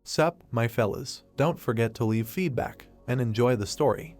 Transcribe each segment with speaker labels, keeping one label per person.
Speaker 1: Sup, my fellas, don't forget to leave feedback and enjoy the story.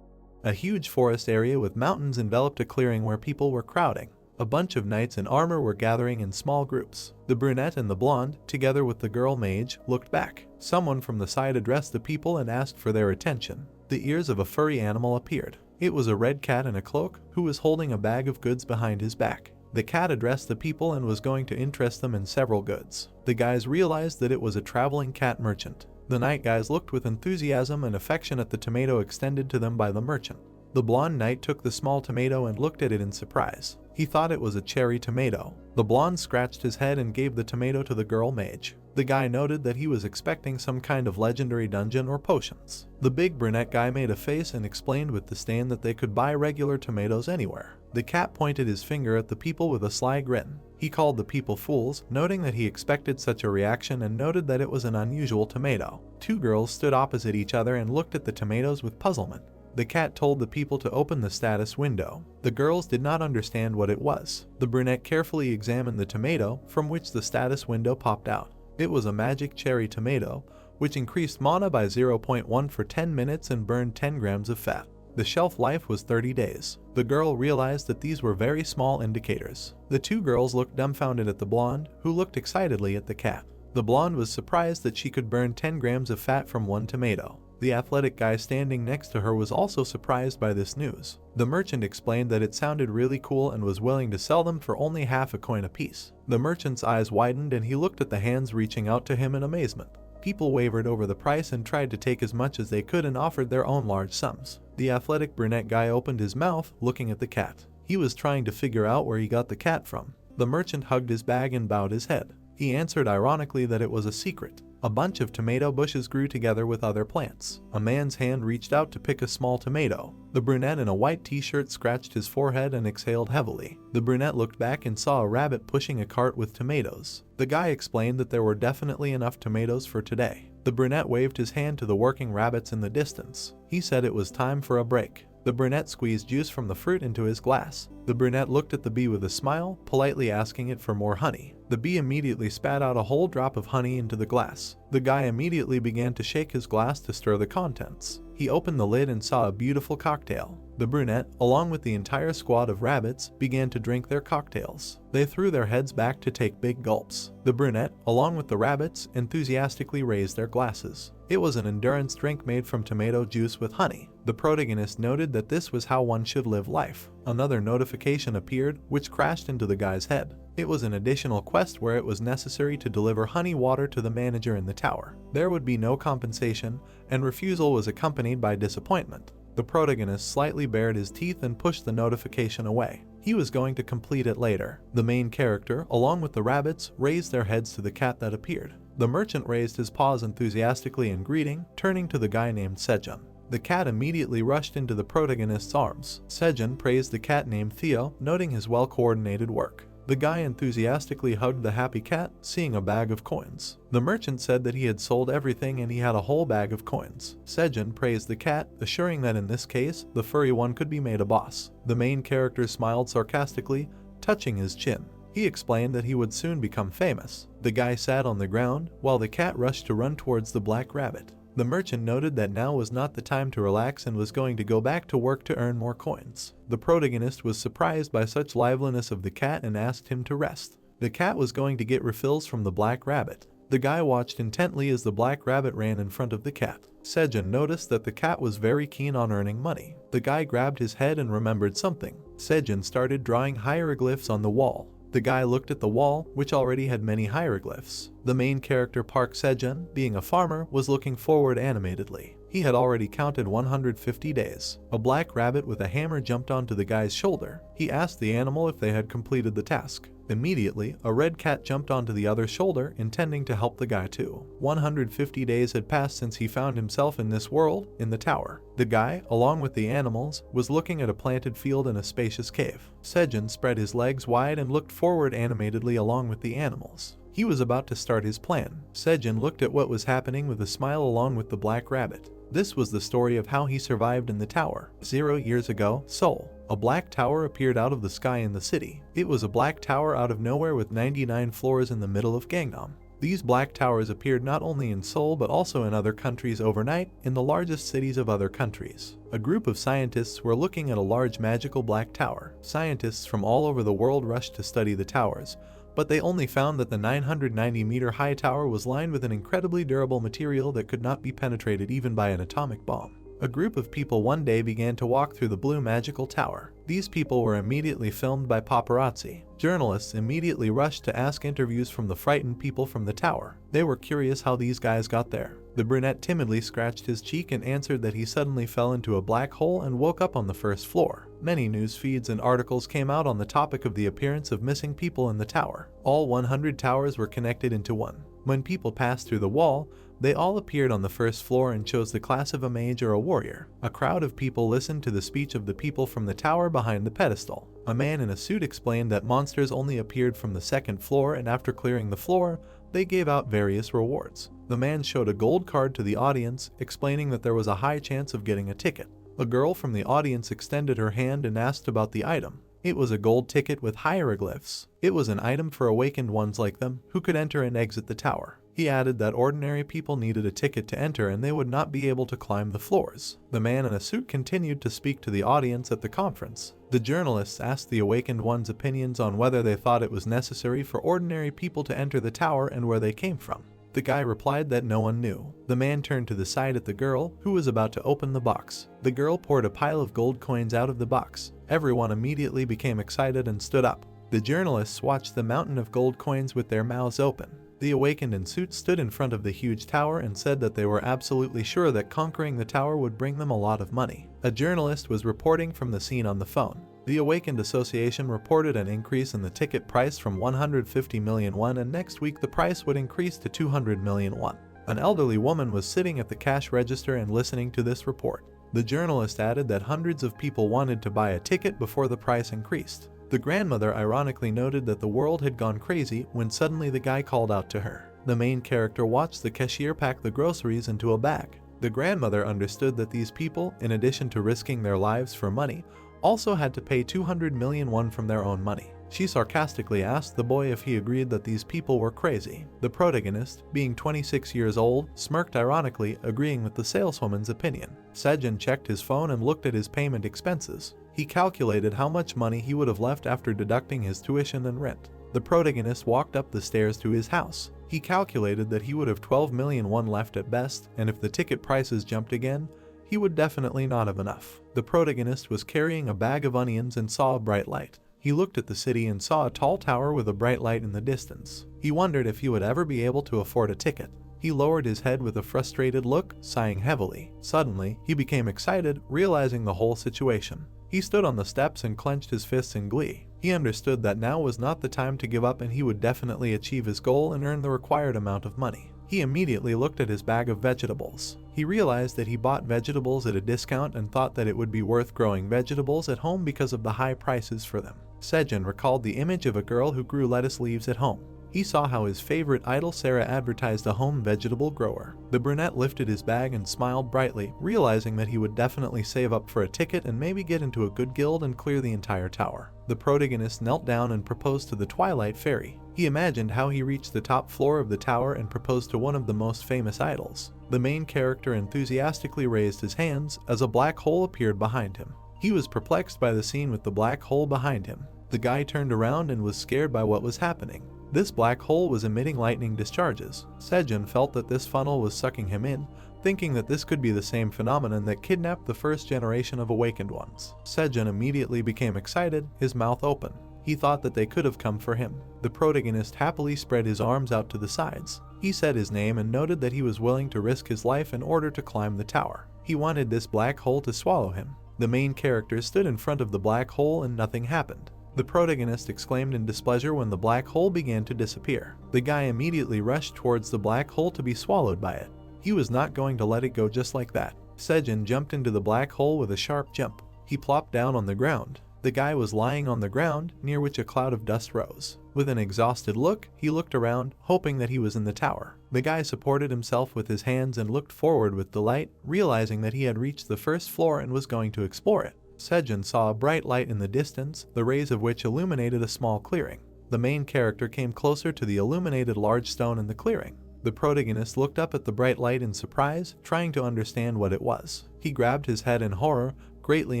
Speaker 1: A huge forest area with mountains enveloped a clearing where people were crowding. A bunch of knights in armor were gathering in small groups. The brunette and the blonde, together with the girl mage, looked back. Someone from the side addressed the people and asked for their attention. The ears of a furry animal appeared. It was a red cat in a cloak who was holding a bag of goods behind his back. The cat addressed the people and was going to interest them in several goods. The guys realized that it was a traveling cat merchant. The knight guys looked with enthusiasm and affection at the tomato extended to them by the merchant. The blonde knight took the small tomato and looked at it in surprise. He thought it was a cherry tomato. The blonde scratched his head and gave the tomato to the girl mage. The guy noted that he was expecting some kind of legendary dungeon or potions. The big brunette guy made a face and explained with disdain that they could buy regular tomatoes anywhere. The cat pointed his finger at the people with a sly grin. He called the people fools, noting that he expected such a reaction and noted that it was an unusual tomato. Two girls stood opposite each other and looked at the tomatoes with puzzlement. The cat told the people to open the status window. The girls did not understand what it was. The brunette carefully examined the tomato, from which the status window popped out. It was a magic cherry tomato, which increased mana by 0.1 for 10 minutes and burned 10 grams of fat. The shelf life was 30 days. The girl realized that these were very small indicators. The two girls looked dumbfounded at the blonde, who looked excitedly at the cat. The blonde was surprised that she could burn 10 grams of fat from one tomato. The athletic guy standing next to her was also surprised by this news. The merchant explained that it sounded really cool and was willing to sell them for only half a coin apiece. The merchant's eyes widened and he looked at the hands reaching out to him in amazement. People wavered over the price and tried to take as much as they could and offered their own large sums. The athletic brunette guy opened his mouth, looking at the cat. He was trying to figure out where he got the cat from. The merchant hugged his bag and bowed his head. He answered ironically that it was a secret. A bunch of tomato bushes grew together with other plants. A man's hand reached out to pick a small tomato. The brunette in a white t-shirt scratched his forehead and exhaled heavily. The brunette looked back and saw a rabbit pushing a cart with tomatoes. The guy explained that there were definitely enough tomatoes for today. The brunette waved his hand to the working rabbits in the distance. He said it was time for a break. The brunette squeezed juice from the fruit into his glass. The brunette looked at the bee with a smile, politely asking it for more honey. The bee immediately spat out a whole drop of honey into the glass. The guy immediately began to shake his glass to stir the contents. He opened the lid and saw a beautiful cocktail. The brunette, along with the entire squad of rabbits, began to drink their cocktails. They threw their heads back to take big gulps. The brunette, along with the rabbits, enthusiastically raised their glasses. It was an endurance drink made from tomato juice with honey. The protagonist noted that this was how one should live life. Another notification appeared, which crashed into the guy's head. It was an additional quest where it was necessary to deliver honey water to the manager in the tower. There would be no compensation, and refusal was accompanied by disappointment. The protagonist slightly bared his teeth and pushed the notification away. He was going to complete it later. The main character, along with the rabbits, raised their heads to the cat that appeared. The merchant raised his paws enthusiastically in greeting, turning to the guy named Sejun. The cat immediately rushed into the protagonist's arms. Sejun praised the cat named Theo, noting his well-coordinated work. The guy enthusiastically hugged the happy cat, seeing a bag of coins. The merchant said that he had sold everything and he had a whole bag of coins. Sejun praised the cat, assuring that in this case, the furry one could be made a boss. The main character smiled sarcastically, touching his chin. He explained that he would soon become famous. The guy sat on the ground, while the cat rushed to run towards the black rabbit. The merchant noted that now was not the time to relax and was going to go back to work to earn more coins. The protagonist was surprised by such liveliness of the cat and asked him to rest. The cat was going to get refills from the black rabbit. The guy watched intently as the black rabbit ran in front of the cat. Sejun noticed that the cat was very keen on earning money. The guy grabbed his head and remembered something. Sejun started drawing hieroglyphs on the wall. The guy looked at the wall, which already had many hieroglyphs. The main character Park Sejun, being a farmer, was looking forward animatedly. He had already counted 150 days. A black rabbit with a hammer jumped onto the guy's shoulder. He asked the animal if they had completed the task. Immediately, a red cat jumped onto the other shoulder, intending to help the guy too. 150 days had passed since he found himself in this world, in the tower. The guy, along with the animals, was looking at a planted field in a spacious cave. Sejun spread his legs wide and looked forward animatedly along with the animals. He was about to start his plan. Sejun looked at what was happening with a smile along with the black rabbit. This was the story of how he survived in the tower. 0 years ago, Seoul. A black tower appeared out of the sky in the city. It was a black tower out of nowhere with 99 floors in the middle of Gangnam. These black towers appeared not only in Seoul but also in other countries overnight, in the largest cities of other countries. A group of scientists were looking at a large magical black tower. Scientists from all over the world rushed to study the towers, but they only found that the 990-meter-high tower was lined with an incredibly durable material that could not be penetrated even by an atomic bomb. A group of people one day began to walk through the blue magical tower. These people were immediately filmed by paparazzi. Journalists immediately rushed to ask interviews from the frightened people from the tower. They were curious how these guys got there. The brunette timidly scratched his cheek and answered that he suddenly fell into a black hole and woke up on the first floor. Many news feeds and articles came out on the topic of the appearance of missing people in the tower. All 100 towers were connected into one. When people passed through the wall, they all appeared on the first floor and chose the class of a mage or a warrior. A crowd of people listened to the speech of the people from the tower behind the pedestal. A man in a suit explained that monsters only appeared from the second floor, and after clearing the floor, they gave out various rewards. The man showed a gold card to the audience, explaining that there was a high chance of getting a ticket. A girl from the audience extended her hand and asked about the item. It was a gold ticket with hieroglyphs. It was an item for awakened ones like them, who could enter and exit the tower. He added that ordinary people needed a ticket to enter and they would not be able to climb the floors. The man in a suit continued to speak to the audience at the conference. The journalists asked the awakened ones' opinions on whether they thought it was necessary for ordinary people to enter the tower and where they came from. The guy replied that no one knew. The man turned to the side at the girl, who was about to open the box. The girl poured a pile of gold coins out of the box. Everyone immediately became excited and stood up. The journalists watched the mountain of gold coins with their mouths open. The awakened in suits stood in front of the huge tower and said that they were absolutely sure that conquering the tower would bring them a lot of money. A journalist was reporting from the scene on the phone. The Awakened Association reported an increase in the ticket price from 150 million won, and next week the price would increase to 200 million won. An elderly woman was sitting at the cash register and listening to this report. The journalist added that hundreds of people wanted to buy a ticket before the price increased. The grandmother ironically noted that the world had gone crazy when suddenly the guy called out to her. The main character watched the cashier pack the groceries into a bag. The grandmother understood that these people, in addition to risking their lives for money, also had to pay 200 million won from their own money. She sarcastically asked the boy if he agreed that these people were crazy. The protagonist, being 26 years old, smirked ironically, agreeing with the saleswoman's opinion. Sejun checked his phone and looked at his payment expenses. He calculated how much money he would have left after deducting his tuition and rent. The protagonist walked up the stairs to his house. He calculated that he would have 12 million won left at best, and if the ticket prices jumped again, he would definitely not have enough. The protagonist was carrying a bag of onions and saw a bright light. He looked at the city and saw a tall tower with a bright light in the distance. He wondered if he would ever be able to afford a ticket. He lowered his head with a frustrated look, sighing heavily. Suddenly, he became excited, realizing the whole situation. He stood on the steps and clenched his fists in glee. He understood that now was not the time to give up, and he would definitely achieve his goal and earn the required amount of money. He immediately looked at his bag of vegetables. He realized that he bought vegetables at a discount and thought that it would be worth growing vegetables at home because of the high prices for them. Sejun recalled the image of a girl who grew lettuce leaves at home. He saw how his favorite idol Sarah advertised a home vegetable grower. The brunette lifted his bag and smiled brightly, realizing that he would definitely save up for a ticket and maybe get into a good guild and clear the entire tower. The protagonist knelt down and proposed to the Twilight Fairy. He imagined how he reached the top floor of the tower and proposed to one of the most famous idols. The main character enthusiastically raised his hands as a black hole appeared behind him. He was perplexed by the scene with the black hole behind him. The guy turned around and was scared by what was happening. This black hole was emitting lightning discharges. Sejun felt that this funnel was sucking him in, thinking that this could be the same phenomenon that kidnapped the first generation of awakened ones. Sejun immediately became excited, his mouth open. He thought that they could have come for him. The protagonist happily spread his arms out to the sides. He said his name and noted that he was willing to risk his life in order to climb the tower. He wanted this black hole to swallow him. The main character stood in front of the black hole and nothing happened. The protagonist exclaimed in displeasure when the black hole began to disappear. The guy immediately rushed towards the black hole to be swallowed by it. He was not going to let it go just like that. Sejun jumped into the black hole with a sharp jump. He plopped down on the ground. The guy was lying on the ground, near which a cloud of dust rose. With an exhausted look, he looked around, hoping that he was in the tower. The guy supported himself with his hands and looked forward with delight, realizing that he had reached the first floor and was going to explore it. Sejun saw a bright light in the distance, the rays of which illuminated a small clearing. The main character came closer to the illuminated large stone in the clearing. The protagonist looked up at the bright light in surprise, trying to understand what it was. He grabbed his head in horror, greatly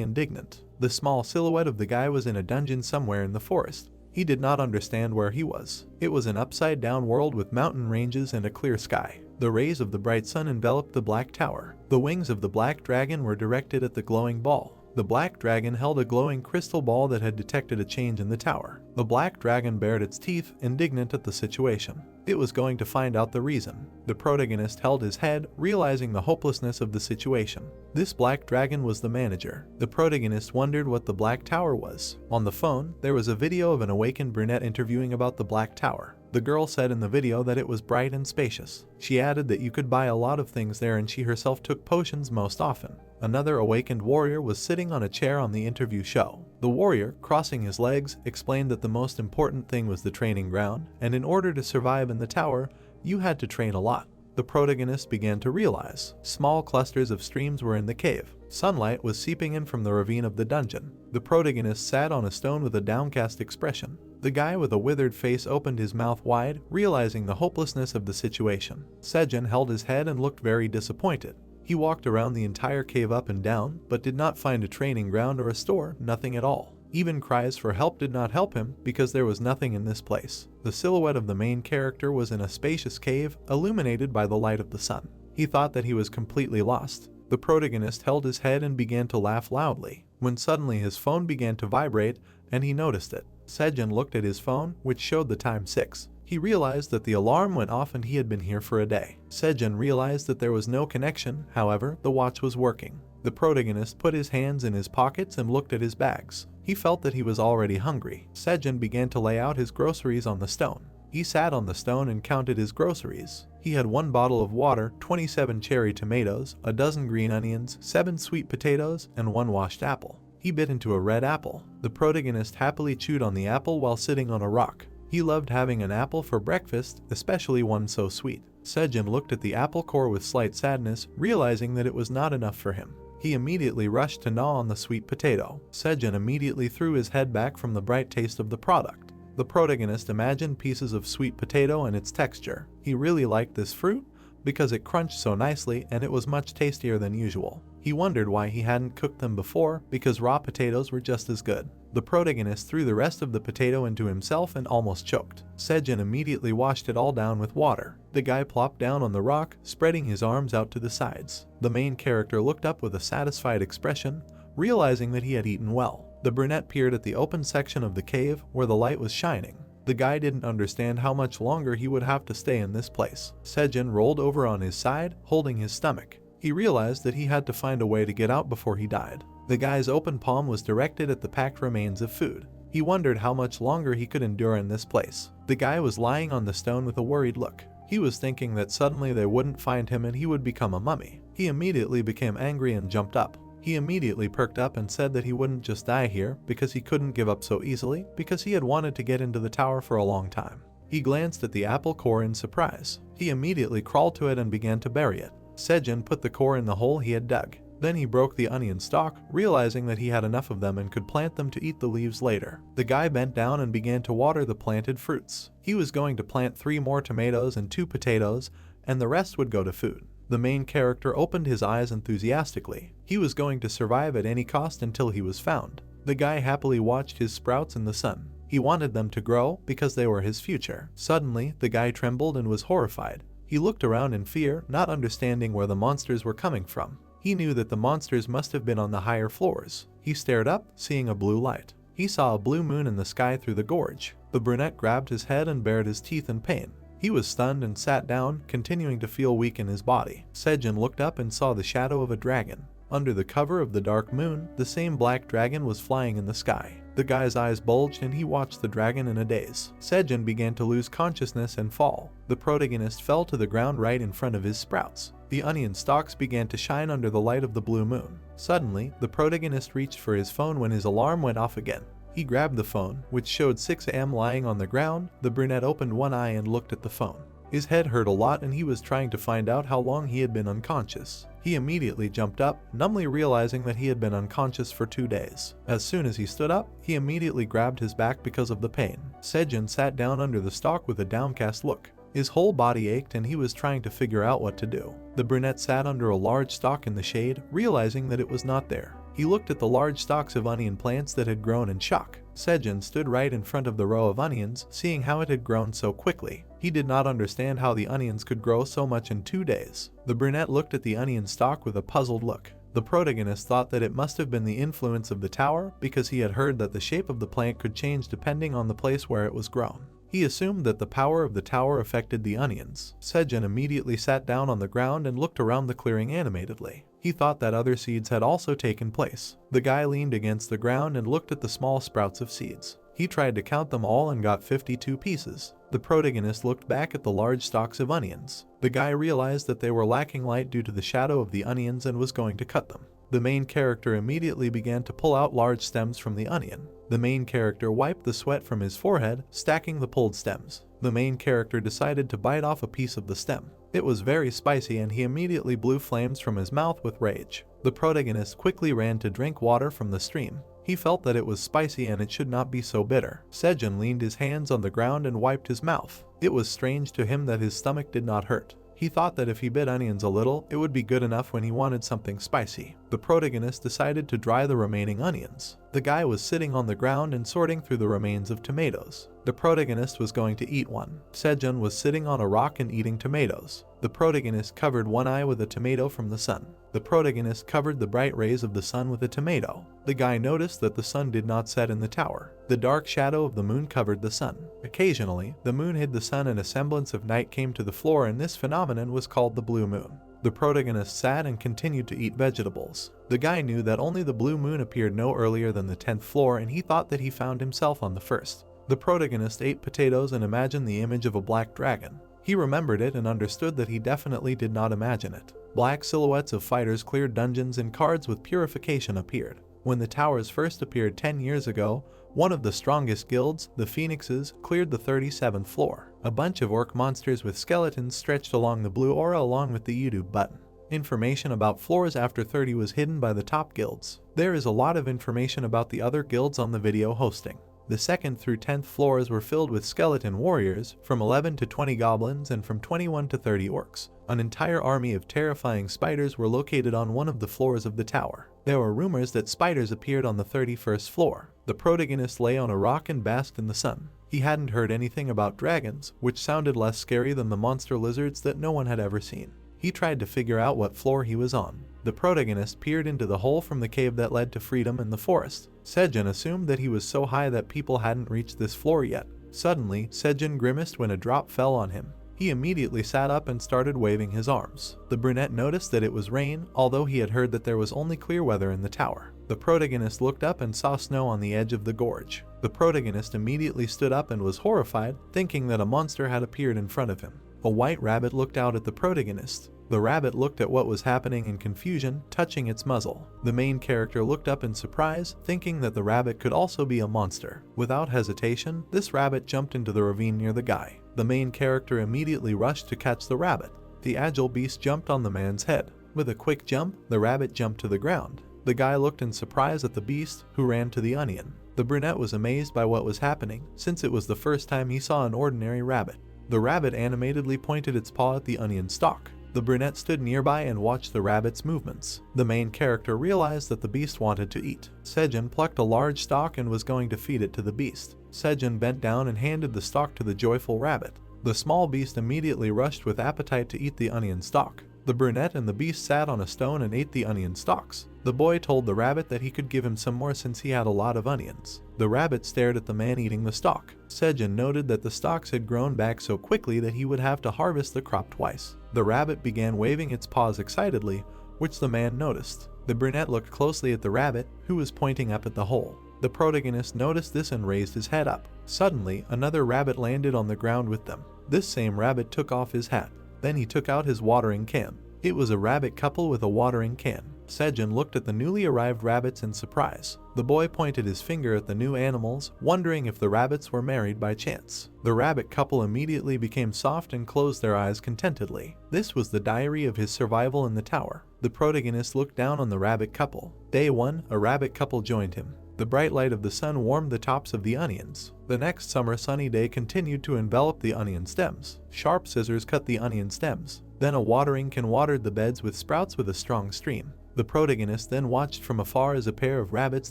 Speaker 1: indignant. The small silhouette of the guy was in a dungeon somewhere in the forest. He did not understand where he was. It was an upside-down world with mountain ranges and a clear sky. The rays of the bright sun enveloped the black tower. The wings of the black dragon were directed at the glowing ball. The black dragon held a glowing crystal ball that had detected a change in the tower. The black dragon bared its teeth, indignant at the situation. It was going to find out the reason. The protagonist held his head, realizing the hopelessness of the situation. This black dragon was the manager. The protagonist wondered what the black tower was. On the phone, there was a video of an awakened brunette interviewing about the black tower. The girl said in the video that it was bright and spacious. She added that you could buy a lot of things there, and she herself took potions most often. Another awakened warrior was sitting on a chair on the interview show. The warrior, crossing his legs, explained that the most important thing was the training ground, and in order to survive in the tower, you had to train a lot. The protagonist began to realize small clusters of streams were in the cave. Sunlight was seeping in from the ravine of the dungeon. The protagonist sat on a stone with a downcast expression. The guy with a withered face opened his mouth wide, realizing the hopelessness of the situation. Sejun held his head and looked very disappointed. He walked around the entire cave up and down, but did not find a training ground or a store, nothing at all. Even cries for help did not help him, because there was nothing in this place. The silhouette of the main character was in a spacious cave, illuminated by the light of the sun. He thought that he was completely lost. The protagonist held his head and began to laugh loudly, when suddenly his phone began to vibrate, and he noticed it. Sejun looked at his phone, which showed the time 6. He realized that the alarm went off and he had been here for a day. Sejun realized that there was no connection, however, the watch was working. The protagonist put his hands in his pockets and looked at his bags. He felt that he was already hungry. Sejun began to lay out his groceries on the stone. He sat on the stone and counted his groceries. He had 1 bottle of water, 27 cherry tomatoes, a dozen green onions, 7 sweet potatoes, and 1 washed apple. He bit into a red apple. The protagonist happily chewed on the apple while sitting on a rock. He loved having an apple for breakfast, especially one so sweet. Sejun looked at the apple core with slight sadness, realizing that it was not enough for him. He immediately rushed to gnaw on the sweet potato. Sejun immediately threw his head back from the bright taste of the product. The protagonist imagined pieces of sweet potato and its texture. He really liked this fruit because it crunched so nicely and it was much tastier than usual. He wondered why he hadn't cooked them before, because raw potatoes were just as good. The protagonist threw the rest of the potato into himself and almost choked. Sejun immediately washed it all down with water. The guy plopped down on the rock, spreading his arms out to the sides. The main character looked up with a satisfied expression, realizing that he had eaten well. The brunette peered at the open section of the cave where the light was shining. The guy didn't understand how much longer he would have to stay in this place. Sejun rolled over on his side, holding his stomach. He realized that he had to find a way to get out before he died. The guy's open palm was directed at the packed remains of food. He wondered how much longer he could endure in this place. The guy was lying on the stone with a worried look. He was thinking that suddenly they wouldn't find him and he would become a mummy. He immediately became angry and jumped up. He immediately perked up and said that he wouldn't just die here because he couldn't give up so easily, because he had wanted to get into the tower for a long time. He glanced at the apple core in surprise. He immediately crawled to it and began to bury it. Sejun put the core in the hole he had dug. Then he broke the onion stalk, realizing that he had enough of them and could plant them to eat the leaves later. The guy bent down and began to water the planted fruits. He was going to plant 3 more tomatoes and 2 potatoes, and the rest would go to food. The main character opened his eyes enthusiastically. He was going to survive at any cost until he was found. The guy happily watched his sprouts in the sun. He wanted them to grow because they were his future. Suddenly, the guy trembled and was horrified. He looked around in fear, not understanding where the monsters were coming from. He knew that the monsters must have been on the higher floors. He stared up, seeing a blue light. He saw a blue moon in the sky through the gorge. The brunette grabbed his head and bared his teeth in pain. He was stunned and sat down, continuing to feel weak in his body. Sejun looked up and saw the shadow of a dragon. Under the cover of the dark moon, the same black dragon was flying in the sky. The guy's eyes bulged and he watched the dragon in a daze. Sejun began to lose consciousness and fall. The protagonist fell to the ground right in front of his sprouts. The onion stalks began to shine under the light of the blue moon. Suddenly, the protagonist reached for his phone when his alarm went off again. He grabbed the phone, which showed 6 AM lying on the ground. The brunette opened one eye and looked at the phone. His head hurt a lot and he was trying to find out how long he had been unconscious. He immediately jumped up, numbly realizing that he had been unconscious for 2 days. As soon as he stood up, he immediately grabbed his back because of the pain. Sejun sat down under the stalk with a downcast look. His whole body ached and he was trying to figure out what to do. The brunette sat under a large stalk in the shade, realizing that it was not there. He looked at the large stalks of onion plants that had grown in shock. Sejun stood right in front of the row of onions, seeing how it had grown so quickly. He did not understand how the onions could grow so much in 2 days. The brunette looked at the onion stalk with a puzzled look. The protagonist thought that it must have been the influence of the tower because he had heard that the shape of the plant could change depending on the place where it was grown. He assumed that the power of the tower affected the onions. Sejun immediately sat down on the ground and looked around the clearing animatedly. He thought that other seeds had also taken place. The guy leaned against the ground and looked at the small sprouts of seeds. He tried to count them all and got 52 pieces. The protagonist looked back at the large stalks of onions. The guy realized that they were lacking light due to the shadow of the onions and was going to cut them. The main character immediately began to pull out large stems from the onion. The main character wiped the sweat from his forehead, stacking the pulled stems. The main character decided to bite off a piece of the stem. It was very spicy and he immediately blew flames from his mouth with rage. The protagonist quickly ran to drink water from the stream. He felt that it was spicy and it should not be so bitter. Sejun leaned his hands on the ground and wiped his mouth. It was strange to him that his stomach did not hurt. He thought that if he bit onions a little, it would be good enough when he wanted something spicy. The protagonist decided to dry the remaining onions. The guy was sitting on the ground and sorting through the remains of tomatoes. The protagonist was going to eat one. Sejun was sitting on a rock and eating tomatoes. The protagonist covered one eye with a tomato from the sun. The protagonist covered the bright rays of the sun with a tomato. The guy noticed that the sun did not set in the tower. The dark shadow of the moon covered the sun. Occasionally, the moon hid the sun and a semblance of night came to the floor, and this phenomenon was called the blue moon. The protagonist sat and continued to eat vegetables. The guy knew that only the blue moon appeared no earlier than the 10th floor, and he thought that he found himself on the first. The protagonist ate potatoes and imagined the image of a black dragon. He remembered it and understood that he definitely did not imagine it. Black silhouettes of fighters cleared dungeons and cards with purification appeared. When the towers first appeared 10 years ago, one of the strongest guilds, the Phoenixes, cleared the 37th floor. A bunch of orc monsters with skeletons stretched along the blue aura along with the YouTube button. Information about floors after 30 was hidden by the top guilds. There is a lot of information about the other guilds on the video hosting. The 2nd through 10th floors were filled with skeleton warriors, from 11 to 20 goblins and from 21 to 30 orcs. An entire army of terrifying spiders were located on one of the floors of the tower. There were rumors that spiders appeared on the 31st floor. The protagonist lay on a rock and basked in the sun. He hadn't heard anything about dragons, which sounded less scary than the monster lizards that no one had ever seen. He tried to figure out what floor he was on. The protagonist peered into the hole from the cave that led to freedom in the forest. Sejun assumed that he was so high that people hadn't reached this floor yet. Suddenly, Sejun grimaced when a drop fell on him. He immediately sat up and started waving his arms. The brunette noticed that it was rain, although he had heard that there was only clear weather in the tower. The protagonist looked up and saw snow on the edge of the gorge. The protagonist immediately stood up and was horrified, thinking that a monster had appeared in front of him. A white rabbit looked out at the protagonist. The rabbit looked at what was happening in confusion, touching its muzzle. The main character looked up in surprise, thinking that the rabbit could also be a monster. Without hesitation, this rabbit jumped into the ravine near the guy. The main character immediately rushed to catch the rabbit. The agile beast jumped on the man's head. With a quick jump, the rabbit jumped to the ground. The guy looked in surprise at the beast, who ran to the onion. The brunette was amazed by what was happening, since it was the first time he saw an ordinary rabbit. The rabbit animatedly pointed its paw at the onion stalk. The brunette stood nearby and watched the rabbit's movements. The main character realized that the beast wanted to eat. Sejun plucked a large stalk and was going to feed it to the beast. Sejun bent down and handed the stalk to the joyful rabbit. The small beast immediately rushed with appetite to eat the onion stalk. The brunette and the beast sat on a stone and ate the onion stalks. The boy told the rabbit that he could give him some more since he had a lot of onions. The rabbit stared at the man eating the stalk. Sejun noted that the stalks had grown back so quickly that he would have to harvest the crop twice. The rabbit began waving its paws excitedly, which the man noticed. The brunette looked closely at the rabbit, who was pointing up at the hole. The protagonist noticed this and raised his head up. Suddenly, another rabbit landed on the ground with them. This same rabbit took off his hat. Then he took out his watering can. It was a rabbit couple with a watering can. Sejun looked at the newly arrived rabbits in surprise. The boy pointed his finger at the new animals, wondering if the rabbits were married by chance. The rabbit couple immediately became soft and closed their eyes contentedly. This was the diary of his survival in the tower. The protagonist looked down on the rabbit couple. Day 1, a rabbit couple joined him. The bright light of the sun warmed the tops of the onions. The next summer sunny day continued to envelop the onion stems. Sharp scissors cut the onion stems. Then a watering can watered the beds with sprouts with a strong stream. The protagonist then watched from afar as a pair of rabbits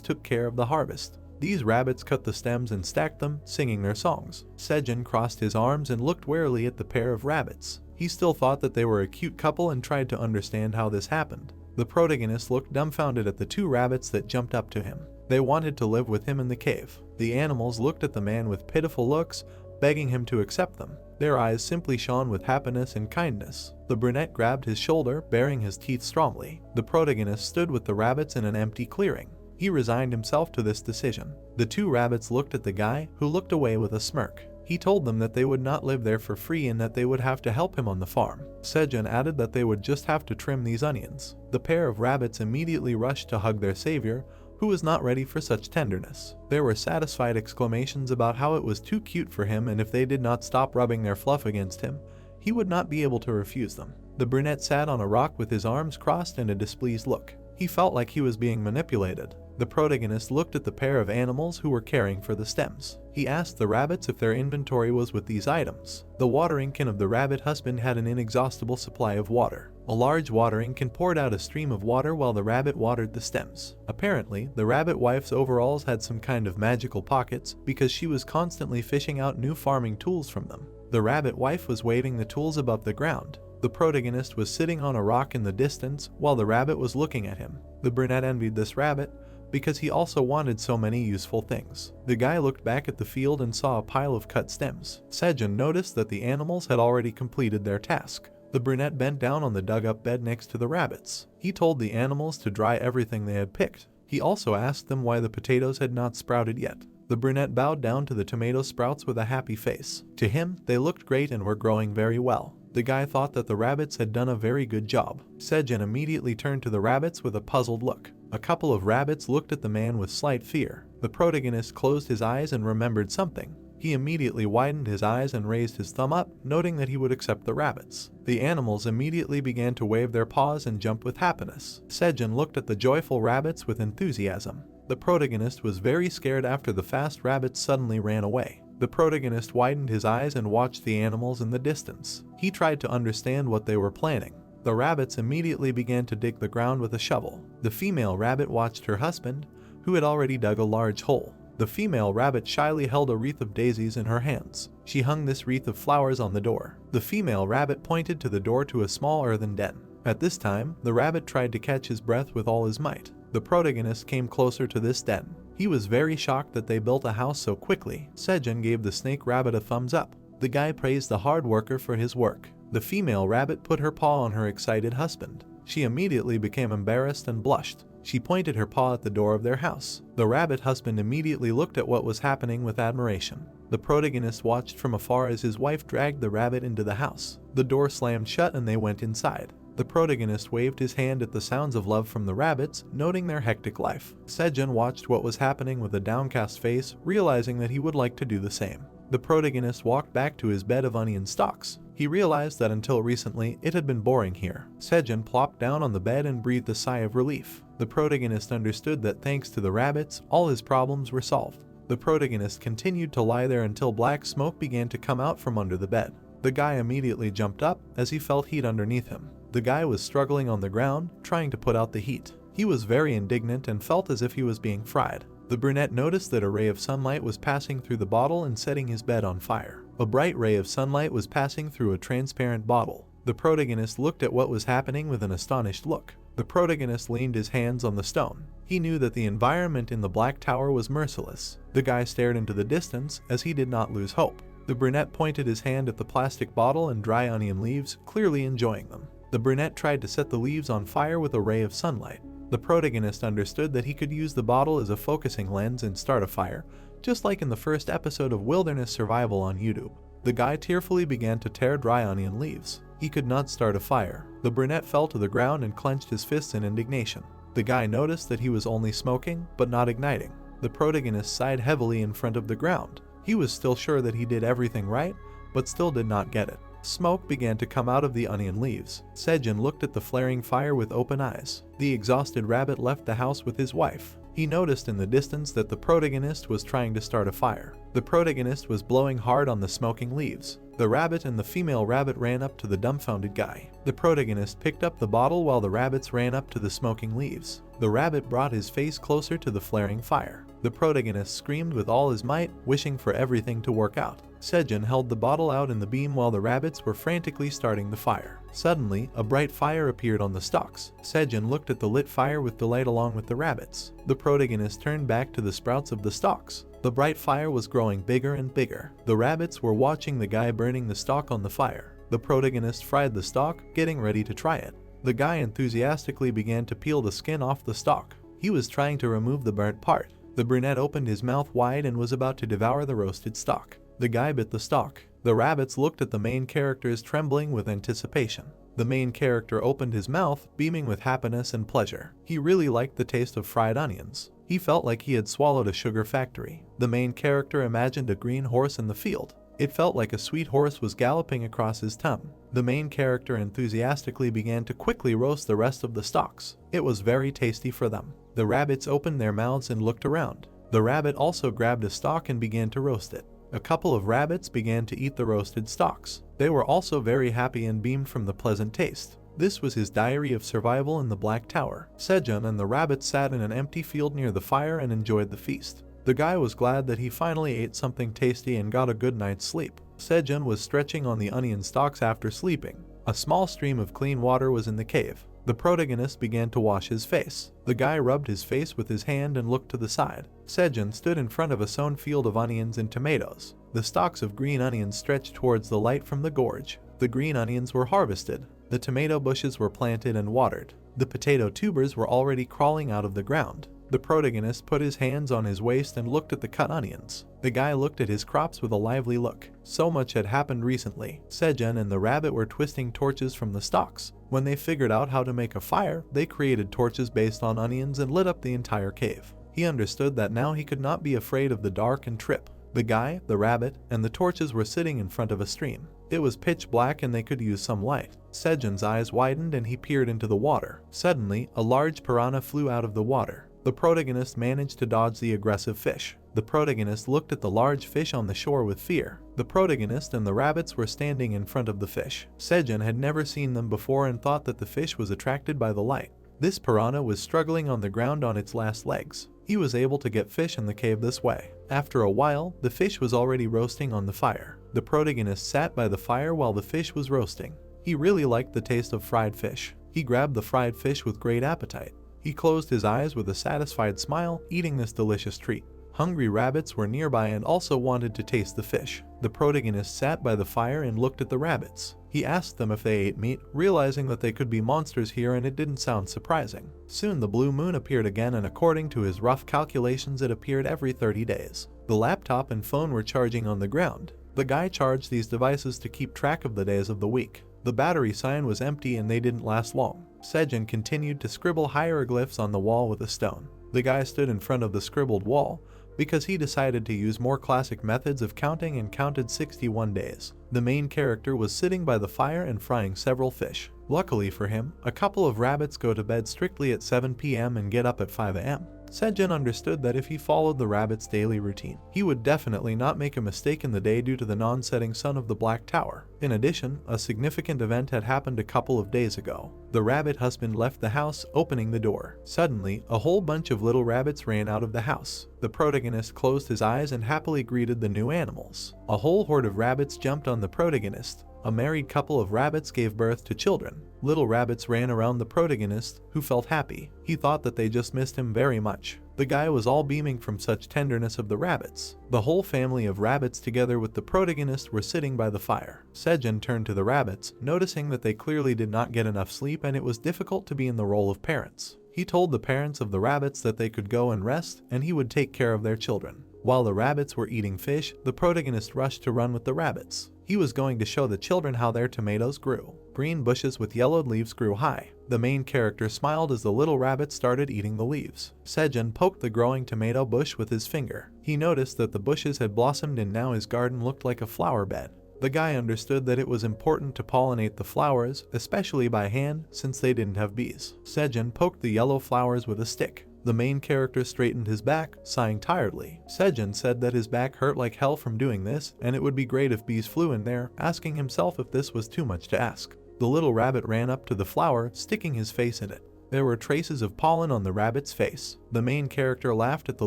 Speaker 1: took care of the harvest. These rabbits cut the stems and stacked them, singing their songs. Sejun crossed his arms and looked warily at the pair of rabbits. He still thought that they were a cute couple and tried to understand how this happened. The protagonist looked dumbfounded at the two rabbits that jumped up to him. They wanted to live with him in the cave. The animals looked at the man with pitiful looks, begging him to accept them. Their eyes simply shone with happiness and kindness. The brunette grabbed his shoulder, baring his teeth strongly. The protagonist stood with the rabbits in an empty clearing. He resigned himself to this decision. The two rabbits looked at the guy, who looked away with a smirk. He told them that they would not live there for free and that they would have to help him on the farm. Sejun added that they would just have to trim these onions. The pair of rabbits immediately rushed to hug their savior, who was not ready for such tenderness. There were satisfied exclamations about how it was too cute for him, and if they did not stop rubbing their fluff against him, he would not be able to refuse them. The brunette sat on a rock with his arms crossed and a displeased look. He felt like he was being manipulated. The protagonist looked at the pair of animals who were caring for the stems. He asked the rabbits if their inventory was with these items. The watering can of the rabbit husband had an inexhaustible supply of water. A large watering can poured out a stream of water while the rabbit watered the stems. Apparently, the rabbit wife's overalls had some kind of magical pockets because she was constantly fishing out new farming tools from them. The rabbit wife was waving the tools above the ground. The protagonist was sitting on a rock in the distance while the rabbit was looking at him. The brunette envied this rabbit because he also wanted so many useful things. The guy looked back at the field and saw a pile of cut stems. Sejun noticed that the animals had already completed their task. The brunette bent down on the dug-up bed next to the rabbits. He told the animals to dry everything they had picked. He also asked them why the potatoes had not sprouted yet. The brunette bowed down to the tomato sprouts with a happy face. To him, they looked great and were growing very well. The guy thought that the rabbits had done a very good job. Sejun immediately turned to the rabbits with a puzzled look. A couple of rabbits looked at the man with slight fear. The protagonist closed his eyes and remembered something. He immediately widened his eyes and raised his thumb up, noting that he would accept the rabbits. The animals immediately began to wave their paws and jump with happiness. Sejun looked at the joyful rabbits with enthusiasm. The protagonist was very scared after the fast rabbits suddenly ran away. The protagonist widened his eyes and watched the animals in the distance. He tried to understand what they were planning. The rabbits immediately began to dig the ground with a shovel. The female rabbit watched her husband, who had already dug a large hole. The female rabbit shyly held a wreath of daisies in her hands. She hung this wreath of flowers on the door. The female rabbit pointed to the door to a small earthen den. At this time, the rabbit tried to catch his breath with all his might. The protagonist came closer to this den. He was very shocked that they built a house so quickly. Sejun gave the snake rabbit a thumbs up. The guy praised the hard worker for his work. The female rabbit put her paw on her excited husband. She immediately became embarrassed and blushed. She pointed her paw at the door of their house. The rabbit husband immediately looked at what was happening with admiration. The protagonist watched from afar as his wife dragged the rabbit into the house. The door slammed shut and they went inside. The protagonist waved his hand at the sounds of love from the rabbits, noting their hectic life. Sejun watched what was happening with a downcast face, realizing that he would like to do the same. The protagonist walked back to his bed of onion stalks. He realized that until recently, it had been boring here. Sejun plopped down on the bed and breathed a sigh of relief. The protagonist understood that thanks to the rabbits, all his problems were solved. The protagonist continued to lie there until black smoke began to come out from under the bed. The guy immediately jumped up as he felt heat underneath him. The guy was struggling on the ground, trying to put out the heat. He was very indignant and felt as if he was being fried. The brunette noticed that a ray of sunlight was passing through the bottle and setting his bed on fire. A bright ray of sunlight was passing through a transparent bottle. The protagonist looked at what was happening with an astonished look. The protagonist leaned his hands on the stone. He knew that the environment in the Black Tower was merciless. The guy stared into the distance as he did not lose hope. The brunette pointed his hand at the plastic bottle and dry onion leaves, clearly enjoying them. The brunette tried to set the leaves on fire with a ray of sunlight. The protagonist understood that he could use the bottle as a focusing lens and start a fire, just like in the first episode of Wilderness Survival on YouTube. The guy tearfully began to tear dry onion leaves. He could not start a fire. The brunette fell to the ground and clenched his fists in indignation. The guy noticed that he was only smoking, but not igniting. The protagonist sighed heavily in front of the ground. He was still sure that he did everything right, but still did not get it. Smoke began to come out of the onion leaves. Sejun looked at the flaring fire with open eyes. The exhausted rabbit left the house with his wife. He noticed in the distance that the protagonist was trying to start a fire. The protagonist was blowing hard on the smoking leaves. The rabbit and the female rabbit ran up to the dumbfounded guy. The protagonist picked up the bottle while the rabbits ran up to the smoking leaves. The rabbit brought his face closer to the flaring fire. The protagonist screamed with all his might, wishing for everything to work out. Sejun held the bottle out in the beam while the rabbits were frantically starting the fire. Suddenly, a bright fire appeared on the stalks. Sejun looked at the lit fire with delight along with the rabbits. The protagonist turned back to the sprouts of the stalks. The bright fire was growing bigger and bigger. The rabbits were watching the guy burning the stalk on the fire. The protagonist fried the stalk, getting ready to try it. The guy enthusiastically began to peel the skin off the stalk. He was trying to remove the burnt part. The brunette opened his mouth wide and was about to devour the roasted stalk. The guy bit the stalk. The rabbits looked at the main characters, trembling with anticipation. The main character opened his mouth, beaming with happiness and pleasure. He really liked the taste of fried onions. He felt like he had swallowed a sugar factory. The main character imagined a green horse in the field. It felt like a sweet horse was galloping across his tongue. The main character enthusiastically began to quickly roast the rest of the stalks. It was very tasty for them. The rabbits opened their mouths and looked around. The rabbit also grabbed a stalk and began to roast it. A couple of rabbits began to eat the roasted stalks. They were also very happy and beamed from the pleasant taste. This was his diary of survival in the Black Tower. Sejun and the rabbit sat in an empty field near the fire and enjoyed the feast. The guy was glad that he finally ate something tasty and got a good night's sleep. Sejun was stretching on the onion stalks after sleeping. A small stream of clean water was in the cave. The protagonist began to wash his face. The guy rubbed his face with his hand and looked to the side. Sejun stood in front of a sown field of onions and tomatoes. The stalks of green onions stretched towards the light from the gorge. The green onions were harvested. The tomato bushes were planted and watered. The potato tubers were already crawling out of the ground. The protagonist put his hands on his waist and looked at the cut onions. The guy looked at his crops with a lively look. So much had happened recently. Sejun and the rabbit were twisting torches from the stalks. When they figured out how to make a fire, they created torches based on onions and lit up the entire cave. He understood that now he could not be afraid of the dark and trip. The guy, the rabbit, and the torches were sitting in front of a stream. It was pitch black and they could use some light. Sejun's eyes widened and he peered into the water. Suddenly, a large piranha flew out of the water. The protagonist managed to dodge the aggressive fish. The protagonist looked at the large fish on the shore with fear. The protagonist and the rabbits were standing in front of the fish. Sejun had never seen them before and thought that the fish was attracted by the light. This piranha was struggling on the ground on its last legs. He was able to get fish in the cave this way. After a while, the fish was already roasting on the fire. The protagonist sat by the fire while the fish was roasting. He really liked the taste of fried fish. He grabbed the fried fish with great appetite. He closed his eyes with a satisfied smile, eating this delicious treat. Hungry rabbits were nearby and also wanted to taste the fish. The protagonist sat by the fire and looked at the rabbits. He asked them if they ate meat, realizing that they could be monsters here and it didn't sound surprising. Soon the blue moon appeared again and according to his rough calculations it appeared every 30 days. The laptop and phone were charging on the ground. The guy charged these devices to keep track of the days of the week. The battery sign was empty and they didn't last long. Sejun continued to scribble hieroglyphs on the wall with a stone. The guy stood in front of the scribbled wall because he decided to use more classic methods of counting and counted 61 days. The main character was sitting by the fire and frying several fish. Luckily for him, a couple of rabbits go to bed strictly at 7 p.m. and get up at 5 a.m. Sejun understood that if he followed the rabbit's daily routine, he would definitely not make a mistake in the day due to the non-setting sun of the Black Tower. In addition, a significant event had happened a couple of days ago. The rabbit husband left the house, opening the door. Suddenly, a whole bunch of little rabbits ran out of the house. The protagonist closed his eyes and happily greeted the new animals. A whole horde of rabbits jumped on the protagonist. A married couple of rabbits gave birth to children. Little rabbits ran around the protagonist, who felt happy. He thought that they just missed him very much. The guy was all beaming from such tenderness of the rabbits. The whole family of rabbits together with the protagonist were sitting by the fire. Sejun turned to the rabbits, noticing that they clearly did not get enough sleep and it was difficult to be in the role of parents. He told the parents of the rabbits that they could go and rest and he would take care of their children. While the rabbits were eating fish, the protagonist rushed to run with the rabbits. He was going to show the children how their tomatoes grew. Green bushes with yellowed leaves grew high. The main character smiled as the little rabbit started eating the leaves. Sejun poked the growing tomato bush with his finger. He noticed that the bushes had blossomed and now his garden looked like a flower bed. The guy understood that it was important to pollinate the flowers, especially by hand, since they didn't have bees. Sejun poked the yellow flowers with a stick. The main character straightened his back, sighing tiredly. Sejun said that his back hurt like hell from doing this, and it would be great if bees flew in there, asking himself if this was too much to ask. The little rabbit ran up to the flower, sticking his face in it. There were traces of pollen on the rabbit's face. The main character laughed at the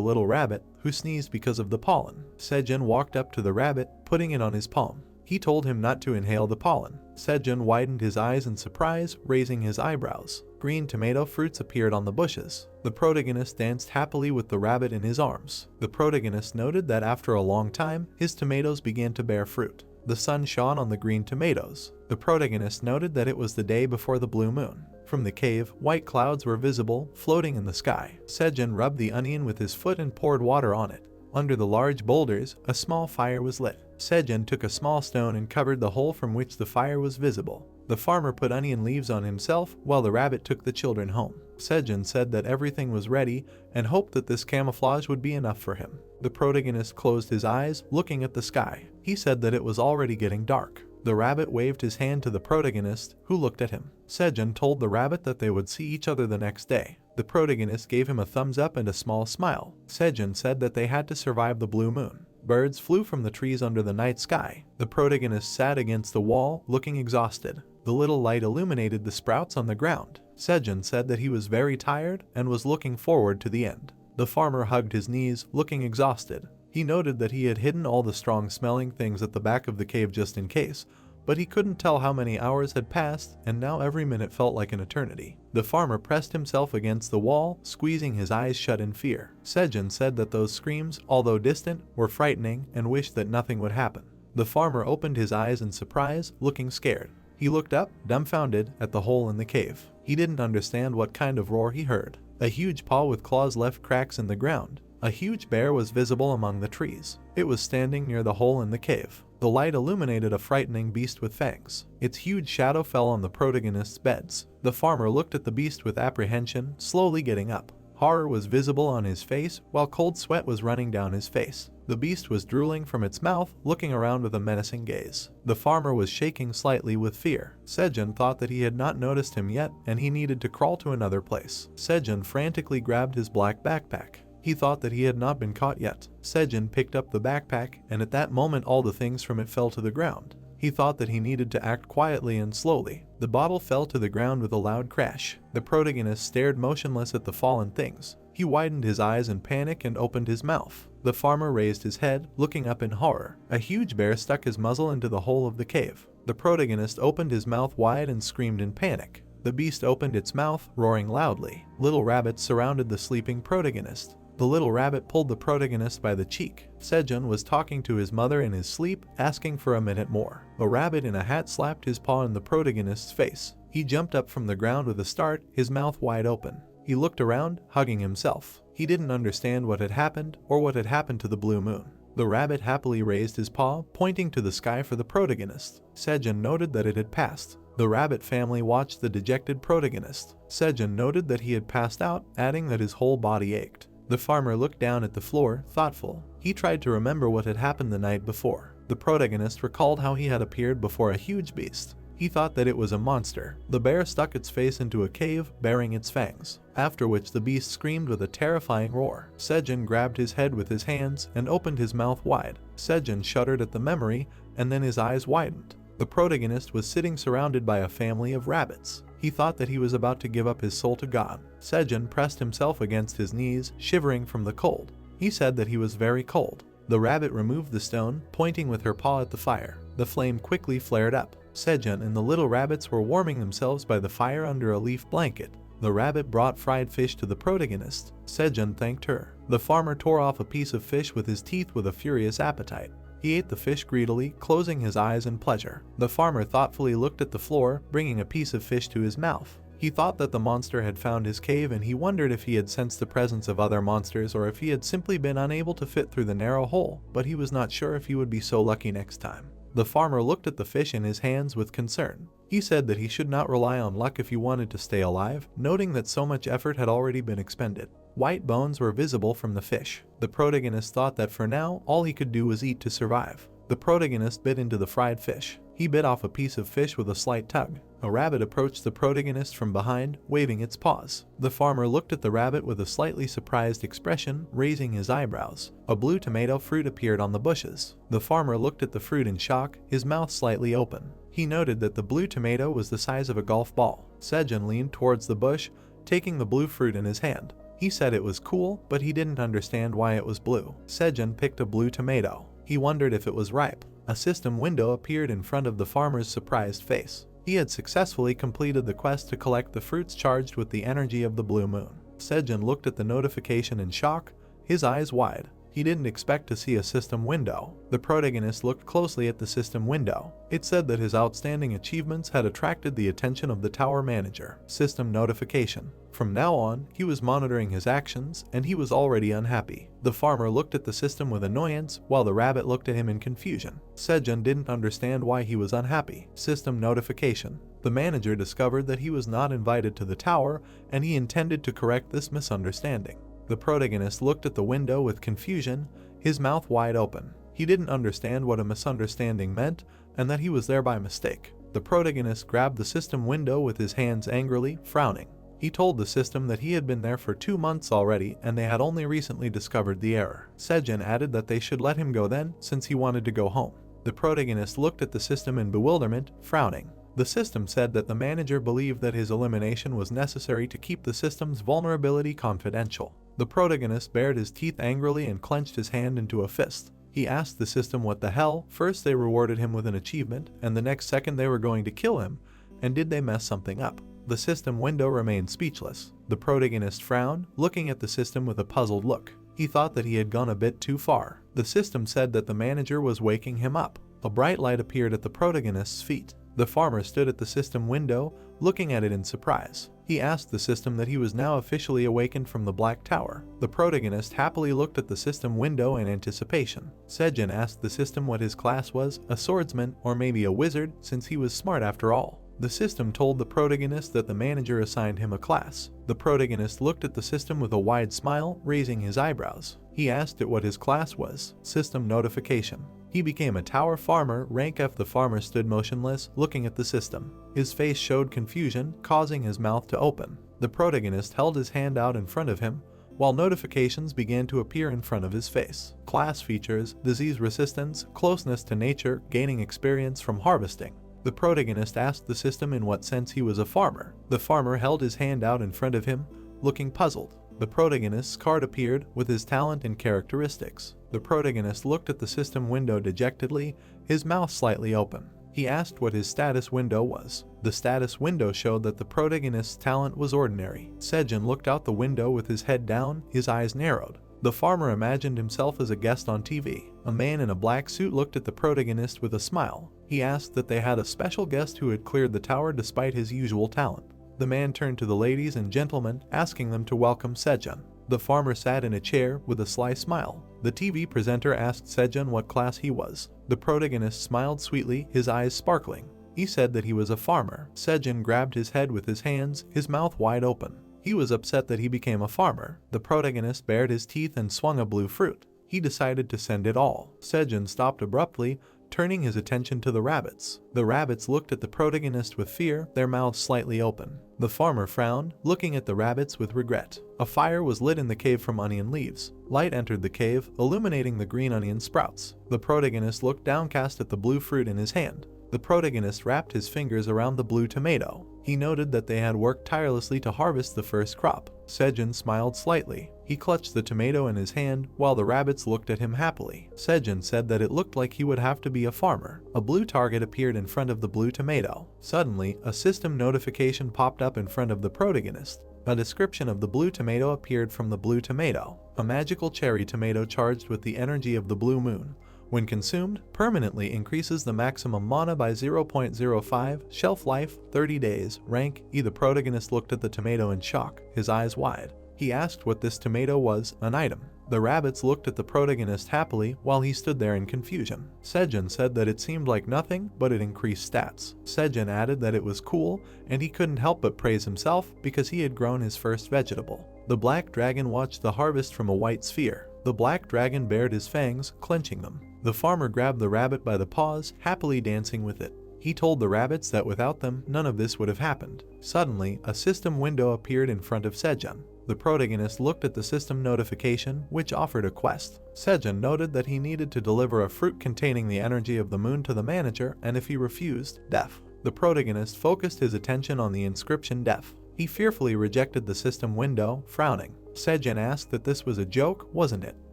Speaker 1: little rabbit, who sneezed because of the pollen. Sejun walked up to the rabbit, putting it on his palm. He told him not to inhale the pollen. Sejun widened his eyes in surprise, raising his eyebrows. Green tomato fruits appeared on the bushes. The protagonist danced happily with the rabbit in his arms. The protagonist noted that after a long time, his tomatoes began to bear fruit. The sun shone on the green tomatoes. The protagonist noted that it was the day before the blue moon. From the cave, white clouds were visible, floating in the sky. Sejun rubbed the onion with his foot and poured water on it. Under the large boulders, a small fire was lit. Sejun took a small stone and covered the hole from which the fire was visible. The farmer put onion leaves on himself, while the rabbit took the children home. Sejun said that everything was ready and hoped that this camouflage would be enough for him. The protagonist closed his eyes, looking at the sky. He said that it was already getting dark. The rabbit waved his hand to the protagonist, who looked at him. Sejun told the rabbit that they would see each other the next day. The protagonist gave him a thumbs up and a small smile. Sejun said that they had to survive the blue moon. Birds flew from the trees under the night sky. The protagonist sat against the wall, looking exhausted. The little light illuminated the sprouts on the ground. Sejun said that he was very tired and was looking forward to the end. The farmer hugged his knees, looking exhausted. He noted that he had hidden all the strong-smelling things at the back of the cave just in case, but he couldn't tell how many hours had passed, and now every minute felt like an eternity. The farmer pressed himself against the wall, squeezing his eyes shut in fear. Sejun said that those screams, although distant, were frightening and wished that nothing would happen. The farmer opened his eyes in surprise, looking scared. He looked up, dumbfounded, at the hole in the cave. He didn't understand what kind of roar he heard. A huge paw with claws left cracks in the ground. A huge bear was visible among the trees. It was standing near the hole in the cave. The light illuminated a frightening beast with fangs. Its huge shadow fell on the protagonist's beds. The farmer looked at the beast with apprehension, slowly getting up. Horror was visible on his face, while cold sweat was running down his face. The beast was drooling from its mouth, looking around with a menacing gaze. The farmer was shaking slightly with fear. Sejun thought that he had not noticed him yet, and he needed to crawl to another place. Sejun frantically grabbed his black backpack. He thought that he had not been caught yet. Sejun picked up the backpack, and at that moment all the things from it fell to the ground. He thought that he needed to act quietly and slowly. The bottle fell to the ground with a loud crash. The protagonist stared motionless at the fallen things. He widened his eyes in panic and opened his mouth. The farmer raised his head, looking up in horror. A huge bear stuck his muzzle into the hole of the cave. The protagonist opened his mouth wide and screamed in panic. The beast opened its mouth, roaring loudly. Little rabbits surrounded the sleeping protagonist. The little rabbit pulled the protagonist by the cheek. Sejun was talking to his mother in his sleep, asking for a minute more. A rabbit in a hat slapped his paw in the protagonist's face. He jumped up from the ground with a start, his mouth wide open. He looked around, hugging himself. He didn't understand what had happened or what had happened to the blue moon. The rabbit happily raised his paw, pointing to the sky for the protagonist. Sejun noted that it had passed. The rabbit family watched the dejected protagonist. Sejun noted that he had passed out, adding that his whole body ached. The farmer looked down at the floor, thoughtful. He tried to remember what had happened the night before. The protagonist recalled how he had appeared before a huge beast. He thought that it was a monster. The bear stuck its face into a cave, baring its fangs, after which the beast screamed with a terrifying roar. Sejun grabbed his head with his hands and opened his mouth wide. Sejun shuddered at the memory, and then his eyes widened. The protagonist was sitting surrounded by a family of rabbits. He thought that he was about to give up his soul to God. Sejun pressed himself against his knees, shivering from the cold. He said that he was very cold. The rabbit removed the stone, pointing with her paw at the fire. The flame quickly flared up. Sejun and the little rabbits were warming themselves by the fire under a leaf blanket. The rabbit brought fried fish to the protagonist. Sejun thanked her. The farmer tore off a piece of fish with his teeth with a furious appetite. He ate the fish greedily, closing his eyes in pleasure. The farmer thoughtfully looked at the floor, bringing a piece of fish to his mouth. He thought that the monster had found his cave, and he wondered if he had sensed the presence of other monsters or if he had simply been unable to fit through the narrow hole, but he was not sure if he would be so lucky next time. The farmer looked at the fish in his hands with concern. He said that he should not rely on luck if he wanted to stay alive, noting that so much effort had already been expended. White bones were visible from the fish. The protagonist thought that for now, all he could do was eat to survive. The protagonist bit into the fried fish. He bit off a piece of fish with a slight tug. A rabbit approached the protagonist from behind, waving its paws. The farmer looked at the rabbit with a slightly surprised expression, raising his eyebrows. A blue tomato fruit appeared on the bushes. The farmer looked at the fruit in shock, his mouth slightly open. He noted that the blue tomato was the size of a golf ball. Sejun leaned towards the bush, taking the blue fruit in his hand. He said it was cool, but he didn't understand why it was blue. Sejun picked a blue tomato. He wondered if it was ripe. A system window appeared in front of the farmer's surprised face. He had successfully completed the quest to collect the fruits charged with the energy of the blue moon. Sejun looked at the notification in shock, his eyes wide. He didn't expect to see a system window. The protagonist looked closely at the system window. It said that his outstanding achievements had attracted the attention of the tower manager. System notification. From now on, he was monitoring his actions, and he was already unhappy. The farmer looked at the system with annoyance, while the rabbit looked at him in confusion. Sejun didn't understand why he was unhappy. System notification. The manager discovered that he was not invited to the tower, and he intended to correct this misunderstanding. The protagonist looked at the window with confusion, his mouth wide open. He didn't understand what a misunderstanding meant, and that he was there by mistake. The protagonist grabbed the system window with his hands angrily, frowning. He told the system that he had been there for 2 months already, and they had only recently discovered the error. Sejun added that they should let him go then, since he wanted to go home. The protagonist looked at the system in bewilderment, frowning. The system said that the manager believed that his elimination was necessary to keep the system's vulnerability confidential. The protagonist bared his teeth angrily and clenched his hand into a fist. He asked the system what the hell. First they rewarded him with an achievement, and the next second they were going to kill him, and did they mess something up? The system window remained speechless. The protagonist frowned, looking at the system with a puzzled look. He thought that he had gone a bit too far. The system said that the manager was waking him up. A bright light appeared at the protagonist's feet. The farmer stood at the system window, looking at it in surprise. He asked the system that he was now officially awakened from the Black Tower. The protagonist happily looked at the system window in anticipation. Sejun asked the system what his class was, a swordsman or maybe a wizard, since he was smart after all. The system told the protagonist that the manager assigned him a class. The protagonist looked at the system with a wide smile, raising his eyebrows. He asked it what his class was. System notification. He became a tower farmer, rank F. The farmer stood motionless, looking at the system. His face showed confusion, causing his mouth to open. The protagonist held his hand out in front of him, while notifications began to appear in front of his face. Class features: disease resistance, closeness to nature, gaining experience from harvesting. The protagonist asked the system in what sense he was a farmer. The farmer held his hand out in front of him, looking puzzled. The protagonist's card appeared, with his talent and characteristics. The protagonist looked at the system window dejectedly, his mouth slightly open. He asked what his status window was. The status window showed that the protagonist's talent was ordinary. Sejun looked out the window with his head down, his eyes narrowed. The farmer imagined himself as a guest on TV. A man in a black suit looked at the protagonist with a smile. He asked that they had a special guest who had cleared the tower despite his usual talent. The man turned to the ladies and gentlemen, asking them to welcome Sejun. The farmer sat in a chair with a sly smile. The TV presenter asked Sejun what class he was. The protagonist smiled sweetly, his eyes sparkling. He said that he was a farmer. Sejun grabbed his head with his hands, his mouth wide open. He was upset that he became a farmer. The protagonist bared his teeth and swung a blue fruit. He decided to send it all. Sejun stopped abruptly, turning his attention to the rabbits. The rabbits looked at the protagonist with fear, their mouths slightly open. The farmer frowned, looking at the rabbits with regret. A fire was lit in the cave from onion leaves. Light entered the cave, illuminating the green onion sprouts. The protagonist looked downcast at the blue fruit in his hand. The protagonist wrapped his fingers around the blue tomato. He noted that they had worked tirelessly to harvest the first crop. Sejun smiled slightly. He clutched the tomato in his hand, while the rabbits looked at him happily. Sejun said that it looked like he would have to be a farmer. A blue target appeared in front of the blue tomato. Suddenly, a system notification popped up in front of the protagonist. A description of the blue tomato appeared from the blue tomato. A magical cherry tomato charged with the energy of the blue moon. When consumed, permanently increases the maximum mana by 0.05, shelf life 30 days, rank E. The protagonist looked at the tomato in shock, his eyes wide. He asked what this tomato was, an item. The rabbits looked at the protagonist happily while he stood there in confusion. Sejun said that it seemed like nothing, but it increased stats. Sejun added that it was cool, and he couldn't help but praise himself because he had grown his first vegetable. The black dragon watched the harvest from a white sphere. The black dragon bared his fangs, clenching them. The farmer grabbed the rabbit by the paws, happily dancing with it. He told the rabbits that without them, none of this would have happened. Suddenly, a system window appeared in front of Sejun. The protagonist looked at the system notification, which offered a quest. Sejun noted that he needed to deliver a fruit containing the energy of the moon to the manager, and if he refused, death. The protagonist focused his attention on the inscription death. He fearfully rejected the system window, frowning. Sejun asked that this was a joke, wasn't it?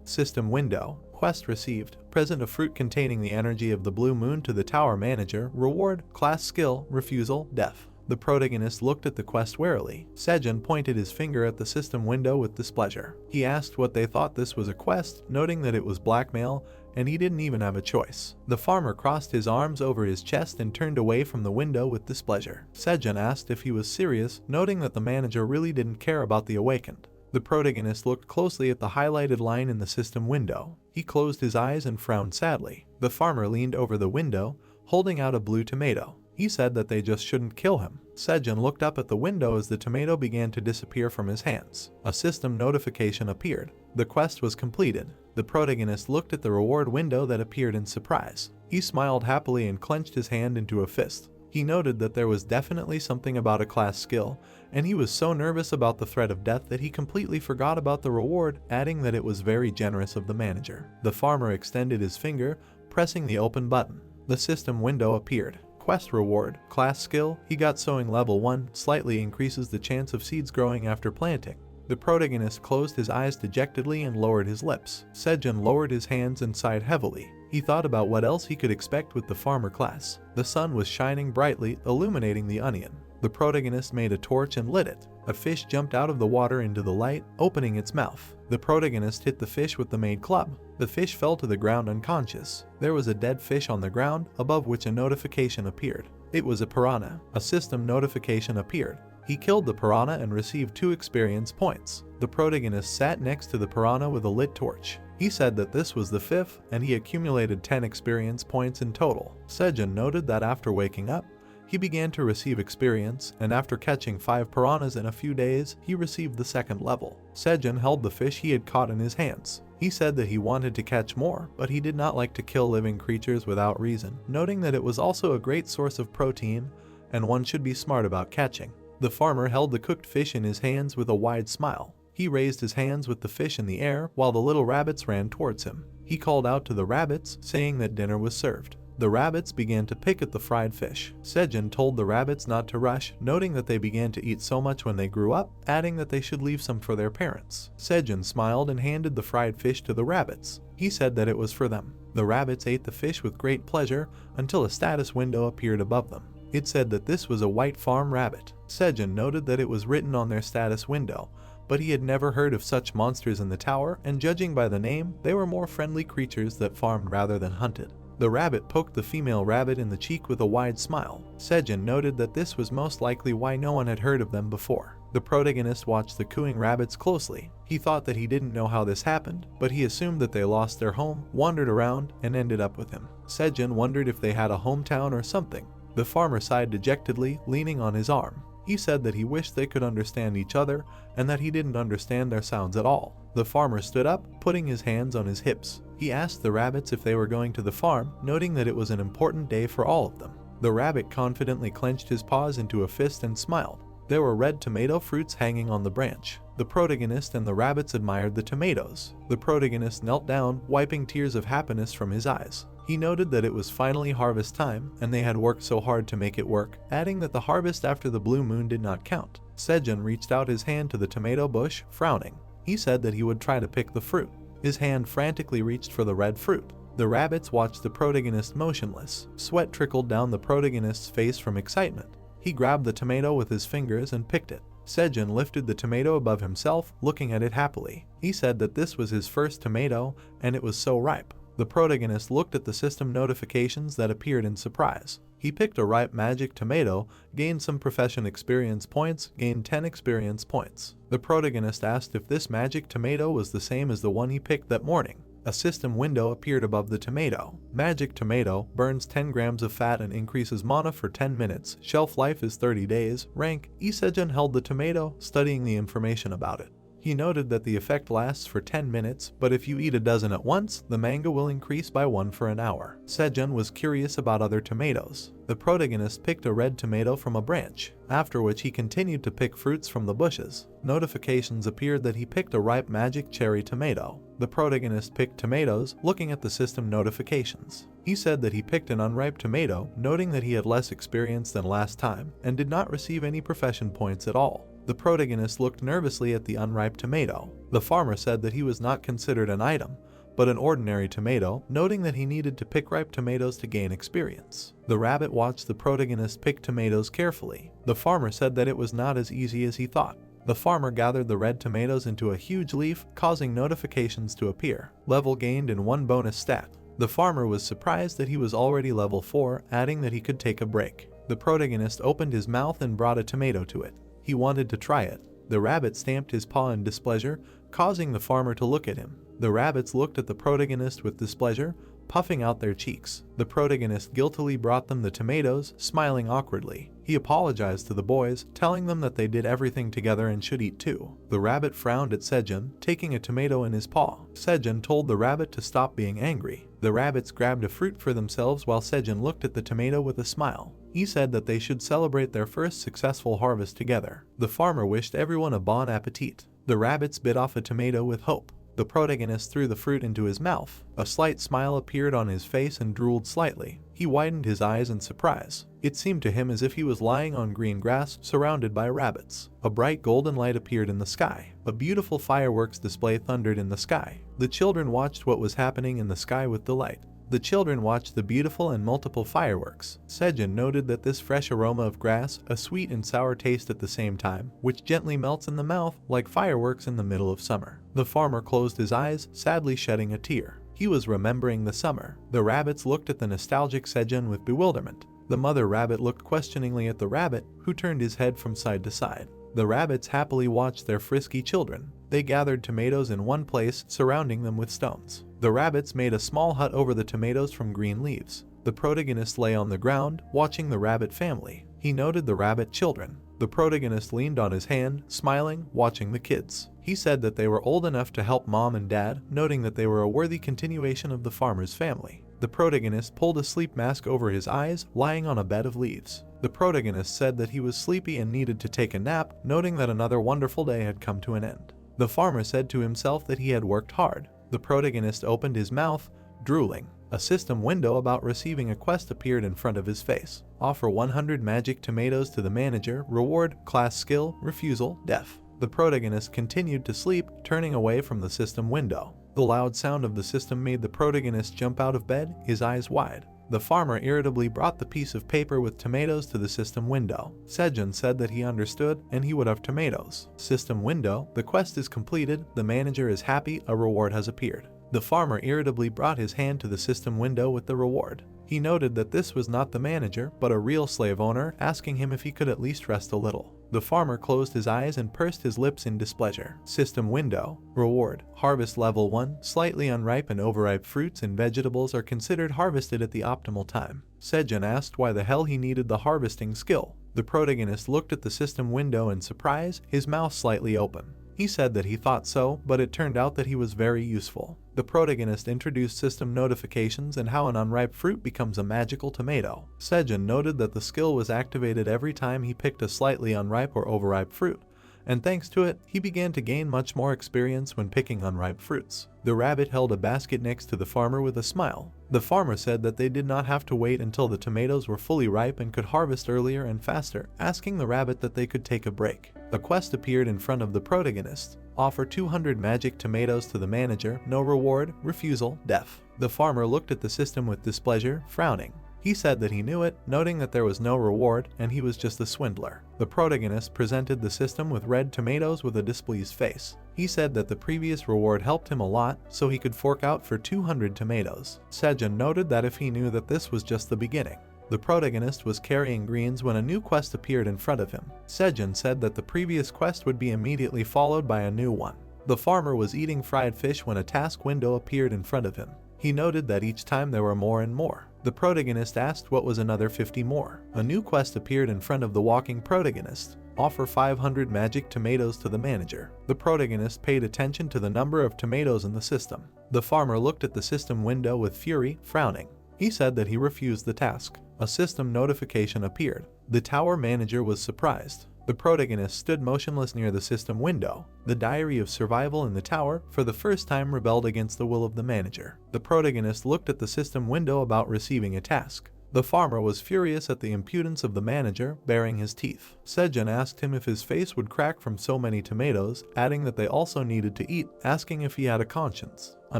Speaker 1: System window. Quest received. Present a fruit containing the energy of the blue moon to the tower manager. Reward, class skill, refusal, death. The protagonist looked at the quest warily. Sejun pointed his finger at the system window with displeasure. He asked what they thought this was a quest, noting that it was blackmail, and he didn't even have a choice. The farmer crossed his arms over his chest and turned away from the window with displeasure. Sejun asked if he was serious, noting that the manager really didn't care about the awakened. The protagonist looked closely at the highlighted line in the system window. He closed his eyes and frowned sadly. The farmer leaned over the window, holding out a blue tomato. He said that they just shouldn't kill him. Sejun looked up at the window as the tomato began to disappear from his hands. A system notification appeared. The quest was completed. The protagonist looked at the reward window that appeared in surprise. He smiled happily and clenched his hand into a fist. He noted that there was definitely something about a class skill, and he was so nervous about the threat of death that he completely forgot about the reward, adding that it was very generous of the manager. The farmer extended his finger, pressing the open button. The system window appeared. Quest reward, class skill, he got sowing level 1, slightly increases the chance of seeds growing after planting. The protagonist closed his eyes dejectedly and lowered his lips. Sejun lowered his hands and sighed heavily. He thought about what else he could expect with the farmer class. The sun was shining brightly, illuminating the onion. The protagonist made a torch and lit it. A fish jumped out of the water into the light, opening its mouth. The protagonist hit the fish with the made club. The fish fell to the ground unconscious. There was a dead fish on the ground, above which a notification appeared. It was a piranha. A system notification appeared. He killed the piranha and received 2 experience points. The protagonist sat next to the piranha with a lit torch. He said that this was the 5th, and he accumulated 10 experience points in total. Sejun noted that after waking up, he began to receive experience, and after catching 5 piranhas in a few days, he received the 2nd level. Sejun held the fish he had caught in his hands. He said that he wanted to catch more, but he did not like to kill living creatures without reason, noting that it was also a great source of protein, and one should be smart about catching. The farmer held the cooked fish in his hands with a wide smile. He raised his hands with the fish in the air while the little rabbits ran towards him. He called out to the rabbits, saying that dinner was served. The rabbits began to pick at the fried fish. Sejun told the rabbits not to rush, noting that they began to eat so much when they grew up, adding that they should leave some for their parents. Sejun smiled and handed the fried fish to the rabbits. He said that it was for them. The rabbits ate the fish with great pleasure until a status window appeared above them. It said that this was a white farm rabbit. Sejun noted that it was written on their status window, but he had never heard of such monsters in the tower, and judging by the name, they were more friendly creatures that farmed rather than hunted. The rabbit poked the female rabbit in the cheek with a wide smile. Sejun noted that this was most likely why no one had heard of them before. The protagonist watched the cooing rabbits closely. He thought that he didn't know how this happened, but he assumed that they lost their home, wandered around, and ended up with him. Sejun wondered if they had a hometown or something. The farmer sighed dejectedly, leaning on his arm. He said that he wished they could understand each other, and that he didn't understand their sounds at all. The farmer stood up, putting his hands on his hips. He asked the rabbits if they were going to the farm, noting that it was an important day for all of them. The rabbit confidently clenched his paws into a fist and smiled. There were red tomato fruits hanging on the branch. The protagonist and the rabbits admired the tomatoes. The protagonist knelt down, wiping tears of happiness from his eyes. He noted that it was finally harvest time, and they had worked so hard to make it work, adding that the harvest after the blue moon did not count. Sejun reached out his hand to the tomato bush, frowning. He said that he would try to pick the fruit. His hand frantically reached for the red fruit. The rabbits watched the protagonist motionless. Sweat trickled down the protagonist's face from excitement. He grabbed the tomato with his fingers and picked it. Sejun lifted the tomato above himself, looking at it happily. He said that this was his first tomato, and it was so ripe. The protagonist looked at the system notifications that appeared in surprise. He picked a ripe magic tomato, gained some profession experience points, gained 10 experience points. The protagonist asked if this magic tomato was the same as the one he picked that morning. A system window appeared above the tomato. Magic tomato burns 10 grams of fat and increases mana for 10 minutes. Shelf life is 30 days. Rank: Sejun held the tomato, studying the information about it. He noted that the effect lasts for 10 minutes, but if you eat a dozen at once, the manga will increase by 1 for an hour. Sejun was curious about other tomatoes. The protagonist picked a red tomato from a branch, after which he continued to pick fruits from the bushes. Notifications appeared that he picked a ripe magic cherry tomato. The protagonist picked tomatoes, looking at the system notifications. He said that he picked an unripe tomato, noting that he had less experience than last time, and did not receive any profession points at all. The protagonist looked nervously at the unripe tomato. The farmer said that he was not considered an item, but an ordinary tomato, noting that he needed to pick ripe tomatoes to gain experience. The rabbit watched the protagonist pick tomatoes carefully. The farmer said that it was not as easy as he thought. The farmer gathered the red tomatoes into a huge leaf, causing notifications to appear. Level gained in 1 bonus stat. The farmer was surprised that he was already level 4, adding that he could take a break. The protagonist opened his mouth and brought a tomato to it. He wanted to try it. The rabbit stamped his paw in displeasure, causing the farmer to look at him. The rabbits looked at the protagonist with displeasure, puffing out their cheeks. The protagonist guiltily brought them the tomatoes, smiling awkwardly. He apologized to the boys, telling them that they did everything together and should eat too. The rabbit frowned at Sejun, taking a tomato in his paw. Sejun told the rabbit to stop being angry. The rabbits grabbed a fruit for themselves while Sejun looked at the tomato with a smile. He said that they should celebrate their first successful harvest together. The farmer wished everyone a bon appetit. The rabbits bit off a tomato with hope. The protagonist threw the fruit into his mouth. A slight smile appeared on his face and drooled slightly. He widened his eyes in surprise. It seemed to him as if he was lying on green grass, surrounded by rabbits. A bright golden light appeared in the sky. A beautiful fireworks display thundered in the sky. The children watched what was happening in the sky with delight. The children watched the beautiful and multiple fireworks. Sejun noted that this fresh aroma of grass, a sweet and sour taste at the same time, which gently melts in the mouth like fireworks in the middle of summer. The farmer closed his eyes, sadly shedding a tear. He was remembering the summer. The rabbits looked at the nostalgic Sejun with bewilderment. The mother rabbit looked questioningly at the rabbit, who turned his head from side to side. The rabbits happily watched their frisky children. They gathered tomatoes in one place, surrounding them with stones. The rabbits made a small hut over the tomatoes from green leaves. The protagonist lay on the ground, watching the rabbit family. He noted the rabbit children. The protagonist leaned on his hand, smiling, watching the kids. He said that they were old enough to help mom and dad, noting that they were a worthy continuation of the farmer's family. The protagonist pulled a sleep mask over his eyes, lying on a bed of leaves. The protagonist said that he was sleepy and needed to take a nap, noting that another wonderful day had come to an end. The farmer said to himself that he had worked hard. The protagonist opened his mouth, drooling. A system window about receiving a quest appeared in front of his face. Offer 100 magic tomatoes to the manager. Reward: class skill, refusal, deaf. The protagonist continued to sleep, turning away from the system window. The loud sound of the system made the protagonist jump out of bed, his eyes wide. The farmer irritably brought the piece of paper with tomatoes to the system window. Sejun said that he understood and he would have tomatoes. System window: the quest is completed, the manager is happy, a reward has appeared. The farmer irritably brought his hand to the system window with the reward. He noted that this was not the manager, but a real slave owner, asking him if he could at least rest a little. The farmer closed his eyes and pursed his lips in displeasure. System window: reward. Harvest level 1. Slightly unripe and overripe fruits and vegetables are considered harvested at the optimal time. Sejun asked why the hell he needed the harvesting skill. The protagonist looked at the system window in surprise, his mouth slightly open. He said that he thought so, but it turned out that he was very useful. The protagonist introduced system notifications and how an unripe fruit becomes a magical tomato. Sejun noted that the skill was activated every time he picked a slightly unripe or overripe fruit, and thanks to it, he began to gain much more experience when picking unripe fruits. The rabbit held a basket next to the farmer with a smile. The farmer said that they did not have to wait until the tomatoes were fully ripe and could harvest earlier and faster, asking the rabbit that they could take a break. A quest appeared in front of the protagonist. Offer 200 magic tomatoes to the manager, no reward, refusal, deaf. The farmer looked at the system with displeasure, frowning. He said that he knew it, noting that there was no reward and he was just a swindler. The protagonist presented the system with red tomatoes with a displeased face. He said that the previous reward helped him a lot, so he could fork out for 200 tomatoes. Sejun noted that if he knew that this was just the beginning. The protagonist was carrying greens when a new quest appeared in front of him. Sejun said that the previous quest would be immediately followed by a new one. The farmer was eating fried fish when a task window appeared in front of him. He noted that each time there were more and more. The protagonist asked what was another 50 more. A new quest appeared in front of the walking protagonist. Offer 500 magic tomatoes to the manager. The protagonist paid attention to the number of tomatoes in the system. The farmer looked at the system window with fury, frowning. He said that he refused the task. A system notification appeared. The tower manager was surprised. The protagonist stood motionless near the system window. The diary of survival in the tower, for the first time, rebelled against the will of the manager. The protagonist looked at the system window about receiving a task. The farmer was furious at the impudence of the manager, baring his teeth. Sejun asked him if his face would crack from so many tomatoes, adding that they also needed to eat, asking if he had a conscience. A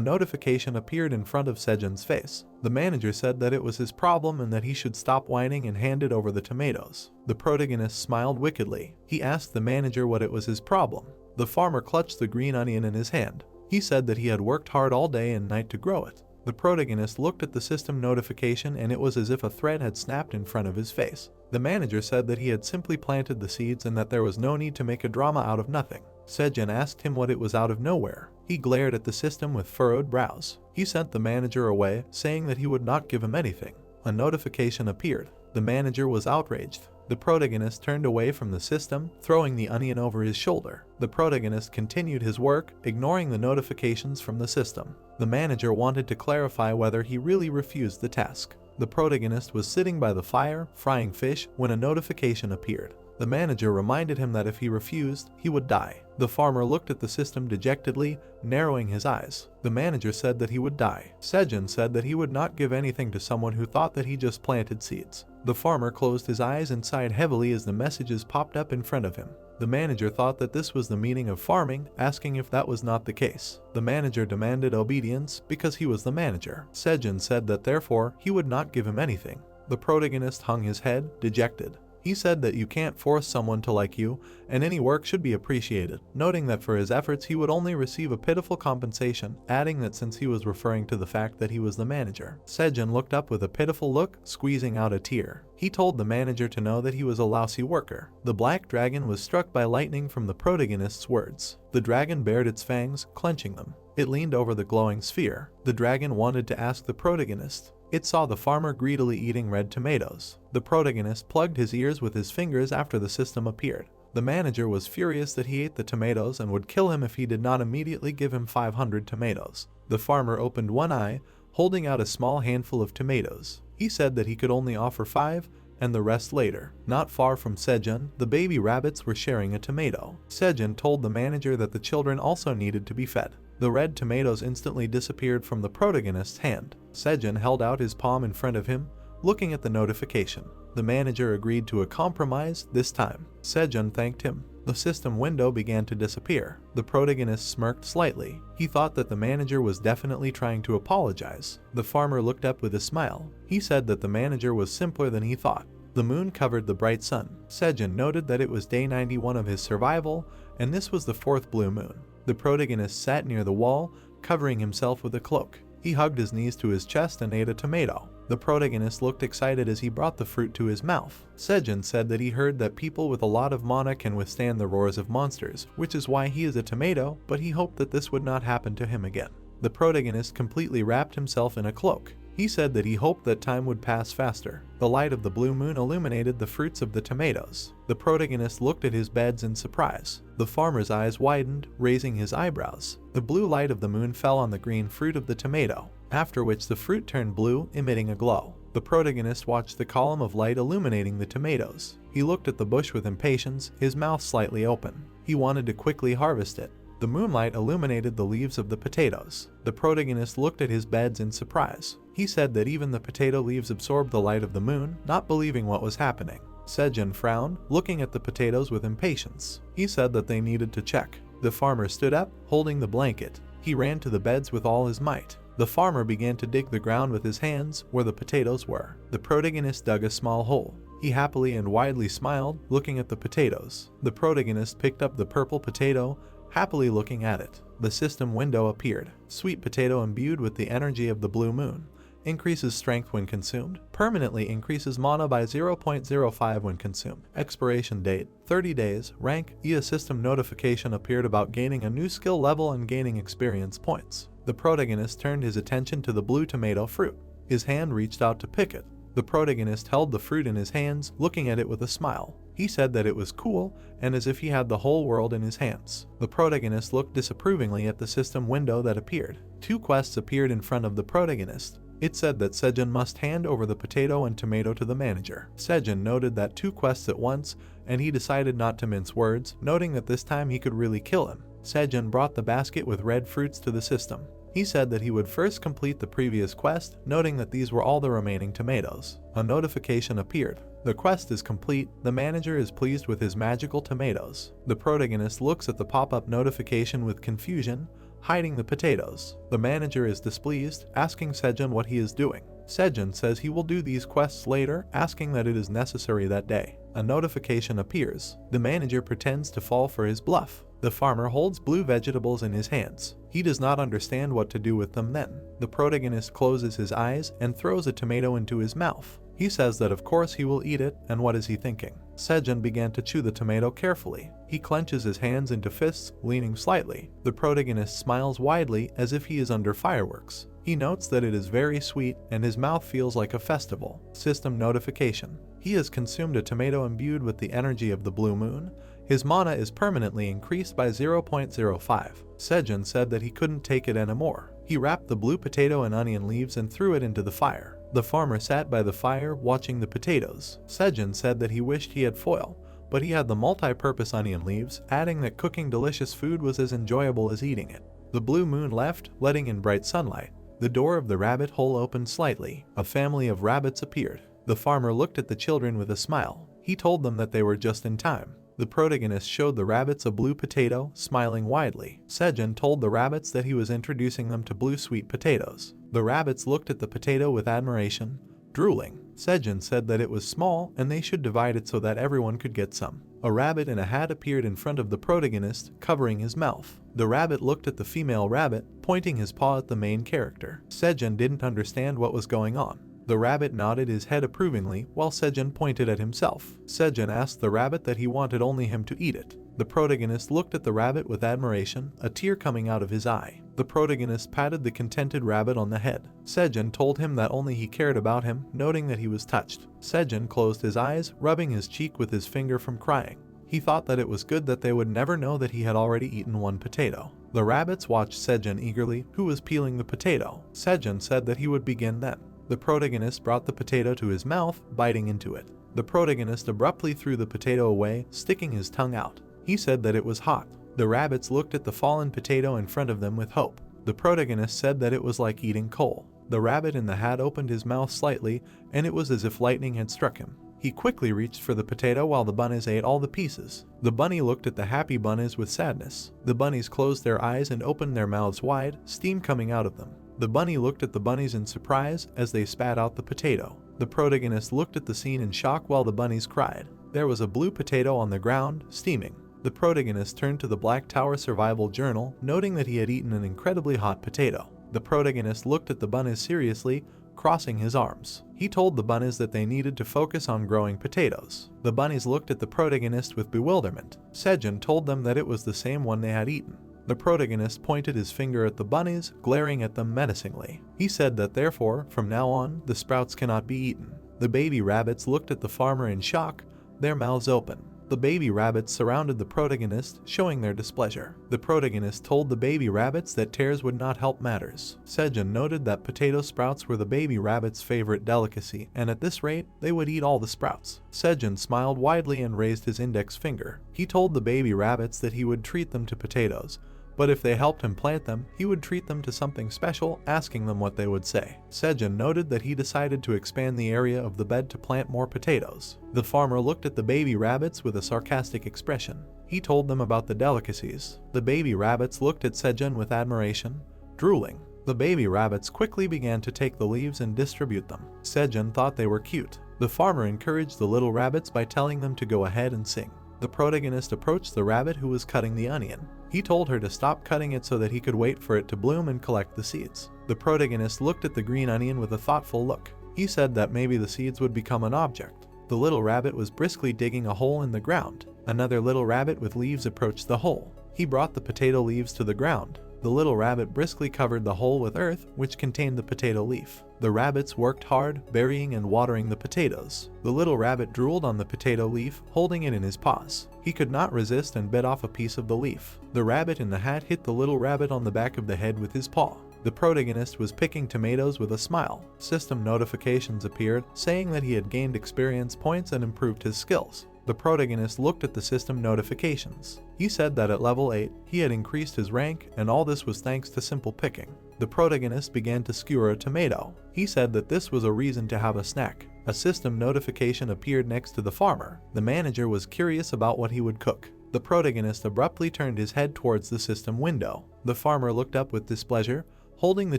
Speaker 1: notification appeared in front of Sejun's face. The manager said that it was his problem and that he should stop whining and handed over the tomatoes. The protagonist smiled wickedly. He asked the manager what it was his problem. The farmer clutched the green onion in his hand. He said that he had worked hard all day and night to grow it. The protagonist looked at the system notification and it was as if a thread had snapped in front of his face. The manager said that he had simply planted the seeds and that there was no need to make a drama out of nothing. Sejun asked him what it was out of nowhere. He glared at the system with furrowed brows. He sent the manager away, saying that he would not give him anything. A notification appeared. The manager was outraged. The protagonist turned away from the system, throwing the onion over his shoulder. The protagonist continued his work, ignoring the notifications from the system. The manager wanted to clarify whether he really refused the task. The protagonist was sitting by the fire, frying fish, when a notification appeared. The manager reminded him that if he refused, he would die. The farmer looked at the system dejectedly, narrowing his eyes. The manager said that he would die. Sejun said that he would not give anything to someone who thought that he just planted seeds. The farmer closed his eyes and sighed heavily as the messages popped up in front of him. The manager thought that this was the meaning of farming, asking if that was not the case. The manager demanded obedience because he was the manager. Sejun said that therefore he would not give him anything. The protagonist hung his head, dejected. He said that you can't force someone to like you, and any work should be appreciated, noting that for his efforts he would only receive a pitiful compensation, adding that since he was referring to the fact that he was the manager. Sejun looked up with a pitiful look, squeezing out a tear. He told the manager to know that he was a lousy worker. The black dragon was struck by lightning from the protagonist's words. The dragon bared its fangs, clenching them. It leaned over the glowing sphere. The dragon wanted to ask the protagonist. It saw the farmer greedily eating red tomatoes. The protagonist plugged his ears with his fingers after the system appeared. The manager was furious that he ate the tomatoes and would kill him if he did not immediately give him 500 tomatoes. The farmer opened one eye, holding out a small handful of tomatoes. He said that he could only offer 5 and the rest later. Not far from Sejun, the baby rabbits were sharing a tomato. Sejun told the manager that the children also needed to be fed. The red tomatoes instantly disappeared from the protagonist's hand. Sejun held out his palm in front of him, looking at the notification. The manager agreed to a compromise this time. Sejun thanked him. The system window began to disappear. The protagonist smirked slightly. He thought that the manager was definitely trying to apologize. The farmer looked up with a smile. He said that the manager was simpler than he thought. The moon covered the bright sun. Sejun noted that it was day 91 of his survival, and this was the 4th blue moon. The protagonist sat near the wall, covering himself with a cloak. He hugged his knees to his chest and ate a tomato. The protagonist looked excited as he brought the fruit to his mouth. Sejun said that he heard that people with a lot of mana can withstand the roars of monsters, which is why he is a tomato, but he hoped that this would not happen to him again. The protagonist completely wrapped himself in a cloak. He said that he hoped that time would pass faster. The light of the blue moon illuminated the fruits of the tomatoes. The protagonist looked at his beds in surprise. The farmer's eyes widened, raising his eyebrows. The blue light of the moon fell on the green fruit of the tomato, after which the fruit turned blue, emitting a glow. The protagonist watched the column of light illuminating the tomatoes. He looked at the bush with impatience, his mouth slightly open. He wanted to quickly harvest it. The moonlight illuminated the leaves of the potatoes. The protagonist looked at his beds in surprise. He said that even the potato leaves absorbed the light of the moon, not believing what was happening. Sejun frowned, looking at the potatoes with impatience. He said that they needed to check. The farmer stood up, holding the blanket. He ran to the beds with all his might. The farmer began to dig the ground with his hands where the potatoes were. The protagonist dug a small hole. He happily and widely smiled, looking at the potatoes. The protagonist picked up the purple potato, happily looking at it. The system window appeared. Sweet potato imbued with the energy of the blue moon. Increases strength when consumed. Permanently increases mana by 0.05 when consumed. Expiration date, 30 days. Rank, a system notification appeared about gaining a new skill level and gaining experience points. The protagonist turned his attention to the blue tomato fruit. His hand reached out to pick it. The protagonist held the fruit in his hands, looking at it with a smile. He said that it was cool, and as if he had the whole world in his hands. The protagonist looked disapprovingly at the system window that appeared. 2 quests appeared in front of the protagonist. It said that Sejun must hand over the potato and tomato to the manager. Sejun noted that 2 quests at once, and he decided not to mince words, noting that this time he could really kill him. Sejun brought the basket with red fruits to the system. He said that he would first complete the previous quest, noting that these were all the remaining tomatoes. A notification appeared. The quest is complete. The manager is pleased with his magical tomatoes. The protagonist looks at the pop-up notification with confusion, hiding the potatoes. The manager is displeased, asking Sejun what he is doing. Sejun says he will do these quests later, asking that it is necessary that day. A notification appears. The manager pretends to fall for his bluff. The farmer holds blue vegetables in his hands. He does not understand what to do with them then. The protagonist closes his eyes and throws a tomato into his mouth. He says that of course he will eat it, and what is he thinking? Sejun began to chew the tomato carefully. He clenches his hands into fists, leaning slightly. The protagonist smiles widely as if he is under fireworks. He notes that it is very sweet and his mouth feels like a festival. System notification. He has consumed a tomato imbued with the energy of the blue moon. His mana is permanently increased by 0.05. Sejun said that he couldn't take it anymore. He wrapped the blue potato in onion leaves and threw it into the fire. The farmer sat by the fire watching the potatoes. Sejun said that he wished he had foil, but he had the multi-purpose onion leaves, adding that cooking delicious food was as enjoyable as eating it. The blue moon left, letting in bright sunlight. The door of the rabbit hole opened slightly. A family of rabbits appeared. The farmer looked at the children with a smile. He told them that they were just in time. The protagonist showed the rabbits a blue potato, smiling widely. Sejun told the rabbits that he was introducing them to blue sweet potatoes. The rabbits looked at the potato with admiration, drooling. Sejun said that it was small and they should divide it so that everyone could get some. A rabbit in a hat appeared in front of the protagonist, covering his mouth. The rabbit looked at the female rabbit, pointing his paw at the main character. Sejun didn't understand what was going on. The rabbit nodded his head approvingly while Sejun pointed at himself. Sejun asked the rabbit that he wanted only him to eat it. The protagonist looked at the rabbit with admiration, a tear coming out of his eye. The protagonist patted the contented rabbit on the head. Sejun told him that only he cared about him, noting that he was touched. Sejun closed his eyes, rubbing his cheek with his finger from crying. He thought that it was good that they would never know that he had already eaten one potato. The rabbits watched Sejun eagerly, who was peeling the potato. Sejun said that he would begin then. The protagonist brought the potato to his mouth, biting into it. The protagonist abruptly threw the potato away, sticking his tongue out. He said that it was hot. The rabbits looked at the fallen potato in front of them with hope. The protagonist said that it was like eating coal. The rabbit in the hat opened his mouth slightly, and it was as if lightning had struck him. He quickly reached for the potato while the bunnies ate all the pieces. The bunny looked at the happy bunnies with sadness. The bunnies closed their eyes and opened their mouths wide, steam coming out of them. The bunny looked at the bunnies in surprise as they spat out the potato. The protagonist looked at the scene in shock while the bunnies cried. There was a blue potato on the ground, steaming. The protagonist turned to the Black Tower survival journal, noting that he had eaten an incredibly hot potato. The protagonist looked at the bunnies seriously, crossing his arms. He told the bunnies that they needed to focus on growing potatoes. The bunnies looked at the protagonist with bewilderment. Sejun told them that it was the same one they had eaten. The protagonist pointed his finger at the bunnies, glaring at them menacingly. He said that therefore, from now on, the sprouts cannot be eaten. The baby rabbits looked at the farmer in shock, their mouths open. The baby rabbits surrounded the protagonist, showing their displeasure. The protagonist told the baby rabbits that tears would not help matters. Sejun noted that potato sprouts were the baby rabbits' favorite delicacy, and at this rate, they would eat all the sprouts. Sejun smiled widely and raised his index finger. He told the baby rabbits that he would treat them to potatoes, but if they helped him plant them, he would treat them to something special, asking them what they would say. Sejun noted that he decided to expand the area of the bed to plant more potatoes. The farmer looked at the baby rabbits with a sarcastic expression. He told them about the delicacies. The baby rabbits looked at Sejun with admiration, drooling. The baby rabbits quickly began to take the leaves and distribute them. Sejun thought they were cute. The farmer encouraged the little rabbits by telling them to go ahead and sing. The protagonist approached the rabbit who was cutting the onion. He told her to stop cutting it so that he could wait for it to bloom and collect the seeds. The protagonist looked at the green onion with a thoughtful look. He said that maybe the seeds would become an object. The little rabbit was briskly digging a hole in the ground. Another little rabbit with leaves approached the hole. He brought the potato leaves to the ground. The little rabbit briskly covered the hole with earth, which contained the potato leaf. The rabbits worked hard, burying and watering the potatoes. The little rabbit drooled on the potato leaf, holding it in his paws. He could not resist and bit off a piece of the leaf. The rabbit in the hat hit the little rabbit on the back of the head with his paw. The protagonist was picking tomatoes with a smile. System notifications appeared, saying that he had gained experience points and improved his skills. The protagonist looked at the system notifications. He said that at level 8, he had increased his rank, and all this was thanks to simple picking. The protagonist began to skewer a tomato. He said that this was a reason to have a snack. A system notification appeared next to the farmer. The manager was curious about what he would cook. The protagonist abruptly turned his head towards the system window. The farmer looked up with displeasure, holding the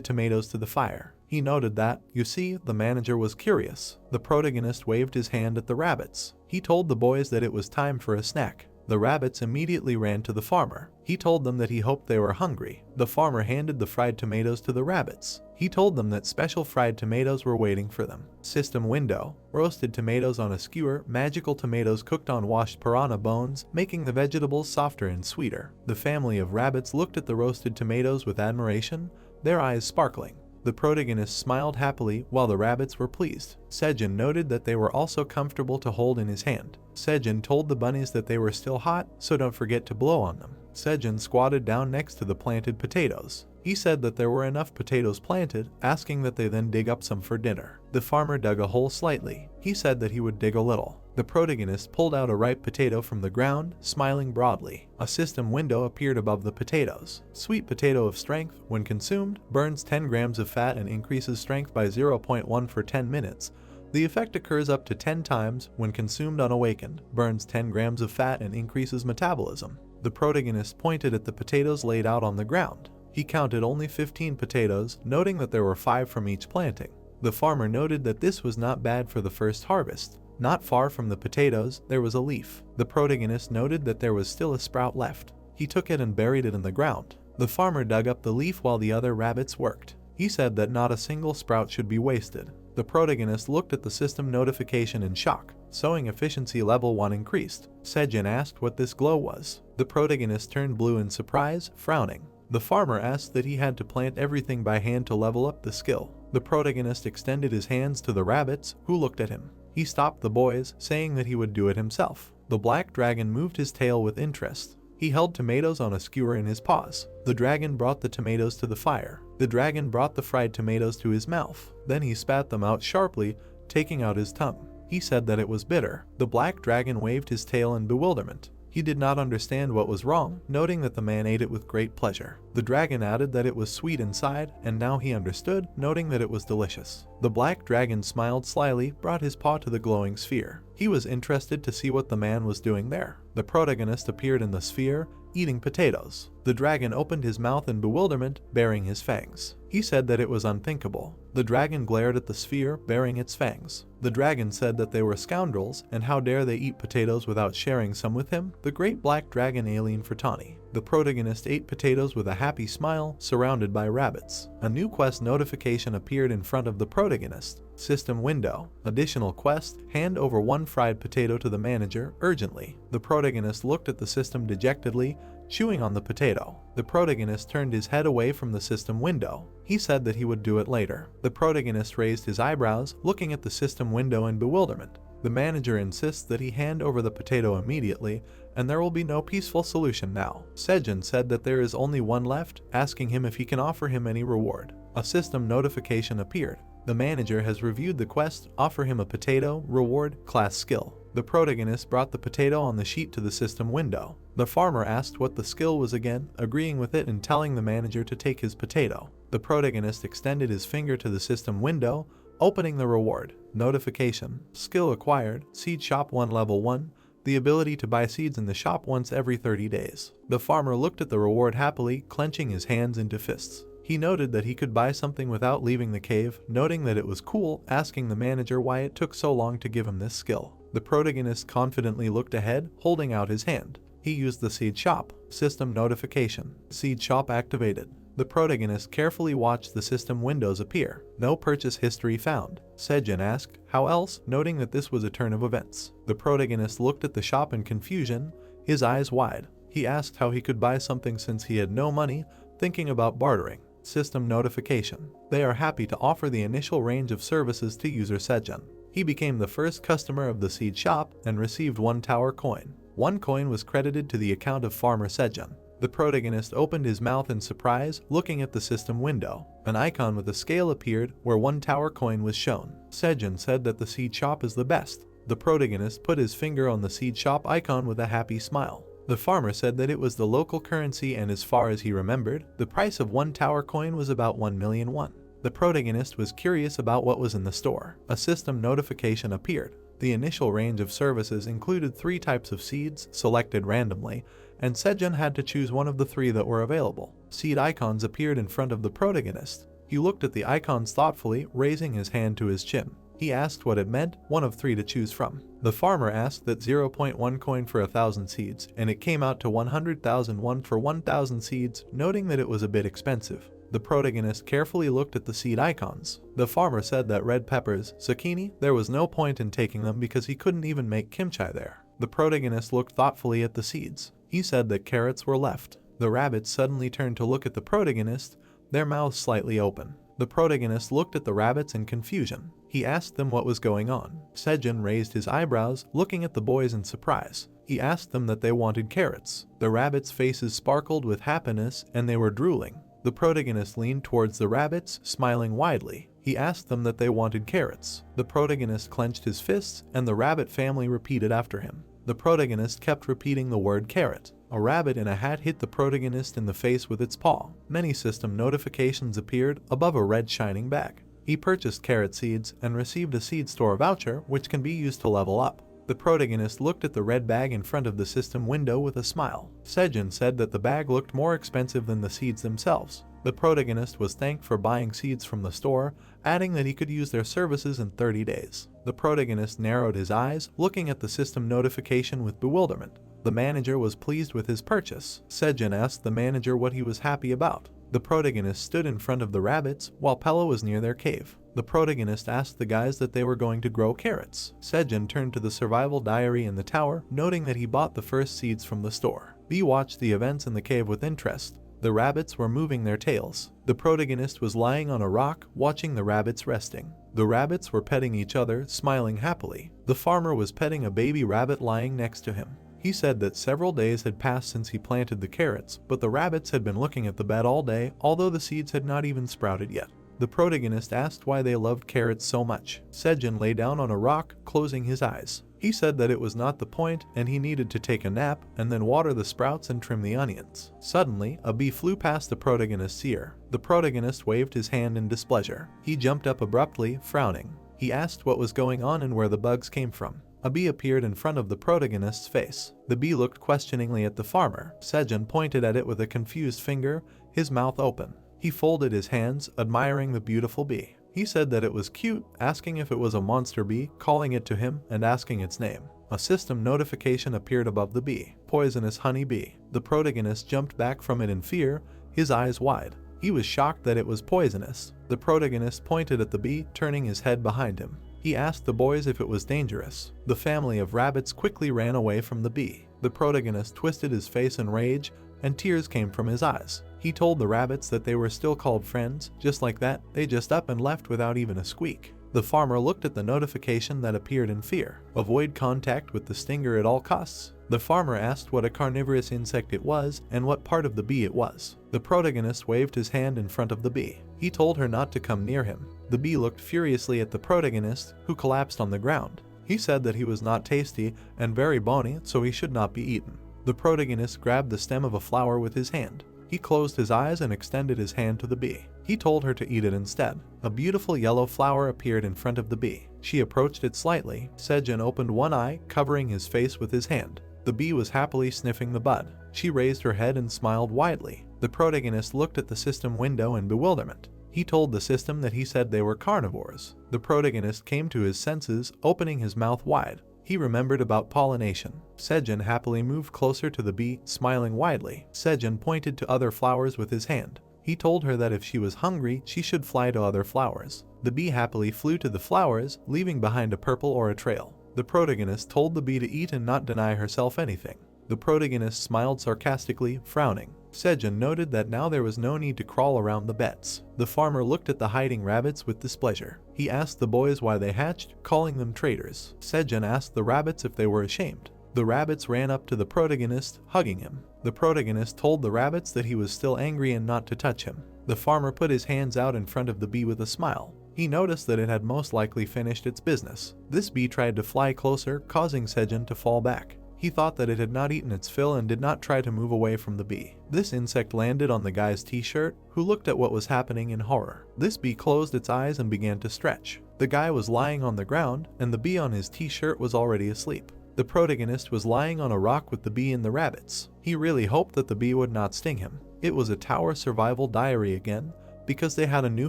Speaker 1: tomatoes to the fire. He noted that, you see, the manager was curious. The protagonist waved his hand at the rabbits. He told the boys that it was time for a snack. The rabbits immediately ran to the farmer. He told them that he hoped they were hungry. The farmer handed the fried tomatoes to the rabbits. He told them that special fried tomatoes were waiting for them. System window. Roasted tomatoes on a skewer, magical tomatoes cooked on washed piranha bones, making the vegetables softer and sweeter. The family of rabbits looked at the roasted tomatoes with admiration, their eyes sparkling. The protagonist smiled happily while the rabbits were pleased. Sejun noted that they were also comfortable to hold in his hand. Sejun told the bunnies that they were still hot, so don't forget to blow on them. Sejun squatted down next to the planted potatoes. He said that there were enough potatoes planted, asking that they then dig up some for dinner. The farmer dug a hole slightly. He said that he would dig a little. The protagonist pulled out a ripe potato from the ground, smiling broadly. A system window appeared above the potatoes. Sweet potato of strength, when consumed, burns 10 grams of fat and increases strength by 0.1 for 10 minutes. The effect occurs up to 10 times when consumed unawakened, burns 10 grams of fat and increases metabolism. The protagonist pointed at the potatoes laid out on the ground. He counted only 15 potatoes, noting that there were 5 from each planting. The farmer noted that this was not bad for the first harvest. Not far from the potatoes, there was a leaf. The protagonist noted that there was still a sprout left. He took it and buried it in the ground. The farmer dug up the leaf while the other rabbits worked. He said that not a single sprout should be wasted. The protagonist looked at the system notification in shock. Sowing efficiency level 1 increased. Sejun asked what this glow was. The protagonist turned blue in surprise, frowning. The farmer asked that he had to plant everything by hand to level up the skill. The protagonist extended his hands to the rabbits, who looked at him. He stopped the boys, saying that he would do it himself. The black dragon moved his tail with interest. He held tomatoes on a skewer in his paws. The dragon brought the tomatoes to the fire. The dragon brought the fried tomatoes to his mouth. Then he spat them out sharply, taking out his tongue. He said that it was bitter. The black dragon waved his tail in bewilderment. He did not understand what was wrong, noting that the man ate it with great pleasure. The dragon added that it was sweet inside, and now he understood, noting that it was delicious. The black dragon smiled slyly, brought his paw to the glowing sphere. He was interested to see what the man was doing there. The protagonist appeared in the sphere, eating potatoes. The dragon opened his mouth in bewilderment, baring his fangs. He said that it was unthinkable. The dragon glared at the sphere, baring its fangs. The dragon said that they were scoundrels, and how dare they eat potatoes without sharing some with him, the great black dragon alien Fratani. The protagonist ate potatoes with a happy smile, surrounded by rabbits. A new quest notification appeared in front of the protagonist. System window. Additional quest, hand over 1 fried potato to the manager, urgently. The protagonist looked at the system dejectedly, chewing on the potato. The protagonist turned his head away from the system window. He said that he would do it later. The protagonist raised his eyebrows, looking at the system window in bewilderment. The manager insists that he hand over the potato immediately, and there will be no peaceful solution now. Sejun said that there is only one left, asking him if he can offer him any reward. A system notification appeared. The manager has reviewed the quest, offer him a potato, reward, class skill. The protagonist brought the potato on the sheet to the system window. The farmer asked what the skill was again, agreeing with it and telling the manager to take his potato. The protagonist extended his finger to the system window, opening the reward. Notification. Skill acquired. Seed shop 1 level 1. The ability to buy seeds in the shop once every 30 days. The farmer looked at the reward happily, clenching his hands into fists. He noted that he could buy something without leaving the cave, noting that it was cool, asking the manager why it took so long to give him this skill. The protagonist confidently looked ahead, holding out his hand. He used the seed shop. System notification. Seed shop activated. The protagonist carefully watched the system windows appear. No purchase history found. Sejun asked, how else, noting that this was a turn of events. The protagonist looked at the shop in confusion, his eyes wide. He asked how he could buy something since he had no money, thinking about bartering. System notification. They are happy to offer the initial range of services to user Sejun. He became the first customer of the seed shop and received 1 tower coin. 1 coin was credited to the account of farmer Sejun. The protagonist opened his mouth in surprise, looking at the system window. An icon with a scale appeared where 1 tower coin was shown. Sejun said that the seed shop is the best. The protagonist put his finger on the seed shop icon with a happy smile. The farmer said that it was the local currency, and as far as he remembered, the price of 1 tower coin was about 1,000,000 won. The protagonist was curious about what was in the store. A system notification appeared. The initial range of services included 3 types of seeds, selected randomly, and Sejun had to choose one of the 3 that were available. Seed icons appeared in front of the protagonist. He looked at the icons thoughtfully, raising his hand to his chin. He asked what it meant, one of 3 to choose from. The farmer asked that 0.1 coin for 1,000 seeds, and it came out to 100,000 won for 1,000 seeds, noting that it was a bit expensive. The protagonist carefully looked at the seed icons. The farmer said that red peppers, zucchini, there was no point in taking them because he couldn't even make kimchi there. The protagonist looked thoughtfully at the seeds. He said that carrots were left. The rabbits suddenly turned to look at the protagonist, their mouths slightly open. The protagonist looked at the rabbits in confusion. He asked them what was going on. Sejun raised his eyebrows, looking at the boys in surprise. He asked them that they wanted carrots. The rabbits' faces sparkled with happiness and they were drooling. The protagonist leaned towards the rabbits, smiling widely. He asked them that they wanted carrots. The protagonist clenched his fists and the rabbit family repeated after him. The protagonist kept repeating the word carrot. A rabbit in a hat hit the protagonist in the face with its paw. Many system notifications appeared above a red shining bag. He purchased carrot seeds and received a seed store voucher which can be used to level up. The protagonist looked at the red bag in front of the system window with a smile. Sejun said that the bag looked more expensive than the seeds themselves. The protagonist was thanked for buying seeds from the store, adding that he could use their services in 30 days. The protagonist narrowed his eyes, looking at the system notification with bewilderment. The manager was pleased with his purchase. Sejun asked the manager what he was happy about. The protagonist stood in front of the rabbits while Pella was near their cave. The protagonist asked the guys that they were going to grow carrots. Sejun turned to the survival diary in the tower, noting that he bought the first seeds from the store. B watched the events in the cave with interest. The rabbits were moving their tails. The protagonist was lying on a rock, watching the rabbits resting. The rabbits were petting each other, smiling happily. The farmer was petting a baby rabbit lying next to him. He said that several days had passed since he planted the carrots, but the rabbits had been looking at the bed all day, although the seeds had not even sprouted yet. The protagonist asked why they loved carrots so much. Sejun lay down on a rock, closing his eyes. He said that it was not the point and he needed to take a nap and then water the sprouts and trim the onions. Suddenly, a bee flew past the protagonist's ear. The protagonist waved his hand in displeasure. He jumped up abruptly, frowning. He asked what was going on and where the bugs came from. A bee appeared in front of the protagonist's face. The bee looked questioningly at the farmer. Sejun pointed at it with a confused finger, his mouth open. He folded his hands, admiring the beautiful bee. He said that it was cute, asking if it was a monster bee, calling it to him, and asking its name. A system notification appeared above the bee. Poisonous honey bee. The protagonist jumped back from it in fear, his eyes wide. He was shocked that it was poisonous. The protagonist pointed at the bee, turning his head behind him. He asked the boys if it was dangerous. The family of rabbits quickly ran away from the bee. The protagonist twisted his face in rage, and tears came from his eyes. He told the rabbits that they were still called friends. Just like that, they just up and left without even a squeak. The farmer looked at the notification that appeared in fear. Avoid contact with the stinger at all costs. The farmer asked what a carnivorous insect it was and what part of the bee it was. The protagonist waved his hand in front of the bee. He told her not to come near him. The bee looked furiously at the protagonist, who collapsed on the ground. He said that he was not tasty and very bony, so he should not be eaten. The protagonist grabbed the stem of a flower with his hand. He closed his eyes and extended his hand to the bee. He told her to eat it instead. A beautiful yellow flower appeared in front of the bee. She approached it slightly. Sejun opened one eye, covering his face with his hand. The bee was happily sniffing the bud. She raised her head and smiled widely. The protagonist looked at the system window in bewilderment. He told the system that he said they were carnivores. The protagonist came to his senses, opening his mouth wide. He remembered about pollination. Sejun happily moved closer to the bee, smiling widely. Sejun pointed to other flowers with his hand. He told her that if she was hungry, she should fly to other flowers. The bee happily flew to the flowers, leaving behind a purple or a trail. The protagonist told the bee to eat and not deny herself anything. The protagonist smiled sarcastically, frowning. Sejun noted that now there was no need to crawl around the beds. The farmer looked at the hiding rabbits with displeasure. He asked the boys why they hatched, calling them traitors. Sejun asked the rabbits if they were ashamed. The rabbits ran up to the protagonist, hugging him. The protagonist told the rabbits that he was still angry and not to touch him. The farmer put his hands out in front of the bee with a smile. He noticed that it had most likely finished its business. This bee tried to fly closer, causing Sejun to fall back. He thought that it had not eaten its fill and did not try to move away from the bee. This insect landed on the guy's t-shirt, who looked at what was happening in horror. This bee closed its eyes and began to stretch. The guy was lying on the ground, and the bee on his t-shirt was already asleep. The protagonist was lying on a rock with the bee and the rabbits. He really hoped that the bee would not sting him. It was a tower survival diary again, because they had a new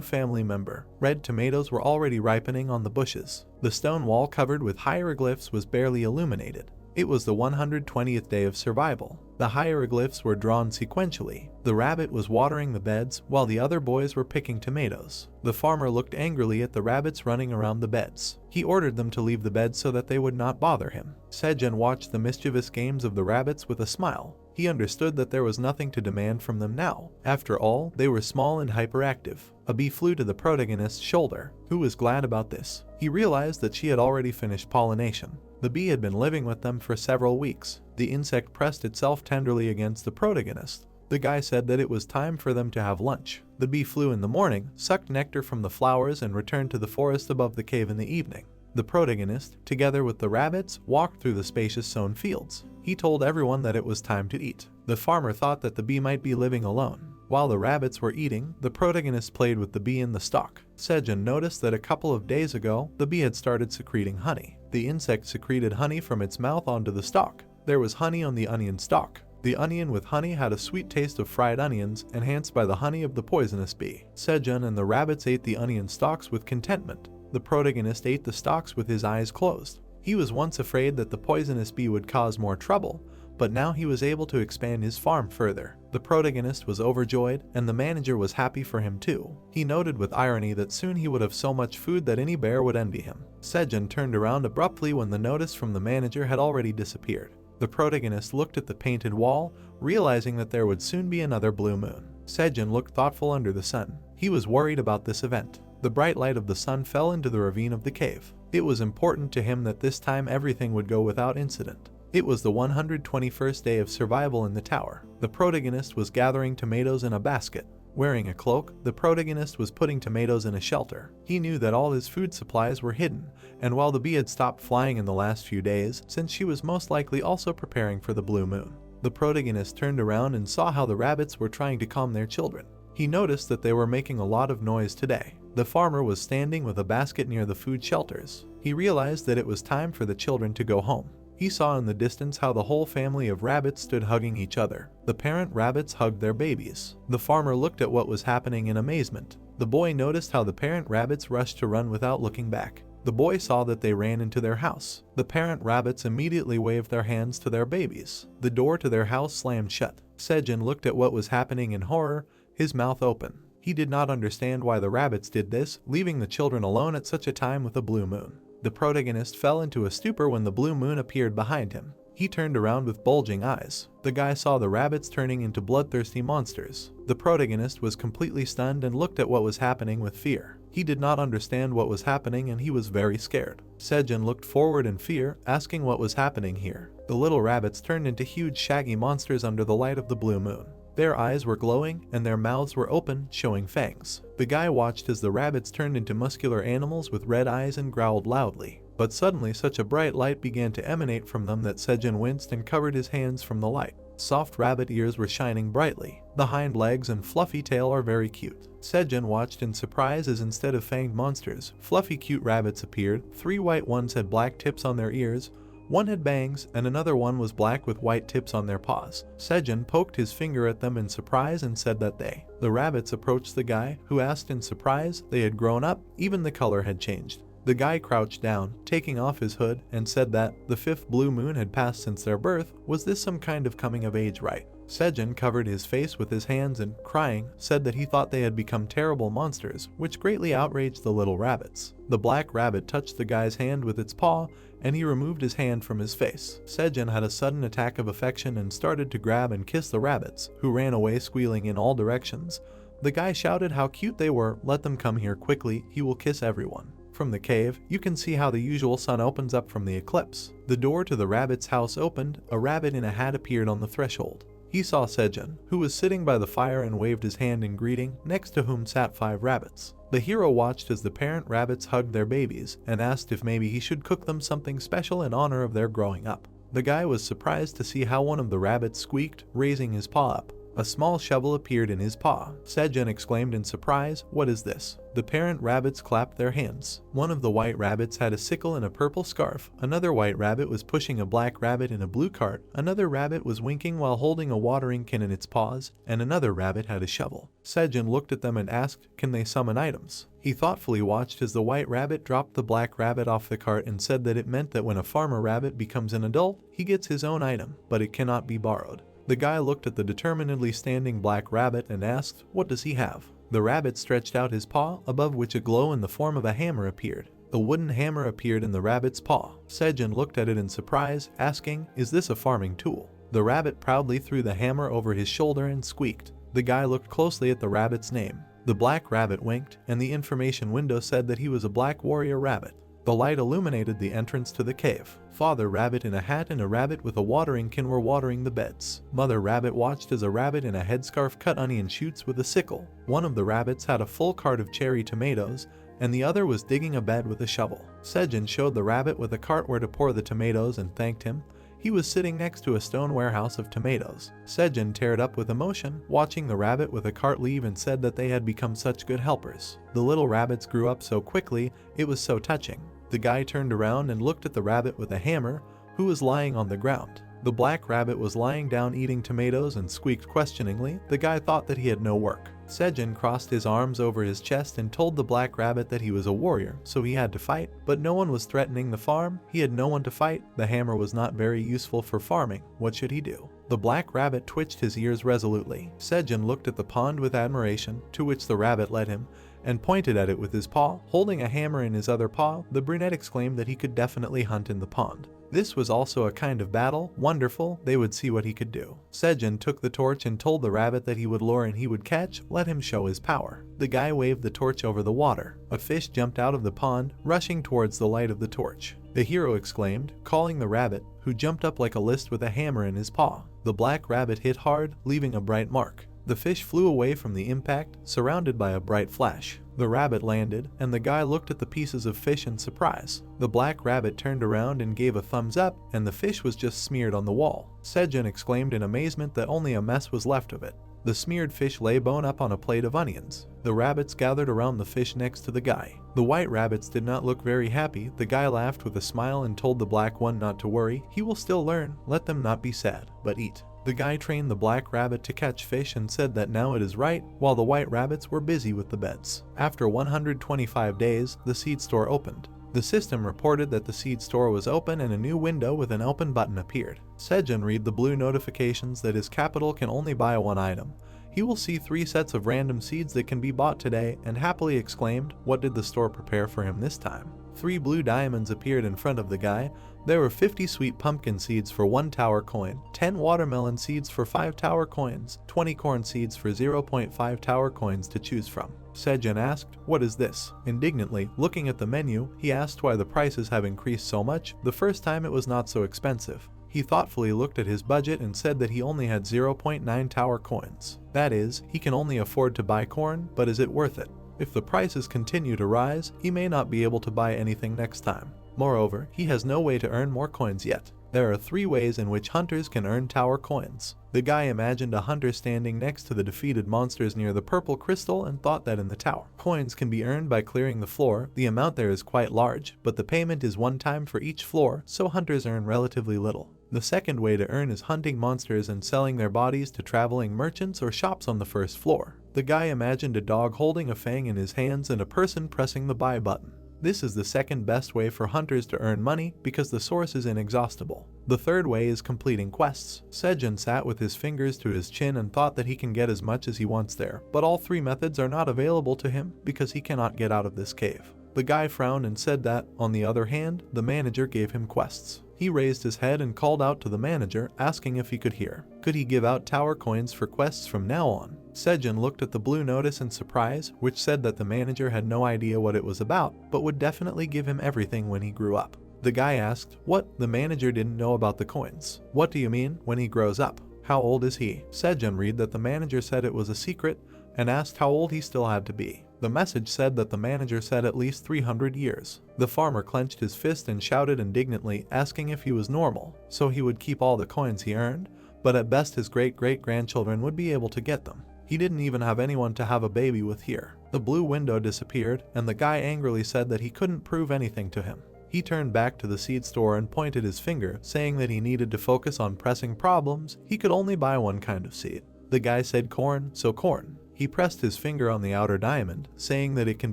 Speaker 1: family member. Red tomatoes were already ripening on the bushes. The stone wall covered with hieroglyphs was barely illuminated. It was the 120th day of survival. The hieroglyphs were drawn sequentially. The rabbit was watering the beds while the other boys were picking tomatoes. The farmer looked angrily at the rabbits running around the beds. He ordered them to leave the beds so that they would not bother him. Sejun watched the mischievous games of the rabbits with a smile. He understood that there was nothing to demand from them now. After all, they were small and hyperactive. A bee flew to the protagonist's shoulder, who was glad about this. He realized that she had already finished pollination. The bee had been living with them for several weeks. The insect pressed itself tenderly against the protagonist. The guy said that it was time for them to have lunch. The bee flew in the morning, sucked nectar from the flowers, and returned to the forest above the cave in the evening. The protagonist, together with the rabbits, walked through the spacious sown fields. He told everyone that it was time to eat. The farmer thought that the bee might be living alone. While the rabbits were eating, the protagonist played with the bee in the stalk. Sejun noticed that a couple of days ago, the bee had started secreting honey. The insect secreted honey from its mouth onto the stalk. There was honey on the onion stalk. The onion with honey had a sweet taste of fried onions, enhanced by the honey of the poisonous bee. Sejun and the rabbits ate the onion stalks with contentment. The protagonist ate the stalks with his eyes closed. He was once afraid that the poisonous bee would cause more trouble, but now he was able to expand his farm further. The protagonist was overjoyed, and the manager was happy for him too. He noted with irony that soon he would have so much food that any bear would envy him. Sejun turned around abruptly when the notice from the manager had already disappeared. The protagonist looked at the painted wall, realizing that there would soon be another blue moon. Sejun looked thoughtful under the sun. He was worried about this event. The bright light of the sun fell into the ravine of the cave. It was important to him that this time everything would go without incident. It was the 121st day of survival in the tower. The protagonist was gathering tomatoes in a basket. Wearing a cloak, the protagonist was putting tomatoes in a shelter. He knew that all his food supplies were hidden, and while the bee had stopped flying in the last few days, since she was most likely also preparing for the blue moon. The protagonist turned around and saw how the rabbits were trying to calm their children. He noticed that they were making a lot of noise today. The farmer was standing with a basket near the food shelters. He realized that it was time for the children to go home. He saw in the distance how the whole family of rabbits stood hugging each other. The parent rabbits hugged their babies. The farmer looked at what was happening in amazement. The boy noticed how the parent rabbits rushed to run without looking back. The boy saw that they ran into their house. The parent rabbits immediately waved their hands to their babies. The door to their house slammed shut. Sejun looked at what was happening in horror, his mouth open. He did not understand why the rabbits did this, leaving the children alone at such a time with a blue moon. The protagonist fell into a stupor when the blue moon appeared behind him. He turned around with bulging eyes. The guy saw the rabbits turning into bloodthirsty monsters. The protagonist was completely stunned and looked at what was happening with fear. He did not understand what was happening and he was very scared. Sejun looked forward in fear, asking what was happening here. The little rabbits turned into huge shaggy monsters under the light of the blue moon. Their eyes were glowing and their mouths were open, showing fangs. The guy watched as the rabbits turned into muscular animals with red eyes and growled loudly. But suddenly such a bright light began to emanate from them that Sejun winced and covered his hands from the light. Soft rabbit ears were shining brightly. The hind legs and fluffy tail are very cute. Sejun watched in surprise as instead of fanged monsters, fluffy cute rabbits appeared. 3 white ones had black tips on their ears, One had bangs, and another one was black with white tips on their paws. Sejun poked his finger at them in surprise and said that the rabbits approached the guy, who asked in surprise. They had grown up, even the color had changed. The guy crouched down, taking off his hood, and said that the 5th blue moon had passed since their birth. Was this some kind of coming of age rite? Sejun covered his face with his hands and, crying, said that he thought they had become terrible monsters, which greatly outraged the little rabbits. The black rabbit touched the guy's hand with its paw, and he removed his hand from his face. Sejun had a sudden attack of affection and started to grab and kiss the rabbits, who ran away squealing in all directions. The guy shouted how cute they were. Let them come here quickly, he will kiss everyone. From the cave, you can see how the usual sun opens up from the eclipse. The door to the rabbit's house opened. A rabbit in a hat appeared on the threshold. He saw Sejun, who was sitting by the fire, and waved his hand in greeting, next to whom sat 5 rabbits. The hero watched as the parent rabbits hugged their babies, and asked if maybe he should cook them something special in honor of their growing up. The guy was surprised to see how one of the rabbits squeaked, raising his paw up. A small shovel appeared in his paw. Sejun exclaimed in surprise, "What is this?" The parent rabbits clapped their hands. One of the white rabbits had a sickle and a purple scarf. Another white rabbit was pushing a black rabbit in a blue cart. Another rabbit was winking while holding a watering can in its paws, and another rabbit had a shovel. Sejun looked at them and asked, "Can they summon items?" He thoughtfully watched as the white rabbit dropped the black rabbit off the cart and said that it meant that when a farmer rabbit becomes an adult, he gets his own item, but it cannot be borrowed. The guy looked at the determinedly standing black rabbit and asked, "What does he have?" The rabbit stretched out his paw, above which a glow in the form of a hammer appeared. A wooden hammer appeared in the rabbit's paw. Sejun looked at it in surprise, asking, "Is this a farming tool?" The rabbit proudly threw the hammer over his shoulder and squeaked. The guy looked closely at the rabbit's name. The black rabbit winked, and the information window said that he was a black warrior rabbit. The light illuminated the entrance to the cave. Father rabbit in a hat and a rabbit with a watering can were watering the beds. Mother rabbit watched as a rabbit in a headscarf cut onion shoots with a sickle. One of the rabbits had a full cart of cherry tomatoes, and the other was digging a bed with a shovel. Sejun showed the rabbit with a cart where to pour the tomatoes and thanked him. He was sitting next to a stone warehouse of tomatoes. Sejun teared up with emotion, watching the rabbit with a cart leave, and said that they had become such good helpers. The little rabbits grew up so quickly, it was so touching. The guy turned around and looked at the rabbit with a hammer, who was lying on the ground. The black rabbit was lying down eating tomatoes and squeaked questioningly. The guy thought that he had no work. Sejun crossed his arms over his chest and told the black rabbit that he was a warrior, so he had to fight. But no one was threatening the farm. He had no one to fight. The hammer was not very useful for farming. What should he do? The black rabbit twitched his ears resolutely. Sejun looked at the pond with admiration, to which the rabbit led him, and pointed at it with his paw. Holding a hammer in his other paw, the brunette exclaimed that he could definitely hunt in the pond. This was also a kind of battle. Wonderful, they would see what he could do. Sejun took the torch and told the rabbit that he would lure and he would catch. Let him show his power. The guy waved the torch over the water. A fish jumped out of the pond, rushing towards the light of the torch. The hero exclaimed, calling the rabbit, who jumped up like a list with a hammer in his paw. The black rabbit hit hard, leaving a bright mark. The fish flew away from the impact, surrounded by a bright flash. The rabbit landed, and the guy looked at the pieces of fish in surprise. The black rabbit turned around and gave a thumbs up, and the fish was just smeared on the wall. Sejun exclaimed in amazement that only a mess was left of it. The smeared fish lay bone up on a plate of onions. The rabbits gathered around the fish next to the guy. The white rabbits did not look very happy. The guy laughed with a smile and told the black one not to worry. He will still learn. Let them not be sad, but eat. The guy trained the black rabbit to catch fish and said that now it is right, while the white rabbits were busy with the beds. After 125 days, the seed store opened. The system reported that the seed store was open and a new window with an open button appeared. Sejun read the blue notifications that his capital can only buy one item. He will see 3 sets of random seeds that can be bought today, and happily exclaimed, what did the store prepare for him this time? 3 blue diamonds appeared in front of the guy. There were 50 sweet pumpkin seeds for 1 tower coin, 10 watermelon seeds for 5 tower coins, 20 corn seeds for 0.5 tower coins to choose from. Sejun asked, what is this? Indignantly, looking at the menu, he asked why the prices have increased so much. The first time it was not so expensive. He thoughtfully looked at his budget and said that he only had 0.9 tower coins. That is, he can only afford to buy corn, but is it worth it? If the prices continue to rise, he may not be able to buy anything next time. Moreover, he has no way to earn more coins yet. There are 3 ways in which hunters can earn tower coins. The guy imagined a hunter standing next to the defeated monsters near the purple crystal and thought that in the tower, coins can be earned by clearing the floor. The amount there is quite large, but the payment is one time for each floor, so hunters earn relatively little. The second way to earn is hunting monsters and selling their bodies to traveling merchants or shops on the first floor. The guy imagined a dog holding a fang in his hands and a person pressing the buy button. This is the second best way for hunters to earn money because the source is inexhaustible. The third way is completing quests. Sejun sat with his fingers to his chin and thought that he can get as much as he wants there, but all 3 methods are not available to him because he cannot get out of this cave. The guy frowned and said that, on the other hand, the manager gave him quests. He raised his head and called out to the manager, asking if he could hear. Could he give out tower coins for quests from now on? Sejun looked at the blue notice in surprise, which said that the manager had no idea what it was about, but would definitely give him everything when he grew up. The guy asked, "What?" The manager didn't know about the coins. "What do you mean, when he grows up? How old is he?" Sejun read that the manager said it was a secret, and asked how old he still had to be. The message said that the manager said at least 300 years. The farmer clenched his fist and shouted indignantly, asking if he was normal, so he would keep all the coins he earned, but at best his great-great-grandchildren would be able to get them. He didn't even have anyone to have a baby with here. The blue window disappeared, and the guy angrily said that he couldn't prove anything to him. He turned back to the seed store and pointed his finger, saying that he needed to focus on pressing problems. He could only buy one kind of seed. The guy said corn, so corn. He pressed his finger on the outer diamond, saying that it can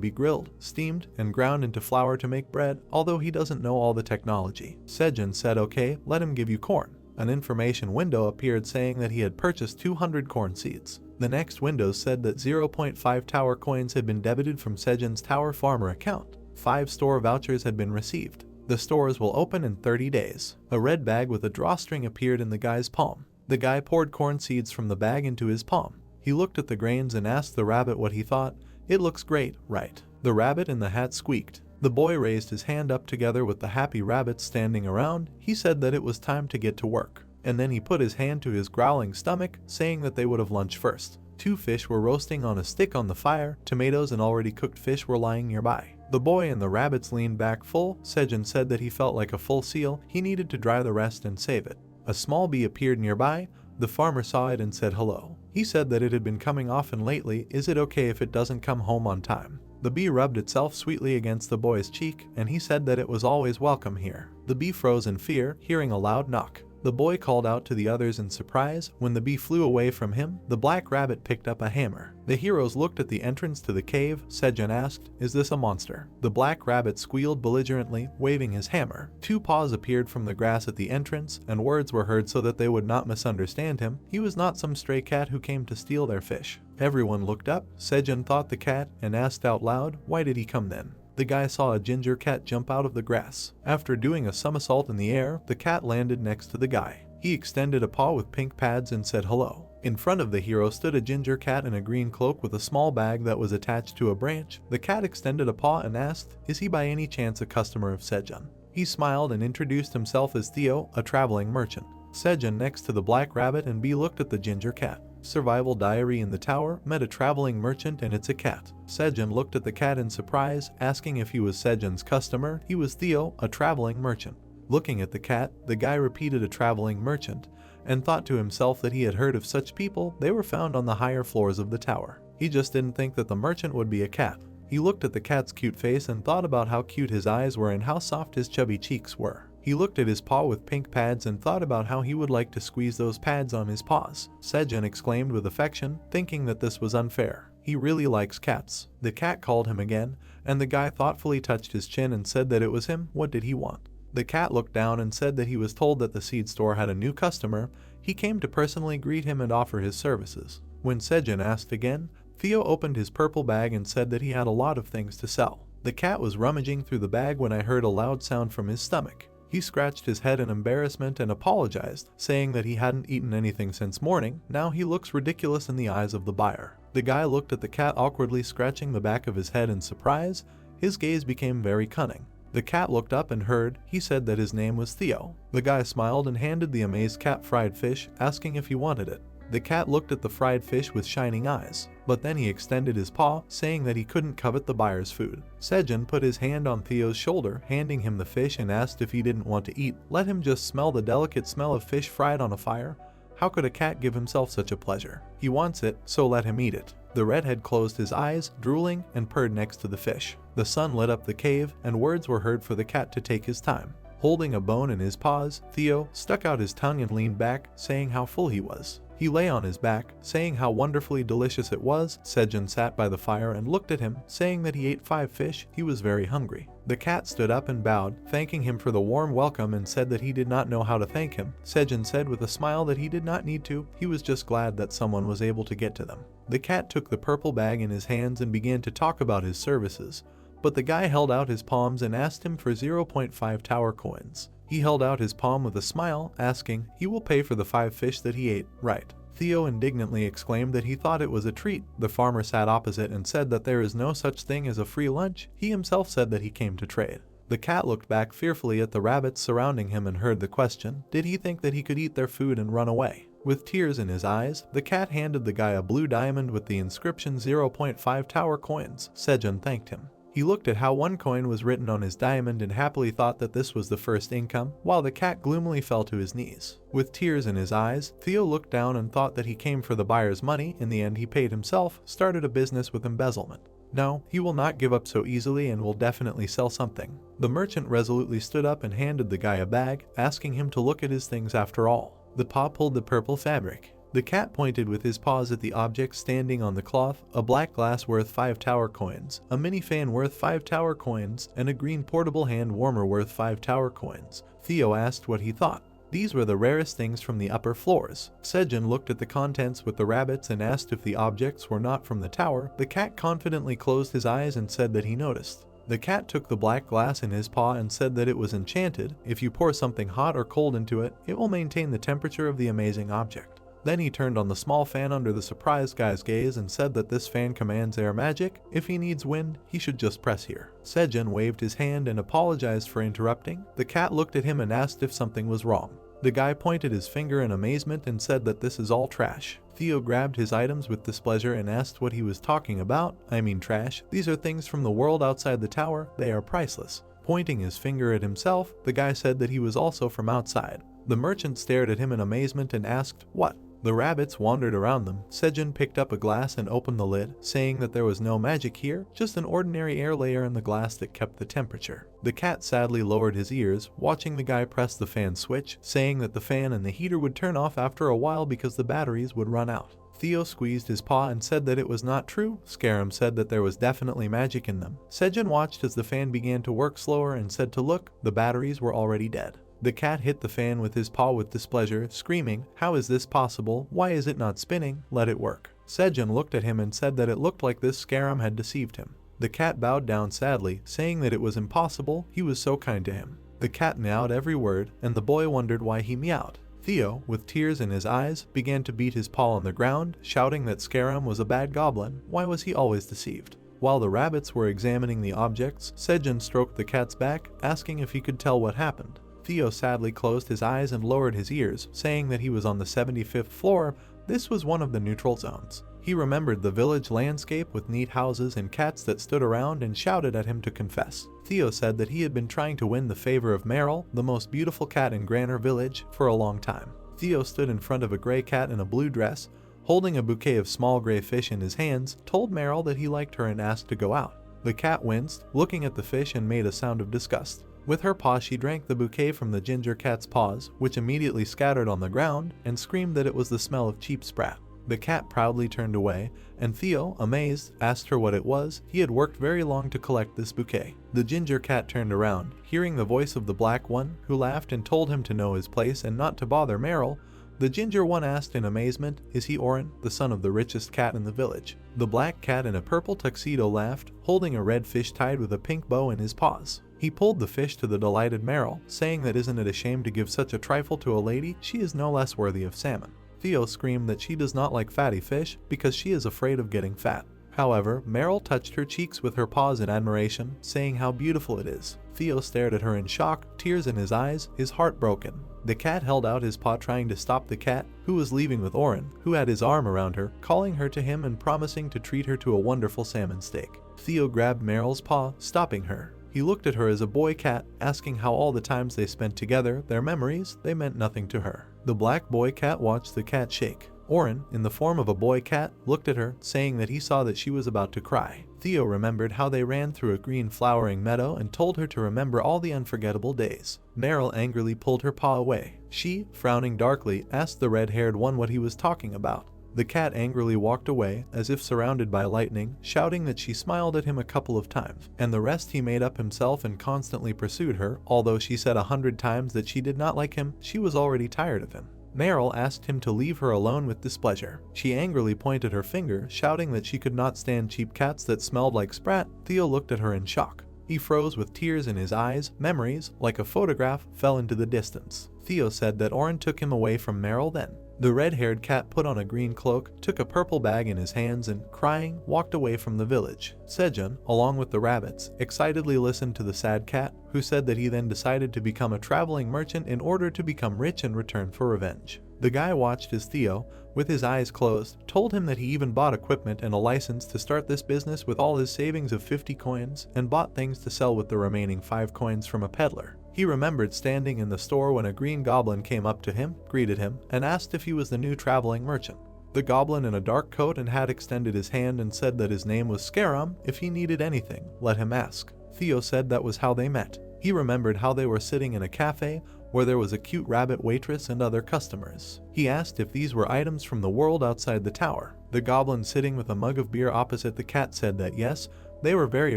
Speaker 1: be grilled, steamed, and ground into flour to make bread, although he doesn't know all the technology. Sejun said okay, let him give you corn. An information window appeared saying that he had purchased 200 corn seeds. The next window said that 0.5 tower coins had been debited from Sejun's tower farmer account. 5 store vouchers had been received. The stores will open in 30 days. A red bag with a drawstring appeared in the guy's palm. The guy poured corn seeds from the bag into his palm. He looked at the grains and asked the rabbit what he thought. "It looks great, right?" The rabbit in the hat squeaked. The boy raised his hand up together with the happy rabbits standing around. He said that it was time to get to work. And then he put his hand to his growling stomach, saying that they would have lunch first. 2 fish were roasting on a stick on the fire. Tomatoes and already cooked fish were lying nearby. The boy and the rabbits leaned back full. Sejun said that he felt like a full seal. He needed to dry the rest and save it. A small bee appeared nearby. The farmer saw it and said hello. He said that it had been coming often lately. Is it okay if it doesn't come home on time? The bee rubbed itself sweetly against the boy's cheek, and he said that it was always welcome here. The bee froze in fear, hearing a loud knock. The boy called out to the others in surprise. When the bee flew away from him, the black rabbit picked up a hammer. The heroes looked at the entrance to the cave. Sejun asked, "Is this a monster?" The black rabbit squealed belligerently, waving his hammer. 2 paws appeared from the grass at the entrance, and words were heard so that they would not misunderstand him. He was not some stray cat who came to steal their fish. Everyone looked up. Sejun thought the cat, and asked out loud, "Why did he come then?" The guy saw a ginger cat jump out of the grass. After doing a somersault in the air, the cat landed next to the guy. He extended a paw with pink pads and said hello. In front of the hero stood a ginger cat in a green cloak with a small bag that was attached to a branch. The cat extended a paw and asked, "Is he by any chance a customer of Sejun?" He smiled and introduced himself as Theo, a traveling merchant. Sejun next to the black rabbit and Bee looked at the ginger cat. Survival diary in the tower, met a traveling merchant and it's a cat. Sejun looked at the cat in surprise, asking if he was Sejun's customer. He was Theo, a traveling merchant. Looking at the cat, the guy repeated a traveling merchant, and thought to himself that he had heard of such people. They were found on the higher floors of the tower. He just didn't think that the merchant would be a cat. He looked at the cat's cute face and thought about how cute his eyes were and how soft his chubby cheeks were. He looked at his paw with pink pads and thought about how he would like to squeeze those pads on his paws. Sejun exclaimed with affection, thinking that this was unfair. He really likes cats. The cat called him again, and the guy thoughtfully touched his chin and said that it was him. What did he want? The cat looked down and said that he was told that the seed store had a new customer. He came to personally greet him and offer his services. When Sejun asked again, Theo opened his purple bag and said that he had a lot of things to sell. The cat was rummaging through the bag when I heard a loud sound from his stomach. He scratched his head in embarrassment and apologized, saying that he hadn't eaten anything since morning. Now he looks ridiculous in the eyes of the buyer. The guy looked at the cat awkwardly, scratching the back of his head in surprise. His gaze became very cunning. The cat looked up and heard. He said that his name was Theo. The guy smiled and handed the amazed cat fried fish, asking if he wanted it. The cat looked at the fried fish with shining eyes, but then he extended his paw, saying that he couldn't covet the buyer's food. Sejun put his hand on Theo's shoulder, handing him the fish, and asked if he didn't want to eat. Let him just smell the delicate smell of fish fried on a fire. How could a cat give himself such a pleasure? He wants it, so let him eat it. The redhead closed his eyes, drooling, and purred next to the fish. The sun lit up the cave, and words were heard for the cat to take his time. Holding a bone in his paws, Theo stuck out his tongue and leaned back, saying how full he was. He lay on his back, saying how wonderfully delicious it was. Sejun sat by the fire and looked at him, saying that he ate 5 fish. He was very hungry. The cat stood up and bowed, thanking him for the warm welcome, and said that he did not know how to thank him. Sejun said with a smile that he did not need to, he was just glad that someone was able to get to them. The cat took the purple bag in his hands and began to talk about his services, but the guy held out his palms and asked him for 0.5 tower coins. He held out his palm with a smile, asking, he will pay for the 5 fish that he ate, right? Theo indignantly exclaimed that he thought it was a treat. The farmer sat opposite and said that there is no such thing as a free lunch. He himself said that he came to trade. The cat looked back fearfully at the rabbits surrounding him and heard the question. Did he think that he could eat their food and run away? With tears in his eyes, the cat handed the guy a blue diamond with the inscription 0.5 tower coins. Sejun thanked him. He looked at how 1 coin was written on his diamond and happily thought that this was the first income, while the cat gloomily fell to his knees. With tears in his eyes, Theo looked down and thought that he came for the buyer's money. In the end, he paid himself, started a business with embezzlement. No, he will not give up so easily and will definitely sell something. The merchant resolutely stood up and handed the guy a bag, asking him to look at his things after all. The paw pulled the purple fabric. The cat pointed with his paws at the object standing on the cloth, a black glass worth 5 tower coins, a mini fan worth 5 tower coins, and a green portable hand warmer worth 5 tower coins. Theo asked what he thought. These were the rarest things from the upper floors. Sejun looked at the contents with the rabbits and asked if the objects were not from the tower. The cat confidently closed his eyes and said that he noticed. The cat took the black glass in his paw and said that it was enchanted. If you pour something hot or cold into it, it will maintain the temperature of the amazing object. Then he turned on the small fan under the surprised guy's gaze and said that this fan commands air magic. If he needs wind, he should just press here. Sejun waved his hand and apologized for interrupting. The cat looked at him and asked if something was wrong. The guy pointed his finger in amazement and said that this is all trash. Theo grabbed his items with displeasure and asked what he was talking about. I mean trash. These are things from the world outside the tower. They are priceless. Pointing his finger at himself, the guy said that he was also from outside. The merchant stared at him in amazement and asked, what? The rabbits wandered around them. Sejun picked up a glass and opened the lid, saying that there was no magic here, just an ordinary air layer in the glass that kept the temperature. The cat sadly lowered his ears, watching the guy press the fan switch, saying that the fan and the heater would turn off after a while because the batteries would run out. Theo squeezed his paw and said that it was not true. Scarum said that there was definitely magic in them. Sejun watched as the fan began to work slower and said to look, the batteries were already dead. The cat hit the fan with his paw with displeasure, screaming, how is this possible? Why is it not spinning? Let it work. Sejun looked at him and said that it looked like this Scarum had deceived him. The cat bowed down sadly, saying that it was impossible. He was so kind to him. The cat meowed every word, and the boy wondered why he meowed. Theo, with tears in his eyes, began to beat his paw on the ground, shouting that Scarum was a bad goblin. Why was he always deceived? While the rabbits were examining the objects, Sejun stroked the cat's back, asking if he could tell what happened. Theo sadly closed his eyes and lowered his ears, saying that he was on the 75th floor. This was one of the neutral zones. He remembered the village landscape with neat houses and cats that stood around and shouted at him to confess. Theo said that he had been trying to win the favor of Meryl, the most beautiful cat in Granner Village, for a long time. Theo stood in front of a gray cat in a blue dress, holding a bouquet of small gray fish in his hands, told Meryl that he liked her and asked to go out. The cat winced, looking at the fish, and made a sound of disgust. With her paw she drank the bouquet from the ginger cat's paws, which immediately scattered on the ground, and screamed that it was the smell of cheap sprat. The cat proudly turned away, and Theo, amazed, asked her what it was. He had worked very long to collect this bouquet. The ginger cat turned around, hearing the voice of the black one, who laughed and told him to know his place and not to bother Meryl. The ginger one asked in amazement, is he Oren, the son of the richest cat in the village? The black cat in a purple tuxedo laughed, holding a red fish tied with a pink bow in his paws. He pulled the fish to the delighted Meryl, saying that isn't it a shame to give such a trifle to a lady? She is no less worthy of salmon. Theo screamed that she does not like fatty fish because she is afraid of getting fat. However, Meryl touched her cheeks with her paws in admiration, saying how beautiful it is. Theo stared at her in shock, tears in his eyes, his heart broken. The cat held out his paw trying to stop the cat, who was leaving with Oren, who had his arm around her, calling her to him and promising to treat her to a wonderful salmon steak. Theo grabbed Meryl's paw, stopping her. He looked at her as a boy cat, asking how all the times they spent together, their memories, they meant nothing to her. The black boy cat watched the cat shake. Oren, in the form of a boy cat, looked at her, saying that he saw that she was about to cry. Theo remembered how they ran through a green flowering meadow and told her to remember all the unforgettable days. Meryl angrily pulled her paw away. She, frowning darkly, asked the red-haired one what he was talking about. The cat angrily walked away, as if surrounded by lightning, shouting that she smiled at him a couple of times, and the rest he made up himself and constantly pursued her. Although she said 100 times that she did not like him, she was already tired of him. Meryl asked him to leave her alone with displeasure. She angrily pointed her finger, shouting that she could not stand cheap cats that smelled like Sprat. Theo looked at her in shock. He froze with tears in his eyes. Memories, like a photograph, fell into the distance. Theo said that Oren took him away from Meryl then. The red-haired cat put on a green cloak, took a purple bag in his hands and, crying, walked away from the village. Sejun, along with the rabbits, excitedly listened to the sad cat, who said that he then decided to become a traveling merchant in order to become rich and return for revenge. The guy watched as Theo, with his eyes closed, told him that he even bought equipment and a license to start this business with all his savings of 50 coins, and bought things to sell with the remaining 5 coins from a peddler. He remembered standing in the store when a green goblin came up to him, greeted him, and asked if he was the new traveling merchant. The goblin in a dark coat and hat extended his hand and said that his name was Scarum. If he needed anything, let him ask. Theo said that was how they met. He remembered how they were sitting in a cafe where there was a cute rabbit waitress and other customers. He asked if these were items from the world outside the tower. The goblin sitting with a mug of beer opposite the cat said that yes, they were very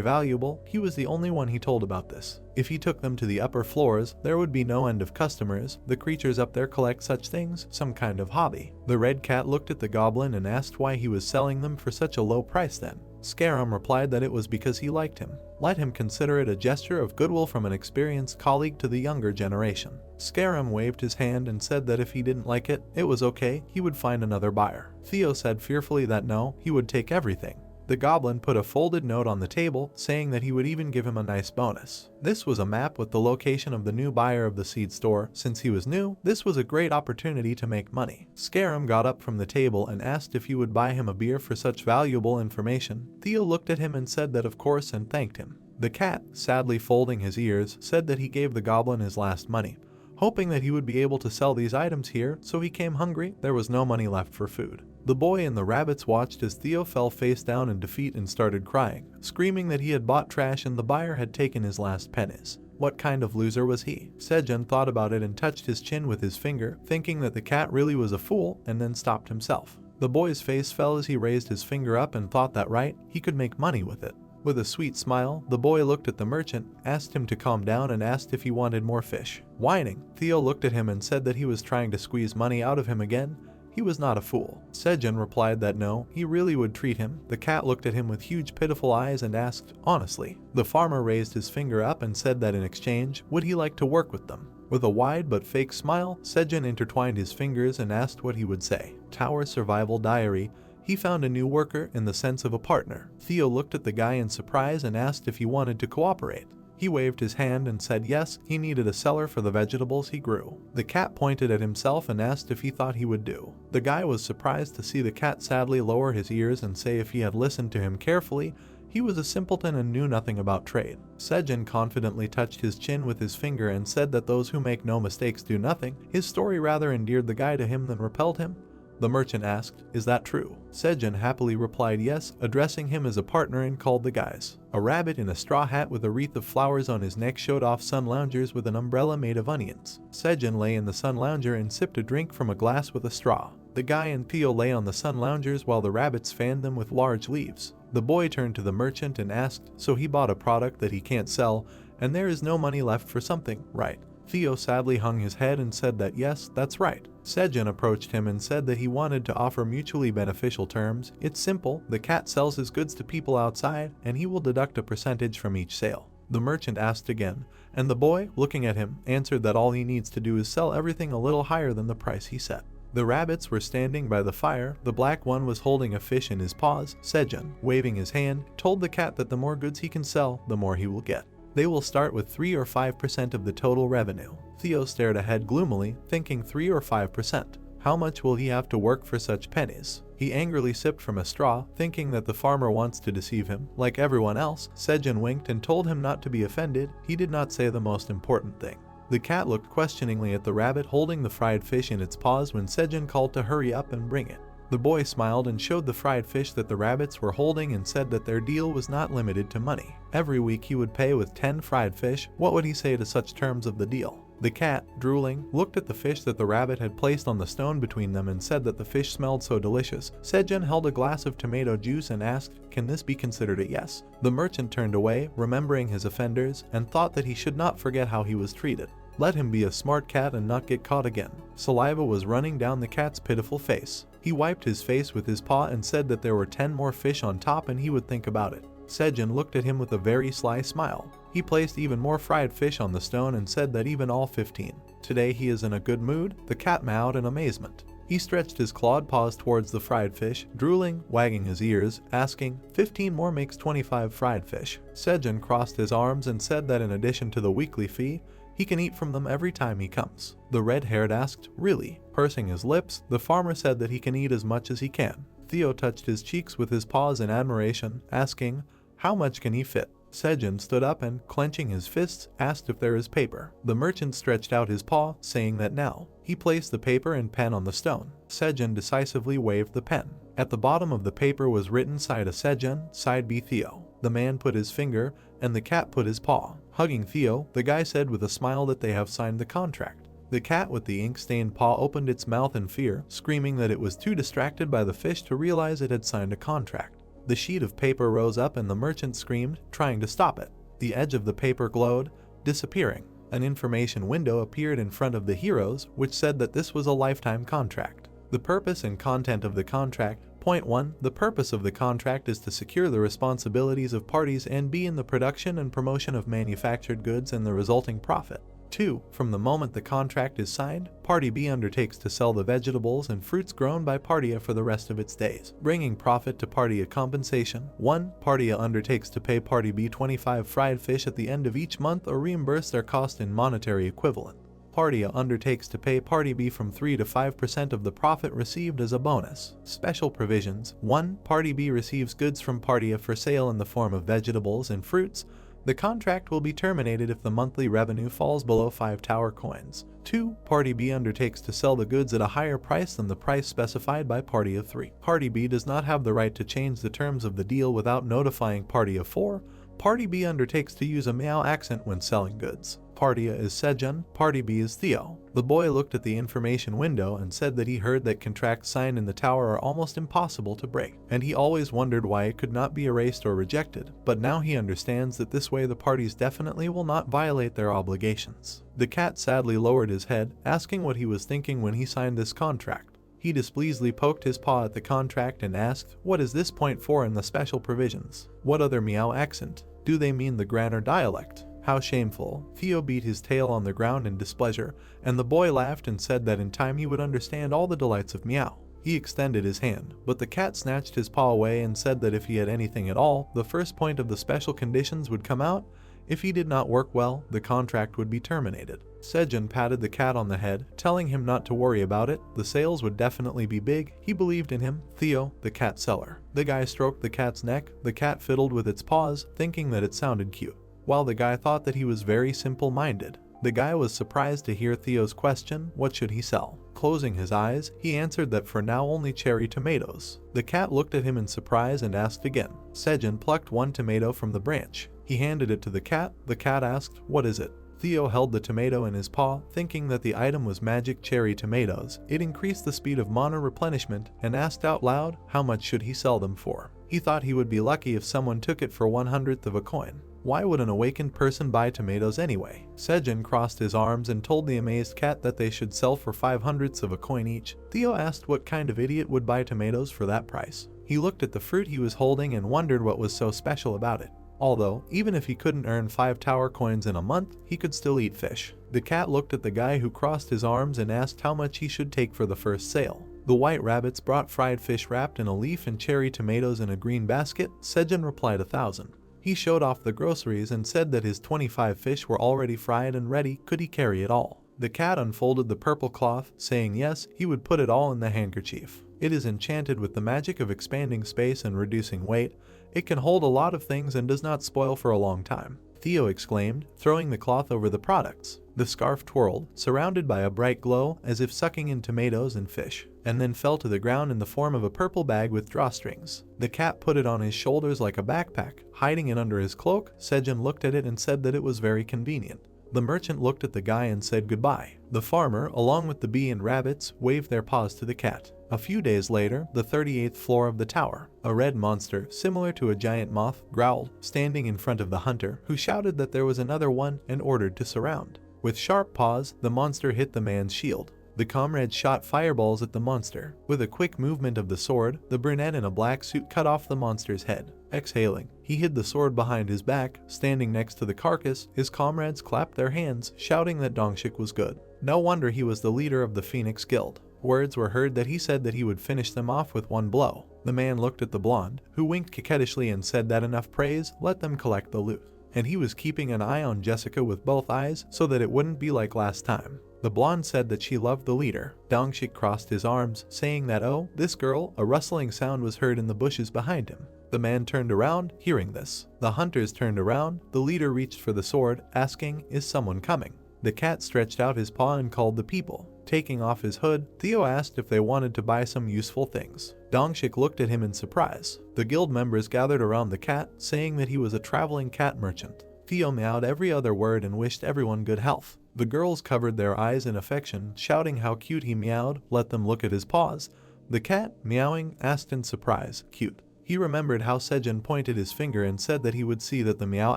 Speaker 1: valuable. He was the only one he told about this. If he took them to the upper floors, there would be no end of customers. The creatures up there collect such things, some kind of hobby. The red cat looked at the goblin and asked why he was selling them for such a low price then. Scarum replied that it was because he liked him. Let him consider it a gesture of goodwill from an experienced colleague to the younger generation. Scarum waved his hand and said that if he didn't like it, it was okay, he would find another buyer. Theo said fearfully that no, he would take everything. The goblin put a folded note on the table, saying that he would even give him a nice bonus. This was a map with the location of the new buyer of the seed store. Since he was new, this was a great opportunity to make money. Scarum got up from the table and asked if he would buy him a beer for such valuable information. Theo looked at him and said that of course and thanked him. The cat, sadly folding his ears, said that he gave the goblin his last money, hoping that he would be able to sell these items here, so he came hungry. There was no money left for food. The boy and the rabbits watched as Theo fell face down in defeat and started crying, screaming that he had bought trash and the buyer had taken his last pennies. What kind of loser was he? Sejun thought about it and touched his chin with his finger, thinking that the cat really was a fool, and then stopped himself. The boy's face fell as he raised his finger up and thought that right, he could make money with it. With a sweet smile, the boy looked at the merchant, asked him to calm down and asked if he wanted more fish. Whining, Theo looked at him and said that he was trying to squeeze money out of him again. He was not a fool. Sejun replied that no, he really would treat him. The cat looked at him with huge pitiful eyes and asked, honestly. The farmer raised his finger up and said that in exchange, would he like to work with them? With a wide but fake smile, Sejun intertwined his fingers and asked what he would say. Tower Survival Diary. He found a new worker in the sense of a partner. Theo looked at the guy in surprise and asked if he wanted to cooperate. He waved his hand and said yes, he needed a seller for the vegetables he grew. The cat pointed at himself and asked if he thought he would do. The guy was surprised to see the cat sadly lower his ears and say if he had listened to him carefully, he was a simpleton and knew nothing about trade. Sejun confidently touched his chin with his finger and said that those who make no mistakes do nothing. His story rather endeared the guy to him than repelled him. The merchant asked, is that true? Sejun happily replied yes, addressing him as a partner, and called the guys. A rabbit in a straw hat with a wreath of flowers on his neck showed off sun loungers with an umbrella made of onions. Sejun lay in the sun lounger and sipped a drink from a glass with a straw. The guy and Theo lay on the sun loungers while the rabbits fanned them with large leaves. The boy turned to the merchant and asked, so he bought a product that he can't sell, and there is no money left for something, right? Theo sadly hung his head and said that yes, that's right. Sejun approached him and said that he wanted to offer mutually beneficial terms. It's simple, the cat sells his goods to people outside, and he will deduct a percentage from each sale. The merchant asked again, and the boy, looking at him, answered that all he needs to do is sell everything a little higher than the price he set. The rabbits were standing by the fire. The black one was holding a fish in his paws. Sejun, waving his hand, told the cat that the more goods he can sell, the more he will get. They will start with 3 or 5% of the total revenue. Theo stared ahead gloomily, thinking 3 or 5%. How much will he have to work for such pennies? He angrily sipped from a straw, thinking that the farmer wants to deceive him. Like everyone else, Sejun winked and told him not to be offended. He did not say the most important thing. The cat looked questioningly at the rabbit holding the fried fish in its paws when Sejun called to hurry up and bring it. The boy smiled and showed the fried fish that the rabbits were holding and said that their deal was not limited to money. Every week he would pay with 10 fried fish. What would he say to such terms of the deal? The cat, drooling, looked at the fish that the rabbit had placed on the stone between them and said that the fish smelled so delicious. Sejun held a glass of tomato juice and asked, "Can this be considered a yes?" The merchant turned away, remembering his offenders, and thought that he should not forget how he was treated. Let him be a smart cat and not get caught again. Saliva was running down the cat's pitiful face. He wiped his face with his paw and said that there were 10 more fish on top and he would think about it. Sejun looked at him with a very sly smile. He placed even more fried fish on the stone and said that even all 15. Today he is in a good mood. The cat meowed in amazement. He stretched his clawed paws towards the fried fish, drooling, wagging his ears, asking, 15 more makes 25 fried fish. Sejun crossed his arms and said that in addition to the weekly fee, he can eat from them every time he comes. The red-haired asked, "Really?" Pursing his lips, the farmer said that he can eat as much as he can. Theo touched his cheeks with his paws in admiration, asking, "How much can he fit?" Sejun stood up and, clenching his fists, asked if there is paper. The merchant stretched out his paw, saying that now. He placed the paper and pen on the stone. Sejun decisively waved the pen. At the bottom of the paper was written side A Sejun, side B Theo. The man put his finger, and the cat put his paw. Hugging Theo, the guy said with a smile that they have signed the contract. The cat with the ink-stained paw opened its mouth in fear, screaming that it was too distracted by the fish to realize it had signed a contract. The sheet of paper rose up and the merchant screamed, trying to stop it. The edge of the paper glowed, disappearing. An information window appeared in front of the heroes, which said that this was a lifetime contract. The purpose and content of the contract. Point 1. The purpose of the contract is to secure the responsibilities of parties and be in the production and promotion of manufactured goods and the resulting profit. 2. From the moment the contract is signed, Party B undertakes to sell the vegetables and fruits grown by Party A for the rest of its days, bringing profit to Party A. Compensation. 1. Party A undertakes to pay Party B 25 fried fish at the end of each month or reimburse their cost in monetary equivalent. Party A undertakes to pay Party B from 3 to 5% of the profit received as a bonus. Special provisions. 1. Party B receives goods from Party A for sale in the form of vegetables and fruits. The contract will be terminated if the monthly revenue falls below 5 tower coins. 2. Party B undertakes to sell the goods at a higher price than the price specified by Party A 3. Party B does not have the right to change the terms of the deal without notifying Party A 4. Party B undertakes to use a Meow accent when selling goods. Party A is Sejun, Party B is Theo. The boy looked at the information window and said that he heard that contracts signed in the tower are almost impossible to break, and he always wondered why it could not be erased or rejected, but now he understands that this way the parties definitely will not violate their obligations. The cat sadly lowered his head, asking what he was thinking when he signed this contract. He displeasedly poked his paw at the contract and asked, "What is this point for in the special provisions? What other Meow accent? Do they mean the Granner dialect? How shameful." Theo beat his tail on the ground in displeasure, and the boy laughed and said that in time he would understand all the delights of Meow. He extended his hand, but the cat snatched his paw away and said that if he had anything at all, the first point of the special conditions would come out. If he did not work well, the contract would be terminated. Sejun patted the cat on the head, telling him not to worry about it. The sales would definitely be big. He believed in him. Theo, the cat seller. The guy stroked the cat's neck. The cat fiddled with its paws, thinking that it sounded cute, while the guy thought that he was very simple-minded. The guy was surprised to hear Theo's question, what should he sell? Closing his eyes, he answered that for now only cherry tomatoes. The cat looked at him in surprise and asked again. Sejun plucked one tomato from the branch. He handed it to the cat. The cat asked, "What is it?" Theo held the tomato in his paw, thinking that the item was magic cherry tomatoes. It increased the speed of mana replenishment, and asked out loud, how much should he sell them for? He thought he would be lucky if someone took it for 1/100th of a coin. Why would an awakened person buy tomatoes anyway? Sejun crossed his arms and told the amazed cat that they should sell for 5/100ths of a coin each. Theo asked what kind of idiot would buy tomatoes for that price. He looked at the fruit he was holding and wondered what was so special about it. Although, even if he couldn't earn 5 tower coins in a month, he could still eat fish. The cat looked at the guy who crossed his arms and asked how much he should take for the first sale. The white rabbits brought fried fish wrapped in a leaf and cherry tomatoes in a green basket. Sejun replied 1,000. He showed off the groceries and said that his 25 fish were already fried and ready, could he carry it all? The cat unfolded the purple cloth, saying yes, he would put it all in the handkerchief. It is enchanted with the magic of expanding space and reducing weight. It can hold a lot of things and does not spoil for a long time. Theo exclaimed, throwing the cloth over the products. The scarf twirled, surrounded by a bright glow, as if sucking in tomatoes and fish, and then fell to the ground in the form of a purple bag with drawstrings. The cat put it on his shoulders like a backpack, hiding it under his cloak. Sejun looked at it and said that it was very convenient. The merchant looked at the guy and said goodbye. The farmer, along with the bee and rabbits, waved their paws to the cat. A few days later, the 38th floor of the tower, a red monster, similar to a giant moth, growled, standing in front of the hunter, who shouted that there was another one and ordered to surround. With sharp paws, the monster hit the man's shield. The comrades shot fireballs at the monster. With a quick movement of the sword, the brunette in a black suit cut off the monster's head. Exhaling, he hid the sword behind his back. Standing next to the carcass, his comrades clapped their hands, shouting that Dongshik was good. No wonder he was the leader of the Phoenix Guild. Words were heard that he said that he would finish them off with one blow. The man looked at the blonde, who winked coquettishly and said that enough praise, let them collect the loot. And he was keeping an eye on Jessica with both eyes so that it wouldn't be like last time. The blonde said that she loved the leader. Dongshik crossed his arms, saying that, oh, this girl. A rustling sound was heard in the bushes behind him. The man turned around, hearing this. The hunters turned around. The leader reached for the sword, asking, is someone coming? The cat stretched out his paw and called the people. Taking off his hood, Theo asked if they wanted to buy some useful things. Dongshik looked at him in surprise. The guild members gathered around the cat, saying that he was a traveling cat merchant. Theo meowed every other word and wished everyone good health. The girls covered their eyes in affection, shouting how cute he meowed. Let them look at his paws. The cat, meowing, asked in surprise, cute. He remembered how Sejun pointed his finger and said that he would see that the meow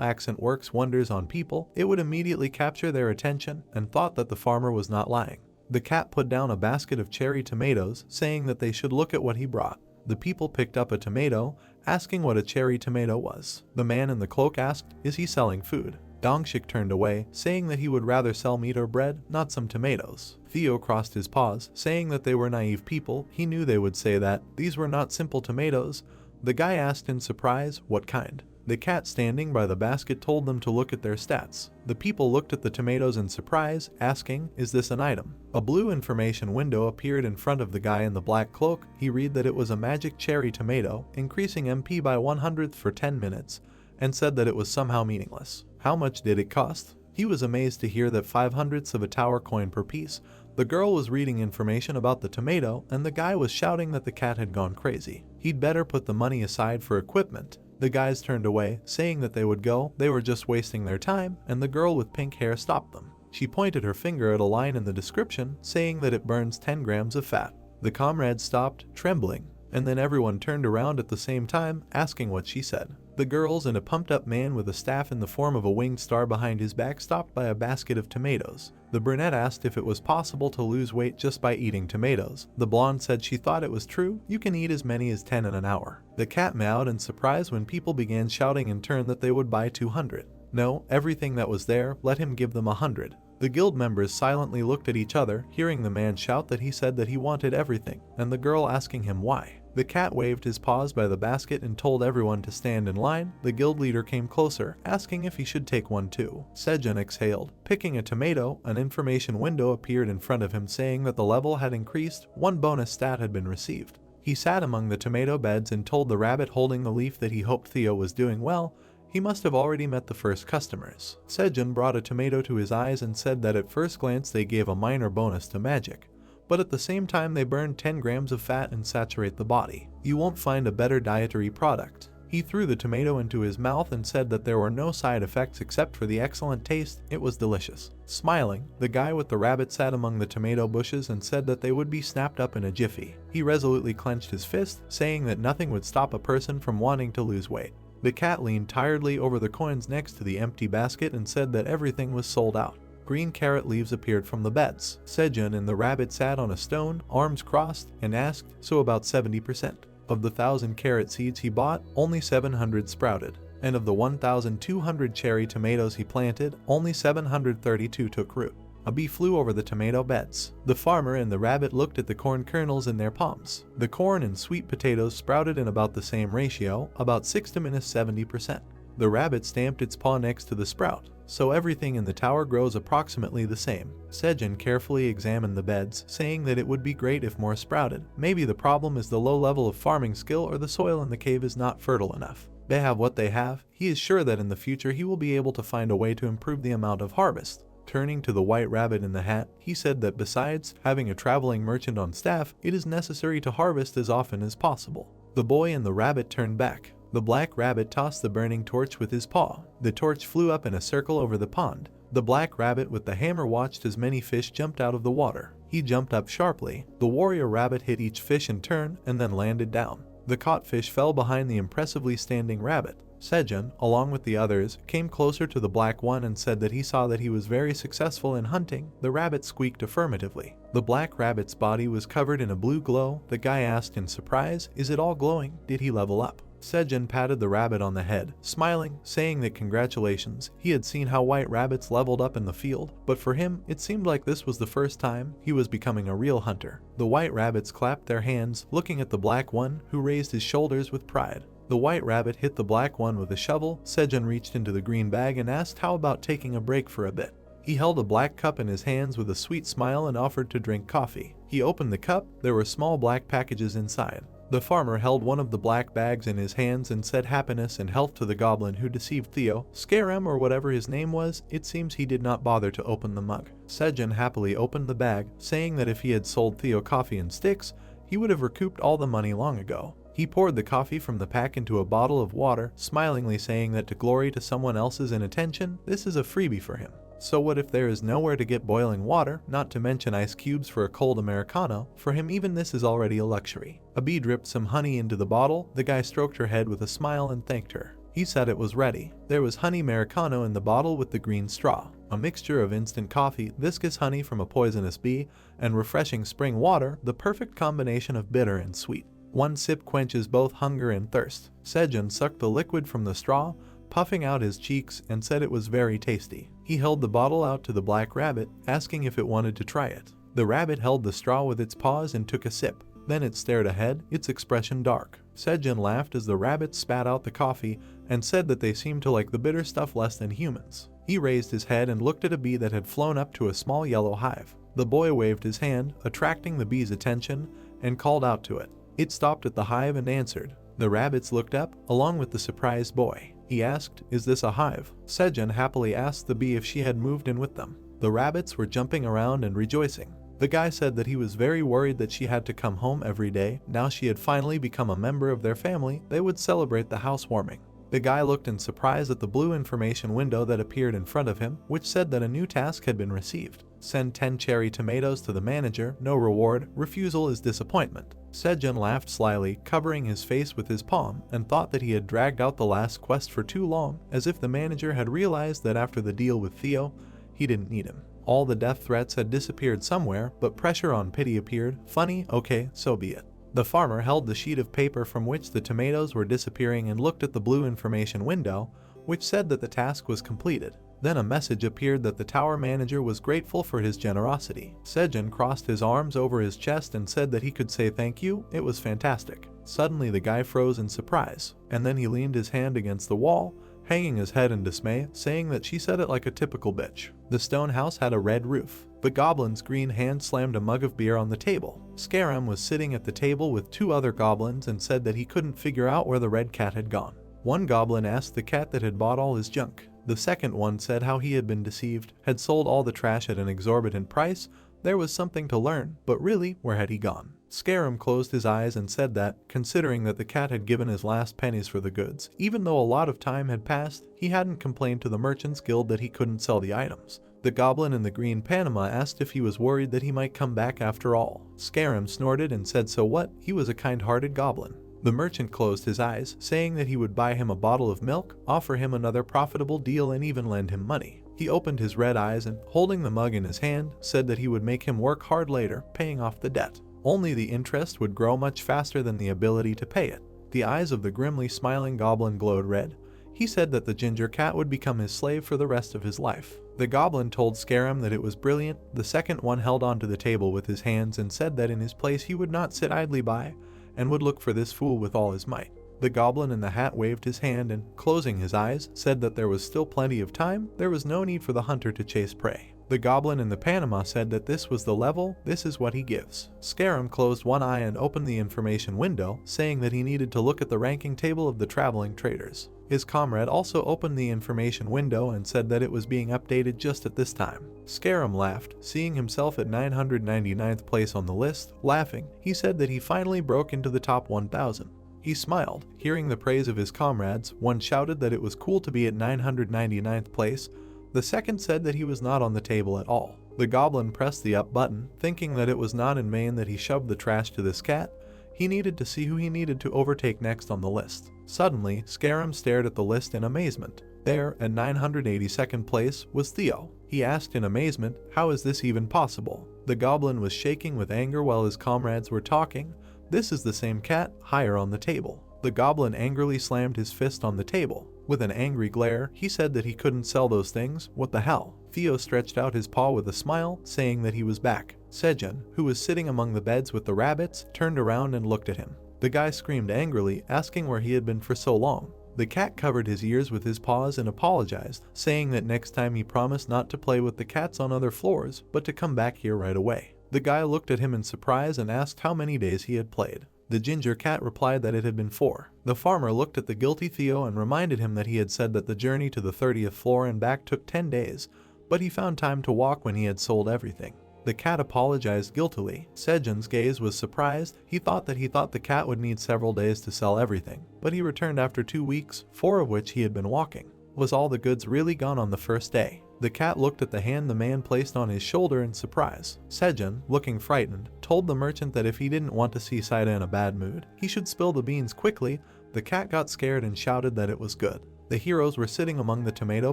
Speaker 1: accent works wonders on people. It would immediately capture their attention, and thought that the farmer was not lying. The cat put down a basket of cherry tomatoes, saying that they should look at what he brought. The people picked up a tomato, asking what a cherry tomato was. The man in the cloak asked, is he selling food? Dongshik turned away, saying that he would rather sell meat or bread, not some tomatoes. Theo crossed his paws, saying that they were naive people. He knew they would say that. These were not simple tomatoes. The guy asked in surprise, what kind? The cat standing by the basket told them to look at their stats. The people looked at the tomatoes in surprise, asking, is this an item? A blue information window appeared in front of the guy in the black cloak. He read that it was a magic cherry tomato, increasing MP by 100th for 10 minutes, and said that it was somehow meaningless. How much did it cost? He was amazed to hear that 500ths of a tower coin per piece. The girl was reading information about the tomato, and the guy was shouting that the cat had gone crazy. He'd better put the money aside for equipment. The guys turned away, saying that they would go. They were just wasting their time, and the girl with pink hair stopped them. She pointed her finger at a line in the description, saying that it burns 10 grams of fat. The comrades stopped, trembling, and then everyone turned around at the same time, asking what she said. The girls and a pumped-up man with a staff in the form of a winged star behind his back stopped by a basket of tomatoes. The brunette asked if it was possible to lose weight just by eating tomatoes. The blonde said she thought it was true. You can eat as many as 10 in an hour. The cat meowed in surprise when people began shouting in turn that they would buy 200. No, everything that was there, let him give them 100. The guild members silently looked at each other, hearing the man shout that he said that he wanted everything, and the girl asking him why. The cat waved his paws by the basket and told everyone to stand in line. The guild leader came closer, asking if he should take one too. Sejun exhaled. Picking a tomato, an information window appeared in front of him saying that the level had increased. One bonus stat had been received. He sat among the tomato beds and told the rabbit holding the leaf that he hoped Theo was doing well. He must have already met the first customers. Sejun brought a tomato to his eyes and said that at first glance they gave a minor bonus to magic, but at the same time they burn 10 grams of fat and saturate the body. You won't find a better dietary product. He threw the tomato into his mouth and said that there were no side effects except for the excellent taste. It was delicious. Smiling, the guy with the rabbit sat among the tomato bushes and said that they would be snapped up in a jiffy. He resolutely clenched his fist, saying that nothing would stop a person from wanting to lose weight. The cat leaned tiredly over the coins next to the empty basket and said that everything was sold out. Green carrot leaves appeared from the beds. Sejun and the rabbit sat on a stone, arms crossed, and asked, so about 70%. Of the 1,000 carrot seeds he bought, only 700 sprouted. and of the 1,200 cherry tomatoes he planted, only 732 took root. A bee flew over the tomato beds. The farmer and the rabbit looked at the corn kernels in their palms. The corn and sweet potatoes sprouted in about the same ratio, about 6 to -70%. The rabbit stamped its paw next to the sprout, so everything in the tower grows approximately the same. Sejun carefully examined the beds, saying that it would be great if more sprouted. Maybe the problem is the low level of farming skill, or the soil in the cave is not fertile enough. They have what they have. He is sure that in the future he will be able to find a way to improve the amount of harvest. Turning to the white rabbit in the hat, he said that besides having a traveling merchant on staff, it is necessary to harvest as often as possible. The boy and the rabbit turned back. The black rabbit tossed the burning torch with his paw. The torch flew up in a circle over the pond. The black rabbit with the hammer watched as many fish jumped out of the water. He jumped up sharply. The warrior rabbit hit each fish in turn and then landed down. The caught fish fell behind the impressively standing rabbit. Sejun, along with the others, came closer to the black one and said that he saw that he was very successful in hunting. The rabbit squeaked affirmatively. The black rabbit's body was covered in a blue glow. The guy asked in surprise, "Is it all glowing? Did he level up?" Sejun patted the rabbit on the head, smiling, saying that congratulations. He had seen how white rabbits leveled up in the field, but for him, it seemed like this was the first time he was becoming a real hunter. The white rabbits clapped their hands, looking at the black one, who raised his shoulders with pride. The white rabbit hit the black one with a shovel. Sejun reached into the green bag and asked how about taking a break for a bit. He held a black cup in his hands with a sweet smile and offered to drink coffee. He opened the cup. There were small black packages inside. The farmer held one of the black bags in his hands and said happiness and health to the goblin who deceived Theo. Scare him, or whatever his name was. It seems he did not bother to open the mug. Sejun happily opened the bag, saying that if he had sold Theo coffee and sticks, he would have recouped all the money long ago. He poured the coffee from the pack into a bottle of water, smilingly saying that to glory to someone else's inattention, this is a freebie for him. So what if there is nowhere to get boiling water, not to mention ice cubes for a cold Americano? For him, even this is already a luxury. A bee dripped some honey into the bottle. The guy stroked her head with a smile and thanked her. He said it was ready. There was honey Americano in the bottle with the green straw, a mixture of instant coffee, viscous honey from a poisonous bee, and refreshing spring water, the perfect combination of bitter and sweet. One sip quenches both hunger and thirst. Sejun sucked the liquid from the straw, puffing out his cheeks, and said it was very tasty. He held the bottle out to the black rabbit, asking if it wanted to try it. The rabbit held the straw with its paws and took a sip. Then it stared ahead, its expression dark. Sejun laughed as the rabbit spat out the coffee and said that they seemed to like the bitter stuff less than humans. He raised his head and looked at a bee that had flown up to a small yellow hive. The boy waved his hand, attracting the bee's attention, and called out to it. It stopped at the hive and answered. The rabbits looked up, along with the surprised boy. He asked, "Is this a hive?" Sejun happily asked the bee if she had moved in with them. The rabbits were jumping around and rejoicing. The guy said that he was very worried that she had to come home every day. Now she had finally become a member of their family, they would celebrate the housewarming. The guy looked in surprise at the blue information window that appeared in front of him, which said that a new task had been received. Send 10 cherry tomatoes to the manager, no reward, refusal is disappointment. Sejun laughed slyly, covering his face with his palm, and thought that he had dragged out the last quest for too long, as if the manager had realized that after the deal with Theo, he didn't need him. All the death threats had disappeared somewhere, but pressure on pity appeared. Funny, okay, so be it. The farmer held the sheet of paper from which the tomatoes were disappearing and looked at the blue information window, which said that the task was completed. Then a message appeared that the tower manager was grateful for his generosity. Sejun crossed his arms over his chest and said that he could say thank you. It was fantastic. Suddenly the guy froze in surprise, and then he leaned his hand against the wall, hanging his head in dismay, saying that she said it like a typical bitch. The stone house had a red roof. The goblin's green hand slammed a mug of beer on the table. Scarum was sitting at the table with 2 other goblins and said that he couldn't figure out where the red cat had gone. One goblin asked the cat that had bought all his junk. The second one said how he had been deceived, had sold all the trash at an exorbitant price. There was something to learn, but really, where had he gone? Scarum closed his eyes and said that, considering that the cat had given his last pennies for the goods, even though a lot of time had passed, he hadn't complained to the Merchants Guild that he couldn't sell the items. The goblin in the green Panama asked if he was worried that he might come back after all. Scarum snorted and said so what, he was a kind-hearted goblin. The merchant closed his eyes, saying that he would buy him a bottle of milk, offer him another profitable deal, and even lend him money. He opened his red eyes and, holding the mug in his hand, said that he would make him work hard later, paying off the debt. Only the interest would grow much faster than the ability to pay it. The eyes of the grimly smiling goblin glowed red. He said that the ginger cat would become his slave for the rest of his life. The goblin told Scarum that it was brilliant. The second one held onto the table with his hands and said that in his place he would not sit idly by and would look for this fool with all his might. The goblin in the hat waved his hand and, closing his eyes, said that there was still plenty of time, there was no need for the hunter to chase prey. The goblin in the Panama said that this was the level, this is what he gives. Scarum closed one eye and opened the information window, saying that he needed to look at the ranking table of the traveling traders. His comrade also opened the information window and said that it was being updated just at this time. Scarum laughed, seeing himself at 999th place on the list. Laughing, he said that he finally broke into the top 1,000. He smiled, hearing the praise of his comrades. One shouted that it was cool to be at 999th place. The second said that he was not on the table at all. The goblin pressed the up button, thinking that it was not in vain that he shoved the trash to this cat. He needed to see who he needed to overtake next on the list. Suddenly, Scarum stared at the list in amazement. There, at 982nd place, was Theo. He asked in amazement, how is this even possible? The goblin was shaking with anger while his comrades were talking. This is the same cat, higher on the table. The goblin angrily slammed his fist on the table. With an angry glare, he said that he couldn't sell those things. What the hell? Theo stretched out his paw with a smile, saying that he was back. Sejun, who was sitting among the beds with the rabbits, turned around and looked at him. The guy screamed angrily, asking where he had been for so long. The cat covered his ears with his paws and apologized, saying that next time he promised not to play with the cats on other floors, but to come back here right away. The guy looked at him in surprise and asked how many days he had played. The ginger cat replied that it had been 4. The farmer looked at the guilty Theo and reminded him that he had said that the journey to the 30th floor and back took 10 days, but he found time to walk when he had sold everything. The cat apologized guiltily. Sejun's gaze was surprised. He thought the cat would need several days to sell everything, but he returned after 2 weeks, 4 of which he had been walking. Was all the goods really gone on the first day? The cat looked at the hand the man placed on his shoulder in surprise. Sejun, looking frightened, told the merchant that if he didn't want to see Saida in a bad mood, he should spill the beans quickly. The cat got scared and shouted that it was good. The heroes were sitting among the tomato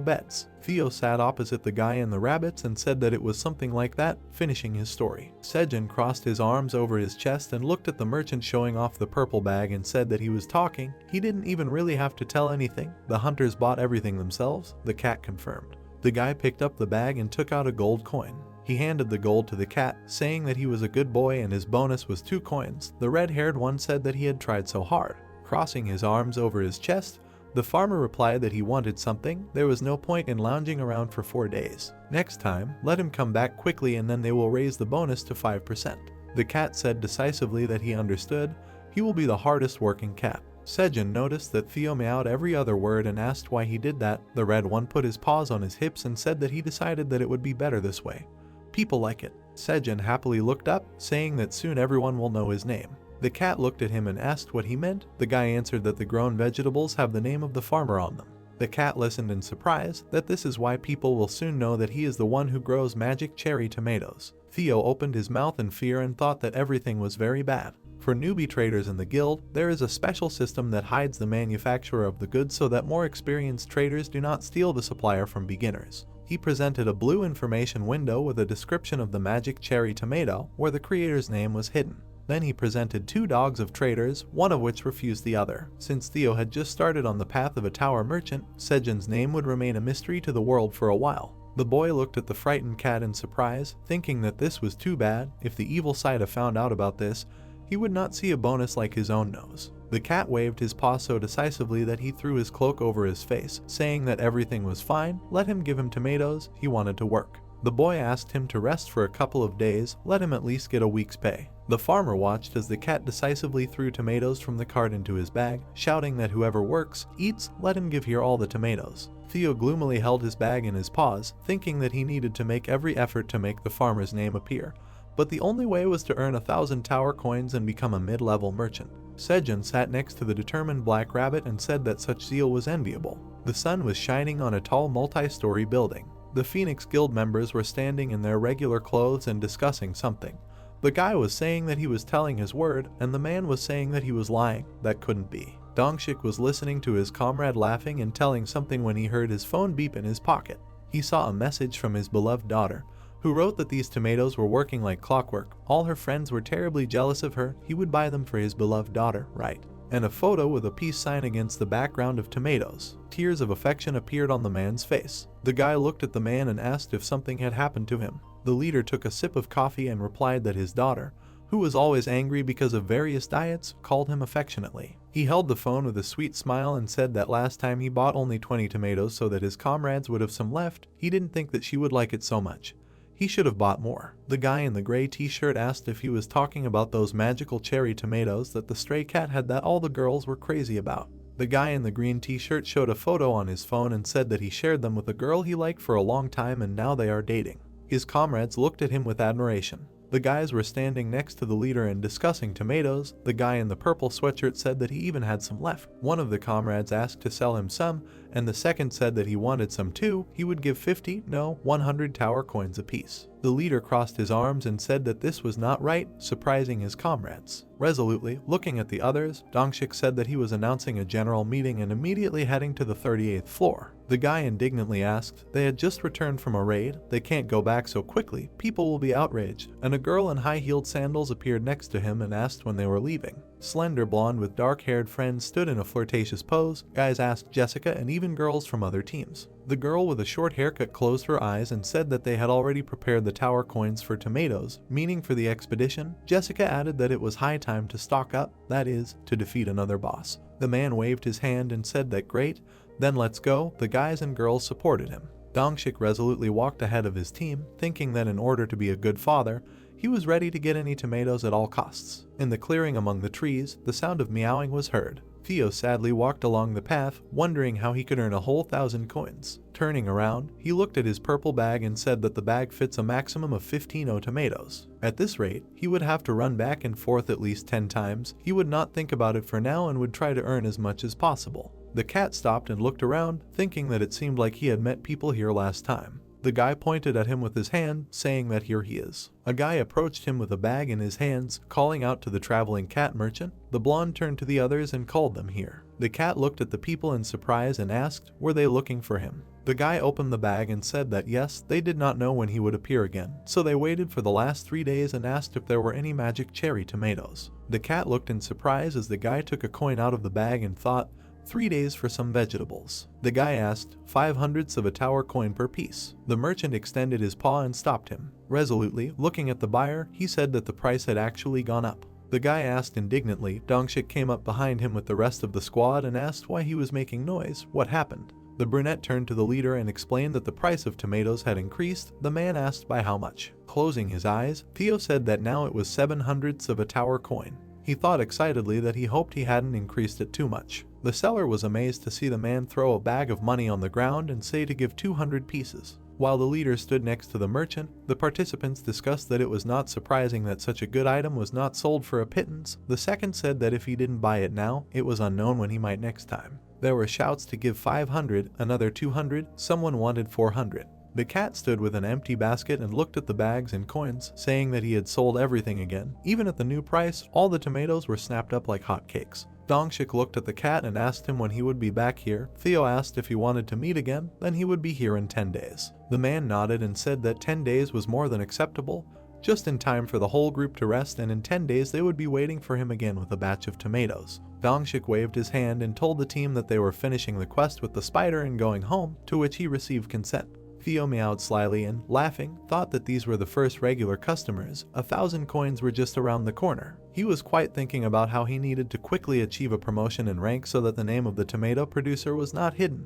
Speaker 1: beds. Theo sat opposite the guy and the rabbits and said that it was something like that, finishing his story. Sejun crossed his arms over his chest and looked at the merchant showing off the purple bag and said that he was talking. He didn't even really have to tell anything. The hunters bought everything themselves, the cat confirmed. The guy picked up the bag and took out a gold coin. He handed the gold to the cat, saying that he was a good boy and his bonus was 2 coins. The red-haired one said that he had tried so hard. Crossing his arms over his chest, the farmer replied that he wanted something. There was no point in lounging around for 4 days. Next time, let him come back quickly and then they will raise the bonus to 5%. The cat said decisively that he understood. He will be the hardest working cat. Sejun noticed that Theo meowed every other word and asked why he did that. The red one put his paws on his hips and said that he decided that it would be better this way. People like it. Sejun happily looked up, saying that soon everyone will know his name. The cat looked at him and asked what he meant. The guy answered that the grown vegetables have the name of the farmer on them. The cat listened in surprise, that this is why people will soon know that he is the one who grows magic cherry tomatoes. Theo opened his mouth in fear and thought that everything was very bad. For newbie traders in the guild, there is a special system that hides the manufacturer of the goods so that more experienced traders do not steal the supplier from beginners. He presented a blue information window with a description of the magic cherry tomato, where the creator's name was hidden. Then he presented 2 dogs of traders, one of which refused the other. Since Theo had just started on the path of a tower merchant, Sejun's name would remain a mystery to the world for a while. The boy looked at the frightened cat in surprise, thinking that this was too bad. If the evil Saida found out about this, he would not see a bonus like his own nose. The cat waved his paw so decisively that he threw his cloak over his face, saying that everything was fine. Let him give him tomatoes, he wanted to work. The boy asked him to rest for a couple of days, let him at least get a week's pay. The farmer watched as the cat decisively threw tomatoes from the cart into his bag, shouting that whoever works, eats, let him give here all the tomatoes. Theo gloomily held his bag in his paws, thinking that he needed to make every effort to make the farmer's name appear. But the only way was to earn 1,000 tower coins and become a mid-level merchant. Sejun sat next to the determined black rabbit and said that such zeal was enviable. The sun was shining on a tall multi-story building. The Phoenix Guild members were standing in their regular clothes and discussing something. The guy was saying that he was telling his word, and the man was saying that he was lying. That couldn't be. Dongshik was listening to his comrade laughing and telling something when he heard his phone beep in his pocket. He saw a message from his beloved daughter, who wrote that these tomatoes were working like clockwork. All her friends were terribly jealous of her. He would buy them for his beloved daughter, right? and a photo with a peace sign against the background of tomatoes. Tears of affection appeared on the man's face. The guy looked at the man and asked if something had happened to him. The leader took a sip of coffee and replied that his daughter, who was always angry because of various diets, called him affectionately. He held the phone with a sweet smile and said that last time he bought only 20 tomatoes so that his comrades would have some left. He didn't think that she would like it so much. He should have bought more. The guy in the gray t-shirt asked if he was talking about those magical cherry tomatoes that the stray cat had that all the girls were crazy about. The guy in the green t-shirt showed a photo on his phone and said that he shared them with a girl he liked for a long time and now they are dating. His comrades looked at him with admiration. The guys were standing next to the leader and discussing tomatoes. The guy in the purple sweatshirt said that he even had some left. One of the comrades asked to sell him some, and the second said that he wanted some too. He would give 50, no, 100 tower coins apiece. The leader crossed his arms and said that this was not right, surprising his comrades. Resolutely, looking at the others, Dongshik said that he was announcing a general meeting and immediately heading to the 38th floor. The guy indignantly asked, they had just returned from a raid, they can't go back so quickly, people will be outraged, and a girl in high-heeled sandals appeared next to him and asked when they were leaving. Slender blonde with dark-haired friends stood in a flirtatious pose. Guys asked Jessica and even girls from other teams. The girl with a short haircut closed her eyes and said that they had already prepared the tower coins for tomatoes, meaning for the expedition. Jessica added that it was high time to stock up, that is, to defeat another boss. The man waved his hand and said that great, then let's go. The guys and girls supported him. Dongshik resolutely walked ahead of his team, thinking that in order to be a good father, he was ready to get any tomatoes at all costs. In the clearing among the trees, the sound of meowing was heard. Theo sadly walked along the path, wondering how he could earn a whole 1,000 coins. Turning around, he looked at his purple bag and said that the bag fits a maximum of 15 tomatoes. At this rate, he would have to run back and forth at least 10 times. He would not think about it for now and would try to earn as much as possible. The cat stopped and looked around, thinking that it seemed like he had met people here last time. The guy pointed at him with his hand, saying that here he is. A guy approached him with a bag in his hands, calling out to the traveling cat merchant. The blonde turned to the others and called them here. The cat looked at the people in surprise and asked, were they looking for him? The guy opened the bag and said that yes, they did not know when he would appear again, so they waited for the last 3 days and asked if there were any magic cherry tomatoes. The cat looked in surprise as the guy took a coin out of the bag and thought, 3 days for some vegetables. The guy asked, 5/100ths of a tower coin per piece. The merchant extended his paw and stopped him. Resolutely, looking at the buyer, he said that the price had actually gone up. The guy asked indignantly. Dongshik came up behind him with the rest of the squad and asked why he was making noise, what happened. The brunette turned to the leader and explained that the price of tomatoes had increased. The man asked by how much. Closing his eyes, Theo said that now it was 7/100ths of a tower coin. He thought excitedly that he hoped he hadn't increased it too much. The seller was amazed to see the man throw a bag of money on the ground and say to give 200 pieces. While the leader stood next to the merchant, the participants discussed that it was not surprising that such a good item was not sold for a pittance. The second said that if he didn't buy it now, it was unknown when he might next time. There were shouts to give 500, another 200, someone wanted 400. The cat stood with an empty basket and looked at the bags and coins, saying that he had sold everything again. Even at the new price, all the tomatoes were snapped up like hotcakes. Dongshik looked at the cat and asked him when he would be back here. Theo asked if he wanted to meet again, then he would be here in 10 days. The man nodded and said that 10 days was more than acceptable, just in time for the whole group to rest, and in 10 days they would be waiting for him again with a batch of tomatoes. Dongshik waved his hand and told the team that they were finishing the quest with the spider and going home, to which he received consent. Theo meowed slyly and, laughing, thought that these were the first regular customers. 1,000 coins were just around the corner. He was quite thinking about how he needed to quickly achieve a promotion in rank so that the name of the tomato producer was not hidden,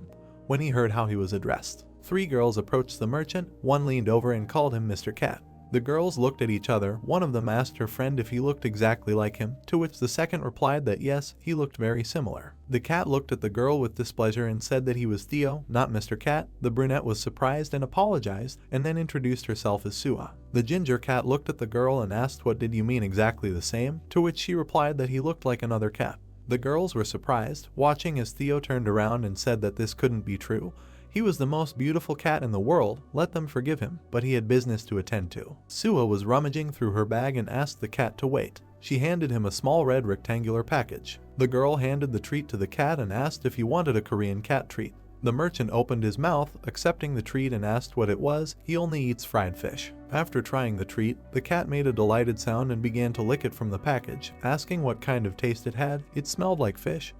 Speaker 1: when he heard how he was addressed. 3 girls approached the merchant. One leaned over and called him Mr. Cat. The girls looked at each other. One of them asked her friend if he looked exactly like him, to which the second replied that yes, he looked very similar. The cat looked at the girl with displeasure and said that he was Theo, not Mr. Cat. The brunette was surprised and apologized, and then introduced herself as Sua. The ginger cat looked at the girl and asked what did you mean exactly the same, to which she replied that he looked like another cat. The girls were surprised, watching as Theo turned around and said that this couldn't be true. He was the most beautiful cat in the world, let them forgive him, but he had business to attend to. Sua was rummaging through her bag and asked the cat to wait. She handed him a small red rectangular package. The girl handed the treat to the cat and asked if he wanted a Korean cat treat. The merchant opened his mouth, accepting the treat, and asked what it was. He only eats fried fish. After trying the treat, the cat made a delighted sound and began to lick it from the package, asking what kind of taste it had. It smelled like fish,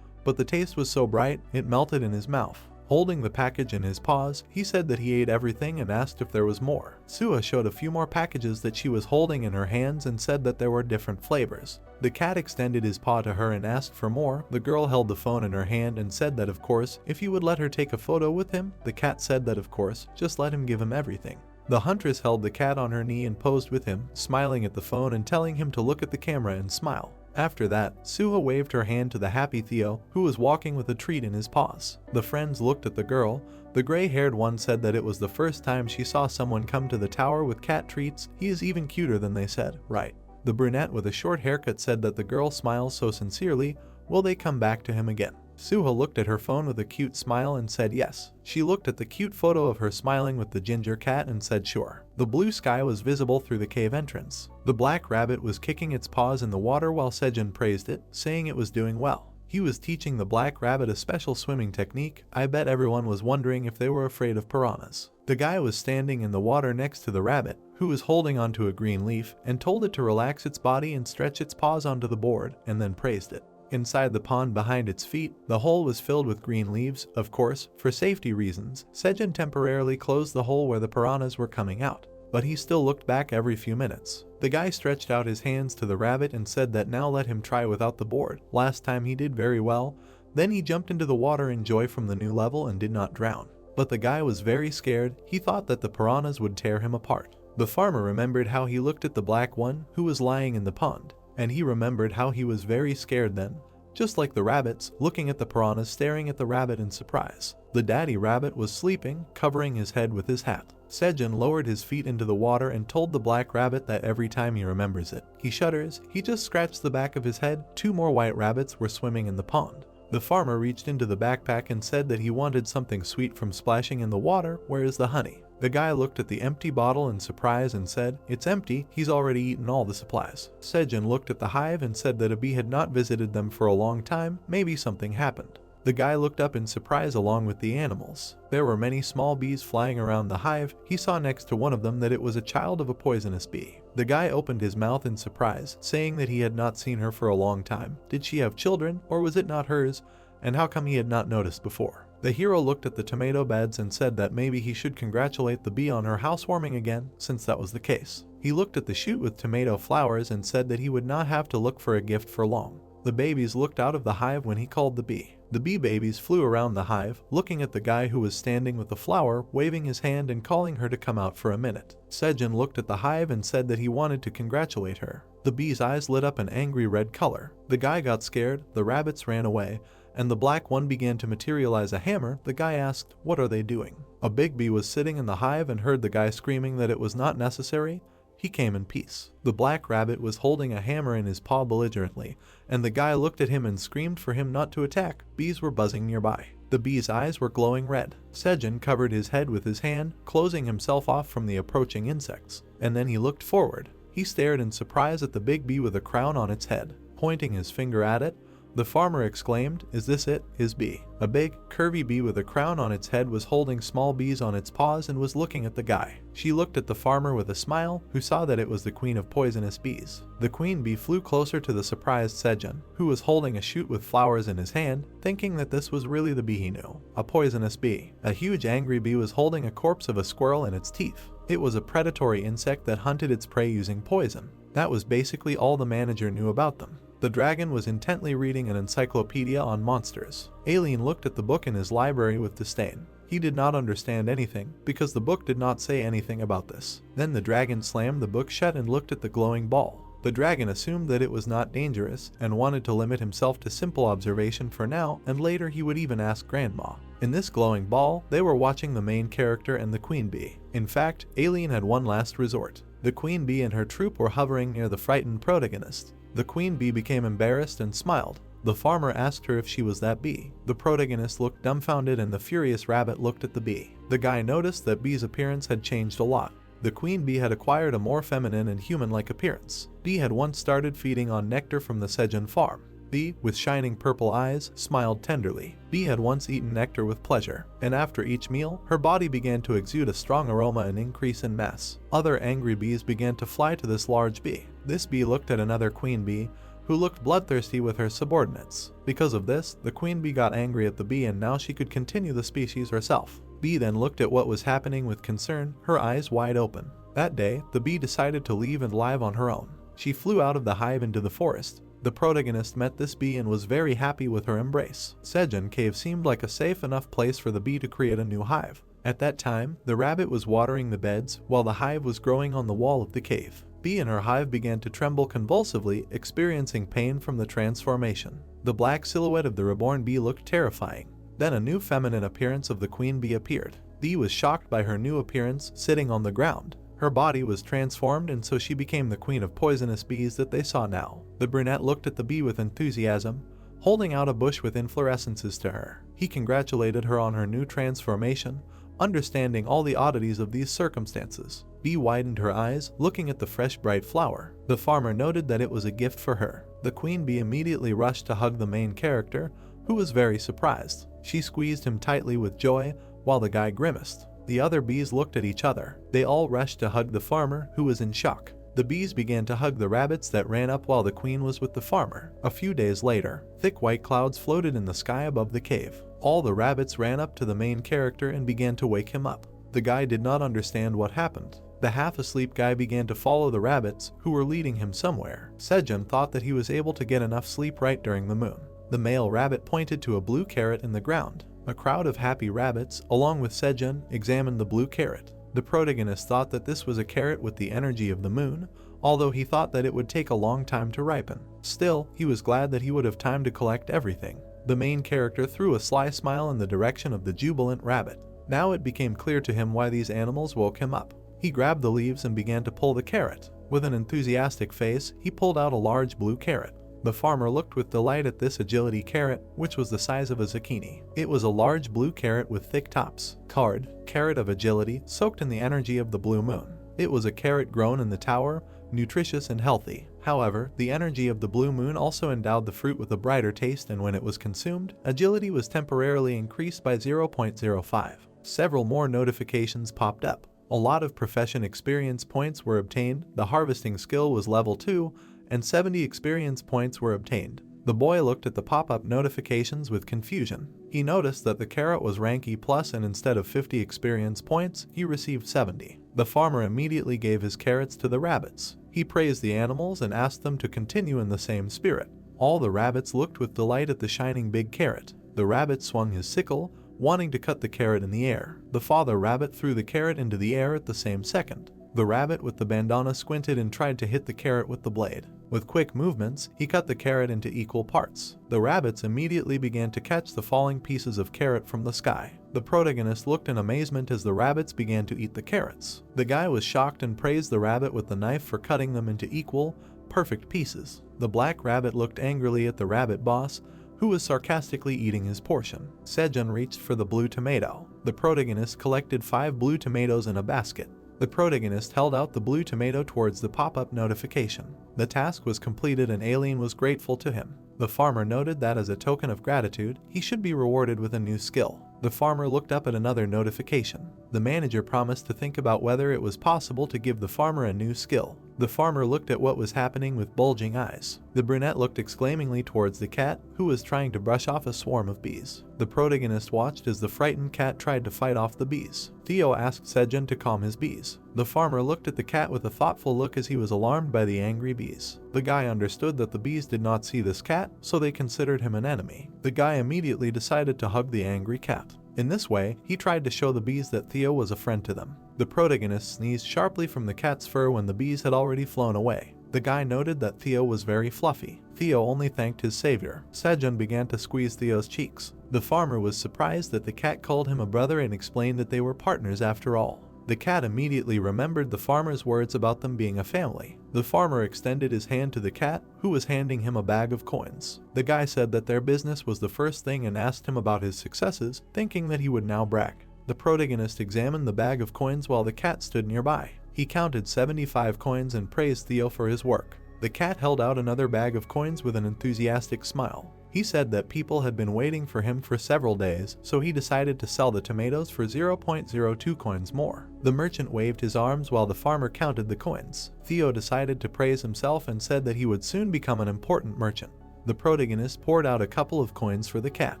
Speaker 1: but the taste was so bright, it melted in his mouth. Holding the package in his paws, he said that he ate everything and asked if there was more. Suha showed a few more packages that she was holding in her hands and said that there were different flavors. The cat extended his paw to her and asked for more. The girl held the phone in her hand and said that of course, if he would let her take a photo with him. The cat said that of course, just let him give him everything. The huntress held the cat on her knee and posed with him, smiling at the phone and telling him to look at the camera and smile. After that, Suha waved her hand to the happy Theo, who was walking with a treat in his paws. The friends looked at the girl. The gray-haired one said that it was the first time she saw someone come to the tower with cat treats. He is even cuter than they said, right? The brunette with a short haircut said that the girl smiles so sincerely. Will they come back to him again? Suha looked at her phone with a cute smile and said yes. She looked at the cute photo of her smiling with the ginger cat and said sure. The blue sky was visible through the cave entrance. The black rabbit was kicking its paws in the water while Sejun praised it, saying it was doing well. He was teaching the black rabbit a special swimming technique. I bet everyone was wondering if they were afraid of piranhas. The guy was standing in the water next to the rabbit, who was holding onto a green leaf, and told it to relax its body and stretch its paws onto the board, and then praised it. Inside the pond behind its feet, the hole was filled with green leaves. Of course, for safety reasons, Sejun temporarily closed the hole where the piranhas were coming out, but he still looked back every few minutes. The guy stretched out his hands to the rabbit and said that now let him try without the board. Last time he did very well. Then he jumped into the water in joy from the new level and did not drown. But the guy was very scared. He thought that the piranhas would tear him apart. The farmer remembered how he looked at the black one who was lying in the pond, and he remembered how he was very scared then, just like the rabbits, looking at the piranhas staring at the rabbit in surprise. The daddy rabbit was sleeping, covering his head with his hat. Sejun lowered his feet into the water and told the black rabbit that every time he remembers it, he shudders. He just scratched the back of his head. 2 more white rabbits were swimming in the pond. The farmer reached into the backpack and said that he wanted something sweet from splashing in the water. Where is the honey? The guy looked at the empty bottle in surprise and said, it's empty, he's already eaten all the supplies. Sejun looked at the hive and said that a bee had not visited them for a long time. Maybe something happened. The guy looked up in surprise along with the animals. There were many small bees flying around the hive. He saw next to one of them that it was a child of a poisonous bee. The guy opened his mouth in surprise, saying that he had not seen her for a long time. Did she have children, or was it not hers? And how come he had not noticed before? The hero looked at the tomato beds and said that maybe he should congratulate the bee on her housewarming again, since that was the case. He looked at the shoot with tomato flowers and said that he would not have to look for a gift for long. The babies looked out of the hive when he called the bee. The bee babies flew around the hive, looking at the guy who was standing with the flower, waving his hand and calling her to come out for a minute. Sejun looked at the hive and said that he wanted to congratulate her. The bee's eyes lit up an angry red color. The guy got scared, the rabbits ran away, and the black one began to materialize a hammer. The guy asked, what are they doing? A big bee was sitting in the hive and heard the guy screaming that it was not necessary. He came in peace. The black rabbit was holding a hammer in his paw belligerently, and the guy looked at him and screamed for him not to attack. Bees were buzzing nearby. The bee's eyes were glowing red. Sejun covered his head with his hand, closing himself off from the approaching insects, and then he looked forward. He stared in surprise at the big bee with a crown on its head. Pointing his finger at it, the farmer exclaimed, is this it, his bee? A big, curvy bee with a crown on its head was holding small bees on its paws and was looking at the guy. She looked at the farmer with a smile, who saw that it was the queen of poisonous bees. The queen bee flew closer to the surprised Sejun, who was holding a shoot with flowers in his hand, thinking that this was really the bee he knew. A poisonous bee. A huge angry bee was holding a corpse of a squirrel in its teeth. It was a predatory insect that hunted its prey using poison. That was basically all the manager knew about them. The dragon was intently reading an encyclopedia on monsters. Alien looked at the book in his library with disdain. He did not understand anything, because the book did not say anything about this. Then the dragon slammed the book shut and looked at the glowing ball. The dragon assumed that it was not dangerous, and wanted to limit himself to simple observation for now, and later he would even ask Grandma. In this glowing ball, they were watching the main character and the queen bee. In fact, Alien had one last resort. The queen bee and her troop were hovering near the frightened protagonist. The queen bee became embarrassed and smiled. The farmer asked her if she was that bee. The protagonist looked dumbfounded and the furious rabbit looked at the bee. The guy noticed that bee's appearance had changed a lot. The queen bee had acquired a more feminine and human-like appearance. Bee had once started feeding on nectar from the Sejun farm. Bee, with shining purple eyes, smiled tenderly. Bee had once eaten nectar with pleasure, and after each meal, her body began to exude a strong aroma and increase in mass. Other angry bees began to fly to this large bee. This bee looked at another queen bee, who looked bloodthirsty with her subordinates. Because of this, the queen bee got angry at the bee and now she could continue the species herself. Bee then looked at what was happening with concern, her eyes wide open. That day, the bee decided to leave and live on her own. She flew out of the hive into the forest. The protagonist met this bee and was very happy with her embrace. Sejun cave seemed like a safe enough place for the bee to create a new hive. At that time, the rabbit was watering the beds while the hive was growing on the wall of the cave. Bee and her hive began to tremble convulsively, experiencing pain from the transformation. The black silhouette of the reborn bee looked terrifying. Then a new feminine appearance of the queen bee appeared. Bee was shocked by her new appearance, sitting on the ground. Her body was transformed and so she became the queen of poisonous bees that they saw now. The brunette looked at the bee with enthusiasm, holding out a bush with inflorescences to her. He congratulated her on her new transformation, understanding all the oddities of these circumstances. Bee widened her eyes, looking at the fresh bright flower. The farmer noted that it was a gift for her. The queen bee immediately rushed to hug the main character, who was very surprised. She squeezed him tightly with joy, while the guy grimaced. The other bees looked at each other. They all rushed to hug the farmer, who was in shock. The bees began to hug the rabbits that ran up while the queen was with the farmer. A few days later, thick white clouds floated in the sky above the cave. All the rabbits ran up to the main character and began to wake him up. The guy did not understand what happened. The half-asleep guy began to follow the rabbits, who were leading him somewhere. Sejun thought that he was able to get enough sleep right during the moon. The male rabbit pointed to a blue carrot in the ground. A crowd of happy rabbits, along with Sejun, examined the blue carrot. The protagonist thought that this was a carrot with the energy of the moon, although he thought that it would take a long time to ripen. Still, he was glad that he would have time to collect everything. The main character threw a sly smile in the direction of the jubilant rabbit. Now it became clear to him why these animals woke him up. He grabbed the leaves and began to pull the carrot. With an enthusiastic face, he pulled out a large blue carrot. The farmer looked with delight at this agility carrot, which was the size of a zucchini. It was a large blue carrot with thick tops. Carrot of agility, soaked in the energy of the blue moon. It was a carrot grown in the tower, nutritious and healthy. However, the energy of the blue moon also endowed the fruit with a brighter taste, and when it was consumed, agility was temporarily increased by 0.05. Several more notifications popped up. A lot of profession experience points were obtained, the harvesting skill was level 2, and 70 experience points were obtained. The boy looked at the pop-up notifications with confusion. He noticed that the carrot was rank E+, and instead of 50 experience points, he received 70. The farmer immediately gave his carrots to the rabbits. He praised the animals and asked them to continue in the same spirit. All the rabbits looked with delight at the shining big carrot. The rabbit swung his sickle, wanting to cut the carrot in the air. The father rabbit threw the carrot into the air at the same second. The rabbit with the bandana squinted and tried to hit the carrot with the blade. With quick movements, he cut the carrot into equal parts. The rabbits immediately began to catch the falling pieces of carrot from the sky. The protagonist looked in amazement as the rabbits began to eat the carrots. The guy was shocked and praised the rabbit with the knife for cutting them into equal, perfect pieces. The black rabbit looked angrily at the rabbit boss, who was sarcastically eating his portion. Sejun reached for the blue tomato. The protagonist collected 5 blue tomatoes in a basket. The protagonist held out the blue tomato towards the pop-up notification. The task was completed and Alien was grateful to him. The farmer noted that as a token of gratitude, he should be rewarded with a new skill. The farmer looked up at another notification. The manager promised to think about whether it was possible to give the farmer a new skill. The farmer looked at what was happening with bulging eyes. The brunette looked exclaimingly towards the cat, who was trying to brush off a swarm of bees. The protagonist watched as the frightened cat tried to fight off the bees. Theo asked Sejun to calm his bees. The farmer looked at the cat with a thoughtful look as he was alarmed by the angry bees. The guy understood that the bees did not see this cat, so they considered him an enemy. The guy immediately decided to hug the angry cat. In this way, he tried to show the bees that Theo was a friend to them. The protagonist sneezed sharply from the cat's fur when the bees had already flown away. The guy noted that Theo was very fluffy. Theo only thanked his savior. Sejun began to squeeze Theo's cheeks. The farmer was surprised that the cat called him a brother and explained that they were partners after all. The cat immediately remembered the farmer's words about them being a family. The farmer extended his hand to the cat, who was handing him a bag of coins. The guy said that their business was the first thing and asked him about his successes, thinking that he would now brag. The protagonist examined the bag of coins while the cat stood nearby. He counted 75 coins and praised Theo for his work. The cat held out another bag of coins with an enthusiastic smile. He said that people had been waiting for him for several days, so he decided to sell the tomatoes for 0.02 coins more. The merchant waved his arms while the farmer counted the coins. Theo decided to praise himself and said that he would soon become an important merchant. The protagonist poured out a couple of coins for the cat.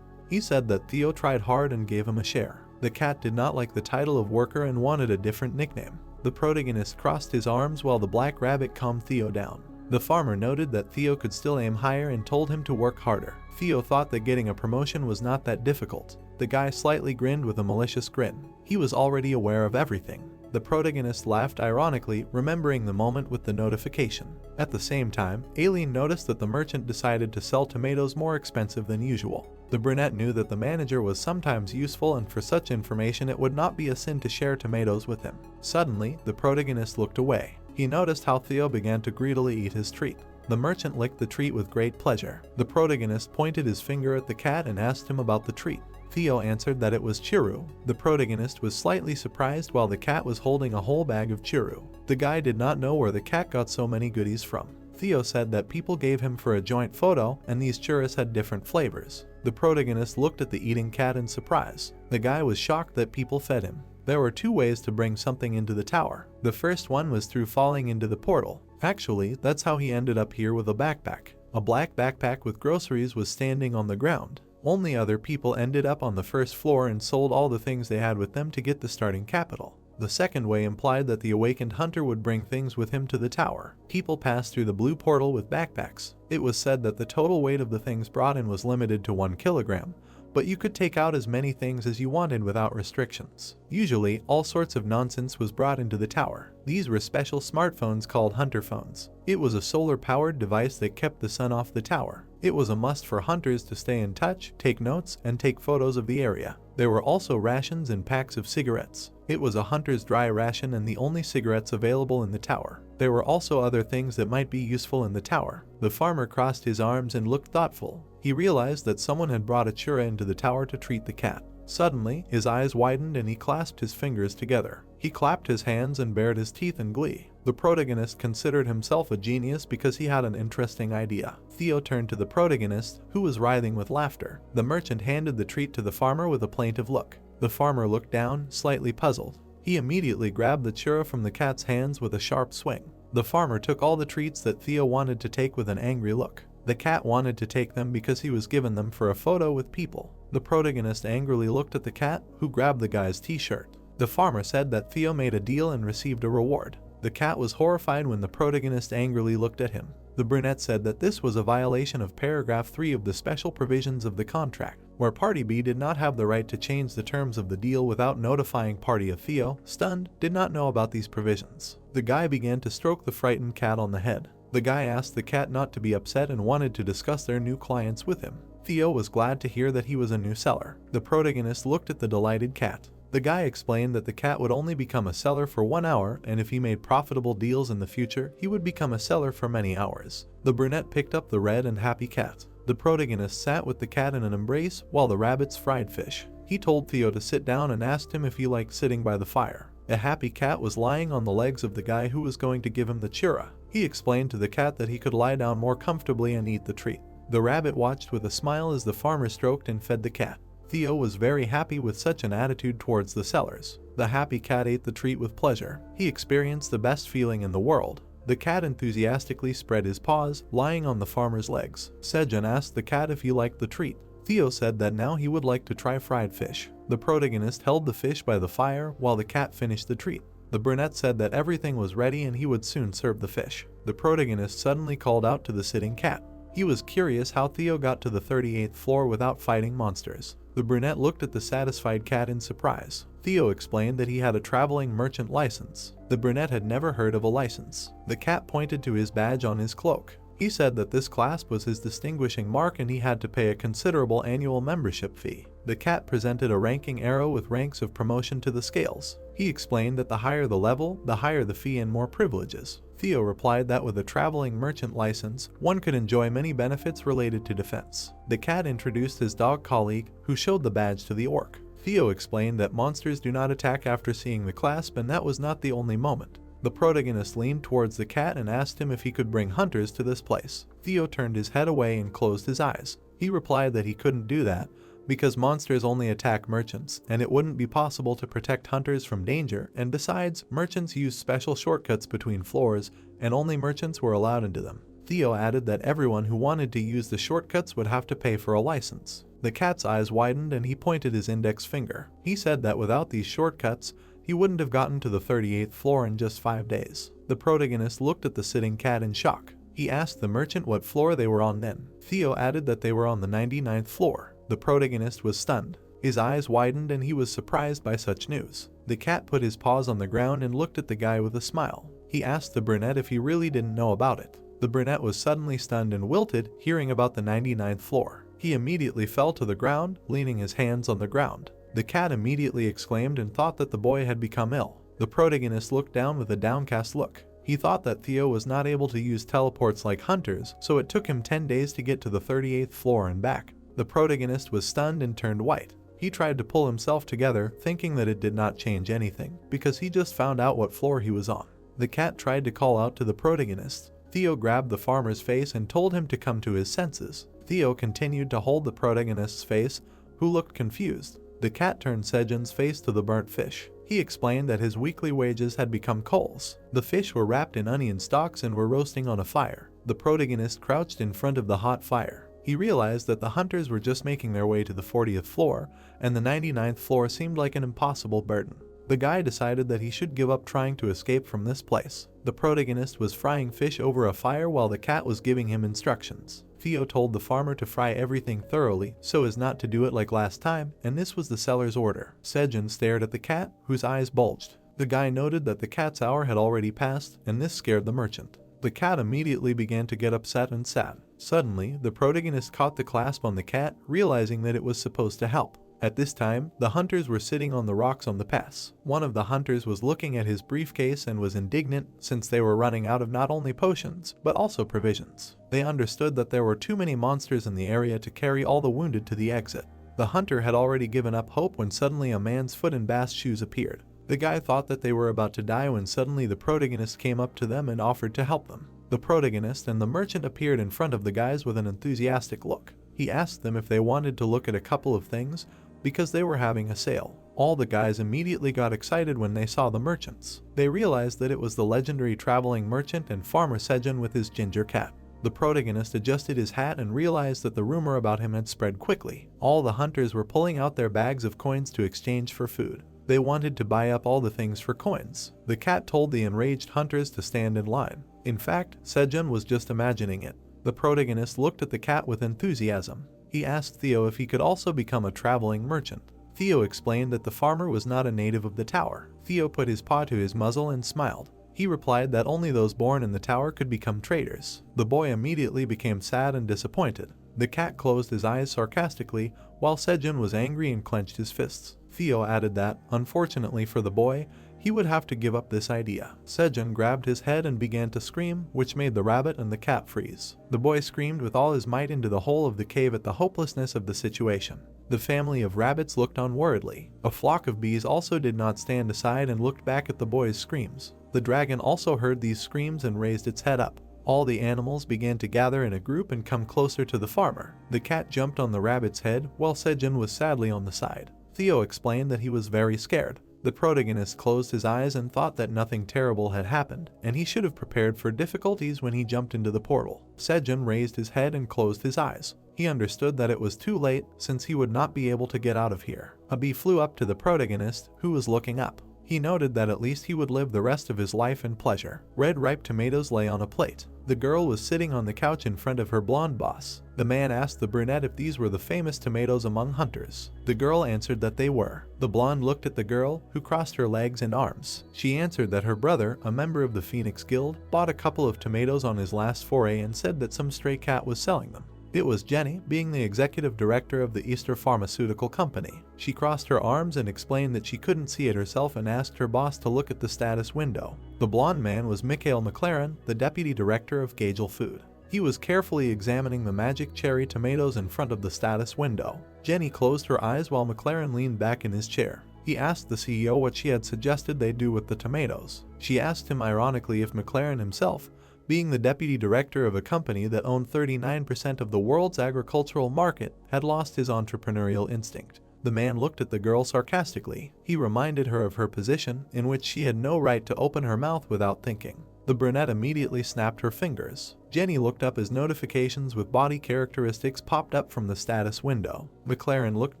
Speaker 1: He said that Theo tried hard and gave him a share. The cat did not like the title of worker and wanted a different nickname. The protagonist crossed his arms while the black rabbit calmed Theo down. The farmer noted that Theo could still aim higher and told him to work harder. Theo thought that getting a promotion was not that difficult. The guy slightly grinned with a malicious grin. He was already aware of everything. The protagonist laughed ironically, remembering the moment with the notification. At the same time, Aileen noticed that the merchant decided to sell tomatoes more expensive than usual. The brunette knew that the manager was sometimes useful, and for such information it would not be a sin to share tomatoes with him. Suddenly, the protagonist looked away. He noticed how Theo began to greedily eat his treat. The merchant licked the treat with great pleasure. The protagonist pointed his finger at the cat and asked him about the treat. Theo answered that it was churro. The protagonist was slightly surprised while the cat was holding a whole bag of churro. The guy did not know where the cat got so many goodies from. Theo said that people gave him for a joint photo, and these churros had different flavors. The protagonist looked at the eating cat in surprise. The guy was shocked that people fed him. There were two ways to bring something into the tower. The first one was through falling into the portal. Actually, that's how he ended up here with a backpack. A black backpack with groceries was standing on the ground. Only other people ended up on the first floor and sold all the things they had with them to get the starting capital. The second way implied that the awakened hunter would bring things with him to the tower. People passed through the blue portal with backpacks. It was said that the total weight of the things brought in was limited to 1 kilogram, but you could take out as many things as you wanted without restrictions. Usually, all sorts of nonsense was brought into the tower. These were special smartphones called hunter phones. It was a solar-powered device that kept the sun off the tower. It was a must for hunters to stay in touch, take notes, and take photos of the area. There were also rations and packs of cigarettes. It was a hunter's dry ration and the only cigarettes available in the tower. There were also other things that might be useful in the tower. The farmer crossed his arms and looked thoughtful. He realized that someone had brought a churra into the tower to treat the cat. Suddenly, his eyes widened and he clasped his fingers together. He clapped his hands and bared his teeth in glee. The protagonist considered himself a genius because he had an interesting idea. Theo turned to the protagonist, who was writhing with laughter. The merchant handed the treat to the farmer with a plaintive look. The farmer looked down, slightly puzzled. He immediately grabbed the churra from the cat's hands with a sharp swing. The farmer took all the treats that Theo wanted to take with an angry look. The cat wanted to take them because he was given them for a photo with people. The protagonist angrily looked at the cat, who grabbed the guy's t-shirt. The farmer said that Theo made a deal and received a reward. The cat was horrified when the protagonist angrily looked at him. The brunette said that this was a violation of paragraph 3 of the special provisions of the contract, where Party B did not have the right to change the terms of the deal without notifying Party A. Theo, stunned, did not know about these provisions. The guy began to stroke the frightened cat on the head. The guy asked the cat not to be upset and wanted to discuss their new clients with him. Theo was glad to hear that he was a new seller. The protagonist looked at the delighted cat. The guy explained that the cat would only become a seller for 1 hour, and if he made profitable deals in the future, he would become a seller for many hours. The brunette picked up the red and happy cat. The protagonist sat with the cat in an embrace while the rabbits fried fish. He told Theo to sit down and asked him if he liked sitting by the fire. A happy cat was lying on the legs of the guy who was going to give him the churra. He explained to the cat that he could lie down more comfortably and eat the treat. The rabbit watched with a smile as the farmer stroked and fed the cat. Theo was very happy with such an attitude towards the sellers. The happy cat ate the treat with pleasure. He experienced the best feeling in the world. The cat enthusiastically spread his paws, lying on the farmer's legs. Sejun asked the cat if he liked the treat. Theo said that now he would like to try fried fish. The protagonist held the fish by the fire while the cat finished the treat. The brunette said that everything was ready and he would soon serve the fish. The protagonist suddenly called out to the sitting cat. He was curious how Theo got to the 38th floor without fighting monsters. The brunette looked at the satisfied cat in surprise. Theo explained that he had a traveling merchant license. The brunette had never heard of a license. The cat pointed to his badge on his cloak. He said that this clasp was his distinguishing mark and he had to pay a considerable annual membership fee. The cat presented a ranking arrow with ranks of promotion to the scales. He explained that the higher the level, the higher the fee and more privileges. Theo replied that with a traveling merchant license, one could enjoy many benefits related to defense. The cat introduced his dog colleague, who showed the badge to the orc. Theo explained that monsters do not attack after seeing the clasp, and that was not the only moment. The protagonist leaned towards the cat and asked him if he could bring hunters to this place. Theo turned his head away and closed his eyes. He replied that he couldn't do that because monsters only attack merchants and it wouldn't be possible to protect hunters from danger, and besides, merchants use special shortcuts between floors and only merchants were allowed into them. Theo added that everyone who wanted to use the shortcuts would have to pay for a license. The cat's eyes widened and he pointed his index finger. He said that without these shortcuts, he wouldn't have gotten to the 38th floor in just 5 days. The protagonist looked at the sitting cat in shock. He asked the merchant what floor they were on then. Theo added that they were on the 99th floor. The protagonist was stunned. His eyes widened and he was surprised by such news. The cat put his paws on the ground and looked at the guy with a smile. He asked the brunette if he really didn't know about it. The brunette was suddenly stunned and wilted, hearing about the 99th floor. He immediately fell to the ground, leaning his hands on the ground. The cat immediately exclaimed and thought that the boy had become ill. The protagonist looked down with a downcast look. He thought that Theo was not able to use teleports like hunters, so it took him 10 days to get to the 38th floor and back. The protagonist was stunned and turned white. He tried to pull himself together, thinking that it did not change anything, because he just found out what floor he was on. The cat tried to call out to the protagonist. Theo grabbed the farmer's face and told him to come to his senses. Theo continued to hold the protagonist's face, who looked confused. The cat turned Sejun's face to the burnt fish. He explained that his weekly wages had become coals. The fish were wrapped in onion stalks and were roasting on a fire. The protagonist crouched in front of the hot fire. He realized that the hunters were just making their way to the 40th floor, and the 99th floor seemed like an impossible burden. The guy decided that he should give up trying to escape from this place. The protagonist was frying fish over a fire while the cat was giving him instructions. Theo told the farmer to fry everything thoroughly so as not to do it like last time, and this was the seller's order. Sejun stared at the cat, whose eyes bulged. The guy noted that the cat's hour had already passed, and this scared the merchant. The cat immediately began to get upset and sad. Suddenly, the protagonist caught the clasp on the cat, realizing that it was supposed to help. At this time, the hunters were sitting on the rocks on the pass. One of the hunters was looking at his briefcase and was indignant since they were running out of not only potions, but also provisions. They understood that there were too many monsters in the area to carry all the wounded to the exit. The hunter had already given up hope when suddenly a man's foot in Bast's shoes appeared. The guy thought that they were about to die when suddenly the protagonist came up to them and offered to help them. The protagonist and the merchant appeared in front of the guys with an enthusiastic look. He asked them if they wanted to look at a couple of things, because they were having a sale. All the guys immediately got excited when they saw the merchants. They realized that it was the legendary traveling merchant and farmer Sejun with his ginger cat. The protagonist adjusted his hat and realized that the rumor about him had spread quickly. All the hunters were pulling out their bags of coins to exchange for food. They wanted to buy up all the things for coins. The cat told the enraged hunters to stand in line. In fact, Sejun was just imagining it. The protagonist looked at the cat with enthusiasm. He asked Theo if he could also become a traveling merchant. Theo explained that the farmer was not a native of the tower. Theo put his paw to his muzzle and smiled. He replied that only those born in the tower could become traders. The boy immediately became sad and disappointed. The cat closed his eyes sarcastically, while Sejun was angry and clenched his fists. Theo added that, unfortunately for the boy, he would have to give up this idea. Sejun grabbed his head and began to scream, which made the rabbit and the cat freeze. The boy screamed with all his might into the hole of the cave at the hopelessness of the situation. The family of rabbits looked on worriedly. A flock of bees also did not stand aside and looked back at the boy's screams. The dragon also heard these screams and raised its head up. All the animals began to gather in a group and come closer to the farmer. The cat jumped on the rabbit's head, while Sejun was sadly on the side. Theo explained that he was very scared. The protagonist closed his eyes and thought that nothing terrible had happened, and he should have prepared for difficulties when he jumped into the portal. Sejun raised his head and closed his eyes. He understood that it was too late, since he would not be able to get out of here. A bee flew up to the protagonist, who was looking up. He noted that at least he would live the rest of his life in pleasure. Red ripe tomatoes lay on a plate. The girl was sitting on the couch in front of her blonde boss. The man asked the brunette if these were the famous tomatoes among hunters. The girl answered that they were. The blonde looked at the girl, who crossed her legs and arms. She answered that her brother, a member of the Phoenix Guild, bought a couple of tomatoes on his last foray and said that some stray cat was selling them. It was Jenny, being the executive director of the Easter Pharmaceutical Company. She crossed her arms and explained that she couldn't see it herself and asked her boss to look at the status window. The blonde man was Mikhail McLaren, the deputy director of Gagel Food. He was carefully examining the magic cherry tomatoes in front of the status window. Jenny closed her eyes while McLaren leaned back in his chair. He asked the CEO what she had suggested they do with the tomatoes. She asked him ironically if McLaren himself, being the deputy director of a company that owned 39% of the world's agricultural market, had lost his entrepreneurial instinct. The man looked at the girl sarcastically. He reminded her of her position, in which she had no right to open her mouth without thinking. The brunette immediately snapped her fingers. Jenny looked up as notifications with body characteristics popped up from the status window. McLaren looked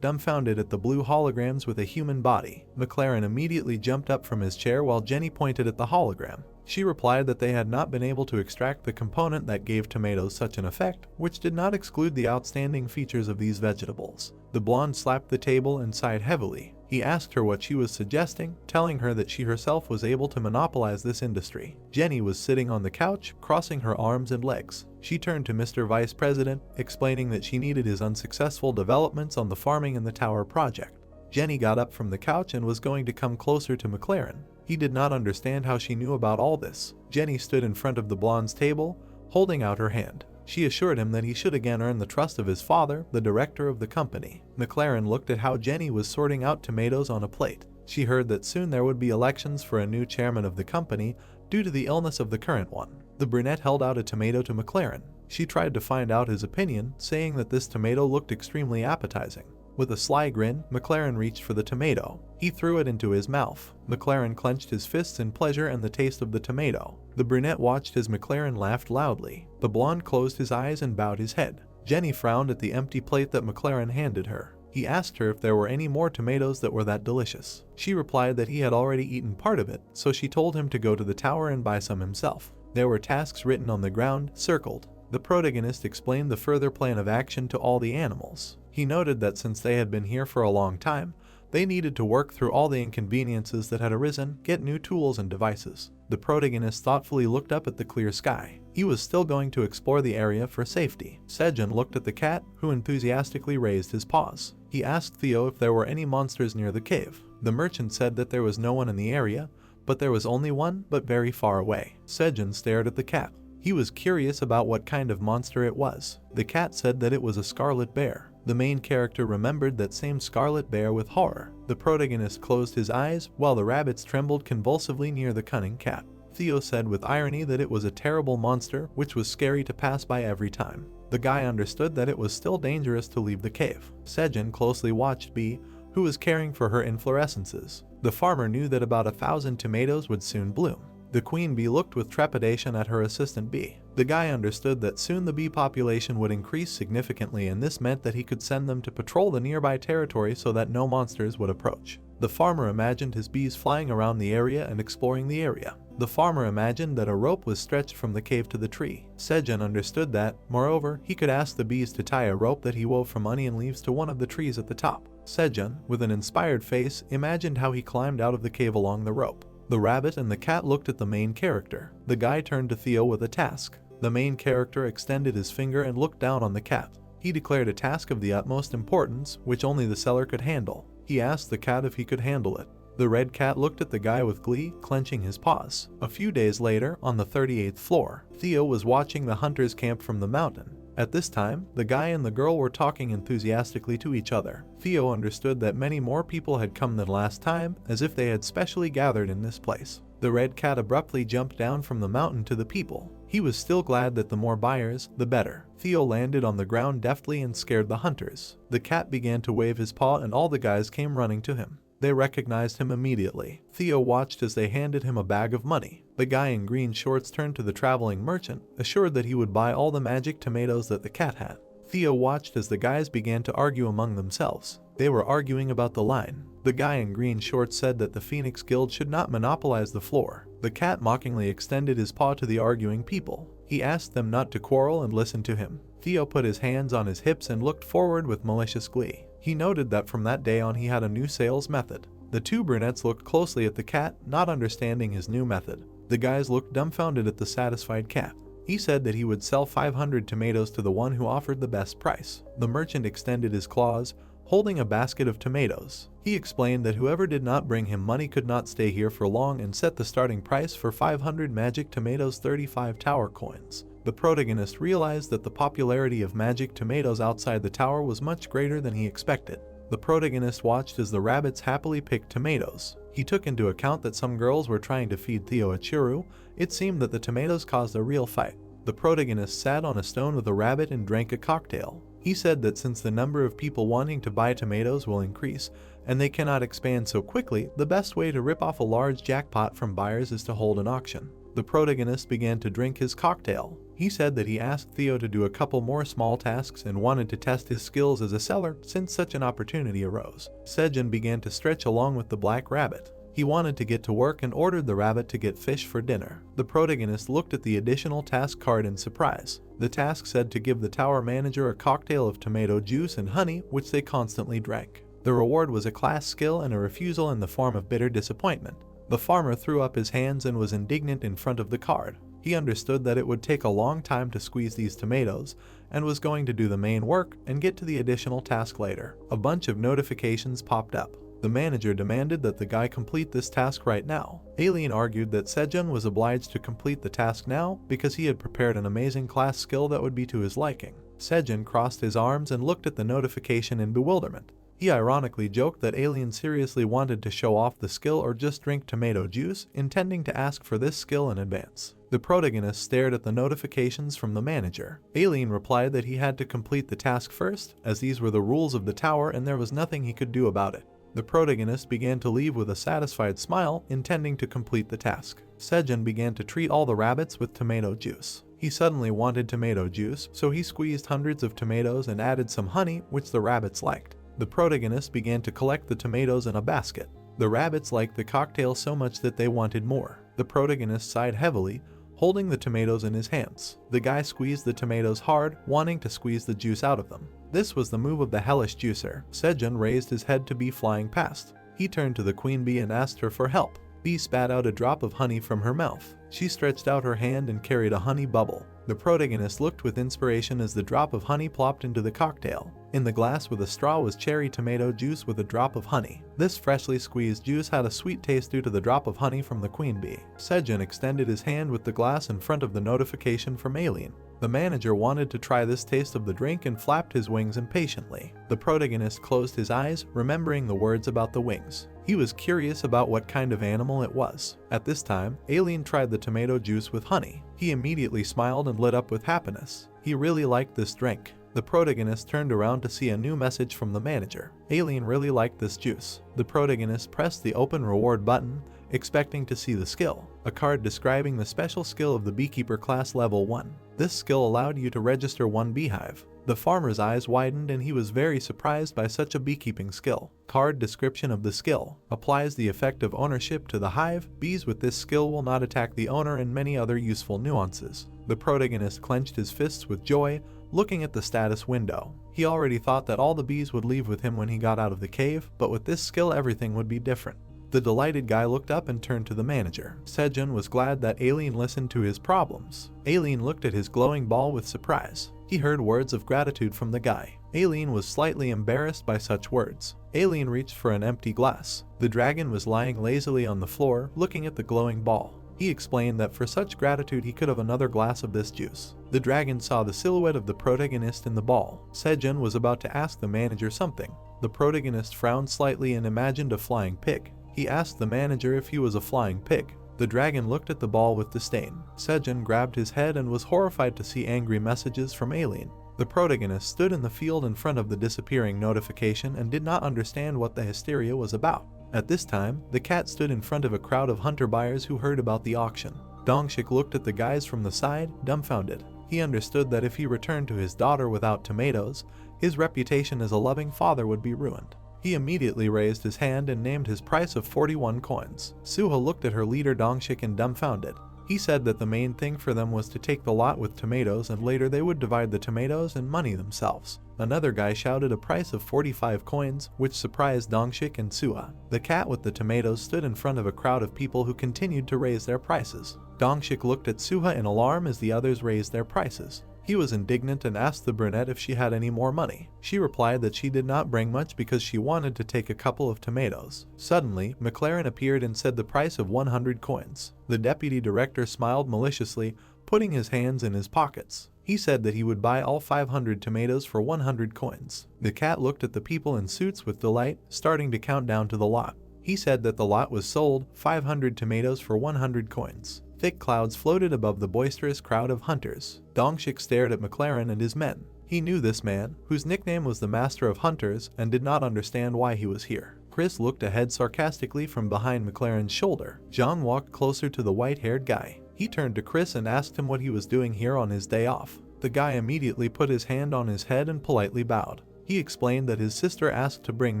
Speaker 1: dumbfounded at the blue holograms with a human body. McLaren immediately jumped up from his chair while Jenny pointed at the hologram. She replied that they had not been able to extract the component that gave tomatoes such an effect, which did not exclude the outstanding features of these vegetables. The blonde slapped the table and sighed heavily. He asked her what she was suggesting, telling her that she herself was able to monopolize this industry. Jenny was sitting on the couch, crossing her arms and legs. She turned to Mr. Vice President, explaining that she needed his unsuccessful developments on the farming and the tower project. Jenny got up from the couch and was going to come closer to McLaren. He did not understand how she knew about all this. Jenny stood in front of the blonde's table, holding out her hand. She assured him that he should again earn the trust of his father, the director of the company. McLaren looked at how Jenny was sorting out tomatoes on a plate. She heard that soon there would be elections for a new chairman of the company due to the illness of the current one. The brunette held out a tomato to McLaren. She tried to find out his opinion, saying that this tomato looked extremely appetizing. With a sly grin, McLaren reached for the tomato. He threw it into his mouth. McLaren clenched his fists in pleasure and the taste of the tomato. The brunette watched as McLaren laughed loudly. The blonde closed his eyes and bowed his head. Jenny frowned at the empty plate that McLaren handed her. He asked her if there were any more tomatoes that were that delicious. She replied that he had already eaten part of it, so she told him to go to the tower and buy some himself. There were tasks written on the ground, circled. The protagonist explained the further plan of action to all the animals. He noted that since they had been here for a long time, they needed to work through all the inconveniences that had arisen, get new tools and devices. The protagonist thoughtfully looked up at the clear sky. He was still going to explore the area for safety. Sejun looked at the cat, who enthusiastically raised his paws. He asked Theo if there were any monsters near the cave. The merchant said that there was no one in the area, but there was only one, but very far away. Sejun stared at the cat. He was curious about what kind of monster it was. The cat said that it was a scarlet bear. The main character remembered that same scarlet bear with horror. The protagonist closed his eyes, while the rabbits trembled convulsively near the cunning cat. Theo said with irony that it was a terrible monster, which was scary to pass by every time. The guy understood that it was still dangerous to leave the cave. Sejun closely watched Bee, who was caring for her inflorescences. The farmer knew that about 1,000 tomatoes would soon bloom. The queen bee looked with trepidation at her assistant bee. The guy understood that soon the bee population would increase significantly, and this meant that he could send them to patrol the nearby territory so that no monsters would approach. The farmer imagined his bees flying around the area and exploring the area. The farmer imagined that a rope was stretched from the cave to the tree. Sejun understood that, moreover, he could ask the bees to tie a rope that he wove from onion leaves to one of the trees at the top. Sejun, with an inspired face, imagined how he climbed out of the cave along the rope. The rabbit and the cat looked at the main character. The guy turned to Theo with a task. The main character extended his finger and looked down on the cat. He declared a task of the utmost importance, which only the seller could handle. He asked the cat if he could handle it. The red cat looked at the guy with glee, clenching his paws. A few days later, on the 38th floor, Theo was watching the hunters camp from the mountain. At this time, the guy and the girl were talking enthusiastically to each other. Theo understood that many more people had come than last time, as if they had specially gathered in this place. The red cat abruptly jumped down from the mountain to the people. He was still glad that the more buyers, the better. Theo landed on the ground deftly and scared the hunters. The cat began to wave his paw and all the guys came running to him. They recognized him immediately. Theo watched as they handed him a bag of money. The guy in green shorts turned to the traveling merchant, assured that he would buy all the magic tomatoes that the cat had. Theo watched as the guys began to argue among themselves. They were arguing about the line. The guy in green shorts said that the Phoenix Guild should not monopolize the floor. The cat mockingly extended his paw to the arguing people. He asked them not to quarrel and listen to him. Theo put his hands on his hips and looked forward with malicious glee. He noted that from that day on he had a new sales method. The two brunettes looked closely at the cat, not understanding his new method. The guys looked dumbfounded at the satisfied cat. He said that he would sell 500 tomatoes to the one who offered the best price. The merchant extended his claws, holding a basket of tomatoes. He explained that whoever did not bring him money could not stay here for long and set the starting price for 500 magic tomatoes, 35 tower coins. The protagonist realized that the popularity of magic tomatoes outside the tower was much greater than he expected. The protagonist watched as the rabbits happily picked tomatoes. He took into account that some girls were trying to feed Theo a churro. It seemed that the tomatoes caused a real fight. The protagonist sat on a stone with a rabbit and drank a cocktail. He said that since the number of people wanting to buy tomatoes will increase, and they cannot expand so quickly, the best way to rip off a large jackpot from buyers is to hold an auction. The protagonist began to drink his cocktail. He said that he asked Theo to do a couple more small tasks and wanted to test his skills as a seller since such an opportunity arose. Sejun began to stretch along with the black rabbit. He wanted to get to work and ordered the rabbit to get fish for dinner. The protagonist looked at the additional task card in surprise. The task said to give the tower manager a cocktail of tomato juice and honey, which they constantly drank. The reward was a class skill and a refusal in the form of bitter disappointment. The farmer threw up his hands and was indignant in front of the card. He understood that it would take a long time to squeeze these tomatoes and was going to do the main work and get to the additional task later. A bunch of notifications popped up. The manager demanded that the guy complete this task right now. Alien argued that Sejun was obliged to complete the task now because he had prepared an amazing class skill that would be to his liking. Sejun crossed his arms and looked at the notification in bewilderment. He ironically joked that Alien seriously wanted to show off the skill or just drink tomato juice, intending to ask for this skill in advance. The protagonist stared at the notifications from the manager. Alien replied that he had to complete the task first, as these were the rules of the tower and there was nothing he could do about it. The protagonist began to leave with a satisfied smile, intending to complete the task. Sejun began to treat all the rabbits with tomato juice. He suddenly wanted tomato juice, so he squeezed hundreds of tomatoes and added some honey, which the rabbits liked. The protagonist began to collect the tomatoes in a basket. The rabbits liked the cocktail so much that they wanted more. The protagonist sighed heavily, holding the tomatoes in his hands. The guy squeezed the tomatoes hard, wanting to squeeze the juice out of them. This was the move of the hellish juicer. Sejun raised his head to Bee flying past. He turned to the queen bee and asked her for help. Bee spat out a drop of honey from her mouth. She stretched out her hand and carried a honey bubble. The protagonist looked with inspiration as the drop of honey plopped into the cocktail. In the glass with a straw was cherry tomato juice with a drop of honey. This freshly squeezed juice had a sweet taste due to the drop of honey from the queen bee. Sejun extended his hand with the glass in front of the notification from Alien. The manager wanted to try this taste of the drink and flapped his wings impatiently. The protagonist closed his eyes, remembering the words about the wings. He was curious about what kind of animal it was. At this time, Alien tried the tomato juice with honey. He immediately smiled and lit up with happiness. He really liked this drink. The protagonist turned around to see a new message from the manager. Alien really liked this juice. The protagonist pressed the open reward button, expecting to see the skill, a card describing the special skill of the beekeeper class level 1. This skill allowed you to register one beehive. The farmer's eyes widened and he was very surprised by such a beekeeping skill. Card description of the skill applies the effect of ownership to the hive. Bees with this skill will not attack the owner, and many other useful nuances. The protagonist clenched his fists with joy, looking at the status window. He already thought that all the bees would leave with him when he got out of the cave, but with this skill everything would be different. The delighted guy looked up and turned to the manager. Sejun was glad that Alien listened to his problems. Alien looked at his glowing ball with surprise. He heard words of gratitude from the guy. Alien was slightly embarrassed by such words. Alien reached for an empty glass. The dragon was lying lazily on the floor, looking at the glowing ball. He explained that for such gratitude he could have another glass of this juice. The dragon saw the silhouette of the protagonist in the ball. Sejun was about to ask the manager something. The protagonist frowned slightly and imagined a flying pig. He asked the manager if he was a flying pig. The dragon looked at the ball with disdain. Sejun grabbed his head and was horrified to see angry messages from Alien. The protagonist stood in the field in front of the disappearing notification and did not understand what the hysteria was about. At this time, the cat stood in front of a crowd of hunter buyers who heard about the auction. Dongshik looked at the guys from the side, dumbfounded. He understood that if he returned to his daughter without tomatoes, his reputation as a loving father would be ruined. He immediately raised his hand and named his price of 41 coins. Suha looked at her leader Dongshik and dumbfounded. He said that the main thing for them was to take the lot with tomatoes and later they would divide the tomatoes and money themselves. Another guy shouted a price of 45 coins, which surprised Dongshik and Suha. The cat with the tomatoes stood in front of a crowd of people who continued to raise their prices. Dongshik looked at Suha in alarm as the others raised their prices. He was indignant and asked the brunette if she had any more money. She replied that she did not bring much because she wanted to take a couple of tomatoes. Suddenly, McLaren appeared and said the price of 100 coins. The deputy director smiled maliciously, putting his hands in his pockets. He said that he would buy all 500 tomatoes for 100 coins. The cat looked at the people in suits with delight, starting to count down to the lot. He said that the lot was sold, 500 tomatoes for 100 coins. Thick clouds floated above the boisterous crowd of hunters. Dongshik stared at McLaren and his men. He knew this man, whose nickname was the Master of Hunters, and did not understand why he was here. Chris looked ahead sarcastically from behind McLaren's shoulder. Zhang walked closer to the white-haired guy. He turned to Chris and asked him what he was doing here on his day off. The guy immediately put his hand on his head and politely bowed. He explained that his sister asked to bring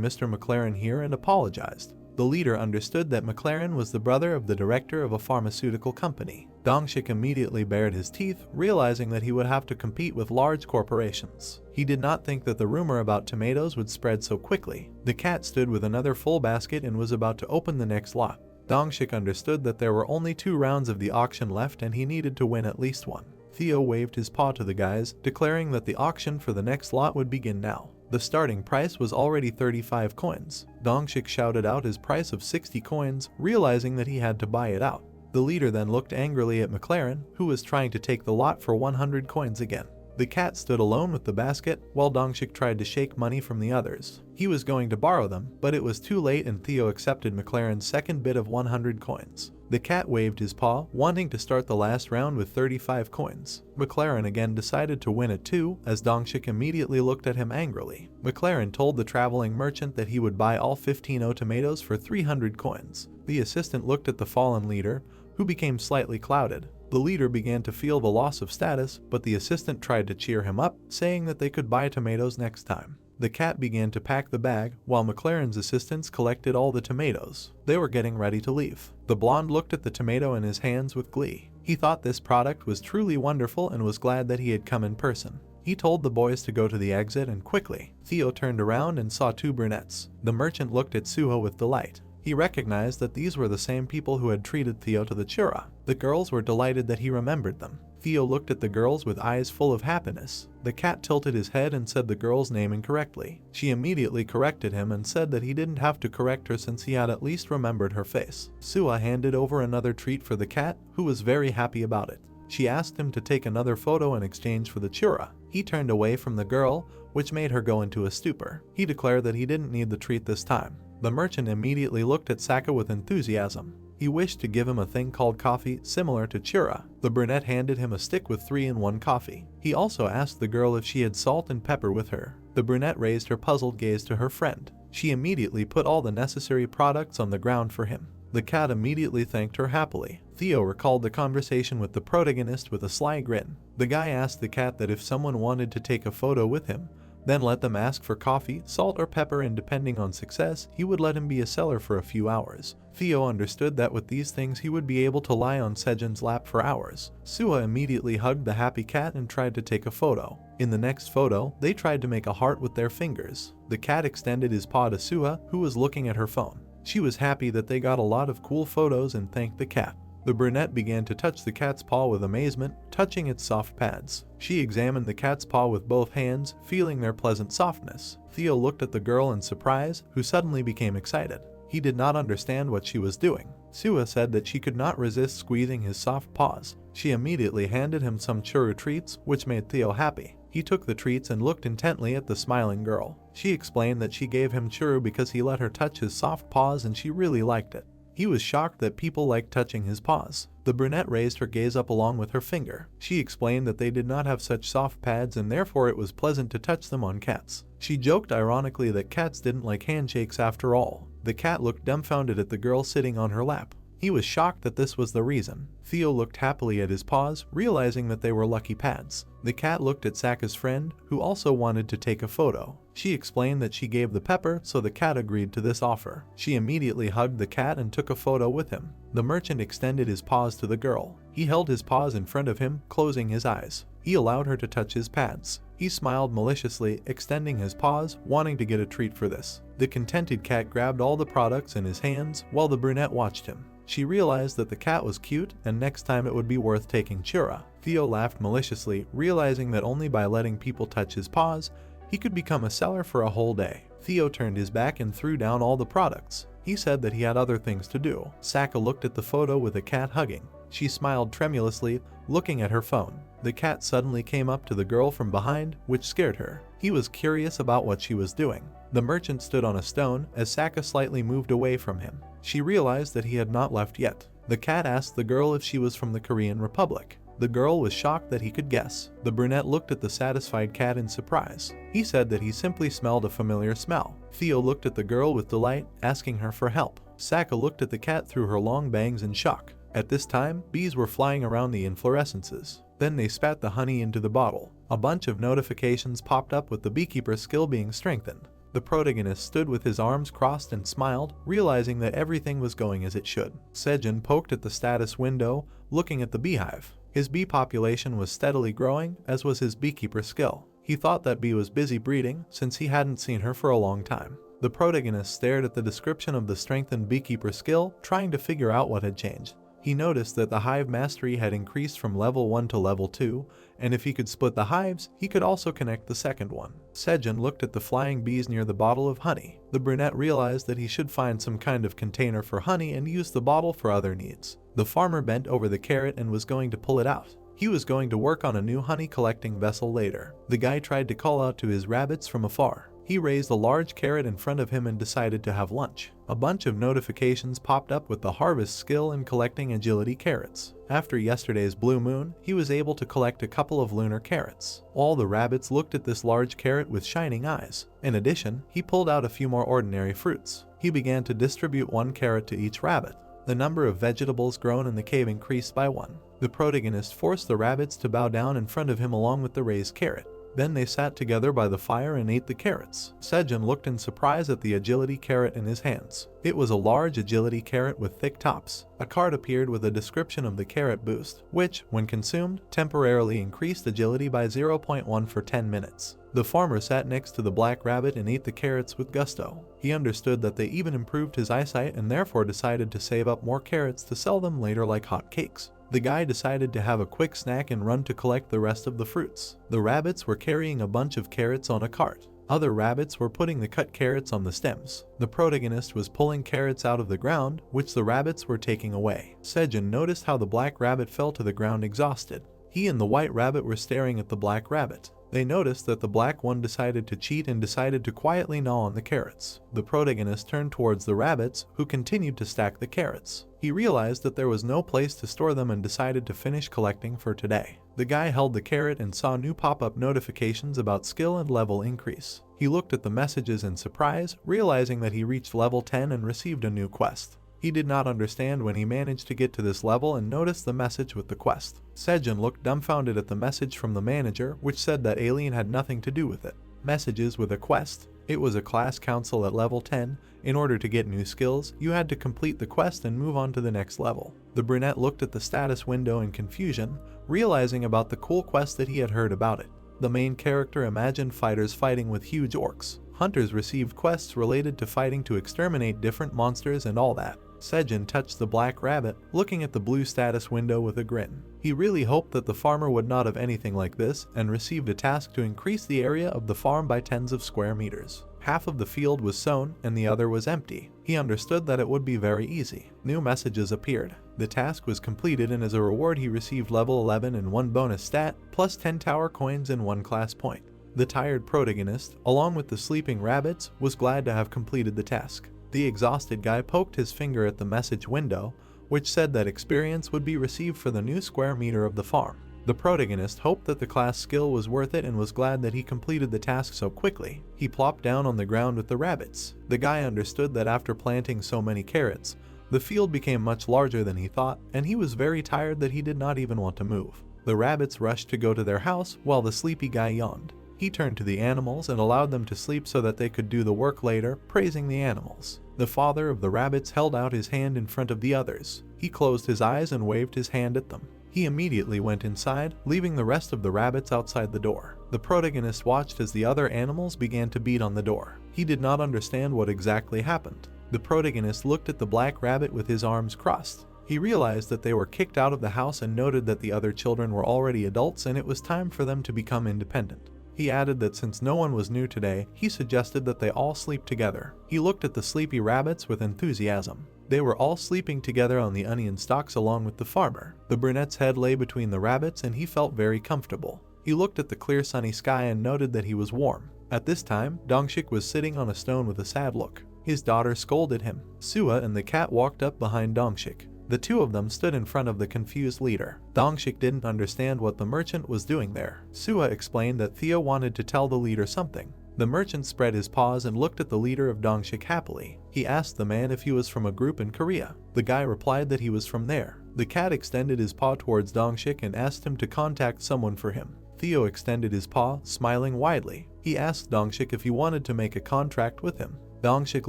Speaker 1: Mr. McLaren here and apologized. The leader understood that McLaren was the brother of the director of a pharmaceutical company. Dongshik immediately bared his teeth, realizing that he would have to compete with large corporations. He did not think that the rumor about tomatoes would spread so quickly. The cat stood with another full basket and was about to open the next lot. Dongshik understood that there were only 2 rounds of the auction left and he needed to win at least one. Theo waved his paw to the guys, declaring that the auction for the next lot would begin now. The starting price was already 35 coins. Dongshik shouted out his price of 60 coins, realizing that he had to buy it out. The leader then looked angrily at McLaren, who was trying to take the lot for 100 coins again. The cat stood alone with the basket, while Dongshik tried to shake money from the others. He was going to borrow them, but it was too late and Theo accepted McLaren's second bid of 100 coins. The cat waved his paw, wanting to start the last round with 35 coins. McLaren again decided to win at 2, as Dongshik immediately looked at him angrily. McLaren told the traveling merchant that he would buy all 15 tomatoes for 300 coins. The assistant looked at the fallen leader, who became slightly clouded. The leader began to feel the loss of status, but the assistant tried to cheer him up, saying that they could buy tomatoes next time. The cat began to pack the bag, while McLaren's assistants collected all the tomatoes. They were getting ready to leave. The blonde looked at the tomato in his hands with glee. He thought this product was truly wonderful and was glad that he had come in person. He told the boys to go to the exit and quickly. Theo turned around and saw 2 brunettes. The merchant looked at Suho with delight. He recognized that these were the same people who had treated Theo to the chura. The girls were delighted that he remembered them. Theo looked at the girls with eyes full of happiness. The cat tilted his head and said the girl's name incorrectly. She immediately corrected him and said that he didn't have to correct her since he had at least remembered her face. Sua handed over another treat for the cat, who was very happy about it. She asked him to take another photo in exchange for the chura. He turned away from the girl, which made her go into a stupor. He declared that he didn't need the treat this time. The merchant immediately looked at Saka with enthusiasm. He wished to give him a thing called coffee, similar to chura. The brunette handed him a stick with 3-in-1 coffee. He also asked the girl if she had salt and pepper with her. The brunette raised her puzzled gaze to her friend. She immediately put all the necessary products on the ground for him. The cat immediately thanked her happily. Theo recalled the conversation with the protagonist with a sly grin. The guy asked the cat that if someone wanted to take a photo with him, then let them ask for coffee, salt or pepper, and depending on success, he would let him be a seller for a few hours. Theo understood that with these things he would be able to lie on Sejun's lap for hours. Sua immediately hugged the happy cat and tried to take a photo. In the next photo, they tried to make a heart with their fingers. The cat extended his paw to Sua, who was looking at her phone. She was happy that they got a lot of cool photos and thanked the cat. The brunette began to touch the cat's paw with amazement, touching its soft pads. She examined the cat's paw with both hands, feeling their pleasant softness. Theo looked at the girl in surprise, who suddenly became excited. He did not understand what she was doing. Sua said that she could not resist squeezing his soft paws. She immediately handed him some churro treats, which made Theo happy. He took the treats and looked intently at the smiling girl. She explained that she gave him churro because he let her touch his soft paws and she really liked it. He was shocked that people liked touching his paws. The brunette raised her gaze up along with her finger. She explained that they did not have such soft pads and therefore it was pleasant to touch them on cats. She joked ironically that cats didn't like handshakes after all. The cat looked dumbfounded at the girl sitting on her lap. He was shocked that this was the reason. Theo looked happily at his paws, realizing that they were lucky pads. The cat looked at Saka's friend, who also wanted to take a photo. She explained that she gave the pepper, so the cat agreed to this offer. She immediately hugged the cat and took a photo with him. The merchant extended his paws to the girl. He held his paws in front of him, closing his eyes. He allowed her to touch his pads. He smiled maliciously, extending his paws, wanting to get a treat for this. The contented cat grabbed all the products in his hands, while the brunette watched him. She realized that the cat was cute, and next time it would be worth taking chura. Theo laughed maliciously, realizing that only by letting people touch his paws, he could become a seller for a whole day. Theo turned his back and threw down all the products. He said that he had other things to do. Saka looked at the photo with a cat hugging. She smiled tremulously, looking at her phone. The cat suddenly came up to the girl from behind, which scared her. He was curious about what she was doing. The merchant stood on a stone as Saka slightly moved away from him. She realized that he had not left yet. The cat asked the girl if she was from the Korean Republic. The girl was shocked that he could guess. The brunette looked at the satisfied cat in surprise. He said that he simply smelled a familiar smell. Theo looked at the girl with delight, asking her for help. Saka looked at the cat through her long bangs in shock. At this time, bees were flying around the inflorescences. Then they spat the honey into the bottle. A bunch of notifications popped up with the beekeeper's skill being strengthened. The protagonist stood with his arms crossed and smiled, realizing that everything was going as it should. Sejun poked at the status window, looking at the beehive. His bee population was steadily growing, as was his beekeeper skill. He thought that bee was busy breeding, since he hadn't seen her for a long time. The protagonist stared at the description of the strengthened beekeeper skill, trying to figure out what had changed. He noticed that the hive mastery had increased from level 1 to level 2, and if he could split the hives, he could also connect the second one. Sejun looked at the flying bees near the bottle of honey. The brunette realized that he should find some kind of container for honey and use the bottle for other needs. The farmer bent over the carrot and was going to pull it out. He was going to work on a new honey collecting vessel later. The guy tried to call out to his rabbits from afar. He raised a large carrot in front of him and decided to have lunch. A bunch of notifications popped up with the harvest skill in collecting agility carrots. After yesterday's blue moon, he was able to collect a couple of lunar carrots. All the rabbits looked at this large carrot with shining eyes. In addition, he pulled out a few more ordinary fruits. He began to distribute one carrot to each rabbit. The number of vegetables grown in the cave increased by 1. The protagonist forced the rabbits to bow down in front of him along with the raised carrot. Then they sat together by the fire and ate the carrots. Sejun looked in surprise at the agility carrot in his hands. It was a large agility carrot with thick tops. A card appeared with a description of the carrot boost, which, when consumed, temporarily increased agility by 0.1 for 10 minutes. The farmer sat next to the black rabbit and ate the carrots with gusto. He understood that they even improved his eyesight and therefore decided to save up more carrots to sell them later like hot cakes. The guy decided to have a quick snack and run to collect the rest of the fruits. The rabbits were carrying a bunch of carrots on a cart. Other rabbits were putting the cut carrots on the stems. The protagonist was pulling carrots out of the ground, which the rabbits were taking away. Sejun noticed how the black rabbit fell to the ground exhausted. He and the white rabbit were staring at the black rabbit. They noticed that the black one decided to cheat and decided to quietly gnaw on the carrots. The protagonist turned towards the rabbits, who continued to stack the carrots. He realized that there was no place to store them and decided to finish collecting for today. The guy held the carrot and saw new pop-up notifications about skill and level increase. He looked at the messages in surprise, realizing that he reached level 10 and received a new quest. He did not understand when he managed to get to this level and noticed the message with the quest. Sejun looked dumbfounded at the message from the manager, which said that alien had nothing to do with it. Messages with a quest. It was a class council at level 10. In order to get new skills, you had to complete the quest and move on to the next level. The brunette looked at the status window in confusion, realizing about the cool quest that he had heard about it. The main character imagined fighters fighting with huge orcs. Hunters received quests related to fighting to exterminate different monsters and all that. Sejun touched the black rabbit, looking at the blue status window with a grin. He really hoped that the farmer would not have anything like this, and received a task to increase the area of the farm by tens of square meters. Half of the field was sown, and the other was empty. He understood that it would be very easy. New messages appeared. The task was completed, and as a reward he received level 11 and 1 bonus stat, plus 10 tower coins and 1 class point. The tired protagonist, along with the sleeping rabbits, was glad to have completed the task. The exhausted guy poked his finger at the message window, which said that experience would be received for the new square meter of the farm. The protagonist hoped that the class skill was worth it and was glad that he completed the task so quickly. He plopped down on the ground with the rabbits. The guy understood that after planting so many carrots, the field became much larger than he thought, and he was very tired that he did not even want to move. The rabbits rushed to go to their house while the sleepy guy yawned. He turned to the animals and allowed them to sleep so that they could do the work later, praising the animals. The father of the rabbits held out his hand in front of the others. He closed his eyes and waved his hand at them. He immediately went inside, leaving the rest of the rabbits outside the door. The protagonist watched as the other animals began to beat on the door. He did not understand what exactly happened. The protagonist looked at the black rabbit with his arms crossed. He realized that they were kicked out of the house and noted that the other children were already adults and it was time for them to become independent. He added that since no one was new today, he suggested that they all sleep together. He looked at the sleepy rabbits with enthusiasm. They were all sleeping together on the onion stalks along with the farmer. The brunette's head lay between the rabbits and he felt very comfortable. He looked at the clear sunny sky and noted that he was warm. At this time, Dongshik was sitting on a stone with a sad look. His daughter scolded him. Sua and the cat walked up behind Dongshik. The two of them stood in front of the confused leader. Dongshik didn't understand what the merchant was doing there. Sua explained that Theo wanted to tell the leader something. The merchant spread his paws and looked at the leader of Dongshik happily. He asked the man if he was from a group in Korea. The guy replied that he was from there. The cat extended his paw towards Dongshik and asked him to contact someone for him. Theo extended his paw, smiling widely. He asked Dongshik if he wanted to make a contract with him. Dongshik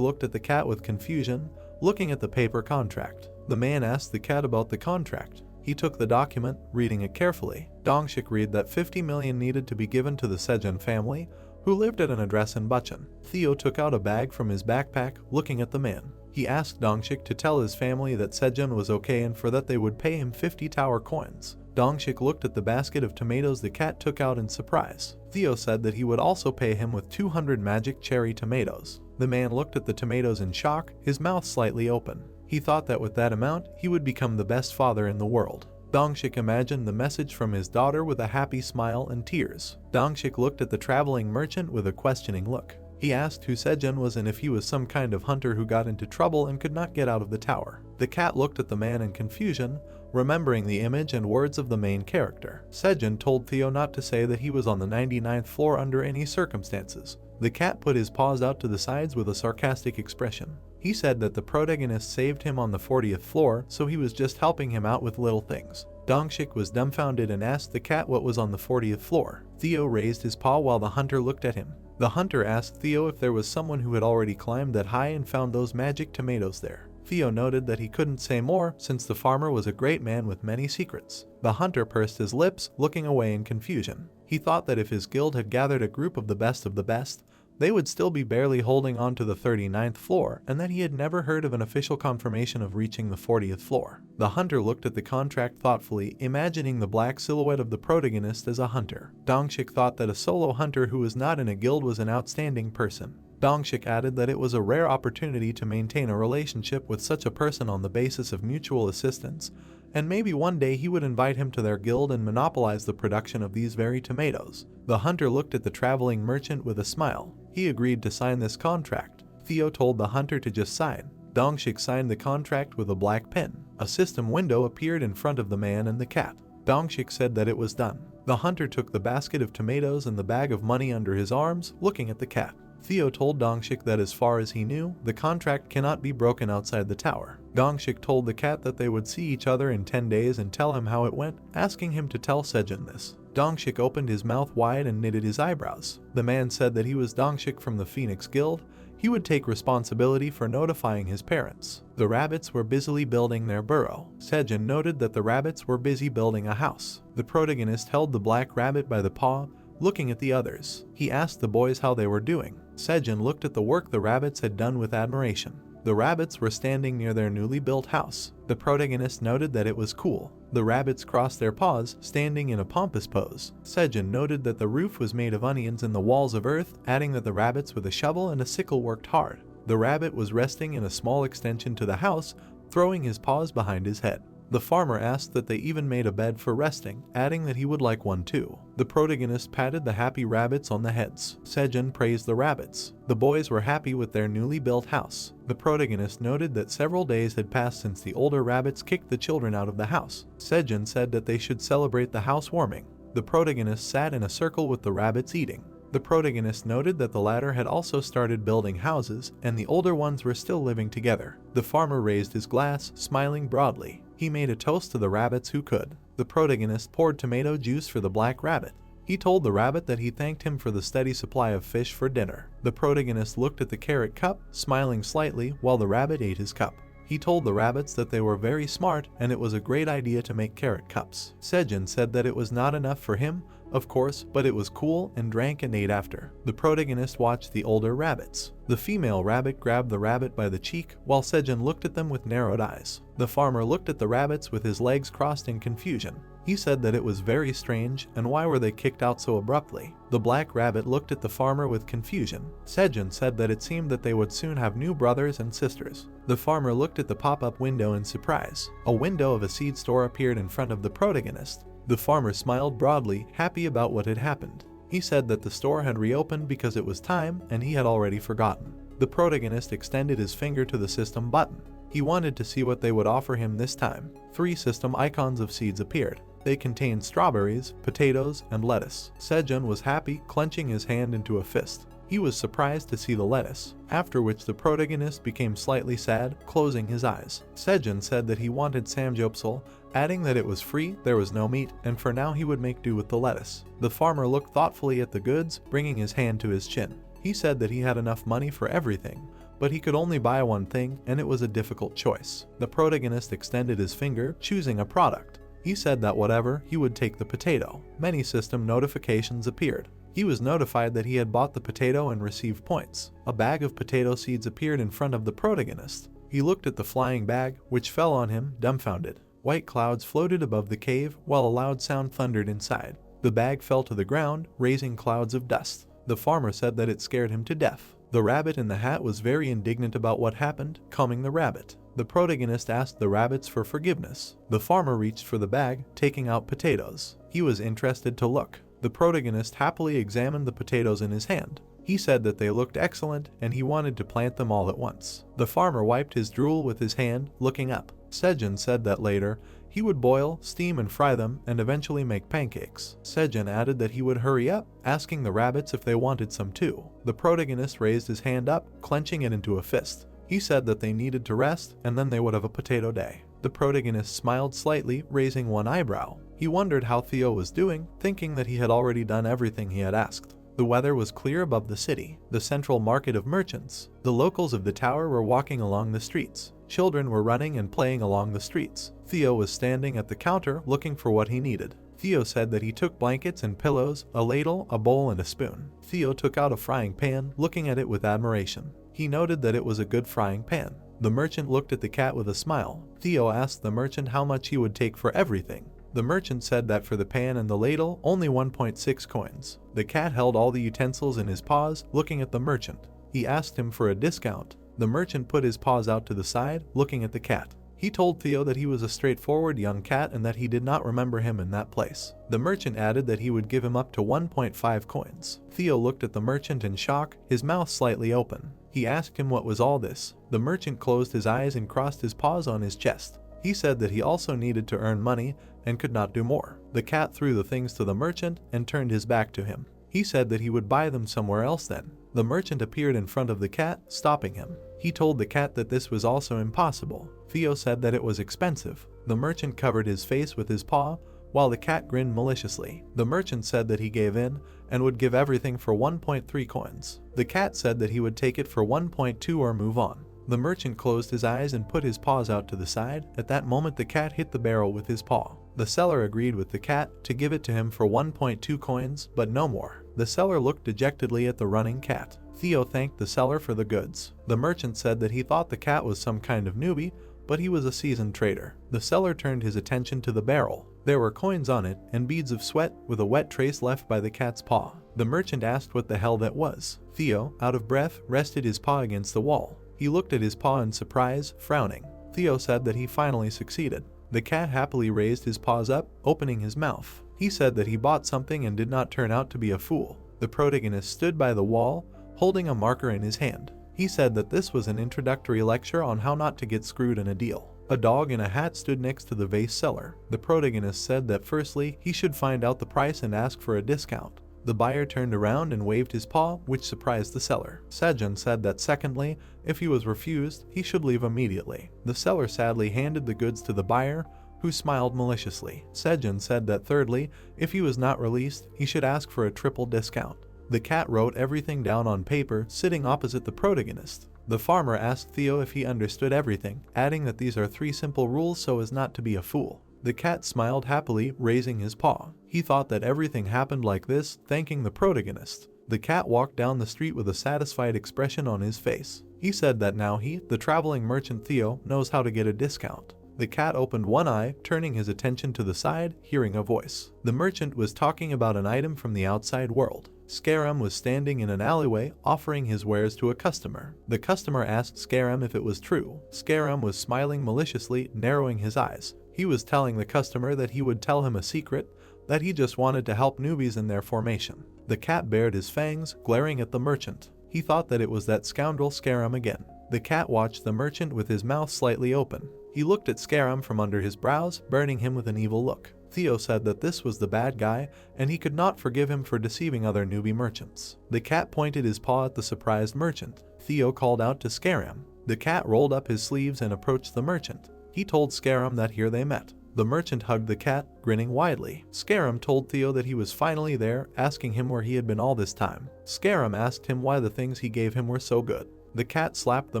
Speaker 1: looked at the cat with confusion, looking at the paper contract. The man asked the cat about the contract. He took the document, reading it carefully. Dongshik read that 50 million needed to be given to the Sejun family, who lived at an address in Bucheon. Theo took out a bag from his backpack, looking at the man. He asked Dongshik to tell his family that Sejun was okay and for that they would pay him 50 tower coins. Dongshik looked at the basket of tomatoes the cat took out in surprise. Theo said that he would also pay him with 200 magic cherry tomatoes. The man looked at the tomatoes in shock, his mouth slightly open. He thought that with that amount, he would become the best father in the world. Dongshik imagined the message from his daughter with a happy smile and tears. Dongshik looked at the traveling merchant with a questioning look. He asked who Sejun was and if he was some kind of hunter who got into trouble and could not get out of the tower. The cat looked at the man in confusion, remembering the image and words of the main character. Sejun told Theo not to say that he was on the 99th floor under any circumstances. The cat put his paws out to the sides with a sarcastic expression. He said that the protagonist saved him on the 40th floor, so he was just helping him out with little things. Dongshik was dumbfounded and asked the cat what was on the 40th floor. Theo raised his paw while the hunter looked at him. The hunter asked Theo if there was someone who had already climbed that high and found those magic tomatoes there. Theo noted that he couldn't say more since the farmer was a great man with many secrets. The hunter pursed his lips, looking away in confusion. He thought that if his guild had gathered a group of the best, they would still be barely holding on to the 39th floor, and that he had never heard of an official confirmation of reaching the 40th floor. The hunter looked at the contract thoughtfully, imagining the black silhouette of the protagonist as a hunter. Dongshik thought that a solo hunter who was not in a guild was an outstanding person. Dongshik added that it was a rare opportunity to maintain a relationship with such a person on the basis of mutual assistance, and maybe one day he would invite him to their guild and monopolize the production of these very tomatoes. The hunter looked at the traveling merchant with a smile. He agreed to sign this contract. Theo told the hunter to just sign. Dongshik signed the contract with a black pen. A system window appeared in front of the man and the cat. Dongshik said that it was done. The hunter took the basket of tomatoes and the bag of money under his arms, looking at the cat. Theo told Dongshik that as far as he knew, the contract cannot be broken outside the tower. Dongshik told the cat that they would see each other in 10 days and tell him how it went, asking him to tell Sejun this. Dongshik opened his mouth wide and knitted his eyebrows. The man said that he was Dongshik from the Phoenix Guild. He would take responsibility for notifying his parents. The rabbits were busily building their burrow. Sejun noted that the rabbits were busy building a house. The protagonist held the black rabbit by the paw, looking at the others. He asked the boys how they were doing. Sejun looked at the work the rabbits had done with admiration. The rabbits were standing near their newly built house. The protagonist noted that it was cool. The rabbits crossed their paws, standing in a pompous pose. Sejun noted that the roof was made of onions and the walls of earth, adding that the rabbits with a shovel and a sickle worked hard. The rabbit was resting in a small extension to the house, throwing his paws behind his head. The farmer asked that they even made a bed for resting, adding that he would like one too. The protagonist patted the happy rabbits on the heads. Sejun praised the rabbits. The boys were happy with their newly built house. The protagonist noted that several days had passed since the older rabbits kicked the children out of the house. Sejun said that they should celebrate the housewarming. The protagonist sat in a circle with the rabbits eating. The protagonist noted that the latter had also started building houses, and the older ones were still living together. The farmer raised his glass, smiling broadly. He made a toast to the rabbits who could. The protagonist poured tomato juice for the black rabbit. He told the rabbit that he thanked him for the steady supply of fish for dinner. The protagonist looked at the carrot cup, smiling slightly while the rabbit ate his cup. He told the rabbits that they were very smart and it was a great idea to make carrot cups. Sejun said that it was not enough for him, of course, but it was cool, and drank and ate after. The protagonist watched the older rabbits. The female rabbit grabbed the rabbit by the cheek, while Sejun looked at them with narrowed eyes. The farmer looked at the rabbits with his legs crossed in confusion. He said that it was very strange, and why were they kicked out so abruptly? The black rabbit looked at the farmer with confusion. Sejun said that it seemed that they would soon have new brothers and sisters. The farmer looked at the pop-up window in surprise. A window of a seed store appeared in front of the protagonist. The farmer smiled broadly, happy about what had happened. He said that the store had reopened because it was time, and he had already forgotten. The protagonist extended his finger to the system button. He wanted to see what they would offer him this time. 3 system icons of seeds appeared. They contained strawberries, potatoes, and lettuce. Sejun was happy, clenching his hand into a fist. He was surprised to see the lettuce, after which the protagonist became slightly sad, closing his eyes. Sejun said that he wanted samgyeopsal, adding that it was free, there was no meat, and for now he would make do with the lettuce. The farmer looked thoughtfully at the goods, bringing his hand to his chin. He said that he had enough money for everything, but he could only buy one thing, and it was a difficult choice. The protagonist extended his finger, choosing a product. He said that whatever, he would take the potato. Many system notifications appeared. He was notified that he had bought the potato and received points. A bag of potato seeds appeared in front of the protagonist. He looked at the flying bag, which fell on him, dumbfounded. White clouds floated above the cave, while a loud sound thundered inside. The bag fell to the ground, raising clouds of dust. The farmer said that it scared him to death. The rabbit in the hat was very indignant about what happened, calming the rabbit. The protagonist asked the rabbits for forgiveness. The farmer reached for the bag, taking out potatoes. He was interested to look. The protagonist happily examined the potatoes in his hand. He said that they looked excellent, and he wanted to plant them all at once. The farmer wiped his drool with his hand, looking up. Sejun said that later, he would boil, steam and fry them, and eventually make pancakes. Sejun added that he would hurry up, asking the rabbits if they wanted some too. The protagonist raised his hand up, clenching it into a fist. He said that they needed to rest, and then they would have a potato day. The protagonist smiled slightly, raising one eyebrow. He wondered how Theo was doing, thinking that he had already done everything he had asked. The weather was clear above the city, the central market of merchants. The locals of the tower were walking along the streets. Children were running and playing along the streets. Theo was standing at the counter looking for what he needed. Theo said that he took blankets and pillows, a ladle, a bowl, and a spoon. Theo took out a frying pan, looking at it with admiration. He noted that it was a good frying pan. The merchant looked at the cat with a smile. Theo asked the merchant how much he would take for everything. The merchant said that for the pan and the ladle, only 1.6 coins. The cat held all the utensils in his paws, looking at the merchant. He asked him for a discount. The merchant put his paws out to the side, looking at the cat. He told Theo that he was a straightforward young cat and that he did not remember him in that place. The merchant added that he would give him up to 1.5 coins. Theo looked at the merchant in shock, his mouth slightly open. He asked him what was all this. The merchant closed his eyes and crossed his paws on his chest. He said that he also needed to earn money and could not do more. The cat threw the things to the merchant and turned his back to him. He said that he would buy them somewhere else then. The merchant appeared in front of the cat, stopping him. He told the cat that this was also impossible. Theo said that it was expensive. The merchant covered his face with his paw, while the cat grinned maliciously. The merchant said that he gave in and would give everything for 1.3 coins. The cat said that he would take it for 1.2 or move on. The merchant closed his eyes and put his paws out to the side. At that moment the cat hit the barrel with his paw. The seller agreed with the cat to give it to him for 1.2 coins, but no more. The seller looked dejectedly at the running cat. Theo thanked the seller for the goods. The merchant said that he thought the cat was some kind of newbie, but he was a seasoned trader. The seller turned his attention to the barrel. There were coins on it and beads of sweat with a wet trace left by the cat's paw. The merchant asked what the hell that was. Theo, out of breath, rested his paw against the wall. He looked at his paw in surprise, frowning. Theo said that he finally succeeded. The cat happily raised his paws up, opening his mouth. He said that he bought something and did not turn out to be a fool. The protagonist stood by the wall, holding a marker in his hand. He said that this was an introductory lecture on how not to get screwed in a deal. A dog in a hat stood next to the vase seller. The protagonist said that firstly, he should find out the price and ask for a discount. The buyer turned around and waved his paw, which surprised the seller. Sejun said that secondly, if he was refused, he should leave immediately. The seller sadly handed the goods to the buyer, who smiled maliciously. Sejun said that thirdly, if he was not released, he should ask for a triple discount. The cat wrote everything down on paper, sitting opposite the protagonist. The farmer asked Theo if he understood everything, adding that these are 3 simple rules so as not to be a fool. The cat smiled happily, raising his paw. He thought that everything happened like this, thanking the protagonist. The cat walked down the street with a satisfied expression on his face. He said that now he, the traveling merchant Theo, knows how to get a discount. The cat opened one eye, turning his attention to the side, hearing a voice. The merchant was talking about an item from the outside world. Scarum was standing in an alleyway, offering his wares to a customer. The customer asked Scarum if it was true. Scarum was smiling maliciously, narrowing his eyes. He was telling the customer that he would tell him a secret, that he just wanted to help newbies in their formation. The cat bared his fangs, glaring at the merchant. He thought that it was that scoundrel Scarum again. The cat watched the merchant with his mouth slightly open. He looked at Scarum from under his brows, burning him with an evil look. Theo said that this was the bad guy, and he could not forgive him for deceiving other newbie merchants. The cat pointed his paw at the surprised merchant. Theo called out to Scarum. The cat rolled up his sleeves and approached the merchant. He told Scarum that here they met. The merchant hugged the cat, grinning widely. Scarum told Theo that he was finally there, asking him where he had been all this time. Scarum asked him why the things he gave him were so good. The cat slapped the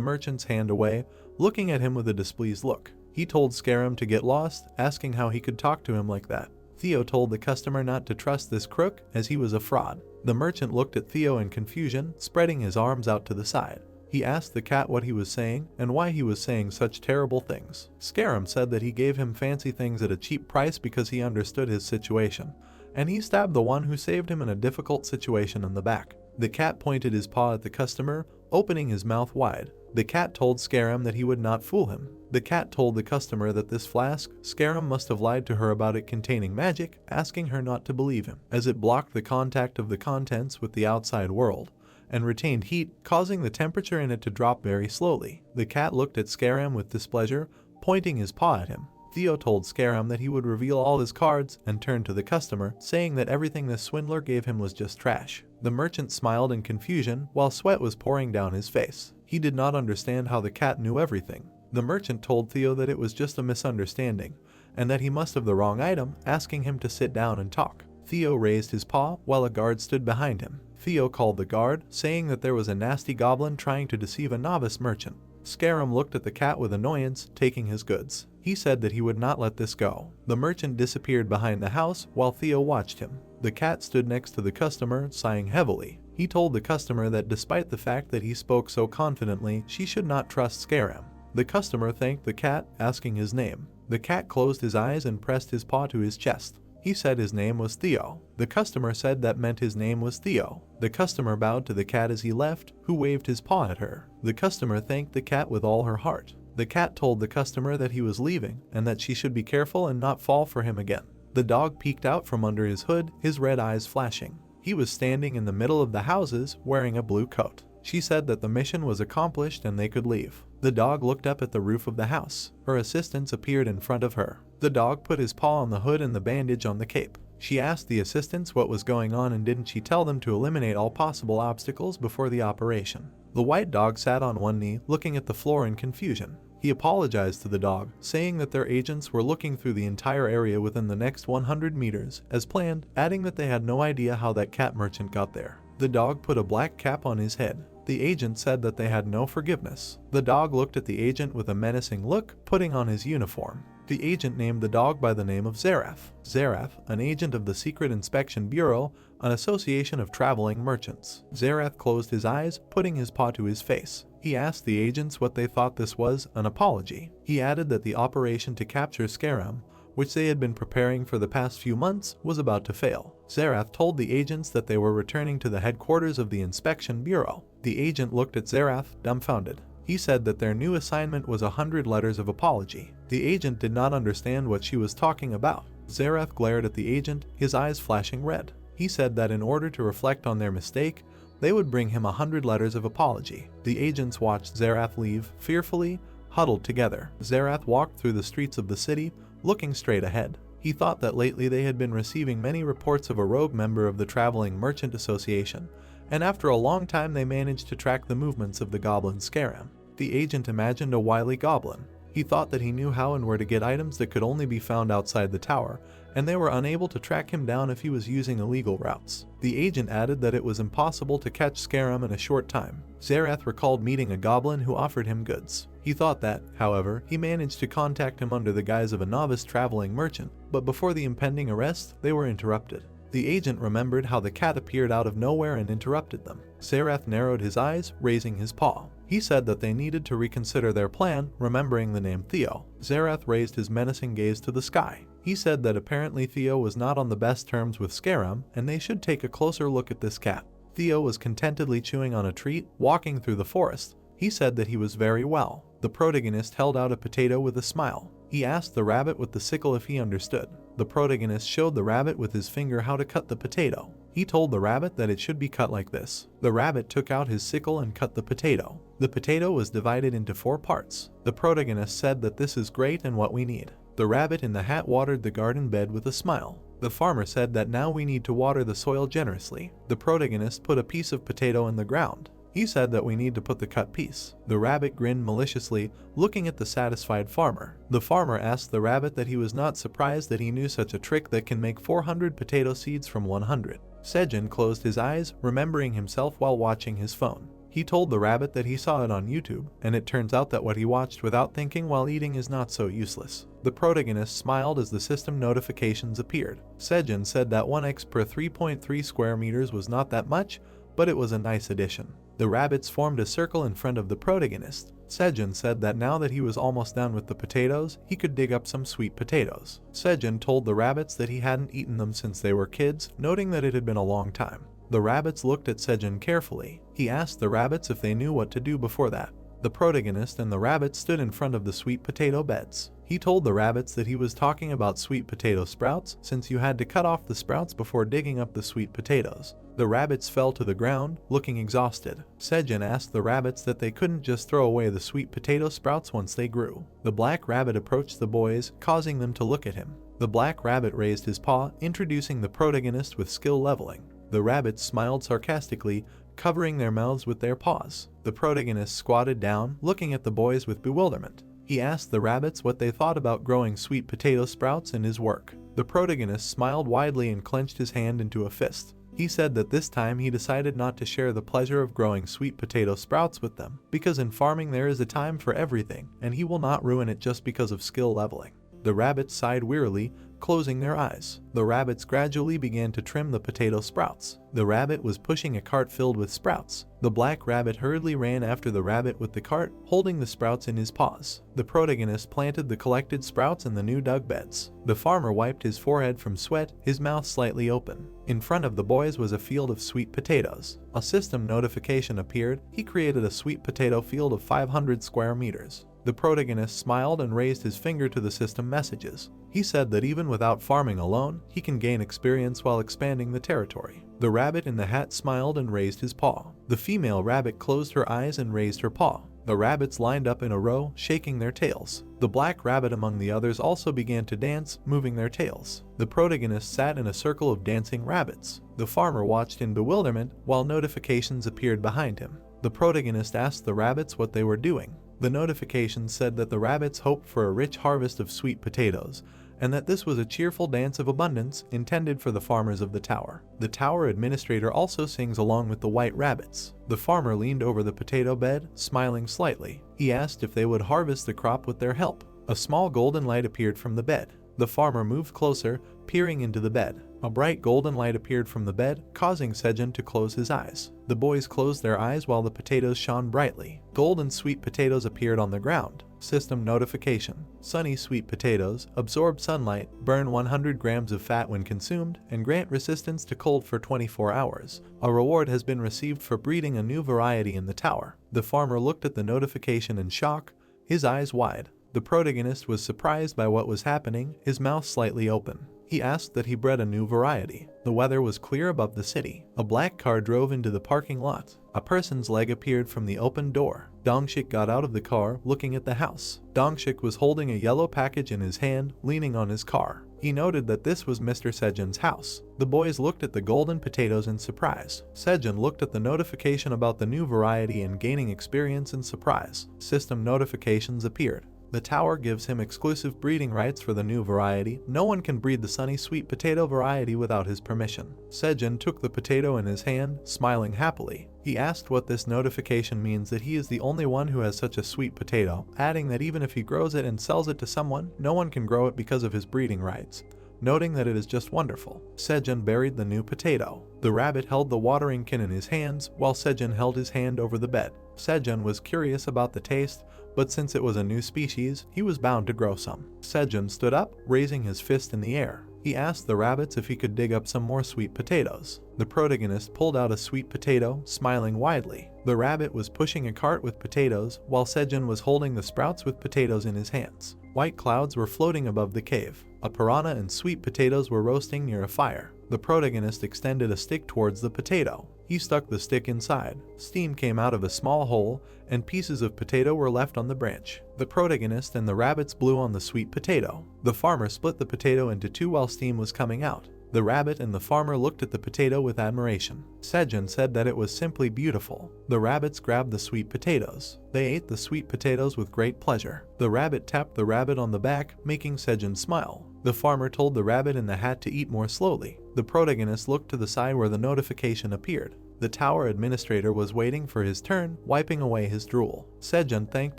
Speaker 1: merchant's hand away, looking at him with a displeased look. He told Scarum to get lost, asking how he could talk to him like that. Theo told the customer not to trust this crook, as he was a fraud. The merchant looked at Theo in confusion, spreading his arms out to the side. He asked the cat what he was saying, and why he was saying such terrible things. Scarum said that he gave him fancy things at a cheap price because he understood his situation, and he stabbed the one who saved him in a difficult situation in the back. The cat pointed his paw at the customer, opening his mouth wide. The cat told Scarum that he would not fool him. The cat told the customer that this flask, Scarum must have lied to her about it containing magic, asking her not to believe him, as it blocked the contact of the contents with the outside world, and retained heat, causing the temperature in it to drop very slowly. The cat looked at Scarum with displeasure, pointing his paw at him. Theo told Scarum that he would reveal all his cards, and turned to the customer, saying that everything this swindler gave him was just trash. The merchant smiled in confusion, while sweat was pouring down his face. He did not understand how the cat knew everything. The merchant told Theo that it was just a misunderstanding, and that he must have the wrong item, asking him to sit down and talk. Theo raised his paw, while a guard stood behind him. Theo called the guard, saying that there was a nasty goblin trying to deceive a novice merchant. Scarum looked at the cat with annoyance, taking his goods. He said that he would not let this go. The merchant disappeared behind the house, while Theo watched him. The cat stood next to the customer, sighing heavily. He told the customer that despite the fact that he spoke so confidently, she should not trust Scarum. The customer thanked the cat, asking his name. The cat closed his eyes and pressed his paw to his chest. He said his name was Theo. The customer said that meant his name was Theo. The customer bowed to the cat as he left, who waved his paw at her. The customer thanked the cat with all her heart. The cat told the customer that he was leaving, and that she should be careful and not fall for him again. The dog peeked out from under his hood, his red eyes flashing. He was standing in the middle of the houses, wearing a blue coat. She said that the mission was accomplished and they could leave. The dog looked up at the roof of the house. Her assistants appeared in front of her. The dog put his paw on the hood and the bandage on the cape. She asked the assistants what was going on, and didn't she tell them to eliminate all possible obstacles before the operation. The white dog sat on one knee, looking at the floor in confusion. He apologized to the dog, saying that their agents were looking through the entire area within the next 100 meters, as planned, adding that they had no idea how that cat merchant got there. The dog put a black cap on his head. The agent said that they had no forgiveness. The dog looked at the agent with a menacing look, putting on his uniform. The agent named the dog by the name of Zareth. Zareth, an agent of the Secret Inspection Bureau, an association of traveling merchants. Zareth closed his eyes, putting his paw to his face. He asked the agents what they thought this was, an apology. He added that the operation to capture Scarum, which they had been preparing for the past few months, was about to fail. Zareth told the agents that they were returning to the headquarters of the Inspection Bureau. The agent looked at Zareth, dumbfounded. He said that their new assignment was 100 letters of apology. The agent did not understand what she was talking about. Zareth glared at the agent, his eyes flashing red. He said that in order to reflect on their mistake, they would bring him 100 letters of apology. The agents watched Zareth leave, fearfully, huddled together. Zareth walked through the streets of the city, looking straight ahead. He thought that lately they had been receiving many reports of a rogue member of the Traveling Merchant Association, and after a long time they managed to track the movements of the goblin Scarum. The agent imagined a wily goblin. He thought that he knew how and where to get items that could only be found outside the tower, and they were unable to track him down if he was using illegal routes. The agent added that it was impossible to catch Scarum in a short time. Zareth recalled meeting a goblin who offered him goods. He thought that, however, he managed to contact him under the guise of a novice traveling merchant, but before the impending arrest, they were interrupted. The agent remembered how the cat appeared out of nowhere and interrupted them. Zareth narrowed his eyes, raising his paw. He said that they needed to reconsider their plan, remembering the name Theo. Zareth raised his menacing gaze to the sky. He said that apparently Theo was not on the best terms with Scarum, and they should take a closer look at this cat. Theo was contentedly chewing on a treat, walking through the forest. He said that he was very well. The protagonist held out a potato with a smile. He asked the rabbit with the sickle if he understood. The protagonist showed the rabbit with his finger how to cut the potato. He told the rabbit that it should be cut like this. The rabbit took out his sickle and cut the potato. The potato was divided into 4 parts. The protagonist said that this is great and what we need. The rabbit in the hat watered the garden bed with a smile. The farmer said that now we need to water the soil generously. The protagonist put a piece of potato in the ground. He said that we need to put the cut piece. The rabbit grinned maliciously, looking at the satisfied farmer. The farmer asked the rabbit that he was not surprised that he knew such a trick that can make 400 potato seeds from 100. Sejun closed his eyes, remembering himself while watching his phone. He told the rabbit that he saw it on YouTube, and it turns out that what he watched without thinking while eating is not so useless. The protagonist smiled as the system notifications appeared. Sejun said that 1x per 3.3 square meters was not that much, but it was a nice addition. The rabbits formed a circle in front of the protagonist. Sejun said that now that he was almost done with the potatoes, he could dig up some sweet potatoes. Sejun told the rabbits that he hadn't eaten them since they were kids, noting that it had been a long time. The rabbits looked at Sejun carefully. He asked the rabbits if they knew what to do before that. The protagonist and the rabbit stood in front of the sweet potato beds. He told the rabbits that he was talking about sweet potato sprouts, since you had to cut off the sprouts before digging up the sweet potatoes. The rabbits fell to the ground, looking exhausted. Sejun asked the rabbits that they couldn't just throw away the sweet potato sprouts once they grew. The black rabbit approached the boys, causing them to look at him. The black rabbit raised his paw, introducing the protagonist with skill leveling. The rabbits smiled sarcastically, covering their mouths with their paws. The protagonist squatted down, looking at the boys with bewilderment. He asked the rabbits what they thought about growing sweet potato sprouts in his work. The protagonist smiled widely and clenched his hand into a fist. He said that this time he decided not to share the pleasure of growing sweet potato sprouts with them, because in farming there is a time for everything, and he will not ruin it just because of skill leveling. The rabbits sighed wearily, closing their eyes. The rabbits gradually began to trim the potato sprouts. The rabbit was pushing a cart filled with sprouts. The black rabbit hurriedly ran after the rabbit with the cart, holding the sprouts in his paws. The protagonist planted the collected sprouts in the new dug beds. The farmer wiped his forehead from sweat, his mouth slightly open. In front of the boys was a field of sweet potatoes. A system notification appeared. He created a sweet potato field of 500 square meters. The protagonist smiled and raised his finger to the system messages. He said that even without farming alone, he can gain experience while expanding the territory. The rabbit in the hat smiled and raised his paw. The female rabbit closed her eyes and raised her paw. The rabbits lined up in a row, shaking their tails. The black rabbit among the others also began to dance, moving their tails. The protagonist sat in a circle of dancing rabbits. The farmer watched in bewilderment while notifications appeared behind him. The protagonist asked the rabbits what they were doing. The notification said that the rabbits hoped for a rich harvest of sweet potatoes, and that this was a cheerful dance of abundance intended for the farmers of the tower. The tower administrator also sings along with the white rabbits. The farmer leaned over the potato bed, smiling slightly. He asked if they would harvest the crop with their help. A small golden light appeared from the bed. The farmer moved closer, peering into the bed. A bright golden light appeared from the bed, causing Sejun to close his eyes. The boys closed their eyes while the potatoes shone brightly. Golden sweet potatoes appeared on the ground. System notification. Sunny sweet potatoes absorb sunlight, burn 100 grams of fat when consumed, and grant resistance to cold for 24 hours. A reward has been received for breeding a new variety in the tower. The farmer looked at the notification in shock, his eyes wide. The protagonist was surprised by what was happening, his mouth slightly open. He asked that he bred a new variety. The weather was clear above the city. A black car drove into the parking lot. A person's leg appeared from the open door. Dongshik got out of the car, looking at the house. Dongshik was holding a yellow package in his hand, leaning on his car. He noted that this was Mr. Sejun's house. The boys looked at the golden potatoes in surprise. Sejun looked at the notification about the new variety and gaining experience in surprise. System notifications appeared. The tower gives him exclusive breeding rights for the new variety. No one can breed the sunny sweet potato variety without his permission. Sejun took the potato in his hand, smiling happily. He asked what this notification means that he is the only one who has such a sweet potato, adding that even if he grows it and sells it to someone, no one can grow it because of his breeding rights. noting that it is just wonderful. Sejun buried the new potato. The rabbit held the watering can in his hands while Sejun held his hand over the bed. Sejun was curious about the taste, but since it was a new species, he was bound to grow some. Sejun stood up, raising his fist in the air. He asked the rabbits if he could dig up some more sweet potatoes. The protagonist pulled out a sweet potato, smiling widely. The rabbit was pushing a cart with potatoes, while Sejun was holding the sprouts with potatoes in his hands. White clouds were floating above the cave. A piranha and sweet potatoes were roasting near a fire. The protagonist extended a stick towards the potato. He stuck the stick inside. Steam came out of a small hole, and pieces of potato were left on the branch. The protagonist and the rabbits blew on the sweet potato. The farmer split the potato into two while steam was coming out. The rabbit and the farmer looked at the potato with admiration. Sejun said that it was simply beautiful. The rabbits grabbed the sweet potatoes. They ate the sweet potatoes with great pleasure. The rabbit tapped the rabbit on the back, making Sejun smile. The farmer told the rabbit in the hat to eat more slowly. The protagonist looked to the side where the notification appeared. The tower administrator was waiting for his turn, wiping away his drool. Sejun thanked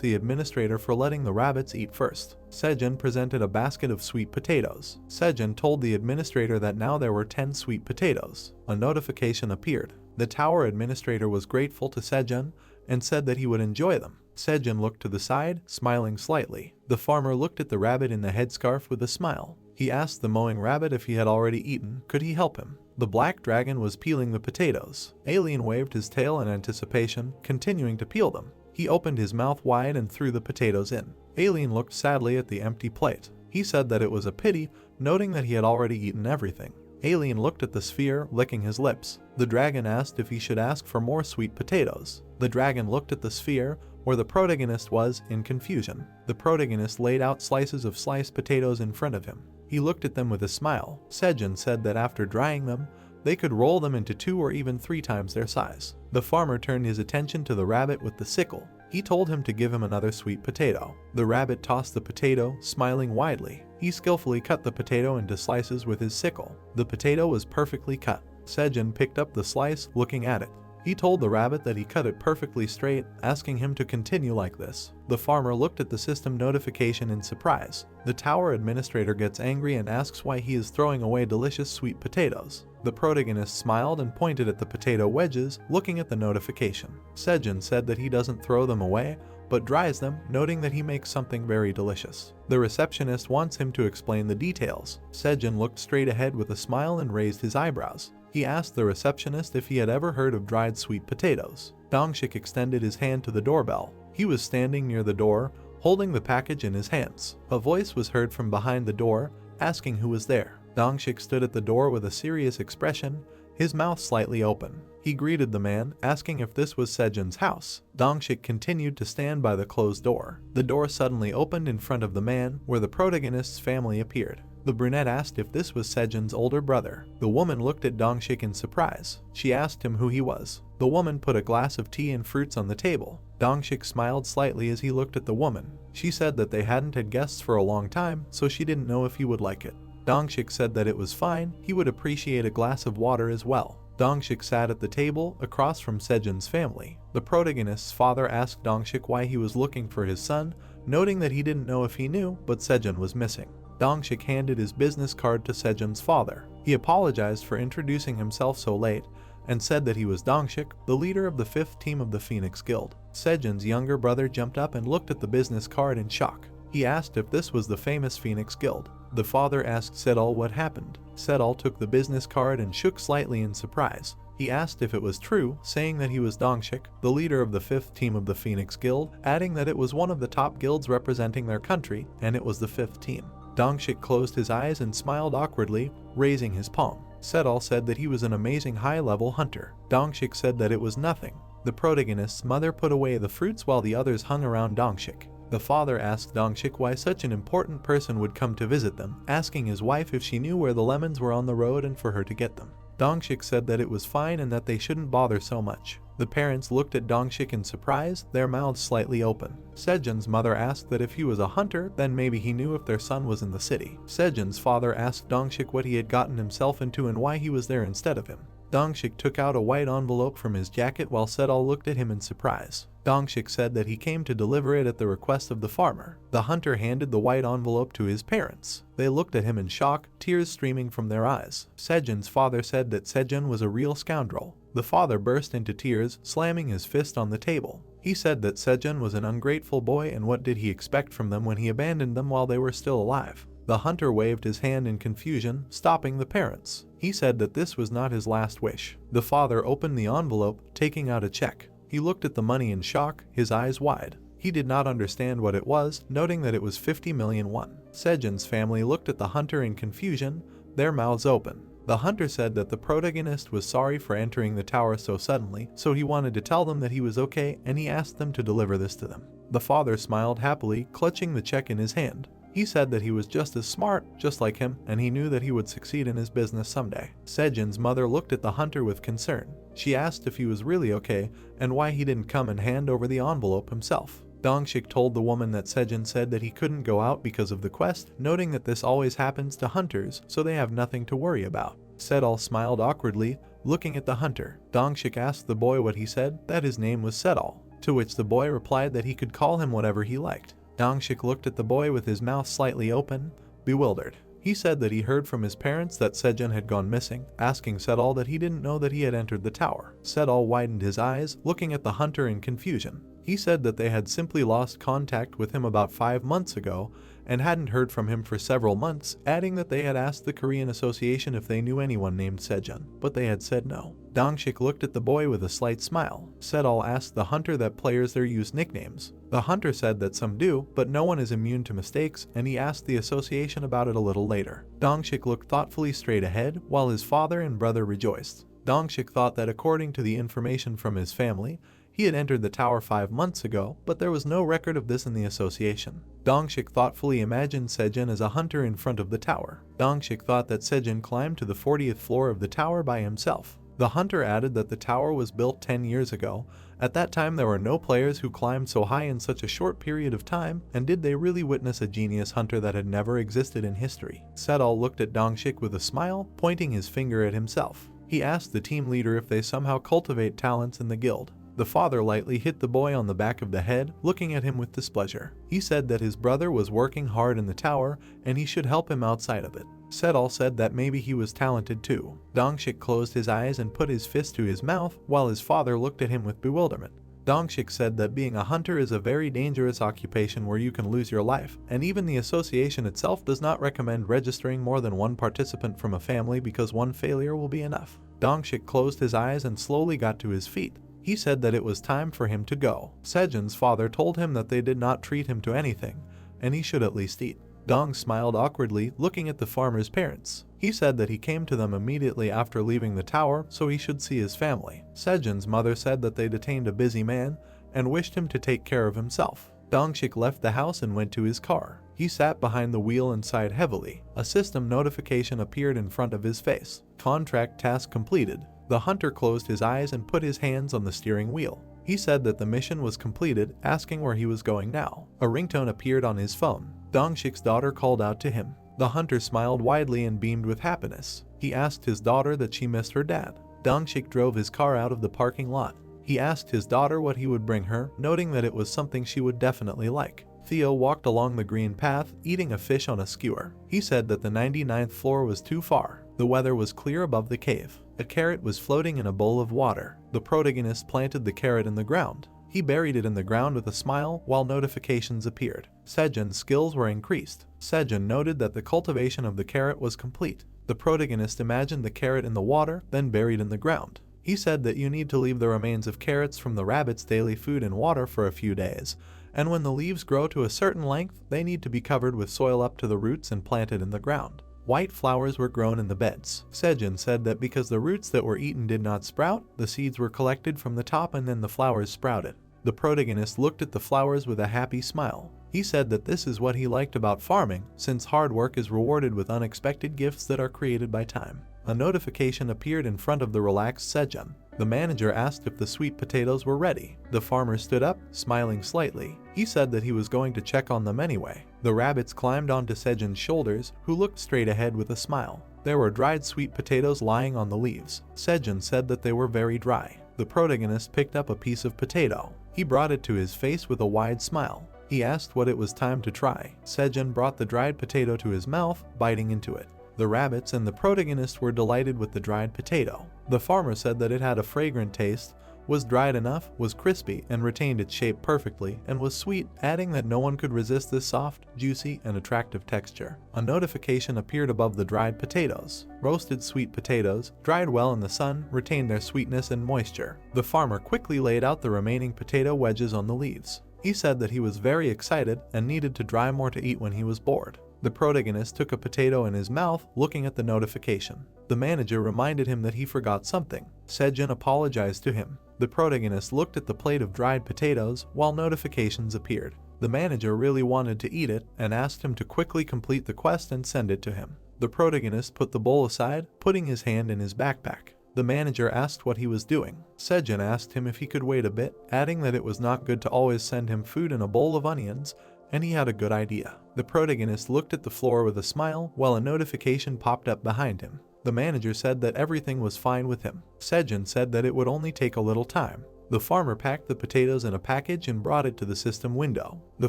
Speaker 1: the administrator for letting the rabbits eat first. Sejun presented a basket of sweet potatoes. Sejun told the administrator that now there were 10 sweet potatoes. A notification appeared. The tower administrator was grateful to Sejun and said that he would enjoy them. Sejun looked to the side, smiling slightly. The farmer looked at the rabbit in the headscarf with a smile. He asked the mowing rabbit if he had already eaten, could he help him? The black dragon was peeling the potatoes. Alien waved his tail in anticipation, continuing to peel them. He opened his mouth wide and threw the potatoes in. Alien looked sadly at the empty plate. He said that it was a pity, noting that he had already eaten everything. Alien looked at the sphere, licking his lips. The dragon asked if he should ask for more sweet potatoes. The dragon looked at the sphere, where the protagonist was, in confusion. The protagonist laid out slices of sliced potatoes in front of him. He looked at them with a smile. Sejun said that after drying them, they could roll them into 2 or even 3 times their size. The farmer turned his attention to the rabbit with the sickle. He told him to give him another sweet potato. The rabbit tossed the potato, smiling widely. He skillfully cut the potato into slices with his sickle. The potato was perfectly cut. Sejun picked up the slice, looking at it. He told the rabbit that he cut it perfectly straight, asking him to continue like this. The farmer looked at the system notification in surprise. The tower administrator gets angry and asks why he is throwing away delicious sweet potatoes. The protagonist smiled and pointed at the potato wedges, looking at the notification. Sejun said that he doesn't throw them away, but dries them, noting that he makes something very delicious. The receptionist wants him to explain the details. Sejun looked straight ahead with a smile and raised his eyebrows. He asked the receptionist if he had ever heard of dried sweet potatoes. Dongshik extended his hand to the doorbell. He was standing near the door, holding the package in his hands. A voice was heard from behind the door, asking who was there. Dongshik stood at the door with a serious expression, his mouth slightly open. He greeted the man, asking if this was Sejun's house. Dongshik continued to stand by the closed door. The door suddenly opened in front of the man, where the protagonist's family appeared. The brunette asked if this was Sejun's older brother. The woman looked at Dongshik in surprise. She asked him who he was. The woman put a glass of tea and fruits on the table. Dongshik smiled slightly as he looked at the woman. She said that they hadn't had guests for a long time, so she didn't know if he would like it. Dongshik said that it was fine, he would appreciate a glass of water as well. Dongshik sat at the table, across from Sejun's family. The protagonist's father asked Dongshik why he was looking for his son, noting that he didn't know if he knew, but Sejun was missing. Dongshik handed his business card to Sejun's father. He apologized for introducing himself so late, and said that he was Dongshik, the leader of the 5th team of the Phoenix Guild. Sejun's younger brother jumped up and looked at the business card in shock. He asked if this was the famous Phoenix Guild. The father asked Sedal what happened. Sedal took the business card and shook slightly in surprise. He asked if it was true, saying that he was Dongshik, the leader of the 5th team of the Phoenix Guild, adding that it was one of the top guilds representing their country, and it was the 5th team. Dongshik closed his eyes and smiled awkwardly, raising his palm. Sedal said that he was an amazing high-level hunter. Dongshik said that it was nothing. The protagonist's mother put away the fruits while the others hung around Dongshik. The father asked Dongshik why such an important person would come to visit them, asking his wife if she knew where the lemons were on the road and for her to get them. Dongshik said that it was fine and that they shouldn't bother so much. The parents looked at Dongshik in surprise, their mouths slightly open. Sejun's mother asked that if he was a hunter, then maybe he knew if their son was in the city. Sejun's father asked Dongshik what he had gotten himself into and why he was there instead of him. Dongshik took out a white envelope from his jacket while Sedal looked at him in surprise. Dongshik said that he came to deliver it at the request of the farmer. The hunter handed the white envelope to his parents. They looked at him in shock, tears streaming from their eyes. Sejun's father said that Sejun was a real scoundrel. The father burst into tears, slamming his fist on the table. He said that Sejun was an ungrateful boy, and what did he expect from them when he abandoned them while they were still alive? The hunter waved his hand in confusion, stopping the parents. He said that this was not his last wish. The father opened the envelope, taking out a check. He looked at the money in shock, his eyes wide. He did not understand what it was, noting that it was 50 million won. Sejun's family looked at the hunter in confusion, their mouths open. The hunter said that the protagonist was sorry for entering the tower so suddenly, so he wanted to tell them that he was okay, and he asked them to deliver this to them. The father smiled happily, clutching the check in his hand. He said that he was just as smart, just like him, and he knew that he would succeed in his business someday. Sejun's mother looked at the hunter with concern. She asked if he was really okay, and why he didn't come and hand over the envelope himself. Dongshik told the woman that Sejun said that he couldn't go out because of the quest, noting that this always happens to hunters, so they have nothing to worry about. Sedal smiled awkwardly, looking at the hunter. Dongshik asked the boy what he said, that his name was Sedal, to which the boy replied that he could call him whatever he liked. Dongshik looked at the boy with his mouth slightly open, bewildered. He said that he heard from his parents that Sejun had gone missing, asking Sedal that he didn't know that he had entered the tower. Sedal widened his eyes, looking at the hunter in confusion. He said that they had simply lost contact with him about 5 months ago and hadn't heard from him for several months, adding that they had asked the Korean Association if they knew anyone named Sejun, but they had said no. Dongshik looked at the boy with a slight smile. Sedal asked the hunter that players there use nicknames. The hunter said that some do, but no one is immune to mistakes, and he asked the association about it a little later. Dongshik looked thoughtfully straight ahead, while his father and brother rejoiced. Dongshik thought that according to the information from his family, he had entered the tower 5 months ago, but there was no record of this in the association. Dongshik thoughtfully imagined Sejun as a hunter in front of the tower. Dongshik thought that Sejun climbed to the 40th floor of the tower by himself. The hunter added that the tower was built 10 years ago. At that time there were no players who climbed so high in such a short period of time, and did they really witness a genius hunter that had never existed in history? Sedal looked at Dongshik with a smile, pointing his finger at himself. He asked the team leader if they somehow cultivate talents in the guild. The father lightly hit the boy on the back of the head, looking at him with displeasure. He said that his brother was working hard in the tower, and he should help him outside of it. Sedal said that maybe he was talented too. Dongshik closed his eyes and put his fist to his mouth, while his father looked at him with bewilderment. Dongshik said that being a hunter is a very dangerous occupation where you can lose your life, and even the association itself does not recommend registering more than one participant from a family because one failure will be enough. Dongshik closed his eyes and slowly got to his feet. He said that it was time for him to go. Sejun's father told him that they did not treat him to anything, and he should at least eat. Dong smiled awkwardly, looking at the farmer's parents. He said that he came to them immediately after leaving the tower, so he should see his family. Sejun's mother said that they detained a busy man and wished him to take care of himself. Dongshik left the house and went to his car. He sat behind the wheel and sighed heavily. A system notification appeared in front of his face. Contract task completed. The hunter closed his eyes and put his hands on the steering wheel. He said that the mission was completed, asking where he was going now. A ringtone appeared on his phone. Dongshik's daughter called out to him. The hunter smiled widely and beamed with happiness. He asked his daughter that she missed her dad. Dongshik drove his car out of the parking lot. He asked his daughter what he would bring her, noting that it was something she would definitely like. Theo walked along the green path, eating a fish on a skewer. He said that the 99th floor was too far. The weather was clear above the cave. A carrot was floating in a bowl of water. The protagonist planted the carrot in the ground. He buried it in the ground with a smile while notifications appeared. Sejun's skills were increased. Sejun noted that the cultivation of the carrot was complete. The protagonist imagined the carrot in the water, then buried in the ground. He said that you need to leave the remains of carrots from the rabbit's daily food in water for a few days, and when the leaves grow to a certain length, they need to be covered with soil up to the roots and planted in the ground. White flowers were grown in the beds. Sejun said that because the roots that were eaten did not sprout, the seeds were collected from the top and then the flowers sprouted. The protagonist looked at the flowers with a happy smile. He said that this is what he liked about farming, since hard work is rewarded with unexpected gifts that are created by time. A notification appeared in front of the relaxed Sejun. The manager asked if the sweet potatoes were ready. The farmer stood up, smiling slightly. He said that he was going to check on them anyway. The rabbits climbed onto Sejun's shoulders, who looked straight ahead with a smile. There were dried sweet potatoes lying on the leaves. Sejun said that they were very dry. The protagonist picked up a piece of potato. He brought it to his face with a wide smile. He asked what it was time to try. Sejun brought the dried potato to his mouth, biting into it. The rabbits and the protagonist were delighted with the dried potato. The farmer said that it had a fragrant taste, was dried enough, was crispy, and retained its shape perfectly, and was sweet, adding that no one could resist this soft, juicy, and attractive texture. A notification appeared above the dried potatoes. Roasted sweet potatoes, dried well in the sun, retained their sweetness and moisture. The farmer quickly laid out the remaining potato wedges on the leaves. He said that he was very excited and needed to dry more to eat when he was bored. The protagonist took a potato in his mouth, looking at the notification. The manager reminded him that he forgot something. Sejun apologized to him. The protagonist looked at the plate of dried potatoes while notifications appeared. The manager really wanted to eat it and asked him to quickly complete the quest and send it to him. The protagonist put the bowl aside, putting his hand in his backpack. The manager asked what he was doing. Sejun asked him if he could wait a bit, adding that it was not good to always send him food in a bowl of onions, and he had a good idea. The protagonist looked at the floor with a smile while a notification popped up behind him. The manager said that everything was fine with him. Sejun said that it would only take a little time. The farmer packed the potatoes in a package and brought it to the system window. The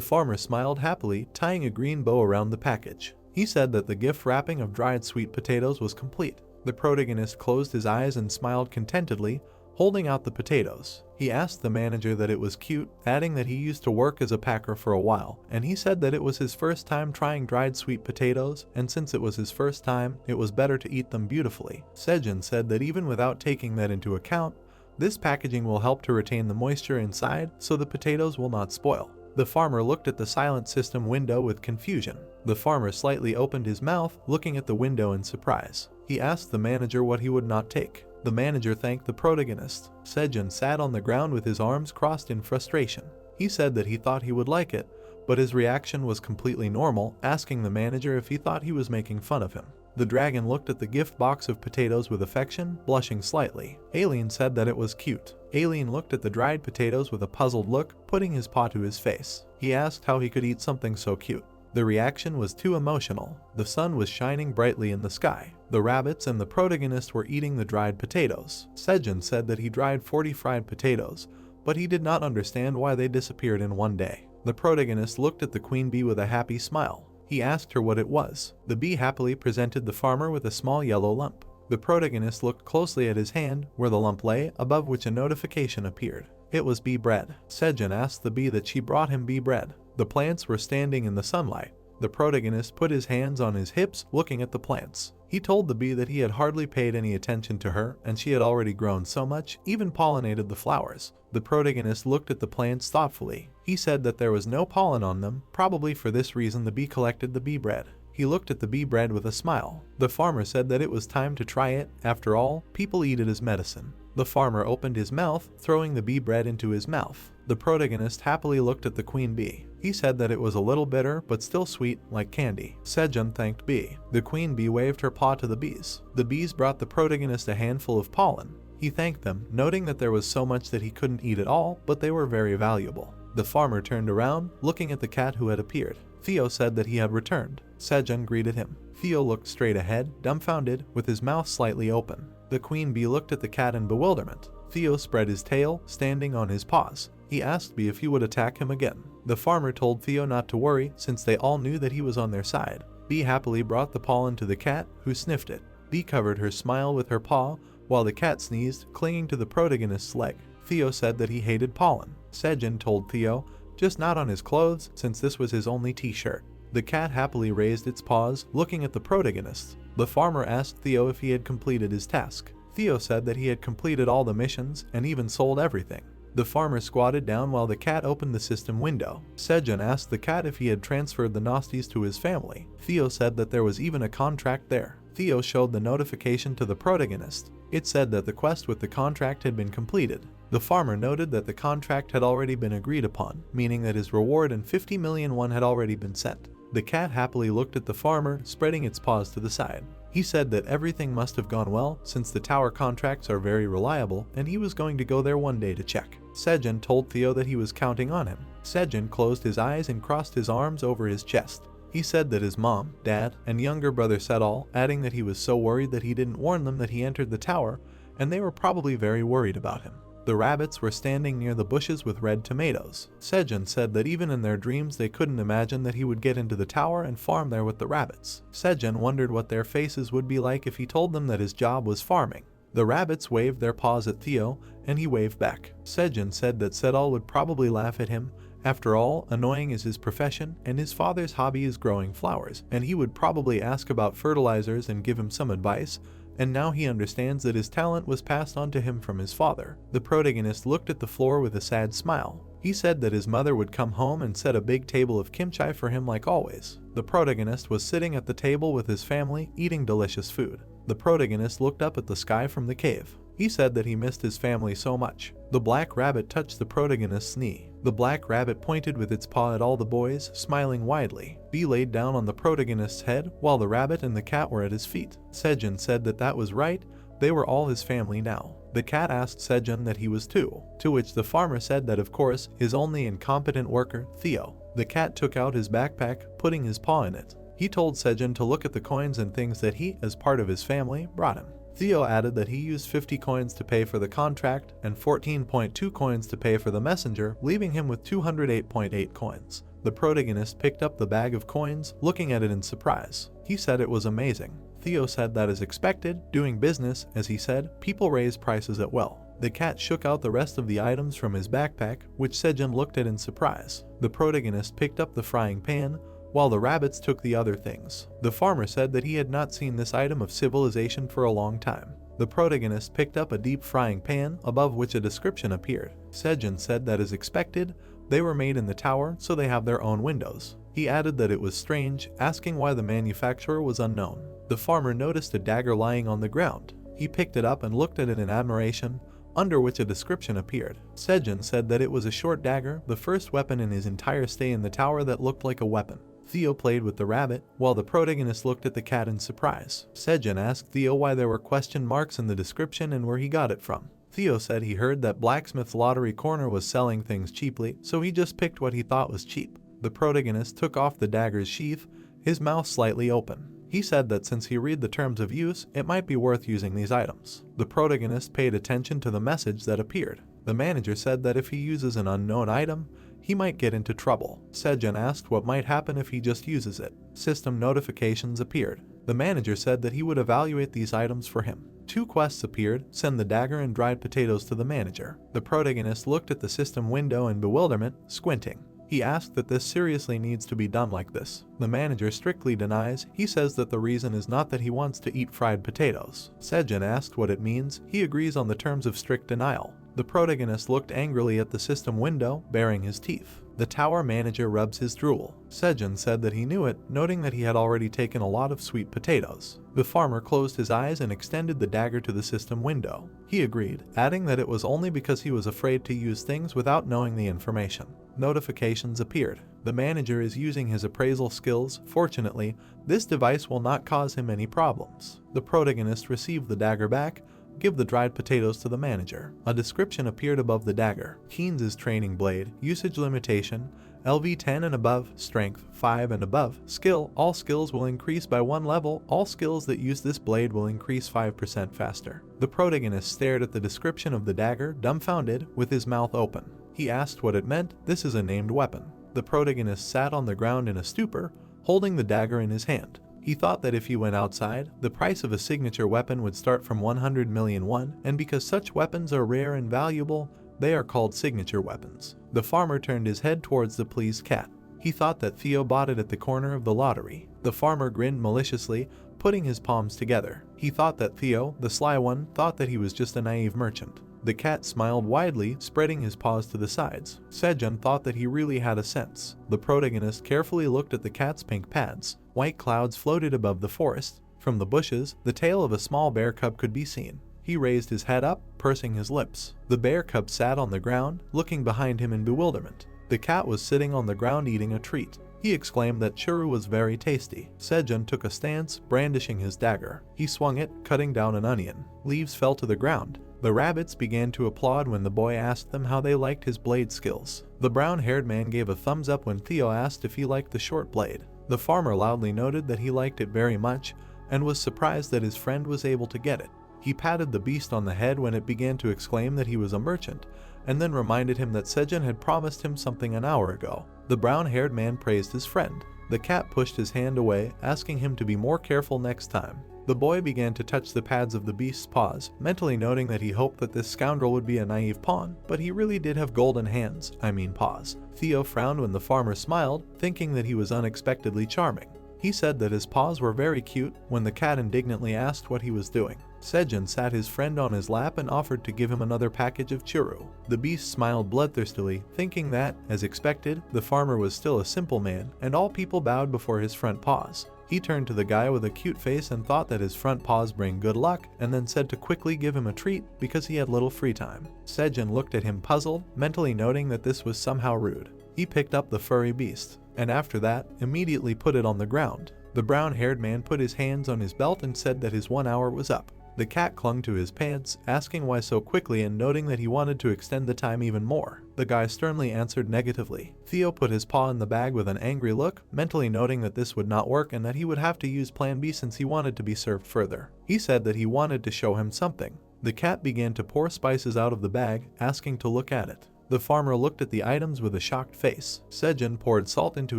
Speaker 1: farmer smiled happily, tying a green bow around the package. He said that the gift wrapping of dried sweet potatoes was complete. The protagonist closed his eyes and smiled contentedly, holding out the potatoes. He asked the manager that it was cute, adding that he used to work as a packer for a while, and he said that it was his first time trying dried sweet potatoes, and since it was his first time, it was better to eat them beautifully. Sejun said that even without taking that into account, this packaging will help to retain the moisture inside so the potatoes will not spoil. The farmer looked at the silent system window with confusion. The farmer slightly opened his mouth, looking at the window in surprise. He asked the manager what he would not take. The manager thanked the protagonist. Sejun sat on the ground with his arms crossed in frustration. He said that he thought he would like it, but his reaction was completely normal, asking the manager if he thought he was making fun of him. The dragon looked at the gift box of potatoes with affection, blushing slightly. Alien said that it was cute. Alien looked at the dried potatoes with a puzzled look, putting his paw to his face. He asked how he could eat something so cute. The reaction was too emotional. The sun was shining brightly in the sky. The rabbits and the protagonist were eating the dried potatoes. Sejun said that he dried 40 fried potatoes, but he did not understand why they disappeared in one day. The protagonist looked at the queen bee with a happy smile. He asked her what it was. The bee happily presented the farmer with a small yellow lump. The protagonist looked closely at his hand, where the lump lay, above which a notification appeared. It was bee bread. Sejun asked the bee that she brought him bee bread. The plants were standing in the sunlight. The protagonist put his hands on his hips, looking at the plants. He told the bee that he had hardly paid any attention to her, and she had already grown so much, even pollinated the flowers. The protagonist looked at the plants thoughtfully. He said that there was no pollen on them, probably for this reason the bee collected the bee bread. He looked at the bee bread with a smile. The farmer said that it was time to try it. After all, people eat it as medicine. The farmer opened his mouth, throwing the bee bread into his mouth. The protagonist happily looked at the queen bee. He said that it was a little bitter, but still sweet, like candy. Sejun thanked bee. The queen bee waved her paw to the bees. The bees brought the protagonist a handful of pollen. He thanked them, noting that there was so much that he couldn't eat it all, but they were very valuable. The farmer turned around, looking at the cat who had appeared. Theo said that he had returned. Sejun greeted him. Theo looked straight ahead, dumbfounded, with his mouth slightly open. The queen bee looked at the cat in bewilderment. Theo spread his tail, standing on his paws. He asked Bee if he would attack him again. The farmer told Theo not to worry, since they all knew that he was on their side. Bee happily brought the pollen to the cat, who sniffed it. Bee covered her smile with her paw, while the cat sneezed, clinging to the protagonist's leg. Theo said that he hated pollen. Sejun told Theo, just not on his clothes, since this was his only t-shirt. The cat happily raised its paws, looking at the protagonist. The farmer asked Theo if he had completed his task. Theo said that he had completed all the missions and even sold everything. The farmer squatted down while the cat opened the system window. Sejun asked the cat if he had transferred the nasties to his family. Theo said that there was even a contract there. Theo showed the notification to the protagonist. It said that the quest with the contract had been completed. The farmer noted that the contract had already been agreed upon, meaning that his reward and 50 million won had already been sent. The cat happily looked at the farmer, spreading its paws to the side. He said that everything must have gone well, since the tower contracts are very reliable, and he was going to go there one day to check. Sejun told Theo that he was counting on him. Sejun closed his eyes and crossed his arms over his chest. He said that his mom, dad, and younger brother said all, adding that he was so worried that he didn't warn them that he entered the tower, and they were probably very worried about him. The rabbits were standing near the bushes with red tomatoes. Sejun said that even in their dreams they couldn't imagine that he would get into the tower and farm there with the rabbits. Sejun wondered what their faces would be like if he told them that his job was farming. The rabbits waved their paws at Theo, and he waved back. Sejun said that Sedal would probably laugh at him. After all, annoying is his profession, and his father's hobby is growing flowers, and he would probably ask about fertilizers and give him some advice, and now he understands that his talent was passed on to him from his father. The protagonist looked at the floor with a sad smile. He said that his mother would come home and set a big table of kimchi for him like always. The protagonist was sitting at the table with his family, eating delicious food. The protagonist looked up at the sky from the cave. He said that he missed his family so much. The black rabbit touched the protagonist's knee. The black rabbit pointed with its paw at all the boys, smiling widely. Bee laid down on the protagonist's head, while the rabbit and the cat were at his feet. Sejun said that that was right, they were all his family now. The cat asked Sejun that he was too, to which the farmer said that of course, his only incompetent worker, Theo. The cat took out his backpack, putting his paw in it. He told Sejun to look at the coins and things that he, as part of his family, brought him. Theo added that he used 50 coins to pay for the contract and 14.2 coins to pay for the messenger, leaving him with 208.8 coins. The protagonist picked up the bag of coins, looking at it in surprise. He said it was amazing. Theo said that as expected, doing business, as he said, people raise prices at will. The cat shook out the rest of the items from his backpack, which Sejun looked at in surprise. The protagonist picked up the frying pan, while the rabbits took the other things. The farmer said that he had not seen this item of civilization for a long time. The protagonist picked up a deep frying pan, above which a description appeared. Sejun said that as expected, they were made in the tower, so they have their own windows. He added that it was strange, asking why the manufacturer was unknown. The farmer noticed a dagger lying on the ground. He picked it up and looked at it in admiration, under which a description appeared. Sejun said that it was a short dagger, the first weapon in his entire stay in the tower that looked like a weapon. Theo played with the rabbit, while the protagonist looked at the cat in surprise. Sejun asked Theo why there were question marks in the description and where he got it from. Theo said he heard that Blacksmith's Lottery Corner was selling things cheaply, so he just picked what he thought was cheap. The protagonist took off the dagger's sheath, his mouth slightly open. He said that since he read the terms of use, it might be worth using these items. The protagonist paid attention to the message that appeared. The manager said that if he uses an unknown item, he might get into trouble. Sejun asked what might happen if he just uses it. System notifications appeared. The manager said that he would evaluate these items for him. 2 quests appeared: send the dagger and dried potatoes to the manager. The protagonist looked at the system window in bewilderment, squinting. He asked that this seriously needs to be done like this. The manager strictly denies. He says that the reason is not that he wants to eat fried potatoes. Sejun asked what it means. He agrees on the terms of strict denial. The protagonist looked angrily at the system window, baring his teeth. The tower manager rubs his drool. Sejun said that he knew it, noting that he had already taken a lot of sweet potatoes. The farmer closed his eyes and extended the dagger to the system window. He agreed, adding that it was only because he was afraid to use things without knowing the information. Notifications appeared. The manager is using his appraisal skills. Fortunately, this device will not cause him any problems. The protagonist received the dagger back. Give the dried potatoes to the manager. A description appeared above the dagger. Keen's training blade, usage limitation, LV 10 and above, strength 5 and above, skill, all skills will increase by 1 level, all skills that use this blade will increase 5% faster. The protagonist stared at the description of the dagger, dumbfounded, with his mouth open. He asked what it meant. This is a named weapon. The protagonist sat on the ground in a stupor, holding the dagger in his hand. He thought that if he went outside, the price of a signature weapon would start from 100 million won, and because such weapons are rare and valuable, they are called signature weapons. The farmer turned his head towards the pleased cat. He thought that Theo bought it at the corner of the lottery. The farmer grinned maliciously, putting his palms together. He thought that Theo, the sly one, thought that he was just a naive merchant. The cat smiled widely, spreading his paws to the sides. Sejun thought that he really had a sense. The protagonist carefully looked at the cat's pink pads. White clouds floated above the forest. From the bushes, the tail of a small bear cub could be seen. He raised his head up, pursing his lips. The bear cub sat on the ground, looking behind him in bewilderment. The cat was sitting on the ground eating a treat. He exclaimed that churro was very tasty. Sejun took a stance, brandishing his dagger. He swung it, cutting down an onion. Leaves fell to the ground. The rabbits began to applaud when the boy asked them how they liked his blade skills. The brown-haired man gave a thumbs up when Theo asked if he liked the short blade. The farmer loudly noted that he liked it very much and was surprised that his friend was able to get it. He patted the beast on the head when it began to exclaim that he was a merchant, and then reminded him that Sejun had promised him something an hour ago. The brown-haired man praised his friend. The cat pushed his hand away, asking him to be more careful next time. The boy began to touch the pads of the beast's paws, mentally noting that he hoped that this scoundrel would be a naive pawn, but he really did have golden hands, paws. Theo frowned when the farmer smiled, thinking that he was unexpectedly charming. He said that his paws were very cute when the cat indignantly asked what he was doing. Sejun sat his friend on his lap and offered to give him another package of churro. The beast smiled bloodthirstily, thinking that, as expected, the farmer was still a simple man, and all people bowed before his front paws. He turned to the guy with a cute face and thought that his front paws bring good luck, and then said to quickly give him a treat because he had little free time. Sejun looked at him puzzled, mentally noting that this was somehow rude. He picked up the furry beast, and after that, immediately put it on the ground. The brown-haired man put his hands on his belt and said that his 1 hour was up. The cat clung to his pants, asking why so quickly and noting that he wanted to extend the time even more. The guy sternly answered negatively. Theo put his paw in the bag with an angry look, mentally noting that this would not work and that he would have to use plan B since he wanted to be served further. He said that he wanted to show him something. The cat began to pour spices out of the bag, asking to look at it. The farmer looked at the items with a shocked face. Sejun poured salt into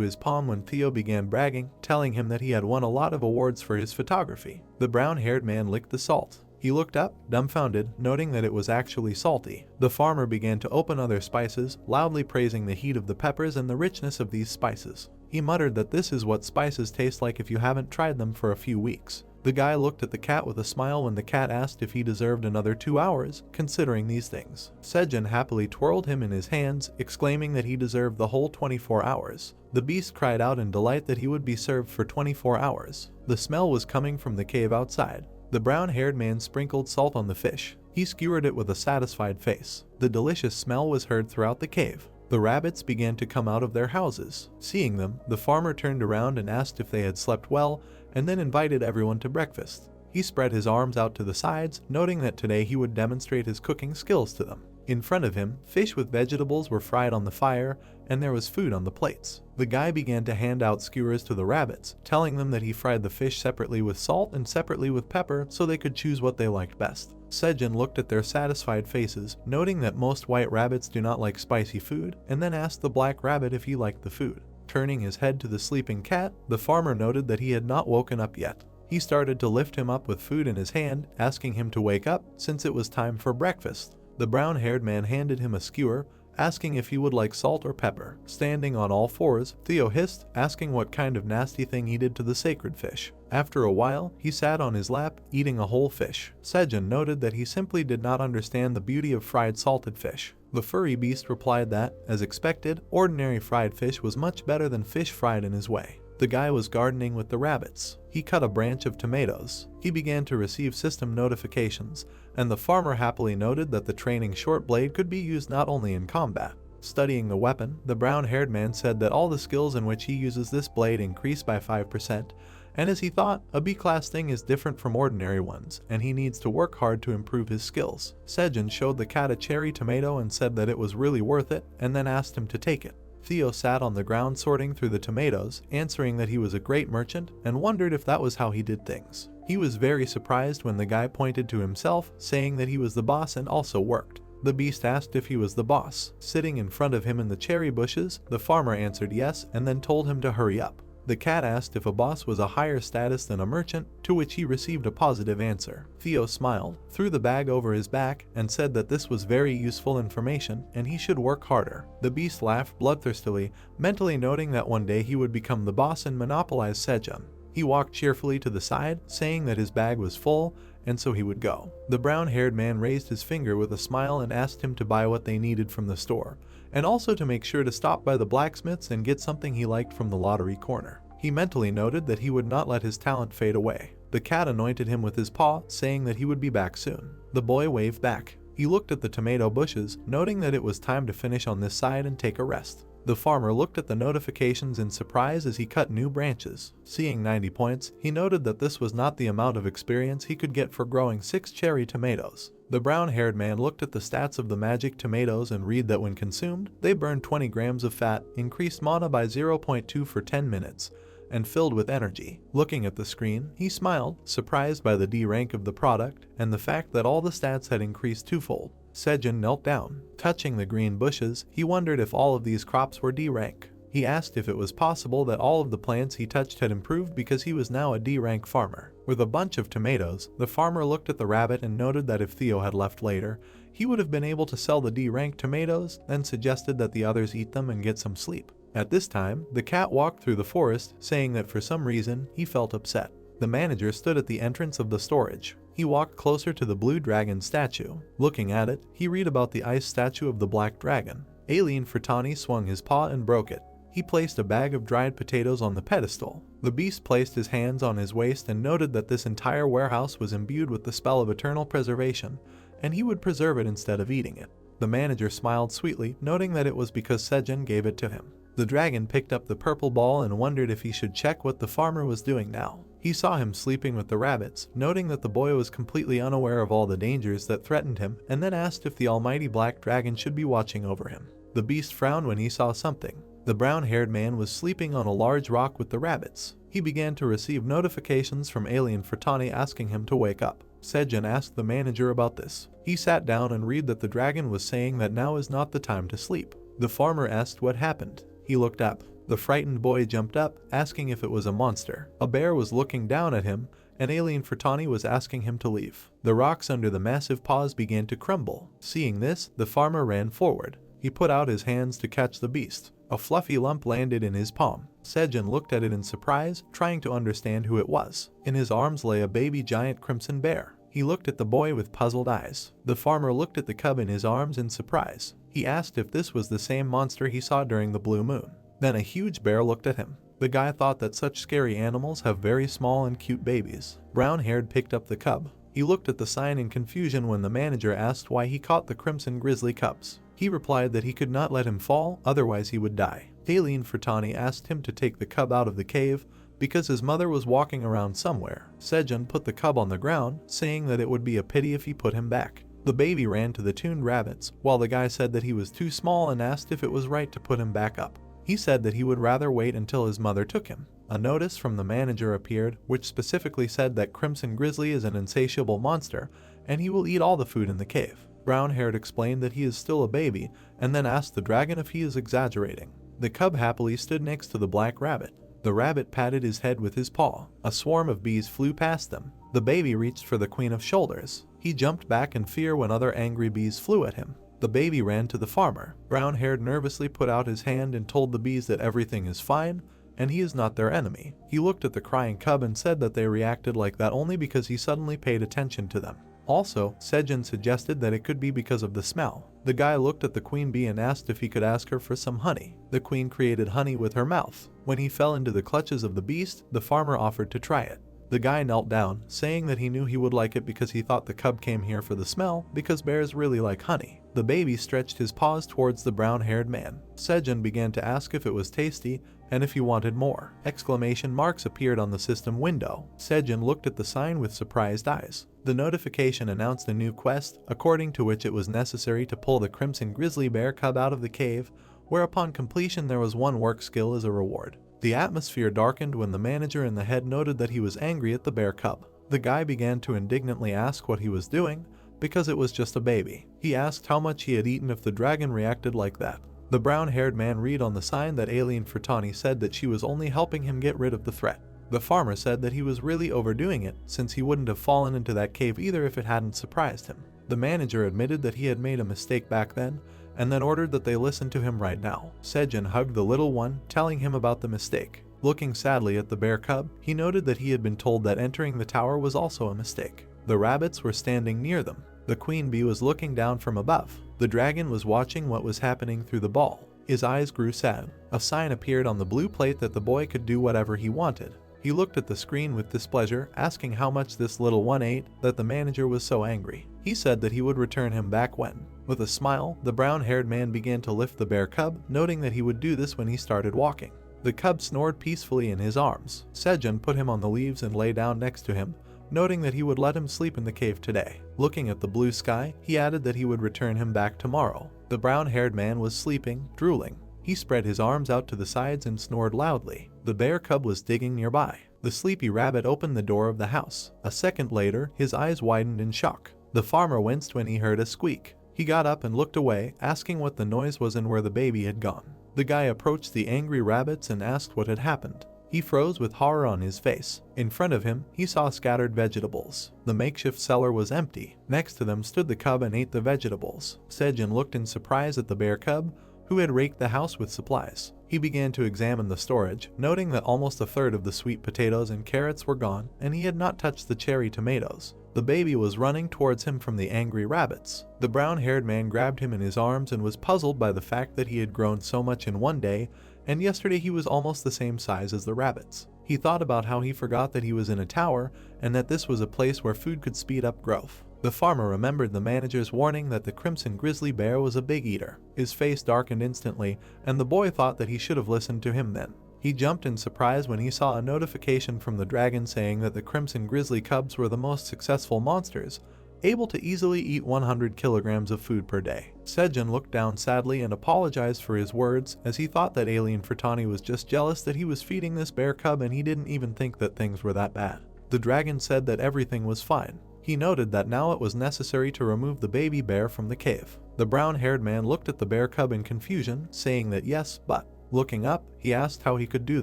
Speaker 1: his palm when Theo began bragging, telling him that he had won a lot of awards for his photography. The brown-haired man licked the salt. He looked up, dumbfounded, noting that it was actually salty. The farmer began to open other spices, loudly praising the heat of the peppers and the richness of these spices. He muttered that this is what spices taste like if you haven't tried them for a few weeks. The guy looked at the cat with a smile when the cat asked if he deserved another 2 hours, considering these things. Sejun happily twirled him in his hands, exclaiming that he deserved the whole 24 hours. The beast cried out in delight that he would be served for 24 hours. The smell was coming from the cave outside. The brown-haired man sprinkled salt on the fish. He skewered it with a satisfied face. The delicious smell was heard throughout the cave. The rabbits began to come out of their houses. Seeing them, the farmer turned around and asked if they had slept well, and then invited everyone to breakfast. He spread his arms out to the sides, noting that today he would demonstrate his cooking skills to them. In front of him, fish with vegetables were fried on the fire, and there was food on the plates. The guy began to hand out skewers to the rabbits, telling them that he fried the fish separately with salt and separately with pepper so they could choose what they liked best. Sejun looked at their satisfied faces, noting that most white rabbits do not like spicy food, and then asked the black rabbit if he liked the food. Turning his head to the sleeping cat, the farmer noted that he had not woken up yet. He started to lift him up with food in his hand, asking him to wake up since it was time for breakfast. The brown-haired man handed him a skewer, asking if he would like salt or pepper. Standing on all fours, Theo hissed, asking what kind of nasty thing he did to the sacred fish. After a while, he sat on his lap, eating a whole fish. Sejun noted that he simply did not understand the beauty of fried salted fish. The furry beast replied that, as expected, ordinary fried fish was much better than fish fried in his way. The guy was gardening with the rabbits. He cut a branch of tomatoes. He began to receive system notifications, and the farmer happily noted that the training short blade could be used not only in combat. Studying the weapon, the brown-haired man said that all the skills in which he uses this blade increase by 5%, and as he thought, a B-class thing is different from ordinary ones, and he needs to work hard to improve his skills. Sejun showed the cat a cherry tomato and said that it was really worth it, and then asked him to take it. Theo sat on the ground sorting through the tomatoes, answering that he was a great merchant, and wondered if that was how he did things. He was very surprised when the guy pointed to himself, saying that he was the boss and also worked. The beast asked if he was the boss. Sitting in front of him in the cherry bushes, the farmer answered yes and then told him to hurry up. The cat asked if a boss was a higher status than a merchant, to which he received a positive answer. Theo smiled, threw the bag over his back, and said that this was very useful information and he should work harder. The beast laughed bloodthirstily, mentally noting that one day he would become the boss and monopolize Sejun. He walked cheerfully to the side, saying that his bag was full, and so he would go. The brown-haired man raised his finger with a smile and asked him to buy what they needed from the store, and also to make sure to stop by the blacksmith's and get something he liked from the lottery corner. He mentally noted that he would not let his talent fade away. The cat anointed him with his paw, saying that he would be back soon. The boy waved back. He looked at the tomato bushes, noting that it was time to finish on this side and take a rest. The farmer looked at the notifications in surprise as he cut new branches. Seeing 90 points, he noted that this was not the amount of experience he could get for growing 6 cherry tomatoes. The brown-haired man looked at the stats of the magic tomatoes and read that when consumed, they burned 20 grams of fat, increased mana by 0.2 for 10 minutes, and filled with energy. Looking at the screen, he smiled, surprised by the D rank of the product and the fact that all the stats had increased twofold. Sejun knelt down. Touching the green bushes, he wondered if all of these crops were D rank. He asked if it was possible that all of the plants he touched had improved because he was now a D rank farmer. With a bunch of tomatoes, the farmer looked at the rabbit and noted that if Theo had left later, he would have been able to sell the D rank tomatoes, then suggested that the others eat them and get some sleep. At this time, the cat walked through the forest, saying that for some reason, he felt upset. The manager stood at the entrance of the storage. He walked closer to the blue dragon statue. Looking at it, he read about the ice statue of the black dragon. Alien Furtani swung his paw and broke it. He placed a bag of dried potatoes on the pedestal. The beast placed his hands on his waist and noted that this entire warehouse was imbued with the spell of eternal preservation, and he would preserve it instead of eating it. The manager smiled sweetly, noting that it was because Sejun gave it to him. The dragon picked up the purple ball and wondered if he should check what the farmer was doing now. He saw him sleeping with the rabbits, noting that the boy was completely unaware of all the dangers that threatened him, and then asked if the almighty black dragon should be watching over him. The beast frowned when he saw something. The brown-haired man was sleeping on a large rock with the rabbits. He began to receive notifications from Alien Furtani asking him to wake up. Sejun asked the manager about this. He sat down and read that the dragon was saying that now is not the time to sleep. The farmer asked what happened. He looked up. The frightened boy jumped up, asking if it was a monster. A bear was looking down at him, and Alien Furtani was asking him to leave. The rocks under the massive paws began to crumble. Seeing this, the farmer ran forward. He put out his hands to catch the beast. A fluffy lump landed in his palm. Sejun looked at it in surprise, trying to understand who it was. In his arms lay a baby giant crimson bear. He looked at the boy with puzzled eyes. The farmer looked at the cub in his arms in surprise. He asked if this was the same monster he saw during the blue moon. Then a huge bear looked at him. The guy thought that such scary animals have very small and cute babies. Brown-haired picked up the cub. He looked at the sign in confusion when the manager asked why he caught the crimson grizzly cubs. He replied that he could not let him fall, otherwise he would die. Alien Furtani asked him to take the cub out of the cave because his mother was walking around somewhere. Sejun put the cub on the ground, saying that it would be a pity if he put him back. The baby ran to the tuned rabbits, while the guy said that he was too small and asked if it was right to put him back up. He said that he would rather wait until his mother took him. A notice from the manager appeared, which specifically said that Crimson Grizzly is an insatiable monster, and he will eat all the food in the cave. Brown-haired explained that he is still a baby, and then asked the dragon if he is exaggerating. The cub happily stood next to the black rabbit. The rabbit patted his head with his paw. A swarm of bees flew past them. The baby reached for the queen of shoulders. He jumped back in fear when other angry bees flew at him. The baby ran to the farmer. Brown-haired nervously put out his hand and told the bees that everything is fine, and he is not their enemy. He looked at the crying cub and said that they reacted like that only because he suddenly paid attention to them. Also, Sejun suggested that it could be because of the smell. The guy looked at the queen bee and asked if he could ask her for some honey. The queen created honey with her mouth. When he fell into the clutches of the beast, the farmer offered to try it. The guy knelt down, saying that he knew he would like it because he thought the cub came here for the smell, because bears really like honey. The baby stretched his paws towards the brown-haired man. Sejun began to ask if it was tasty and if he wanted more. Exclamation marks appeared on the system window. Sejun looked at the sign with surprised eyes. The notification announced a new quest, according to which it was necessary to pull the crimson grizzly bear cub out of the cave, where upon completion there was one work skill as a reward. The atmosphere darkened when the manager in the head noted that he was angry at the bear cub. The guy began to indignantly ask what he was doing, because it was just a baby. He asked how much he had eaten if the dragon reacted like that. The brown-haired man read on the sign that Alien Furtani said that she was only helping him get rid of the threat. The farmer said that he was really overdoing it, since he wouldn't have fallen into that cave either if it hadn't surprised him. The manager admitted that he had made a mistake back then, and then ordered that they listen to him right now. Sejun hugged the little one, telling him about the mistake. Looking sadly at the bear cub, he noted that he had been told that entering the tower was also a mistake. The rabbits were standing near them. The queen bee was looking down from above. The dragon was watching what was happening through the ball. His eyes grew sad. A sign appeared on the blue plate that the boy could do whatever he wanted. He looked at the screen with displeasure, asking how much this little one ate, that the manager was so angry. He said that he would return him back when. With a smile, the brown-haired man began to lift the bear cub, noting that he would do this when he started walking. The cub snored peacefully in his arms. Sejun put him on the leaves and lay down next to him, noting that he would let him sleep in the cave today. Looking at the blue sky, he added that he would return him back tomorrow. The brown-haired man was sleeping, drooling. He spread his arms out to the sides and snored loudly. The bear cub was digging nearby. The sleepy rabbit opened the door of the house. A second later, his eyes widened in shock. The farmer winced when he heard a squeak. He got up and looked away, asking what the noise was and where the baby had gone. The guy approached the angry rabbits and asked what had happened. He froze with horror on his face. In front of him, he saw scattered vegetables. The makeshift cellar was empty. Next to them stood the cub and ate the vegetables. Sejun looked in surprise at the bear cub, who had raked the house with supplies. He began to examine the storage, noting that almost a third of the sweet potatoes and carrots were gone, and he had not touched the cherry tomatoes. The baby was running towards him from the angry rabbits. The brown-haired man grabbed him in his arms and was puzzled by the fact that he had grown so much in one day, and yesterday he was almost the same size as the rabbits. He thought about how he forgot that he was in a tower, and that this was a place where food could speed up growth. The farmer remembered the manager's warning that the crimson grizzly bear was a big eater. His face darkened instantly, and the boy thought that he should have listened to him then. He jumped in surprise when he saw a notification from the dragon saying that the crimson grizzly cubs were the most successful monsters, able to easily eat 100 kilograms of food per day. Sejun looked down sadly and apologized for his words, as he thought that alien Fratani was just jealous that he was feeding this bear cub and he didn't even think that things were that bad. The dragon said that everything was fine. He noted that now it was necessary to remove the baby bear from the cave. The brown-haired man looked at the bear cub in confusion, saying that yes, but looking up, he asked how he could do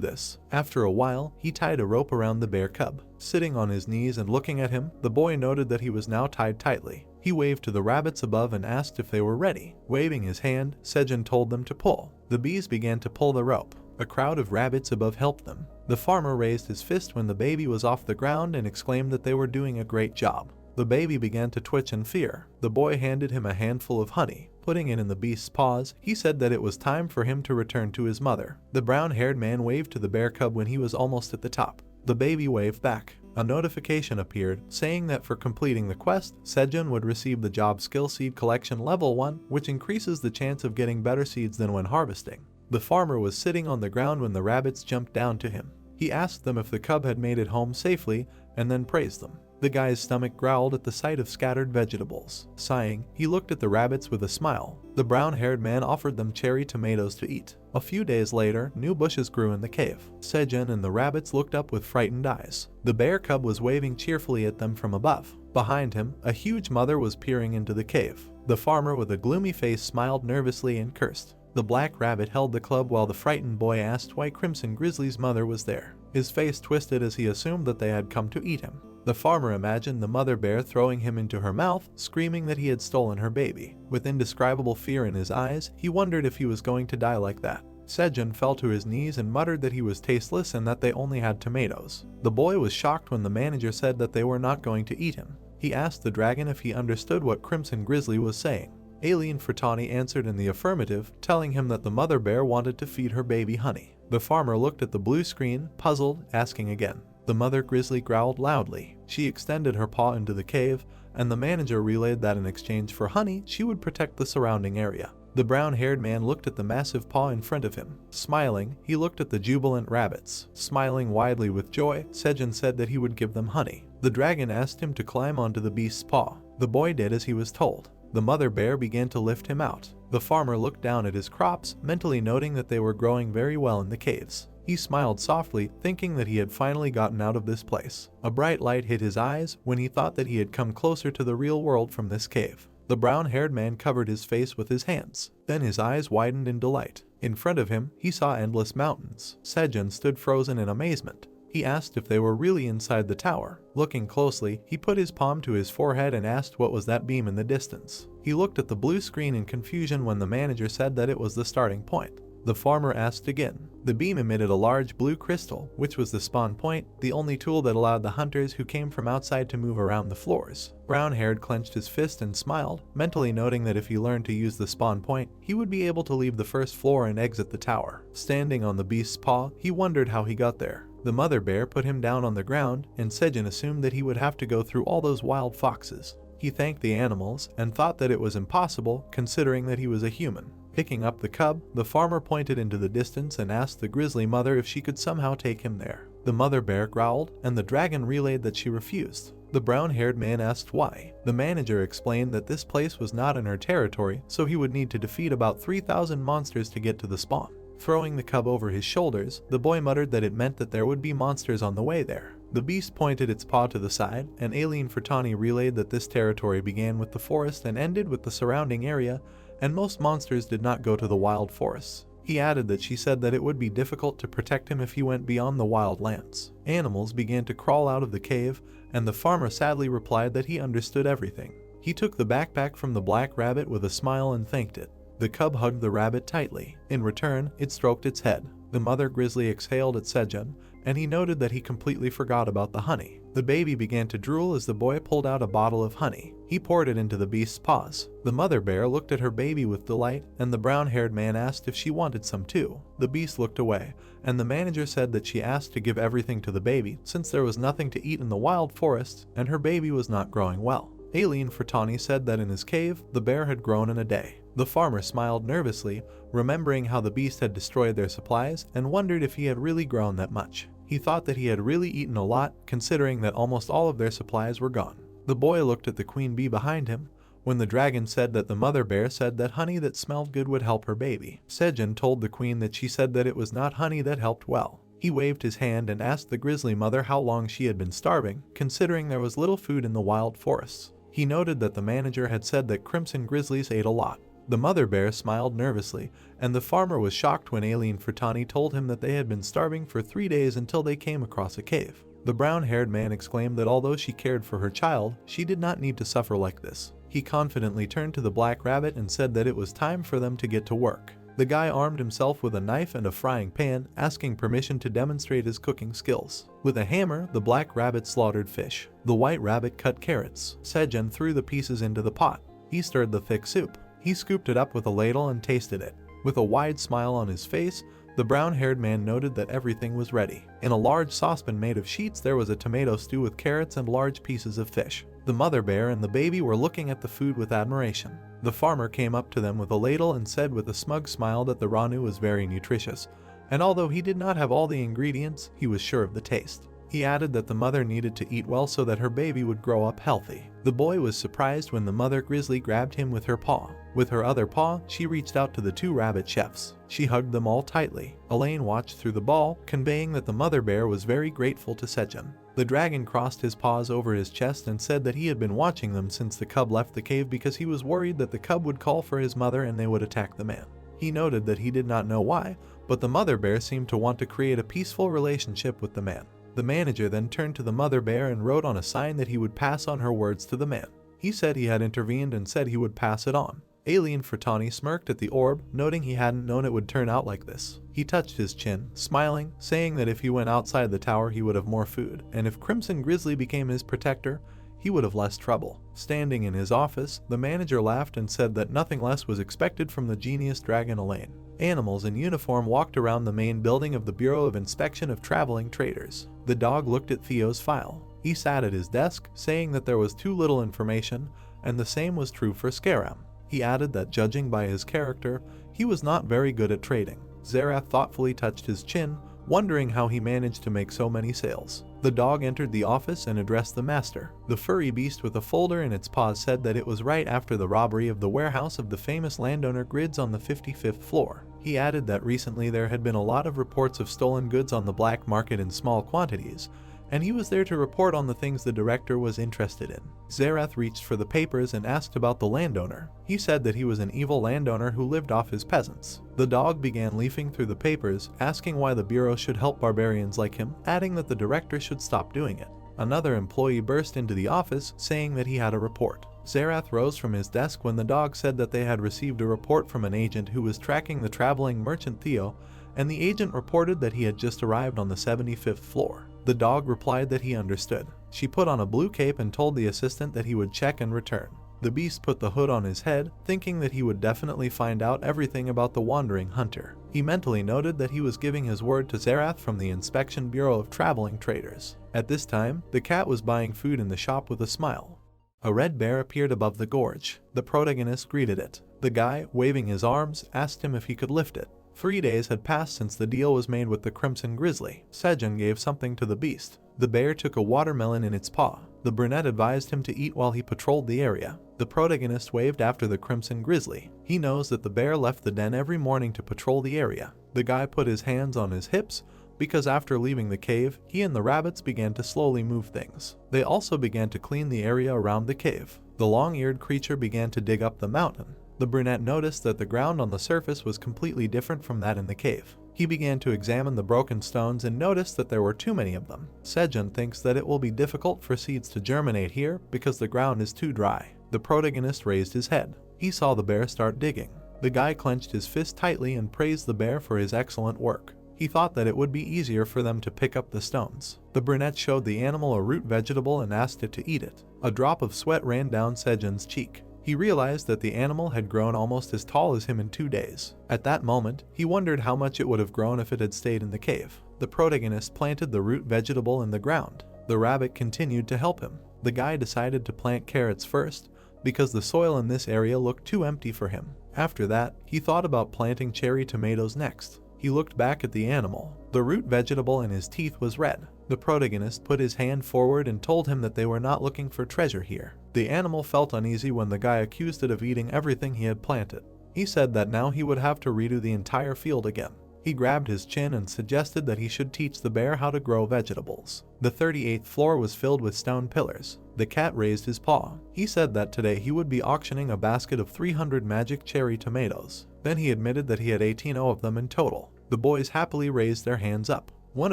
Speaker 1: this. After a while, he tied a rope around the bear cub. Sitting on his knees and looking at him, the boy noted that he was now tied tightly. He waved to the rabbits above and asked if they were ready. Waving his hand, Sejun told them to pull. The bees began to pull the rope. A crowd of rabbits above helped them. The farmer raised his fist when the baby was off the ground and exclaimed that they were doing a great job. The baby began to twitch in fear. The boy handed him a handful of honey. Putting it in the beast's paws, he said that it was time for him to return to his mother. The brown-haired man waved to the bear cub when he was almost at the top. The baby waved back. A notification appeared, saying that for completing the quest, Sejun would receive the job skill seed collection level 1, which increases the chance of getting better seeds than when harvesting. The farmer was sitting on the ground when the rabbits jumped down to him. He asked them if the cub had made it home safely, and then praised them. The guy's stomach growled at the sight of scattered vegetables. Sighing, he looked at the rabbits with a smile. The brown-haired man offered them cherry tomatoes to eat. A few days later, new bushes grew in the cave. Sejun and the rabbits looked up with frightened eyes. The bear cub was waving cheerfully at them from above. Behind him, a huge mother was peering into the cave. The farmer with a gloomy face smiled nervously and cursed. The black rabbit held the club while the frightened boy asked why Crimson Grizzly's mother was there. His face twisted as he assumed that they had come to eat him. The farmer imagined the mother bear throwing him into her mouth, screaming that he had stolen her baby. With indescribable fear in his eyes, he wondered if he was going to die like that. Sejun fell to his knees and muttered that he was tasteless and that they only had tomatoes. The boy was shocked when the manager said that they were not going to eat him. He asked the dragon if he understood what Crimson Grizzly was saying. Alien Fratani answered in the affirmative, telling him that the mother bear wanted to feed her baby honey. The farmer looked at the blue screen, puzzled, asking again. The mother grizzly growled loudly. She extended her paw into the cave, and the manager relayed that in exchange for honey, she would protect the surrounding area. The brown-haired man looked at the massive paw in front of him. Smiling, he looked at the jubilant rabbits. Smiling widely with joy, Sejun said that he would give them honey. The dragon asked him to climb onto the beast's paw. The boy did as he was told. The mother bear began to lift him out. The farmer looked down at his crops, mentally noting that they were growing very well in the caves. He smiled softly, thinking that he had finally gotten out of this place. A bright light hit his eyes when he thought that he had come closer to the real world from this cave. The brown-haired man covered his face with his hands. Then his eyes widened in delight. In front of him, he saw endless mountains. Sejun stood frozen in amazement. He asked if they were really inside the tower. Looking closely, he put his palm to his forehead and asked what was that beam in the distance. He looked at the blue screen in confusion when the manager said that it was the starting point. The farmer asked again. The beam emitted a large blue crystal, which was the spawn point, the only tool that allowed the hunters who came from outside to move around the floors. Brown-haired clenched his fist and smiled, mentally noting that if he learned to use the spawn point, he would be able to leave the first floor and exit the tower. Standing on the beast's paw, he wondered how he got there. The mother bear put him down on the ground, and Sejun assumed that he would have to go through all those wild foxes. He thanked the animals, and thought that it was impossible, considering that he was a human. Picking up the cub, the farmer pointed into the distance and asked the grizzly mother if she could somehow take him there. The mother bear growled, and the dragon relayed that she refused. The brown-haired man asked why. The manager explained that this place was not in her territory, so he would need to defeat about 3,000 monsters to get to the spawn. Throwing the cub over his shoulders, the boy muttered that it meant that there would be monsters on the way there. The beast pointed its paw to the side, and Aileen Furtani relayed that this territory began with the forest and ended with the surrounding area, and most monsters did not go to the wild forests. He added that she said that it would be difficult to protect him if he went beyond the wild lands. Animals began to crawl out of the cave, and the farmer sadly replied that he understood everything. He took the backpack from the black rabbit with a smile and thanked it. The cub hugged the rabbit tightly. In return, it stroked its head. The mother grizzly exhaled at Sejun, and he noted that he completely forgot about the honey. The baby began to drool as the boy pulled out a bottle of honey. He poured it into the beast's paws. The mother bear looked at her baby with delight, and the brown-haired man asked if she wanted some too. The beast looked away, and the manager said that she asked to give everything to the baby since there was nothing to eat in the wild forest and her baby was not growing well. Aileen Furtani said that in his cave, the bear had grown in a day. The farmer smiled nervously, remembering how the beast had destroyed their supplies, and wondered if he had really grown that much. He thought that he had really eaten a lot, considering that almost all of their supplies were gone. The boy looked at the queen bee behind him, when the dragon said that the mother bear said that honey that smelled good would help her baby. Sejun told the queen that she said that it was not honey that helped well. He waved his hand and asked the grizzly mother how long she had been starving, considering there was little food in the wild forests. He noted that the manager had said that crimson grizzlies ate a lot. The mother bear smiled nervously, and the farmer was shocked when Aileen Furtani told him that they had been starving for 3 days until they came across a cave. The brown-haired man exclaimed that although she cared for her child, she did not need to suffer like this. He confidently turned to the black rabbit and said that it was time for them to get to work. The guy armed himself with a knife and a frying pan, asking permission to demonstrate his cooking skills. With a hammer, the black rabbit slaughtered fish. The white rabbit cut carrots. Sejun threw the pieces into the pot. He stirred the thick soup. He scooped it up with a ladle and tasted it. With a wide smile on his face, the brown-haired man noted that everything was ready. In a large saucepan made of sheets, there was a tomato stew with carrots and large pieces of fish. The mother bear and the baby were looking at the food with admiration. The farmer came up to them with a ladle and said with a smug smile that the ranu was very nutritious, and although he did not have all the ingredients, he was sure of the taste. He added that the mother needed to eat well so that her baby would grow up healthy. The boy was surprised when the mother grizzly grabbed him with her paw. With her other paw, she reached out to the 2 rabbit chefs. She hugged them all tightly. Elaine watched through the ball, conveying that the mother bear was very grateful to Sejun. The dragon crossed his paws over his chest and said that he had been watching them since the cub left the cave because he was worried that the cub would call for his mother and they would attack the man. He noted that he did not know why, but the mother bear seemed to want to create a peaceful relationship with the man. The manager then turned to the mother bear and wrote on a sign that he would pass on her words to the man. He said he had intervened and said he would pass it on. Aileen Furtani smirked at the orb, noting he hadn't known it would turn out like this. He touched his chin, smiling, saying that if he went outside the tower he would have more food, and if Crimson Grizzly became his protector, he would have less trouble. Standing in his office, the manager laughed and said that nothing less was expected from the genius dragon Elaine. Animals in uniform walked around the main building of the Bureau of Inspection of Traveling Traders. The dog looked at Theo's file. He sat at his desk, saying that there was too little information, and the same was true for Scaram. He added that judging by his character, he was not very good at trading. Zerath thoughtfully touched his chin, wondering how he managed to make so many sales. The dog entered the office and addressed the master. The furry beast with a folder in its paws said that it was right after the robbery of the warehouse of the famous landowner Grids on the 55th floor. He added that recently there had been a lot of reports of stolen goods on the black market in small quantities, and he was there to report on the things the director was interested in. Zerath reached for the papers and asked about the landowner. He said that he was an evil landowner who lived off his peasants. The dog began leafing through the papers, asking why the bureau should help barbarians like him, adding that the director should stop doing it. Another employee burst into the office, saying that he had a report. Zerath rose from his desk when the dog said that they had received a report from an agent who was tracking the traveling merchant Theo, and the agent reported that he had just arrived on the 75th floor. The dog replied that he understood. She put on a blue cape and told the assistant that he would check and return. The beast put the hood on his head, thinking that he would definitely find out everything about the wandering hunter. He mentally noted that he was giving his word to Zerath from the Inspection Bureau of Traveling Traders. At this time, the cat was buying food in the shop with a smile. A red bear appeared above the gorge. The protagonist greeted it. The guy, waving his arms, asked him if he could lift it. 3 days had passed since the deal was made with the Crimson Grizzly. Sejun gave something to the beast. The bear took a watermelon in its paw. The brunette advised him to eat while he patrolled the area. The protagonist waved after the crimson grizzly. He knows that the bear left the den every morning to patrol the area. The guy put his hands on his hips because after leaving the cave, he and the rabbits began to slowly move things. They also began to clean the area around the cave. The long-eared creature began to dig up the mountain. The brunette noticed that the ground on the surface was completely different from that in the cave. He began to examine the broken stones and noticed that there were too many of them. Sejun thinks that it will be difficult for seeds to germinate here because the ground is too dry. The protagonist raised his head. He saw the bear start digging. The guy clenched his fist tightly and praised the bear for his excellent work. He thought that it would be easier for them to pick up the stones. The brunette showed the animal a root vegetable and asked it to eat it. A drop of sweat ran down Sejun's cheek. He realized that the animal had grown almost as tall as him in 2 days. At that moment, he wondered how much it would have grown if it had stayed in the cave. The protagonist planted the root vegetable in the ground. The rabbit continued to help him. The guy decided to plant carrots first because the soil in this area looked too empty for him. After that, he thought about planting cherry tomatoes next. He looked back at the animal. The root vegetable in his teeth was red. The protagonist put his hand forward and told him that they were not looking for treasure here. The animal felt uneasy when the guy accused it of eating everything he had planted. He said that now he would have to redo the entire field again. He grabbed his chin and suggested that he should teach the bear how to grow vegetables. The 38th floor was filled with stone pillars. The cat raised his paw. He said that today he would be auctioning a basket of 300 magic cherry tomatoes. Then he admitted that he had 18 of them in total. The boys happily raised their hands up. One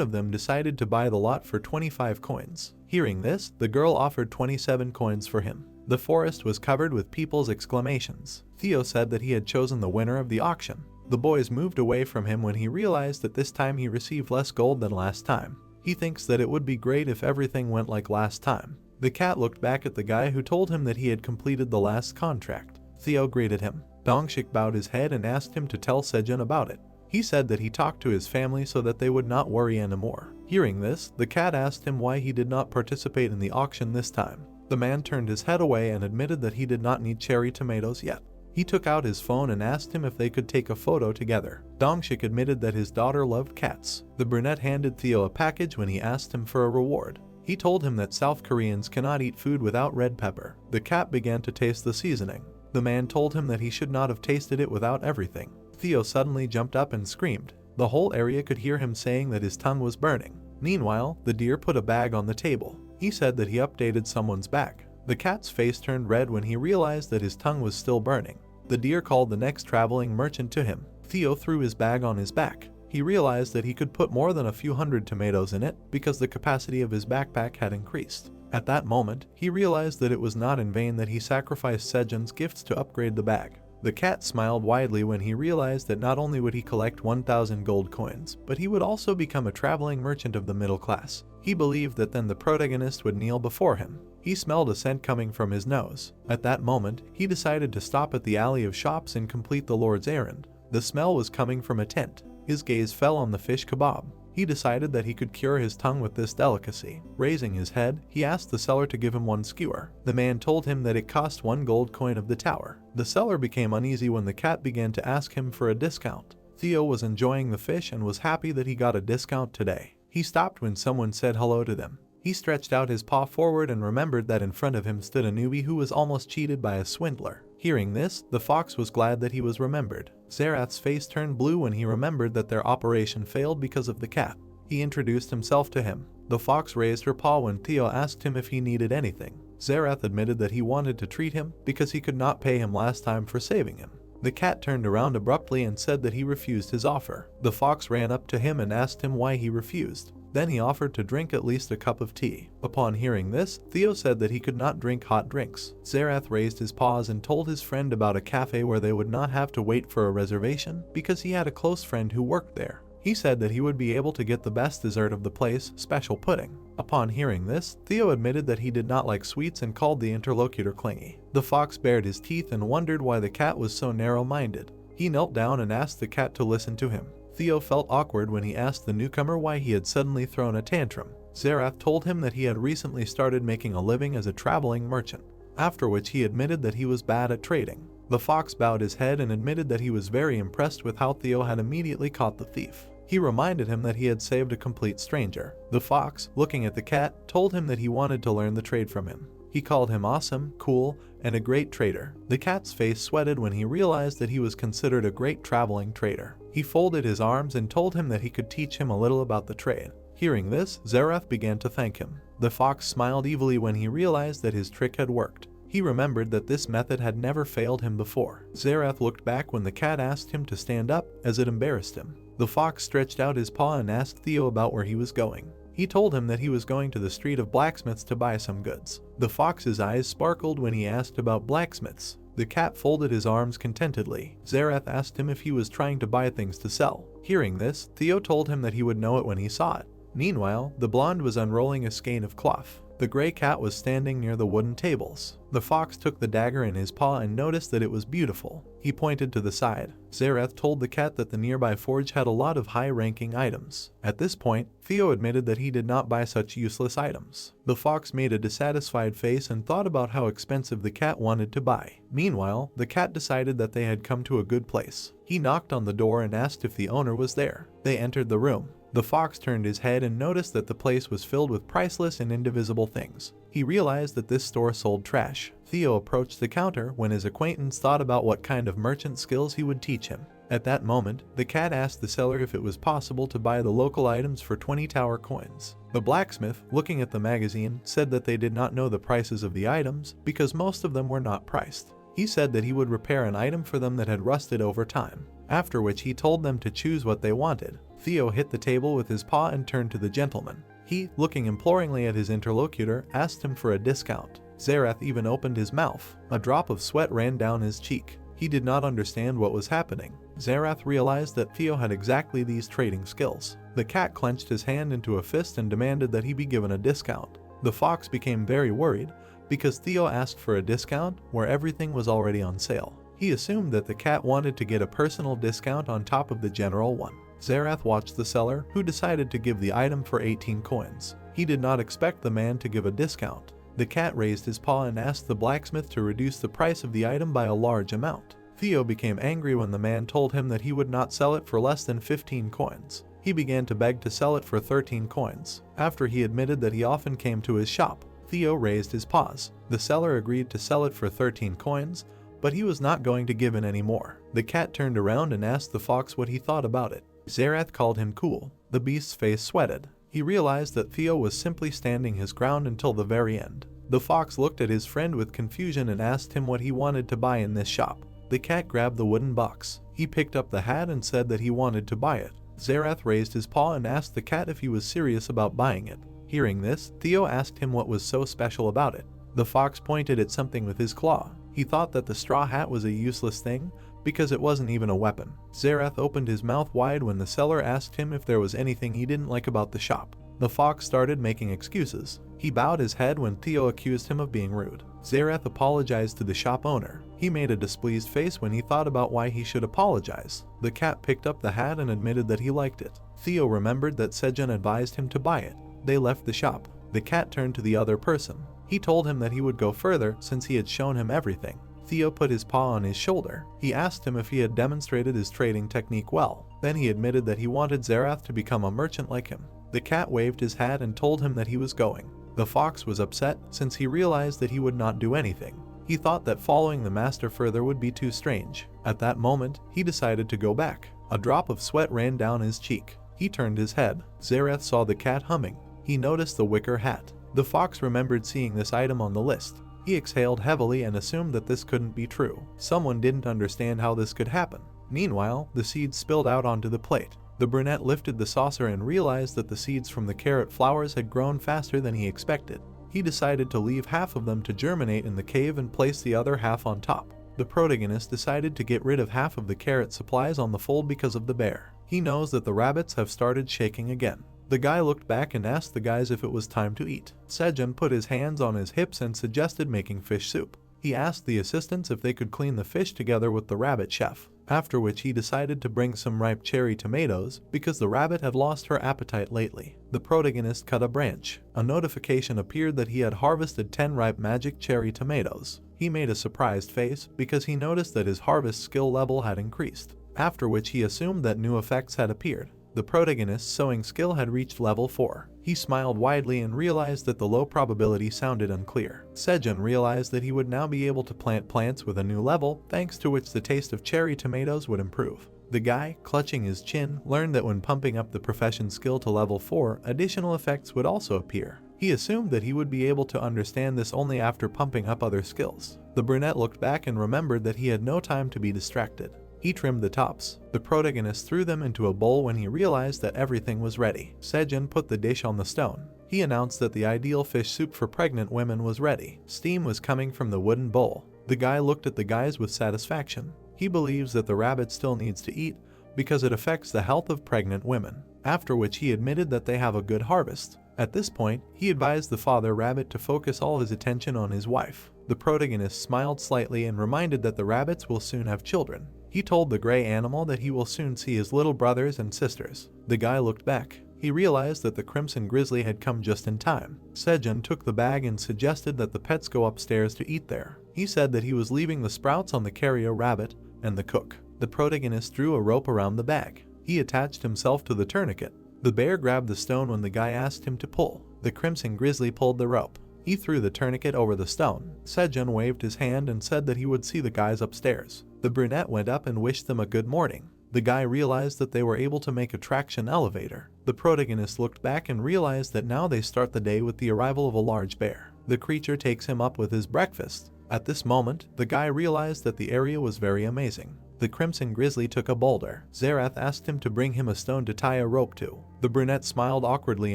Speaker 1: of them decided to buy the lot for 25 coins. Hearing this, the girl offered 27 coins for him. The forest was covered with people's exclamations. Theo said that he had chosen the winner of the auction. The boys moved away from him when he realized that this time he received less gold than last time. He thinks that it would be great if everything went like last time. The cat looked back at the guy who told him that he had completed the last contract. Theo greeted him. Dongshik bowed his head and asked him to tell Sejun about it. He said that he talked to his family so that they would not worry anymore. Hearing this, the cat asked him why he did not participate in the auction this time. The man turned his head away and admitted that he did not need cherry tomatoes yet. He took out his phone and asked him if they could take a photo together. Dongshik admitted that his daughter loved cats. The brunette handed Theo a package when he asked him for a reward. He told him that South Koreans cannot eat food without red pepper. The cat began to taste the seasoning. The man told him that he should not have tasted it without everything. Theo suddenly jumped up and screamed. The whole area could hear him saying that his tongue was burning. Meanwhile, the deer put a bag on the table. He said that he updated someone's back. The cat's face turned red when he realized that his tongue was still burning. The deer called the next traveling merchant to him. Theo threw his bag on his back. He realized that he could put more than a few hundred tomatoes in it because the capacity of his backpack had increased. At that moment, he realized that it was not in vain that he sacrificed Sejun's gifts to upgrade the bag. The cat smiled widely when he realized that not only would he collect 1,000 gold coins, but he would also become a traveling merchant of the middle class. He believed that then the protagonist would kneel before him. He smelled a scent coming from his nose. At that moment, he decided to stop at the alley of shops and complete the Lord's errand. The smell was coming from a tent. His gaze fell on the fish kebab. He decided that he could cure his tongue with this delicacy. Raising his head, he asked the seller to give him one skewer. The man told him that it cost 1 gold coin of the tower. The seller became uneasy when the cat began to ask him for a discount. Theo was enjoying the fish and was happy that he got a discount today. He stopped when someone said hello to them. He stretched out his paw forward and remembered that in front of him stood a newbie who was almost cheated by a swindler. Hearing this, the fox was glad that he was remembered. Zerath's face turned blue when he remembered that their operation failed because of the cat. He introduced himself to him. The fox raised her paw when Theo asked him if he needed anything. Zerath admitted that he wanted to treat him because he could not pay him last time for saving him. The cat turned around abruptly and said that he refused his offer. The fox ran up to him and asked him why he refused. Then he offered to drink at least a cup of tea. Upon hearing this, Theo said that he could not drink hot drinks. Zerath raised his paws and told his friend about a cafe where they would not have to wait for a reservation because he had a close friend who worked there. He said that he would be able to get the best dessert of the place, special pudding. Upon hearing this, Theo admitted that he did not like sweets and called the interlocutor clingy. The fox bared his teeth and wondered why the cat was so narrow-minded. He knelt down and asked the cat to listen to him. Theo felt awkward when he asked the newcomer why he had suddenly thrown a tantrum. Zerath told him that he had recently started making a living as a traveling merchant, after which he admitted that he was bad at trading. The fox bowed his head and admitted that he was very impressed with how Theo had immediately caught the thief. He reminded him that he had saved a complete stranger. The fox, looking at the cat, told him that he wanted to learn the trade from him. He called him awesome, cool, and a great trader. The cat's face sweated when he realized that he was considered a great traveling trader. He folded his arms and told him that he could teach him a little about the trade. Hearing this, Zareth began to thank him. The fox smiled evilly when he realized that his trick had worked. He remembered that this method had never failed him before. Zareth looked back when the cat asked him to stand up, as it embarrassed him. The fox stretched out his paw and asked Theo about where he was going. He told him that he was going to the street of blacksmiths to buy some goods. The fox's eyes sparkled when he asked about blacksmiths. The cat folded his arms contentedly. Zareth asked him if he was trying to buy things to sell. Hearing this, Theo told him that he would know it when he saw it. Meanwhile, the blonde was unrolling a skein of cloth. The gray cat was standing near the wooden tables. The fox took the dagger in his paw and noticed that it was beautiful. He pointed to the side. Zareth told the cat that the nearby forge had a lot of high-ranking items. At this point, Theo admitted that he did not buy such useless items. The fox made a dissatisfied face and thought about how expensive the cat wanted to buy. Meanwhile, the cat decided that they had come to a good place. He knocked on the door and asked if the owner was there. They entered the room. The fox turned his head and noticed that the place was filled with priceless and indivisible things. He realized that this store sold trash. Theo approached the counter when his acquaintance thought about what kind of merchant skills he would teach him. At that moment, the cat asked the seller if it was possible to buy the local items for 20 tower coins. The blacksmith, looking at the magazine, said that they did not know the prices of the items because most of them were not priced. He said that he would repair an item for them that had rusted over time, after which he told them to choose what they wanted. Theo hit the table with his paw and turned to the gentleman. He, looking imploringly at his interlocutor, asked him for a discount. Zareth even opened his mouth. A drop of sweat ran down his cheek. He did not understand what was happening. Zareth realized that Theo had exactly these trading skills. The cat clenched his hand into a fist and demanded that he be given a discount. The fox became very worried because Theo asked for a discount where everything was already on sale. He assumed that the cat wanted to get a personal discount on top of the general one. Zareth watched the seller, who decided to give the item for 18 coins. He did not expect the man to give a discount. The cat raised his paw and asked the blacksmith to reduce the price of the item by a large amount. Theo became angry when the man told him that he would not sell it for less than 15 coins. He began to beg to sell it for 13 coins. After he admitted that he often came to his shop, Theo raised his paws. The seller agreed to sell it for 13 coins, but he was not going to give in any more. The cat turned around and asked the fox what he thought about it. Zareth called him cool. The beast's face sweated. He realized that Theo was simply standing his ground until the very end. The fox looked at his friend with confusion and asked him what he wanted to buy in this shop. The cat grabbed the wooden box. He picked up the hat and said that he wanted to buy it. Zareth raised his paw and asked the cat if he was serious about buying it. Hearing this, Theo asked him what was so special about it. The fox pointed at something with his claw. He thought that the straw hat was a useless thing because it wasn't even a weapon. Zareth opened his mouth wide when the seller asked him if there was anything he didn't like about the shop. The fox started making excuses. He bowed his head when Theo accused him of being rude. Zareth apologized to the shop owner. He made a displeased face when he thought about why he should apologize. The cat picked up the hat and admitted that he liked it. Theo remembered that Sejun advised him to buy it. They left the shop. The cat turned to the other person. He told him that he would go further since he had shown him everything. Theo put his paw on his shoulder. He asked him if he had demonstrated his trading technique well. Then he admitted that he wanted Zareth to become a merchant like him. The cat waved his hat and told him that he was going. The fox was upset since he realized that he would not do anything. He thought that following the master further would be too strange. At that moment, he decided to go back. A drop of sweat ran down his cheek. He turned his head. Zareth saw the cat humming. He noticed the wicker hat. The fox remembered seeing this item on the list. He exhaled heavily and assumed that this couldn't be true. Someone didn't understand how this could happen. Meanwhile, the seeds spilled out onto the plate. The brunette lifted the saucer and realized that the seeds from the carrot flowers had grown faster than he expected. He decided to leave half of them to germinate in the cave and place the other half on top. The protagonist decided to get rid of half of the carrot supplies on the fold because of the bear. He knows that the rabbits have started shaking again. The guy looked back and asked the guys if it was time to eat. Sejun put his hands on his hips and suggested making fish soup. He asked the assistants if they could clean the fish together with the rabbit chef, after which he decided to bring some ripe cherry tomatoes because the rabbit had lost her appetite lately. The protagonist cut a branch. A notification appeared that he had harvested 10 ripe magic cherry tomatoes. He made a surprised face because he noticed that his harvest skill level had increased, after which he assumed that new effects had appeared. The protagonist's sewing skill had reached level 4. He smiled widely and realized that the low probability sounded unclear. Sejun realized that he would now be able to plant plants with a new level, thanks to which the taste of cherry tomatoes would improve. The guy, clutching his chin, learned that when pumping up the profession skill to level 4, additional effects would also appear. He assumed that he would be able to understand this only after pumping up other skills. The brunette looked back and remembered that he had no time to be distracted. He trimmed the tops. The protagonist threw them into a bowl when he realized that everything was ready. Sejun put the dish on the stone. He announced that the ideal fish soup for pregnant women was ready. Steam was coming from the wooden bowl. The guy looked at the guys with satisfaction. He believes that the rabbit still needs to eat because it affects the health of pregnant women, after which he admitted that they have a good harvest. At this point, he advised the father rabbit to focus all his attention on his wife. The protagonist smiled slightly and reminded that the rabbits will soon have children. He told the gray animal that he will soon see his little brothers and sisters. The guy looked back. He realized that the crimson grizzly had come just in time. Sejun took the bag and suggested that the pets go upstairs to eat there. He said that he was leaving the sprouts on the carrier rabbit and the cook. The protagonist drew a rope around the bag. He attached himself to the tourniquet. The bear grabbed the stone when the guy asked him to pull. The crimson grizzly pulled the rope. He threw the tourniquet over the stone. Sejun waved his hand and said that he would see the guys upstairs. The brunette went up and wished them a good morning. The guy realized that they were able to make a traction elevator. The protagonist looked back and realized that now they start the day with the arrival of a large bear. The creature takes him up with his breakfast. At this moment, the guy realized that the area was very amazing. The crimson grizzly took a boulder. Zerath asked him to bring him a stone to tie a rope to. The brunette smiled awkwardly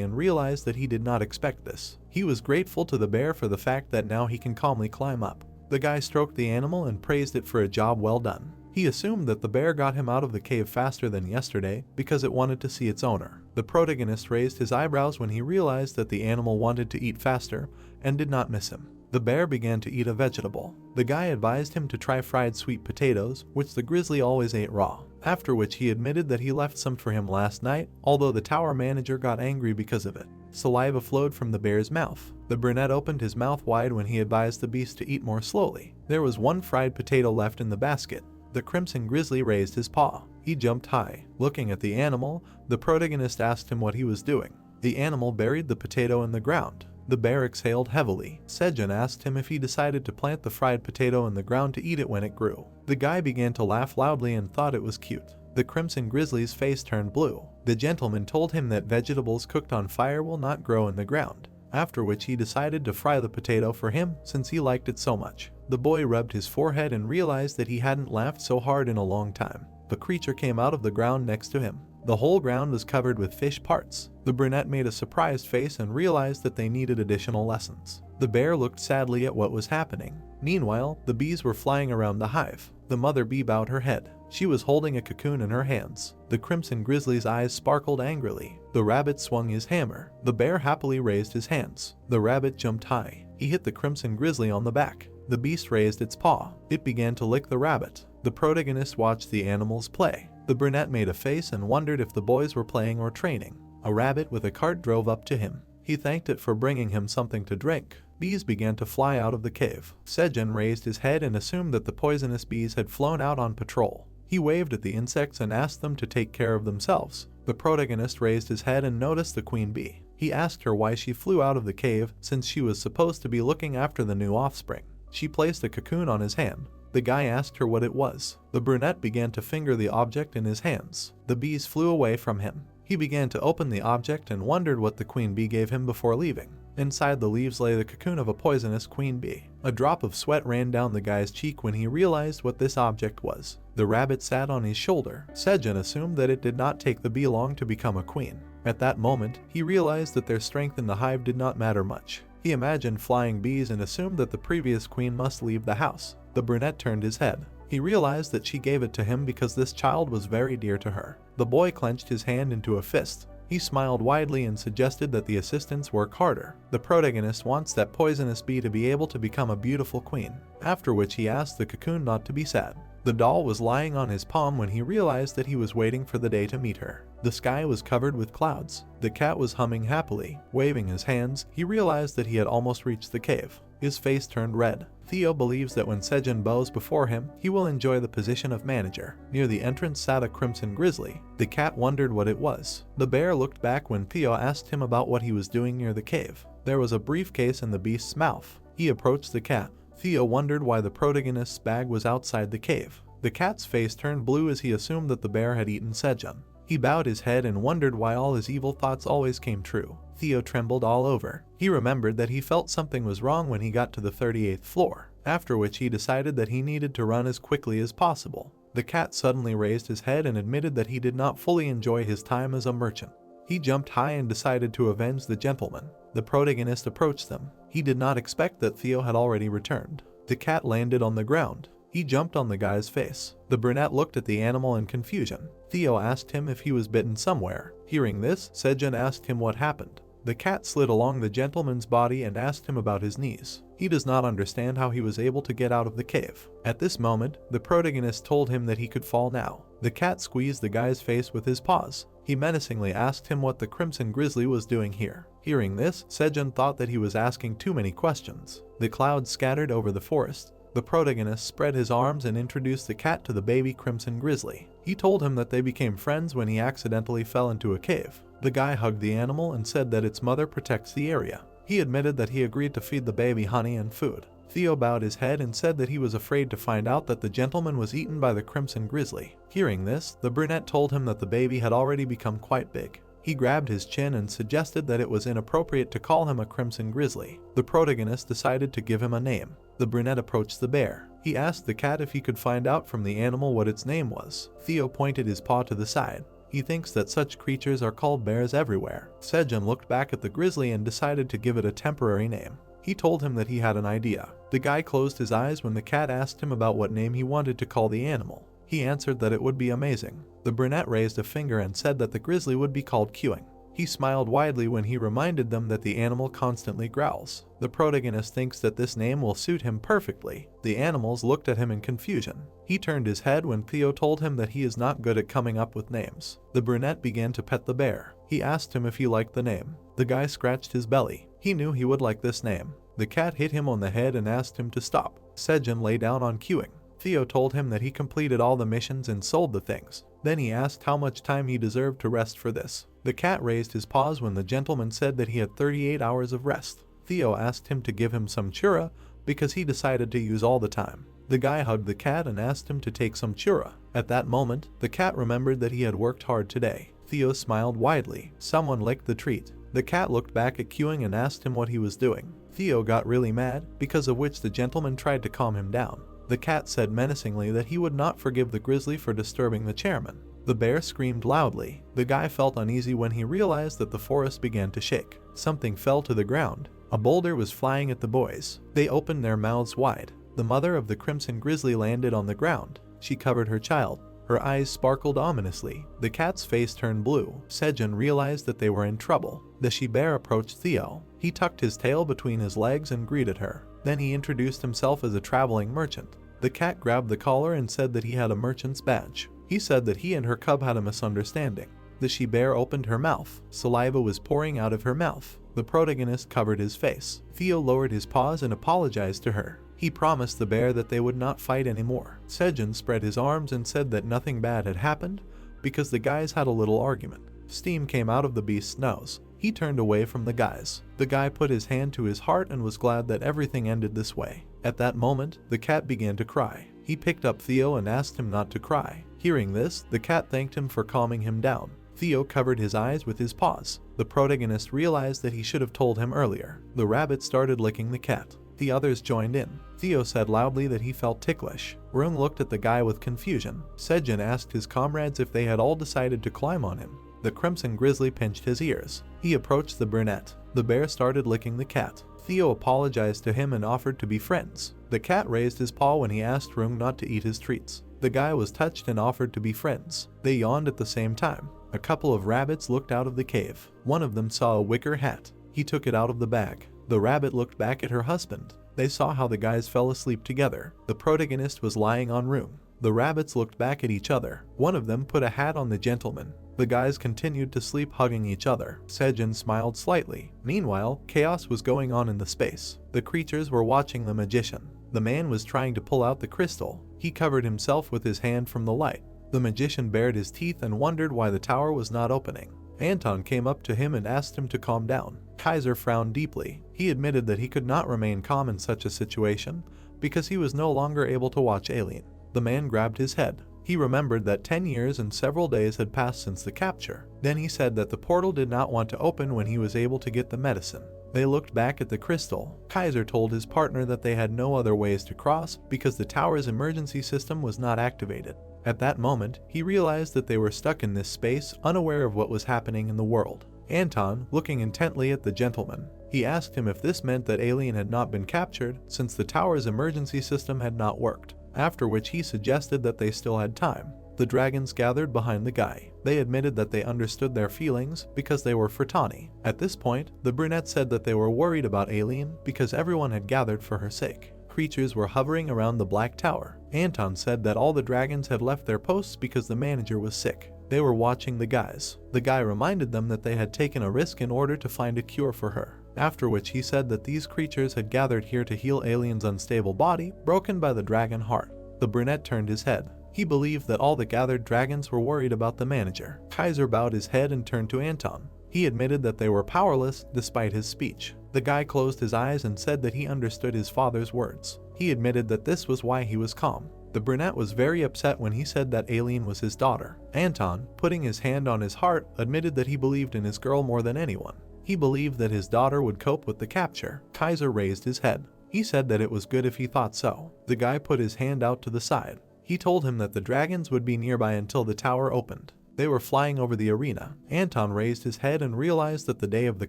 Speaker 1: and realized that he did not expect this. He was grateful to the bear for the fact that now he can calmly climb up. The guy stroked the animal and praised it for a job well done. He assumed that the bear got him out of the cave faster than yesterday because it wanted to see its owner. The protagonist raised his eyebrows when he realized that the animal wanted to eat faster and did not miss him. The bear began to eat a vegetable. The guy advised him to try fried sweet potatoes, which the grizzly always ate raw, after which he admitted that he left some for him last night, although the tower manager got angry because of it. Saliva flowed from the bear's mouth. The brunette opened his mouth wide when he advised the beast to eat more slowly. There was one fried potato left in the basket. The crimson grizzly raised his paw. He jumped high. Looking at the animal, the protagonist asked him what he was doing. The animal buried the potato in the ground. The bear exhaled heavily. Sejun asked him if he decided to plant the fried potato in the ground to eat it when it grew. The guy began to laugh loudly and thought it was cute. The crimson grizzly's face turned blue. The gentleman told him that vegetables cooked on fire will not grow in the ground, after which he decided to fry the potato for him since he liked it so much. The boy rubbed his forehead and realized that he hadn't laughed so hard in a long time. The creature came out of the ground next to him. The whole ground was covered with fish parts. The brunette made a surprised face and realized that they needed additional lessons. The bear looked sadly at what was happening. Meanwhile, the bees were flying around the hive. The mother bee bowed her head. She was holding a cocoon in her hands. The crimson grizzly's eyes sparkled angrily. The rabbit swung his hammer. The bear happily raised his hands. The rabbit jumped high. He hit the crimson grizzly on the back. The beast raised its paw. It began to lick the rabbit. The protagonist watched the animals play. The brunette made a face and wondered if the boys were playing or training. A rabbit with a cart drove up to him. He thanked it for bringing him something to drink. Bees began to fly out of the cave. Sejun raised his head and assumed that the poisonous bees had flown out on patrol. He waved at the insects and asked them to take care of themselves. The protagonist raised his head and noticed the queen bee. He asked her why she flew out of the cave since she was supposed to be looking after the new offspring. She placed a cocoon on his hand. The guy asked her what it was. The brunette began to finger the object in his hands. The bees flew away from him. He began to open the object and wondered what the queen bee gave him before leaving. Inside the leaves lay the cocoon of a poisonous queen bee. A drop of sweat ran down the guy's cheek when he realized what this object was. The rabbit sat on his shoulder. Sejun assumed that it did not take the bee long to become a queen. At that moment, he realized that their strength in the hive did not matter much. He imagined flying bees and assumed that the previous queen must leave the house. The brunette turned his head. He realized that she gave it to him because this child was very dear to her. The boy clenched his hand into a fist. He smiled widely and suggested that the assistants work harder. The protagonist wants that poisonous bee to be able to become a beautiful queen, after which he asked the cocoon not to be sad. The doll was lying on his palm when he realized that he was waiting for the day to meet her. The sky was covered with clouds. The cat was humming happily, waving his hands. He realized that he had almost reached the cave. His face turned red. Theo believes that when Sejun bows before him, he will enjoy the position of manager. Near the entrance sat a crimson grizzly. The cat wondered what it was. The bear looked back when Theo asked him about what he was doing near the cave. There was a briefcase in the beast's mouth. He approached the cat. Theo wondered why the protagonist's bag was outside the cave. The cat's face turned blue as he assumed that the bear had eaten Sejun. He bowed his head and wondered why all his evil thoughts always came true. Theo trembled all over. He remembered that he felt something was wrong when he got to the 38th floor, after which he decided that he needed to run as quickly as possible. The cat suddenly raised his head and admitted that he did not fully enjoy his time as a merchant. He jumped high and decided to avenge the gentleman. The protagonist approached them. He did not expect that Theo had already returned. The cat landed on the ground. He jumped on the guy's face. The brunette looked at the animal in confusion. Theo asked him if he was bitten somewhere. Hearing this, Sejun asked him what happened. The cat slid along the gentleman's body and asked him about his knees. He does not understand how he was able to get out of the cave. At this moment, the protagonist told him that he could fall now. The cat squeezed the guy's face with his paws. He menacingly asked him what the crimson grizzly was doing here. Hearing this, Sejun thought that he was asking too many questions. The clouds scattered over the forest. The protagonist spread his arms and introduced the cat to the baby crimson grizzly. He told him that they became friends when he accidentally fell into a cave. The guy hugged the animal and said that its mother protects the area. He admitted that he agreed to feed the baby honey and food. Theo bowed his head and said that he was afraid to find out that the gentleman was eaten by the crimson grizzly. Hearing this, the brunette told him that the baby had already become quite big. He grabbed his chin and suggested that it was inappropriate to call him a crimson grizzly. The protagonist decided to give him a name. The brunette approached the bear. He asked the cat if he could find out from the animal what its name was. Theo pointed his paw to the side. He thinks that such creatures are called bears everywhere. Sejun looked back at the grizzly and decided to give it a temporary name. He told him that he had an idea. The guy closed his eyes when the cat asked him about what name he wanted to call the animal. He answered that it would be amazing. The brunette raised a finger and said that the grizzly would be called Queuing. He smiled widely when he reminded them that the animal constantly growls. The protagonist thinks that this name will suit him perfectly. The animals looked at him in confusion. He turned his head when Theo told him that he is not good at coming up with names. The brunette began to pet the bear. He asked him if he liked the name. The guy scratched his belly. He knew he would like this name. The cat hit him on the head and asked him to stop. Sejun lay down on Queuing. Theo told him that he completed all the missions and sold the things. Then he asked how much time he deserved to rest for this. The cat raised his paws when the gentleman said that he had 38 hours of rest. Theo asked him to give him some chura because he decided to use all the time. The guy hugged the cat and asked him to take some chura. At that moment, the cat remembered that he had worked hard today. Theo smiled widely. Someone licked the treat. The cat looked back at Queuing and asked him what he was doing. Theo got really mad, because of which the gentleman tried to calm him down. The cat said menacingly that he would not forgive the grizzly for disturbing the chairman. The bear screamed loudly. The guy felt uneasy when he realized that the forest began to shake. Something fell to the ground. A boulder was flying at the boys. They opened their mouths wide. The mother of the crimson grizzly landed on the ground. She covered her child. Her eyes sparkled ominously. The cat's face turned blue. Sejun realized that they were in trouble. The she-bear approached Theo. He tucked his tail between his legs and greeted her. Then he introduced himself as a traveling merchant. The cat grabbed the collar and said that he had a merchant's badge. He said that he and her cub had a misunderstanding. The she-bear opened her mouth. Saliva was pouring out of her mouth. The protagonist covered his face. Theo lowered his paws and apologized to her. He promised the bear that they would not fight anymore. Sejun spread his arms and said that nothing bad had happened because the guys had a little argument. Steam came out of the beast's nose. He turned away from the guys. The guy put his hand to his heart and was glad that everything ended this way. At that moment, the cat began to cry. He picked up Theo and asked him not to cry. Hearing this, the cat thanked him for calming him down. Theo covered his eyes with his paws. The protagonist realized that he should have told him earlier. The rabbit started licking the cat. The others joined in. Theo said loudly that he felt ticklish. Rung looked at the guy with confusion. Sejun asked his comrades if they had all decided to climb on him. The crimson grizzly pinched his ears. He approached the brunette. The bear started licking the cat. Theo apologized to him and offered to be friends. The cat raised his paw when he asked Rung not to eat his treats. The guy was touched and offered to be friends. They yawned at the same time. A couple of rabbits looked out of the cave. One of them saw a wicker hat. He took it out of the bag. The rabbit looked back at her husband. They saw how the guys fell asleep together. The protagonist was lying on Rung. The rabbits looked back at each other. One of them put a hat on the gentleman. The guys continued to sleep hugging each other. Sejun smiled slightly. Meanwhile, chaos was going on in the space. The creatures were watching the magician. The man was trying to pull out the crystal. He covered himself with his hand from the light. The magician bared his teeth and wondered why the tower was not opening. Anton came up to him and asked him to calm down. Kaiser frowned deeply. He admitted that he could not remain calm in such a situation because he was no longer able to watch Alien. The man grabbed his head. He remembered that 10 years and several days had passed since the capture. Then he said that the portal did not want to open when he was able to get the medicine. They looked back at the crystal. Kaiser told his partner that they had no other ways to cross because the tower's emergency system was not activated. At that moment, he realized that they were stuck in this space, unaware of what was happening in the world. Anton, looking intently at the gentleman, he asked him if this meant that Alien had not been captured since the tower's emergency system had not worked, after which he suggested that they still had time. The dragons gathered behind the guy. They admitted that they understood their feelings because they were Fratani. At this point, the brunette said that they were worried about Alien because everyone had gathered for her sake. Creatures were hovering around the Black Tower. Anton said that all the dragons had left their posts because the manager was sick. They were watching the guys. The guy reminded them that they had taken a risk in order to find a cure for her. After which he said that these creatures had gathered here to heal Alien's unstable body, broken by the dragon heart. The brunette turned his head. He believed that all the gathered dragons were worried about the manager. Kaiser bowed his head and turned to Anton. He admitted that they were powerless despite his speech. The guy closed his eyes and said that he understood his father's words. He admitted that this was why he was calm. The brunette was very upset when he said that Alien was his daughter. Anton, putting his hand on his heart, admitted that he believed in his girl more than anyone. He believed that his daughter would cope with the capture. Kaiser raised his head. He said that it was good if he thought so. The guy put his hand out to the side. He told him that the dragons would be nearby until the tower opened. They were flying over the arena. Anton raised his head and realized that the day of the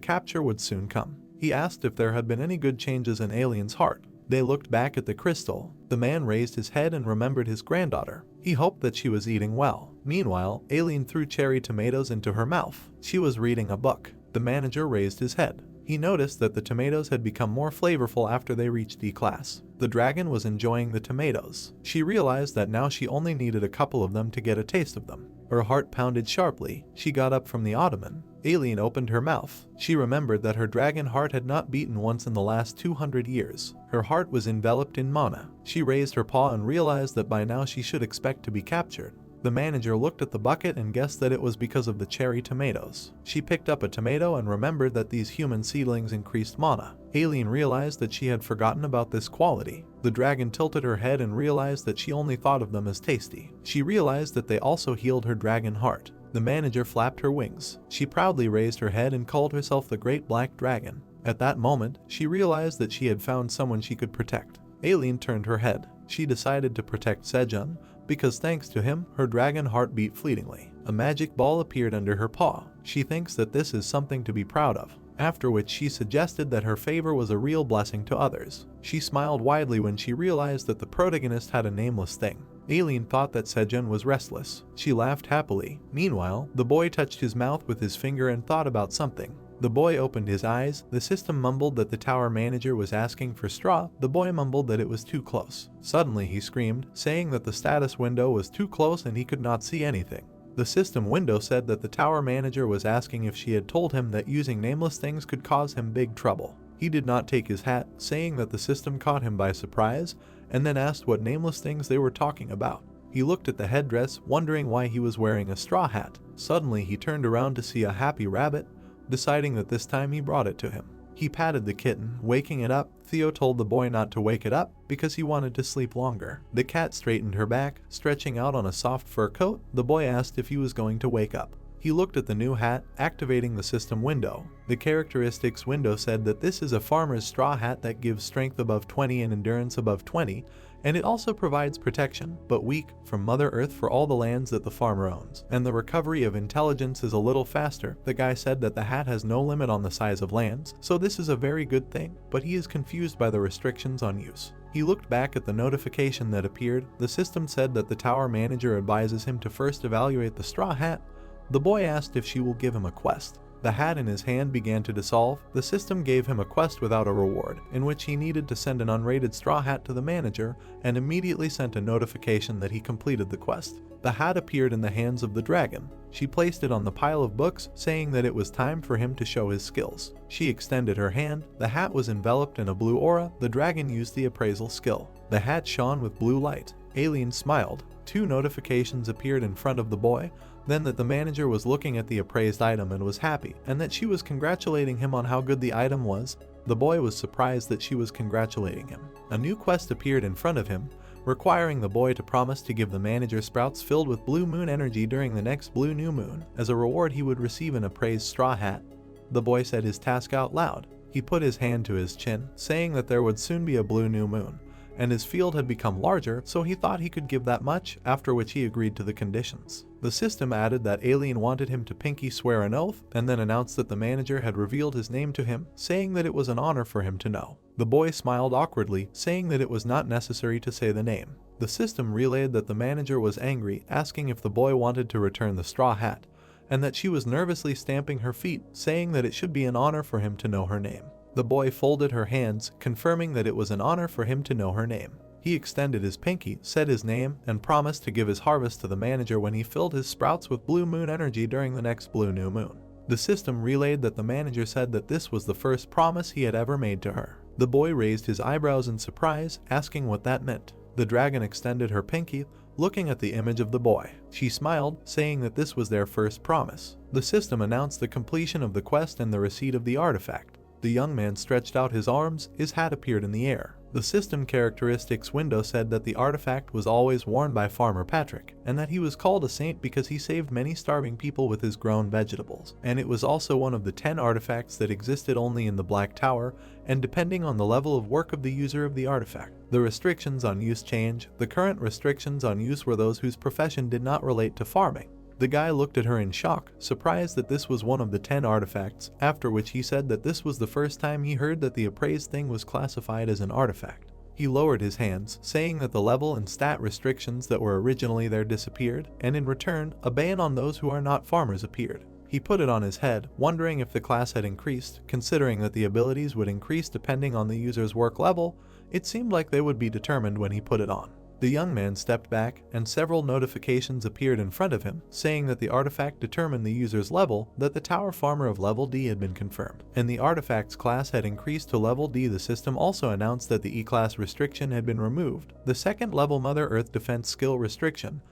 Speaker 1: capture would soon come. He asked if there had been any good changes in Alien's heart. They looked back at the crystal. The man raised his head and remembered his granddaughter. He hoped that she was eating well. Meanwhile, Alien threw cherry tomatoes into her mouth. She was reading a book. The manager raised his head. He noticed that the tomatoes had become more flavorful after they reached E-class. The dragon was enjoying the tomatoes. She realized that now she only needed a couple of them to get a taste of them. Her heart pounded sharply. She got up from the ottoman. Alien opened her mouth. She remembered that her dragon heart had not beaten once in the last 200 years. Her heart was enveloped in mana. She raised her paw and realized that by now she should expect to be captured. The manager looked at the bucket and guessed that it was because of the cherry tomatoes. She picked up a tomato and remembered that these human seedlings increased mana. Alien realized that she had forgotten about this quality. The dragon tilted her head and realized that she only thought of them as tasty. She realized that they also healed her dragon heart. The manager flapped her wings. She proudly raised her head and called herself the Great Black Dragon. At that moment, she realized that she had found someone she could protect. Alien turned her head. She decided to protect Sejun, because thanks to him, her dragon heart beat fleetingly. A magic ball appeared under her paw. She thinks that this is something to be proud of. After which she suggested that her favor was a real blessing to others. She smiled widely when she realized that the protagonist had a nameless thing. Alien thought that Sejun was restless. She laughed happily. Meanwhile, the boy touched his mouth with his finger and thought about something. The boy opened his eyes. The system mumbled that the tower manager was asking for straw. The boy mumbled that it was too close. Suddenly he screamed, saying that the status window was too close and he could not see anything. The system window said that the tower manager was asking if she had told him that using nameless things could cause him big trouble. He did not take his hat, saying that the system caught him by surprise, and then asked what nameless things they were talking about. He looked at the headdress, wondering why he was wearing a straw hat. Suddenly he turned around to see a happy rabbit, deciding that this time he brought it to him. He patted the kitten, waking it up. Theo told the boy not to wake it up because he wanted to sleep longer. The cat straightened her back, stretching out on a soft fur coat. The boy asked if he was going to wake up. He looked at the new hat, activating the system window. The characteristics window said that this is a farmer's straw hat that gives strength above 20 and endurance above 20, and it also provides protection, but weak, from Mother Earth for all the lands that the farmer owns. And the recovery of intelligence is a little faster. The guy said that the hat has no limit on the size of lands, so this is a very good thing, but he is confused by the restrictions on use. He looked back at the notification that appeared. The system said that the tower manager advises him to first evaluate the straw hat. The boy asked if she will give him a quest. The hat in his hand began to dissolve. The system gave him a quest without a reward, in which he needed to send an unrated straw hat to the manager, and immediately sent a notification that he completed the quest. The hat appeared in the hands of the dragon. She placed it on the pile of books, saying that it was time for him to show his skills. She extended her hand. The hat was enveloped in a blue aura. The dragon used the appraisal skill. The hat shone with blue light. Alien smiled. 2 notifications appeared in front of the boy, then that the manager was looking at the appraised item and was happy, and that she was congratulating him on how good the item was. The boy was surprised that she was congratulating him. A new quest appeared in front of him, requiring the boy to promise to give the manager sprouts filled with blue moon energy during the next blue new moon. As a reward, he would receive an appraised straw hat. The boy said his task out loud. He put his hand to his chin, saying that there would soon be a blue new moon, and his field had become larger, so he thought he could give that much, after which he agreed to the conditions. The system added that Alien wanted him to pinky swear an oath, and then announced that the manager had revealed his name to him, saying that it was an honor for him to know. The boy smiled awkwardly, saying that it was not necessary to say the name. The system relayed that the manager was angry, asking if the boy wanted to return the straw hat, and that she was nervously stamping her feet, saying that it should be an honor for him to know her name. The boy folded her hands, confirming that it was an honor for him to know her name. He extended his pinky, said his name, and promised to give his harvest to the manager when he filled his sprouts with blue moon energy during the next blue new moon. The system relayed that the manager said that this was the first promise he had ever made to her. The boy raised his eyebrows in surprise, asking what that meant. The dragon extended her pinky, looking at the image of the boy. She smiled, saying that this was their first promise. The system announced the completion of the quest and the receipt of the artifact. The young man stretched out his arms. His hat appeared in the air. The system characteristics window said that the artifact was always worn by Farmer Patrick, and that he was called a saint because he saved many starving people with his grown vegetables. And it was also one of the 10 artifacts that existed only in the Black Tower, and depending on the level of work of the user of the artifact. The restrictions on use change. The current restrictions on use were those whose profession did not relate to farming. The guy looked at her in shock, surprised that this was one of the 10 artifacts, after which he said that this was the first time he heard that the appraised thing was classified as an artifact. He lowered his hands, saying that the level and stat restrictions that were originally there disappeared, and in return, a ban on those who are not farmers appeared. He put it on his head, wondering if the class had increased. Considering that the abilities would increase depending on the user's work level, it seemed like they would be determined when he put it on. The young man stepped back, and several notifications appeared in front of him, saying that the artifact determined the user's level, that the tower farmer of level D had been confirmed, and the artifact's class had increased to level D. The system also announced that the E-class restriction had been removed, the second level Mother Earth defense skill restriction,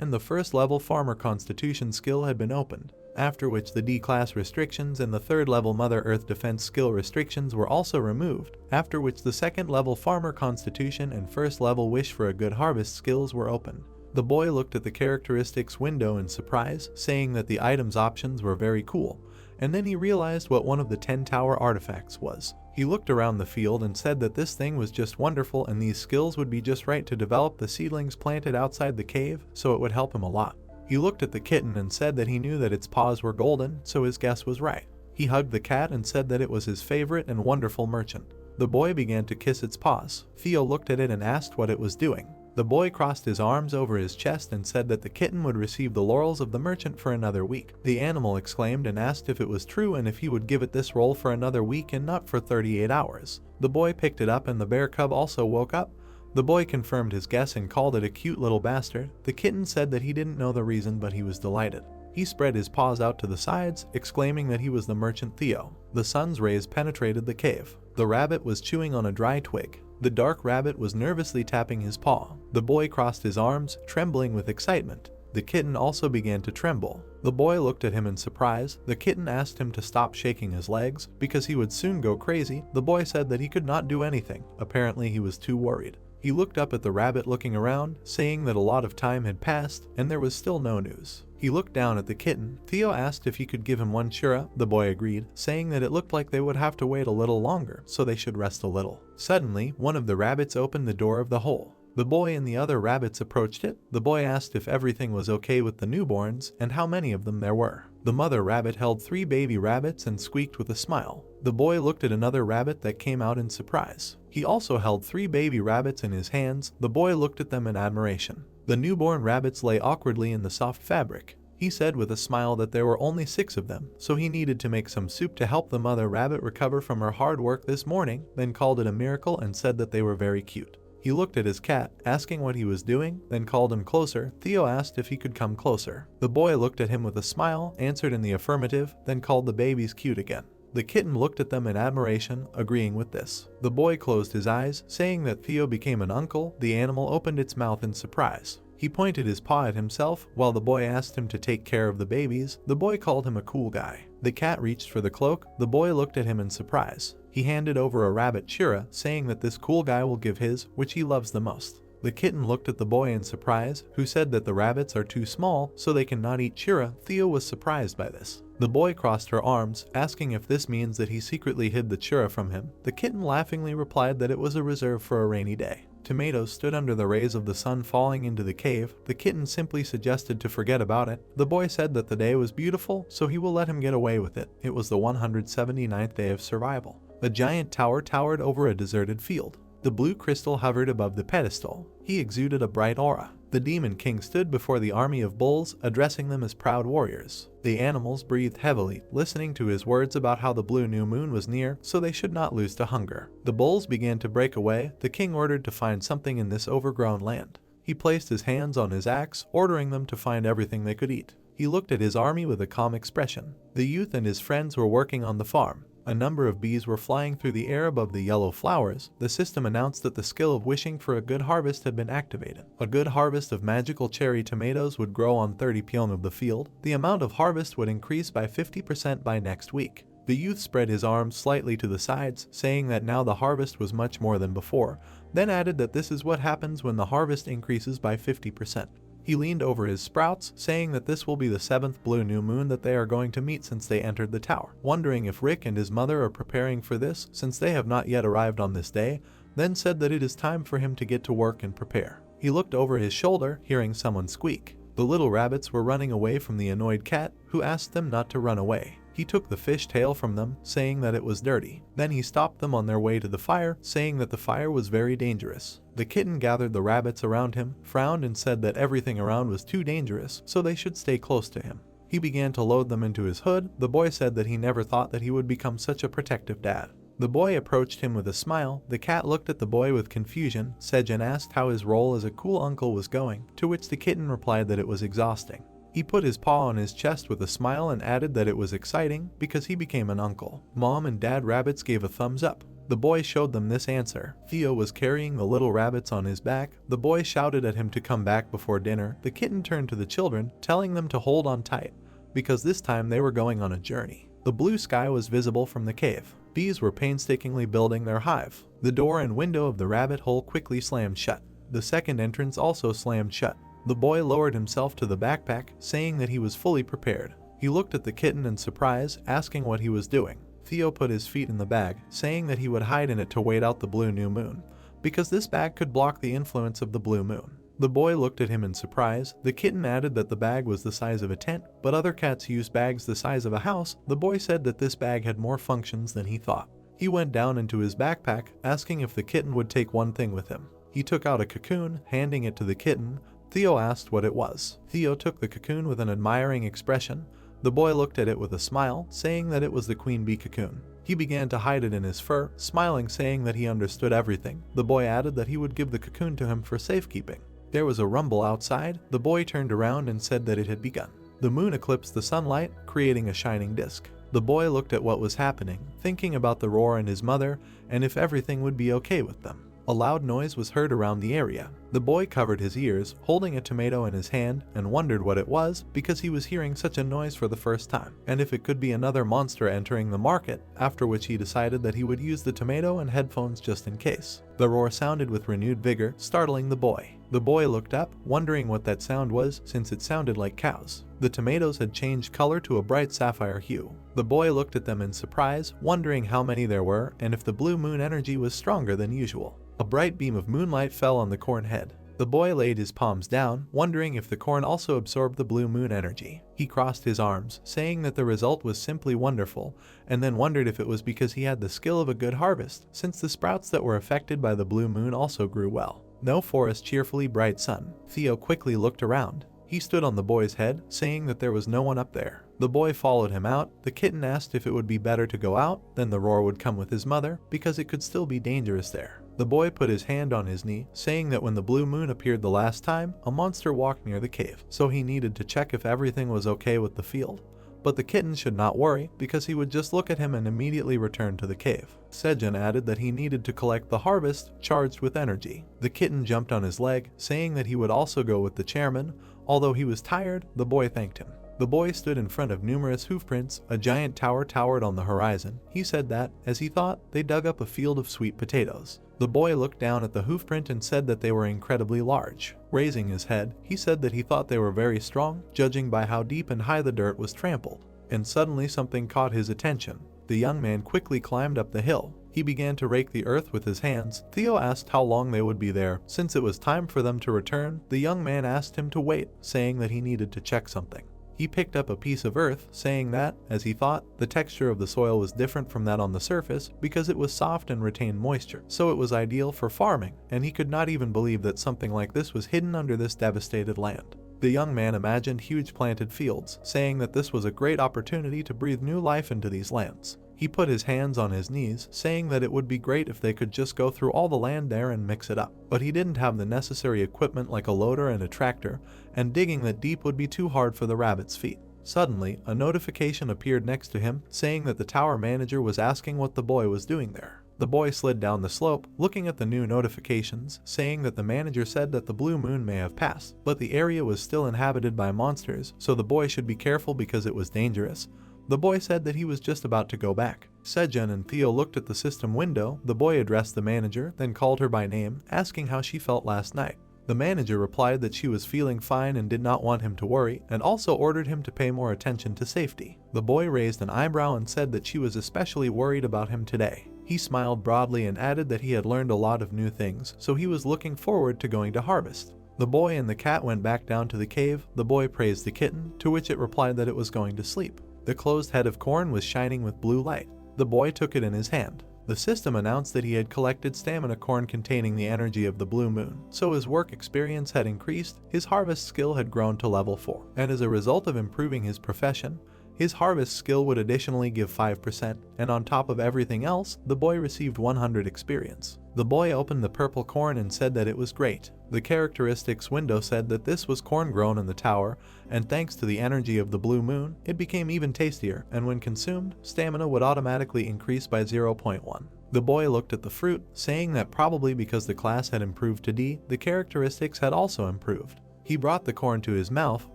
Speaker 1: and the first level farmer constitution skill had been opened, after which the D-class restrictions and the third level Mother Earth defense skill restrictions were also removed, after which the second level farmer constitution and first level wish for a good harvest skills were opened. The boy looked at the characteristics window in surprise, saying that the items options were very cool, and then he realized what one of the 10 tower artifacts was. He looked around the field and said that this thing was just wonderful and these skills would be just right to develop the seedlings planted outside the cave, so it would help him a lot. He looked at the kitten and said that he knew that its paws were golden, so his guess was right. He hugged the cat and said that it was his favorite and wonderful merchant. The boy began to kiss its paws. Theo looked at it and asked what it was doing. The boy crossed his arms over his chest and said that the kitten would receive the laurels of the merchant for another week. The animal exclaimed and asked if it was true and if he would give it this role for another week and not for 38 hours. The boy picked it up and the bear cub also woke up. The boy confirmed his guess and called it a cute little bastard. The kitten said that he didn't know the reason, but he was delighted. He spread his paws out to the sides, exclaiming that he was the merchant Theo. The sun's rays penetrated the cave. The rabbit was chewing on a dry twig. The dark rabbit was nervously tapping his paw. The boy crossed his arms, trembling with excitement. The kitten also began to tremble. The boy looked at him in surprise. The kitten asked him to stop shaking his legs, because he would soon go crazy. The boy said that he could not do anything. Apparently he was too worried. He looked up at the rabbit looking around, saying that a lot of time had passed, and there was still no news. He looked down at the kitten. Theo asked if he could give him one chura. The boy agreed, saying that it looked like they would have to wait a little longer, so they should rest a little. Suddenly, one of the rabbits opened the door of the hole. The boy and the other rabbits approached it. The boy asked if everything was okay with the newborns, and how many of them there were. The mother rabbit held 3 baby rabbits and squeaked with a smile. The boy looked at another rabbit that came out in surprise. He also held 3 baby rabbits in his hands. The boy looked at them in admiration. The newborn rabbits lay awkwardly in the soft fabric. He said with a smile that there were only 6 of them, so he needed to make some soup to help the mother rabbit recover from her hard work this morning, then called it a miracle and said that they were very cute. He looked at his cat, asking what he was doing, then called him closer. Theo asked if he could come closer. The boy looked at him with a smile, answered in the affirmative, then called the babies cute again. The kitten looked at them in admiration, agreeing with this. The boy closed his eyes, saying that Theo became an uncle. The animal opened its mouth in surprise. He pointed his paw at himself, while the boy asked him to take care of the babies. The boy called him a cool guy. The cat reached for the cloak. The boy looked at him in surprise. He handed over a rabbit chira, saying that this cool guy will give his, which he loves the most. The kitten looked at the boy in surprise, who said that the rabbits are too small, so they cannot eat chira. Theo was surprised by this. The boy crossed her arms, asking if this means that he secretly hid the chira from him. The kitten laughingly replied that it was a reserve for a rainy day. Tomatoes stood under the rays of the sun falling into the cave. The kitten simply suggested to forget about it. The boy said that the day was beautiful, so he will let him get away with it. It was the 179th day of survival. A giant tower towered over a deserted field. The blue crystal hovered above the pedestal. He exuded a bright aura. The demon king stood before the army of bulls, addressing them as proud warriors. The animals breathed heavily, listening to his words about how the blue new moon was near, so they should not lose to hunger. The bulls began to break away. The king ordered to find something in this overgrown land. He placed his hands on his axe, ordering them to find everything they could eat. He looked at his army with a calm expression. The youth and his friends were working on the farm. A number of bees were flying through the air above the yellow flowers. The system announced that the skill of wishing for a good harvest had been activated. A good harvest of magical cherry tomatoes would grow on 30 pyong of the field. The amount of harvest would increase by 50% by next week. The youth spread his arms slightly to the sides, saying that now the harvest was much more than before, then added that this is what happens when the harvest increases by 50%. He leaned over his sprouts, saying that this will be the 7th blue new moon that they are going to meet since they entered the tower. Wondering if Rick and his mother are preparing for this, since they have not yet arrived on this day, then said that it is time for him to get to work and prepare. He looked over his shoulder, hearing someone squeak. The little rabbits were running away from the annoyed cat, who asked them not to run away. He took the fish tail from them, saying that it was dirty. Then he stopped them on their way to the fire, saying that the fire was very dangerous. The kitten gathered the rabbits around him, frowned and said that everything around was too dangerous, so they should stay close to him. He began to load them into his hood. The boy said that he never thought that he would become such a protective dad. The boy approached him with a smile. The cat looked at the boy with confusion. Sejun asked how his role as a cool uncle was going, to which the kitten replied that it was exhausting. He put his paw on his chest with a smile and added that it was exciting because he became an uncle. Mom and Dad rabbits gave a thumbs up. The boy showed them this answer. Theo was carrying the little rabbits on his back. The boy shouted at him to come back before dinner. The kitten turned to the children, telling them to hold on tight, because this time they were going on a journey. The blue sky was visible from the cave. Bees were painstakingly building their hive. The door and window of the rabbit hole quickly slammed shut. The second entrance also slammed shut. The boy lowered himself to the backpack, saying that he was fully prepared. He looked at the kitten in surprise, asking what he was doing. Theo put his feet in the bag, saying that he would hide in it to wait out the blue new moon, because this bag could block the influence of the blue moon. The boy looked at him in surprise. The kitten added that the bag was the size of a tent, but other cats use bags the size of a house. The boy said that this bag had more functions than he thought. He went down into his backpack, asking if the kitten would take one thing with him. He took out a cocoon, handing it to the kitten. Theo asked what it was. Theo took the cocoon with an admiring expression. The boy looked at it with a smile, saying that it was the queen bee cocoon. He began to hide it in his fur, smiling, saying that he understood everything. The boy added that he would give the cocoon to him for safekeeping. There was a rumble outside. The boy turned around and said that it had begun. The moon eclipsed the sunlight, creating a shining disk. The boy looked at what was happening, thinking about the roar and his mother, and if everything would be okay with them. A loud noise was heard around the area. The boy covered his ears, holding a tomato in his hand, and wondered what it was because he was hearing such a noise for the first time, and if it could be another monster entering the market, after which he decided that he would use the tomato and headphones just in case. The roar sounded with renewed vigor, startling the boy. The boy looked up, wondering what that sound was since it sounded like cows. The tomatoes had changed color to a bright sapphire hue. The boy looked at them in surprise, wondering how many there were and if the blue moon energy was stronger than usual. A bright beam of moonlight fell on the corn head. The boy laid his palms down, wondering if the corn also absorbed the blue moon energy. He crossed his arms, saying that the result was simply wonderful, and then wondered if it was because he had the skill of a good harvest, since the sprouts that were affected by the blue moon also grew well. No forest, cheerfully bright sun. Theo quickly looked around. He stood on the boy's head, saying that there was no one up there. The boy followed him out. The kitten asked if it would be better to go out, then the roar would come with his mother, because it could still be dangerous there. The boy put his hand on his knee, saying that when the blue moon appeared the last time, a monster walked near the cave, so he needed to check if everything was okay with the field. But the kitten should not worry, because he would just look at him and immediately return to the cave. Sejun added that he needed to collect the harvest, charged with energy. The kitten jumped on his leg, saying that he would also go with the chairman. Although he was tired, the boy thanked him. The boy stood in front of numerous hoofprints. A giant tower towered on the horizon. He said that, as he thought, they dug up a field of sweet potatoes. The boy looked down at the hoofprint and said that they were incredibly large. Raising his head, he said that he thought they were very strong, judging by how deep and high the dirt was trampled. And suddenly something caught his attention. The young man quickly climbed up the hill. He began to rake the earth with his hands. Theo asked how long they would be there. Since it was time for them to return, the young man asked him to wait, saying that he needed to check something. He picked up a piece of earth, saying that, as he thought, the texture of the soil was different from that on the surface because it was soft and retained moisture, so it was ideal for farming, and he could not even believe that something like this was hidden under this devastated land. The young man imagined huge planted fields, saying that this was a great opportunity to breathe new life into these lands. He put his hands on his knees, saying that it would be great if they could just go through all the land there and mix it up. But he didn't have the necessary equipment like a loader and a tractor, and digging that deep would be too hard for the rabbit's feet. Suddenly, a notification appeared next to him, saying that the tower manager was asking what the boy was doing there. The boy slid down the slope, looking at the new notifications, saying that the manager said that the blue moon may have passed, but the area was still inhabited by monsters, so the boy should be careful because it was dangerous. The boy said that he was just about to go back. Sejun and Theo looked at the system window. The boy addressed the manager, then called her by name, asking how she felt last night. The manager replied that she was feeling fine and did not want him to worry, and also ordered him to pay more attention to safety. The boy raised an eyebrow and said that she was especially worried about him today. He smiled broadly and added that he had learned a lot of new things, so he was looking forward to going to harvest. The boy and the cat went back down to the cave. The boy praised the kitten, to which it replied that it was going to sleep. The closed head of corn was shining with blue light. The boy took it in his hand. The system announced that he had collected stamina corn containing the energy of the blue moon, so his work experience had increased, his harvest skill had grown to level 4, and as a result of improving his profession, his harvest skill would additionally give 5%, and on top of everything else, the boy received 100 experience. The boy opened the purple corn and said that it was great. The characteristics window said that this was corn grown in the tower, and thanks to the energy of the blue moon, it became even tastier, and when consumed, stamina would automatically increase by 0.1. The boy looked at the fruit, saying that probably because the class had improved to D, the characteristics had also improved. He brought the corn to his mouth,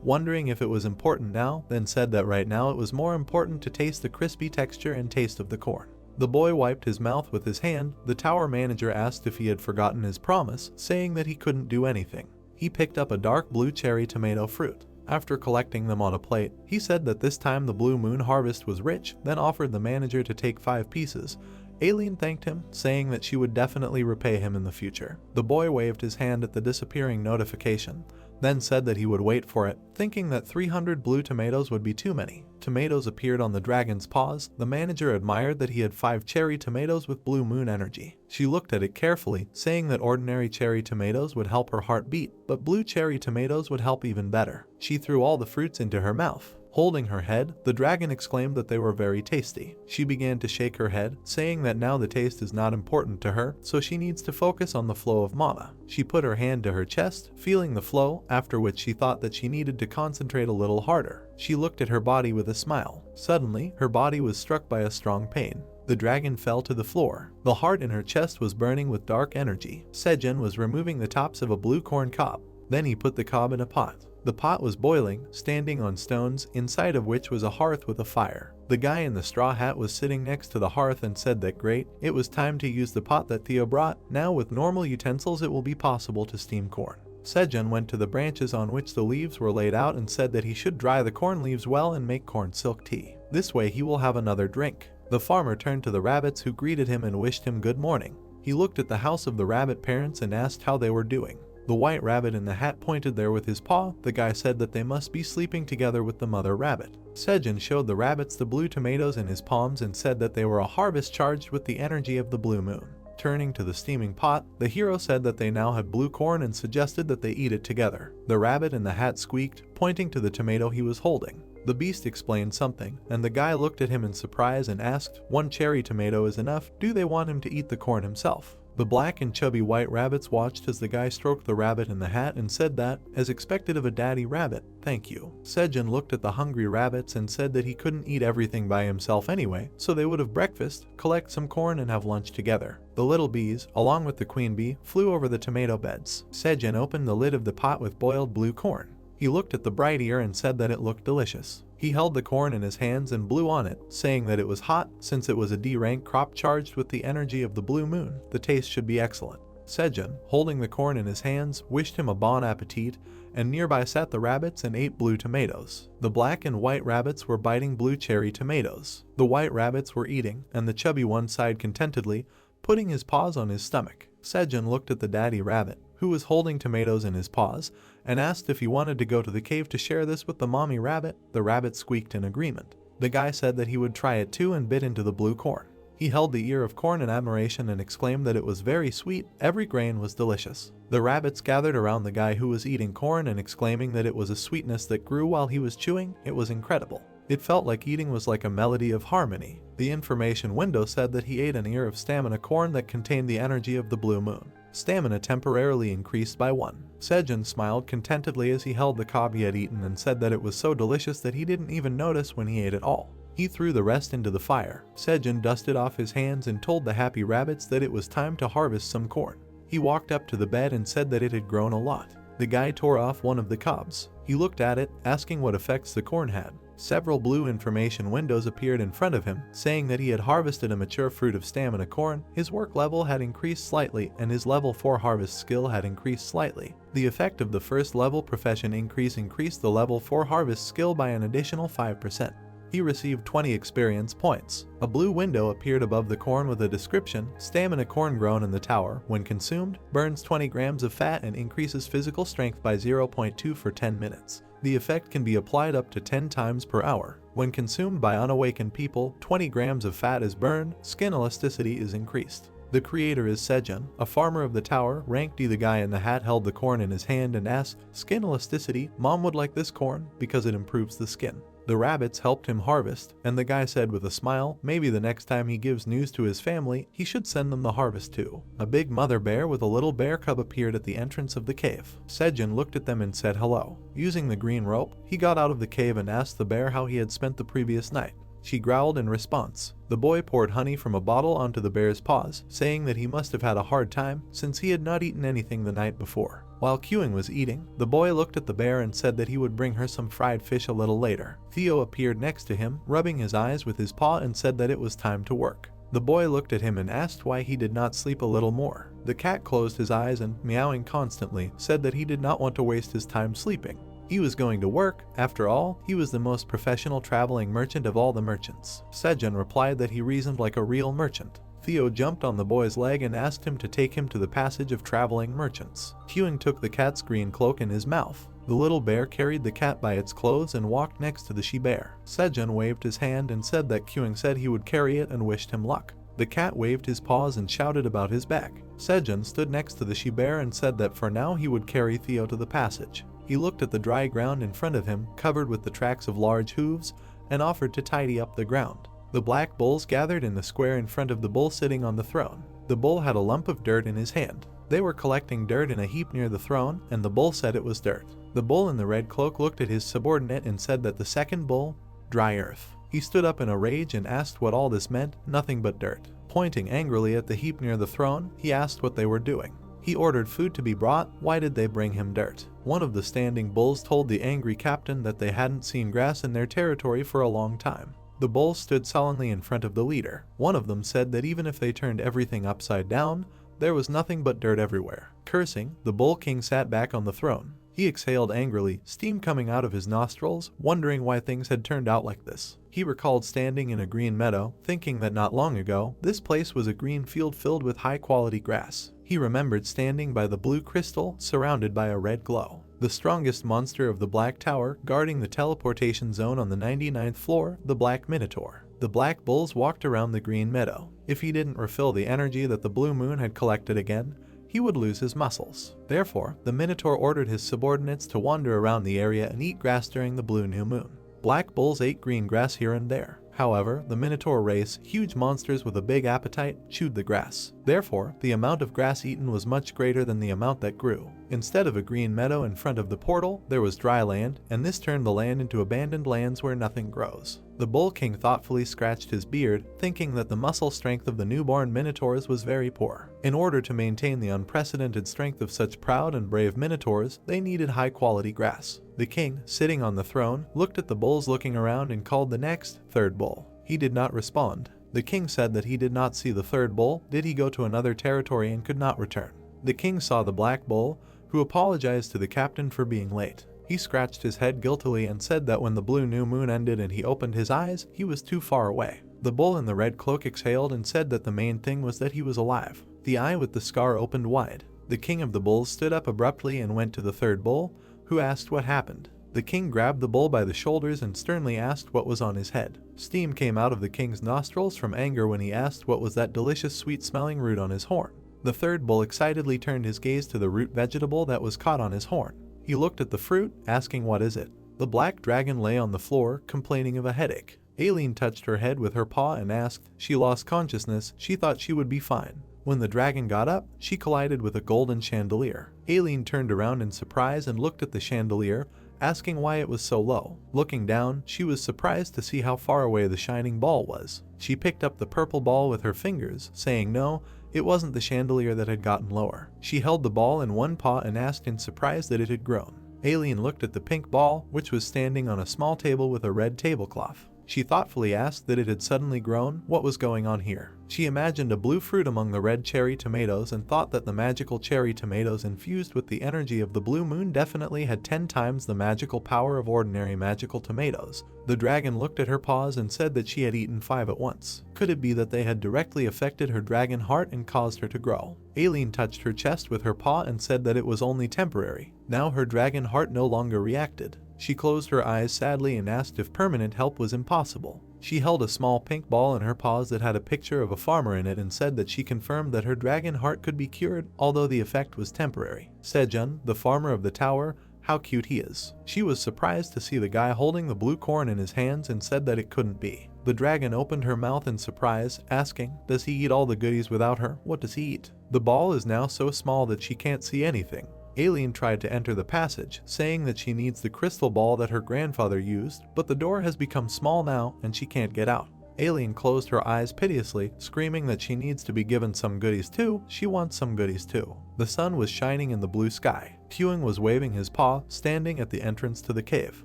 Speaker 1: wondering if it was important now, then said that right now it was more important to taste the crispy texture and taste of the corn. The boy wiped his mouth with his hand. The tower manager asked if he had forgotten his promise, saying that he couldn't do anything. He picked up a dark blue cherry tomato fruit. After collecting them on a plate, he said that this time the blue moon harvest was rich, then offered the manager to take 5 pieces. Aileen thanked him, saying that she would definitely repay him in the future. The boy waved his hand at the disappearing notification, then said that he would wait for it, thinking that 300 blue tomatoes would be too many. Tomatoes appeared on the dragon's paws. The manager admired that he had 5 cherry tomatoes with blue moon energy. She looked at it carefully, saying that ordinary cherry tomatoes would help her heart beat, but blue cherry tomatoes would help even better. She threw all the fruits into her mouth. Holding her head, the dragon exclaimed that they were very tasty. She began to shake her head, saying that now the taste is not important to her, so she needs to focus on the flow of mana. She put her hand to her chest, feeling the flow, after which she thought that she needed to concentrate a little harder. She looked at her body with a smile. Suddenly, her body was struck by a strong pain. The dragon fell to the floor. The heart in her chest was burning with dark energy. Sejun was removing the tops of a blue corn cob. Then he put the cob in a pot. The pot was boiling, standing on stones, inside of which was a hearth with a fire. The guy in the straw hat was sitting next to the hearth and said that great, it was time to use the pot that Theo brought. Now with normal utensils it will be possible to steam corn. Sejun went to the branches on which the leaves were laid out and said that he should dry the corn leaves well and make corn silk tea. This way he will have another drink. The farmer turned to the rabbits, who greeted him and wished him good morning. He looked at the house of the rabbit parents and asked how they were doing. The white rabbit in the hat pointed there with his paw. The guy said that they must be sleeping together with the mother rabbit. Sejun showed the rabbits the blue tomatoes in his palms and said that they were a harvest charged with the energy of the blue moon. Turning to the steaming pot, the hero said that they now had blue corn and suggested that they eat it together. The rabbit in the hat squeaked, pointing to the tomato he was holding. The beast explained something, and the guy looked at him in surprise and asked, "One cherry tomato is enough, do they want him to eat the corn himself?" The black and chubby white rabbits watched as the guy stroked the rabbit in the hat and said that, as expected of a daddy rabbit, "Thank you." Sejun looked at the hungry rabbits and said that he couldn't eat everything by himself anyway, so they would have breakfast, collect some corn and have lunch together. The little bees, along with the queen bee, flew over the tomato beds. Sejun opened the lid of the pot with boiled blue corn. He looked at the bright ear and said that it looked delicious. He held the corn in his hands and blew on it, saying that it was hot since it was a D-rank crop charged with the energy of the blue moon. The taste should be excellent. Sejun, holding the corn in his hands, wished him a bon appetit, and nearby sat the rabbits and ate blue tomatoes. The black and white rabbits were biting blue cherry tomatoes. The white rabbits were eating, and the chubby one sighed contentedly, putting his paws on his stomach. Sejun looked at the daddy rabbit, who was holding tomatoes in his paws, and asked if he wanted to go to the cave to share this with the mommy rabbit. The rabbit squeaked in agreement. The guy said that he would try it too and bit into the blue corn. He held the ear of corn in admiration and exclaimed that it was very sweet, every grain was delicious. The rabbits gathered around the guy who was eating corn and exclaiming that it was a sweetness that grew while he was chewing. It was incredible. It felt like eating was like a melody of harmony. The information window said that he ate an ear of stamina corn that contained the energy of the blue moon. Stamina temporarily increased by 1. Sejun smiled contentedly as he held the cob he had eaten and said that it was so delicious that he didn't even notice when he ate it all. He threw the rest into the fire. Sejun dusted off his hands and told the happy rabbits that it was time to harvest some corn. He walked up to the bed and said that it had grown a lot. The guy tore off one of the cobs. He looked at it, asking what effects the corn had. Several blue information windows appeared in front of him, saying that he had harvested a mature fruit of stamina corn, his work level had increased slightly, and his level 4 harvest skill had increased slightly. The effect of the first level profession increased the level 4 harvest skill by an additional 5%. He received 20 experience points. A blue window appeared above the corn with a description: stamina corn grown in the tower, when consumed, burns 20 grams of fat and increases physical strength by 0.2 for 10 minutes. The effect can be applied up to 10 times per hour. When consumed by unawakened people, 20 grams of fat is burned, skin elasticity is increased. The creator is Sejun, a farmer of the tower. Rank D. The guy in the hat held the corn in his hand and asked, "Skin elasticity, Mom would like this corn because it improves the skin." The rabbits helped him harvest, and the guy said with a smile, maybe the next time he gives news to his family, he should send them the harvest too. A big mother bear with a little bear cub appeared at the entrance of the cave. Sejun looked at them and said hello. Using the green rope, he got out of the cave and asked the bear how he had spent the previous night. She growled in response. The boy poured honey from a bottle onto the bear's paws, saying that he must have had a hard time since he had not eaten anything the night before. While Queuing was eating, the boy looked at the bear and said that he would bring her some fried fish a little later. Theo appeared next to him, rubbing his eyes with his paw, and said that it was time to work. The boy looked at him and asked why he did not sleep a little more. The cat closed his eyes and, meowing constantly, said that he did not want to waste his time sleeping. He was going to work. After all, he was the most professional traveling merchant of all the merchants. Sejun replied that he reasoned like a real merchant. Theo jumped on the boy's leg and asked him to take him to the passage of traveling merchants. Queuing took the cat's green cloak in his mouth. The little bear carried the cat by its clothes and walked next to the she-bear. Sejun waved his hand and said that Queuing said he would carry it and wished him luck. The cat waved his paws and shouted about his back. Sejun stood next to the she-bear and said that for now he would carry Theo to the passage. He looked at the dry ground in front of him, covered with the tracks of large hooves, and offered to tidy up the ground. The black bulls gathered in the square in front of the bull sitting on the throne. The bull had a lump of dirt in his hand. They were collecting dirt in a heap near the throne, and the bull said it was dirt. The bull in the red cloak looked at his subordinate and said that the second bull, dry earth. He stood up in a rage and asked what all this meant. Nothing but dirt. Pointing angrily at the heap near the throne, he asked what they were doing. He ordered food to be brought. Why did they bring him dirt? One of the standing bulls told the angry captain that they hadn't seen grass in their territory for a long time. The bulls stood sullenly in front of the leader. One of them said that even if they turned everything upside down, there was nothing but dirt everywhere. Cursing, the bull king sat back on the throne. He exhaled angrily, steam coming out of his nostrils, wondering why things had turned out like this. He recalled standing in a green meadow, thinking that not long ago, this place was a green field filled with high-quality grass. He remembered standing by the blue crystal, surrounded by a red glow. The strongest monster of the Black Tower, guarding the teleportation zone on the 99th floor, the Black Minotaur. The black bulls walked around the green meadow. If he didn't refill the energy that the blue moon had collected again, he would lose his muscles. Therefore, the Minotaur ordered his subordinates to wander around the area and eat grass during the blue new moon. Black bulls ate green grass here and there. However, the Minotaur race, huge monsters with a big appetite, chewed the grass. Therefore, the amount of grass eaten was much greater than the amount that grew. Instead of a green meadow in front of the portal, there was dry land, and this turned the land into abandoned lands where nothing grows. The Bull King thoughtfully scratched his beard, thinking that the muscle strength of the newborn Minotaurs was very poor. In order to maintain the unprecedented strength of such proud and brave Minotaurs, they needed high-quality grass. The king, sitting on the throne, looked at the bulls looking around and called the next, third bull. He did not respond. The king said that he did not see the third bull. Did he go to another territory and could not return? The king saw the black bull, who apologized to the captain for being late. He scratched his head guiltily and said that when the blue new moon ended and he opened his eyes, he was too far away. The bull in the red cloak exhaled and said that the main thing was that he was alive. The eye with the scar opened wide. The king of the bulls stood up abruptly and went to the third bull, who asked what happened. The king grabbed the bull by the shoulders and sternly asked what was on his head. Steam came out of the king's nostrils from anger when he asked what was that delicious sweet-smelling root on his horn. The third bull excitedly turned his gaze to the root vegetable that was caught on his horn. He looked at the fruit, asking what is it. The black dragon lay on the floor, complaining of a headache. Aileen touched her head with her paw and asked. She lost consciousness. She thought she would be fine. When the dragon got up, she collided with a golden chandelier. Aileen turned around in surprise and looked at the chandelier, asking why it was so low. Looking down, she was surprised to see how far away the shining ball was. She picked up the purple ball with her fingers, saying no, it wasn't the chandelier that had gotten lower. She held the ball in one paw and asked in surprise that it had grown. Aileen looked at the pink ball, which was standing on a small table with a red tablecloth. She thoughtfully asked that it had suddenly grown. What was going on here? She imagined a blue fruit among the red cherry tomatoes and thought that the magical cherry tomatoes infused with the energy of the blue moon definitely had 10 times the magical power of ordinary magical tomatoes. The dragon looked at her paws and said that she had eaten 5 at once. Could it be that they had directly affected her dragon heart and caused her to grow? Aileen touched her chest with her paw and said that it was only temporary. Now her dragon heart no longer reacted. She closed her eyes sadly and asked if permanent help was impossible. She held a small pink ball in her paws that had a picture of a farmer in it and said that she confirmed that her dragon heart could be cured, although the effect was temporary. Sejun, the farmer of the tower, how cute he is. She was surprised to see the guy holding the blue corn in his hands and said that it couldn't be. The dragon opened her mouth in surprise, asking, does he eat all the goodies without her? What does he eat? The ball is now so small that she can't see anything. Aileen tried to enter the passage, saying that she needs the crystal ball that her grandfather used, but the door has become small now and she can't get out. Aileen closed her eyes piteously, screaming that she needs to be given some goodies too. She wants some goodies too. The sun was shining in the blue sky. Theo was waving his paw, standing at the entrance to the cave.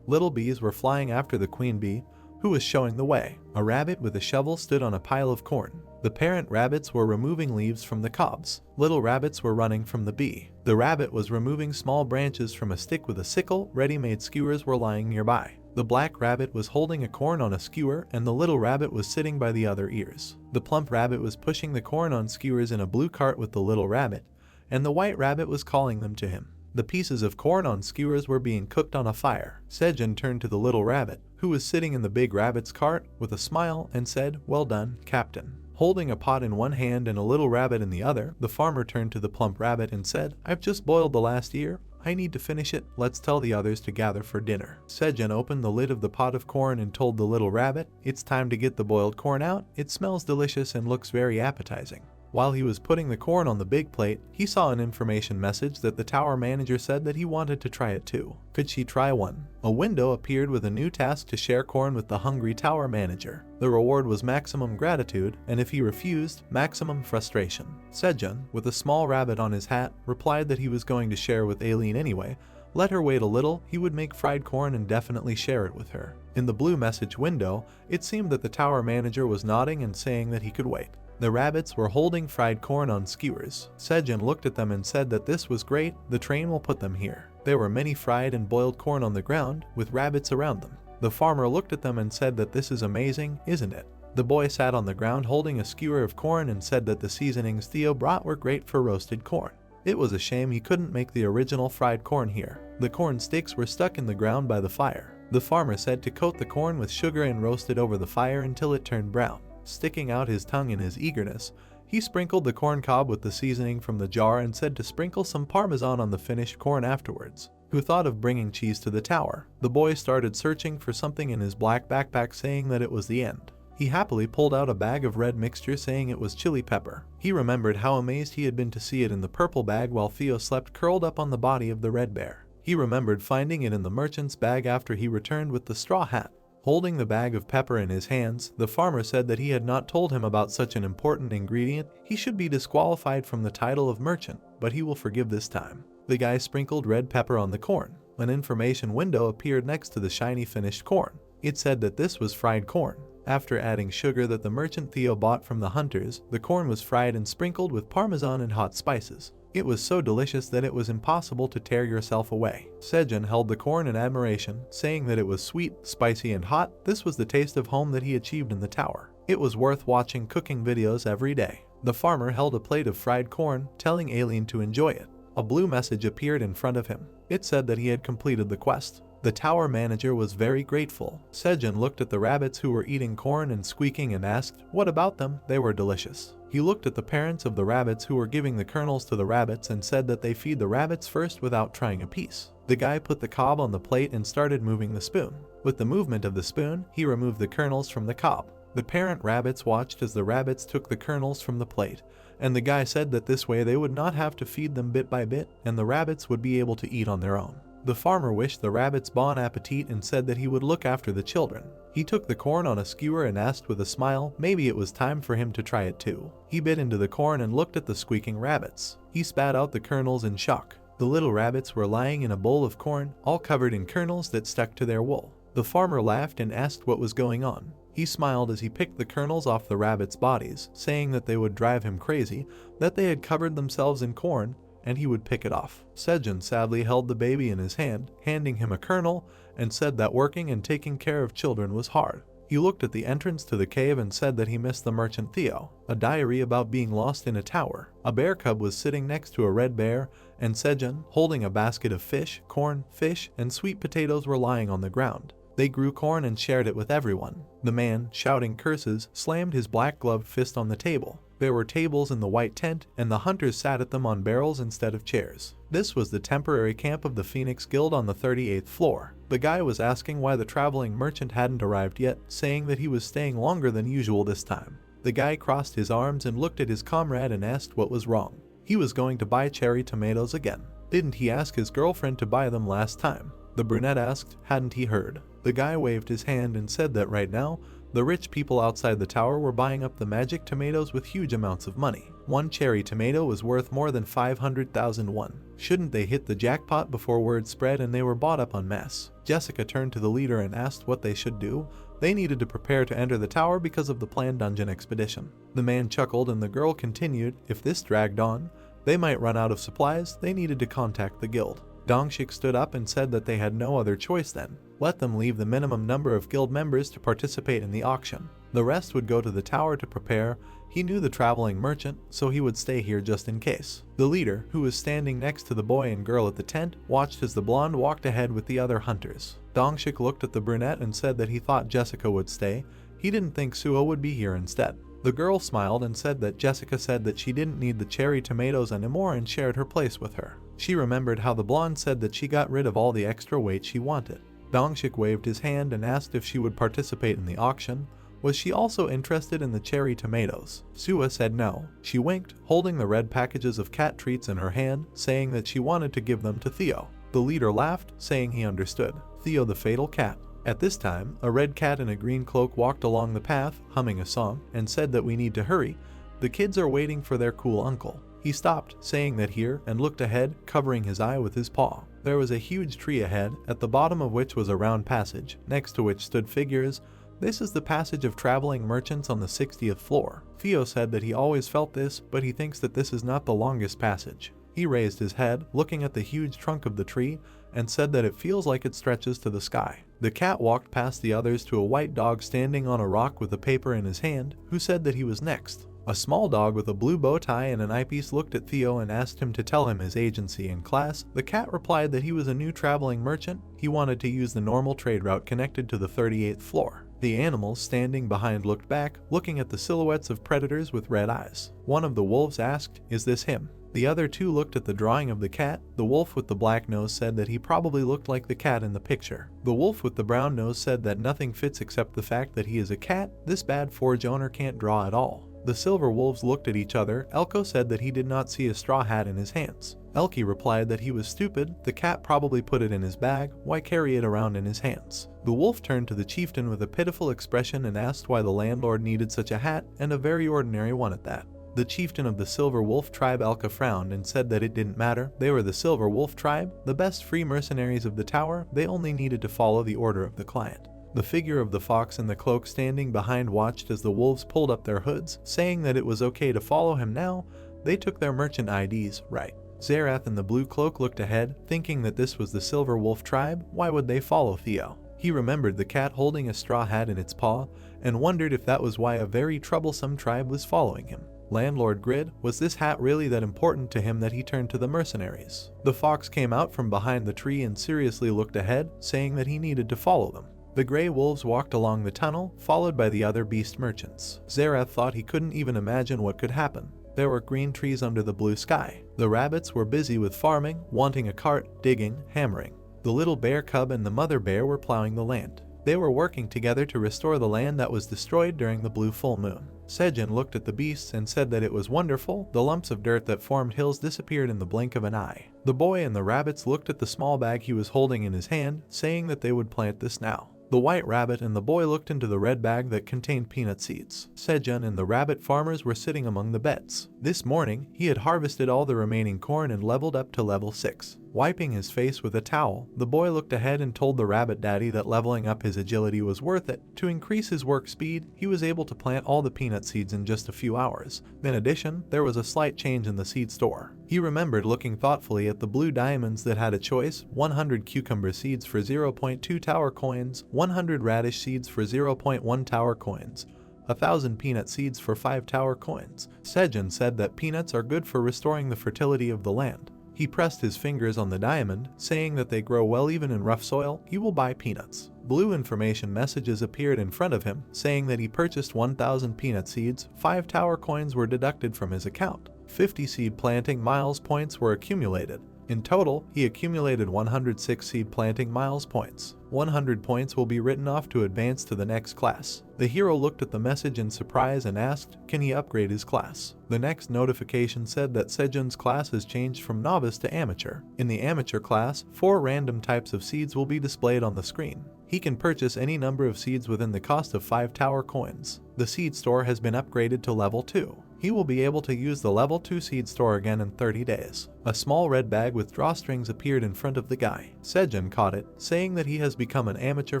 Speaker 1: Little bees were flying after the queen bee, who was showing the way. A rabbit with a shovel stood on a pile of corn. The parent rabbits were removing leaves from the cobs. Little rabbits were running from the bee. The rabbit was removing small branches from a stick with a sickle. Ready-made skewers were lying nearby. The black rabbit was holding a corn on a skewer and the little rabbit was sitting by the other ears. The plump rabbit was pushing the corn on skewers in a blue cart with the little rabbit, and the white rabbit was calling them to him. The pieces of corn on skewers were being cooked on a fire. Sejun turned to the little rabbit, who was sitting in the big rabbit's cart, with a smile and said, well done, Captain. Holding a pot in one hand and a little rabbit in the other, the farmer turned to the plump rabbit and said, I've just boiled the last ear. I need to finish it. Let's tell the others to gather for dinner. Sejun opened the lid of the pot of corn and told the little rabbit, it's time to get the boiled corn out. It smells delicious and looks very appetizing. While he was putting the corn on the big plate, he saw an information message that the tower manager said that he wanted to try it too. Could she try one? A window appeared with a new task to share corn with the hungry tower manager. The reward was maximum gratitude, and if he refused, maximum frustration. Sejun, with a small rabbit on his hat, replied that he was going to share with Aileen anyway. Let her wait a little, he would make fried corn and definitely share it with her. In the blue message window, it seemed that the tower manager was nodding and saying that he could wait. The rabbits were holding fried corn on skewers. Sejun looked at them and said that this was great, the train will put them here. There were many fried and boiled corn on the ground, with rabbits around them. The farmer looked at them and said that this is amazing, isn't it? The boy sat on the ground holding a skewer of corn and said that the seasonings Theo brought were great for roasted corn. It was a shame he couldn't make the original fried corn here. The corn sticks were stuck in the ground by the fire. The farmer said to coat the corn with sugar and roast it over the fire until it turned brown. Sticking out his tongue in his eagerness, he sprinkled the corn cob with the seasoning from the jar and said to sprinkle some parmesan on the finished corn afterwards. Who thought of bringing cheese to the tower? The boy started searching for something in his black backpack, saying that it was the end. He happily pulled out a bag of red mixture, saying it was chili pepper. He remembered how amazed he had been to see it in the purple bag while Theo slept curled up on the body of the red bear. He remembered finding it in the merchant's bag after he returned with the straw hat. Holding the bag of pepper in his hands, the farmer said that he had not told him about such an important ingredient. He should be disqualified from the title of merchant, but he will forgive this time. The guy sprinkled red pepper on the corn. An information window appeared next to the shiny finished corn. It said that this was fried corn. After adding sugar that the merchant Theo bought from the hunters, the corn was fried and sprinkled with parmesan and hot spices. It was so delicious that it was impossible to tear yourself away. Sejun held the corn in admiration, saying that it was sweet, spicy and hot. This was the taste of home that he achieved in the tower. It was worth watching cooking videos every day. The farmer held a plate of fried corn, telling Alien to enjoy it. A blue message appeared in front of him. It said that he had completed the quest. The tower manager was very grateful. Sejun looked at the rabbits who were eating corn and squeaking and asked, "What about them?" They were delicious. He looked at the parents of the rabbits who were giving the kernels to the rabbits and said that they feed the rabbits first without trying a piece. The guy put the cob on the plate and started moving the spoon. With the movement of the spoon, he removed the kernels from the cob. The parent rabbits watched as the rabbits took the kernels from the plate, and the guy said that this way they would not have to feed them bit by bit, and the rabbits would be able to eat on their own. The farmer wished the rabbits bon appetit and said that he would look after the children. He took the corn on a skewer and asked with a smile, maybe it was time for him to try it too. He bit into the corn and looked at the squeaking rabbits. He spat out the kernels in shock. The little rabbits were lying in a bowl of corn, all covered in kernels that stuck to their wool. The farmer laughed and asked what was going on. He smiled as he picked the kernels off the rabbits' bodies, saying that they would drive him crazy, that they had covered themselves in corn, and he would pick it off. Sejun sadly held the baby in his hand, handing him a kernel, and said that working and taking care of children was hard. He looked at the entrance to the cave and said that he missed the merchant Theo. A diary about being lost in a tower. A bear cub was sitting next to a red bear, and Sejun, holding a basket of fish, corn, fish, and sweet potatoes were lying on the ground. They grew corn and shared it with everyone. The man, shouting curses, slammed his black-gloved fist on the table. There were tables in the white tent, and the hunters sat at them on barrels instead of chairs. This was the temporary camp of the Phoenix Guild on the 38th floor. The guy was asking why the traveling merchant hadn't arrived yet, saying that he was staying longer than usual this time. The guy crossed his arms and looked at his comrade and asked what was wrong. He was going to buy cherry tomatoes again. Didn't he ask his girlfriend to buy them last time? The brunette asked, hadn't he heard? The guy waved his hand and said that right now, the rich people outside the tower were buying up the magic tomatoes with huge amounts of money. One cherry tomato was worth more than 500,000 won. Shouldn't they hit the jackpot before word spread and they were bought up en masse? Jessica turned to the leader and asked what they should do. They needed to prepare to enter the tower because of the planned dungeon expedition. The man chuckled and the girl continued, if this dragged on, they might run out of supplies. They needed to contact the guild. Dongshik stood up and said that they had no other choice then. Let them leave the minimum number of guild members to participate in the auction. The rest would go to the tower to prepare. He knew the traveling merchant, so he would stay here just in case. The leader, who was standing next to the boy and girl at the tent, watched as the blonde walked ahead with the other hunters. Dongshik looked at the brunette and said that he thought Jessica would stay. He didn't think Suo would be here instead. The girl smiled and said that Jessica said that she didn't need the cherry tomatoes anymore and shared her place with her. She remembered how the blonde said that she got rid of all the extra weight she wanted. Dongshik waved his hand and asked if she would participate in the auction. Was she also interested in the cherry tomatoes? Suo said no. She winked, holding the red packages of cat treats in her hand, saying that she wanted to give them to Theo. The leader laughed, saying he understood. Theo the fatal cat. At this time, a red cat in a green cloak walked along the path, humming a song, and said that we need to hurry. The kids are waiting for their cool uncle. He stopped, saying that here, and looked ahead, covering his eye with his paw. There was a huge tree ahead, at the bottom of which was a round passage, next to which stood figures. This is the passage of traveling merchants on the 60th floor. Theo said that he always felt this, but he thinks that this is not the longest passage. He raised his head, looking at the huge trunk of the tree, and said that it feels like it stretches to the sky. The cat walked past the others to a white dog standing on a rock with a paper in his hand, who said that he was next. A small dog with a blue bow tie and an eyepiece looked at Theo and asked him to tell him his agency and class. The cat replied that he was a new traveling merchant. He wanted to use the normal trade route connected to the 38th floor. The animals standing behind looked back, looking at the silhouettes of predators with red eyes. One of the wolves asked, "Is this him?" The other two looked at the drawing of the cat. The wolf with the black nose said that he probably looked like the cat in the picture. The wolf with the brown nose said that nothing fits except the fact that he is a cat. This bad forge owner can't draw at all. The silver wolves looked at each other. Elko said that he did not see a straw hat in his hands. Elke replied that he was stupid. The cat probably put it in his bag. Why carry it around in his hands? The wolf turned to the chieftain with a pitiful expression and asked why the landlord needed such a hat, and a very ordinary one at that. The chieftain of the Silver Wolf tribe, Elka, frowned and said that it didn't matter. They were the Silver Wolf tribe, the best free mercenaries of the tower. They only needed to follow the order of the client. The figure of the fox in the cloak standing behind watched as the wolves pulled up their hoods, saying that it was okay to follow him now. They took their merchant IDs, right? Zerath in the blue cloak looked ahead, thinking that this was the Silver Wolf tribe. Why would they follow Theo? He remembered the cat holding a straw hat in its paw, and wondered if that was why a very troublesome tribe was following him. Landlord Grid, was this hat really that important to him that he turned to the mercenaries? The fox came out from behind the tree and seriously looked ahead, saying that he needed to follow them. The gray wolves walked along the tunnel, followed by the other beast merchants. Zerath thought he couldn't even imagine what could happen. There were green trees under the blue sky. The rabbits were busy with farming, wanting a cart, digging, hammering. The little bear cub and the mother bear were plowing the land. They were working together to restore the land that was destroyed during the blue full moon. Sejun looked at the beasts and said that it was wonderful. The lumps of dirt that formed hills disappeared in the blink of an eye. The boy and the rabbits looked at the small bag he was holding in his hand, saying that they would plant this now. The white rabbit and the boy looked into the red bag that contained peanut seeds. Sejun and the rabbit farmers were sitting among the beds. This morning, he had harvested all the remaining corn and leveled up to level 6. Wiping his face with a towel, the boy looked ahead and told the rabbit daddy that leveling up his agility was worth it. To increase his work speed, he was able to plant all the peanut seeds in just a few hours. In addition, there was a slight change in the seed store. He remembered looking thoughtfully at the blue diamonds that had a choice: 100 cucumber seeds for 0.2 tower coins, 100 radish seeds for 0.1 tower coins, 1,000 peanut seeds for 5 tower coins. Sejun said that peanuts are good for restoring the fertility of the land. He pressed his fingers on the diamond, saying that they grow well even in rough soil. He will buy peanuts. Blue information messages appeared in front of him, saying that he purchased 1,000 peanut seeds. 5 tower coins were deducted from his account. 50 seed planting miles points were accumulated. In total, he accumulated 106 seed planting miles points. 100 points will be written off to advance to the next class. The hero looked at the message in surprise and asked, can he upgrade his class? The next notification said that Sejun's class has changed from novice to amateur. In the amateur class, 4 random types of seeds will be displayed on the screen. He can purchase any number of seeds within the cost of 5 tower coins. The seed store has been upgraded to level 2. He will be able to use the level 2 seed store again in 30 days. A small red bag with drawstrings appeared in front of the guy. Sejun caught it, saying that he has become an amateur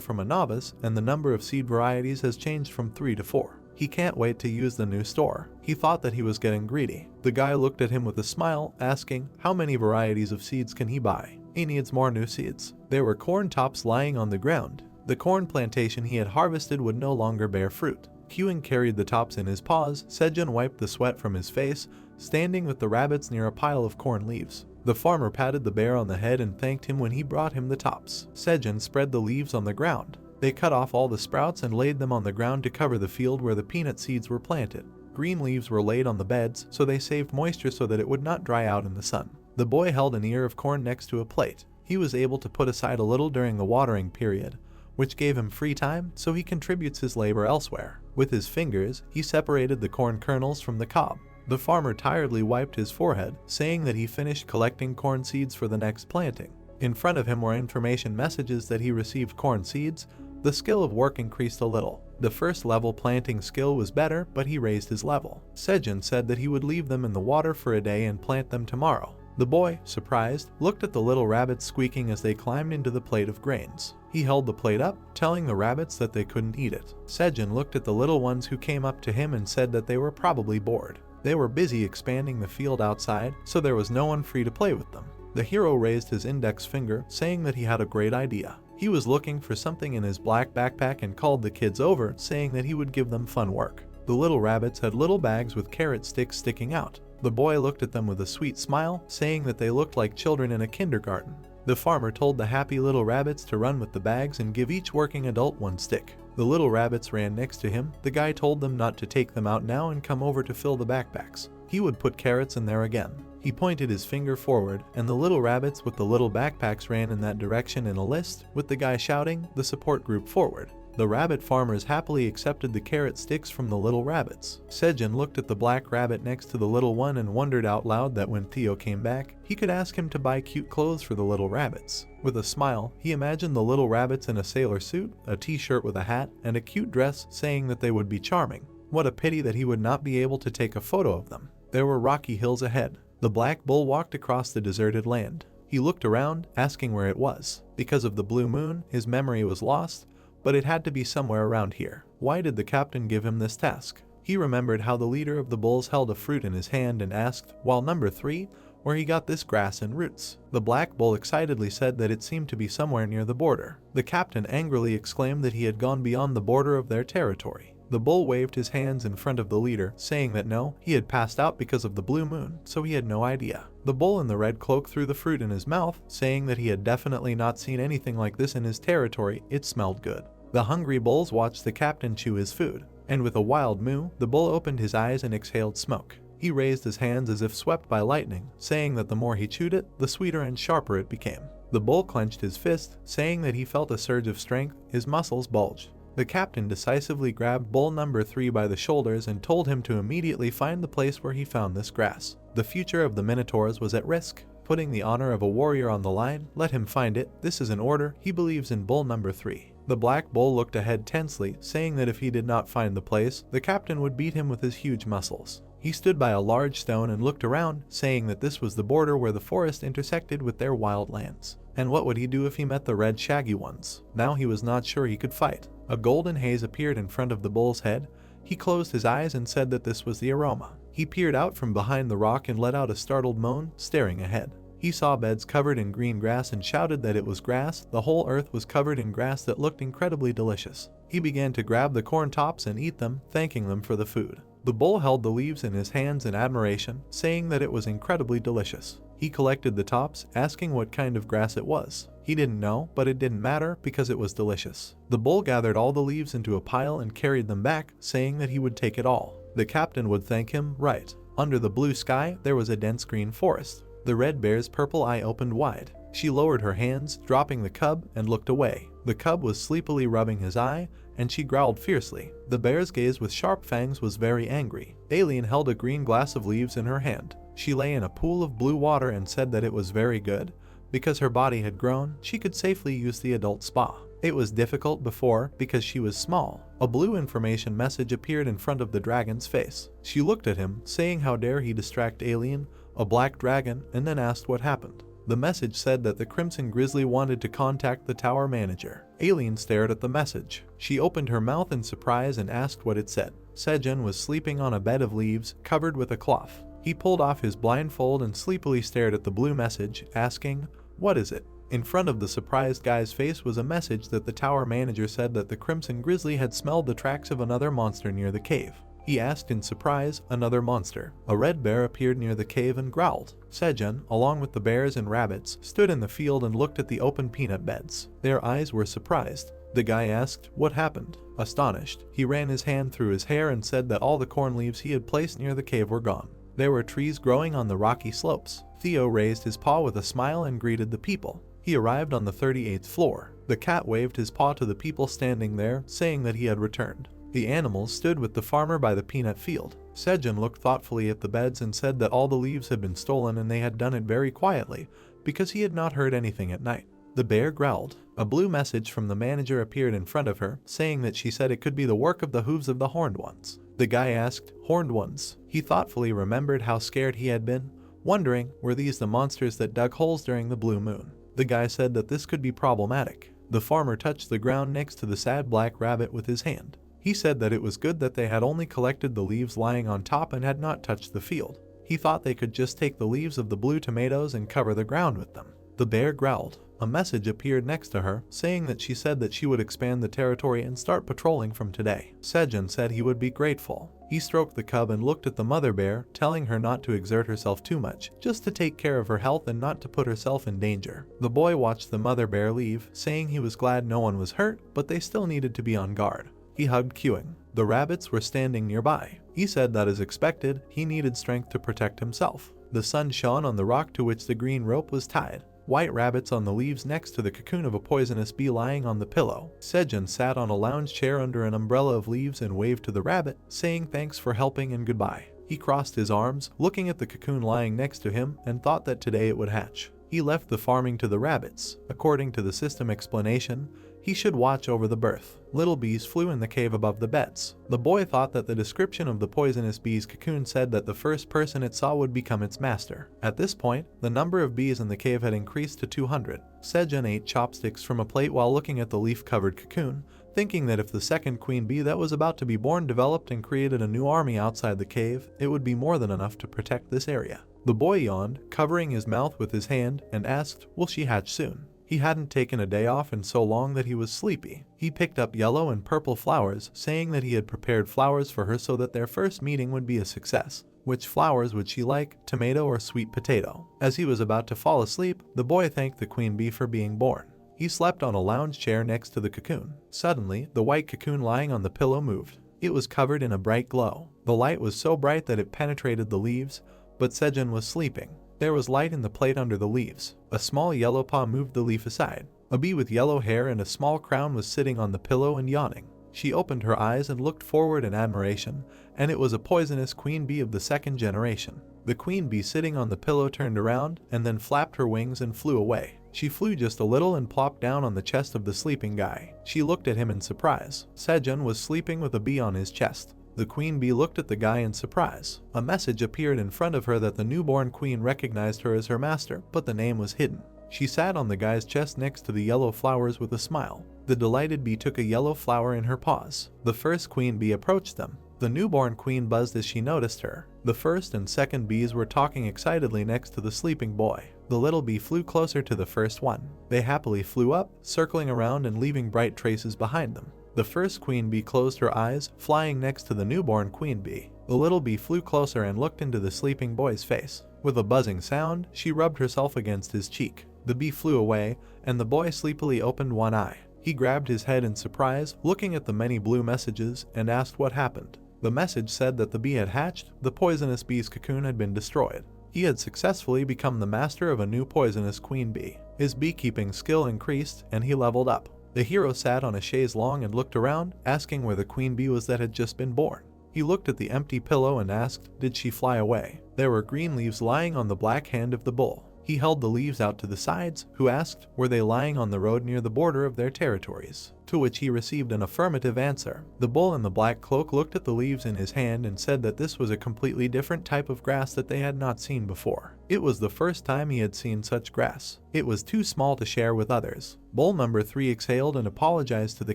Speaker 1: from a novice, and the number of seed varieties has changed from 3 to 4. He can't wait to use the new store. He thought that he was getting greedy. The guy looked at him with a smile, asking how many varieties of seeds can he buy. He needs more new seeds. There were corn tops lying on the ground. The corn plantation he had harvested would no longer bear fruit. Kyuing carried the tops in his paws. Sejun wiped the sweat from his face, standing with the rabbits near a pile of corn leaves. The farmer patted the bear on the head and thanked him when he brought him the tops. Sejun spread the leaves on the ground. They cut off all the sprouts and laid them on the ground to cover the field where the peanut seeds were planted. Green leaves were laid on the beds, so they saved moisture so that it would not dry out in the sun. The boy held an ear of corn next to a plate. He was able to put aside a little during the watering period, which gave him free time, so he contributes his labor elsewhere. With his fingers, he separated the corn kernels from the cob. The farmer tiredly wiped his forehead, saying that he finished collecting corn seeds for the next planting. In front of him were information messages that he received corn seeds. The skill of work increased a little. The first level planting skill was better, but he raised his level. Sejun said that he would leave them in the water for a day and plant them tomorrow. The boy, surprised, looked at the little rabbits squeaking as they climbed into the plate of grains. He held the plate up, telling the rabbits that they couldn't eat it. Sejun looked at the little ones who came up to him and said that they were probably bored. They were busy expanding the field outside, so there was no one free to play with them. The hero raised his index finger, saying that he had a great idea. He was looking for something in his black backpack and called the kids over, saying that he would give them fun work. The little rabbits had little bags with carrot sticks sticking out. The boy looked at them with a sweet smile, saying that they looked like children in a kindergarten. The farmer told the happy little rabbits to run with the bags and give each working adult one stick. The little rabbits ran next to him. The guy told them not to take them out now and come over to fill the backpacks. He would put carrots in there again. He pointed his finger forward, and the little rabbits with the little backpacks ran in that direction in a list, with the guy shouting the support group forward. The rabbit farmers happily accepted the carrot sticks from the little rabbits. Sejun looked at the black rabbit next to the little one and wondered out loud that when Theo came back, he could ask him to buy cute clothes for the little rabbits. With a smile, he imagined the little rabbits in a sailor suit, a t-shirt with a hat, and a cute dress, saying that they would be charming. What a pity that he would not be able to take a photo of them. There were rocky hills ahead. The black bull walked across the deserted land. He looked around, asking where it was. Because of the blue moon, his memory was lost, but it had to be somewhere around here. Why did the captain give him this task? He remembered how the leader of the bulls held a fruit in his hand and asked, while number 3, where he got this grass and roots. The black bull excitedly said that it seemed to be somewhere near the border. The captain angrily exclaimed that he had gone beyond the border of their territory. The bull waved his hands in front of the leader, saying that no, he had passed out because of the blue moon, so he had no idea. The bull in the red cloak threw the fruit in his mouth, saying that he had definitely not seen anything like this in his territory. It smelled good. The hungry bulls watched the captain chew his food, and with a wild moo, the bull opened his eyes and exhaled smoke. He raised his hands as if swept by lightning, saying that the more he chewed it, the sweeter and sharper it became. The bull clenched his fist, saying that he felt a surge of strength. His muscles bulged. The captain decisively grabbed bull number 3 by the shoulders and told him to immediately find the place where he found this grass. The future of the Minotaurs was at risk. Putting the honor of a warrior on the line, let him find it. This is an order. He believes in bull number 3. The black bull looked ahead tensely, saying that if he did not find the place, the captain would beat him with his huge muscles. He stood by a large stone and looked around, saying that this was the border where the forest intersected with their wild lands. And what would he do if he met the red shaggy ones? Now he was not sure he could fight. A golden haze appeared in front of the bull's head. He closed his eyes and said that this was the aroma. He peered out from behind the rock and let out a startled moan, staring ahead. He saw beds covered in green grass and shouted that it was grass. The whole earth was covered in grass that looked incredibly delicious. He began to grab the corn tops and eat them, thanking them for the food. The bull held the leaves in his hands in admiration, saying that it was incredibly delicious. He collected the tops, asking what kind of grass it was. He didn't know, but it didn't matter because it was delicious. The bull gathered all the leaves into a pile and carried them back, saying that he would take it all. The captain would thank him, right. Under the blue sky, there was a dense green forest. The red bear's purple eye opened wide. She lowered her hands, dropping the cub, and looked away. The cub was sleepily rubbing his eye, and she growled fiercely. The bear's gaze with sharp fangs was very angry. Alien held a green glass of leaves in her hand. She lay in a pool of blue water and said that it was very good. Because her body had grown, she could safely use the adult spa. It was difficult before because she was small. A blue information message appeared in front of the dragon's face. She looked at him, saying how dare he distract Alien, a black dragon, and then asked what happened. The message said that the Crimson Grizzly wanted to contact the tower manager. Alien stared at the message. She opened her mouth in surprise and asked what it said. Sejun was sleeping on a bed of leaves, covered with a cloth. He pulled off his blindfold and sleepily stared at the blue message, asking, "What is it?" In front of the surprised guy's face was a message that the tower manager said that the Crimson Grizzly had smelled the tracks of another monster near the cave. He asked in surprise, "Another monster?" A red bear appeared near the cave and growled. Sejun, along with the bears and rabbits, stood in the field and looked at the open peanut beds. Their eyes were surprised. The guy asked, "What happened?" Astonished, he ran his hand through his hair and said that all the corn leaves he had placed near the cave were gone. There were trees growing on the rocky slopes. Theo raised his paw with a smile and greeted the people. He arrived on the 38th floor. The cat waved his paw to the people standing there, saying that he had returned. The animals stood with the farmer by the peanut field. Sejun looked thoughtfully at the beds and said that all the leaves had been stolen and they had done it very quietly, because he had not heard anything at night. The bear growled. A blue message from the manager appeared in front of her, saying that she said it could be the work of the hooves of the horned ones. The guy asked, "Horned ones?" He thoughtfully remembered how scared he had been, wondering, were these the monsters that dug holes during the blue moon? The guy said that this could be problematic. The farmer touched the ground next to the sad black rabbit with his hand. He said that it was good that they had only collected the leaves lying on top and had not touched the field. He thought they could just take the leaves of the blue tomatoes and cover the ground with them. The bear growled. A message appeared next to her, saying that she said that she would expand the territory and start patrolling from today. Sejun said he would be grateful. He stroked the cub and looked at the mother bear, telling her not to exert herself too much, just to take care of her health and not to put herself in danger. The boy watched the mother bear leave, saying he was glad no one was hurt, but they still needed to be on guard. He hugged Queuing. The rabbits were standing nearby. He said that as expected, he needed strength to protect himself. The sun shone on the rock to which the green rope was tied. White rabbits on the leaves next to the cocoon of a poisonous bee lying on the pillow. Sejun sat on a lounge chair under an umbrella of leaves and waved to the rabbit, saying thanks for helping and goodbye. He crossed his arms, looking at the cocoon lying next to him, and thought that today it would hatch. He left the farming to the rabbits. According to the system explanation, he should watch over the birth. Little bees flew in the cave above the beds. The boy thought that the description of the poisonous bee's cocoon said that the first person it saw would become its master. At this point, the number of bees in the cave had increased to 200. Sejun ate chopsticks from a plate while looking at the leaf-covered cocoon, thinking that if the second queen bee that was about to be born developed and created a new army outside the cave, it would be more than enough to protect this area. The boy yawned, covering his mouth with his hand, and asked, "Will she hatch soon?" He hadn't taken a day off in so long that he was sleepy. He picked up yellow and purple flowers, saying that he had prepared flowers for her so that their first meeting would be a success. Which flowers would she like, tomato or sweet potato? As he was about to fall asleep, the boy thanked the queen bee for being born. He slept on a lounge chair next to the cocoon. Suddenly, the white cocoon lying on the pillow moved. It was covered in a bright glow. The light was so bright that it penetrated the leaves, but Sejun was sleeping. There was light in the plate under the leaves. A small yellow paw moved the leaf aside. A bee with yellow hair and a small crown was sitting on the pillow and yawning. She opened her eyes and looked forward in admiration, and it was a poisonous queen bee of the second generation. The queen bee sitting on the pillow turned around and then flapped her wings and flew away. She flew just a little and plopped down on the chest of the sleeping guy. She looked at him in surprise. Sejun was sleeping with a bee on his chest. The queen bee looked at the guy in surprise. A message appeared in front of her that the newborn queen recognized her as her master, but the name was hidden. She sat on the guy's chest next to the yellow flowers with a smile. The delighted bee took a yellow flower in her paws. The first queen bee approached them. The newborn queen buzzed as she noticed her. The first and second bees were talking excitedly next to the sleeping boy. The little bee flew closer to the first one. They happily flew up, circling around and leaving bright traces behind them. The first queen bee closed her eyes, flying next to the newborn queen bee. The little bee flew closer and looked into the sleeping boy's face. With a buzzing sound, she rubbed herself against his cheek. The bee flew away, and the boy sleepily opened one eye. He grabbed his head in surprise, looking at the many blue messages, and asked what happened. The message said that the bee had hatched, the poisonous bee's cocoon had been destroyed. He had successfully become the master of a new poisonous queen bee. His beekeeping skill increased, and he leveled up. The hero sat on a chaise longue and looked around, asking where the queen bee was that had just been born. He looked at the empty pillow and asked, did she fly away? There were green leaves lying on the black hand of the bull. He held the leaves out to the sides, who asked, were they lying on the road near the border of their territories? To which he received an affirmative answer. The bull in the black cloak looked at the leaves in his hand and said that this was a completely different type of grass that they had not seen before. It was the first time he had seen such grass. It was too small to share with others. Bull number 3 exhaled and apologized to the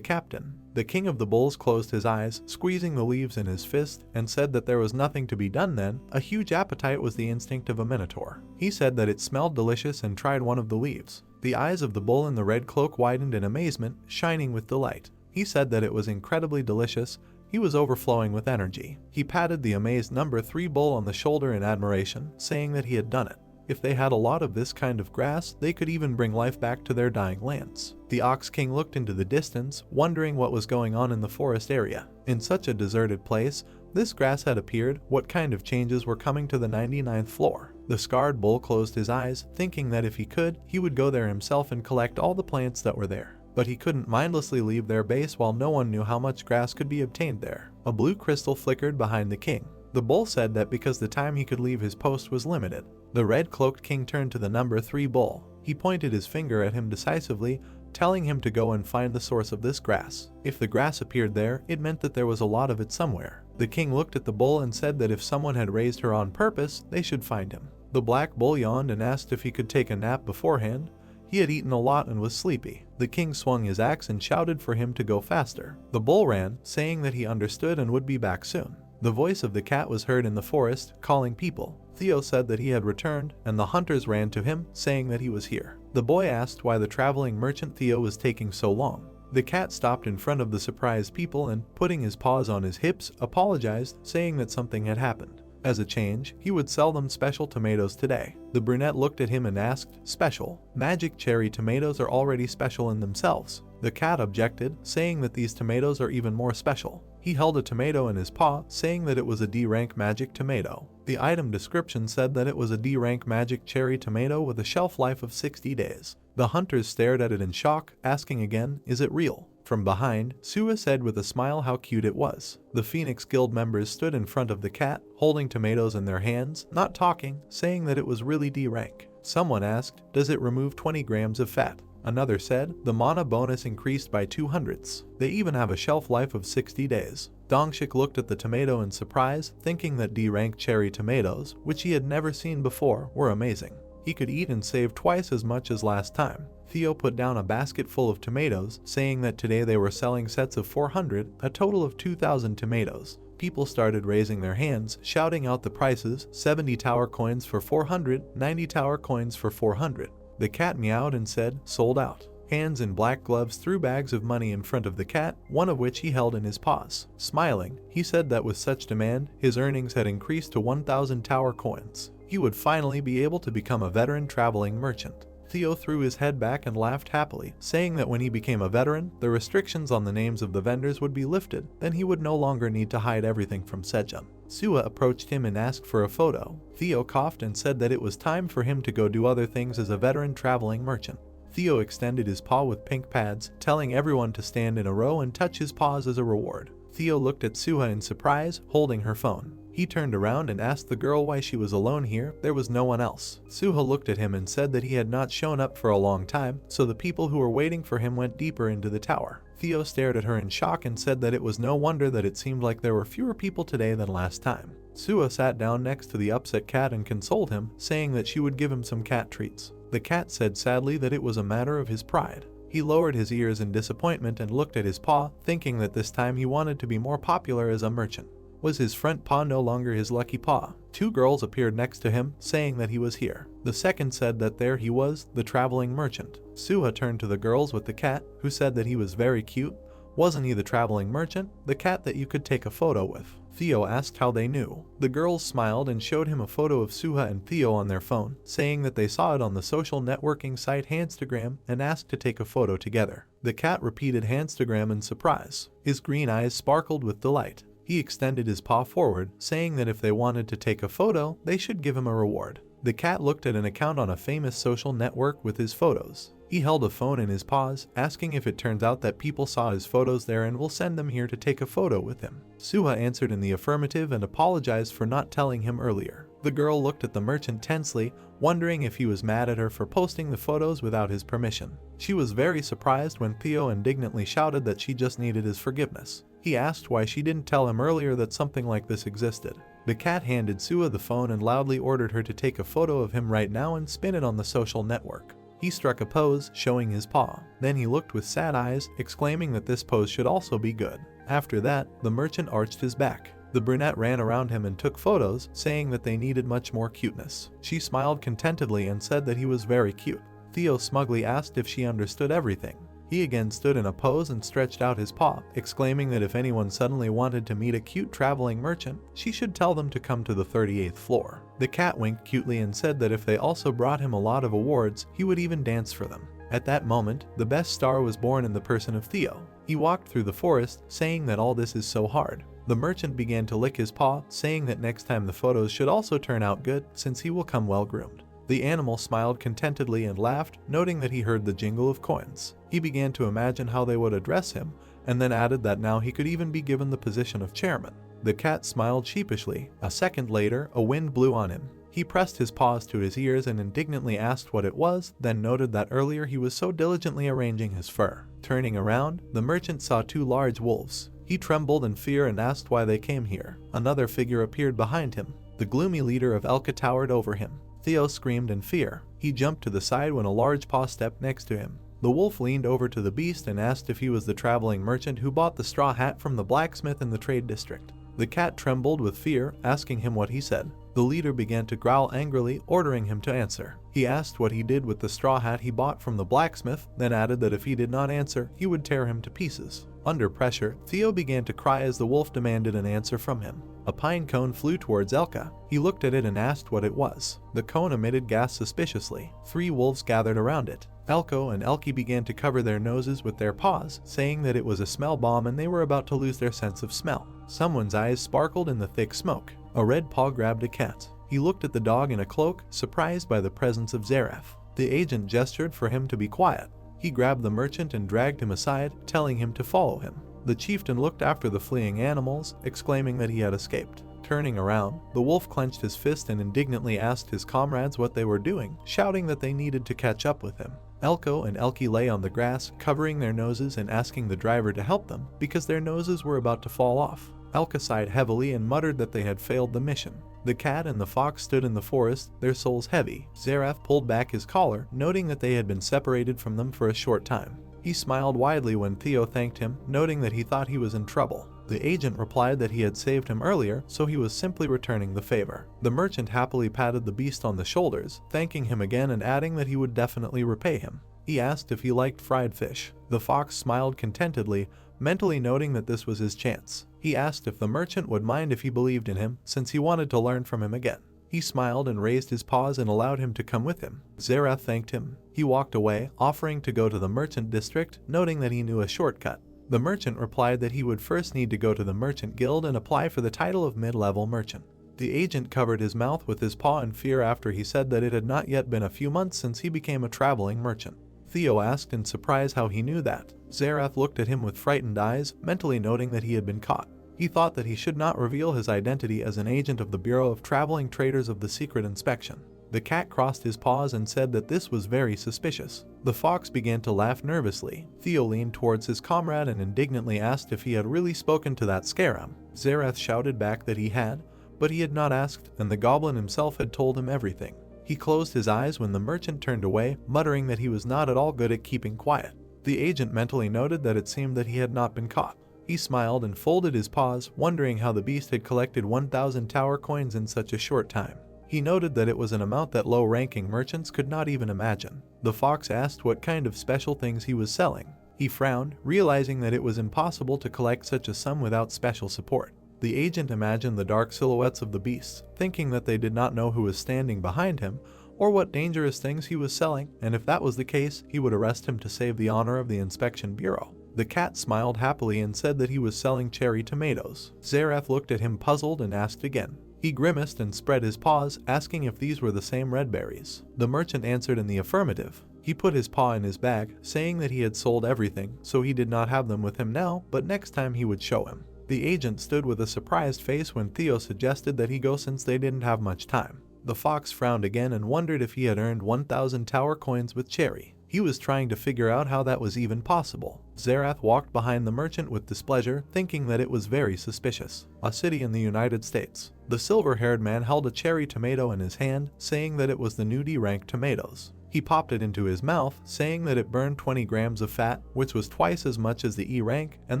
Speaker 1: captain. The king of the bulls closed his eyes, squeezing the leaves in his fist, and said that there was nothing to be done then. A huge appetite was the instinct of a minotaur. He said that it smelled delicious and tried one of the leaves. The eyes of the bull in the red cloak widened in amazement, shining with delight. He said that it was incredibly delicious. He was overflowing with energy. He patted the amazed number 3 bull on the shoulder in admiration, saying that he had done it. If they had a lot of this kind of grass, they could even bring life back to their dying lands. The Ox King looked into the distance, wondering what was going on in the forest area. In such a deserted place, this grass had appeared. What kind of changes were coming to the 99th floor? The scarred bull closed his eyes, thinking that if he could, he would go there himself and collect all the plants that were there. But he couldn't mindlessly leave their base while no one knew how much grass could be obtained there. A blue crystal flickered behind the king. The bull said that because the time he could leave his post was limited. The red-cloaked king turned to the number 3 bull. He pointed his finger at him decisively, telling him to go and find the source of this grass. If the grass appeared there, it meant that there was a lot of it somewhere. The king looked at the bull and said that if someone had raised her on purpose, they should find him. The black bull yawned and asked if he could take a nap beforehand. He had eaten a lot and was sleepy. The king swung his axe and shouted for him to go faster. The bull ran, saying that he understood and would be back soon. The voice of the cat was heard in the forest, calling people. Theo said that he had returned, and the hunters ran to him, saying that he was here. The boy asked why the traveling merchant Theo was taking so long. The cat stopped in front of the surprised people and, putting his paws on his hips, apologized, saying that something had happened. As a change, he would sell them special tomatoes today. The brunette looked at him and asked, "Special? Magic cherry tomatoes are already special in themselves." The cat objected, saying that these tomatoes are even more special. He held a tomato in his paw, saying that it was a D-rank magic tomato. The item description said that it was a D-rank magic cherry tomato with a shelf life of 60 days. The hunters stared at it in shock, asking again, "Is it real?" From behind, Sua said with a smile how cute it was. The Phoenix Guild members stood in front of the cat, holding tomatoes in their hands, not talking, saying that it was really D-rank. Someone asked, "Does it remove 20 grams of fat?" Another said, "The mana bonus increased by 200s. They even have a shelf life of 60 days. Dongshik looked at the tomato in surprise, thinking that D-rank cherry tomatoes, which he had never seen before, were amazing. He could eat and save twice as much as last time. Theo put down a basket full of tomatoes, saying that today they were selling sets of 400, a total of 2,000 tomatoes. People started raising their hands, shouting out the prices: 70 tower coins for 400, 90 tower coins for 400. The cat meowed and said, "Sold out." Hands in black gloves threw bags of money in front of the cat, one of which he held in his paws. Smiling, he said that with such demand, his earnings had increased to 1,000 tower coins. He would finally be able to become a veteran traveling merchant. Theo threw his head back and laughed happily, saying that when he became a veteran, the restrictions on the names of the vendors would be lifted, then he would no longer need to hide everything from Sejun. Sua approached him and asked for a photo. Theo coughed and said that it was time for him to go do other things as a veteran traveling merchant. Theo extended his paw with pink pads, telling everyone to stand in a row and touch his paws as a reward. Theo looked at Sua in surprise, holding her phone. He turned around and asked the girl why she was alone here. There was no one else. Suha looked at him and said that he had not shown up for a long time, so the people who were waiting for him went deeper into the tower. Theo stared at her in shock and said that it was no wonder that it seemed like there were fewer people today than last time. Sua sat down next to the upset cat and consoled him, saying that she would give him some cat treats. The cat said sadly that it was a matter of his pride. He lowered his ears in disappointment and looked at his paw, thinking that this time he wanted to be more popular as a merchant. Was his front paw no longer his lucky paw? Two girls appeared next to him, saying that he was here. The second said that there he was, the traveling merchant. Suha turned to the girls with the cat, who said that he was very cute. Wasn't he the traveling merchant, the cat that you could take a photo with? Theo asked how they knew. The girls smiled and showed him a photo of Suha and Theo on their phone, saying that they saw it on the social networking site Handstagram and asked to take a photo together. The cat repeated Handstagram in surprise. His green eyes sparkled with delight. He extended his paw forward, saying that if they wanted to take a photo, they should give him a reward. The cat looked at an account on a famous social network with his photos. He held a phone in his paws, asking if it turns out that people saw his photos there and will send them here to take a photo with him. Suha answered in the affirmative and apologized for not telling him earlier. The girl looked at the merchant tensely, wondering if he was mad at her for posting the photos without his permission. She was very surprised when Theo indignantly shouted that she just needed his forgiveness. He asked why she didn't tell him earlier that something like this existed. The cat handed Suha the phone and loudly ordered her to take a photo of him right now and spin it on the social network. He struck a pose, showing his paw. Then he looked with sad eyes, exclaiming that this pose should also be good. After that, the merchant arched his back. The brunette ran around him and took photos, saying that they needed much more cuteness. She smiled contentedly and said that he was very cute. Theo smugly asked if she understood everything. He again stood in a pose and stretched out his paw, exclaiming that if anyone suddenly wanted to meet a cute traveling merchant, she should tell them to come to the 38th floor. The cat winked cutely and said that if they also brought him a lot of awards, he would even dance for them. At that moment, the best star was born in the person of Theo. He walked through the forest, saying that all this is so hard. The merchant began to lick his paw, saying that next time the photos should also turn out good, since he will come well groomed. The animal smiled contentedly and laughed, noting that he heard the jingle of coins. He began to imagine how they would address him, and then added that now he could even be given the position of chairman. The cat smiled sheepishly. A second later, a wind blew on him. He pressed his paws to his ears and indignantly asked what it was, then noted that earlier he was so diligently arranging his fur. Turning around, the merchant saw two large wolves. He trembled in fear and asked why they came here. Another figure appeared behind him. The gloomy leader of Elka towered over him. Theo screamed in fear. He jumped to the side when a large paw stepped next to him. The wolf leaned over to the beast and asked if he was the traveling merchant who bought the straw hat from the blacksmith in the trade district. The cat trembled with fear, asking him what he said. The leader began to growl angrily, ordering him to answer. He asked what he did with the straw hat he bought from the blacksmith, then added that if he did not answer, he would tear him to pieces. Under pressure, Theo began to cry as the wolf demanded an answer from him. A pine cone flew towards Elka. He looked at it and asked what it was. The cone emitted gas suspiciously. 3 wolves gathered around it. Elko and Elki began to cover their noses with their paws, saying that it was a smell bomb and they were about to lose their sense of smell. Someone's eyes sparkled in the thick smoke. A red paw grabbed a cat. He looked at the dog in a cloak, surprised by the presence of Zareth. The agent gestured for him to be quiet. He grabbed the merchant and dragged him aside, telling him to follow him. The chieftain looked after the fleeing animals, exclaiming that he had escaped. Turning around, the wolf clenched his fist and indignantly asked his comrades what they were doing, shouting that they needed to catch up with him. Elko and Elki lay on the grass, covering their noses and asking the driver to help them because their noses were about to fall off. Elka sighed heavily and muttered that they had failed the mission. The cat and the fox stood in the forest, their souls heavy. Zareth pulled back his collar, noting that they had been separated from them for a short time. He smiled widely when Theo thanked him, noting that he thought he was in trouble. The agent replied that he had saved him earlier, so he was simply returning the favor. The merchant happily patted the beast on the shoulders, thanking him again and adding that he would definitely repay him. He asked if he liked fried fish. The fox smiled contentedly, mentally noting that this was his chance. He asked if the merchant would mind if he believed in him, since he wanted to learn from him again. He smiled and raised his paws and allowed him to come with him. Zareth thanked him. He walked away, offering to go to the merchant district, noting that he knew a shortcut. The merchant replied that he would first need to go to the merchant guild and apply for the title of mid-level merchant. The agent covered his mouth with his paw in fear after he said that it had not yet been a few months since he became a traveling merchant. Theo asked in surprise how he knew that. Zareth looked at him with frightened eyes, mentally noting that he had been caught. He thought that he should not reveal his identity as an agent of the Bureau of Traveling Traders of the Secret Inspection. The cat crossed his paws and said that this was very suspicious. The fox began to laugh nervously. Theo leaned towards his comrade and indignantly asked if he had really spoken to that scarab. Zareth shouted back that he had, but he had not asked, and the goblin himself had told him everything. He closed his eyes when the merchant turned away, muttering that he was not at all good at keeping quiet. The agent mentally noted that it seemed that he had not been caught. He smiled and folded his paws, wondering how the beast had collected 1,000 tower coins in such a short time. He noted that it was an amount that low-ranking merchants could not even imagine. The fox asked what kind of special things he was selling. He frowned, realizing that it was impossible to collect such a sum without special support. The agent imagined the dark silhouettes of the beasts, thinking that they did not know who was standing behind him, or what dangerous things he was selling, and if that was the case, he would arrest him to save the honor of the Inspection Bureau. The cat smiled happily and said that he was selling cherry tomatoes. Zareth looked at him puzzled and asked again. He grimaced and spread his paws, asking if these were the same red berries. The merchant answered in the affirmative. He put his paw in his bag, saying that he had sold everything, so he did not have them with him now, but next time he would show him. The agent stood with a surprised face when Theo suggested that he go since they didn't have much time. The fox frowned again and wondered if he had earned 1,000 tower coins with cherry. He was trying to figure out how that was even possible. Zareth walked behind the merchant with displeasure, thinking that it was very suspicious. A city in the United States. The silver-haired man held a cherry tomato in his hand, saying that it was the new D-rank tomatoes. He popped it into his mouth, saying that it burned 20 grams of fat, which was twice as much as the E-rank, and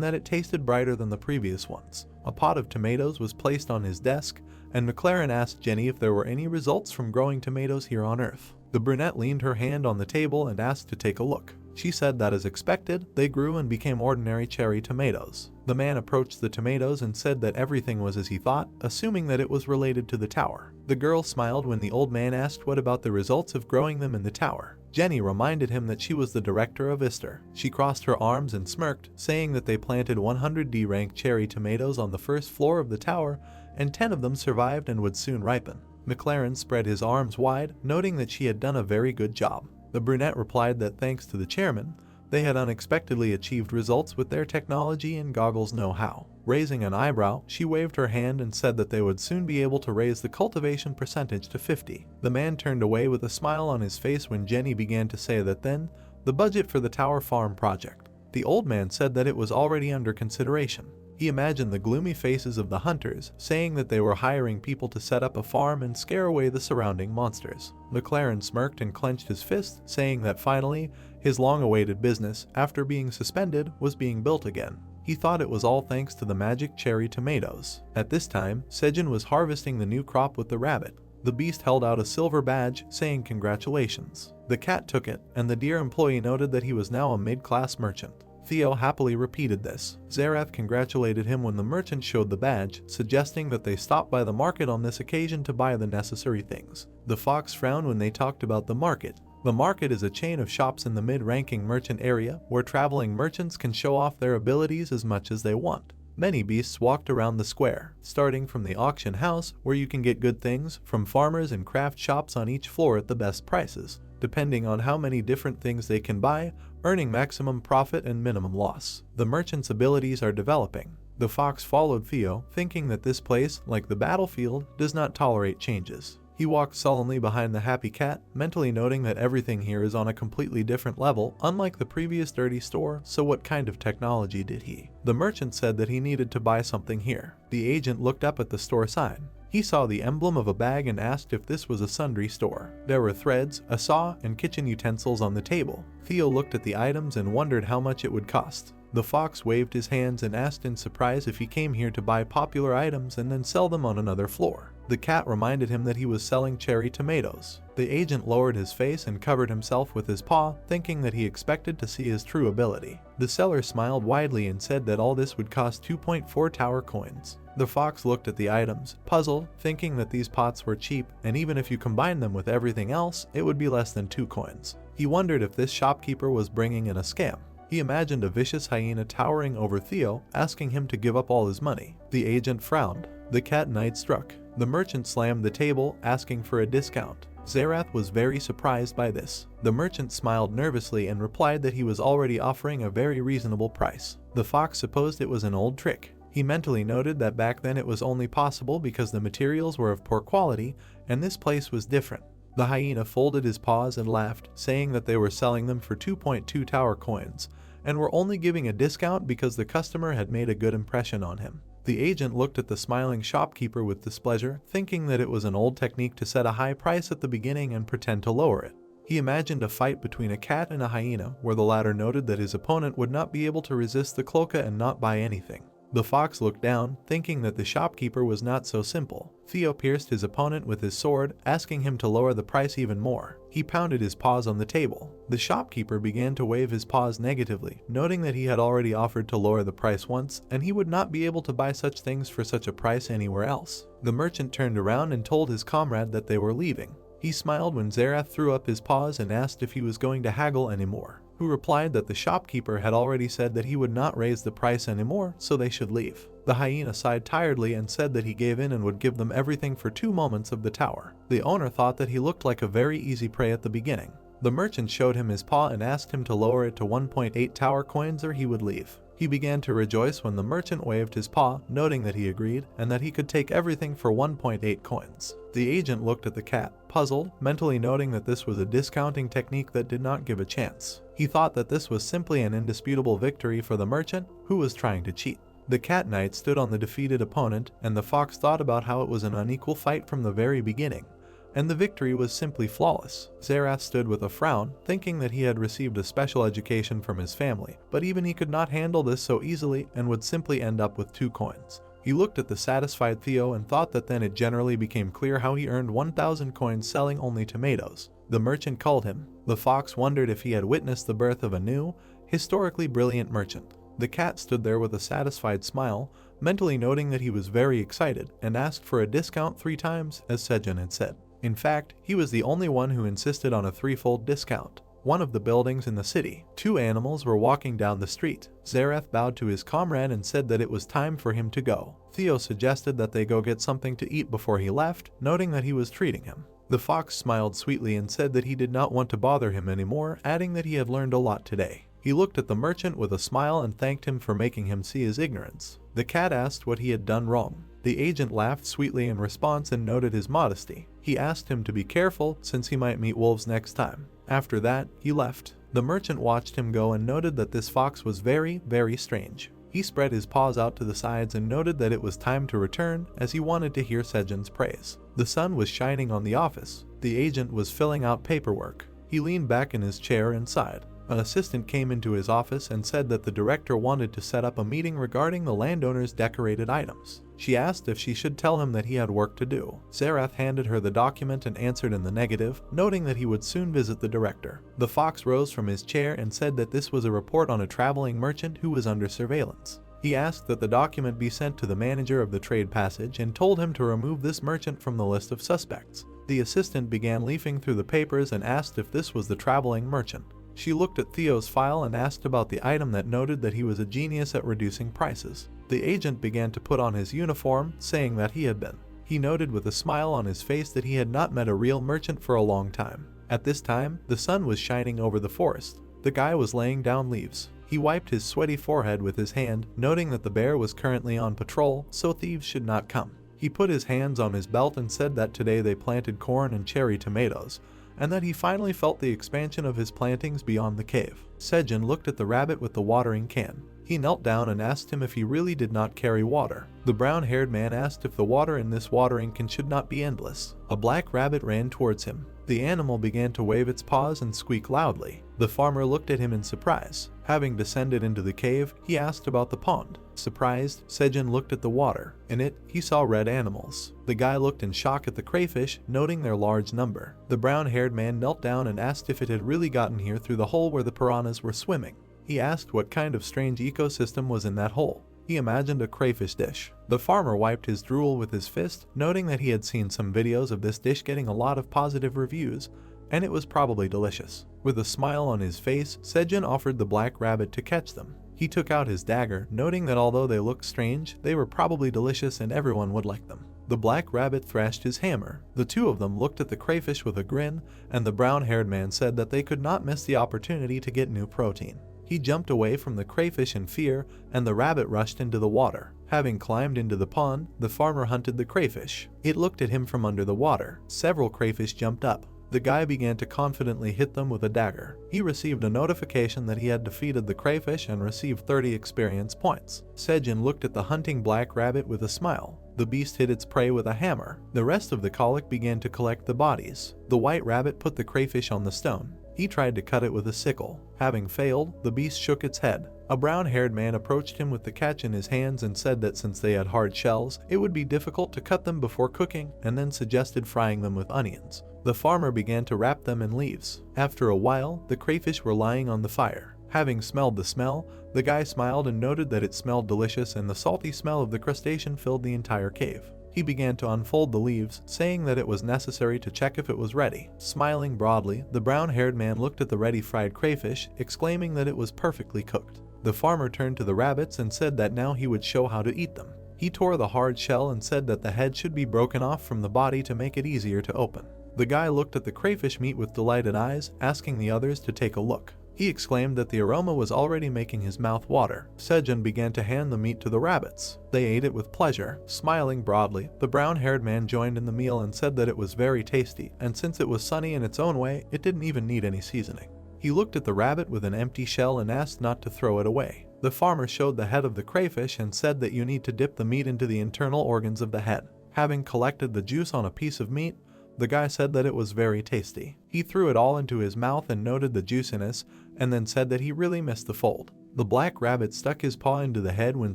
Speaker 1: that it tasted brighter than the previous ones. A pot of tomatoes was placed on his desk, and McLaren asked Jenny if there were any results from growing tomatoes here on Earth. The brunette leaned her hand on the table and asked to take a look. She said that as expected, they grew and became ordinary cherry tomatoes. The man approached the tomatoes and said that everything was as he thought, assuming that it was related to the tower. The girl smiled when the old man asked what about the results of growing them in the tower. Jenny reminded him that she was the director of Ister. She crossed her arms and smirked, saying that they planted 100 D-rank cherry tomatoes on the first floor of the tower, and 10 of them survived and would soon ripen. McLaren spread his arms wide, noting that she had done a very good job. The brunette replied that thanks to the chairman, they had unexpectedly achieved results with their technology and Goggle's know-how. Raising an eyebrow, she waved her hand and said that they would soon be able to raise the cultivation percentage to 50. The man turned away with a smile on his face when Jenny began to say that then, the budget for the Tower Farm project. The old man said that it was already under consideration. He imagined the gloomy faces of the hunters, saying that they were hiring people to set up a farm and scare away the surrounding monsters. McLaren smirked and clenched his fist, saying that finally, his long-awaited business, after being suspended, was being built again. He thought it was all thanks to the magic cherry tomatoes. At this time, Sejun was harvesting the new crop with the rabbit. The beast held out a silver badge, saying congratulations. The cat took it, and the dear employee noted that he was now a mid-class merchant. Theo happily repeated this. Zerath congratulated him when the merchant showed the badge, suggesting that they stop by the market on this occasion to buy the necessary things. The fox frowned when they talked about the market. The market is a chain of shops in the mid-ranking merchant area where traveling merchants can show off their abilities as much as they want. Many beasts walked around the square, starting from the auction house, where you can get good things from farmers and craft shops on each floor at the best prices, depending on how many different things they can buy, earning maximum profit and minimum loss. The merchant's abilities are developing. The fox followed Theo, thinking that this place, like the battlefield, does not tolerate changes. He walked sullenly behind the happy cat, mentally noting that everything here is on a completely different level, unlike the previous dirty store, so what kind of technology did he? The merchant said that he needed to buy something here. The agent looked up at the store sign. He saw the emblem of a bag and asked if this was a sundry store. There were threads, a saw, and kitchen utensils on the table. Theo looked at the items and wondered how much it would cost. The fox waved his hands and asked in surprise if he came here to buy popular items and then sell them on another floor. The cat reminded him that he was selling cherry tomatoes. The agent lowered his face and covered himself with his paw, thinking that he expected to see his true ability. The seller smiled widely and said that all this would cost 2.4 tower coins. The fox looked at the items, puzzled, thinking that these pots were cheap, and even if you combine them with everything else, it would be less than 2 coins. He wondered if this shopkeeper was bringing in a scam. He imagined a vicious hyena towering over Theo, asking him to give up all his money. The agent frowned. The cat night struck. The merchant slammed the table, asking for a discount. Zerath was very surprised by this. The merchant smiled nervously and replied that he was already offering a very reasonable price. The fox supposed it was an old trick. He mentally noted that back then it was only possible because the materials were of poor quality, and this place was different. The hyena folded his paws and laughed, saying that they were selling them for 2.2 tower coins, and were only giving a discount because the customer had made a good impression on him. The agent looked at the smiling shopkeeper with displeasure, thinking that it was an old technique to set a high price at the beginning and pretend to lower it. He imagined a fight between a cat and a hyena, where the latter noted that his opponent would not be able to resist the cloaca and not buy anything. The fox looked down, thinking that the shopkeeper was not so simple. Theo pierced his opponent with his sword, asking him to lower the price even more. He pounded his paws on the table. The shopkeeper began to wave his paws negatively, noting that he had already offered to lower the price once, and he would not be able to buy such things for such a price anywhere else. The merchant turned around and told his comrade that they were leaving. He smiled when Zerath threw up his paws and asked if he was going to haggle anymore, who replied that the shopkeeper had already said that he would not raise the price anymore, so they should leave. The hyena sighed tiredly and said that he gave in and would give them everything for 2 moments of the tower. The owner thought that he looked like a very easy prey at the beginning. The merchant showed him his paw and asked him to lower it to 1.8 tower coins or he would leave. He began to rejoice when the merchant waved his paw, noting that he agreed, and that he could take everything for 1.8 coins. The agent looked at the cat, puzzled, mentally noting that this was a discounting technique that did not give a chance. He thought that this was simply an indisputable victory for the merchant, who was trying to cheat. The cat knight stood on the defeated opponent, and the fox thought about how it was an unequal fight from the very beginning, and the victory was simply flawless. Zerath stood with a frown, thinking that he had received a special education from his family, but even he could not handle this so easily and would simply end up with 2 coins. He looked at the satisfied Theo and thought that then it generally became clear how he earned 1,000 coins selling only tomatoes. The merchant called him. The fox wondered if he had witnessed the birth of a new, historically brilliant merchant. The cat stood there with a satisfied smile, mentally noting that he was very excited, and asked for a discount 3 times, as Sejun had said. In fact, he was the only one who insisted on a 3-fold discount. One of the buildings in the city. 2 animals were walking down the street. Zerath bowed to his comrade and said that it was time for him to go. Theo suggested that they go get something to eat before he left, noting that he was treating him. The fox smiled sweetly and said that he did not want to bother him anymore, adding that he had learned a lot today. He looked at the merchant with a smile and thanked him for making him see his ignorance. The cat asked what he had done wrong. The agent laughed sweetly in response and noted his modesty. He asked him to be careful since he might meet wolves next time. After that, he left. The merchant watched him go and noted that this fox was very, very strange. He spread his paws out to the sides and noted that it was time to return, as he wanted to hear Sejun's praise. The sun was shining on the office. The agent was filling out paperwork. He leaned back in his chair and sighed. An assistant came into his office and said that the director wanted to set up a meeting regarding the landowner's decorated items. She asked if she should tell him that he had work to do. Zerath handed her the document and answered in the negative, noting that he would soon visit the director. The fox rose from his chair and said that this was a report on a traveling merchant who was under surveillance. He asked that the document be sent to the manager of the trade passage and told him to remove this merchant from the list of suspects. The assistant began leafing through the papers and asked if this was the traveling merchant. She looked at Theo's file and asked about the item that noted that he was a genius at reducing prices. The agent began to put on his uniform, saying that he had been. He noted with a smile on his face that he had not met a real merchant for a long time. At this time, the sun was shining over the forest. The guy was laying down leaves. He wiped his sweaty forehead with his hand, noting that the bear was currently on patrol, so thieves should not come. He put his hands on his belt and said that today they planted corn and cherry tomatoes, and that he finally felt the expansion of his plantings beyond the cave. Sejun looked at the rabbit with the watering can. He knelt down and asked him if he really did not carry water. The brown-haired man asked if the water in this watering can should not be endless. A black rabbit ran towards him. The animal began to wave its paws and squeak loudly. The farmer looked at him in surprise. Having descended into the cave, he asked about the pond. Surprised, Sejun looked at the water. In it, he saw red animals. The guy looked in shock at the crayfish, noting their large number. The brown-haired man knelt down and asked if it had really gotten here through the hole where the piranhas were swimming. He asked what kind of strange ecosystem was in that hole. He imagined a crayfish dish. The farmer wiped his drool with his fist, noting that he had seen some videos of this dish getting a lot of positive reviews, and it was probably delicious. With a smile on his face, Sejun offered the black rabbit to catch them. He took out his dagger, noting that although they looked strange, they were probably delicious and everyone would like them. The black rabbit thrashed his hammer. The two of them looked at the crayfish with a grin, and the brown-haired man said that they could not miss the opportunity to get new protein. He jumped away from the crayfish in fear, and the rabbit rushed into the water. Having climbed into the pond, the farmer hunted the crayfish. It looked at him from under the water. Several crayfish jumped up. The guy began to confidently hit them with a dagger. He received a notification that he had defeated the crayfish and received 30 experience points. Sejun looked at the hunting black rabbit with a smile. The beast hit its prey with a hammer. The rest of the colic began to collect the bodies. The white rabbit put the crayfish on the stone. He tried to cut it with a sickle. Having failed, the beast shook its head. A brown-haired man approached him with the catch in his hands and said that since they had hard shells, it would be difficult to cut them before cooking, and then suggested frying them with onions. The farmer began to wrap them in leaves. After a while, the crayfish were lying on the fire. Having smelled the smell, the guy smiled and noted that it smelled delicious, and the salty smell of the crustacean filled the entire cave. He began to unfold the leaves, saying that it was necessary to check if it was ready. Smiling broadly, the brown-haired man looked at the ready fried crayfish, exclaiming that it was perfectly cooked. The farmer turned to the rabbits and said that now he would show how to eat them. He tore the hard shell and said that the head should be broken off from the body to make it easier to open. The guy looked at the crayfish meat with delighted eyes, asking the others to take a look. He exclaimed that the aroma was already making his mouth water. Sejun began to hand the meat to the rabbits. They ate it with pleasure. Smiling broadly, the brown-haired man joined in the meal and said that it was very tasty, and since it was sunny in its own way, it didn't even need any seasoning. He looked at the rabbit with an empty shell and asked not to throw it away. The farmer showed the head of the crayfish and said that you need to dip the meat into the internal organs of the head. Having collected the juice on a piece of meat, the guy said that it was very tasty. He threw it all into his mouth and noted the juiciness, and then said that he really missed the fold. The black rabbit stuck his paw into the head when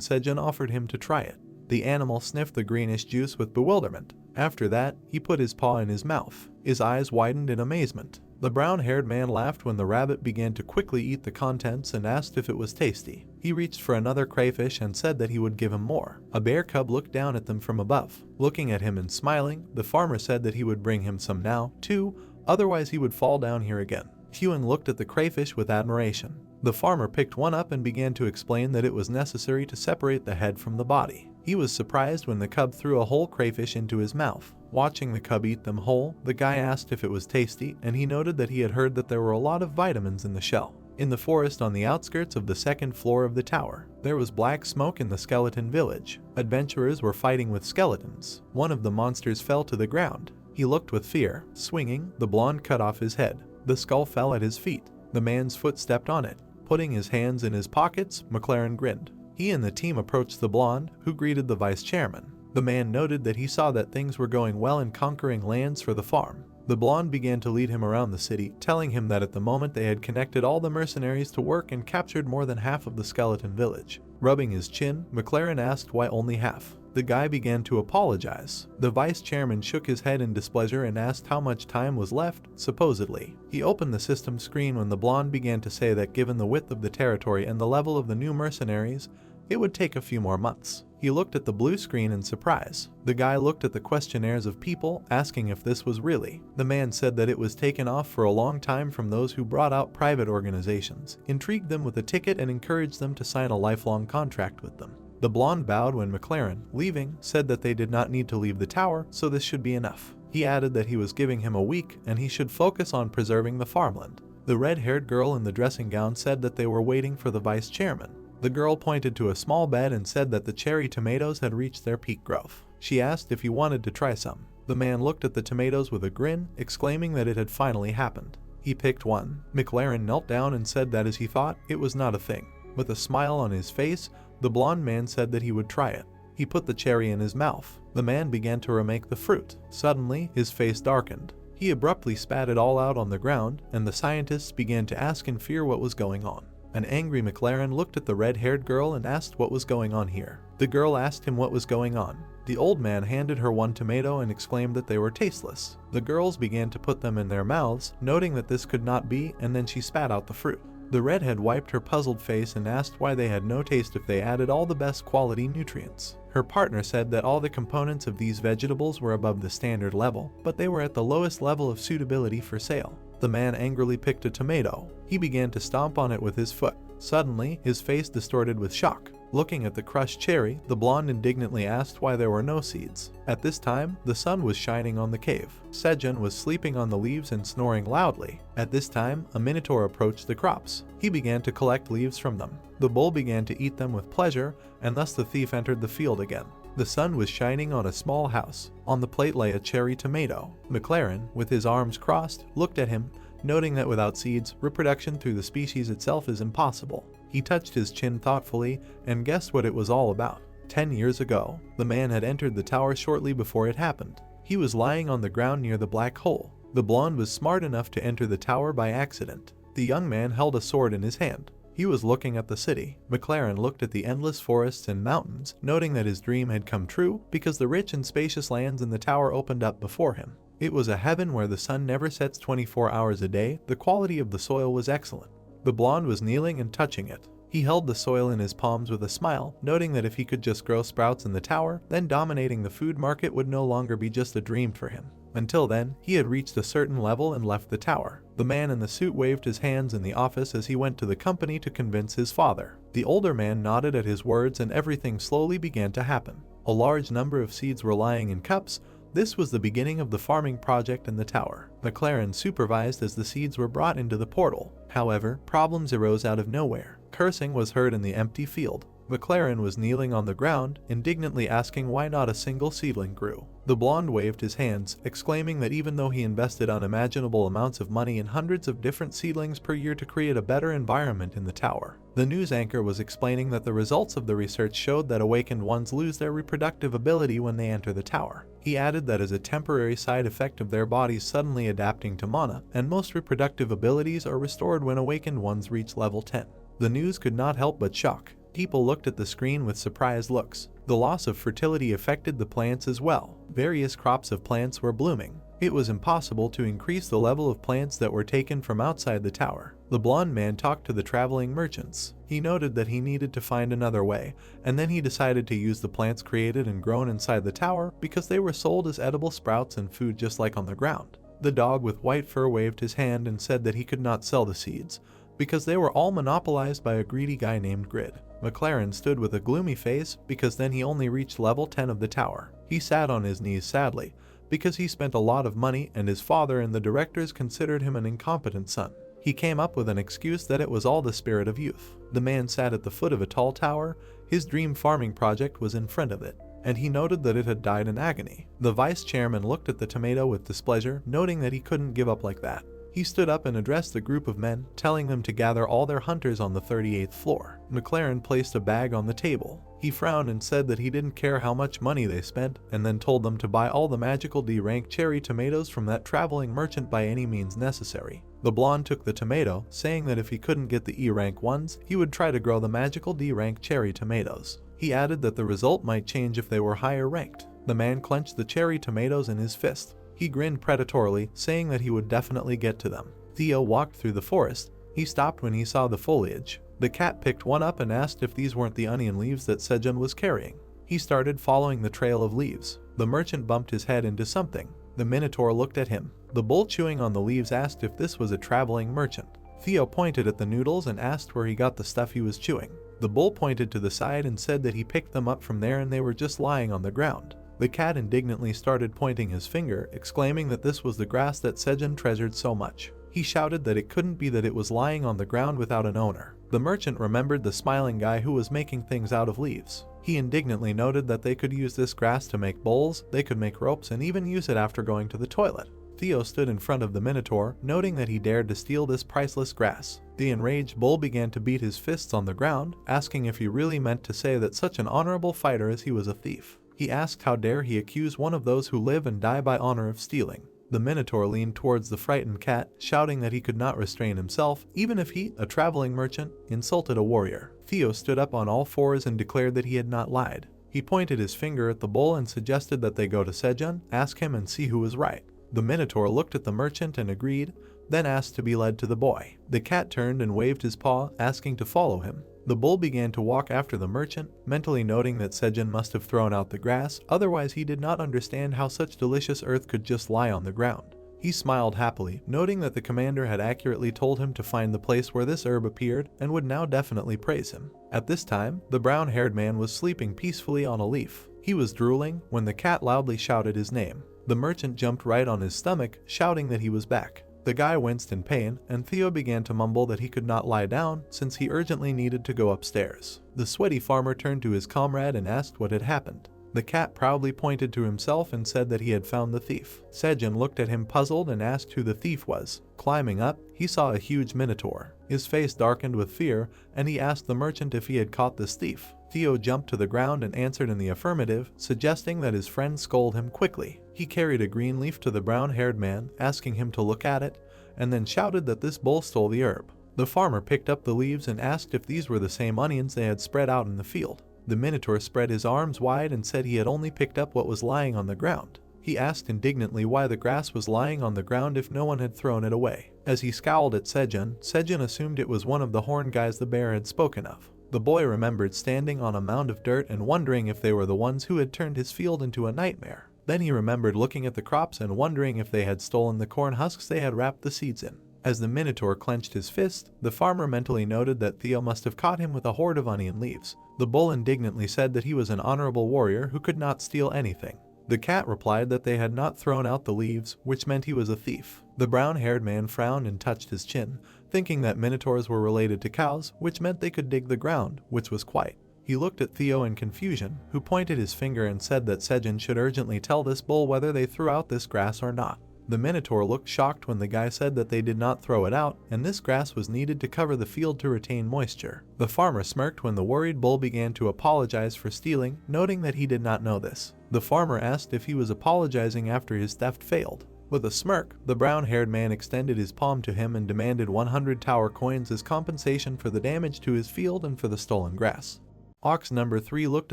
Speaker 1: Sejun offered him to try it. The animal sniffed the greenish juice with bewilderment. After that, he put his paw in his mouth. His eyes widened in amazement. The brown-haired man laughed when the rabbit began to quickly eat the contents and asked if it was tasty. He reached for another crayfish and said that he would give him more. A bear cub looked down at them from above. Looking at him and smiling, the farmer said that he would bring him some now, too, otherwise he would fall down here again. Hewan looked at the crayfish with admiration. The farmer picked one up and began to explain that it was necessary to separate the head from the body. He was surprised when the cub threw a whole crayfish into his mouth. Watching the cub eat them whole, the guy asked if it was tasty, and he noted that he had heard that there were a lot of vitamins in the shell. In the forest on the outskirts of the second floor of the tower, there was black smoke in the skeleton village. Adventurers were fighting with skeletons. One of the monsters fell to the ground. He looked with fear. Swinging, the blonde cut off his head. The skull fell at his feet. The man's foot stepped on it. Putting his hands in his pockets, McLaren grinned. He and the team approached the blonde, who greeted the vice chairman. The man noted that he saw that things were going well in conquering lands for the farm. The blonde began to lead him around the city, telling him that at the moment they had connected all the mercenaries to work and captured more than half of the skeleton village. Rubbing his chin, McLaren asked why only half. The guy began to apologize. The vice chairman shook his head in displeasure and asked how much time was left, supposedly. He opened the system screen when the blonde began to say that given the width of the territory and the level of the new mercenaries, it would take a few more months. He looked at the blue screen in surprise. The guy looked at the questionnaires of people, asking if this was really. The man said that it was taken off for a long time from those who brought out private organizations, intrigued them with a ticket and encouraged them to sign a lifelong contract with them. The blonde bowed when McLaren, leaving, said that they did not need to leave the tower, so this should be enough. He added that he was giving him a week and he should focus on preserving the farmland. The red-haired girl in the dressing gown said that they were waiting for the vice chairman. The girl pointed to a small bed and said that the cherry tomatoes had reached their peak growth. She asked if he wanted to try some. The man looked at the tomatoes with a grin, exclaiming that it had finally happened. He picked one. McLaren knelt down and said that as he thought, it was not a thing. With a smile on his face, the blonde man said that he would try it. He put the cherry in his mouth. The man began to remake the fruit. Suddenly, his face darkened. He abruptly spat it all out on the ground, and the scientists began to ask in fear what was going on. An angry McLaren looked at the red-haired girl and asked what was going on here. The girl asked him what was going on. The old man handed her one tomato and exclaimed that they were tasteless. The girls began to put them in their mouths, noting that this could not be, and then she spat out the fruit. The redhead wiped her puzzled face and asked why they had no taste if they added all the best quality nutrients. Her partner said that all the components of these vegetables were above the standard level, but they were at the lowest level of suitability for sale. The man angrily picked a tomato. He began to stomp on it with his foot. Suddenly, his face distorted with shock. Looking at the crushed cherry, the blonde indignantly asked why there were no seeds. At this time, the sun was shining on the cave. Sejun was sleeping on the leaves and snoring loudly. At this time, a minotaur approached the crops. He began to collect leaves from them. The bull began to eat them with pleasure, and thus the thief entered the field again. The sun was shining on a small house. On the plate lay a cherry tomato. McLaren, with his arms crossed, looked at him, noting that without seeds, reproduction through the species itself is impossible. He touched his chin thoughtfully and guessed what it was all about. 10 years ago, the man had entered the tower shortly before it happened. He was lying on the ground near the black hole. The blonde was smart enough to enter the tower by accident. The young man held a sword in his hand. He was looking at the city. McLaren looked at the endless forests and mountains, noting that his dream had come true because the rich and spacious lands in the tower opened up before him. It was a heaven where the sun never sets 24 hours a day. The quality of the soil was excellent. The blonde was kneeling and touching it. He held the soil in his palms with a smile, noting that if he could just grow sprouts in the tower, then dominating the food market would no longer be just a dream for him. Until then, he had reached a certain level and left the tower. The man in the suit waved his hands in the office as he went to the company to convince his father. The older man nodded at his words and everything slowly began to happen. A large number of seeds were lying in cups. This was the beginning of the farming project in the tower. McLaren supervised as the seeds were brought into the portal. However, problems arose out of nowhere. Cursing was heard in the empty field. McLaren was kneeling on the ground, indignantly asking why not a single seedling grew. The blonde waved his hands, exclaiming that even though he invested unimaginable amounts of money in hundreds of different seedlings per year to create a better environment in the tower, the news anchor was explaining that the results of the research showed that awakened ones lose their reproductive ability when they enter the tower. He added that as a temporary side effect of their bodies suddenly adapting to mana, and most reproductive abilities are restored when awakened ones reach level 10. The news could not help but shock. People looked at the screen with surprised looks. The loss of fertility affected the plants as well. Various crops of plants were blooming. It was impossible to increase the level of plants that were taken from outside the tower. The blonde man talked to the traveling merchants. He noted that he needed to find another way, and then he decided to use the plants created and grown inside the tower because they were sold as edible sprouts and food just like on the ground. The dog with white fur waved his hand and said that he could not sell the seeds because they were all monopolized by a greedy guy named Grid. McLaren stood with a gloomy face because then he only reached level 10 of the tower. He sat on his knees sadly because he spent a lot of money and his father and the directors considered him an incompetent son. He came up with an excuse that it was all the spirit of youth. The man sat at the foot of a tall tower. His dream farming project was in front of it, and he noted that it had died in agony. The vice chairman looked at the tomato with displeasure, noting that he couldn't give up like that. He stood up and addressed the group of men, telling them to gather all their hunters on the 38th floor. McLaren placed a bag on the table. He frowned and said that he didn't care how much money they spent, and then told them to buy all the magical D-rank cherry tomatoes from that traveling merchant by any means necessary. The blonde took the tomato, saying that if he couldn't get the E-rank ones, he would try to grow the magical D-rank cherry tomatoes. He added that the result might change if they were higher ranked. The man clenched the cherry tomatoes in his fist. He grinned predatorily, saying that he would definitely get to them. Theo walked through the forest. He stopped when he saw the foliage. The cat picked one up and asked if these weren't the onion leaves that Sejun was carrying. He started following the trail of leaves. The merchant bumped his head into something. The minotaur looked at him. The bull chewing on the leaves asked if this was a traveling merchant. Theo pointed at the noodles and asked where he got the stuff he was chewing. The bull pointed to the side and said that he picked them up from there and they were just lying on the ground. The cat indignantly started pointing his finger, exclaiming that this was the grass that Sejun treasured so much. He shouted that it couldn't be that it was lying on the ground without an owner. The merchant remembered the smiling guy who was making things out of leaves. He indignantly noted that they could use this grass to make bowls, they could make ropes, and even use it after going to the toilet. Theo stood in front of the minotaur, noting that he dared to steal this priceless grass. The enraged bull began to beat his fists on the ground, asking if he really meant to say that such an honorable fighter as he was a thief. He asked how dare he accuse one of those who live and die by honor of stealing. The minotaur leaned towards the frightened cat, shouting that he could not restrain himself, even if he, a traveling merchant, insulted a warrior. Theo stood up on all fours and declared that he had not lied. He pointed his finger at the bull and suggested that they go to Sejun, ask him and see who was right. The minotaur looked at the merchant and agreed, then asked to be led to the boy. The cat turned and waved his paw, asking to follow him. The bull began to walk after the merchant, mentally noting that Sejun must have thrown out the grass, otherwise he did not understand how such delicious earth could just lie on the ground. He smiled happily, noting that the commander had accurately told him to find the place where this herb appeared and would now definitely praise him. At this time, the brown-haired man was sleeping peacefully on a leaf. He was drooling when the cat loudly shouted his name. The merchant jumped right on his stomach, shouting that he was back. The guy winced in pain, and Theo began to mumble that he could not lie down since he urgently needed to go upstairs. The sweaty farmer turned to his comrade and asked what had happened. The cat proudly pointed to himself and said that he had found the thief. Sejun looked at him puzzled and asked who the thief was. Climbing up, he saw a huge minotaur. His face darkened with fear, and he asked the merchant if he had caught this thief. Theo jumped to the ground and answered in the affirmative, suggesting that his friend scold him quickly. He carried a green leaf to the brown-haired man, asking him to look at it, and then shouted that this bull stole the herb. The farmer picked up the leaves and asked if these were the same onions they had spread out in the field. The minotaur spread his arms wide and said he had only picked up what was lying on the ground. He asked indignantly why the grass was lying on the ground if no one had thrown it away. As he scowled at Sejun assumed it was one of the horn guys the bear had spoken of. The boy remembered standing on a mound of dirt and wondering if they were the ones who had turned his field into a nightmare. Then he remembered looking at the crops and wondering if they had stolen the corn husks they had wrapped the seeds in. As the minotaur clenched his fist, the farmer mentally noted that Theo must have caught him with a hoard of onion leaves. The bull indignantly said that he was an honorable warrior who could not steal anything. The cat replied that they had not thrown out the leaves, which meant he was a thief. The brown-haired man frowned and touched his chin, thinking that minotaurs were related to cows, which meant they could dig the ground, which was quite. He looked at Theo in confusion, who pointed his finger and said that Sejun should urgently tell this bull whether they threw out this grass or not. The minotaur looked shocked when the guy said that they did not throw it out, and this grass was needed to cover the field to retain moisture. The farmer smirked when the worried bull began to apologize for stealing, noting that he did not know this. The farmer asked if he was apologizing after his theft failed. With a smirk, the brown-haired man extended his palm to him and demanded 100 tower coins as compensation for the damage to his field and for the stolen grass. Ox number 3 looked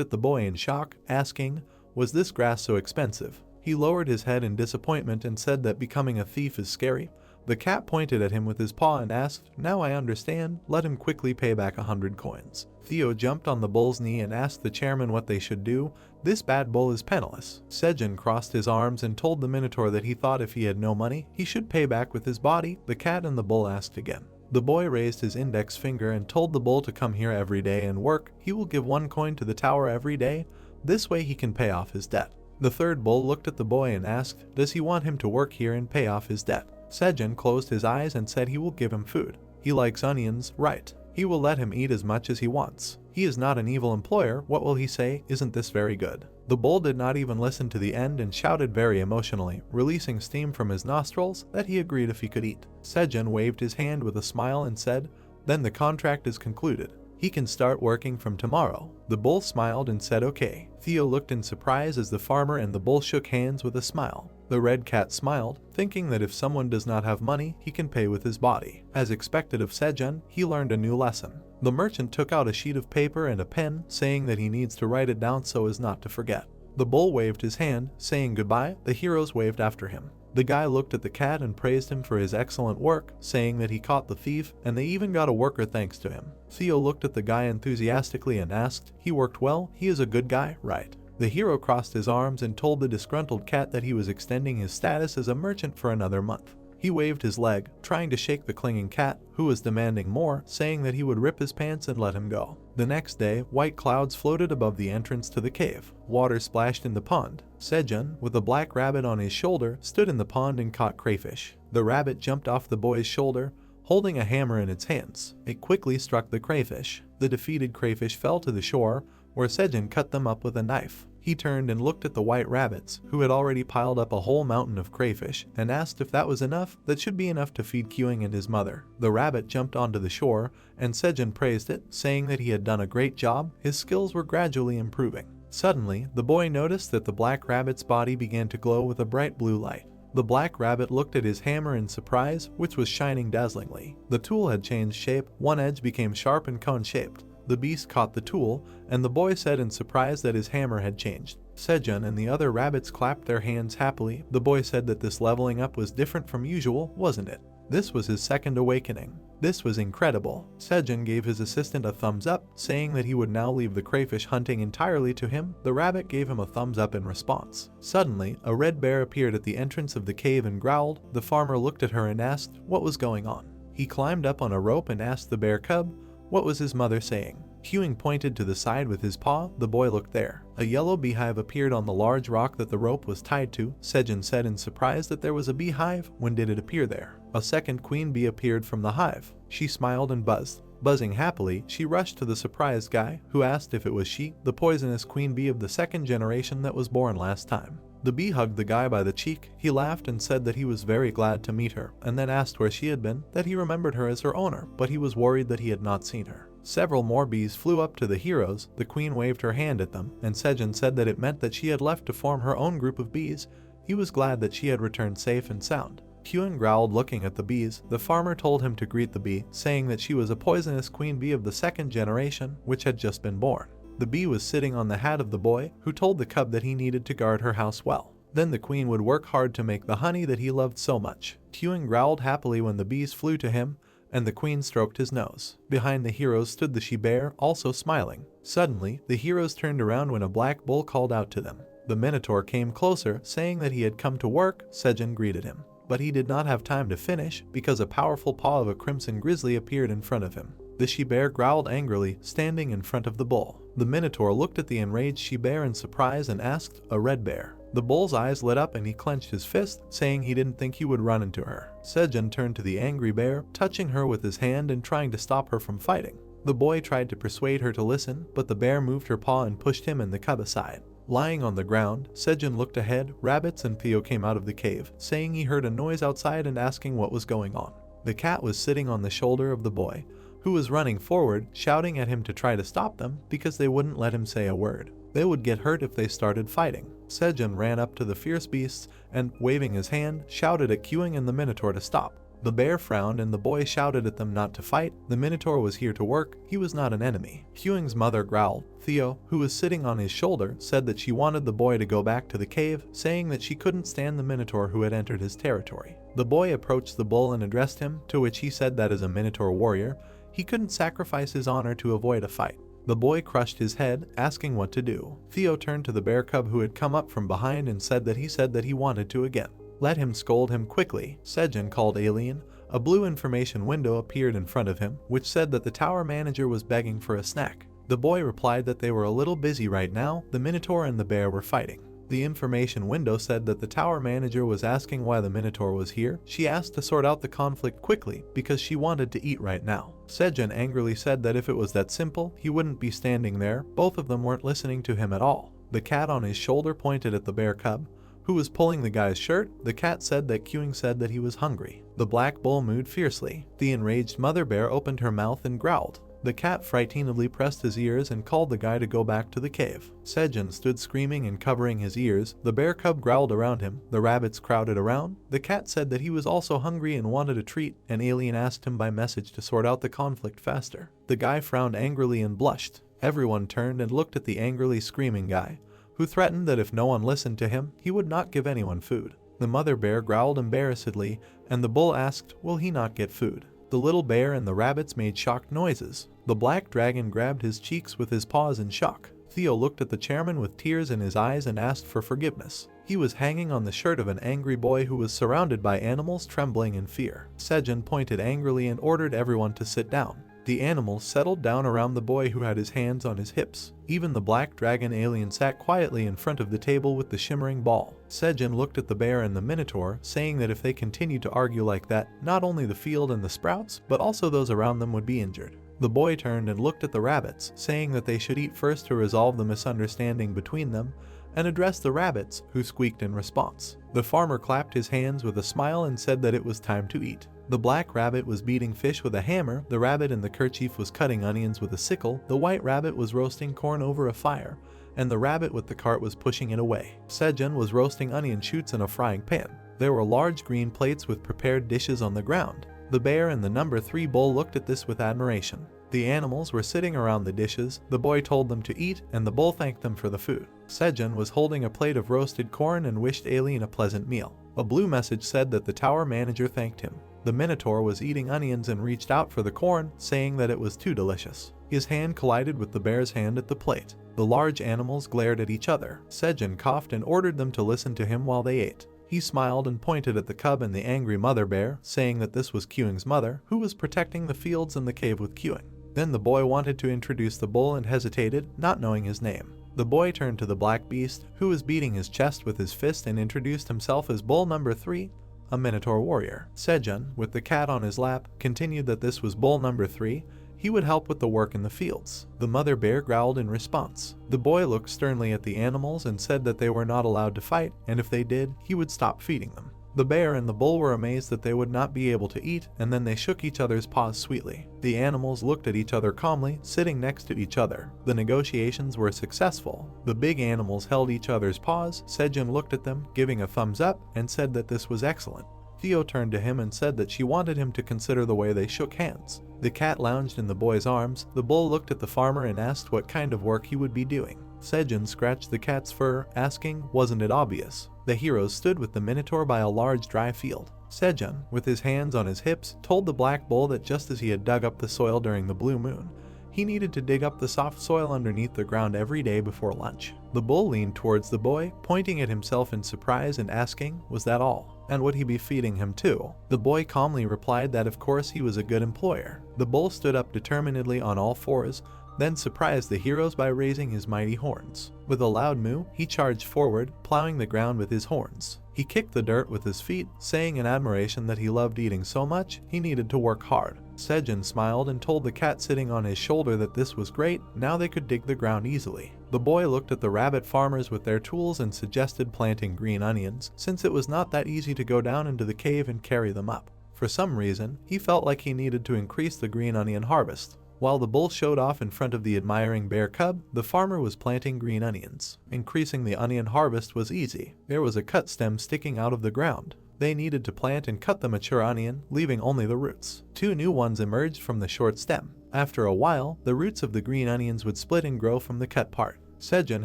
Speaker 1: at the boy in shock, asking, "Was this grass so expensive?" He lowered his head in disappointment and said that becoming a thief is scary. The cat pointed at him with his paw and asked, "Now I understand, let him quickly pay back 100 coins. Theo jumped on the bull's knee and asked the chairman what they should do. This bad bull is penniless. Sejun crossed his arms and told the minotaur that he thought if he had no money, he should pay back with his body. The cat and the bull asked again. The boy raised his index finger and told the bull to come here every day and work. He will give 1 coin to the tower every day. This way he can pay off his debt. The third bull looked at the boy and asked, does he want him to work here and pay off his debt? Sejun closed his eyes and said he will give him food. He likes onions, right? He will let him eat as much as he wants. He is not an evil employer. What will he say? Isn't this very good? The bull did not even listen to the end and shouted very emotionally, releasing steam from his nostrils, that he agreed if he could eat. Sejun waved his hand with a smile and said, "Then the contract is concluded. He can start working from tomorrow." The bull smiled and said okay. Theo looked in surprise as the farmer and the bull shook hands with a smile. The red cat smiled, thinking that if someone does not have money, he can pay with his body. As expected of Sejun, he learned a new lesson. The merchant took out a sheet of paper and a pen, saying that he needs to write it down so as not to forget. The bull waved his hand, saying goodbye. The heroes waved after him. The guy looked at the cat and praised him for his excellent work, saying that he caught the thief, and they even got a worker thanks to him. Theo looked at the guy enthusiastically and asked, "He worked well? He is a good guy, right?" The hero crossed his arms and told the disgruntled cat that he was extending his status as a merchant for another month. He waved his leg, trying to shake the clinging cat, who was demanding more, saying that he would rip his pants and let him go. The next day, white clouds floated above the entrance to the cave. Water splashed in the pond. Sejun, with a black rabbit on his shoulder, stood in the pond and caught crayfish. The rabbit jumped off the boy's shoulder, holding a hammer in its hands. It quickly struck the crayfish. The defeated crayfish fell to the shore, where Sejun cut them up with a knife. He turned and looked at the white rabbits, who had already piled up a whole mountain of crayfish, and asked if that was enough. That should be enough to feed Kyung and his mother. The rabbit jumped onto the shore, and Sejun praised it, saying that he had done a great job. His skills were gradually improving. Suddenly, the boy noticed that the black rabbit's body began to glow with a bright blue light. The black rabbit looked at his hammer in surprise, which was shining dazzlingly. The tool had changed shape. One edge became sharp and cone-shaped. The beast caught the tool, and the boy said in surprise that his hammer had changed. Sejun and the other rabbits clapped their hands happily. The boy said that this leveling up was different from usual, wasn't it? This was his second awakening. This was incredible. Sejun gave his assistant a thumbs up, saying that he would now leave the crayfish hunting entirely to him. The rabbit gave him a thumbs up in response. Suddenly, a red bear appeared at the entrance of the cave and growled. The farmer looked at her and asked what was going on. He climbed up on a rope and asked the bear cub what was his mother saying. Kyung pointed to the side with his paw. The boy looked there. A yellow beehive appeared on the large rock that the rope was tied to. Sejun said in surprise that there was a beehive. When did it appear there? A second queen bee appeared from the hive. She smiled and buzzed. Buzzing happily, she rushed to the surprised guy, who asked if it was she, the poisonous queen bee of the second generation that was born last time. The bee hugged the guy by the cheek. He laughed and said that he was very glad to meet her, and then asked where she had been, that he remembered her as her owner, but he was worried that he had not seen her. Several more bees flew up to the heroes. The queen waved her hand at them, and Sejun said that it meant that she had left to form her own group of bees. He was glad that she had returned safe and sound. Kyung growled looking at the bees. The farmer told him to greet the bee, saying that she was a poisonous queen bee of the second generation, which had just been born. The bee was sitting on the hat of the boy, who told the cub that he needed to guard her house well. Then the queen would work hard to make the honey that he loved so much. Kyung growled happily when the bees flew to him, and the queen stroked his nose. Behind the heroes stood the she-bear, also smiling. Suddenly, the heroes turned around when a black bull called out to them. The minotaur came closer, saying that he had come to work. Sejun greeted him. But he did not have time to finish, because a powerful paw of a crimson grizzly appeared in front of him. The she-bear growled angrily, standing in front of the bull. The minotaur looked at the enraged she-bear in surprise and asked, "A red bear?" The bull's eyes lit up and he clenched his fist, saying he didn't think he would run into her. Sejun turned to the angry bear, touching her with his hand and trying to stop her from fighting. The boy tried to persuade her to listen, but the bear moved her paw and pushed him and the cub aside. Lying on the ground, Sejun looked ahead. Rabbits and Theo came out of the cave, saying he heard a noise outside and asking what was going on. The cat was sitting on the shoulder of the boy, who was running forward, shouting at him to try to stop them because they wouldn't let him say a word. They would get hurt if they started fighting. Sejun ran up to the fierce beasts and, waving his hand, shouted at Kyung and the minotaur to stop. The bear frowned and the boy shouted at them not to fight. The minotaur was here to work. He was not an enemy. Kyung's mother growled. Theo, who was sitting on his shoulder, said that she wanted the boy to go back to the cave, saying that she couldn't stand the minotaur who had entered his territory. The boy approached the bull and addressed him, to which he said that as a minotaur warrior, he couldn't sacrifice his honor to avoid a fight. The boy crushed his head, asking what to do. Theo turned to the bear cub who had come up from behind and said that he wanted to again. Let him scold him quickly. Sejun called Alien. A blue information window appeared in front of him, which said that the tower manager was begging for a snack. The boy replied that they were a little busy right now. The minotaur and the bear were fighting. The information window said that the tower manager was asking why the minotaur was here. She asked to sort out the conflict quickly because she wanted to eat right now. Sejun angrily said that if it was that simple, he wouldn't be standing there. Both of them weren't listening to him at all. The cat on his shoulder pointed at the bear cub, who was pulling the guy's shirt. The cat said that queuing said that he was hungry. The black bull mooed fiercely. The enraged mother bear opened her mouth and growled. The cat frighteningly pressed his ears and called the guy to go back to the cave. Sejun stood screaming and covering his ears. The bear cub growled around him. The rabbits crowded around. The cat said that he was also hungry and wanted a treat. An alien asked him by message to sort out the conflict faster. The guy frowned angrily and blushed. Everyone turned and looked at the angrily screaming guy, who threatened that if no one listened to him, he would not give anyone food. The mother bear growled embarrassedly, and the bull asked, will he not get food? The little bear and the rabbits made shocked noises. The black dragon grabbed his cheeks with his paws in shock. Theo looked at the chairman with tears in his eyes and asked for forgiveness. He was hanging on the shirt of an angry boy who was surrounded by animals trembling in fear. Sejun pointed angrily and ordered everyone to sit down. The animals settled down around the boy who had his hands on his hips. Even the black dragon alien sat quietly in front of the table with the shimmering ball. Sejun looked at the bear and the minotaur, saying that if they continued to argue like that, not only the field and the sprouts, but also those around them would be injured. The boy turned and looked at the rabbits, saying that they should eat first to resolve the misunderstanding between them, and addressed the rabbits, who squeaked in response. The farmer clapped his hands with a smile and said that it was time to eat. The black rabbit was beating fish with a hammer, the rabbit in the kerchief was cutting onions with a sickle, the white rabbit was roasting corn over a fire, and the rabbit with the cart was pushing it away. Sejun was roasting onion shoots in a frying pan. There were large green plates with prepared dishes on the ground. The bear and the number 3 bull looked at this with admiration. The animals were sitting around the dishes. The boy told them to eat, and the bull thanked them for the food. Sejun was holding a plate of roasted corn and wished Alien a pleasant meal. A blue message said that the tower manager thanked him. The minotaur was eating onions and reached out for the corn, saying that it was too delicious. His hand collided with the bear's hand at the plate. The large animals glared at each other. Sejun coughed and ordered them to listen to him while they ate. He smiled and pointed at the cub and the angry mother bear, saying that this was Queuing's mother, who was protecting the fields and the cave with Queuing. Then the boy wanted to introduce the bull and hesitated, not knowing his name. The boy turned to the black beast, who was beating his chest with his fist, and introduced himself as Bull number 3, a minotaur warrior. Sejun, with the cat on his lap, continued that this was Bull number 3, he would help with the work in the fields. The mother bear growled in response. The boy looked sternly at the animals and said that they were not allowed to fight, and if they did, he would stop feeding them. The bear and the bull were amazed that they would not be able to eat, and then they shook each other's paws sweetly. The animals looked at each other calmly, sitting next to each other. The negotiations were successful. The big animals held each other's paws. Sejun looked at them, giving a thumbs up, and said that this was excellent. Theo turned to him and said that she wanted him to consider the way they shook hands. The cat lounged in the boy's arms. The bull looked at the farmer and asked what kind of work he would be doing. Sejun scratched the cat's fur, asking, wasn't it obvious? The heroes stood with the minotaur by a large dry field. Sejun, with his hands on his hips, told the black bull that just as he had dug up the soil during the blue moon, he needed to dig up the soft soil underneath the ground every day before lunch. The bull leaned towards the boy, pointing at himself in surprise and asking, was that all? And would he be feeding him too? The boy calmly replied that of course he was a good employer. The bull stood up determinedly on all fours, then surprised the heroes by raising his mighty horns. With a loud moo, he charged forward, plowing the ground with his horns. He kicked the dirt with his feet, saying in admiration that he loved eating so much, he needed to work hard. Sejun smiled and told the cat sitting on his shoulder that this was great, now they could dig the ground easily. The boy looked at the rabbit farmers with their tools and suggested planting green onions, since it was not that easy to go down into the cave and carry them up. For some reason, he felt like he needed to increase the green onion harvest. While the bull showed off in front of the admiring bear cub, the farmer was planting green onions. Increasing the onion harvest was easy. There was a cut stem sticking out of the ground. They needed to plant and cut the mature onion, leaving only the roots. 2 new ones emerged from the short stem. After a while, the roots of the green onions would split and grow from the cut part. Sejun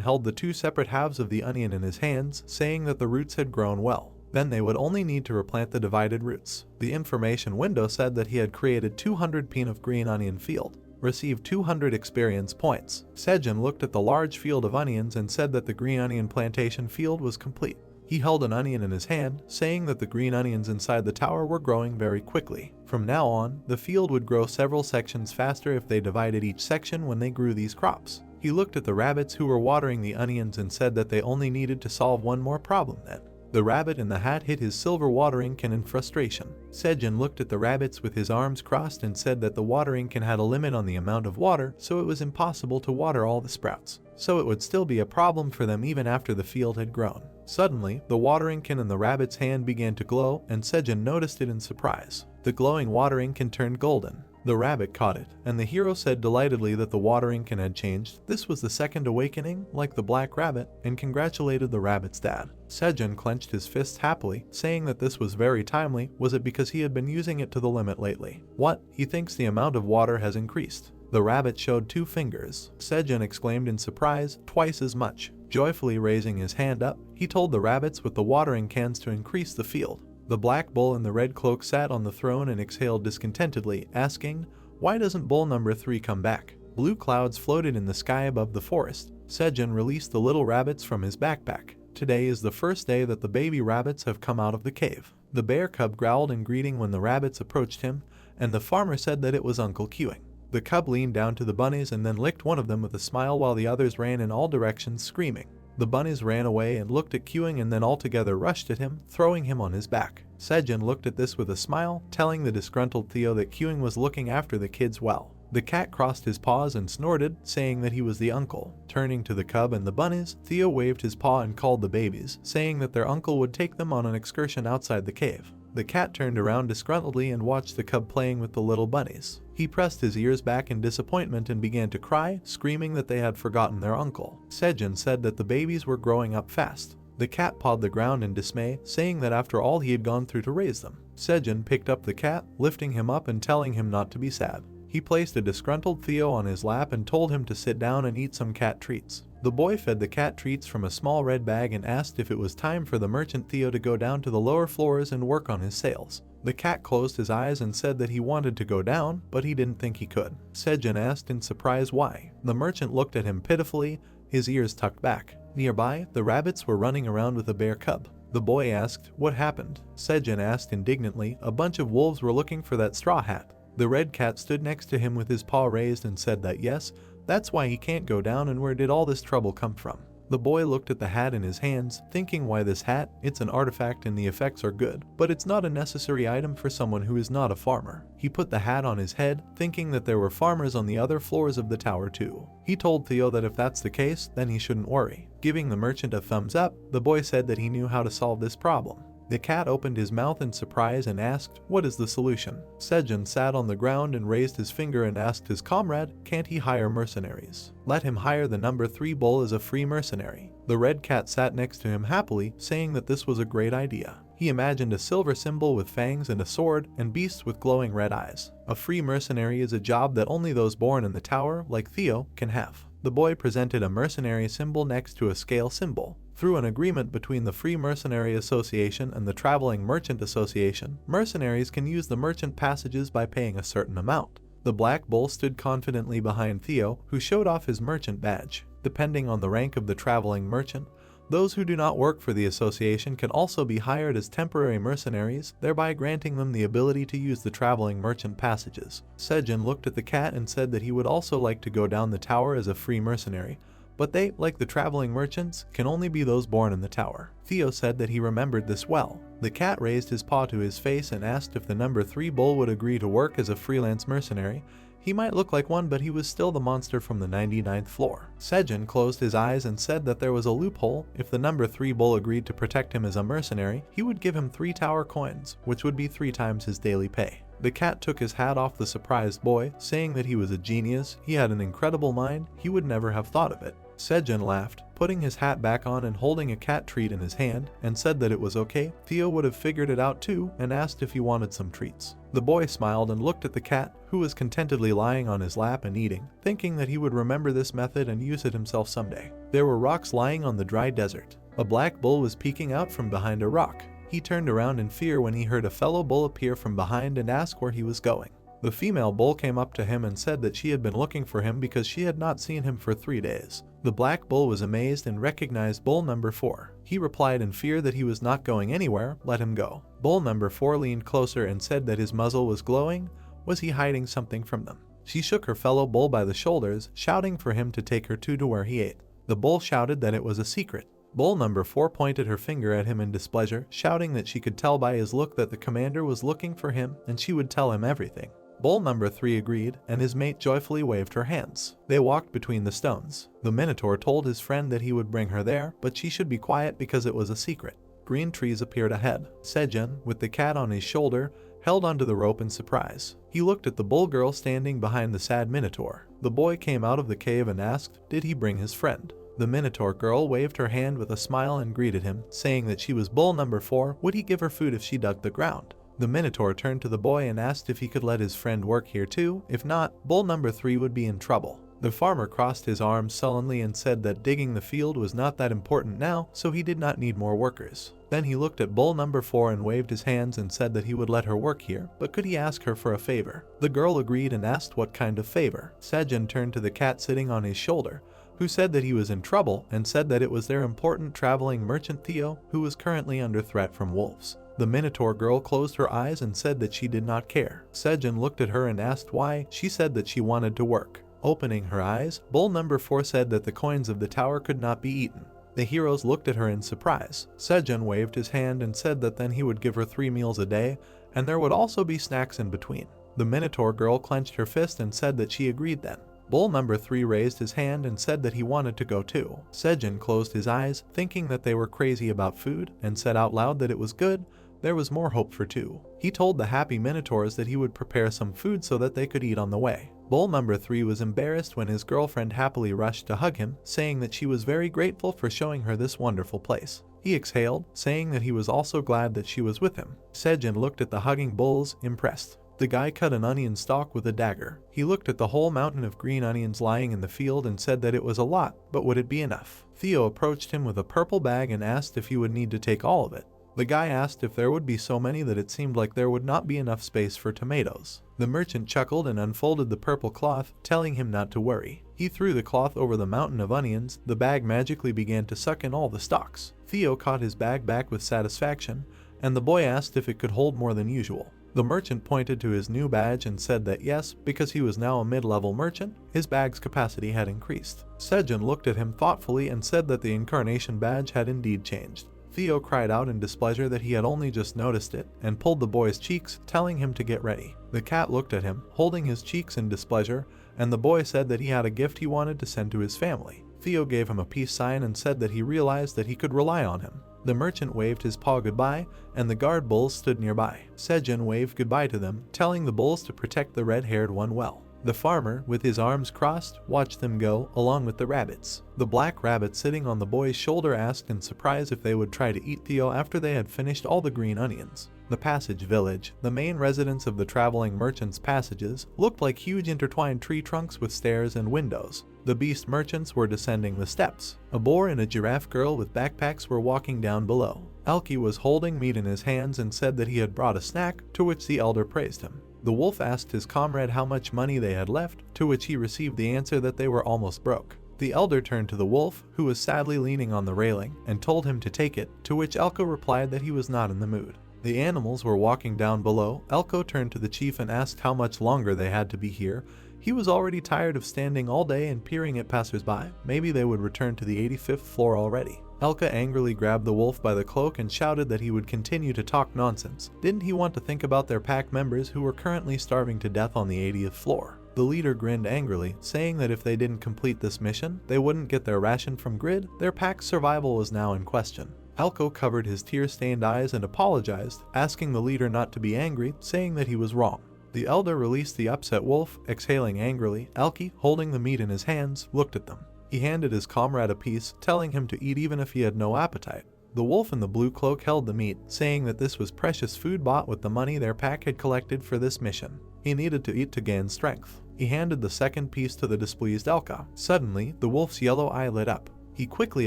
Speaker 1: held the 2 separate halves of the onion in his hands, saying that the roots had grown well. Then they would only need to replant the divided roots. The information window said that he had created 200 peen of green onion field. Received 200 experience points. Sejun looked at the large field of onions and said that the green onion plantation field was complete. He held an onion in his hand, saying that the green onions inside the tower were growing very quickly. From now on, the field would grow several sections faster if they divided each section when they grew these crops. He looked at the rabbits who were watering the onions and said that they only needed to solve one more problem then. The rabbit in the hat hit his silver watering can in frustration. Sejun looked at the rabbits with his arms crossed and said that the watering can had a limit on the amount of water, so it was impossible to water all the sprouts. So it would still be a problem for them even after the field had grown. Suddenly, the watering can in the rabbit's hand began to glow, and Sejun noticed it in surprise. The glowing watering can turned golden. The rabbit caught it, and the hero said delightedly that the watering can had changed. This was the second awakening, like the black rabbit, and congratulated the rabbit's dad. Sejun clenched his fists happily, saying that this was very timely. Was it because he had been using it to the limit lately? What? He thinks the amount of water has increased. The rabbit showed 2 fingers. Sejun exclaimed in surprise, twice as much. Joyfully raising his hand up, he told the rabbits with the watering cans to increase the field. The black bull in the red cloak sat on the throne and exhaled discontentedly, asking, "Why doesn't bull number 3 come back?" Blue clouds floated in the sky above the forest. Sejun released the little rabbits from his backpack. Today is the first day that the baby rabbits have come out of the cave. The bear cub growled in greeting when the rabbits approached him, and the farmer said that it was Uncle Queuing. The cub leaned down to the bunnies and then licked one of them with a smile while the others ran in all directions screaming. The bunnies ran away and looked at Queuing and then altogether rushed at him, throwing him on his back. Sejun looked at this with a smile, telling the disgruntled Theo that Queuing was looking after the kids well. The cat crossed his paws and snorted, saying that he was the uncle. Turning to the cub and the bunnies, Theo waved his paw and called the babies, saying that their uncle would take them on an excursion outside the cave. The cat turned around disgruntledly and watched the cub playing with the little bunnies. He pressed his ears back in disappointment and began to cry, screaming that they had forgotten their uncle. Sejun said that the babies were growing up fast. The cat pawed the ground in dismay, saying that after all he had gone through to raise them. Sejun picked up the cat, lifting him up and telling him not to be sad. He placed a disgruntled Theo on his lap and told him to sit down and eat some cat treats. The boy fed the cat treats from a small red bag and asked if it was time for the merchant Theo to go down to the lower floors and work on his sales. The cat closed his eyes and said that he wanted to go down, but he didn't think he could. Sejun asked in surprise why. The merchant looked at him pitifully, his ears tucked back. Nearby, the rabbits were running around with a bear cub. The boy asked, "What happened?" Sejun asked indignantly, "A bunch of wolves were looking for that straw hat." The red cat stood next to him with his paw raised and said that yes, that's why he can't go down, and where did all this trouble come from? The boy looked at the hat in his hands, thinking, why this hat? It's an artifact and the effects are good, but it's not a necessary item for someone who is not a farmer. He put the hat on his head, thinking that there were farmers on the other floors of the tower too. He told Theo that if that's the case, then he shouldn't worry. Giving the merchant a thumbs up, the boy said that he knew how to solve this problem. The cat opened his mouth in surprise and asked, "What is the solution?" Sejun sat on the ground and raised his finger and asked his comrade, "Can't he hire mercenaries? Let him hire the number 3 bull as a free mercenary." The red cat sat next to him happily, saying that this was a great idea. He imagined a silver symbol with fangs and a sword, and beasts with glowing red eyes. A free mercenary is a job that only those born in the tower, like Theo, can have. The boy presented a mercenary symbol next to a scale symbol. Through an agreement between the Free Mercenary Association and the Traveling Merchant Association, mercenaries can use the merchant passages by paying a certain amount. The black bull stood confidently behind Theo, who showed off his merchant badge. Depending on the rank of the traveling merchant, those who do not work for the association can also be hired as temporary mercenaries, thereby granting them the ability to use the traveling merchant passages. Sejun looked at the cat and said that he would also like to go down the tower as a free mercenary, but they, like the traveling merchants, can only be those born in the tower. Theo said that he remembered this well. The cat raised his paw to his face and asked if the number 3 bull would agree to work as a freelance mercenary. He might look like one, but he was still the monster from the 99th floor. Sejun closed his eyes and said that there was a loophole. If the number 3 bull agreed to protect him as a mercenary, he would give him 3 tower coins, which would be 3 times his daily pay. The cat took his hat off the surprised boy, saying that he was a genius, he had an incredible mind, he would never have thought of it. Sejun laughed, putting his hat back on and holding a cat treat in his hand, and said that it was okay. Theo would have figured it out too, and asked if he wanted some treats. The boy smiled and looked at the cat, who was contentedly lying on his lap and eating, thinking that he would remember this method and use it himself someday. There were rocks lying on the dry desert. A black bull was peeking out from behind a rock. He turned around in fear when he heard a fellow bull appear from behind and ask where he was going. The female bull came up to him and said that she had been looking for him because she had not seen him for 3 days. The black bull was amazed and recognized bull number 4. He replied in fear that he was not going anywhere, let him go. Bull number 4 leaned closer and said that his muzzle was glowing. Was he hiding something from them? She shook her fellow bull by the shoulders, shouting for him to take her to where he ate. The bull shouted that it was a secret. Bull number 4 pointed her finger at him in displeasure, shouting that she could tell by his look that the commander was looking for him and she would tell him everything. Bull number 3 agreed, and his mate joyfully waved her hands. They walked between the stones. The Minotaur told his friend that he would bring her there, but she should be quiet because it was a secret. Green trees appeared ahead. Sejun, with the cat on his shoulder, held onto the rope in surprise. He looked at the bull girl standing behind the sad Minotaur. The boy came out of the cave and asked, did he bring his friend? The Minotaur girl waved her hand with a smile and greeted him, saying that she was bull number 4, would he give her food if she dug the ground? The Minotaur turned to the boy and asked if he could let his friend work here too, if not, bull number 3 would be in trouble. The farmer crossed his arms sullenly and said that digging the field was not that important now, so he did not need more workers. Then he looked at bull number 4 and waved his hands and said that he would let her work here, but could he ask her for a favor? The girl agreed and asked what kind of favor. Sejun turned to the cat sitting on his shoulder, who said that he was in trouble and said that it was their important traveling merchant Theo, who was currently under threat from wolves. The Minotaur girl closed her eyes and said that she did not care. Sejun looked at her and asked why. She said that she wanted to work. Opening her eyes, bull number 4 said that the coins of the tower could not be eaten. The heroes looked at her in surprise. Sejun waved his hand and said that then he would give her 3 meals a day, and there would also be snacks in between. The Minotaur girl clenched her fist and said that she agreed then. Bull number 3 raised his hand and said that he wanted to go too. Sejun closed his eyes, thinking that they were crazy about food, and said out loud that it was good. There was more hope for 2. He told the happy Minotaurs that he would prepare some food so that they could eat on the way. Bull number 3 was embarrassed when his girlfriend happily rushed to hug him, saying that she was very grateful for showing her this wonderful place. He exhaled, saying that he was also glad that she was with him. Sejun looked at the hugging bulls, impressed. The guy cut an onion stalk with a dagger. He looked at the whole mountain of green onions lying in the field and said that it was a lot, but would it be enough? Theo approached him with a purple bag and asked if he would need to take all of it. The guy asked if there would be so many that it seemed like there would not be enough space for tomatoes. The merchant chuckled and unfolded the purple cloth, telling him not to worry. He threw the cloth over the mountain of onions. The bag magically began to suck in all the stalks. Theo caught his bag back with satisfaction, and the boy asked if it could hold more than usual. The merchant pointed to his new badge and said that yes, because he was now a mid-level merchant, his bag's capacity had increased. Sejun looked at him thoughtfully and said that the incarnation badge had indeed changed. Theo cried out in displeasure that he had only just noticed it, and pulled the boy's cheeks, telling him to get ready. The cat looked at him, holding his cheeks in displeasure, and the boy said that he had a gift he wanted to send to his family. Theo gave him a peace sign and said that he realized that he could rely on him. The merchant waved his paw goodbye, and the guard bulls stood nearby. Sejun waved goodbye to them, telling the bulls to protect the red-haired one well. The farmer, with his arms crossed, watched them go, along with the rabbits. The black rabbit sitting on the boy's shoulder asked in surprise if they would try to eat Theo after they had finished all the green onions. The Passage Village, the main residence of the traveling merchants' passages, looked like huge intertwined tree trunks with stairs and windows. The beast merchants were descending the steps. A boar and a giraffe girl with backpacks were walking down below. Alki was holding meat in his hands and said that he had brought a snack, to which the elder praised him. The wolf asked his comrade how much money they had left, to which he received the answer that they were almost broke. The elder turned to the wolf, who was sadly leaning on the railing, and told him to take it, to which Elko replied that he was not in the mood. The animals were walking down below. Elko turned to the chief and asked how much longer they had to be here. He was already tired of standing all day and peering at passersby. Maybe they would return to the 85th floor already. Elka angrily grabbed the wolf by the cloak and shouted that he would continue to talk nonsense. Didn't he want to think about their pack members who were currently starving to death on the 80th floor? The leader grinned angrily, saying that if they didn't complete this mission, they wouldn't get their ration from Grid. Their pack's survival was now in question. Elko covered his tear-stained eyes and apologized, asking the leader not to be angry, saying that he was wrong. The elder released the upset wolf, exhaling angrily. Alki, holding the meat in his hands, looked at them. He handed his comrade a piece, telling him to eat even if he had no appetite. The wolf in the blue cloak held the meat, saying that this was precious food bought with the money their pack had collected for this mission. He needed to eat to gain strength. He handed the second piece to the displeased Elka. Suddenly, the wolf's yellow eye lit up. He quickly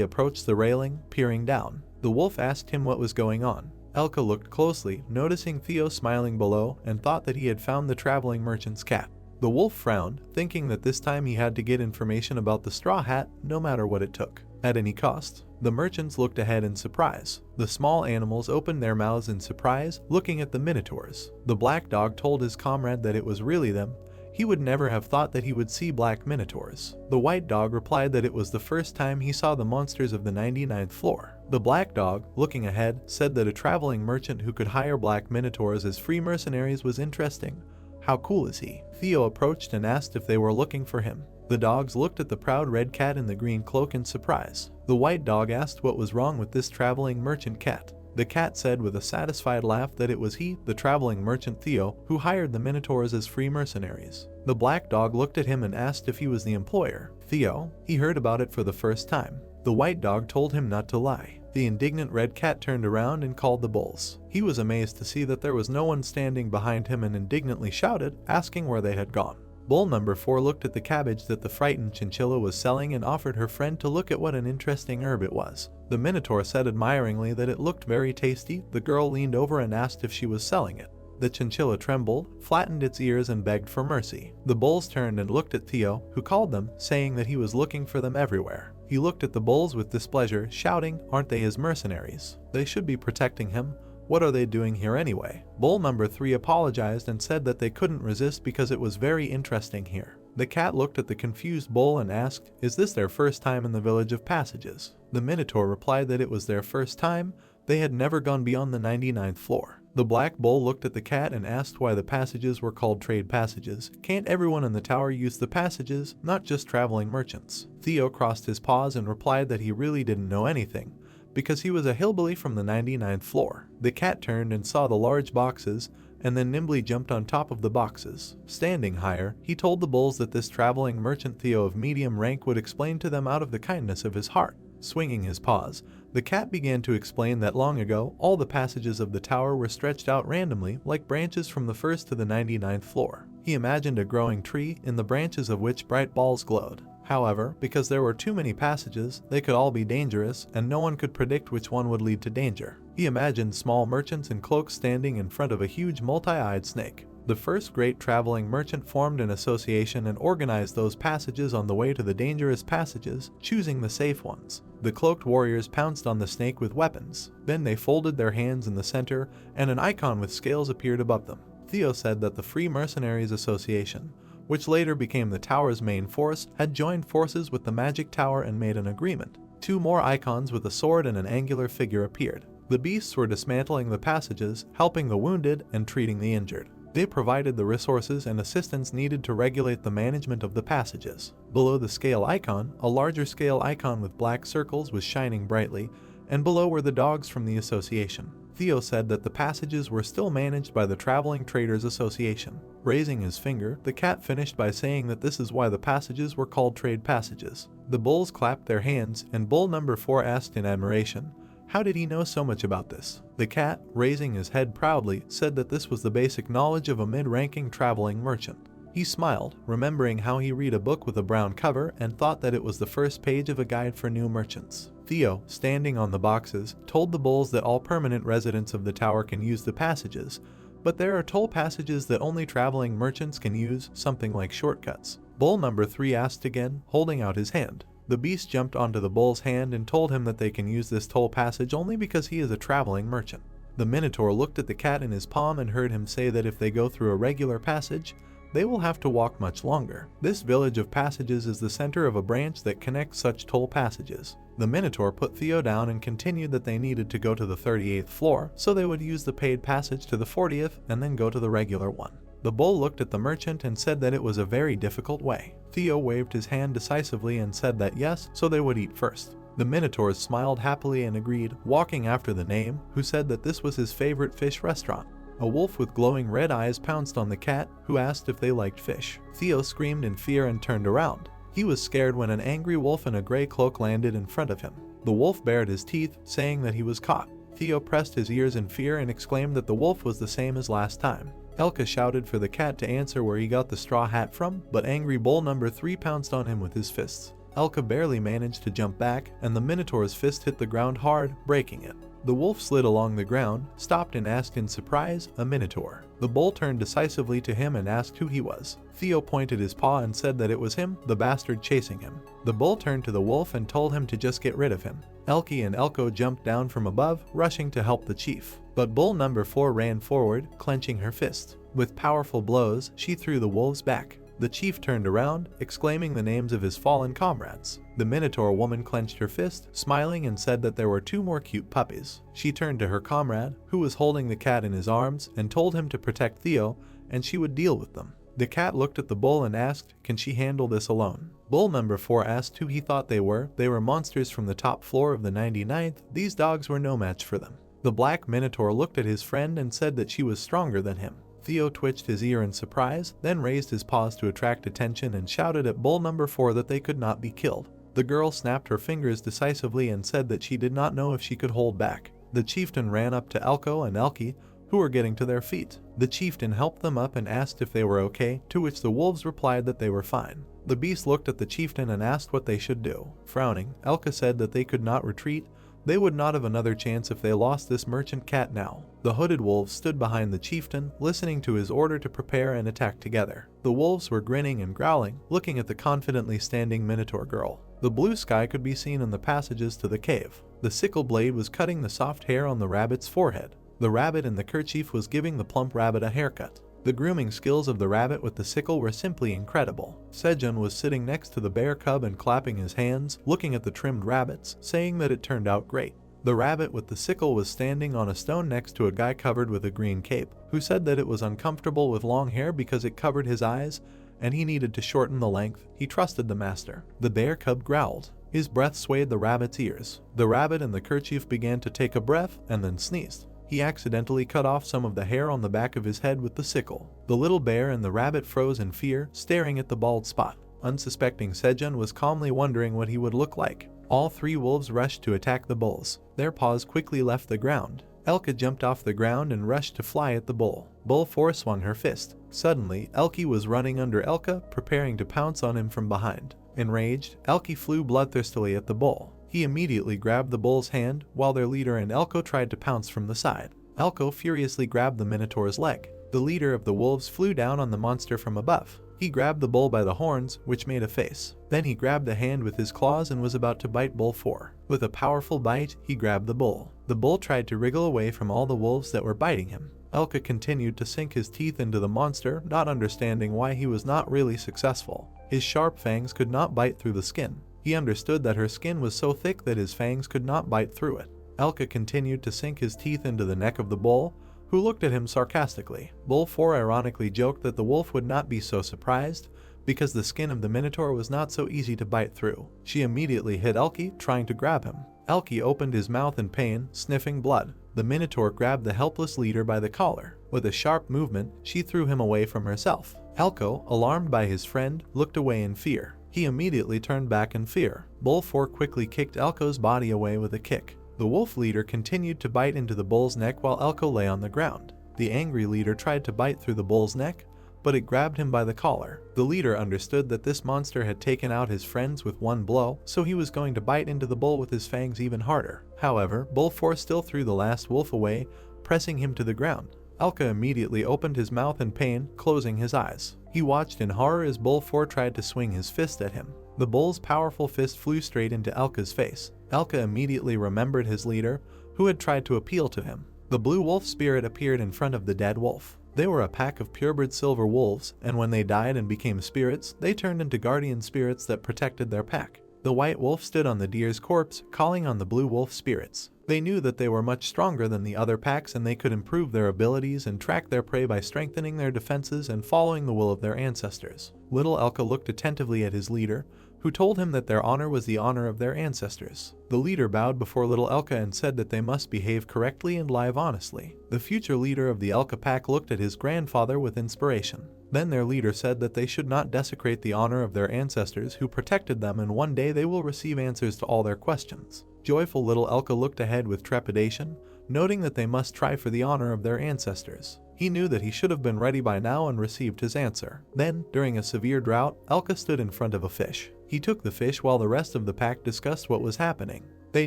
Speaker 1: approached the railing, peering down. The wolf asked him what was going on. Elka looked closely, noticing Theo smiling below, and thought that he had found the traveling merchant's cat. The wolf frowned, thinking that this time he had to get information about the straw hat, no matter what it took. At any cost. The merchants looked ahead in surprise. The small animals opened their mouths in surprise, looking at the minotaurs. The black dog told his comrade that it was really them. He would never have thought that he would see black minotaurs. The white dog replied that it was the first time he saw the monsters of the 99th floor. The black dog, looking ahead, said that a traveling merchant who could hire black minotaurs as free mercenaries was interesting. How cool is he? Theo approached and asked if they were looking for him. The dogs looked at the proud red cat in the green cloak in surprise. The white dog asked what was wrong with this traveling merchant cat. The cat said with a satisfied laugh that it was he, the traveling merchant Theo, who hired the minotaurs as free mercenaries. The black dog looked at him and asked if he was the employer. Theo, he heard about it for the first time. The white dog told him not to lie. The indignant red cat turned around and called the bulls. He was amazed to see that there was no one standing behind him and indignantly shouted, asking where they had gone. Bull number 4 looked at the cabbage that the frightened chinchilla was selling and offered her friend to look at what an interesting herb it was. The minotaur said admiringly that it looked very tasty. The girl leaned over and asked if she was selling it. The chinchilla trembled, flattened its ears and begged for mercy. The bulls turned and looked at Theo, who called them, saying that he was looking for them everywhere. He looked at the bulls with displeasure, shouting, "Aren't they his mercenaries? They should be protecting him. What are they doing here anyway?" Bull number 3 apologized and said that they couldn't resist because it was very interesting here. The cat looked at the confused bull and asked, "Is this their first time in the village of passages?" The minotaur replied that it was their first time. They had never gone beyond the 99th floor. The black bull looked at the cat and asked why the passages were called trade passages. Can't everyone in the tower use the passages, not just traveling merchants? Theo crossed his paws and replied that he really didn't know anything, because he was a hillbilly from the 99th floor. The cat turned and saw the large boxes, and then nimbly jumped on top of the boxes. Standing higher, he told the bulls that this traveling merchant Theo of medium rank would explain to them out of the kindness of his heart. Swinging his paws, the cat began to explain that long ago, all the passages of the tower were stretched out randomly, like branches from the 1st to the 99th floor. He imagined a growing tree, in the branches of which bright balls glowed. However, because there were too many passages, they could all be dangerous, and no one could predict which one would lead to danger. He imagined small merchants in cloaks standing in front of a huge multi-eyed snake. The first great traveling merchant formed an association and organized those passages on the way to the dangerous passages, choosing the safe ones. The cloaked warriors pounced on the snake with weapons. Then they folded their hands in the center, and an icon with scales appeared above them. Theo said that the Free Mercenaries Association, which later became the tower's main force, had joined forces with the Magic Tower and made an agreement. 2 more icons with a sword and an angular figure appeared. The beasts were dismantling the passages, helping the wounded, and treating the injured. They provided the resources and assistance needed to regulate the management of the passages. Below the scale icon, a larger scale icon with black circles was shining brightly, and below were the dogs from the association. Theo said that the passages were still managed by the Traveling Traders Association. Raising his finger, the cat finished by saying that this is why the passages were called trade passages. The bulls clapped their hands, and bull number 4 asked in admiration, how did he know so much about this? The cat, raising his head proudly, said that this was the basic knowledge of a mid-ranking traveling merchant. He smiled, remembering how he read a book with a brown cover and thought that it was the first page of a guide for new merchants. Theo, standing on the boxes, told the bulls that all permanent residents of the tower can use the passages, but there are toll passages that only traveling merchants can use, something like shortcuts. Bull number 3 asked again, holding out his hand. The beast jumped onto the bull's hand and told him that they can use this toll passage only because he is a traveling merchant. The minotaur looked at the cat in his palm and heard him say that if they go through a regular passage, they will have to walk much longer. This village of passages is the center of a branch that connects such toll passages. The minotaur put Theo down and continued that they needed to go to the 38th floor, so they would use the paid passage to the 40th and then go to the regular one. The bull looked at the merchant and said that it was a very difficult way. Theo waved his hand decisively and said that yes, so they would eat first. The minotaurs smiled happily and agreed, walking after the name, who said that this was his favorite fish restaurant. A wolf with glowing red eyes pounced on the cat, who asked if they liked fish. Theo screamed in fear and turned around. He was scared when an angry wolf in a gray cloak landed in front of him. The wolf bared his teeth, saying that he was caught. Theo pressed his ears in fear and exclaimed that the wolf was the same as last time. Elka shouted for the cat to answer where he got the straw hat from, but angry bull number 3 pounced on him with his fists. Elka barely managed to jump back, and the minotaur's fist hit the ground hard, breaking it. The wolf slid along the ground, stopped and asked in surprise, a minotaur. The bull turned decisively to him and asked who he was. Theo pointed his paw and said that it was him, the bastard chasing him. The bull turned to the wolf and told him to just get rid of him. Elke and Elko jumped down from above, rushing to help the chief. But bull number 4 ran forward, clenching her fist. With powerful blows, she threw the wolves back. The chief turned around, exclaiming the names of his fallen comrades. The Minotaur woman clenched her fist, smiling, and said that there were 2 more cute puppies. She turned to her comrade, who was holding the cat in his arms, and told him to protect Theo, and she would deal with them. The cat looked at the bull and asked, "Can she handle this alone?" Bull number 4 asked who he thought they were. They were monsters from the top floor of the 99th. These dogs were no match for them. The black Minotaur looked at his friend and said that she was stronger than him. Theo twitched his ear in surprise, then raised his paws to attract attention and shouted at bull number 4 that they could not be killed. The girl snapped her fingers decisively and said that she did not know if she could hold back. The chieftain ran up to Elko and Elki, who were getting to their feet. The chieftain helped them up and asked if they were okay, to which the wolves replied that they were fine. The beast looked at the chieftain and asked what they should do. Frowning, Elka said that they could not retreat. They would not have another chance if they lost this merchant cat now. The hooded wolves stood behind the chieftain, listening to his order to prepare and attack together. The wolves were grinning and growling, looking at the confidently standing Minotaur girl. The blue sky could be seen in the passages to the cave. The sickle blade was cutting the soft hair on the rabbit's forehead. The rabbit in the kerchief was giving the plump rabbit a haircut. The grooming skills of the rabbit with the sickle were simply incredible. Sejun was sitting next to the bear cub and clapping his hands, looking at the trimmed rabbits, saying that it turned out great. The rabbit with the sickle was standing on a stone next to a guy covered with a green cape, who said that it was uncomfortable with long hair because it covered his eyes, and he needed to shorten the length. He trusted the master. The bear cub growled. His breath swayed the rabbit's ears. The rabbit in the kerchief began to take a breath and then sneezed. He accidentally cut off some of the hair on the back of his head with the sickle. The little bear and the rabbit froze in fear, staring at the bald spot. Unsuspecting Sejun was calmly wondering what he would look like. All 3 wolves rushed to attack the bulls. Their paws quickly left the ground. Elka jumped off the ground and rushed to fly at the bull. Bull 4 swung her fist. Suddenly, Elki was running under Elka, preparing to pounce on him from behind. Enraged, Elki flew bloodthirstily at the bull. He immediately grabbed the bull's hand, while their leader and Elko tried to pounce from the side. Elko furiously grabbed the Minotaur's leg. The leader of the wolves flew down on the monster from above. He grabbed the bull by the horns, which made a face. Then he grabbed the hand with his claws and was about to bite bull 4. With a powerful bite, he grabbed the bull. The bull tried to wriggle away from all the wolves that were biting him. Elka continued to sink his teeth into the monster, not understanding why he was not really successful. His sharp fangs could not bite through the skin. He understood that her skin was so thick that his fangs could not bite through it. Elka continued to sink his teeth into the neck of the bull, who looked at him sarcastically. Bull 4 ironically joked that the wolf would not be so surprised, because the skin of the Minotaur was not so easy to bite through. She immediately hit Elki, trying to grab him. Elki opened his mouth in pain, sniffing blood. The Minotaur grabbed the helpless leader by the collar. With a sharp movement, she threw him away from herself. Elko, alarmed by his friend, looked away in fear. He immediately turned back in fear. Bull 4 quickly kicked Elko's body away with a kick. The wolf leader continued to bite into the bull's neck while Elko lay on the ground. The angry leader tried to bite through the bull's neck, but it grabbed him by the collar. The leader understood that this monster had taken out his friends with one blow, so he was going to bite into the bull with his fangs even harder. However, Bull 4 still threw the last wolf away, pressing him to the ground. Elka immediately opened his mouth in pain, closing his eyes. He watched in horror as Bull 4 tried to swing his fist at him. The bull's powerful fist flew straight into Elka's face. Elka immediately remembered his leader, who had tried to appeal to him. The blue wolf spirit appeared in front of the dead wolf. They were a pack of purebred silver wolves, and when they died and became spirits, they turned into guardian spirits that protected their pack. The white wolf stood on the deer's corpse, calling on the blue wolf spirits. They knew that they were much stronger than the other packs, and they could improve their abilities and track their prey by strengthening their defenses and following the will of their ancestors. Little Elka looked attentively at his leader, who told him that their honor was the honor of their ancestors. The leader bowed before little Elka and said that they must behave correctly and live honestly. The future leader of the Elka pack looked at his grandfather with inspiration. Then their leader said that they should not desecrate the honor of their ancestors who protected them, and one day they will receive answers to all their questions. Joyful little Elka looked ahead with trepidation, noting that they must try for the honor of their ancestors. He knew that he should have been ready by now and received his answer. Then, during a severe drought, Elka stood in front of a fish. He took the fish while the rest of the pack discussed what was happening. They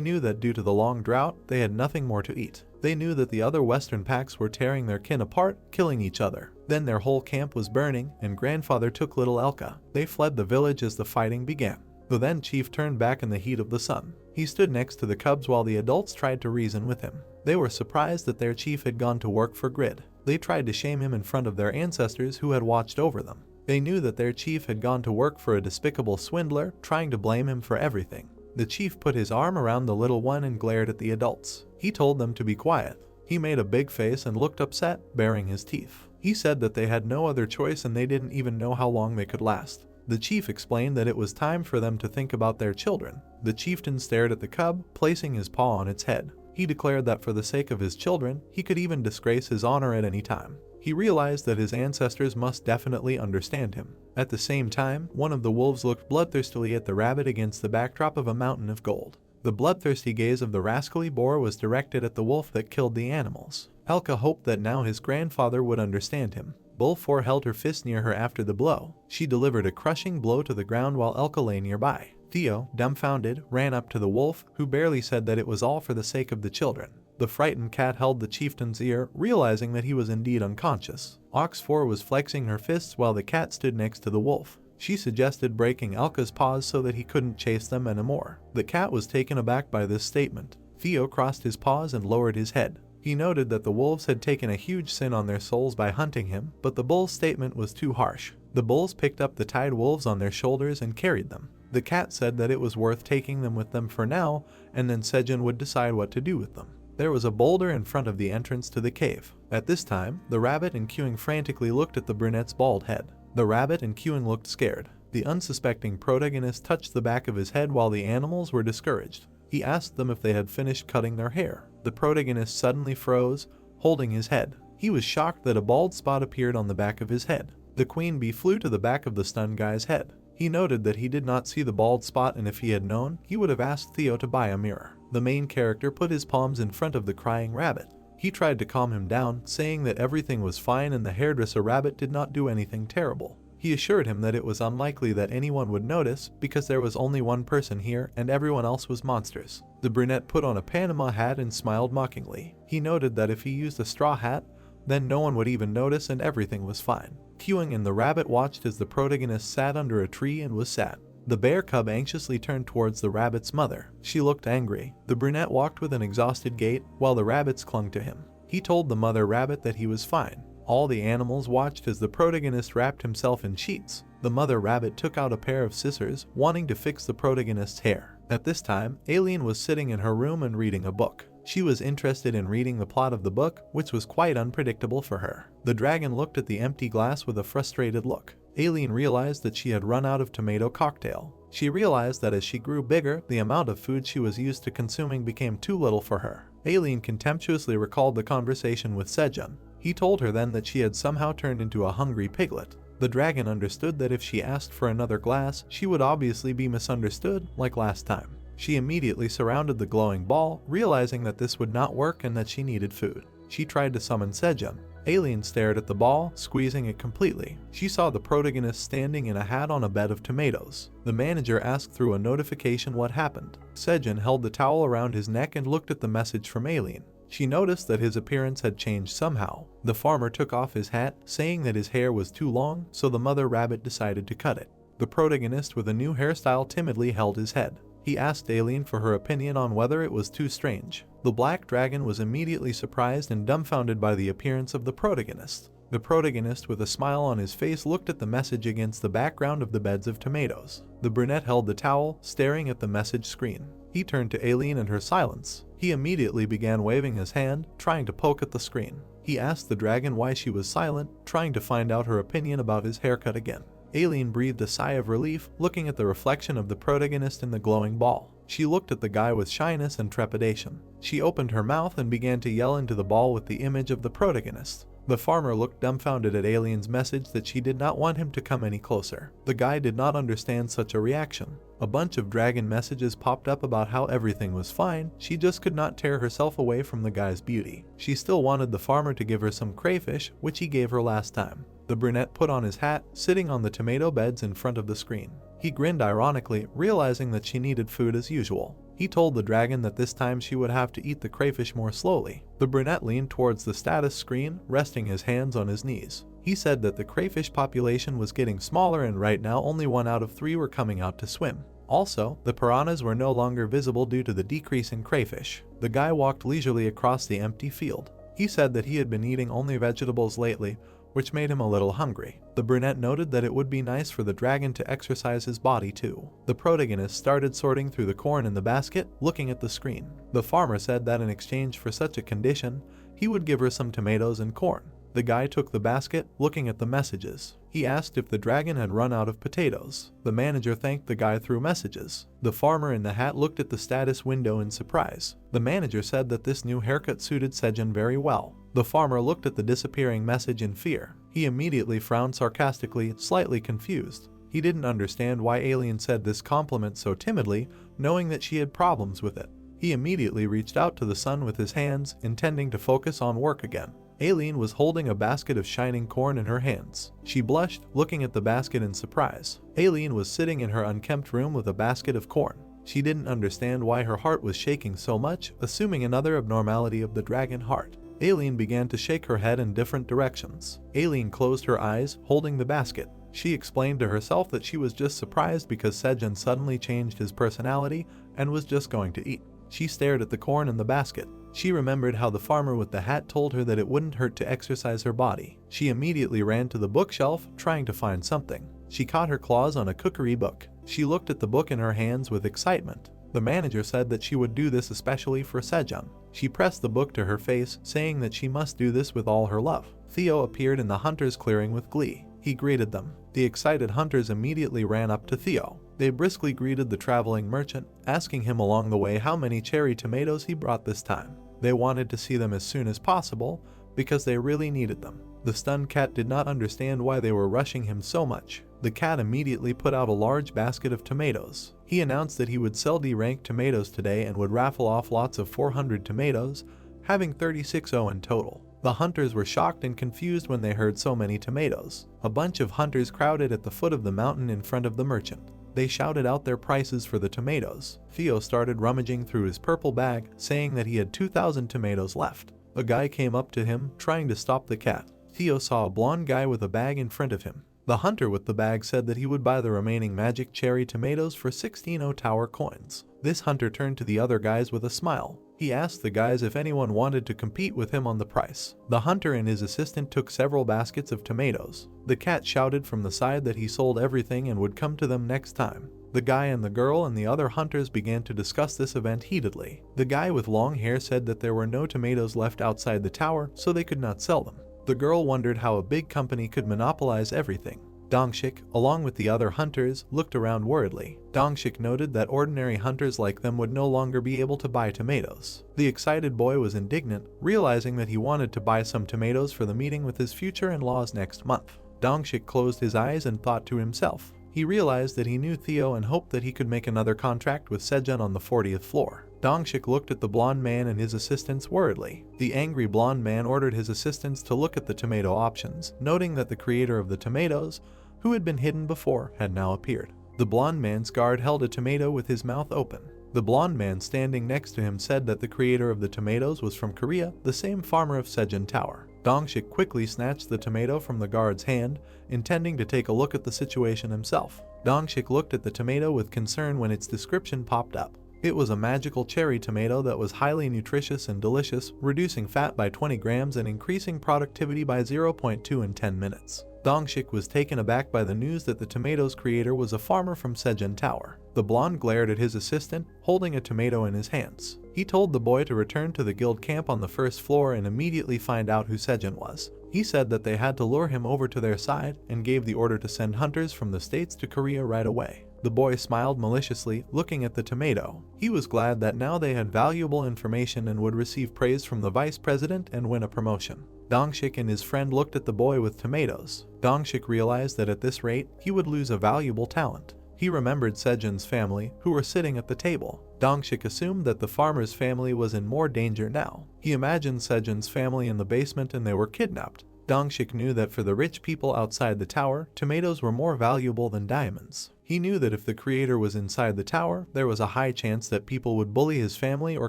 Speaker 1: knew that due to the long drought, they had nothing more to eat. They knew that the other western packs were tearing their kin apart, killing each other. Then their whole camp was burning, and grandfather took little Elka. They fled the village as the fighting began. The then chief turned back in the heat of the sun. He stood next to the cubs while the adults tried to reason with him. They were surprised that their chief had gone to work for Grid. They tried to shame him in front of their ancestors who had watched over them. They knew that their chief had gone to work for a despicable swindler, trying to blame him for everything. The chief put his arm around the little one and glared at the adults. He told them to be quiet. He made a big face and looked upset, baring his teeth. He said that they had no other choice and they didn't even know how long they could last. The chief explained that it was time for them to think about their children. The chieftain stared at the cub, placing his paw on its head. He declared that for the sake of his children, he could even disgrace his honor at any time. He realized that his ancestors must definitely understand him. At the same time, one of the wolves looked bloodthirstily at the rabbit against the backdrop of a mountain of gold. The bloodthirsty gaze of the rascally boar was directed at the wolf that killed the animals. Elka hoped that now his grandfather would understand him. Bull 4 held her fist near her after the blow. She delivered a crushing blow to the ground while Elka lay nearby. Theo, dumbfounded, ran up to the wolf, who barely said that it was all for the sake of the children. The frightened cat held the chieftain's ear, realizing that he was indeed unconscious. Ox 4 was flexing her fists while the cat stood next to the wolf. She suggested breaking Elka's paws so that he couldn't chase them anymore. The cat was taken aback by this statement. Theo crossed his paws and lowered his head. He noted that the wolves had taken a huge sin on their souls by hunting him, but the bull's statement was too harsh. The bulls picked up the tied wolves on their shoulders and carried them. The cat said that it was worth taking them with them for now, and then Sejun would decide what to do with them. There was a boulder in front of the entrance to the cave. At this time, the rabbit and Queuing frantically looked at the brunette's bald head. The rabbit and Queuing looked scared. The unsuspecting protagonist touched the back of his head while the animals were discouraged. He asked them if they had finished cutting their hair. The protagonist suddenly froze, holding his head. He was shocked that a bald spot appeared on the back of his head. The queen bee flew to the back of the stunned guy's head. He noted that he did not see the bald spot, and if he had known, he would have asked Theo to buy a mirror. The main character put his palms in front of the crying rabbit. He tried to calm him down, saying that everything was fine and the hairdresser rabbit did not do anything terrible. He assured him that it was unlikely that anyone would notice because there was only one person here and everyone else was monsters. The brunette put on a Panama hat and smiled mockingly. He noted that if he used a straw hat, then no one would even notice and everything was fine. Queuing and the rabbit watched as the protagonist sat under a tree and was sad. The bear cub anxiously turned towards the rabbit's mother. She looked angry. The brunette walked with an exhausted gait while the rabbits clung to him. He told the mother rabbit that he was fine. All the animals watched as the protagonist wrapped himself in sheets. The mother rabbit took out a pair of scissors, wanting to fix the protagonist's hair. At this time, Aileen was sitting in her room and reading a book. She was interested in reading the plot of the book, which was quite unpredictable for her. The dragon looked at the empty glass with a frustrated look. Aileen realized that she had run out of tomato cocktail. She realized that as she grew bigger, the amount of food she was used to consuming became too little for her. Aileen contemptuously recalled the conversation with Sejun. He told her then that she had somehow turned into a hungry piglet. The dragon understood that if she asked for another glass, she would obviously be misunderstood, like last time. She immediately surrounded the glowing ball, realizing that this would not work and that she needed food. She tried to summon Sejun. Aileen stared at the ball, squeezing it completely. She saw the protagonist standing in a hat on a bed of tomatoes. The manager asked through a notification what happened. Sejun held the towel around his neck and looked at the message from Aileen. She noticed that his appearance had changed somehow. The farmer took off his hat, saying that his hair was too long, so the mother rabbit decided to cut it. The protagonist with a new hairstyle timidly held his head. He asked Aileen for her opinion on whether it was too strange. The black dragon was immediately surprised and dumbfounded by the appearance of the protagonist. The protagonist with a smile on his face looked at the message against the background of the beds of tomatoes. The brunette held the towel, staring at the message screen. He turned to Aileen and her silence. He immediately began waving his hand, trying to poke at the screen. He asked the dragon why she was silent, trying to find out her opinion about his haircut again. Aileen breathed a sigh of relief, looking at the reflection of the protagonist in the glowing ball. She looked at the guy with shyness and trepidation. She opened her mouth and began to yell into the ball with the image of the protagonist. The farmer looked dumbfounded at Aileen's message that she did not want him to come any closer. The guy did not understand such a reaction. A bunch of dragon messages popped up about how everything was fine. She just could not tear herself away from the guy's beauty. She still wanted the farmer to give her some crayfish, which he gave her last time. The brunette put on his hat, sitting on the tomato beds in front of the screen. He grinned ironically, realizing that she needed food as usual. He told the dragon that this time she would have to eat the crayfish more slowly. The brunette leaned towards the status screen, resting his hands on his knees. He said that the crayfish population was getting smaller and right now only 1 out of 3 were coming out to swim. Also, the piranhas were no longer visible due to the decrease in crayfish. The guy walked leisurely across the empty field. He said that he had been eating only vegetables lately, which made him a little hungry. The brunette noted that it would be nice for the dragon to exercise his body too. The protagonist started sorting through the corn in the basket, looking at the screen. The farmer said that in exchange for such a condition, he would give her some tomatoes and corn. The guy took the basket, looking at the messages. He asked if the dragon had run out of potatoes. The manager thanked the guy through messages. The farmer in the hat looked at the status window in surprise. The manager said that this new haircut suited Sejun very well. The farmer looked at the disappearing message in fear. He immediately frowned sarcastically, slightly confused. He didn't understand why Alien said this compliment so timidly, knowing that she had problems with it. He immediately reached out to the sun with his hands, intending to focus on work again. Aileen was holding a basket of shining corn in her hands. She blushed, looking at the basket in surprise. Aileen was sitting in her unkempt room with a basket of corn. She didn't understand why her heart was shaking so much, assuming another abnormality of the dragon heart. Aileen began to shake her head in different directions. Aileen closed her eyes, holding the basket. She explained to herself that she was just surprised because Sejun suddenly changed his personality and was just going to eat. She stared at the corn in the basket. She remembered how the farmer with the hat told her that it wouldn't hurt to exercise her body. She immediately ran to the bookshelf, trying to find something. She caught her claws on a cookery book. She looked at the book in her hands with excitement. The manager said that she would do this especially for Sejun. She pressed the book to her face, saying that she must do this with all her love. Theo appeared in the hunter's clearing with glee. He greeted them. The excited hunters immediately ran up to Theo. They briskly greeted the traveling merchant, asking him along the way how many cherry tomatoes he brought this time. They wanted to see them as soon as possible, because they really needed them. The stunned cat did not understand why they were rushing him so much. The cat immediately put out a large basket of tomatoes. He announced that he would sell D-rank tomatoes today and would raffle off lots of 400 tomatoes, having 36 in total. The hunters were shocked and confused when they heard so many tomatoes. A bunch of hunters crowded at the foot of the mountain in front of the merchant. They shouted out their prices for the tomatoes. Theo started rummaging through his purple bag, saying that he had 2,000 tomatoes left. A guy came up to him, trying to stop the cat. Theo saw a blonde guy with a bag in front of him. The hunter with the bag said that he would buy the remaining magic cherry tomatoes for 16 tower coins. This hunter turned to the other guys with a smile. He asked the guys if anyone wanted to compete with him on the price. The hunter and his assistant took several baskets of tomatoes. The cat shouted from the side that he sold everything and would come to them next time. The guy and the girl and the other hunters began to discuss this event heatedly. The guy with long hair said that there were no tomatoes left outside the tower, so they could not sell them. The girl wondered how a big company could monopolize everything. Dongshik, along with the other hunters, looked around worriedly. Dongshik noted that ordinary hunters like them would no longer be able to buy tomatoes. The excited boy was indignant, realizing that he wanted to buy some tomatoes for the meeting with his future in-laws next month. Dongshik closed his eyes and thought to himself. He realized that he knew Theo and hoped that he could make another contract with Sejun on the 40th floor. Dongshik looked at the blonde man and his assistants worriedly. The angry blonde man ordered his assistants to look at the tomato options, noting that the creator of the tomatoes, who had been hidden before, had now appeared. The blonde man's guard held a tomato with his mouth open. The blonde man standing next to him said that the creator of the tomatoes was from Korea, the same farmer of Sejun Tower. Dongshik quickly snatched the tomato from the guard's hand, intending to take a look at the situation himself. Dongshik looked at the tomato with concern when its description popped up. It was a magical cherry tomato that was highly nutritious and delicious, reducing fat by 20 grams and increasing productivity by 0.2 in 10 minutes. Dongshik was taken aback by the news that the tomato's creator was a farmer from Sejun Tower. The blonde glared at his assistant, holding a tomato in his hands. He told the boy to return to the guild camp on the first floor and immediately find out who Sejun was. He said that they had to lure him over to their side and gave the order to send hunters from the States to Korea right away. The boy smiled maliciously, looking at the tomato. He was glad that now they had valuable information and would receive praise from the vice president and win a promotion. Dongshik and his friend looked at the boy with tomatoes. Dongshik realized that at this rate, he would lose a valuable talent. He remembered Sejun's family, who were sitting at the table. Dongshik assumed that the farmer's family was in more danger now. He imagined Sejun's family in the basement and they were kidnapped. Dongshik knew that for the rich people outside the tower, tomatoes were more valuable than diamonds. He knew that if the creator was inside the tower, there was a high chance that people would bully his family or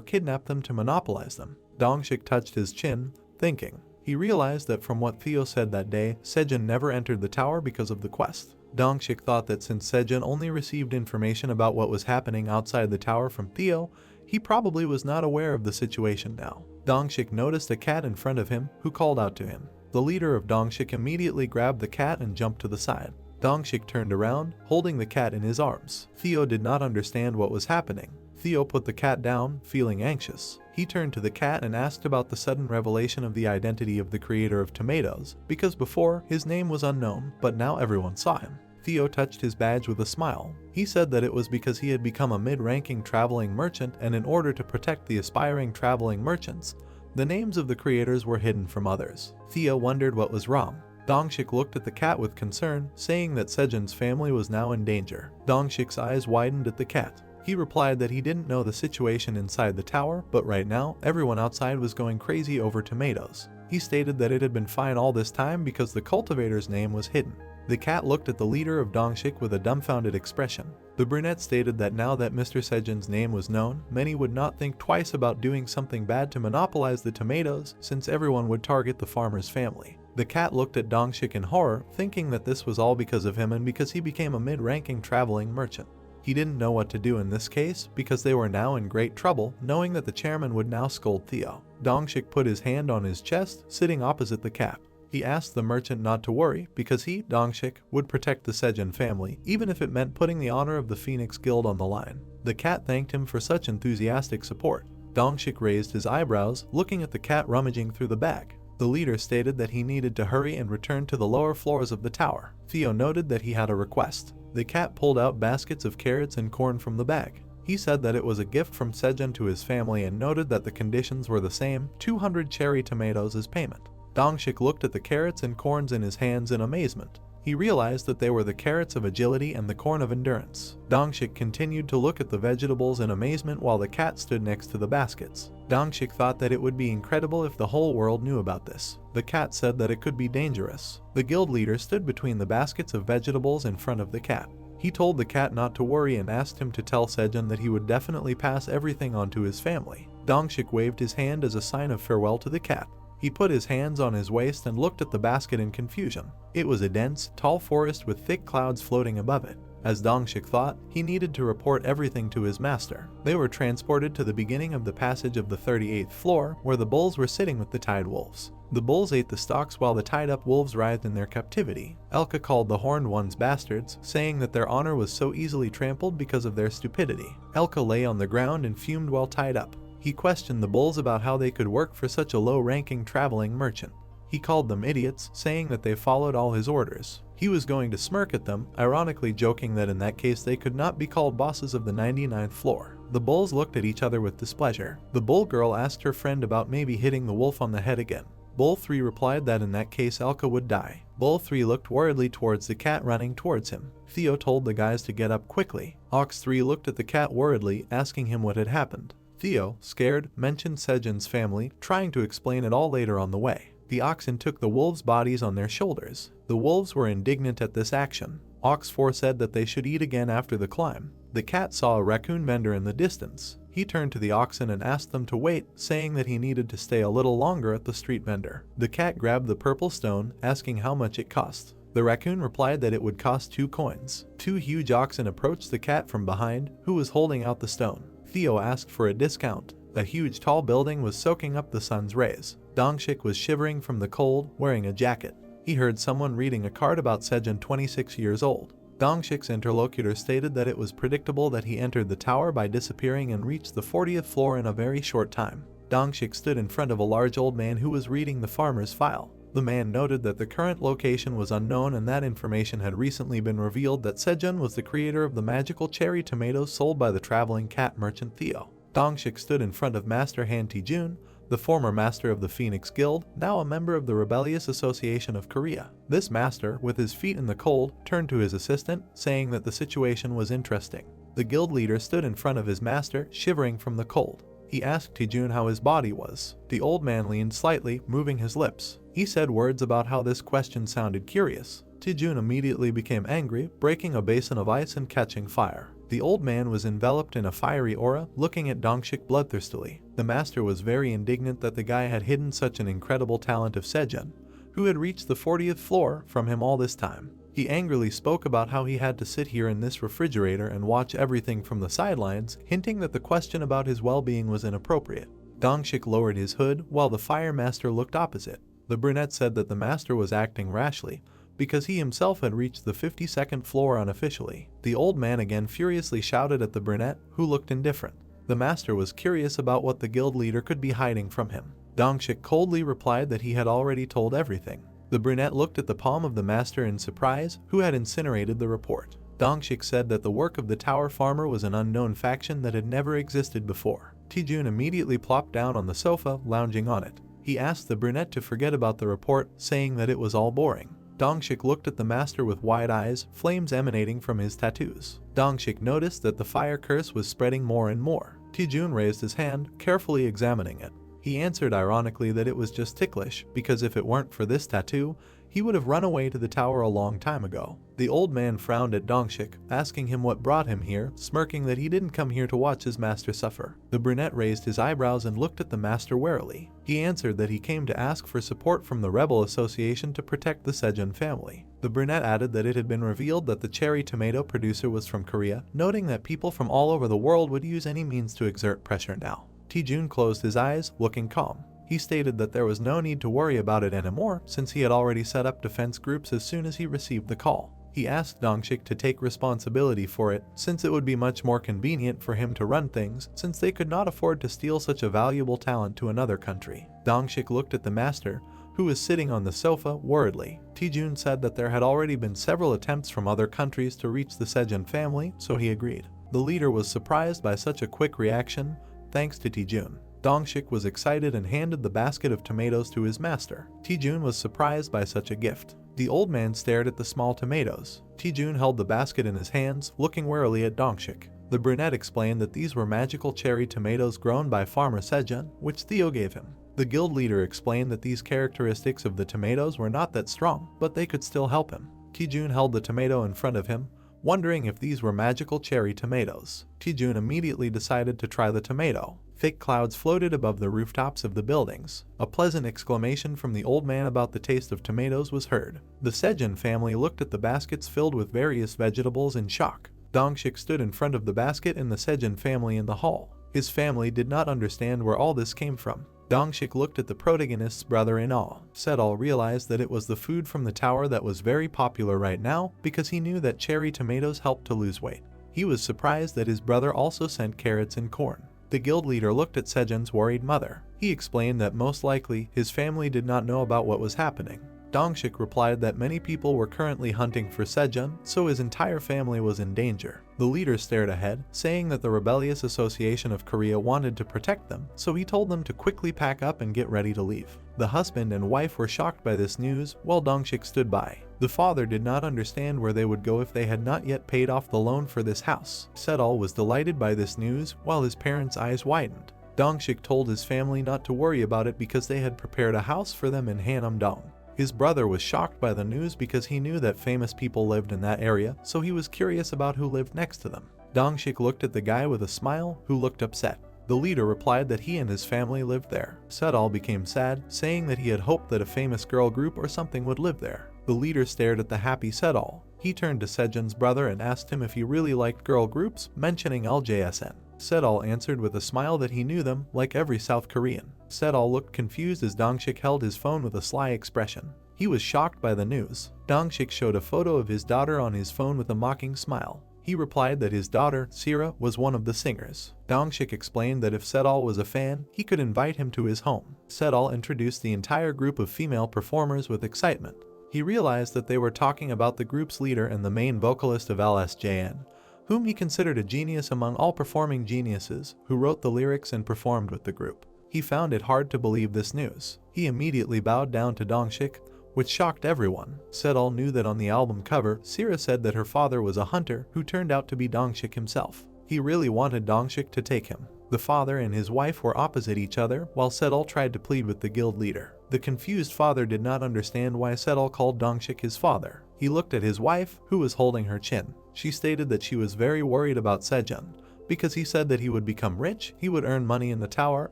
Speaker 1: kidnap them to monopolize them. Dongshik touched his chin, thinking. He realized that from what Theo said that day, Sejun never entered the tower because of the quest. Dongshik thought that since Sejun only received information about what was happening outside the tower from Theo, he probably was not aware of the situation now. Dongshik noticed a cat in front of him, who called out to him. The leader of Dongshik immediately grabbed the cat and jumped to the side. Dongshik turned around, holding the cat in his arms. Theo did not understand what was happening. Theo put the cat down, feeling anxious. He turned to the cat and asked about the sudden revelation of the identity of the creator of tomatoes, because before, his name was unknown, but now everyone saw him. Theo touched his badge with a smile. He said that it was because he had become a mid-ranking traveling merchant, and in order to protect the aspiring traveling merchants, the names of the creators were hidden from others. Theo wondered what was wrong. Dongshik looked at the cat with concern, saying that Sejun's family was now in danger. Dongshik's eyes widened at the cat. He replied that he didn't know the situation inside the tower, but right now, everyone outside was going crazy over tomatoes. He stated that it had been fine all this time because the cultivator's name was hidden. The cat looked at the leader of Dongshik with a dumbfounded expression. The brunette stated that now that Mr. Sejun's name was known, many would not think twice about doing something bad to monopolize the tomatoes, since everyone would target the farmer's family. The cat looked at Dongshik in horror, thinking that this was all because of him and because he became a mid-ranking traveling merchant. He didn't know what to do in this case, because they were now in great trouble, knowing that the chairman would now scold Theo. Dongshik put his hand on his chest, sitting opposite the cat. He asked the merchant not to worry, because he, Dongshik, would protect the Sejun family, even if it meant putting the honor of the Phoenix Guild on the line. The cat thanked him for such enthusiastic support. Dongshik raised his eyebrows, looking at the cat rummaging through the bag. The leader stated that he needed to hurry and return to the lower floors of the tower. Theo noted that he had a request. The cat pulled out baskets of carrots and corn from the bag. He said that it was a gift from Sejun to his family and noted that the conditions were the same, 200 cherry tomatoes as payment. Dongshik looked at the carrots and corns in his hands in amazement. He realized that they were the carrots of agility and the corn of endurance. Dongshik continued to look at the vegetables in amazement while the cat stood next to the baskets. Dongshik thought that it would be incredible if the whole world knew about this. The cat said that it could be dangerous. The guild leader stood between the baskets of vegetables in front of the cat. He told the cat not to worry and asked him to tell Sejun that he would definitely pass everything on to his family. Dongshik waved his hand as a sign of farewell to the cat. He put his hands on his waist and looked at the basket in confusion. It was a dense, tall forest with thick clouds floating above it. As Dongshik thought, he needed to report everything to his master. They were transported to the beginning of the passage of the 38th floor, where the bulls were sitting with the tied wolves. The bulls ate the stalks while the tied-up wolves writhed in their captivity. Elka called the horned ones bastards, saying that their honor was so easily trampled because of their stupidity. Elka lay on the ground and fumed while tied up. He questioned the bulls about how they could work for such a low-ranking traveling merchant. He called them idiots, saying that they followed all his orders. He was going to smirk at them, ironically joking that in that case they could not be called bosses of the 99th floor. The bulls looked at each other with displeasure. The bull girl asked her friend about maybe hitting the wolf on the head again. Bull 3 replied that in that case Elka would die. Bull 3 looked worriedly towards the cat running towards him. Theo told the guys to get up quickly. Ox 3 looked at the cat worriedly, asking him what had happened. Theo, scared, mentioned Sejun's family, trying to explain it all later on the way. The oxen took the wolves' bodies on their shoulders. The wolves were indignant at this action. Ox 4 said that they should eat again after the climb. The cat saw a raccoon vendor in the distance. He turned to the oxen and asked them to wait, saying that he needed to stay a little longer at the street vendor. The cat grabbed the purple stone, asking how much it cost. The raccoon replied that it would cost 2 coins. 2 huge oxen approached the cat from behind, who was holding out the stone. Theo asked for a discount. A huge tall building was soaking up the sun's rays. Dongshik was shivering from the cold, wearing a jacket. He heard someone reading a card about Sejun 26 years old. Dongshik's interlocutor stated that it was predictable that he entered the tower by disappearing and reached the 40th floor in a very short time. Dongshik stood in front of a large old man who was reading the farmer's file. The man noted that the current location was unknown and that information had recently been revealed that Sejun was the creator of the magical cherry tomatoes sold by the traveling cat merchant Theo. Dongshik stood in front of Master Han Tae-jun, the former master of the Phoenix Guild, now a member of the Rebellious Association of Korea. This master, with his feet in the cold, turned to his assistant, saying that the situation was interesting. The guild leader stood in front of his master, shivering from the cold. He asked Tae-jun how his body was. The old man leaned slightly, moving his lips. He said words about how this question sounded curious. Tae-jun immediately became angry, breaking a basin of ice and catching fire. The old man was enveloped in a fiery aura, looking at Dongshik bloodthirstily. The master was very indignant that the guy had hidden such an incredible talent of Sejun, who had reached the 40th floor, from him all this time. He angrily spoke about how he had to sit here in this refrigerator and watch everything from the sidelines, hinting that the question about his well-being was inappropriate. Dongshik lowered his hood while the fire master looked opposite. The brunette said that the master was acting rashly because he himself had reached the 52nd floor unofficially. The old man again furiously shouted at the brunette, who looked indifferent. The master was curious about what the guild leader could be hiding from him. Dongshik coldly replied that he had already told everything. The brunette looked at the palm of the master in surprise, who had incinerated the report. Dongshik said that the work of the tower farmer was an unknown faction that had never existed before. Sejun immediately plopped down on the sofa, lounging on it. He asked the brunette to forget about the report, saying that it was all boring. Dongshik looked at the master with wide eyes, flames emanating from his tattoos. Dongshik noticed that the fire curse was spreading more and more. Sejun raised his hand, carefully examining it. He answered ironically that it was just ticklish, because if it weren't for this tattoo, he would have run away to the tower a long time ago. The old man frowned at Dongshik, asking him what brought him here, smirking that he didn't come here to watch his master suffer. The brunette raised his eyebrows and looked at the master warily. He answered that he came to ask for support from the rebel association to protect the Sejun family. The brunette added that it had been revealed that the cherry tomato producer was from Korea, noting that people from all over the world would use any means to exert pressure now. Sejun closed his eyes, looking calm. He stated that there was no need to worry about it anymore since he had already set up defense groups as soon as he received the call. He asked Dongshik to take responsibility for it since it would be much more convenient for him to run things since they could not afford to steal such a valuable talent to another country. Dongshik looked at the master, who was sitting on the sofa, worriedly. Sejun said that there had already been several attempts from other countries to reach the Sejun family, so he agreed. The leader was surprised by such a quick reaction, thanks to Sejun. Dongshik was excited and handed the basket of tomatoes to his master. Sejun was surprised by such a gift. The old man stared at the small tomatoes. Sejun held the basket in his hands, looking warily at Dongshik. The brunette explained that these were magical cherry tomatoes grown by farmer Sejun, which Theo gave him. The guild leader explained that these characteristics of the tomatoes were not that strong, but they could still help him. Sejun held the tomato in front of him, wondering if these were magical cherry tomatoes. Sejun immediately decided to try the tomato. Thick clouds floated above the rooftops of the buildings. A pleasant exclamation from the old man about the taste of tomatoes was heard. The Sejun family looked at the baskets filled with various vegetables in shock. Dongshik stood in front of the basket and the Sejun family in the hall. His family did not understand where all this came from. Dongshik looked at the protagonist's brother in awe. Sedal realized that it was the food from the tower that was very popular right now because he knew that cherry tomatoes helped to lose weight. He was surprised that his brother also sent carrots and corn. The guild leader looked at Sejun's worried mother. He explained that most likely his family did not know about what was happening. Dongshik replied that many people were currently hunting for Sejun, so his entire family was in danger. The leader stared ahead, saying that the Rebellious Association of Korea wanted to protect them, so he told them to quickly pack up and get ready to leave. The husband and wife were shocked by this news, while Dongshik stood by. The father did not understand where they would go if they had not yet paid off the loan for this house. Sedal was delighted by this news, while his parents' eyes widened. Dongshik told his family not to worry about it because they had prepared a house for them in Hanam-dong. His brother was shocked by the news because he knew that famous people lived in that area, so he was curious about who lived next to them. Dongshik looked at the guy with a smile, who looked upset. The leader replied that he and his family lived there. Sedal became sad, saying that he had hoped that a famous girl group or something would live there. The leader stared at the happy Sedal. He turned to Sejun's brother and asked him if he really liked girl groups, mentioning LJSN. Sedal answered with a smile that he knew them, like every South Korean. Sedal looked confused as Dongshik held his phone with a sly expression. He was shocked by the news. Dongshik showed a photo of his daughter on his phone with a mocking smile. He replied that his daughter, Sira, was one of the singers. Dongshik explained that if Sedal was a fan, he could invite him to his home. Sedal introduced the entire group of female performers with excitement. He realized that they were talking about the group's leader and the main vocalist of LSJN, whom he considered a genius among all performing geniuses, who wrote the lyrics and performed with the group. He found it hard to believe this news. He immediately bowed down to Dongshik, which shocked everyone. Sedal knew that on the album cover, Sira said that her father was a hunter who turned out to be Dongshik himself. He really wanted Dongshik to take him. The father and his wife were opposite each other, while Sedal tried to plead with the guild leader. The confused father did not understand why Sedal called Dongshik his father. He looked at his wife, who was holding her chin. She stated that she was very worried about Sejun, because he said that he would become rich, he would earn money in the tower,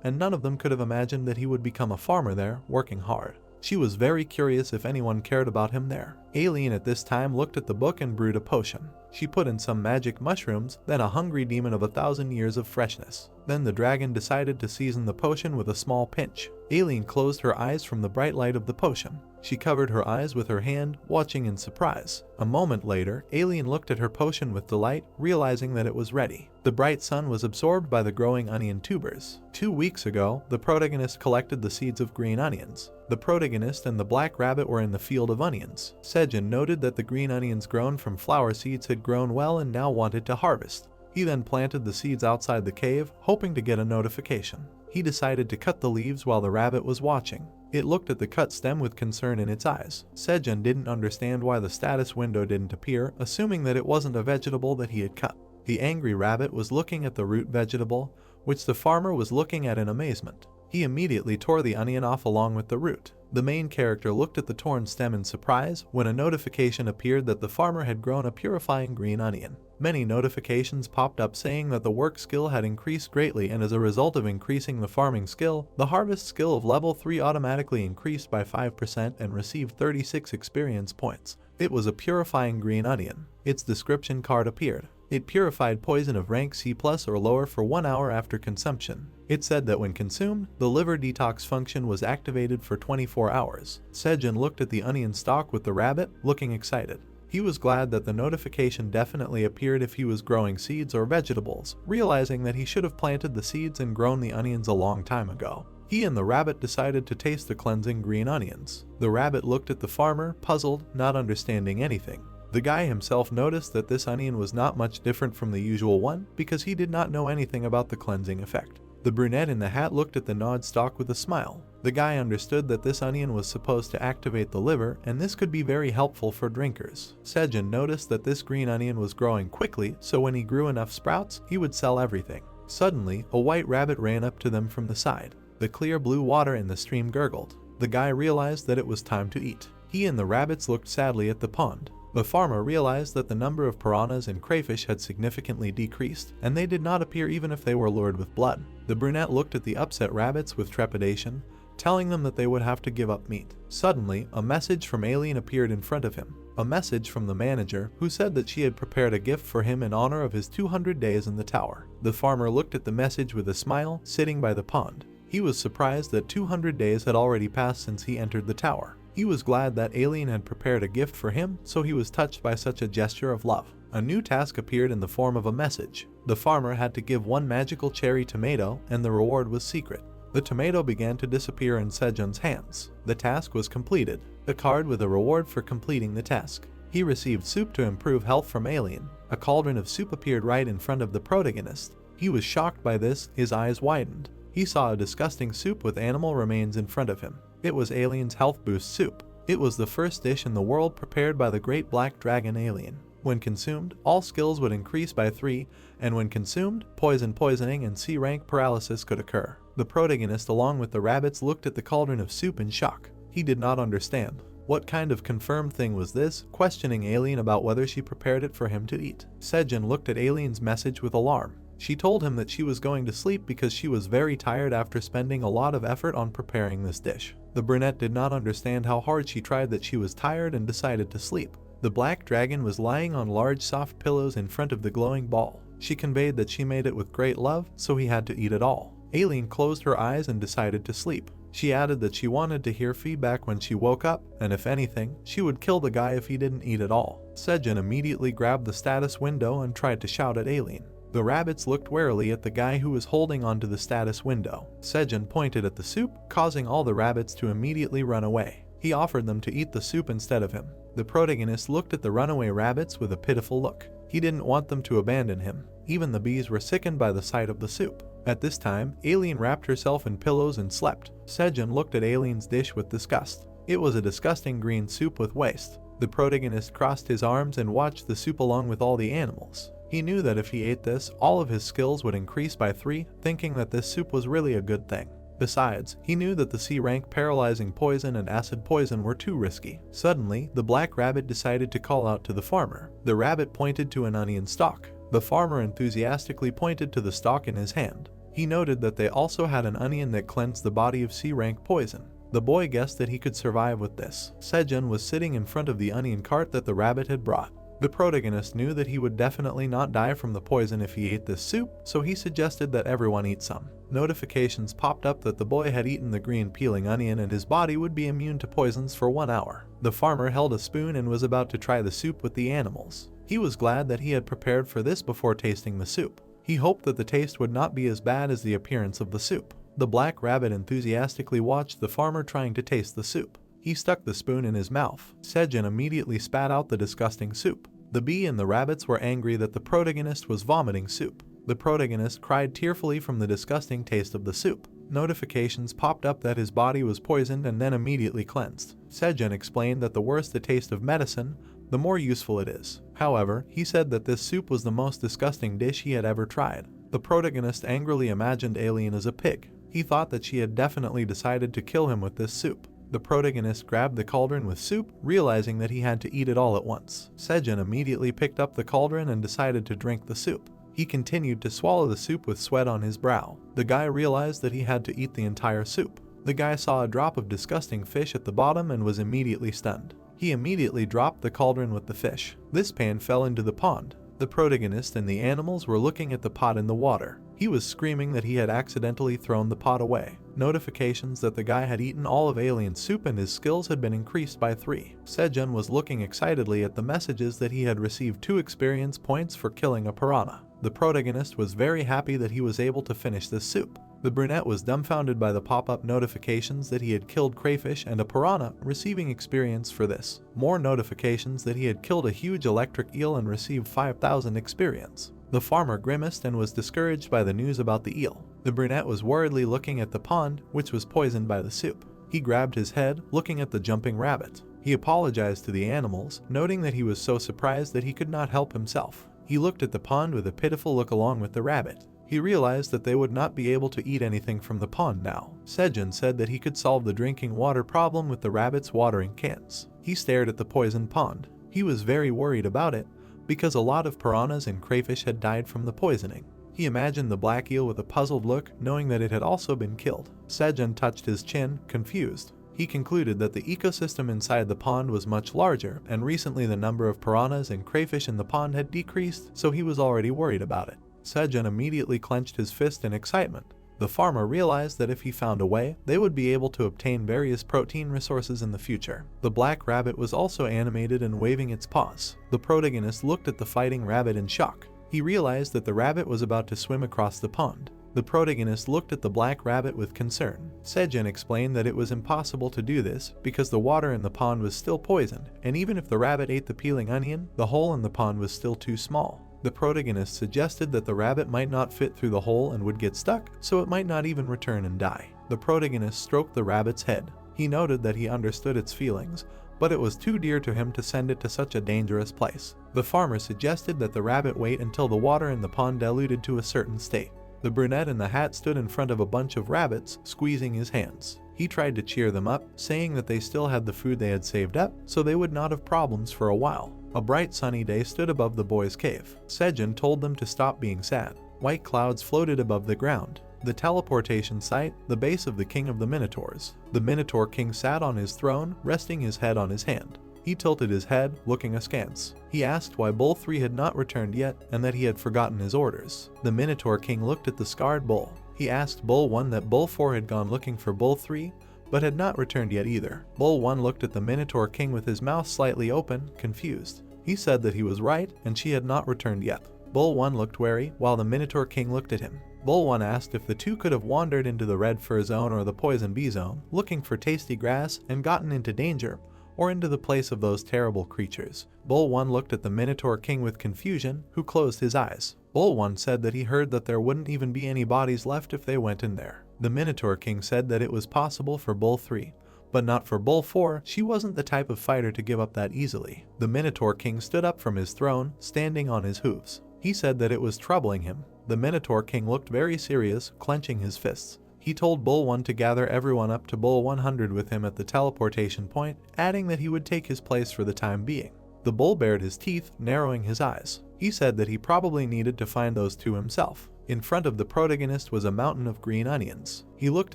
Speaker 1: and none of them could have imagined that he would become a farmer there, working hard. She was very curious if anyone cared about him there. Alien at this time looked at the book and brewed a potion. She put in some magic mushrooms, then a hungry demon of 1,000 years of freshness. Then the dragon decided to season the potion with a small pinch. Alien closed her eyes from the bright light of the potion. She covered her eyes with her hand, watching in surprise. A moment later, Alien looked at her potion with delight, realizing that it was ready. The bright sun was absorbed by the growing onion tubers. 2 weeks ago, the protagonist collected the seeds of green onions. The protagonist and the black rabbit were in the field of onions. Sejun noted that the green onions grown from flower seeds had grown well and now wanted to harvest. He then planted the seeds outside the cave, hoping to get a notification. He decided to cut the leaves while the rabbit was watching. It looked at the cut stem with concern in its eyes. Sejun didn't understand why the status window didn't appear, assuming that it wasn't a vegetable that he had cut. The angry rabbit was looking at the root vegetable, which the farmer was looking at in amazement. He immediately tore the onion off along with the root. The main character looked at the torn stem in surprise when a notification appeared that the farmer had grown a purifying green onion. Many notifications popped up saying that the work skill had increased greatly, and as a result of increasing the farming skill, the harvest skill of level 3 automatically increased by 5% and received 36 experience points. It was a purifying green onion. Its description card appeared. It purified poison of rank C+ or lower for 1 hour after consumption. It said that when consumed, the liver detox function was activated for 24 hours. Sejun looked at the onion stalk with the rabbit, looking excited. He was glad that the notification definitely appeared if he was growing seeds or vegetables, realizing that he should have planted the seeds and grown the onions a long time ago. He and the rabbit decided to taste the cleansing green onions. The rabbit looked at the farmer, puzzled, not understanding anything. The guy himself noticed that this onion was not much different from the usual one because he did not know anything about the cleansing effect. The brunette in the hat looked at the gnawed stalk with a smile. The guy understood that this onion was supposed to activate the liver, and this could be very helpful for drinkers. Sejun noticed that this green onion was growing quickly, so when he grew enough sprouts, he would sell everything. Suddenly, a white rabbit ran up to them from the side. The clear blue water in the stream gurgled. The guy realized that it was time to eat. He and the rabbits looked sadly at the pond. The farmer realized that the number of piranhas and crayfish had significantly decreased, and they did not appear even if they were lured with blood. The brunette looked at the upset rabbits with trepidation, telling them that they would have to give up meat. Suddenly, a message from Alien appeared in front of him. A message from the manager, who said that she had prepared a gift for him in honor of his 200 days in the tower. The farmer looked at the message with a smile, sitting by the pond. He was surprised that 200 days had already passed since he entered the tower. He was glad that Alien had prepared a gift for him, so he was touched by such a gesture of love. A new task appeared in the form of a message. The farmer had to give 1 magical cherry tomato, and the reward was secret. The tomato began to disappear in Sejun's hands. The task was completed. A card with a reward for completing the task. He received soup to improve health from Alien. A cauldron of soup appeared right in front of the protagonist. He was shocked by this, his eyes widened. He saw a disgusting soup with animal remains in front of him. It was Alien's health boost soup. It was the first dish in the world prepared by the great black dragon Alien. When consumed, all skills would increase by 3, and when consumed, poisoning, and C rank paralysis could occur. The protagonist along with the rabbits looked at the cauldron of soup in shock. He did not understand. What kind of confirmed thing was this, questioning Alien about whether she prepared it for him to eat. Sejun looked at Alien's message with alarm. She told him that she was going to sleep because she was very tired after spending a lot of effort on preparing this dish. The brunette did not understand how hard she tried that she was tired and decided to sleep. The black dragon was lying on large soft pillows in front of the glowing ball. She conveyed that she made it with great love, so he had to eat it all. Alien closed her eyes and decided to sleep. She added that she wanted to hear feedback when she woke up, and if anything, she would kill the guy if he didn't eat it all. Sejun immediately grabbed the status window and tried to shout at Alien. The rabbits looked warily at the guy who was holding onto the status window. Sejun pointed at the soup, causing all the rabbits to immediately run away. He offered them to eat the soup instead of him. The protagonist looked at the runaway rabbits with a pitiful look. He didn't want them to abandon him. Even the bees were sickened by the sight of the soup. At this time, Alien wrapped herself in pillows and slept. Sejun looked at Alien's dish with disgust. It was a disgusting green soup with waste. The protagonist crossed his arms and watched the soup along with all the animals. He knew that if he ate this, all of his skills would increase by 3, thinking that this soup was really a good thing. Besides, he knew that the C-rank paralyzing poison and acid poison were too risky. Suddenly, the black rabbit decided to call out to the farmer. The rabbit pointed to an onion stalk. The farmer enthusiastically pointed to the stalk in his hand. He noted that they also had an onion that cleansed the body of C-rank poison. The boy guessed that he could survive with this. Sejun was sitting in front of the onion cart that the rabbit had brought. The protagonist knew that he would definitely not die from the poison if he ate this soup, so he suggested that everyone eat some. Notifications popped up that the boy had eaten the green peeling onion and his body would be immune to poisons for 1 hour. The farmer held a spoon and was about to try the soup with the animals. He was glad that he had prepared for this before tasting the soup. He hoped that the taste would not be as bad as the appearance of the soup. The black rabbit enthusiastically watched the farmer trying to taste the soup. He stuck the spoon in his mouth. Sejun immediately spat out the disgusting soup. The bee and the rabbits were angry that the protagonist was vomiting soup. The protagonist cried tearfully from the disgusting taste of the soup. Notifications popped up that his body was poisoned and then immediately cleansed. Sejun explained that the worse the taste of medicine, the more useful it is. However, he said that this soup was the most disgusting dish he had ever tried. The protagonist angrily imagined Alien as a pig. He thought that she had definitely decided to kill him with this soup. The protagonist grabbed the cauldron with soup, realizing that he had to eat it all at once. Sejun immediately picked up the cauldron and decided to drink the soup. He continued to swallow the soup with sweat on his brow. The guy realized that he had to eat the entire soup. The guy saw a drop of disgusting fish at the bottom and was immediately stunned. He immediately dropped the cauldron with the fish. This pan fell into the pond. The protagonist and the animals were looking at the pot in the water. He was screaming that he had accidentally thrown the pot away. Notifications that the guy had eaten all of Alien's soup and his skills had been increased by 3. Sejun was looking excitedly at the messages that he had received 2 experience points for killing a piranha. The protagonist was very happy that he was able to finish this soup. The brunette was dumbfounded by the pop-up notifications that he had killed crayfish and a piranha, receiving experience for this. More notifications that he had killed a huge electric eel and received 5,000 experience. The farmer grimaced and was discouraged by the news about the eel. The brunette was worriedly looking at the pond, which was poisoned by the soup. He grabbed his head, looking at the jumping rabbit. He apologized to the animals, noting that he was so surprised that he could not help himself. He looked at the pond with a pitiful look along with the rabbit. He realized that they would not be able to eat anything from the pond now. Sejun said that he could solve the drinking water problem with the rabbits' watering cans. He stared at the poisoned pond. He was very worried about it, because a lot of piranhas and crayfish had died from the poisoning. He imagined the black eel with a puzzled look, knowing that it had also been killed. Sejun touched his chin, confused. He concluded that the ecosystem inside the pond was much larger, and recently the number of piranhas and crayfish in the pond had decreased, so he was already worried about it. Sejun immediately clenched his fist in excitement. The farmer realized that if he found a way, they would be able to obtain various protein resources in the future. The black rabbit was also animated and waving its paws. The protagonist looked at the fighting rabbit in shock. He realized that the rabbit was about to swim across the pond. The protagonist looked at the black rabbit with concern. Sejun explained that it was impossible to do this because the water in the pond was still poisoned, and even if the rabbit ate the peeling onion, the hole in the pond was still too small. The protagonist suggested that the rabbit might not fit through the hole and would get stuck, so it might not even return and die. The protagonist stroked the rabbit's head. He noted that he understood its feelings, but it was too dear to him to send it to such a dangerous place. The farmer suggested that the rabbit wait until the water in the pond diluted to a certain state. The brunette in the hat stood in front of a bunch of rabbits, squeezing his hands. He tried to cheer them up, saying that they still had the food they had saved up, so they would not have problems for a while. A bright sunny day stood above the boys' cave. Sejun told them to stop being sad. White clouds floated above the ground. The teleportation site, the base of the king of the Minotaurs. The Minotaur king sat on his throne, resting his head on his hand. He tilted his head, looking askance. He asked why Bull 3 had not returned yet, and that he had forgotten his orders. The Minotaur king looked at the scarred bull. He asked Bull 1 that Bull 4 had gone looking for Bull 3, but had not returned yet either. Bull 1 looked at the Minotaur king with his mouth slightly open, confused. He said that he was right, and she had not returned yet. Bull 1 looked wary, while the Minotaur king looked at him. Bull 1 asked if the two could have wandered into the red fur zone or the poison bee zone, looking for tasty grass, and gotten into danger, or into the place of those terrible creatures. Bull 1 looked at the Minotaur king with confusion, who closed his eyes. Bull 1 said that he heard that there wouldn't even be any bodies left if they went in there. The Minotaur king said that it was possible for Bull 3, but not for Bull 4. She wasn't the type of fighter to give up that easily. The Minotaur king stood up from his throne, standing on his hooves. He said that it was troubling him. The Minotaur king looked very serious, clenching his fists. He told Bull 1 to gather everyone up to Bull 100 with him at the teleportation point, adding that he would take his place for the time being. The bull bared his teeth, narrowing his eyes. He said that he probably needed to find those two himself. In front of the protagonist was a mountain of green onions. He looked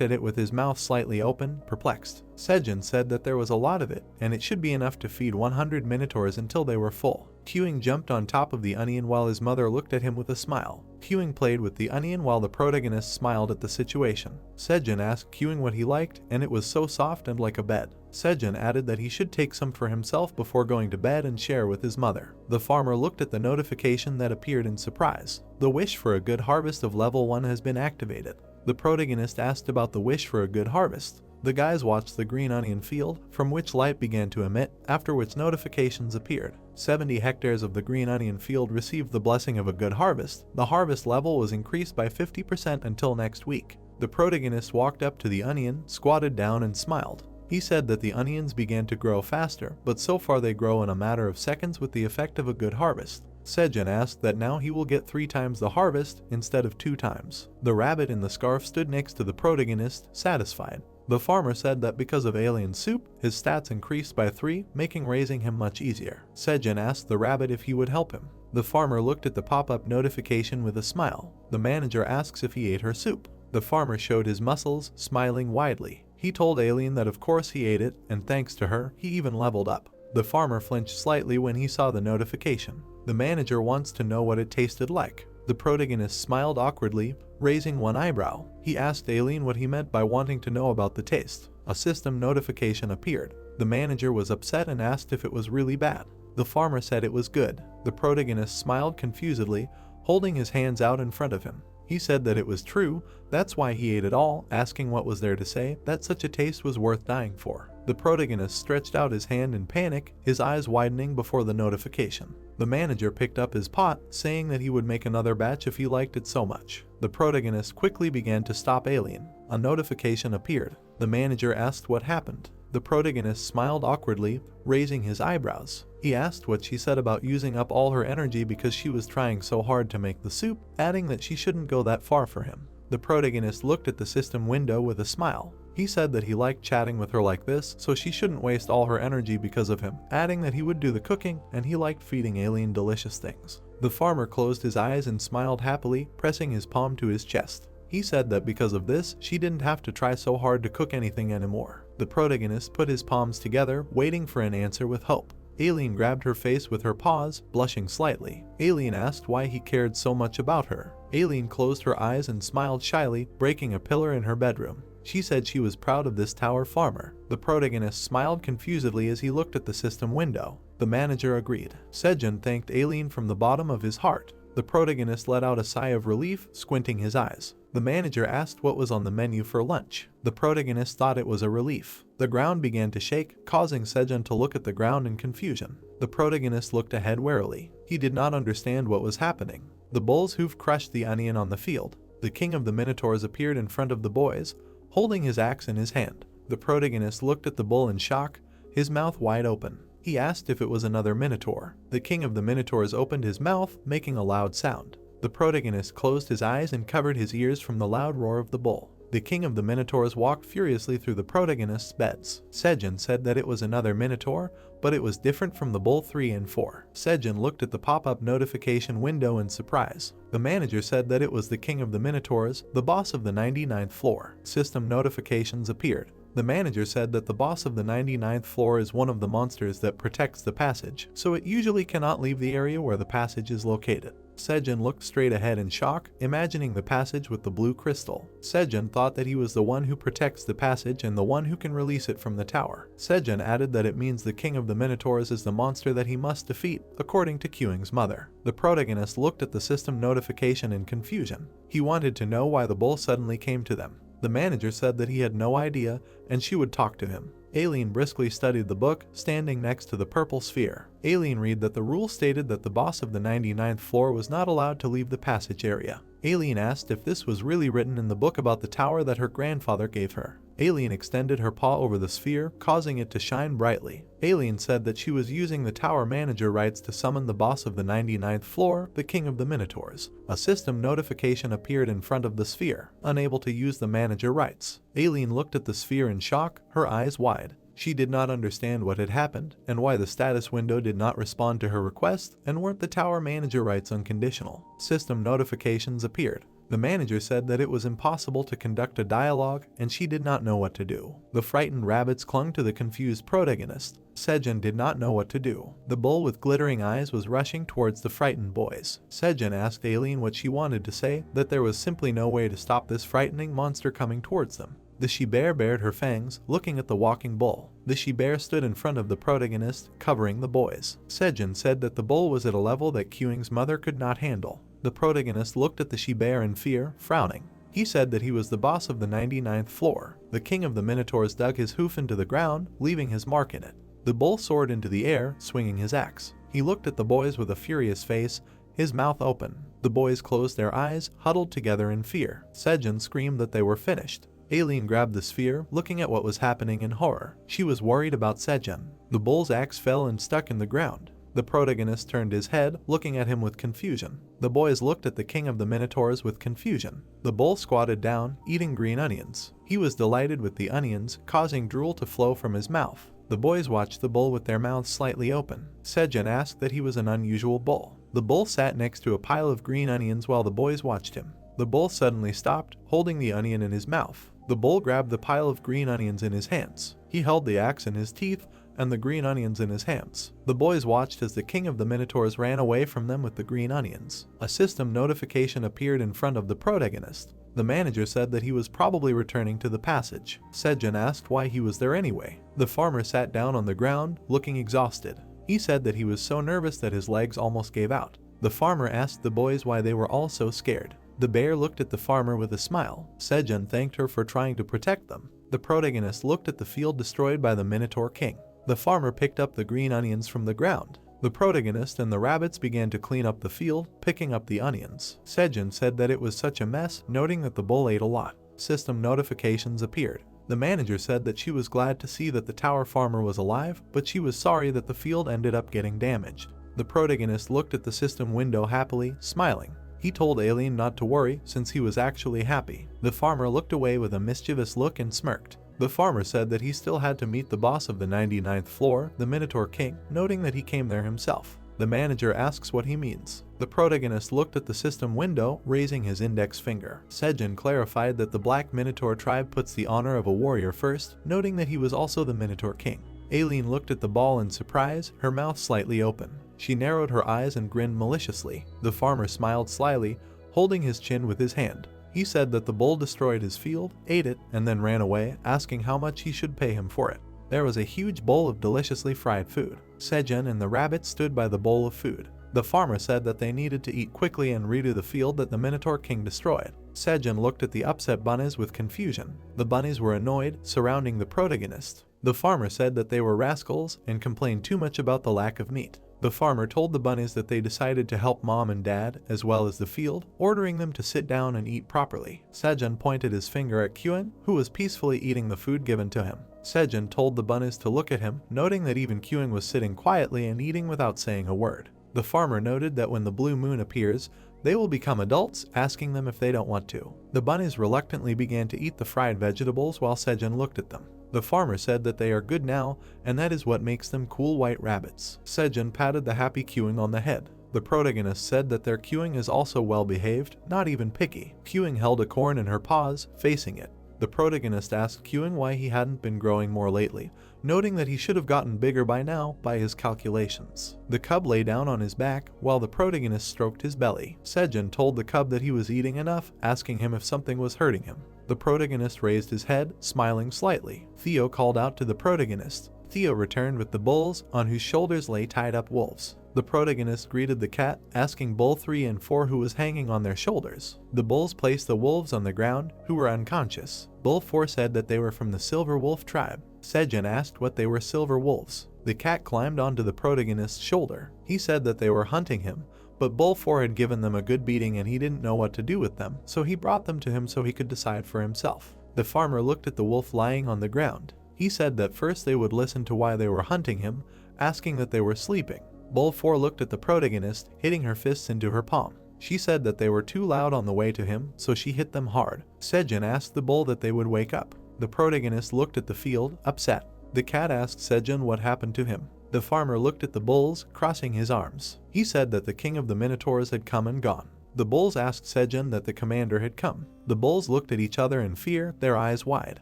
Speaker 1: at it with his mouth slightly open, perplexed. Sejun said that there was a lot of it, and it should be enough to feed 100 minotaurs until they were full. Kyung jumped on top of the onion while his mother looked at him with a smile. Kyung played with the onion while the protagonist smiled at the situation. Sejun asked Kyung what he liked, and it was so soft and like a bed. Sejun added that he should take some for himself before going to bed and share with his mother. The farmer looked at the notification that appeared in surprise. The wish for a good harvest of level 1 has been activated. The protagonist asked about the wish for a good harvest. The guys watched the green onion field, from which light began to emit, after which notifications appeared. 70 hectares of the green onion field received the blessing of a good harvest. The harvest level was increased by 50% until next week. The protagonist walked up to the onion, squatted down and smiled. He said that the onions began to grow faster, but so far they grow in a matter of seconds with the effect of a good harvest. Sejun asked that now he will get 3 times the harvest instead of 2 times. The rabbit in the scarf stood next to the protagonist, satisfied. The farmer said that because of alien soup, his stats increased by 3, making raising him much easier. Sejun asked the rabbit if he would help him. The farmer looked at the pop-up notification with a smile. The manager asks if he ate her soup. The farmer showed his muscles, smiling widely. He told Alien that of course he ate it, and thanks to her, he even leveled up. The farmer flinched slightly when he saw the notification. The manager wants to know what it tasted like. The protagonist smiled awkwardly, raising one eyebrow. He asked Alien what he meant by wanting to know about the taste. A system notification appeared. The manager was upset and asked if it was really bad. The farmer said it was good. The protagonist smiled confusedly, holding his hands out in front of him. He said that it was true, that's why he ate it all, asking what was there to say that such a taste was worth dying for. The protagonist stretched out his hand in panic, his eyes widening before the notification. The manager picked up his pot, saying that he would make another batch if he liked it so much. The protagonist quickly began to stop Alien. A notification appeared. The manager asked what happened. The protagonist smiled awkwardly, raising his eyebrows. He asked what she said about using up all her energy because she was trying so hard to make the soup, adding that she shouldn't go that far for him. The protagonist looked at the system window with a smile. He said that he liked chatting with her like this, so she shouldn't waste all her energy because of him, adding that he would do the cooking and he liked feeding Alien delicious things. The farmer closed his eyes and smiled happily, pressing his palm to his chest. He said that because of this, she didn't have to try so hard to cook anything anymore. The protagonist put his palms together, waiting for an answer with hope. Alien grabbed her face with her paws, blushing slightly. Alien asked why he cared so much about her. Alien closed her eyes and smiled shyly, breaking a pillar in her bedroom. She said she was proud of this tower farmer. The protagonist smiled confusedly as he looked at the system window. The manager agreed. Sejun thanked Alien from the bottom of his heart. The protagonist let out a sigh of relief, squinting his eyes. The manager asked what was on the menu for lunch. The protagonist thought it was a relief. The ground began to shake, causing Sejun to look at the ground in confusion. The protagonist looked ahead warily. He did not understand what was happening. The bull's hoof crushed the onion on the field. The king of the minotaurs appeared in front of the boys, holding his axe in his hand. The protagonist looked at the bull in shock, his mouth wide open. He asked if it was another minotaur. The king of the minotaurs opened his mouth, making a loud sound. The protagonist closed his eyes and covered his ears from the loud roar of the bull. The king of the minotaurs walked furiously through the protagonist's beds. Sejun said that it was another minotaur, but it was different from the bull 3 and 4. Sejun looked at the pop-up notification window in surprise. The manager said that it was the king of the minotaurs, the boss of the 99th floor. System notifications appeared. The manager said that the boss of the 99th floor is one of the monsters that protects the passage, so it usually cannot leave the area where the passage is located. Sejun looked straight ahead in shock, imagining the passage with the blue crystal. Sejun thought that he was the one who protects the passage and the one who can release it from the tower. Sejun added that it means the king of the minotaurs is the monster that he must defeat, according to Kyung's mother. The protagonist looked at the system notification in confusion. He wanted to know why the bull suddenly came to them. The manager said that he had no idea and she would talk to him. Alien briskly studied the book, standing next to the purple sphere. Alien read that the rule stated that the boss of the 99th floor was not allowed to leave the passage area. Alien asked if this was really written in the book about the tower that her grandfather gave her. Alien extended her paw over the sphere, causing it to shine brightly. Alien said that she was using the tower manager rights to summon the boss of the 99th floor, the king of the minotaurs. A system notification appeared in front of the sphere, unable to use the manager rights. Alien looked at the sphere in shock, her eyes wide. She did not understand what had happened, and why the status window did not respond to her request, and weren't the tower manager rights unconditional. System notifications appeared. The manager said that it was impossible to conduct a dialogue and she did not know what to do. The frightened rabbits clung to the confused protagonist. Sejun did not know what to do. The bull with glittering eyes was rushing towards the frightened boys. Sejun asked Aileen what she wanted to say, that there was simply no way to stop this frightening monster coming towards them. The she-bear bared her fangs, looking at the walking bull. The she-bear stood in front of the protagonist, covering the boys. Sejun said that the bull was at a level that Kyung's mother could not handle. The protagonist looked at the she-bear in fear, frowning. He said that he was the boss of the 99th floor. The king of the Minotaurs dug his hoof into the ground, leaving his mark in it. The bull soared into the air, swinging his axe. He looked at the boys with a furious face, his mouth open. The boys closed their eyes, huddled together in fear. Sejun screamed that they were finished. Aileen grabbed the sphere, looking at what was happening in horror. She was worried about Sejun. The bull's axe fell and stuck in the ground. The protagonist turned his head, looking at him with confusion. The boys looked at the king of the Minotaurs with confusion. The bull squatted down, eating green onions. He was delighted with the onions, causing drool to flow from his mouth. The boys watched the bull with their mouths slightly open. Sejun asked that he was an unusual bull. The bull sat next to a pile of green onions while the boys watched him. The bull suddenly stopped, holding the onion in his mouth. The bull grabbed the pile of green onions in his hands. He held the axe in his teeth and the green onions in his hands. The boys watched as the king of the Minotaurs ran away from them with the green onions. A system notification appeared in front of the protagonist. The manager said that he was probably returning to the passage. Sejun asked why he was there anyway. The farmer sat down on the ground, looking exhausted. He said that he was so nervous that his legs almost gave out. The farmer asked the boys why they were all so scared. The bear looked at the farmer with a smile. Sejun thanked her for trying to protect them. The protagonist looked at the field destroyed by the Minotaur King. The farmer picked up the green onions from the ground. The protagonist and the rabbits began to clean up the field, picking up the onions. Sejun said that it was such a mess, noting that the bull ate a lot. System notifications appeared. The manager said that she was glad to see that the tower farmer was alive, but she was sorry that the field ended up getting damaged. The protagonist looked at the system window happily, smiling. He told Aileen not to worry since he was actually happy. The farmer looked away with a mischievous look and smirked. The farmer said that he still had to meet the boss of the 99th floor, the Minotaur King, noting that he came there himself. The manager asks what he means. The protagonist looked at the system window, raising his index finger. Sejun clarified that the Black Minotaur tribe puts the honor of a warrior first, noting that he was also the Minotaur King. Aileen looked at the ball in surprise, her mouth slightly open. She narrowed her eyes and grinned maliciously. The farmer smiled slyly, holding his chin with his hand. He said that the bull destroyed his field, ate it, and then ran away, asking how much he should pay him for it. There was a huge bowl of deliciously fried food. Sejun and the rabbit stood by the bowl of food. The farmer said that they needed to eat quickly and redo the field that the Minotaur King destroyed. Sejun looked at the upset bunnies with confusion. The bunnies were annoyed, surrounding the protagonist. The farmer said that they were rascals and complained too much about the lack of meat. The farmer told the bunnies that they decided to help mom and dad, as well as the field, ordering them to sit down and eat properly. Sejun pointed his finger at Kyung, who was peacefully eating the food given to him. Sejun told the bunnies to look at him, noting that even Kyung was sitting quietly and eating without saying a word. The farmer noted that when the blue moon appears, they will become adults, asking them if they don't want to. The bunnies reluctantly began to eat the fried vegetables while Sejun looked at them. The farmer said that they are good now, and that is what makes them cool white rabbits. Sejun patted the happy Kyung on the head. The protagonist said that their Kyung is also well behaved, not even picky. Kyung held a corn in her paws, facing it. The protagonist asked Kyung why he hadn't been growing more lately, noting that he should have gotten bigger by now by his calculations. The cub lay down on his back while the protagonist stroked his belly. Sejun told the cub that he was eating enough, asking him if something was hurting him. The protagonist raised his head, smiling slightly. Theo called out to the protagonist. Theo returned with the bulls, on whose shoulders lay tied up wolves. The protagonist greeted the cat, asking Bull 3 and 4 who was hanging on their shoulders. The bulls placed the wolves on the ground, who were unconscious. Bull 4 said that they were from the Silver Wolf tribe. Sejun asked what they were silver wolves. The cat climbed onto the protagonist's shoulder. He said that they were hunting him, but Bull 4 had given them a good beating and he didn't know what to do with them, so he brought them to him so he could decide for himself. The farmer looked at the wolf lying on the ground. He said that first they would listen to why they were hunting him, asking that they were sleeping. Bull 4 looked at the protagonist, hitting her fists into her palm. She said that they were too loud on the way to him, so she hit them hard. Sejun asked the bull that they would wake up. The protagonist looked at the field, upset. The cat asked Sejun what happened to him. The farmer looked at the bulls, crossing his arms. He said that the king of the Minotaurs had come and gone. The bulls asked Sejun that the commander had come. The bulls looked at each other in fear, their eyes wide.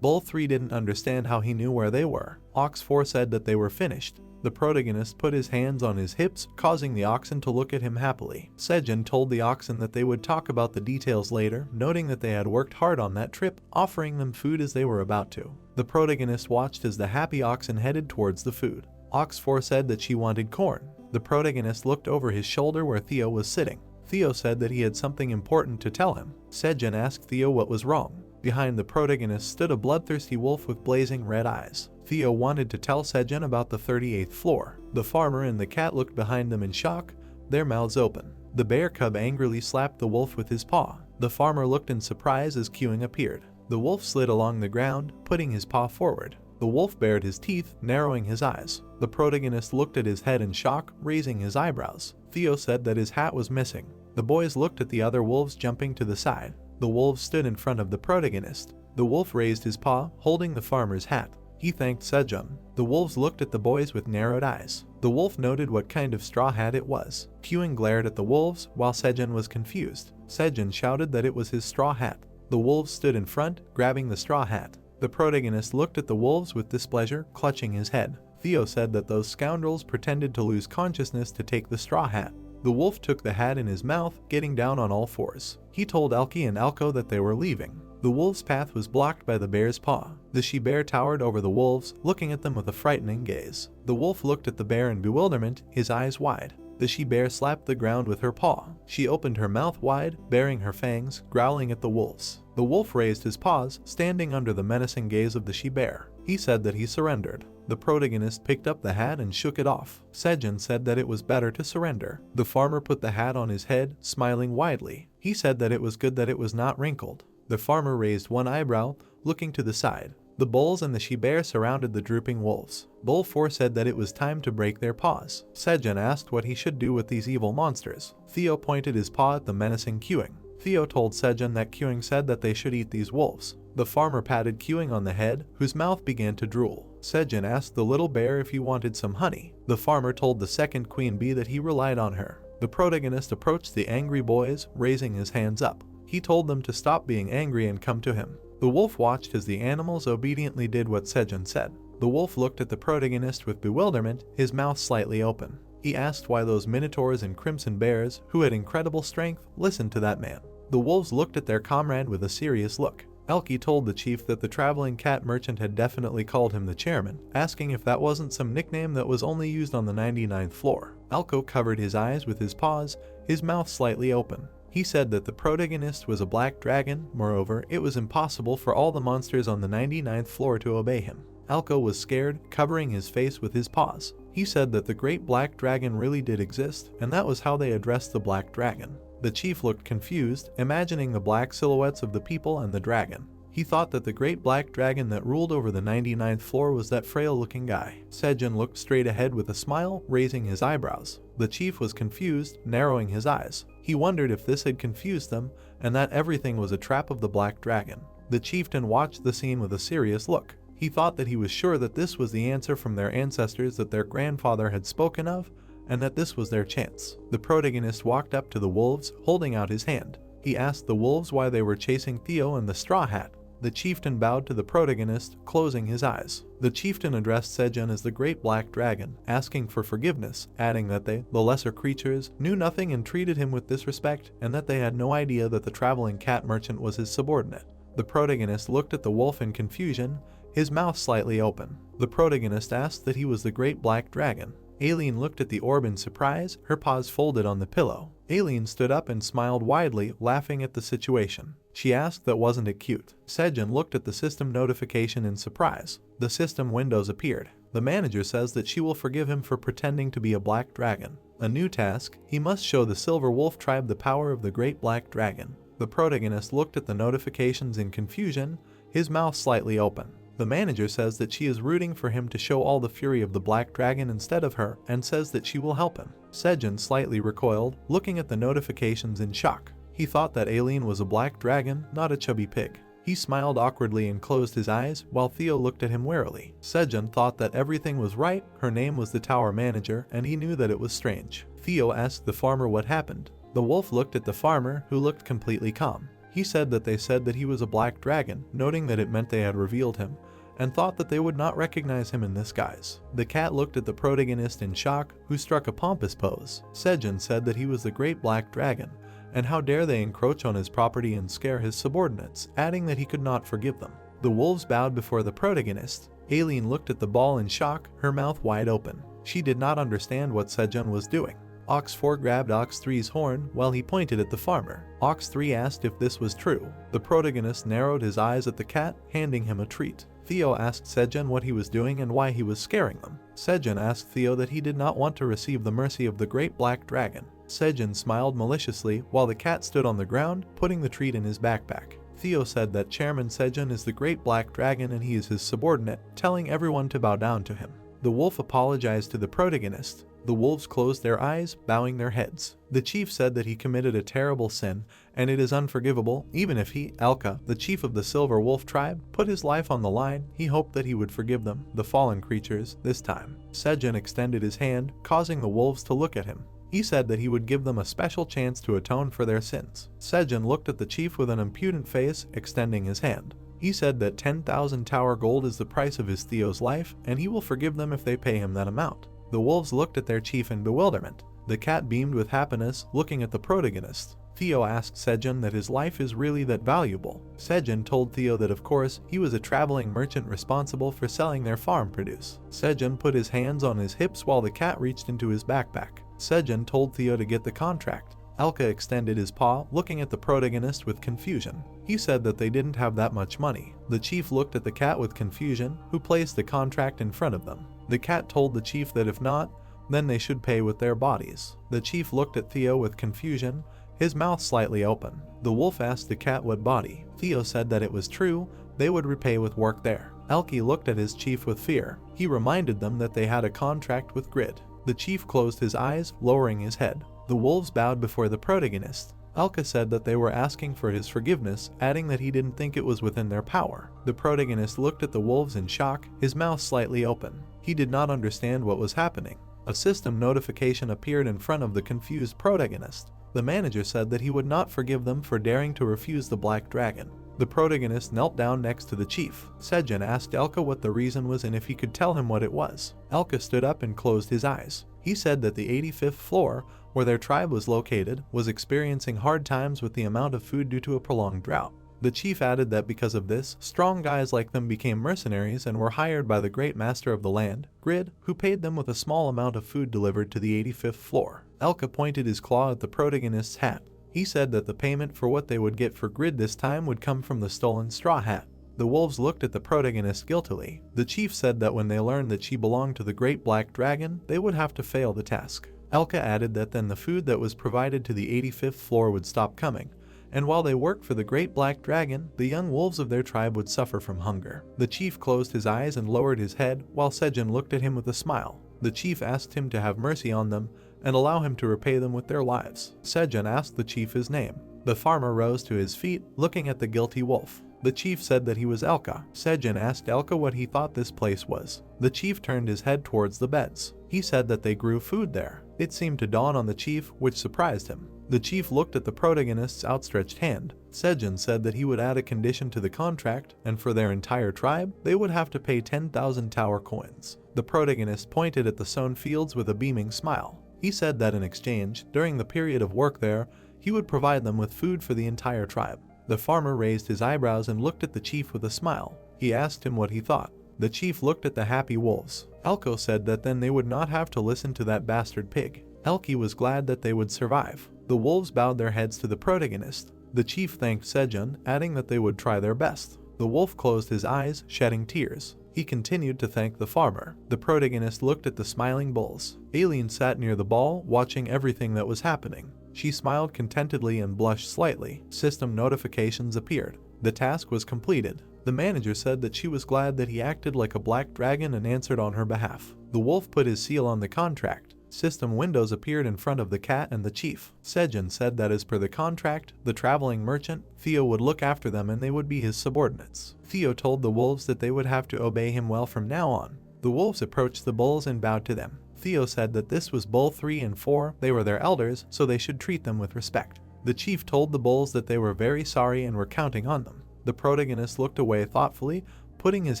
Speaker 1: Bull 3 didn't understand how he knew where they were. Ox 4 said that they were finished. The protagonist put his hands on his hips, causing the oxen to look at him happily. Sejun told the oxen that they would talk about the details later, noting that they had worked hard on that trip, offering them food as they were about to. The protagonist watched as the happy oxen headed towards the food. Ox 4 said that she wanted corn. The protagonist looked over his shoulder where Theo was sitting. Theo said that he had something important to tell him. Sejun asked Theo what was wrong. Behind the protagonist stood a bloodthirsty wolf with blazing red eyes. Theo wanted to tell Sejun about the 38th floor. The farmer and the cat looked behind them in shock, their mouths open. The bear cub angrily slapped the wolf with his paw. The farmer looked in surprise as queuing appeared. The wolf slid along the ground, putting his paw forward. The wolf bared his teeth, narrowing his eyes. The protagonist looked at his head in shock, raising his eyebrows. Theo said that his hat was missing. The boys looked at the other wolves jumping to the side. The wolves stood in front of the protagonist. The wolf raised his paw, holding the farmer's hat. He thanked Sejun. The wolves looked at the boys with narrowed eyes. The wolf noted what kind of straw hat it was. Queuing glared at the wolves, while Sejun was confused. Sejun shouted that it was his straw hat. The wolves stood in front, grabbing the straw hat. The protagonist looked at the wolves with displeasure, clutching his head. Theo said that those scoundrels pretended to lose consciousness to take the straw hat. The wolf took the hat in his mouth, getting down on all fours. He told Elki and Alko that they were leaving. The wolf's path was blocked by the bear's paw. The she-bear towered over the wolves, looking at them with a frightening gaze. The wolf looked at the bear in bewilderment, his eyes wide. The she-bear slapped the ground with her paw. She opened her mouth wide, baring her fangs, growling at the wolves. The wolf raised his paws, standing under the menacing gaze of the she-bear. He said that he surrendered. The protagonist picked up the hat and shook it off. Sejun said that it was better to surrender. The farmer put the hat on his head, smiling widely. He said that it was good that it was not wrinkled. The farmer raised one eyebrow, looking to the side. The bulls and the she-bear surrounded the drooping wolves. Bull 4 said that it was time to break their paws. Sejun asked what he should do with these evil monsters. Theo pointed his paw at the menacing queuing. Theo told Sejun that queuing said that they should eat these wolves. The farmer patted queuing on the head, whose mouth began to drool. Sejun asked the little bear if he wanted some honey. The farmer told the second queen bee that he relied on her. The protagonist approached the angry boys, raising his hands up. He told them to stop being angry and come to him. The wolf watched as the animals obediently did what Sejun said. The wolf looked at the protagonist with bewilderment, his mouth slightly open. He asked why those minotaurs and crimson bears, who had incredible strength, listened to that man. The wolves looked at their comrade with a serious look. Elki told the chief that the traveling cat merchant had definitely called him the chairman, asking if that wasn't some nickname that was only used on the 99th floor. Alko covered his eyes with his paws, his mouth slightly open. He said that the protagonist was a black dragon. Moreover, it was impossible for all the monsters on the 99th floor to obey him. Alko was scared, covering his face with his paws. He said that the great black dragon really did exist, and that was how they addressed the black dragon. The chief looked confused, imagining the black silhouettes of the people and the dragon. He thought that the great black dragon that ruled over the 99th floor was that frail-looking guy. Sejun looked straight ahead with a smile, raising his eyebrows. The chief was confused, narrowing his eyes. He wondered if this had confused them, and that everything was a trap of the black dragon. The chieftain watched the scene with a serious look. He thought that he was sure that this was the answer from their ancestors that their grandfather had spoken of, and that this was their chance. The protagonist walked up to the wolves, holding out his hand. He asked the wolves why they were chasing Theo and the straw hat. The chieftain bowed to the protagonist, closing his eyes. The chieftain addressed Sejun as the great black dragon, asking for forgiveness, adding that they, the lesser creatures, knew nothing and treated him with disrespect, and that they had no idea that the traveling cat merchant was his subordinate. The protagonist looked at the wolf in confusion, his mouth slightly open. The protagonist asked that he was the great black dragon. Aileen looked at the orb in surprise, her paws folded on the pillow. Aileen stood up and smiled widely, laughing at the situation. She asked that wasn't it cute. Sejun looked at the system notification in surprise. The system windows appeared. The manager says that she will forgive him for pretending to be a black dragon. A new task, he must show the Silver Wolf tribe the power of the great black dragon. The protagonist looked at the notifications in confusion, his mouth slightly open. The manager says that she is rooting for him to show all the fury of the black dragon instead of her, and says that she will help him. Sejun slightly recoiled, looking at the notifications in shock. He thought that Aileen was a black dragon, not a chubby pig. He smiled awkwardly and closed his eyes, while Theo looked at him warily. Sejun thought that everything was right, her name was the tower manager, and he knew that it was strange. Theo asked the farmer what happened. The wolf looked at the farmer, who looked completely calm. He said that he was a black dragon, noting that it meant they had revealed him, and thought that they would not recognize him in this guise. The cat looked at the protagonist in shock, who struck a pompous pose. Sejun said that he was the great black dragon, and how dare they encroach on his property and scare his subordinates, adding that he could not forgive them. The wolves bowed before the protagonist. Aileen looked at the ball in shock, her mouth wide open. She did not understand what Sejun was doing. Ox 4 grabbed Ox 3's horn while he pointed at the farmer. Ox 3 asked if this was true. The protagonist narrowed his eyes at the cat, handing him a treat. Theo asked Sejun what he was doing and why he was scaring them. Sejun asked Theo that he did not want to receive the mercy of the great black dragon. Sejun smiled maliciously while the cat stood on the ground, putting the treat in his backpack. Theo said that Chairman Sejun is the great black dragon and he is his subordinate, telling everyone to bow down to him. The wolf apologized to the protagonist. The wolves closed their eyes, bowing their heads. The chief said that he committed a terrible sin, and it is unforgivable, even if he, Elka, the chief of the Silver Wolf tribe, put his life on the line. He hoped that he would forgive them, the fallen creatures, this time. Sejun extended his hand, causing the wolves to look at him. He said that he would give them a special chance to atone for their sins. Sejun looked at the chief with an impudent face, extending his hand. He said that 10,000 tower gold is the price of his Theo's life, and he will forgive them if they pay him that amount. The wolves looked at their chief in bewilderment. The cat beamed with happiness, looking at the protagonist. Theo asked Sejun that his life is really that valuable. Sejun told Theo that of course, he was a traveling merchant responsible for selling their farm produce. Sejun put his hands on his hips while the cat reached into his backpack. Sejun told Theo to get the contract. Elka extended his paw, looking at the protagonist with confusion. He said that they didn't have that much money. The chief looked at the cat with confusion, who placed the contract in front of them. The cat told the chief that if not, then they should pay with their bodies. The chief looked at Theo with confusion, his mouth slightly open. The wolf asked the cat what body. Theo said that it was true, they would repay with work there. Elki looked at his chief with fear. He reminded them that they had a contract with Grid. The chief closed his eyes, lowering his head. The wolves bowed before the protagonist. Elka said that they were asking for his forgiveness, adding that he didn't think it was within their power. The protagonist looked at the wolves in shock, his mouth slightly open. He did not understand what was happening. A system notification appeared in front of the confused protagonist. The manager said that he would not forgive them for daring to refuse the black dragon. The protagonist knelt down next to the chief. Sejun asked Elka what the reason was and if he could tell him what it was. Elka stood up and closed his eyes. He said that the 85th floor, where their tribe was located, was experiencing hard times with the amount of food due to a prolonged drought. The chief added that because of this, strong guys like them became mercenaries and were hired by the great master of the land, Grid, who paid them with a small amount of food delivered to the 85th floor. Elka pointed his claw at the protagonist's hat. He said that the payment for what they would get for Grid this time would come from the stolen straw hat. The wolves looked at the protagonist guiltily. The chief said that when they learned that she belonged to the great black dragon, they would have to fail the task. Elka added that then the food that was provided to the 85th floor would stop coming, and while they worked for the great black dragon, the young wolves of their tribe would suffer from hunger. The chief closed his eyes and lowered his head, while Sejun looked at him with a smile. The chief asked him to have mercy on them and allow him to repay them with their lives. Sejun asked the chief his name. The farmer rose to his feet, looking at the guilty wolf. The chief said that he was Elka. Sejun asked Elka what he thought this place was. The chief turned his head towards the beds. He said that they grew food there. It seemed to dawn on the chief, which surprised him. The chief looked at the protagonist's outstretched hand. Sejun said that he would add a condition to the contract, and for their entire tribe, they would have to pay 10,000 tower coins. The protagonist pointed at the sown fields with a beaming smile. He said that in exchange, during the period of work there, he would provide them with food for the entire tribe. The farmer raised his eyebrows and looked at the chief with a smile. He asked him what he thought. The chief looked at the happy wolves. Elko said that then they would not have to listen to that bastard pig. Elki was glad that they would survive. The wolves bowed their heads to the protagonist. The chief thanked Sejun, adding that they would try their best. The wolf closed his eyes, shedding tears. He continued to thank the farmer. The protagonist looked at the smiling bulls. Aileen sat near the ball, watching everything that was happening. She smiled contentedly and blushed slightly. System notifications appeared. The task was completed. The manager said that she was glad that he acted like a black dragon and answered on her behalf. The wolf put his seal on the contract. System windows appeared in front of the cat and the chief. Sejun said that as per the contract, the traveling merchant, Theo, would look after them and they would be his subordinates. Theo told the wolves that they would have to obey him well from now on. The wolves approached the bulls and bowed to them. Theo said that this was Bull 3 and 4, they were their elders, so they should treat them with respect. The chief told the bulls that they were very sorry and were counting on them. The protagonist looked away thoughtfully, putting his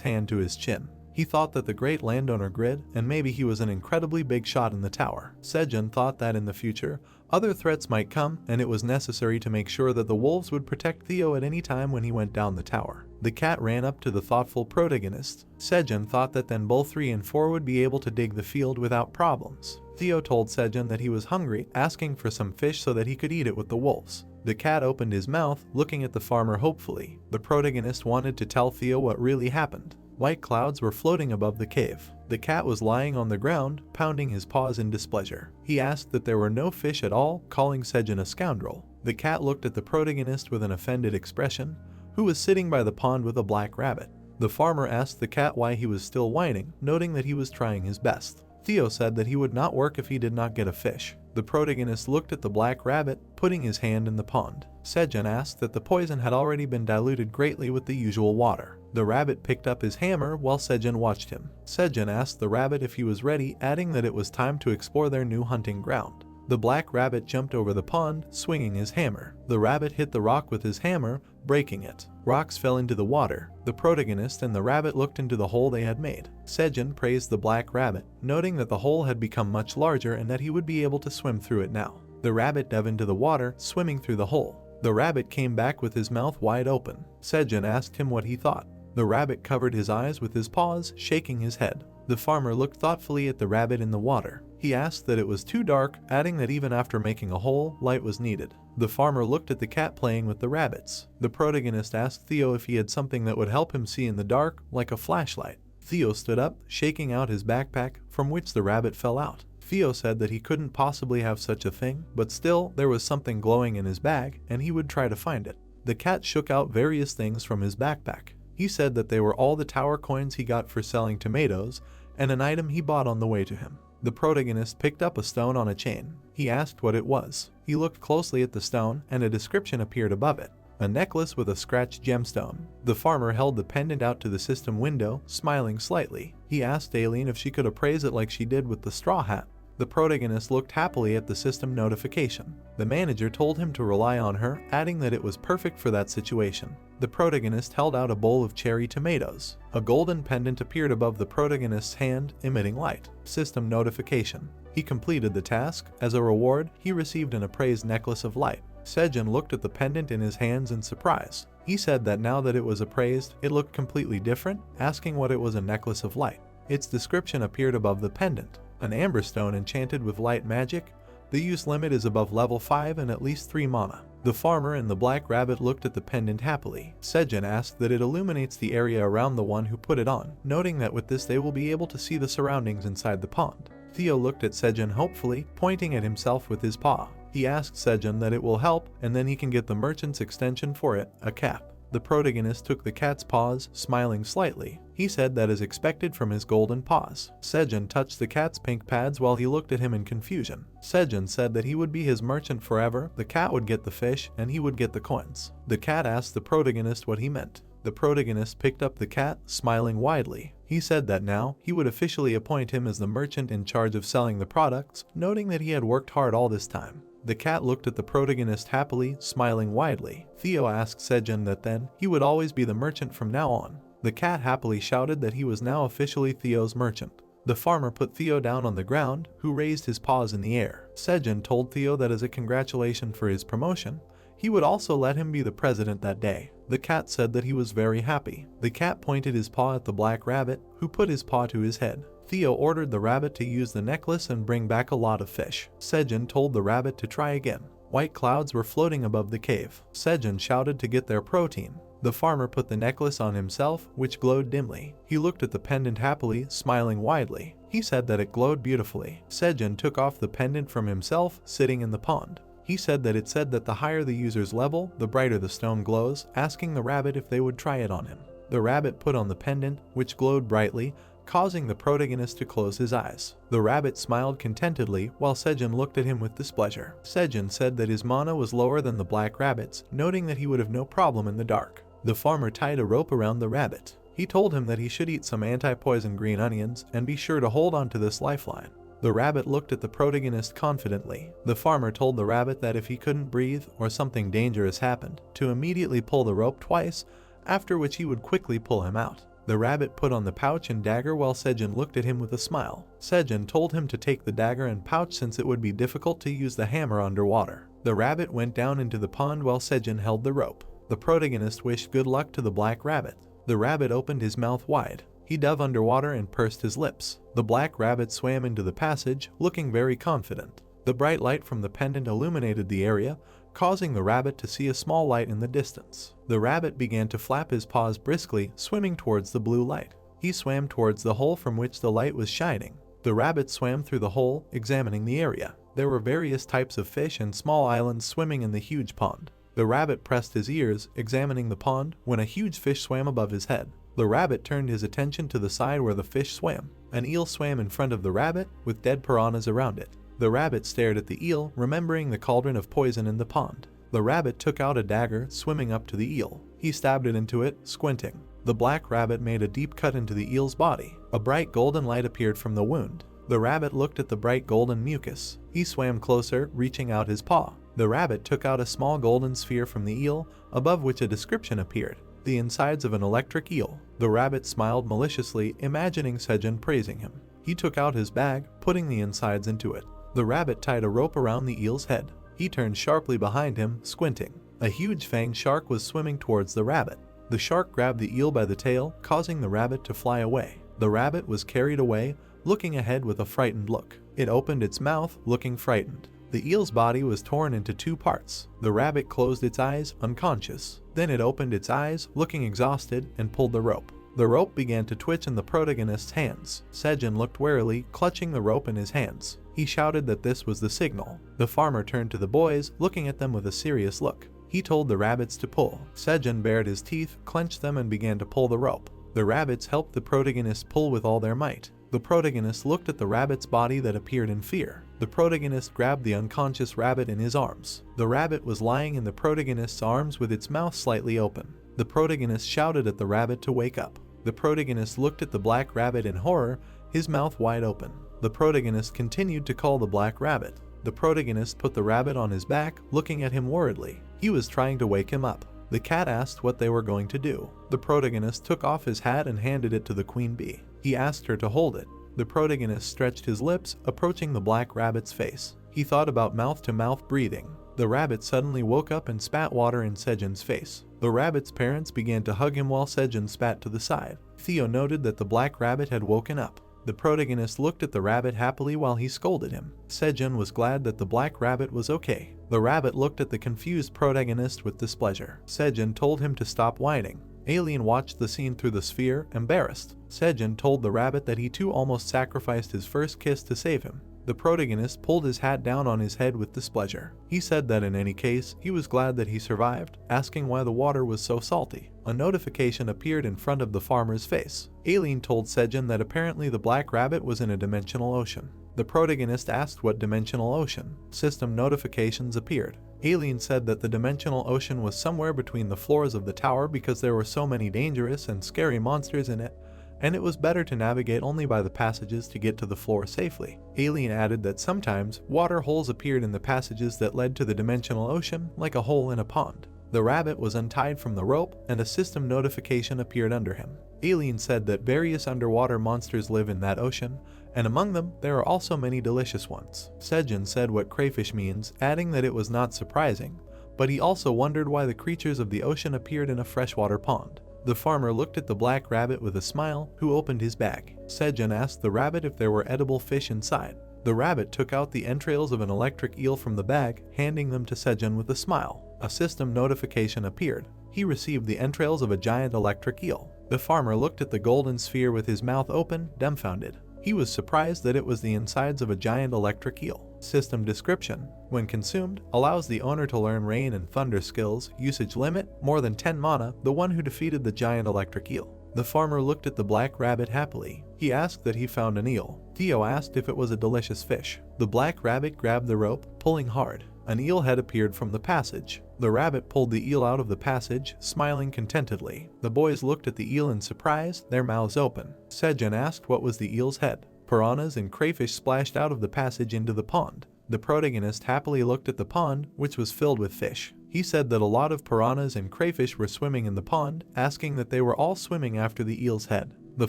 Speaker 1: hand to his chin. He thought that the great landowner grid, and maybe he was an incredibly big shot in the tower. Sejun thought that in the future, other threats might come, and it was necessary to make sure that the wolves would protect Theo at any time when he went down the tower. The cat ran up to the thoughtful protagonist. Sejun thought that then Bull 3 and 4 would be able to dig the field without problems. Theo told Sejun that he was hungry, asking for some fish so that he could eat it with the wolves. The cat opened his mouth, looking at the farmer hopefully. The protagonist wanted to tell Theo what really happened. White clouds were floating above the cave. The cat was lying on the ground, pounding his paws in displeasure. He asked that there were no fish at all, calling Sejun a scoundrel. The cat looked at the protagonist with an offended expression, who was sitting by the pond with a black rabbit. The farmer asked the cat why he was still whining, noting that he was trying his best. Theo said that he would not work if he did not get a fish. The protagonist looked at the black rabbit, putting his hand in the pond. Sejun asked that the poison had already been diluted greatly with the usual water. The rabbit picked up his hammer while Sejun watched him. Sejun asked the rabbit if he was ready, adding that it was time to explore their new hunting ground. The black rabbit jumped over the pond, swinging his hammer. The rabbit hit the rock with his hammer, breaking it. Rocks fell into the water. The protagonist and the rabbit looked into the hole they had made. Sejun praised the black rabbit, noting that the hole had become much larger and that he would be able to swim through it now. The rabbit dove into the water, swimming through the hole. The rabbit came back with his mouth wide open. Sejun asked him what he thought. The rabbit covered his eyes with his paws, shaking his head. The farmer looked thoughtfully at the rabbit in the water. He asked that it was too dark, adding that even after making a hole, light was needed. The farmer looked at the cat playing with the rabbits. The protagonist asked Theo if he had something that would help him see in the dark, like a flashlight. Theo stood up, shaking out his backpack, from which the rabbit fell out. Theo said that he couldn't possibly have such a thing, but still, there was something glowing in his bag, and he would try to find it. The cat shook out various things from his backpack. He said that they were all the tower coins he got for selling tomatoes, and an item he bought on the way to him. The protagonist picked up a stone on a chain. He asked what it was. He looked closely at the stone, and a description appeared above it. A necklace with a scratched gemstone. The farmer held the pendant out to the system window, smiling slightly. He asked Aileen if she could appraise it like she did with the straw hat. The protagonist looked happily at the system notification. The manager told him to rely on her, adding that it was perfect for that situation. The protagonist held out a bowl of cherry tomatoes. A golden pendant appeared above the protagonist's hand, emitting light. System notification. He completed the task. As a reward, he received an appraised necklace of light. Sejun looked at the pendant in his hands in surprise. He said that now that it was appraised, it looked completely different, asking what it was. A necklace of light. Its description appeared above the pendant. An amber stone enchanted with light magic. The use limit is above level 5 and at least 3 mana. The farmer and the black rabbit looked at the pendant happily. Sejun asked that it illuminates the area around the one who put it on, noting that with this they will be able to see the surroundings inside the pond. Theo looked at Sejun hopefully, pointing at himself with his paw. He asked Sejun that it will help, and then he can get the merchant's extension for it, a cap. The protagonist took the cat's paws, smiling slightly. He said that as expected from his golden paws. Sejun touched the cat's pink pads while he looked at him in confusion. Sejun said that he would be his merchant forever, the cat would get the fish, and he would get the coins. The cat asked the protagonist what he meant. The protagonist picked up the cat, smiling widely. He said that now, he would officially appoint him as the merchant in charge of selling the products, noting that he had worked hard all this time. The cat looked at the protagonist happily, smiling widely. Theo asked Sejun that then, he would always be the merchant from now on. The cat happily shouted that he was now officially Theo's merchant. The farmer put Theo down on the ground, who raised his paws in the air. Sejun told Theo that as a congratulation for his promotion, he would also let him be the president that day. The cat said that he was very happy. The cat pointed his paw at the black rabbit, who put his paw to his head. Theo ordered the rabbit to use the necklace and bring back a lot of fish. Sejun told the rabbit to try again. White clouds were floating above the cave. Sejun shouted to get their protein. The farmer put the necklace on himself, which glowed dimly. He looked at the pendant happily, smiling widely. He said that it glowed beautifully. Sejun took off the pendant from himself, sitting in the pond. He said that it said that the higher the user's level, the brighter the stone glows, asking the rabbit if they would try it on him. The rabbit put on the pendant, which glowed brightly, causing the protagonist to close his eyes. The rabbit smiled contentedly while Sejun looked at him with displeasure. Sejun said that his mana was lower than the black rabbit's, noting that he would have no problem in the dark. The farmer tied a rope around the rabbit. He told him that he should eat some anti-poison green onions and be sure to hold on to this lifeline. The rabbit looked at the protagonist confidently. The farmer told the rabbit that if he couldn't breathe or something dangerous happened, to immediately pull the rope twice, after which he would quickly pull him out. The rabbit put on the pouch and dagger while Sejun looked at him with a smile. Sejun told him to take the dagger and pouch since it would be difficult to use the hammer underwater. The rabbit went down into the pond while Sejun held the rope. The protagonist wished good luck to the black rabbit. The rabbit opened his mouth wide. He dove underwater and pursed his lips. The black rabbit swam into the passage, looking very confident. The bright light from the pendant illuminated the area, causing the rabbit to see a small light in the distance. The rabbit began to flap his paws briskly, swimming towards the blue light. He swam towards the hole from which the light was shining. The rabbit swam through the hole, examining the area. There were various types of fish and small islands swimming in the huge pond. The rabbit pressed his ears, examining the pond, when a huge fish swam above his head. The rabbit turned his attention to the side where the fish swam. An eel swam in front of the rabbit, with dead piranhas around it. The rabbit stared at the eel, remembering the cauldron of poison in the pond. The rabbit took out a dagger, swimming up to the eel. He stabbed it into it, squinting. The black rabbit made a deep cut into the eel's body. A bright golden light appeared from the wound. The rabbit looked at the bright golden mucus. He swam closer, reaching out his paw. The rabbit took out a small golden sphere from the eel, above which a description appeared. The insides of an electric eel. The rabbit smiled maliciously, imagining Sejun praising him. He took out his bag, putting the insides into it. The rabbit tied a rope around the eel's head. He turned sharply behind him, squinting. A huge fanged shark was swimming towards the rabbit. The shark grabbed the eel by the tail, causing the rabbit to fly away. The rabbit was carried away, looking ahead with a frightened look. It opened its mouth, looking frightened. The eel's body was torn into two parts. The rabbit closed its eyes, unconscious. Then it opened its eyes, looking exhausted, and pulled the rope. The rope began to twitch in the protagonist's hands. Sejun looked warily, clutching the rope in his hands. He shouted that this was the signal. The farmer turned to the boys, looking at them with a serious look. He told the rabbits to pull. Sejun bared his teeth, clenched them, and began to pull the rope. The rabbits helped the protagonist pull with all their might. The protagonist looked at the rabbit's body that appeared in fear. The protagonist grabbed the unconscious rabbit in his arms. The rabbit was lying in the protagonist's arms with its mouth slightly open. The protagonist shouted at the rabbit to wake up. The protagonist looked at the black rabbit in horror, his mouth wide open. The protagonist continued to call the black rabbit. The protagonist put the rabbit on his back, looking at him worriedly. He was trying to wake him up. The cat asked what they were going to do. The protagonist took off his hat and handed it to the queen bee. He asked her to hold it. The protagonist stretched his lips, approaching the black rabbit's face. He thought about mouth-to-mouth breathing. The rabbit suddenly woke up and spat water in Sejun's face. The rabbit's parents began to hug him while Sejun spat to the side. Theo noted that the black rabbit had woken up. The protagonist looked at the rabbit happily while he scolded him. Sejun was glad that the black rabbit was okay. The rabbit looked at the confused protagonist with displeasure. Sejun told him to stop whining. Alien watched the scene through the sphere, embarrassed. Sejun told the rabbit that he too almost sacrificed his first kiss to save him. The protagonist pulled his hat down on his head with displeasure. He said that in any case, he was glad that he survived, asking why the water was so salty. A notification appeared in front of the farmer's face. Alien told Sejun that apparently the black rabbit was in a dimensional ocean. The protagonist asked what dimensional ocean. System notifications appeared. Alien said that the dimensional ocean was somewhere between the floors of the tower because there were so many dangerous and scary monsters in it, and it was better to navigate only by the passages to get to the floor safely. Alien added that sometimes water holes appeared in the passages that led to the dimensional ocean, like a hole in a pond. The rabbit was untied from the rope, and a system notification appeared under him. Alien said that various underwater monsters live in that ocean, and among them, there are also many delicious ones. Sejun said what crayfish means, adding that it was not surprising, but he also wondered why the creatures of the ocean appeared in a freshwater pond. The farmer looked at the black rabbit with a smile, who opened his bag. Sejun asked the rabbit if there were edible fish inside. The rabbit took out the entrails of an electric eel from the bag, handing them to Sejun with a smile. A system notification appeared. He received the entrails of a giant electric eel. The farmer looked at the golden sphere with his mouth open, dumbfounded. He was surprised that it was the insides of a giant electric eel. System description: when consumed, allows the owner to learn rain and thunder skills. Usage limit: more than 10 mana, the one who defeated the giant electric eel. The farmer looked at the black rabbit happily. He asked that he found an eel. Theo asked if it was a delicious fish. The black rabbit grabbed the rope, pulling hard. An eel head appeared from the passage. The rabbit pulled the eel out of the passage, smiling contentedly. The boys looked at the eel in surprise, their mouths open. Sejun asked what was the eel's head. Piranhas and crayfish splashed out of the passage into the pond. The protagonist happily looked at the pond, which was filled with fish. He said that a lot of piranhas and crayfish were swimming in the pond, asking that they were all swimming after the eel's head. The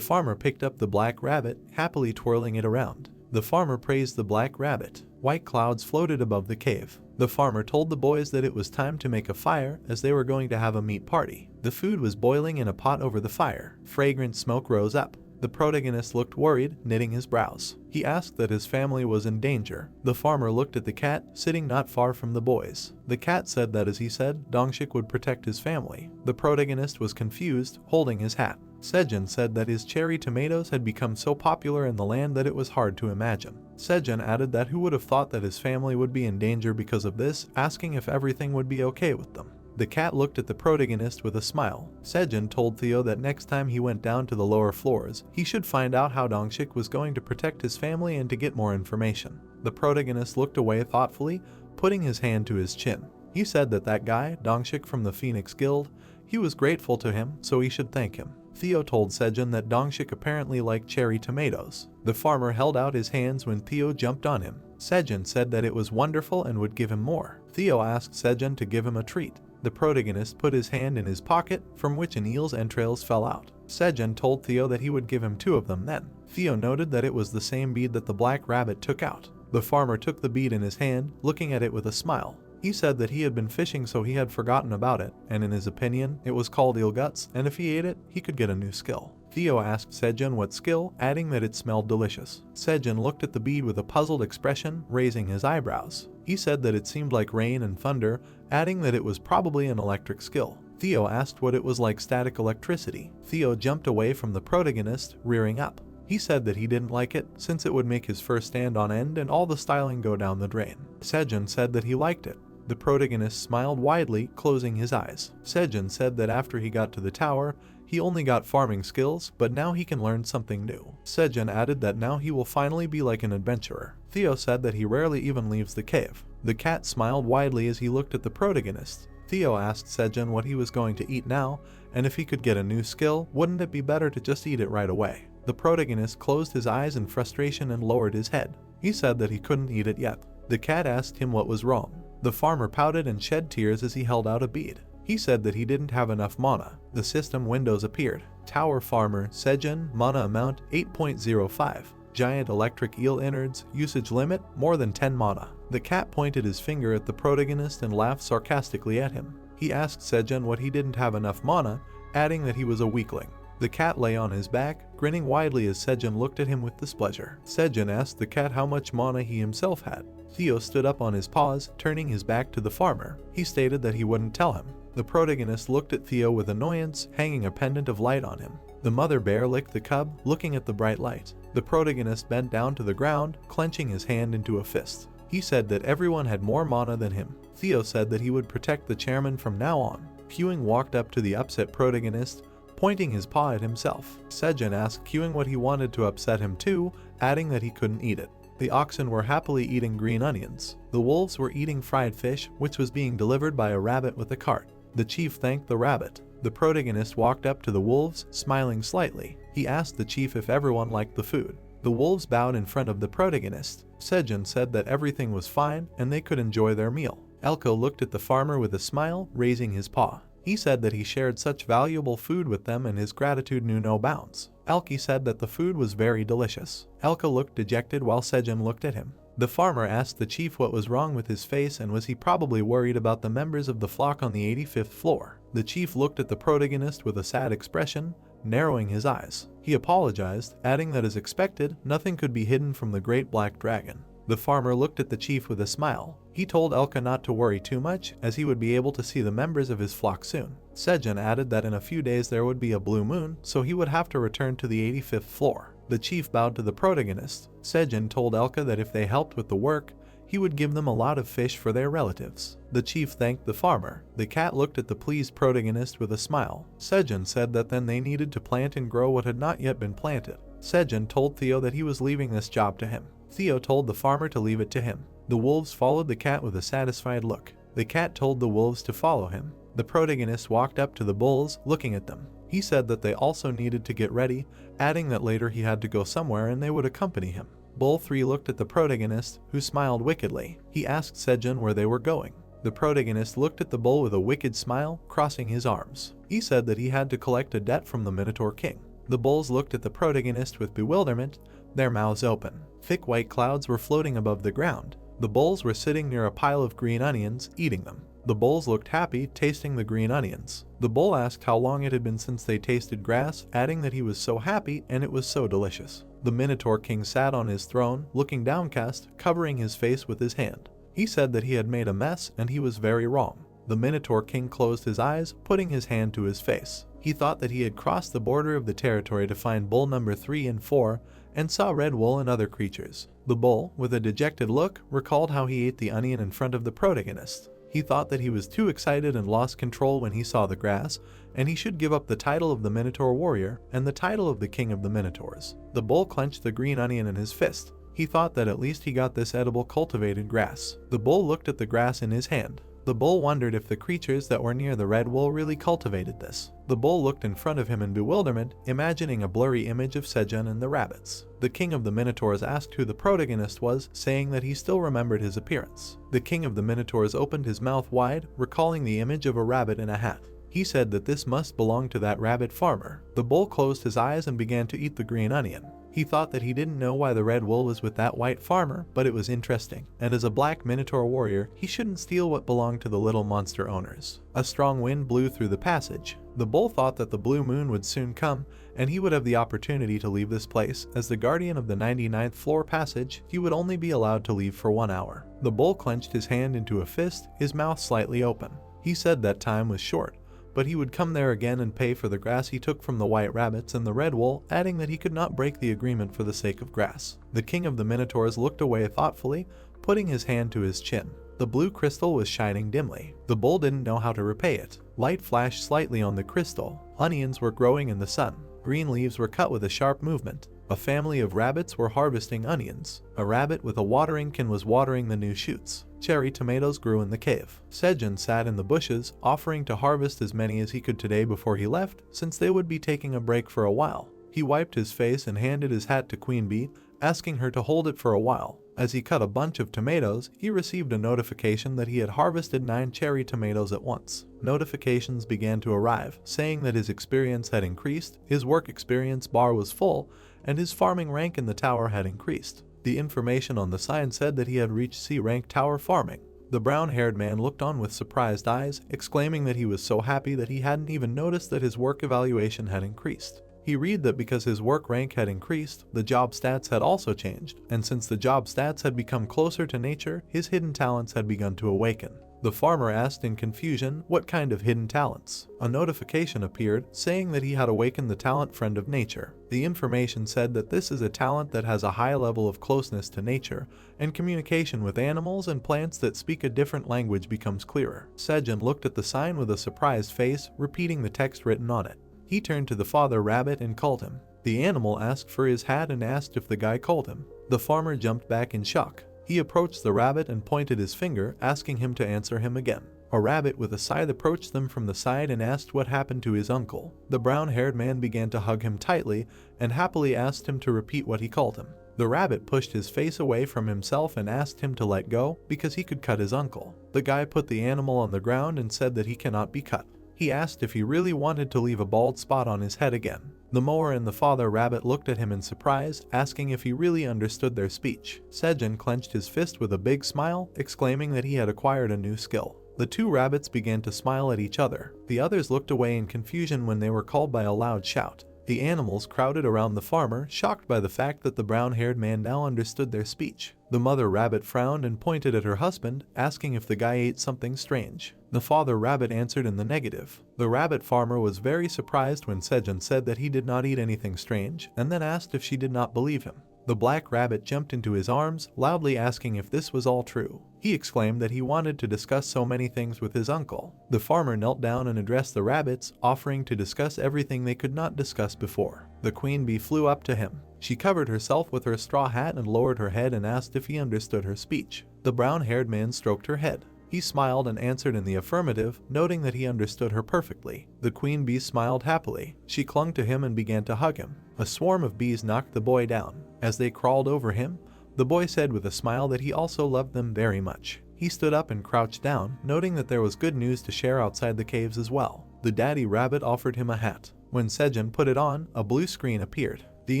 Speaker 1: farmer picked up the black rabbit, happily twirling it around. The farmer praised the black rabbit. White clouds floated above the cave. The farmer told the boys that it was time to make a fire as they were going to have a meat party. The food was boiling in a pot over the fire. Fragrant smoke rose up. The protagonist looked worried, knitting his brows. He asked that his family was in danger. The farmer looked at the cat, sitting not far from the boys. The cat said that as he said, Dongshik would protect his family. The protagonist was confused, holding his hat. Sejun said that his cherry tomatoes had become so popular in the land that it was hard to imagine. Sejun added that who would have thought that his family would be in danger because of this, asking if everything would be okay with them. The cat looked at the protagonist with a smile. Sejun told Theo that next time he went down to the lower floors, he should find out how Dongshik was going to protect his family and to get more information. The protagonist looked away thoughtfully, putting his hand to his chin. He said that guy, Dongshik from the Phoenix Guild, he was grateful to him, so he should thank him. Theo told Sejun that Dongshik apparently liked cherry tomatoes. The farmer held out his hands when Theo jumped on him. Sejun said that it was wonderful and would give him more. Theo asked Sejun to give him a treat. The protagonist put his hand in his pocket, from which an eel's entrails fell out. Sejun told Theo that he would give him 2 of them then. Theo noted that it was the same bead that the black rabbit took out. The farmer took the bead in his hand, looking at it with a smile. He said that he had been fishing so he had forgotten about it, and in his opinion, it was called eel guts, and if he ate it, he could get a new skill. Theo asked Sejun what skill, adding that it smelled delicious. Sejun looked at the bead with a puzzled expression, raising his eyebrows. He said that it seemed like rain and thunder, adding that it was probably an electric skill. Theo asked what it was like static electricity. Theo jumped away from the protagonist, rearing up. He said that he didn't like it, since it would make his fur stand on end and all the styling go down the drain. Sejun said that he liked it. The protagonist smiled widely, closing his eyes. Sejun said that after he got to the tower, he only got farming skills, but now he can learn something new. Sejun added that now he will finally be like an adventurer. Theo said that he rarely even leaves the cave. The cat smiled widely as he looked at the protagonist. Theo asked Sejun what he was going to eat now, and if he could get a new skill, wouldn't it be better to just eat it right away? The protagonist closed his eyes in frustration and lowered his head. He said that he couldn't eat it yet. The cat asked him what was wrong. The farmer pouted and shed tears as he held out a bead. He said that he didn't have enough mana. The system windows appeared. Tower farmer, Sejun, mana amount 8.05. Giant electric eel innards, usage limit more than 10 mana. The cat pointed his finger at the protagonist and laughed sarcastically at him. He asked Sejun what he didn't have enough mana, adding that he was a weakling. The cat lay on his back, grinning widely as Sejun looked at him with displeasure. Sejun asked the cat how much mana he himself had. Theo stood up on his paws, turning his back to the farmer. He stated that he wouldn't tell him. The protagonist looked at Theo with annoyance, hanging a pendant of light on him. The mother bear licked the cub, looking at the bright light. The protagonist bent down to the ground, clenching his hand into a fist. He said that everyone had more mana than him. Theo said that he would protect the chairman from now on. Queuing walked up to the upset protagonist, pointing his paw at himself. Sejun asked Queuing what he wanted to upset him too, adding that he couldn't eat it. The oxen were happily eating green onions. The wolves were eating fried fish, which was being delivered by a rabbit with a cart. The chief thanked the rabbit. The protagonist walked up to the wolves, smiling slightly. He asked the chief if everyone liked the food. The wolves bowed in front of the protagonist. Sejun said that everything was fine and they could enjoy their meal. Elko looked at the farmer with a smile, raising his paw. He said that he shared such valuable food with them and his gratitude knew no bounds. Elki said that the food was very delicious. Elko looked dejected while Sejun looked at him. The farmer asked the chief what was wrong with his face and was he probably worried about the members of the flock on the 85th floor. The chief looked at the protagonist with a sad expression, narrowing his eyes. He apologized, adding that as expected, nothing could be hidden from the great black dragon. The farmer looked at the chief with a smile. He told Elka not to worry too much, as he would be able to see the members of his flock soon. Sejun added that in a few days there would be a blue moon, so he would have to return to the 85th floor. The chief bowed to the protagonist. Sejun told Elka that if they helped with the work, he would give them a lot of fish for their relatives. The chief thanked the farmer. The cat looked at the pleased protagonist with a smile. Sejun said that then they needed to plant and grow what had not yet been planted. Sejun told Theo that he was leaving this job to him. Theo told the farmer to leave it to him. The wolves followed the cat with a satisfied look. The cat told the wolves to follow him. The protagonist walked up to the bulls, looking at them. He said that they also needed to get ready, adding that later he had to go somewhere and they would accompany him. Bull 3 looked at the protagonist, who smiled wickedly. He asked Sejun where they were going. The protagonist looked at the bull with a wicked smile, crossing his arms. He said that he had to collect a debt from the Minotaur King. The bulls looked at the protagonist with bewilderment, their mouths open. Thick white clouds were floating above the ground. The bulls were sitting near a pile of green onions, eating them. The bulls looked happy, tasting the green onions. The bull asked how long it had been since they tasted grass, adding that he was so happy and it was so delicious. The Minotaur King sat on his throne, looking downcast, covering his face with his hand. He said that he had made a mess and he was very wrong. The Minotaur King closed his eyes, putting his hand to his face. He thought that he had crossed the border of the territory to find bull number 3 and 4, and saw red wool and other creatures. The bull, with a dejected look, recalled how he ate the onion in front of the protagonist. He thought that he was too excited and lost control when he saw the grass, and he should give up the title of the Minotaur Warrior and the title of the King of the Minotaurs. The bull clenched the green onion in his fist. He thought that at least he got this edible cultivated grass. The bull looked at the grass in his hand. The bull wondered if the creatures that were near the red wool really cultivated this. The bull looked in front of him in bewilderment, imagining a blurry image of Sejun and the rabbits. The king of the Minotaurs asked who the protagonist was, saying that he still remembered his appearance. The king of the Minotaurs opened his mouth wide, recalling the image of a rabbit in a hat. He said that this must belong to that rabbit farmer. The bull closed his eyes and began to eat the green onion. He thought that he didn't know why the red wool was with that white farmer, but it was interesting, and as a black Minotaur warrior, he shouldn't steal what belonged to the little monster owners. A strong wind blew through the passage. The bull thought that the blue moon would soon come, and he would have the opportunity to leave this place. As the guardian of the 99th floor passage, he would only be allowed to leave for 1 hour. The bull clenched his hand into a fist, his mouth slightly open. He said that time was short, but he would come there again and pay for the grass he took from the white rabbits and the red wool, adding that he could not break the agreement for the sake of grass. The king of the Minotaurs looked away thoughtfully, putting his hand to his chin. The blue crystal was shining dimly. The bull didn't know how to repay it. Light flashed slightly on the crystal. Onions were growing in the sun. Green leaves were cut with a sharp movement. A family of rabbits were harvesting onions. A rabbit with a watering can was watering the new shoots. Cherry tomatoes grew in the cave. Sejun sat in the bushes, offering to harvest as many as he could today before he left, since they would be taking a break for a while. He wiped his face and handed his hat to Queen Bee, asking her to hold it for a while. As he cut a bunch of tomatoes, he received a notification that he had harvested 9 cherry tomatoes at once. Notifications began to arrive, saying that his experience had increased, his work experience bar was full, and his farming rank in the tower had increased. The information on the sign said that he had reached C-rank tower farming. The brown-haired man looked on with surprised eyes, exclaiming that he was so happy that he hadn't even noticed that his work evaluation had increased. He read that because his work rank had increased, the job stats had also changed, and since the job stats had become closer to nature, his hidden talents had begun to awaken. The farmer asked in confusion what kind of hidden talents. A notification appeared saying that he had awakened the talent friend of nature. The information said that this is a talent that has a high level of closeness to nature, and communication with animals and plants that speak a different language becomes clearer. Sejun looked at the sign with a surprised face, repeating the text written on it. He turned to the father rabbit and called him. The animal asked for his hat and asked if the guy called him. The farmer jumped back in shock. He approached the rabbit and pointed his finger, asking him to answer him again. A rabbit with a scythe approached them from the side and asked what happened to his uncle. The brown-haired man began to hug him tightly and happily asked him to repeat what he called him. The rabbit pushed his face away from himself and asked him to let go because he could cut his uncle. The guy put the animal on the ground and said that he cannot be cut. He asked if he really wanted to leave a bald spot on his head again. The mower and the father rabbit looked at him in surprise, asking if he really understood their speech. Sejun clenched his fist with a big smile, exclaiming that he had acquired a new skill. The 2 rabbits began to smile at each other. The others looked away in confusion when they were called by a loud shout. The animals crowded around the farmer, shocked by the fact that the brown-haired man now understood their speech. The mother rabbit frowned and pointed at her husband, asking if the guy ate something strange. The father rabbit answered in the negative. The rabbit farmer was very surprised when Sejun said that he did not eat anything strange, and then asked if she did not believe him. The black rabbit jumped into his arms, loudly asking if this was all true. He exclaimed that he wanted to discuss so many things with his uncle. The farmer knelt down and addressed the rabbits, offering to discuss everything they could not discuss before. The queen bee flew up to him. She covered herself with her straw hat and lowered her head and asked if he understood her speech. The brown-haired man stroked her head. He smiled and answered in the affirmative, noting that he understood her perfectly. The queen bee smiled happily. She clung to him and began to hug him. A swarm of bees knocked the boy down. As they crawled over him, the boy said with a smile that he also loved them very much. He stood up and crouched down, noting that there was good news to share outside the caves as well. The daddy rabbit offered him a hat. When Sejun put it on, a blue screen appeared. The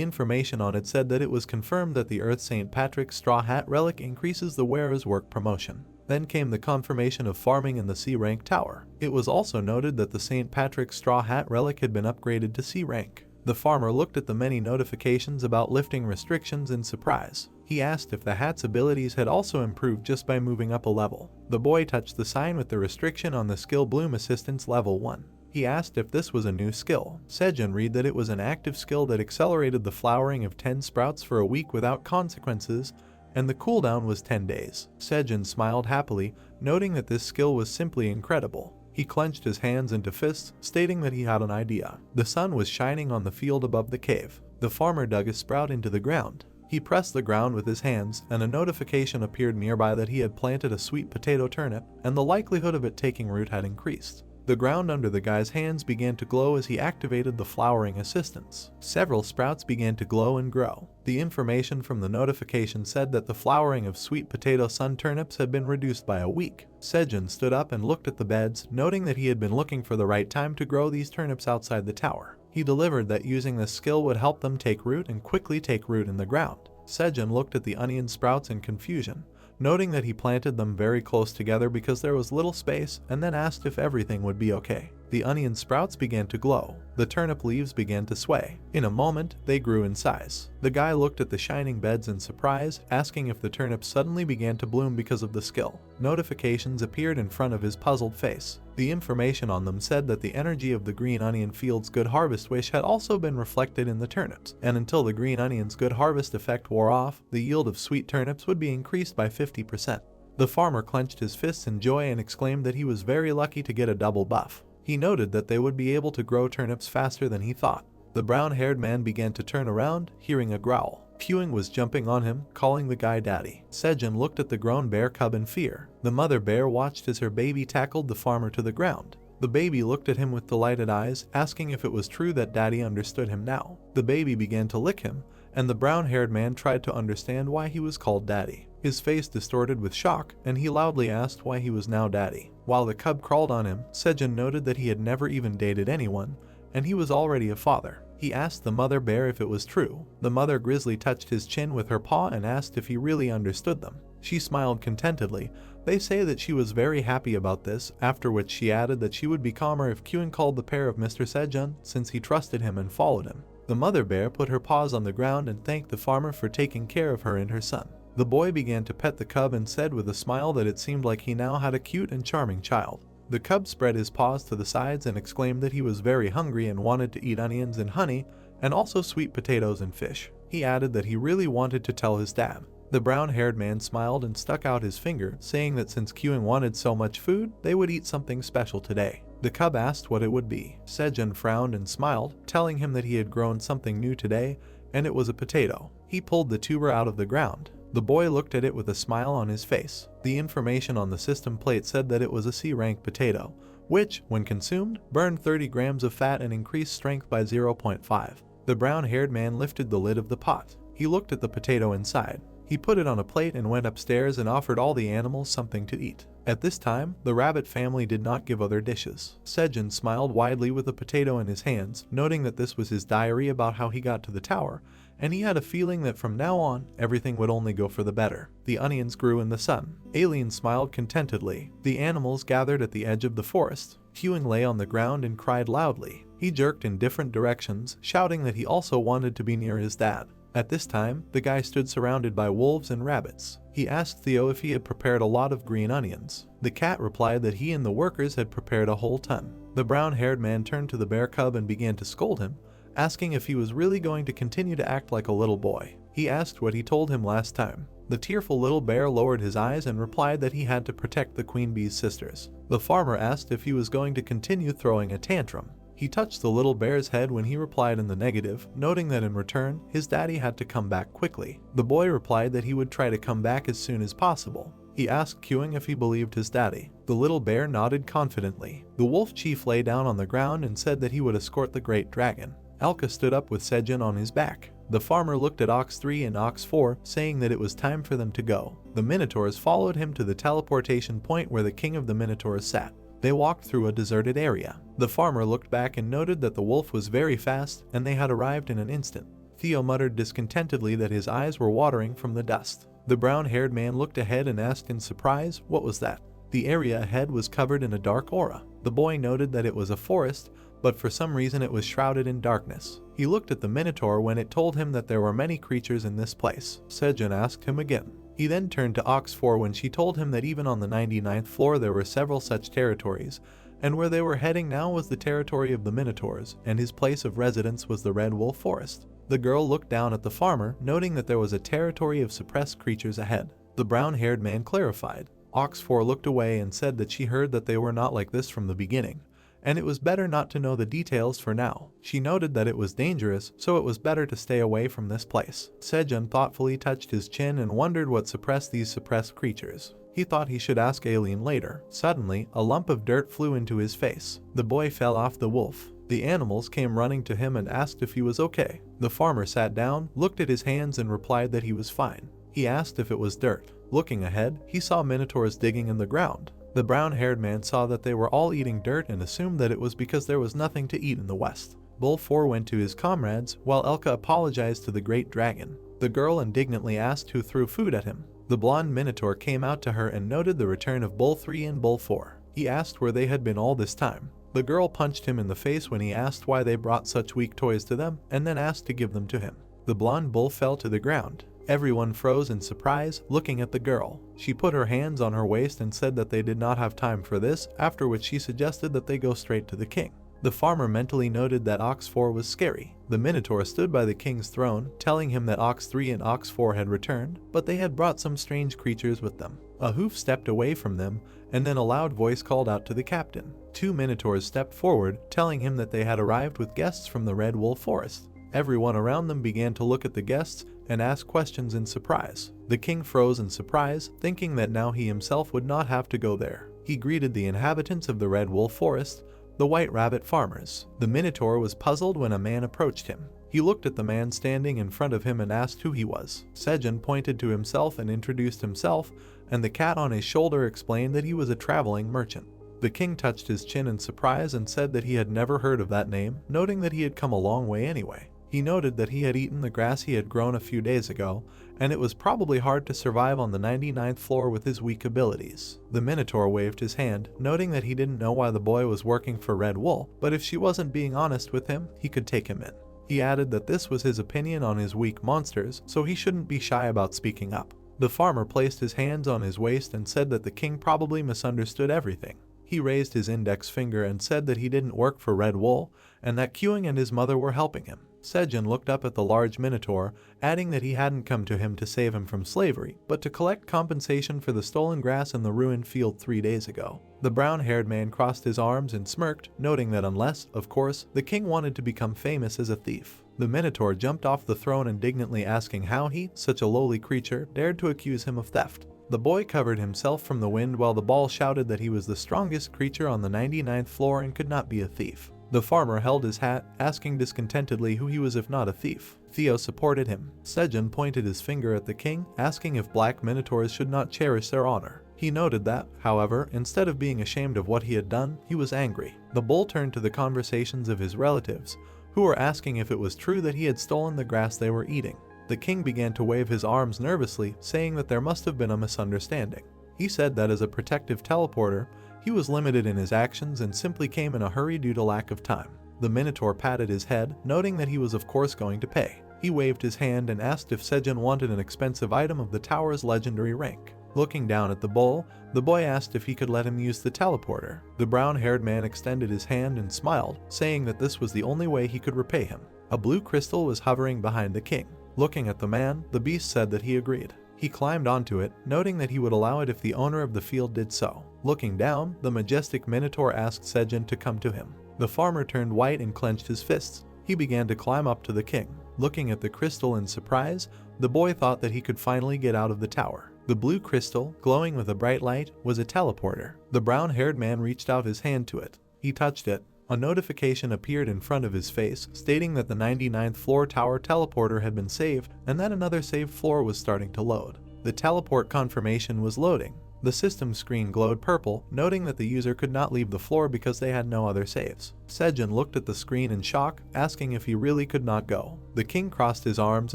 Speaker 1: information on it said that it was confirmed that the Earth St. Patrick's straw hat relic increases the wearer's work promotion. Then came the confirmation of farming in the C rank tower. It was also noted that the St. Patrick's straw hat relic had been upgraded to C rank. The farmer looked at the many notifications about lifting restrictions in surprise. He asked if the hat's abilities had also improved just by moving up a level. The boy touched the sign with the restriction on the skill Bloom Assistance level 1. He asked if this was a new skill. Sejun read that it was an active skill that accelerated the flowering of 10 sprouts for a week without consequences, and the cooldown was 10 days. Sejun smiled happily, noting that this skill was simply incredible. He clenched his hands into fists, stating that he had an idea. The sun was shining on the field above the cave. The farmer dug a sprout into the ground. He pressed the ground with his hands, and a notification appeared nearby that he had planted a sweet potato turnip, and the likelihood of it taking root had increased. The ground under the guy's hands began to glow as he activated the flowering assistance. Several sprouts began to glow and grow. The information from the notification said that the flowering of sweet potato sun turnips had been reduced by a week. Sejun stood up and looked at the beds, noting that he had been looking for the right time to grow these turnips outside the tower. He delivered that using this skill would help them take root and quickly take root in the ground. Sejun looked at the onion sprouts in confusion, noting that he planted them very close together because there was little space, and then asked if everything would be okay. The onion sprouts began to glow. The turnip leaves began to sway. In a moment, they grew in size. The guy looked at the shining beds in surprise, asking if the turnips suddenly began to bloom because of the skill. Notifications appeared in front of his puzzled face. The information on them said that the energy of the green onion field's good harvest wish had also been reflected in the turnips, and until the green onion's good harvest effect wore off, the yield of sweet turnips would be increased by 50%. The farmer clenched his fists in joy and exclaimed that he was very lucky to get a double buff. He noted that they would be able to grow turnips faster than he thought. The brown-haired man began to turn around, hearing a growl. Pewing was jumping on him, calling the guy daddy. Sejun looked at the grown bear cub in fear. The mother bear watched as her baby tackled the farmer to the ground. The baby looked at him with delighted eyes, asking if it was true that daddy understood him now. The baby began to lick him, and the brown-haired man tried to understand why he was called daddy. His face distorted with shock, and he loudly asked why he was now daddy. While the cub crawled on him, Sejun noted that he had never even dated anyone, and he was already a father. He asked the mother bear if it was true. The mother grizzly touched his chin with her paw and asked if he really understood them. She smiled contentedly. They say that she was very happy about this, after which she added that she would be calmer if Kyun called the pair of Mr. Sejun, since he trusted him and followed him. The mother bear put her paws on the ground and thanked the farmer for taking care of her and her son. The boy began to pet the cub and said with a smile that it seemed like he now had a cute and charming child. The cub spread his paws to the sides and exclaimed that he was very hungry and wanted to eat onions and honey, and also sweet potatoes and fish. He added that he really wanted to tell his dad. The brown-haired man smiled and stuck out his finger, saying that since Kyung wanted so much food, they would eat something special today. The cub asked what it would be. Sejun frowned and smiled, telling him that he had grown something new today, and it was a potato. He pulled the tuber out of the ground. The boy looked at it with a smile on his face. The information on the system plate said that it was a C-rank potato, which, when consumed, burned 30 grams of fat and increased strength by 0.5. The brown-haired man lifted the lid of the pot. He looked at the potato inside. He put it on a plate and went upstairs and offered all the animals something to eat. At this time, the rabbit family did not give other dishes. Sejun smiled widely with a potato in his hands, noting that this was his diary about how he got to the tower, and he had a feeling that from now on, everything would only go for the better. The onions grew in the sun. Alien smiled contentedly. The animals gathered at the edge of the forest. Hewing lay on the ground and cried loudly. He jerked in different directions, shouting that he also wanted to be near his dad. At this time, the guy stood surrounded by wolves and rabbits. He asked Theo if he had prepared a lot of green onions. The cat replied that he and the workers had prepared a whole ton. The brown-haired man turned to the bear cub and began to scold him, asking if he was really going to continue to act like a little boy. He asked what he told him last time. The tearful little bear lowered his eyes and replied that he had to protect the queen bee's sisters. The farmer asked if he was going to continue throwing a tantrum. He touched the little bear's head when he replied in the negative, noting that in return, his daddy had to come back quickly. The boy replied that he would try to come back as soon as possible. He asked Quing if he believed his daddy. The little bear nodded confidently. The wolf chief lay down on the ground and said that he would escort the great dragon. Alka stood up with Sejun on his back. The farmer looked at Ox 3 and Ox 4, saying that it was time for them to go. The Minotaurs followed him to the teleportation point where the king of the Minotaurs sat. They walked through a deserted area. The farmer looked back and noted that the wolf was very fast and they had arrived in an instant. Theo muttered discontentedly that his eyes were watering from the dust. The brown-haired man looked ahead and asked in surprise, what was that? The area ahead was covered in a dark aura. The boy noted that it was a forest, but for some reason it was shrouded in darkness. He looked at the Minotaur when it told him that there were many creatures in this place. Sejun asked him again. He then turned to Ox 4 when she told him that even on the 99th floor there were several such territories, and where they were heading now was the territory of the Minotaurs, and his place of residence was the Red Wolf Forest. The girl looked down at the farmer, noting that there was a territory of suppressed creatures ahead. The brown-haired man clarified. Ox 4 looked away and said that she heard that they were not like this from the beginning, and it was better not to know the details for now. She noted that it was dangerous, so it was better to stay away from this place. Sejun thoughtfully touched his chin and wondered what suppressed these suppressed creatures. He thought he should ask Aileen later. Suddenly, a lump of dirt flew into his face. The boy fell off the wolf. The animals came running to him and asked if he was okay. The farmer sat down, looked at his hands and replied that he was fine. He asked if it was dirt. Looking ahead, he saw minotaurs digging in the ground. The brown-haired man saw that they were all eating dirt and assumed that it was because there was nothing to eat in the west. Bull 4 went to his comrades, while Elka apologized to the great dragon. The girl indignantly asked who threw food at him. The blonde minotaur came out to her and noted the return of Bull 3 and Bull 4. He asked where they had been all this time. The girl punched him in the face when he asked why they brought such weak toys to them, and then asked to give them to him. The blonde bull fell to the ground. Everyone froze in surprise, looking at the girl. She put her hands on her waist and said that they did not have time for this, after which she suggested that they go straight to the king. The farmer mentally noted that Ox 4 was scary. The Minotaur stood by the king's throne, telling him that Ox 3 and Ox 4 had returned, but they had brought some strange creatures with them. A hoof stepped away from them, and then a loud voice called out to the captain. 2 Minotaurs stepped forward, telling him that they had arrived with guests from the Red Wolf Forest. Everyone around them began to look at the guests and ask questions in surprise. The king froze in surprise, thinking that now he himself would not have to go there. He greeted the inhabitants of the Red Wolf Forest, the White Rabbit farmers. The Minotaur was puzzled when a man approached him. He looked at the man standing in front of him and asked who he was. Sejun pointed to himself and introduced himself, and the cat on his shoulder explained that he was a traveling merchant. The king touched his chin in surprise and said that he had never heard of that name, noting that he had come a long way anyway. He noted that he had eaten the grass he had grown a few days ago, and it was probably hard to survive on the 99th floor with his weak abilities. The Minotaur waved his hand, noting that he didn't know why the boy was working for Red Wolf, but if she wasn't being honest with him, he could take him in. He added that this was his opinion on his weak monsters, so he shouldn't be shy about speaking up. The farmer placed his hands on his waist and said that the king probably misunderstood everything. He raised his index finger and said that he didn't work for Red Wolf, and that Quing and his mother were helping him. Sejun looked up at the large Minotaur, adding that he hadn't come to him to save him from slavery, but to collect compensation for the stolen grass in the ruined field 3 days ago. The brown-haired man crossed his arms and smirked, noting that unless, of course, the king wanted to become famous as a thief. The Minotaur jumped off the throne indignantly asking how he, such a lowly creature, dared to accuse him of theft. The boy covered himself from the wind while the ball shouted that he was the strongest creature on the 99th floor and could not be a thief. The farmer held his hat, asking discontentedly who he was if not a thief. Theo supported him. Sejun pointed his finger at the king, asking if black minotaurs should not cherish their honor. He noted that, however, instead of being ashamed of what he had done, he was angry. The bull turned to the conversations of his relatives, who were asking if it was true that he had stolen the grass they were eating. The king began to wave his arms nervously, saying that there must have been a misunderstanding. He said that as a protective teleporter, he was limited in his actions and simply came in a hurry due to lack of time. The Minotaur patted his head, noting that he was of course going to pay. He waved his hand and asked if Sejun wanted an expensive item of the tower's legendary rank. Looking down at the bull, the boy asked if he could let him use the teleporter. The brown-haired man extended his hand and smiled, saying that this was the only way he could repay him. A blue crystal was hovering behind the king. Looking at the man, the beast said that he agreed. He climbed onto it, noting that he would allow it if the owner of the field did so. Looking down, the majestic Minotaur asked Sejun to come to him. The farmer turned white and clenched his fists. He began to climb up to the king. Looking at the crystal in surprise, the boy thought that he could finally get out of the tower. The blue crystal, glowing with a bright light, was a teleporter. The brown-haired man reached out his hand to it. He touched it. A notification appeared in front of his face, stating that the 99th floor tower teleporter had been saved and that another saved floor was starting to load. The teleport confirmation was loading. The system screen glowed purple, noting that the user could not leave the floor because they had no other saves. Sejun looked at the screen in shock, asking if he really could not go. The king crossed his arms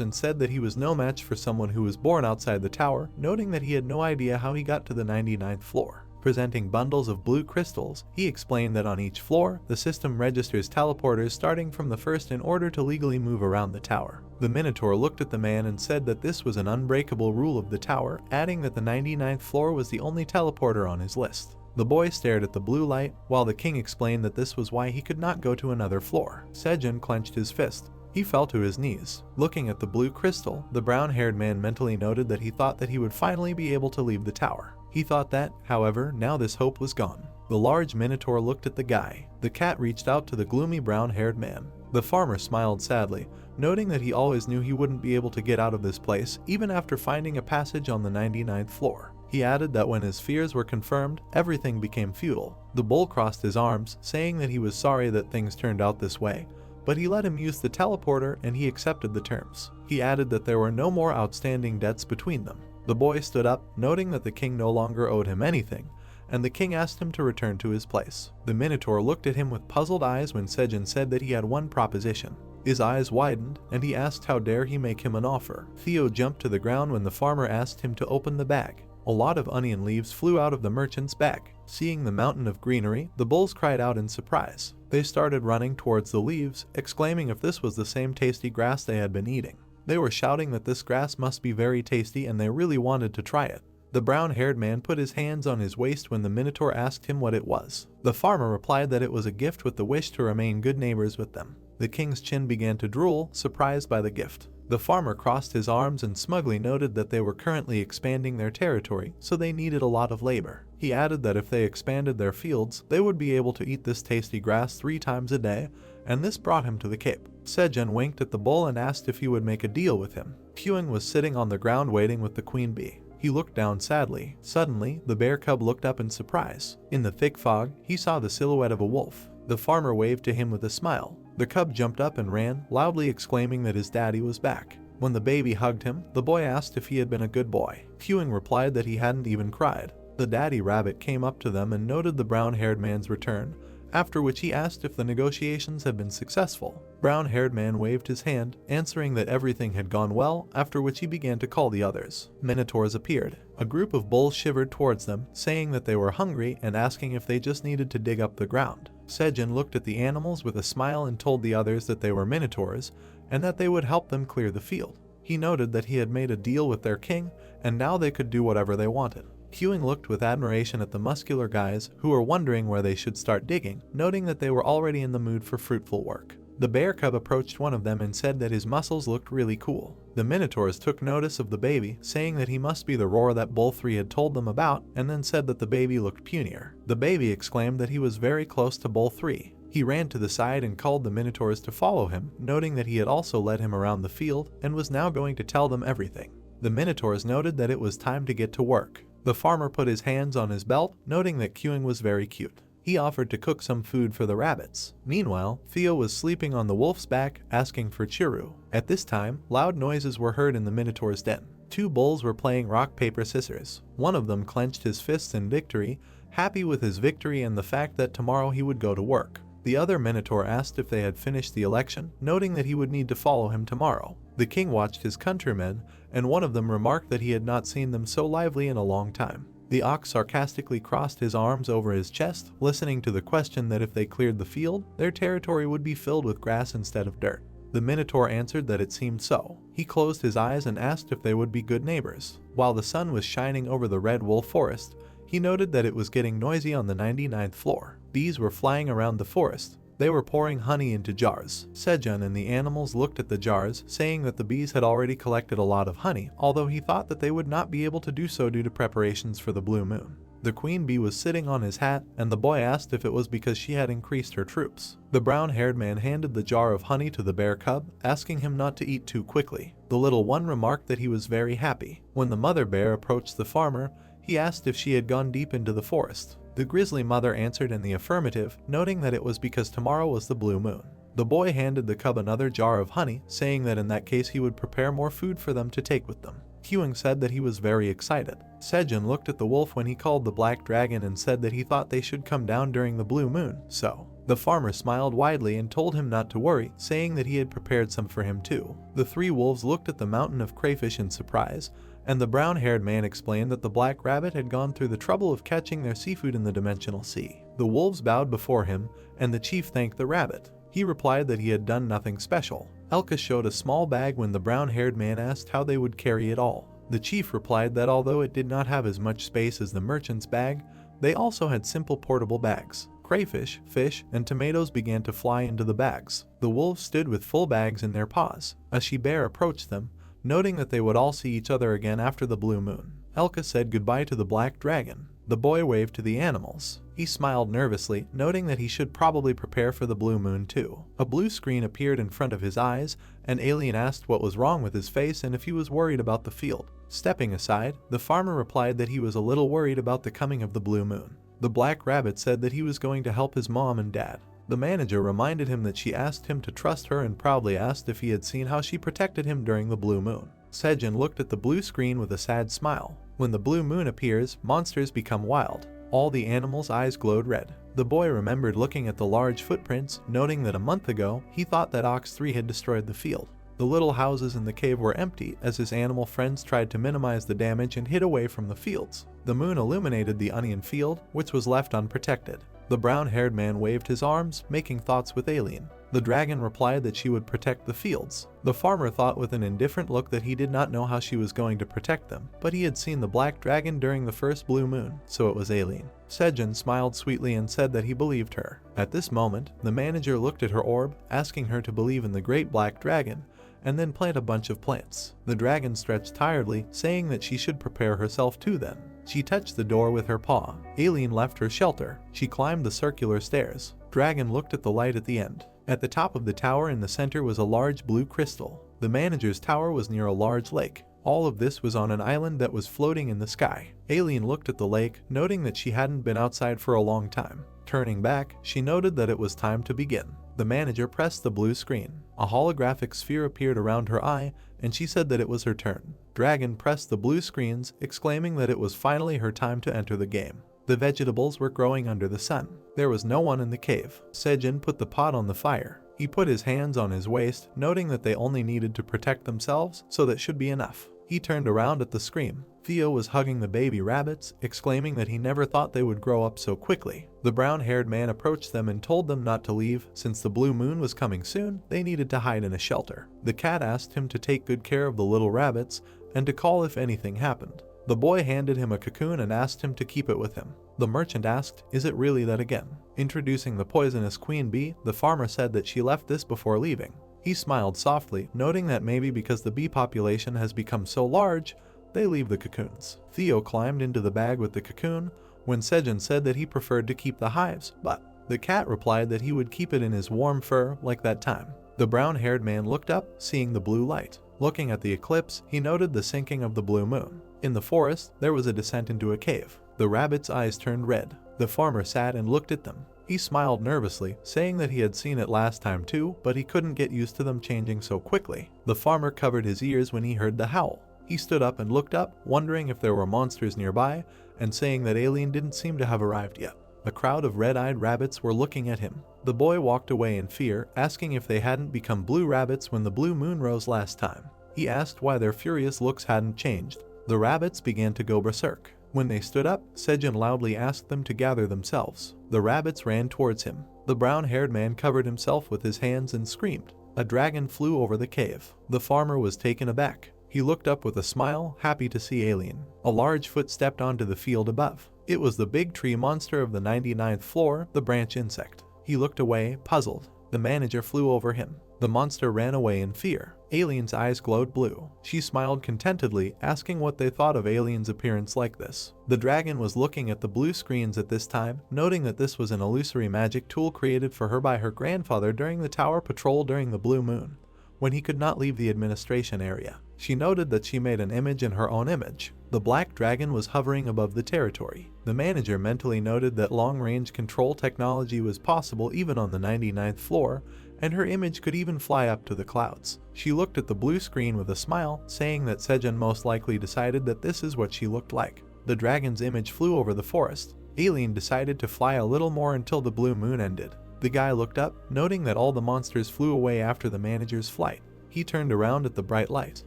Speaker 1: and said that he was no match for someone who was born outside the tower, noting that he had no idea how he got to the 99th floor. Presenting bundles of blue crystals, he explained that on each floor, the system registers teleporters starting from the first in order to legally move around the tower. The Minotaur looked at the man and said that this was an unbreakable rule of the tower, adding that the 99th floor was the only teleporter on his list. The boy stared at the blue light, while the king explained that this was why he could not go to another floor. Sejun clenched his fist. He fell to his knees. Looking at the blue crystal, the brown-haired man mentally noted that he thought that he would finally be able to leave the tower. He thought that, however, now this hope was gone. The large Minotaur looked at the guy. The cat reached out to the gloomy brown-haired man. The farmer smiled sadly, noting that he always knew he wouldn't be able to get out of this place, even after finding a passage on the 99th floor. He added that when his fears were confirmed, everything became futile. The bull crossed his arms, saying that he was sorry that things turned out this way, but he let him use the teleporter and he accepted the terms. He added that there were no more outstanding debts between them. The boy stood up, noting that the king no longer owed him anything, and the king asked him to return to his place. The Minotaur looked at him with puzzled eyes when Sejun said that he had one proposition. His eyes widened, and he asked how dare he make him an offer. Theo jumped to the ground when the farmer asked him to open the bag. A lot of onion leaves flew out of the merchant's bag. Seeing the mountain of greenery, the bulls cried out in surprise. They started running towards the leaves, exclaiming if this was the same tasty grass they had been eating. They were shouting that this grass must be very tasty and they really wanted to try it. The brown-haired man put his hands on his waist when the Minotaur asked him what it was. The farmer replied that it was a gift with the wish to remain good neighbors with them. The king's chin began to drool, surprised by the gift. The farmer crossed his arms and smugly noted that they were currently expanding their territory, so they needed a lot of labor. He added that if they expanded their fields, they would be able to eat this tasty grass 3 times a day, and this brought him to the cape. Sejun winked at the bull and asked if he would make a deal with him. Hewing was sitting on the ground waiting with the queen bee. He looked down sadly. Suddenly, the bear cub looked up in surprise. In the thick fog, he saw the silhouette of a wolf. The farmer waved to him with a smile. The cub jumped up and ran, loudly exclaiming that his daddy was back. When the baby hugged him, the boy asked if he had been a good boy. Hewing replied that he hadn't even cried. The daddy rabbit came up to them and noted the brown-haired man's return, after which he asked if the negotiations had been successful. Brown-haired man waved his hand, answering that everything had gone well, after which he began to call the others. Minotaurs appeared. A group of bulls shivered towards them, saying that they were hungry and asking if they just needed to dig up the ground. Sejun looked at the animals with a smile and told the others that they were Minotaurs, and that they would help them clear the field. He noted that he had made a deal with their king, and now they could do whatever they wanted. Hewing looked with admiration at the muscular guys who were wondering where they should start digging, noting that they were already in the mood for fruitful work. The bear cub approached one of them and said that his muscles looked really cool. The Minotaurs took notice of the baby, saying that he must be the roar that Bull 3 had told them about, and then said that the baby looked punier. The baby exclaimed that he was very close to Bull 3. He ran to the side and called the Minotaurs to follow him, noting that he had also led him around the field and was now going to tell them everything. The Minotaurs noted that it was time to get to work. The farmer put his hands on his belt, noting that Queuing was very cute. He offered to cook some food for the rabbits. Meanwhile, Theo was sleeping on the wolf's back, asking for Chiru. At this time, loud noises were heard in the Minotaur's den. 2 bulls were playing rock, paper, scissors. One of them clenched his fists in victory, happy with his victory and the fact that tomorrow he would go to work. The other Minotaur asked if they had finished the election, noting that he would need to follow him tomorrow. The king watched his countrymen, and one of them remarked that he had not seen them so lively in a long time. The ox sarcastically crossed his arms over his chest, listening to the question that if they cleared the field, their territory would be filled with grass instead of dirt. The Minotaur answered that it seemed so. He closed his eyes and asked if they would be good neighbors. While the sun was shining over the red wolf forest, he noted that it was getting noisy on the 99th floor. Bees were flying around the forest. They were pouring honey into jars. Sejun and the animals looked at the jars, saying that the bees had already collected a lot of honey, although he thought that they would not be able to do so due to preparations for the blue moon. The queen bee was sitting on his hat, and the boy asked if it was because she had increased her troops. The brown-haired man handed the jar of honey to the bear cub, asking him not to eat too quickly. The little one remarked that he was very happy. When the mother bear approached the farmer, he asked if she had gone deep into the forest. The grizzly mother answered in the affirmative, noting that it was because tomorrow was the blue moon. The boy handed the cub another jar of honey, saying that in that case he would prepare more food for them to take with them. Hewing said that he was very excited. Sejun looked at the wolf when he called the black dragon and said that he thought they should come down during the blue moon, so the farmer smiled widely and told him not to worry, saying that he had prepared some for him too. The three wolves looked at the mountain of crayfish in surprise, and the brown-haired man explained that the black rabbit had gone through the trouble of catching their seafood in the dimensional sea. The wolves bowed before him, and the chief thanked the rabbit. He replied that he had done nothing special. Elka showed a small bag when the brown-haired man asked how they would carry it all. The chief replied that although it did not have as much space as the merchant's bag, they also had simple portable bags. Crayfish, fish, and tomatoes began to fly into the bags. The wolves stood with full bags in their paws. A she-bear approached them, noting that they would all see each other again after the blue moon. Elka said goodbye to the black dragon. The boy waved to the animals. He smiled nervously, noting that he should probably prepare for the blue moon too. A blue screen appeared in front of his eyes, and Alien asked what was wrong with his face and if he was worried about the field. Stepping aside, the farmer replied that he was a little worried about the coming of the blue moon. The black rabbit said that he was going to help his mom and dad. The manager reminded him that she asked him to trust her and proudly asked if he had seen how she protected him during the blue moon. Sejun looked at the blue screen with a sad smile. When the blue moon appears, monsters become wild. All the animals' eyes glowed red. The boy remembered looking at the large footprints, noting that a month ago, he thought that Ox 3 had destroyed the field. The little houses in the cave were empty as his animal friends tried to minimize the damage and hid away from the fields. The moon illuminated the onion field, which was left unprotected. The brown-haired man waved his arms, making thoughts with Alien. The dragon replied that she would protect the fields. The farmer thought with an indifferent look that he did not know how she was going to protect them, but he had seen the black dragon during the first blue moon, so it was Alien. Sejun smiled sweetly and said that he believed her. At this moment, the manager looked at her orb, asking her to believe in the great black dragon, and then plant a bunch of plants. The dragon stretched tiredly, saying that she should prepare herself too then. She touched the door with her paw. Alien left her shelter. She climbed the circular stairs. Dragon looked at the light at the end. At the top of the tower in the center was a large blue crystal. The manager's tower was near a large lake. All of this was on an island that was floating in the sky. Alien looked at the lake, noting that she hadn't been outside for a long time. Turning back, she noted that it was time to begin. The manager pressed the blue screen. A holographic sphere appeared around her eye, and she said that it was her turn. Dragon pressed the blue screens, exclaiming that it was finally her time to enter the game. The vegetables were growing under the sun. There was no one in the cave. Sejun put the pot on the fire. He put his hands on his waist, noting that they only needed to protect themselves, so that should be enough. He turned around at the scream. Theo was hugging the baby rabbits, exclaiming that he never thought they would grow up so quickly. The brown-haired man approached them and told them not to leave. Since the blue moon was coming soon, they needed to hide in a shelter. The cat asked him to take good care of the little rabbits and to call if anything happened. The boy handed him a cocoon and asked him to keep it with him. The merchant asked, "Is it really that again?" Introducing the poisonous queen bee, the farmer said that she left this before leaving. He smiled softly, noting that maybe because the bee population has become so large, they leave the cocoons. Theo climbed into the bag with the cocoon when Sejun said that he preferred to keep the hives, but the cat replied that he would keep it in his warm fur like that time. The brown-haired man looked up, seeing the blue light. Looking at the eclipse, he noted the sinking of the blue moon. In the forest, there was a descent into a cave. The rabbit's eyes turned red. The farmer sat and looked at them. He smiled nervously, saying that he had seen it last time too, but he couldn't get used to them changing so quickly. The farmer covered his ears when he heard the howl. He stood up and looked up, wondering if there were monsters nearby, and saying that Alien didn't seem to have arrived yet. A crowd of red-eyed rabbits were looking at him. The boy walked away in fear, asking if they hadn't become blue rabbits when the blue moon rose last time. He asked why their furious looks hadn't changed. The rabbits began to go berserk. When they stood up, Sejun loudly asked them to gather themselves. The rabbits ran towards him. The brown-haired man covered himself with his hands and screamed. A dragon flew over the cave. The farmer was taken aback. He looked up with a smile, happy to see Alien. A large foot stepped onto the field above. It was the big tree monster of the 99th floor, the branch insect. He looked away, puzzled. The manager flew over him. The monster ran away in fear. Alien's eyes glowed blue. She smiled contentedly, asking what they thought of Alien's appearance like this. The dragon was looking at the blue screens at this time, noting that this was an illusory magic tool created for her by her grandfather during the tower patrol during the blue moon, when he could not leave the administration area. She noted that she made an image in her own image. The black dragon was hovering above the territory. The manager mentally noted that long-range control technology was possible even on the 99th floor, and her image could even fly up to the clouds. She looked at the blue screen with a smile, saying that Sejun most likely decided that this is what she looked like. The dragon's image flew over the forest. Alien decided to fly a little more until the blue moon ended. The guy looked up, noting that all the monsters flew away after the manager's flight. He turned around at the bright light.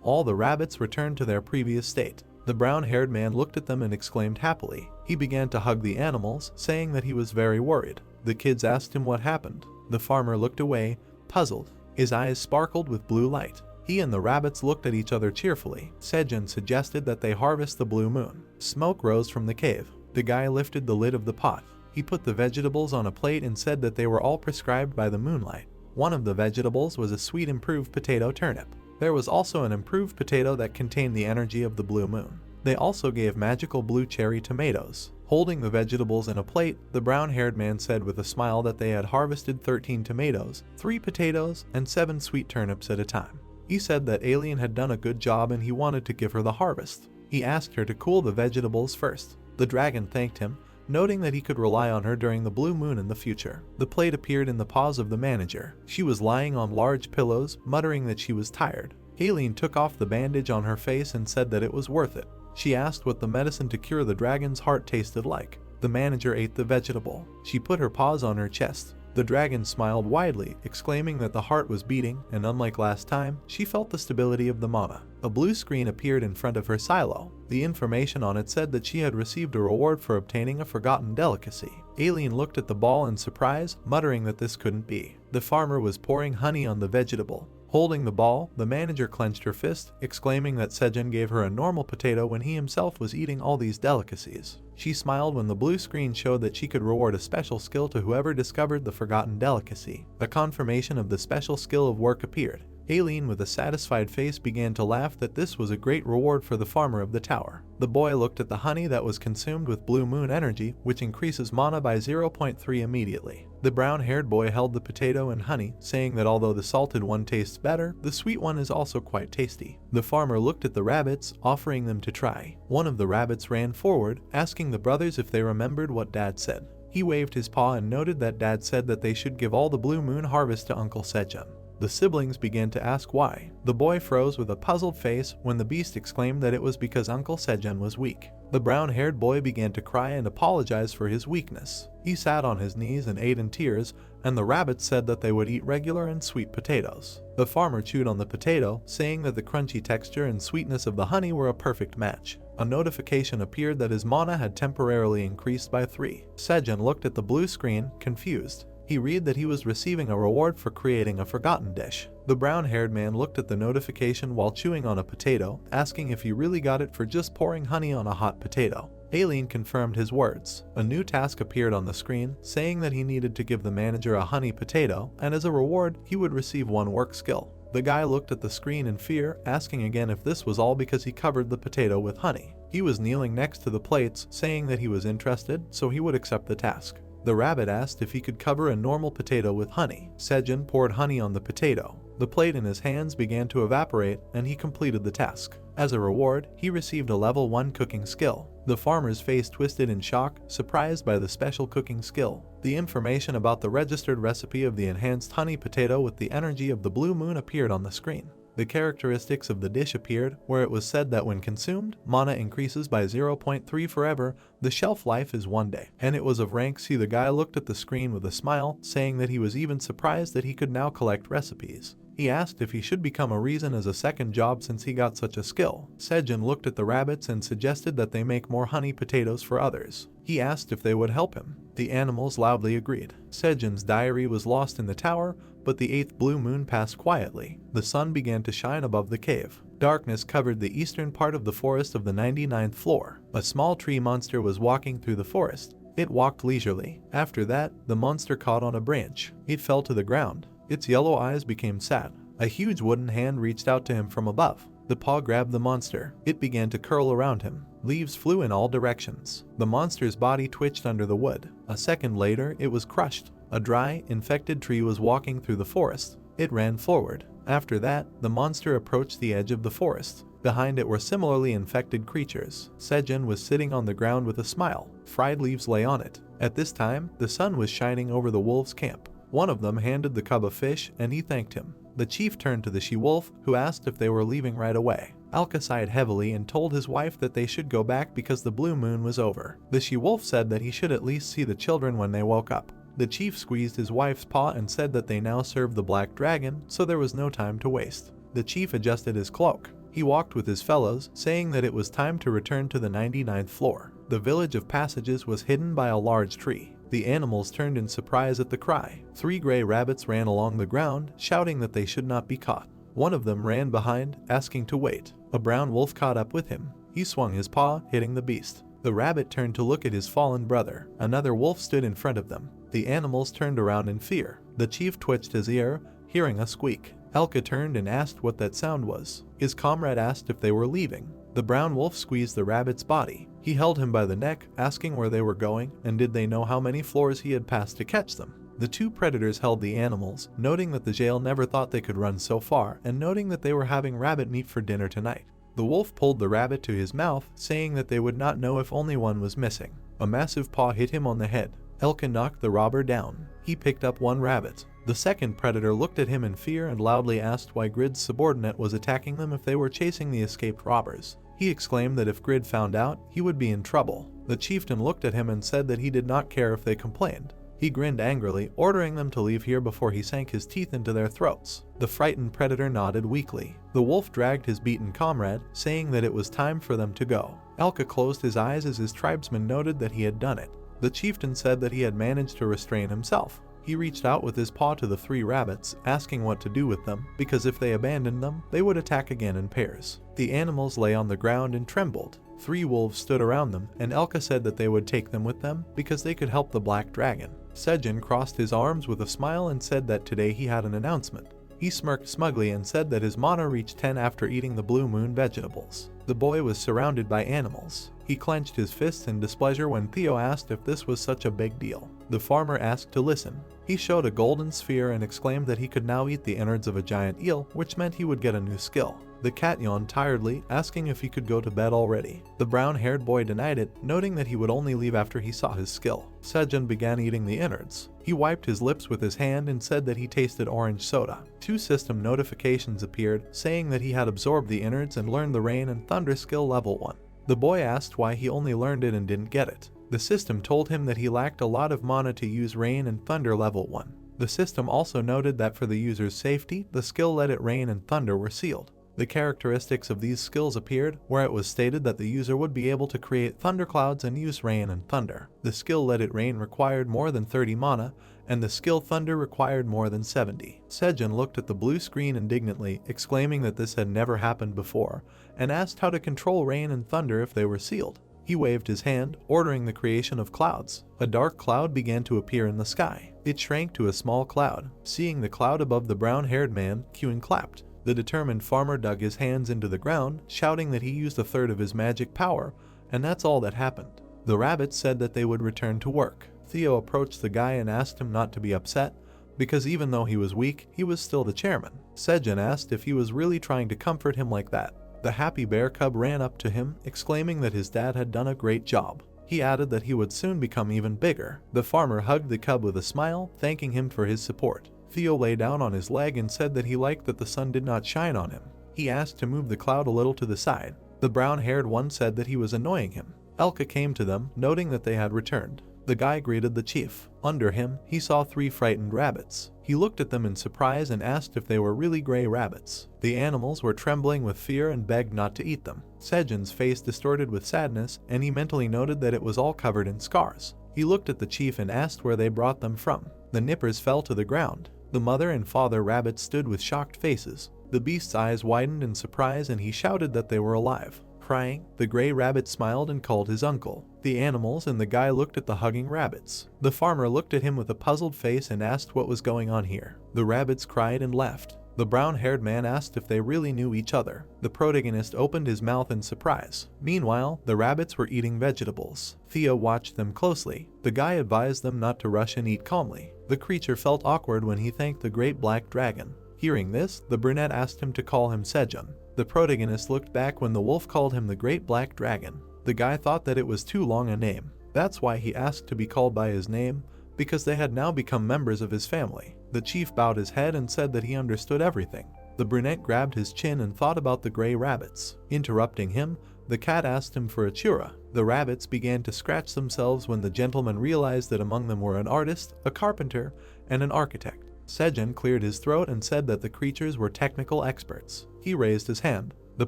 Speaker 1: All the rabbits returned to their previous state. The brown-haired man looked at them and exclaimed happily. He began to hug the animals, saying that he was very worried. The kids asked him what happened. The farmer looked away, puzzled. His eyes sparkled with blue light. He and the rabbits looked at each other cheerfully. Sejun suggested that they harvest the blue moon. Smoke rose from the cave. The guy lifted the lid of the pot. He put the vegetables on a plate and said that they were all prescribed by the moonlight. One of the vegetables was a sweet improved potato turnip. There was also an improved potato that contained the energy of the blue moon. They also gave magical blue cherry tomatoes. Holding the vegetables in a plate, the brown-haired man said with a smile that they had harvested 13 tomatoes, 3 potatoes, and 7 sweet turnips at a time. He said that Alien had done a good job and he wanted to give her the harvest. He asked her to cool the vegetables first. The dragon thanked him, noting that he could rely on her during the blue moon in the future. The plate appeared in the paws of the manager. She was lying on large pillows, muttering that she was tired. Alien took off the bandage on her face and said that it was worth it. She asked what the medicine to cure the dragon's heart tasted like. The manager ate the vegetable. She put her paws on her chest. The dragon smiled widely, exclaiming that the heart was beating, and unlike last time, she felt the stability of the mana. A blue screen appeared in front of her silo. The information on it said that she had received a reward for obtaining a forgotten delicacy. Alien looked at the ball in surprise, muttering that this couldn't be. The farmer was pouring honey on the vegetable. Holding the ball, the manager clenched her fist, exclaiming that Sejun gave her a normal potato when he himself was eating all these delicacies. She smiled when the blue screen showed that she could reward a special skill to whoever discovered the forgotten delicacy. A confirmation of the special skill of work appeared. Alien with a satisfied face began to laugh that this was a great reward for the farmer of the tower. The boy looked at the honey that was consumed with blue moon energy, which increases mana by 0.3 immediately. The brown-haired boy held the potato and honey, saying that although the salted one tastes better, the sweet one is also quite tasty. The farmer looked at the rabbits, offering them to try. One of the rabbits ran forward, asking the brothers if they remembered what Dad said. He waved his paw and noted that Dad said that they should give all the blue moon harvest to Uncle Sejun. The siblings began to ask why. The boy froze with a puzzled face when the beast exclaimed that it was because Uncle Sejun was weak. The brown-haired boy began to cry and apologize for his weakness. He sat on his knees and ate in tears, and the rabbits said that they would eat regular and sweet potatoes. The farmer chewed on the potato, saying that the crunchy texture and sweetness of the honey were a perfect match. A notification appeared that his mana had temporarily increased by 3. Sejun looked at the blue screen, confused. He read that he was receiving a reward for creating a forgotten dish. The brown-haired man looked at the notification while chewing on a potato, asking if he really got it for just pouring honey on a hot potato. Alien confirmed his words. A new task appeared on the screen, saying that he needed to give the manager a honey potato, and as a reward, he would receive 1 work skill. The guy looked at the screen in fear, asking again if this was all because he covered the potato with honey. He was kneeling next to the plates, saying that he was interested, so he would accept the task. The rabbit asked if he could cover a normal potato with honey. Sejun poured honey on the potato. The plate in his hands began to evaporate, and he completed the task. As a reward, he received a level 1 cooking skill. The farmer's face twisted in shock, surprised by the special cooking skill. The information about the registered recipe of the enhanced honey potato with the energy of the blue moon appeared on the screen. The characteristics of the dish appeared, where it was said that when consumed, mana increases by 0.3 forever, the shelf life is 1 day, and it was of rank C. The guy looked at the screen with a smile, saying that he was even surprised that he could now collect recipes. He asked if he should become a reason as a second job since he got such a skill. Sejun looked at the rabbits and suggested that they make more honey potatoes for others. He asked if they would help him. The animals loudly agreed. Sejun's diary was lost in the tower, but the 8th blue moon passed quietly. The sun began to shine above the cave. Darkness covered the eastern part of the forest of the 99th floor. A small tree monster was walking through the forest. It walked leisurely. After that, the monster caught on a branch. It fell to the ground. Its yellow eyes became sad. A huge wooden hand reached out to him from above. The paw grabbed the monster. It began to curl around him. Leaves flew in all directions. The monster's body twitched under the wood. A second later, it was crushed. A dry, infected tree was walking through the forest. It ran forward. After that, the monster approached the edge of the forest. Behind it were similarly infected creatures. Sejun was sitting on the ground with a smile. Fried leaves lay on it. At this time, the sun was shining over the wolves' camp. One of them handed the cub a fish, and he thanked him. The chief turned to the she-wolf, who asked if they were leaving right away. Alka sighed heavily and told his wife that they should go back because the blue moon was over. The she-wolf said that he should at least see the children when they woke up. The chief squeezed his wife's paw and said that they now served the black dragon, so there was no time to waste. The chief adjusted his cloak. He walked with his fellows, saying that it was time to return to the 99th floor. The village of passages was hidden by a large tree. The animals turned in surprise at the cry. 3 gray rabbits ran along the ground, shouting that they should not be caught. One of them ran behind, asking to wait. A brown wolf caught up with him. He swung his paw, hitting the beast. The rabbit turned to look at his fallen brother. Another wolf stood in front of them. The animals turned around in fear. The chief twitched his ear, hearing a squeak. Elka turned and asked what that sound was. His comrade asked if they were leaving. The brown wolf squeezed the rabbit's body. He held him by the neck, asking where they were going and did they know how many floors he had passed to catch them. The 2 predators held the animals, noting that the jail never thought they could run so far and noting that they were having rabbit meat for dinner tonight. The wolf pulled the rabbit to his mouth, saying that they would not know if only one was missing. A massive paw hit him on the head. Elka knocked the robber down. He picked up 1 rabbit. The second predator looked at him in fear and loudly asked why Grid's subordinate was attacking them if they were chasing the escaped robbers. He exclaimed that if Grid found out, he would be in trouble. The chieftain looked at him and said that he did not care if they complained. He grinned angrily, ordering them to leave here before he sank his teeth into their throats. The frightened predator nodded weakly. The wolf dragged his beaten comrade, saying that it was time for them to go. Elka closed his eyes as his tribesmen noted that he had done it. The chieftain said that he had managed to restrain himself. He reached out with his paw to the 3 rabbits, asking what to do with them, because if they abandoned them, they would attack again in pairs. The animals lay on the ground and trembled. 3 wolves stood around them, and Elka said that they would take them with them, because they could help the black dragon. Sejun crossed his arms with a smile and said that today he had an announcement. He smirked smugly and said that his mana reached 10 after eating the blue moon vegetables. The boy was surrounded by animals. He clenched his fists in displeasure when Theo asked if this was such a big deal. The farmer asked to listen. He showed a golden sphere and exclaimed that he could now eat the innards of a giant eel, which meant he would get a new skill. The cat yawned tiredly, asking if he could go to bed already. The brown-haired boy denied it, noting that he would only leave after he saw his skill. Sejun began eating the innards. He wiped his lips with his hand and said that he tasted orange soda. 2 system notifications appeared, saying that he had absorbed the innards and learned the rain and thunder skill level 1. The boy asked why he only learned it and didn't get it. The system told him that he lacked a lot of mana to use rain and thunder level 1. The system also noted that for the user's safety, the skill Let It Rain and Thunder were sealed. The characteristics of these skills appeared, where it was stated that the user would be able to create thunderclouds and use rain and thunder. The skill Let It Rain required more than 30 mana, and the skill Thunder required more than 70. Sejun looked at the blue screen indignantly, exclaiming that this had never happened before, and asked how to control rain and thunder if they were sealed. He waved his hand, ordering the creation of clouds. A dark cloud began to appear in the sky. It shrank to a small cloud. Seeing the cloud above the brown-haired man, Kyun clapped. The determined farmer dug his hands into the ground, shouting that he used 1/3 of his magic power, and that's all that happened. The rabbits said that they would return to work. Theo approached the guy and asked him not to be upset, because even though he was weak, he was still the chairman. Sejun asked if he was really trying to comfort him like that. The happy bear cub ran up to him, exclaiming that his dad had done a great job. He added that he would soon become even bigger. The farmer hugged the cub with a smile, thanking him for his support. Theo lay down on his leg and said that he liked that the sun did not shine on him. He asked to move the cloud a little to the side. The brown-haired one said that he was annoying him. Elka came to them, noting that they had returned. The guy greeted the chief. Under him, he saw 3 frightened rabbits. He looked at them in surprise and asked if they were really gray rabbits. The animals were trembling with fear and begged not to eat them. Sejun's face distorted with sadness, and he mentally noted that it was all covered in scars. He looked at the chief and asked where they brought them from. The nippers fell to the ground. The mother and father rabbit stood with shocked faces. The beast's eyes widened in surprise and he shouted that they were alive. Crying, the gray rabbit smiled and called his uncle. The animals and the guy looked at the hugging rabbits. The farmer looked at him with a puzzled face and asked what was going on here. The rabbits cried and left. The brown-haired man asked if they really knew each other. The protagonist opened his mouth in surprise. Meanwhile, the rabbits were eating vegetables. Theo watched them closely. The guy advised them not to rush and eat calmly. The creature felt awkward when he thanked the great black dragon. Hearing this, the brunette asked him to call him Sejun. The protagonist looked back when the wolf called him the great black dragon. The guy thought that it was too long a name. That's why he asked to be called by his name, because they had now become members of his family. The chief bowed his head and said that he understood everything. The brunette grabbed his chin and thought about the gray rabbits. Interrupting him, the cat asked him for a chura. The rabbits began to scratch themselves when the gentleman realized that among them were an artist, a carpenter, and an architect. Sejun cleared his throat and said that the creatures were technical experts. He raised his hand. The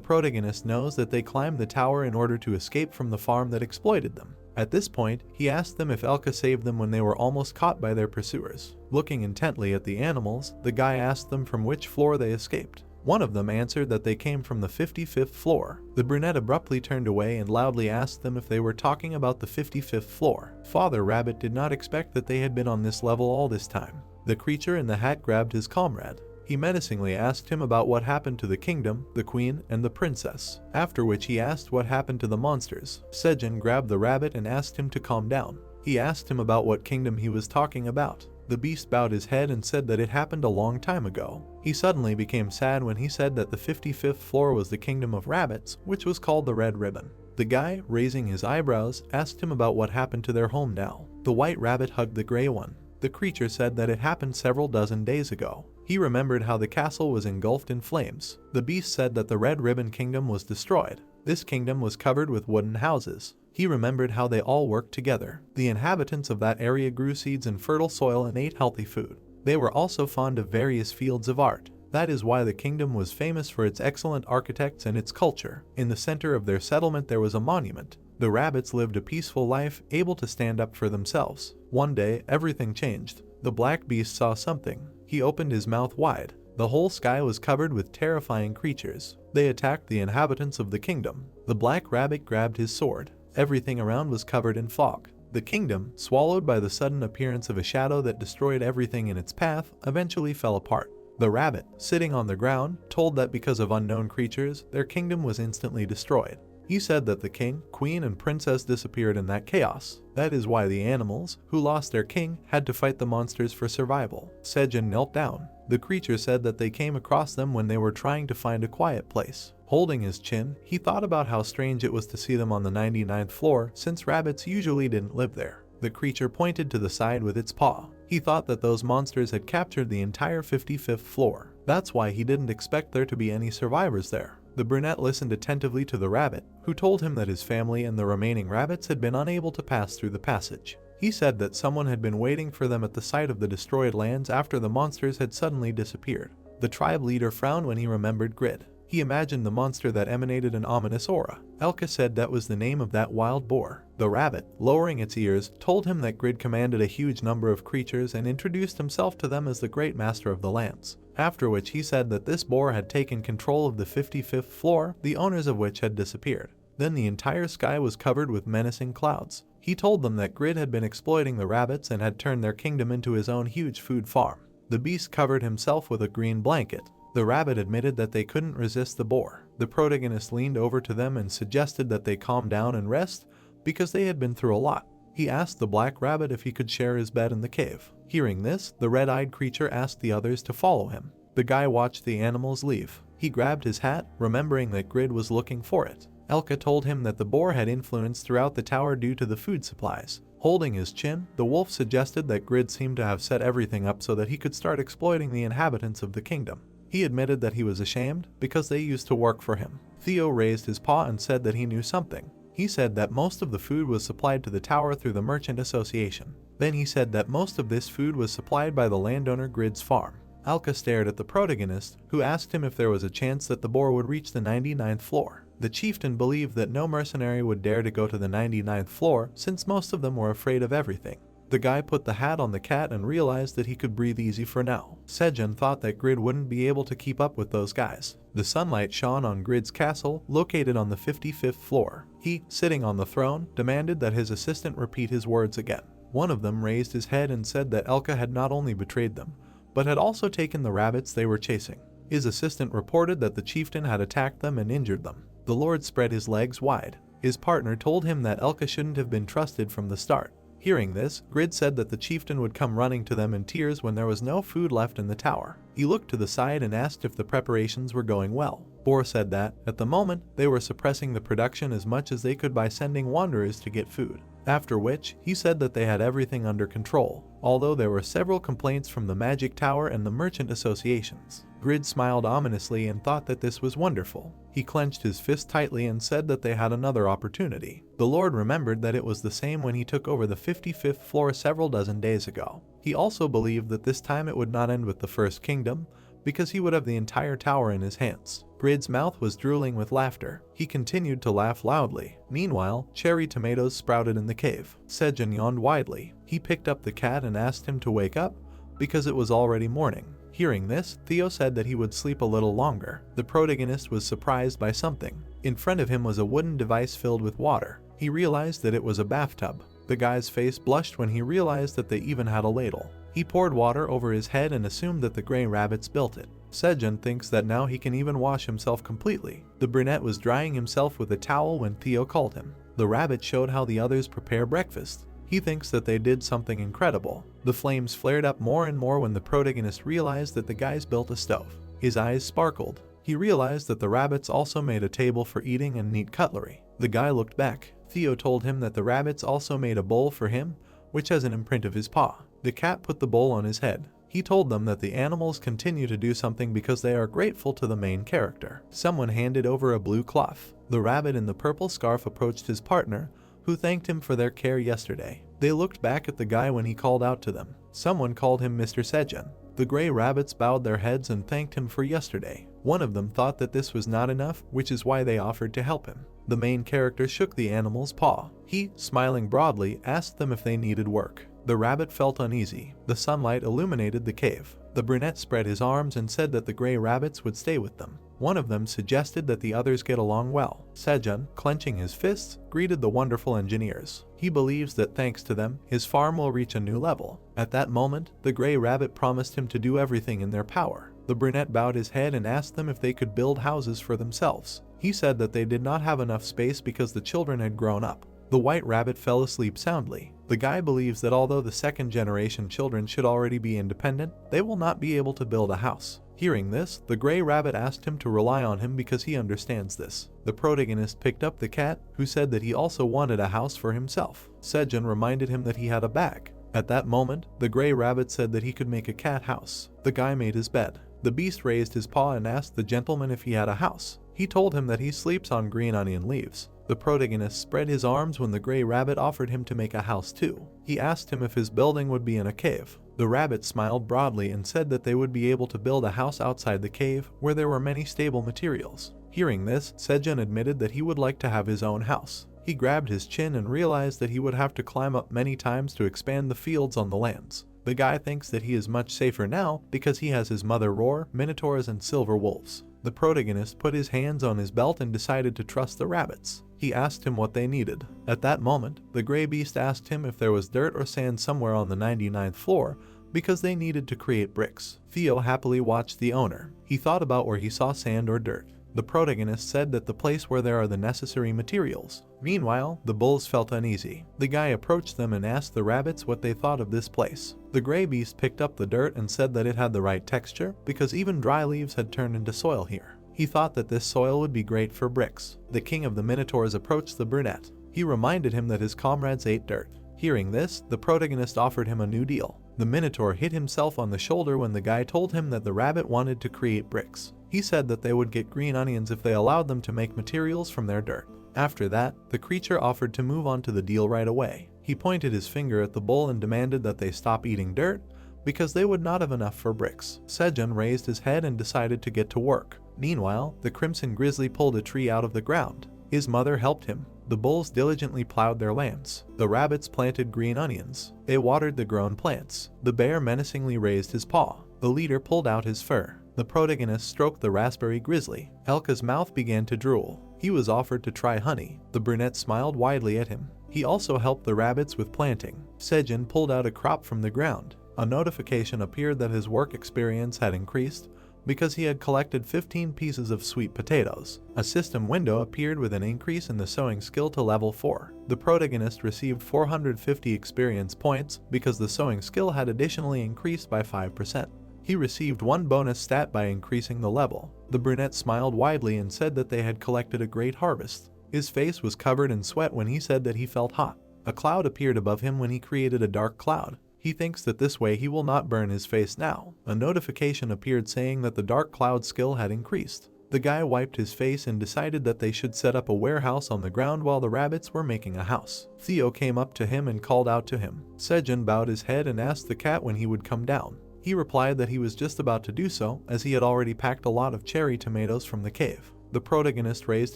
Speaker 1: protagonist knows that they climbed the tower in order to escape from the farm that exploited them. At this point, he asked them if Elka saved them when they were almost caught by their pursuers. Looking intently at the animals, the guy asked them from which floor they escaped. One of them answered that they came from the 55th floor. The brunette abruptly turned away and loudly asked them if they were talking about the 55th floor. Father Rabbit did not expect that they had been on this level all this time. The creature in the hat grabbed his comrade. He menacingly asked him about what happened to the kingdom, the queen, and the princess, after which he asked what happened to the monsters. Sejun grabbed the rabbit and asked him to calm down. He asked him about what kingdom he was talking about. The beast bowed his head and said that it happened a long time ago. He suddenly became sad when he said that the 55th floor was the kingdom of rabbits, which was called the Red Ribbon. The guy, raising his eyebrows, asked him about what happened to their home now. The white rabbit hugged the gray one. The creature said that it happened several dozen days ago. He remembered how the castle was engulfed in flames. The beast said that the Red Ribbon Kingdom was destroyed. This kingdom was covered with wooden houses. He remembered how they all worked together. The inhabitants of that area grew seeds in fertile soil and ate healthy food. They were also fond of various fields of art. That is why the kingdom was famous for its excellent architects and its culture. In the center of their settlement there was a monument. The rabbits lived a peaceful life, able to stand up for themselves. One day, everything changed. The black beast saw something. He opened his mouth wide. The whole sky was covered with terrifying creatures. They attacked the inhabitants of the kingdom. The black rabbit grabbed his sword. Everything around was covered in fog. The kingdom, swallowed by the sudden appearance of a shadow that destroyed everything in its path, eventually fell apart. The rabbit, sitting on the ground, told that because of unknown creatures, their kingdom was instantly destroyed. He said that the king, queen, and princess disappeared in that chaos. That is why the animals, who lost their king, had to fight the monsters for survival. Sejun knelt down. The creature said that they came across them when they were trying to find a quiet place. Holding his chin, he thought about how strange it was to see them on the 99th floor, since rabbits usually didn't live there. The creature pointed to the side with its paw. He thought that those monsters had captured the entire 55th floor. That's why he didn't expect there to be any survivors there. The brunette listened attentively to the rabbit, who told him that his family and the remaining rabbits had been unable to pass through the passage. He said that someone had been waiting for them at the site of the destroyed lands after the monsters had suddenly disappeared. The tribe leader frowned when he remembered Grid. He imagined the monster that emanated an ominous aura. Elka said that was the name of that wild boar. The rabbit, lowering its ears, told him that Grid commanded a huge number of creatures and introduced himself to them as the great master of the lands. After which he said that this boar had taken control of the 55th floor, the owners of which had disappeared. Then the entire sky was covered with menacing clouds. He told them that Grid had been exploiting the rabbits and had turned their kingdom into his own huge food farm. The beast covered himself with a green blanket. The rabbit admitted that they couldn't resist the boar. The protagonist leaned over to them and suggested that they calm down and rest because they had been through a lot. He asked the black rabbit if he could share his bed in the cave. Hearing this, the red-eyed creature asked the others to follow him. The guy watched the animals leave. He grabbed his hat, remembering that Grid was looking for it. Elka told him that the boar had influence throughout the tower due to the food supplies. Holding his chin, the wolf suggested that Grid seemed to have set everything up so that he could start exploiting the inhabitants of the kingdom. He admitted that he was ashamed because they used to work for him. Theo raised his paw and said that he knew something. He said that most of the food was supplied to the tower through the Merchant Association. Then he said that most of this food was supplied by the landowner Grid's farm. Alka stared at the protagonist, who asked him if there was a chance that the boar would reach the 99th floor. The chieftain believed that no mercenary would dare to go to the 99th floor since most of them were afraid of everything. The guy put the hat on the cat and realized that he could breathe easy for now. Sejun thought that Grid wouldn't be able to keep up with those guys. The sunlight shone on Grid's castle, located on the 55th floor. He, sitting on the throne, demanded that his assistant repeat his words again. One of them raised his head and said that Elka had not only betrayed them, but had also taken the rabbits they were chasing. His assistant reported that the chieftain had attacked them and injured them. The lord spread his legs wide. His partner told him that Elka shouldn't have been trusted from the start. Hearing this, Grid said that the chieftain would come running to them in tears when there was no food left in the tower. He looked to the side and asked if the preparations were going well. Bor said that, at the moment, they were suppressing the production as much as they could by sending wanderers to get food. After which, he said that they had everything under control, although there were several complaints from the Magic Tower and the merchant associations. Grid smiled ominously and thought that this was wonderful. He clenched his fist tightly and said that they had another opportunity. The Lord remembered that it was the same when he took over the 55th floor several dozen days ago. He also believed that this time it would not end with the First Kingdom, because he would have the entire tower in his hands. Grid's mouth was drooling with laughter. He continued to laugh loudly. Meanwhile, cherry tomatoes sprouted in the cave. Sejun yawned widely. He picked up the cat and asked him to wake up, because it was already morning. Hearing this, Theo said that he would sleep a little longer. The protagonist was surprised by something. In front of him was a wooden device filled with water. He realized that it was a bathtub. The guy's face blushed when he realized that they even had a ladle. He poured water over his head and assumed that the gray rabbits built it. Sejun thinks that now he can even wash himself completely. The brunette was drying himself with a towel when Theo called him. The rabbit showed how the others prepare breakfast. He thinks that they did something incredible. The flames flared up more and more when the protagonist realized that the guys built a stove. His eyes sparkled. He realized that the rabbits also made a table for eating and neat cutlery. The guy looked back. Theo told him that the rabbits also made a bowl for him, which has an imprint of his paw. The cat put the bowl on his head. He told them that the animals continue to do something because they are grateful to the main character. Someone handed over a blue cloth. The rabbit in the purple scarf approached his partner, who thanked him for their care yesterday. They looked back at the guy when he called out to them. Someone called him Mr. Sejun. The gray rabbits bowed their heads and thanked him for yesterday. One of them thought that this was not enough, which is why they offered to help him. The main character shook the animal's paw. He, smiling broadly, asked them if they needed work. The rabbit felt uneasy. The sunlight illuminated the cave. The brunette spread his arms and said that the gray rabbits would stay with them. One of them suggested that the others get along well. Sejun, clenching his fists, greeted the wonderful engineers. He believes that thanks to them, his farm will reach a new level. At that moment, the gray rabbit promised him to do everything in their power. The brunette bowed his head and asked them if they could build houses for themselves. He said that they did not have enough space because the children had grown up. The white rabbit fell asleep soundly. The guy believes that although the second-generation children should already be independent, they will not be able to build a house. Hearing this, the gray rabbit asked him to rely on him because he understands this. The protagonist picked up the cat, who said that he also wanted a house for himself. Sejun reminded him that he had a bag. At that moment, the gray rabbit said that he could make a cat house. The guy made his bed. The beast raised his paw and asked the gentleman if he had a house. He told him that he sleeps on green onion leaves. The protagonist spread his arms when the gray rabbit offered him to make a house too. He asked him if his building would be in a cave. The rabbit smiled broadly and said that they would be able to build a house outside the cave where there were many stable materials. Hearing this, Sejun admitted that he would like to have his own house. He grabbed his chin and realized that he would have to climb up many times to expand the fields on the lands. The guy thinks that he is much safer now because he has his mother roar, minotaurs, and silver wolves. The protagonist put his hands on his belt and decided to trust the rabbits. He asked him what they needed. At that moment, the gray beast asked him if there was dirt or sand somewhere on the 99th floor because they needed to create bricks. Theo happily watched the owner. He thought about where he saw sand or dirt. The protagonist said that the place where there are the necessary materials. Meanwhile, the bulls felt uneasy. The guy approached them and asked the rabbits what they thought of this place. The gray beast picked up the dirt and said that it had the right texture because even dry leaves had turned into soil here. He thought that this soil would be great for bricks. The king of the minotaurs approached the brunette. He reminded him that his comrades ate dirt. Hearing this, the protagonist offered him a new deal. The minotaur hit himself on the shoulder when the guy told him that the rabbit wanted to create bricks. He said that they would get green onions if they allowed them to make materials from their dirt. After that, the creature offered to move on to the deal right away. He pointed his finger at the bull and demanded that they stop eating dirt because they would not have enough for bricks. Sejun raised his head and decided to get to work. Meanwhile, the crimson grizzly pulled a tree out of the ground. His mother helped him. The bulls diligently plowed their lands. The rabbits planted green onions. They watered the grown plants. The bear menacingly raised his paw. The leader pulled out his fur. The protagonist stroked the raspberry grizzly. Elka's mouth began to drool. He was offered to try honey. The brunette smiled widely at him. He also helped the rabbits with planting. Sejun pulled out a crop from the ground. A notification appeared that his work experience had increased because he had collected 15 pieces of sweet potatoes. A system window appeared with an increase in the sewing skill to level 4. The protagonist received 450 experience points because the sewing skill had additionally increased by 5%. He received 1 bonus stat by increasing the level. The brunette smiled widely and said that they had collected a great harvest. His face was covered in sweat when he said that he felt hot. A cloud appeared above him when he created a dark cloud. He thinks that this way he will not burn his face now. A notification appeared saying that the dark cloud skill had increased. The guy wiped his face and decided that they should set up a warehouse on the ground while the rabbits were making a house. Theo came up to him and called out to him. Sejun bowed his head and asked the cat when he would come down. He replied that he was just about to do so, as he had already packed a lot of cherry tomatoes from the cave. The protagonist raised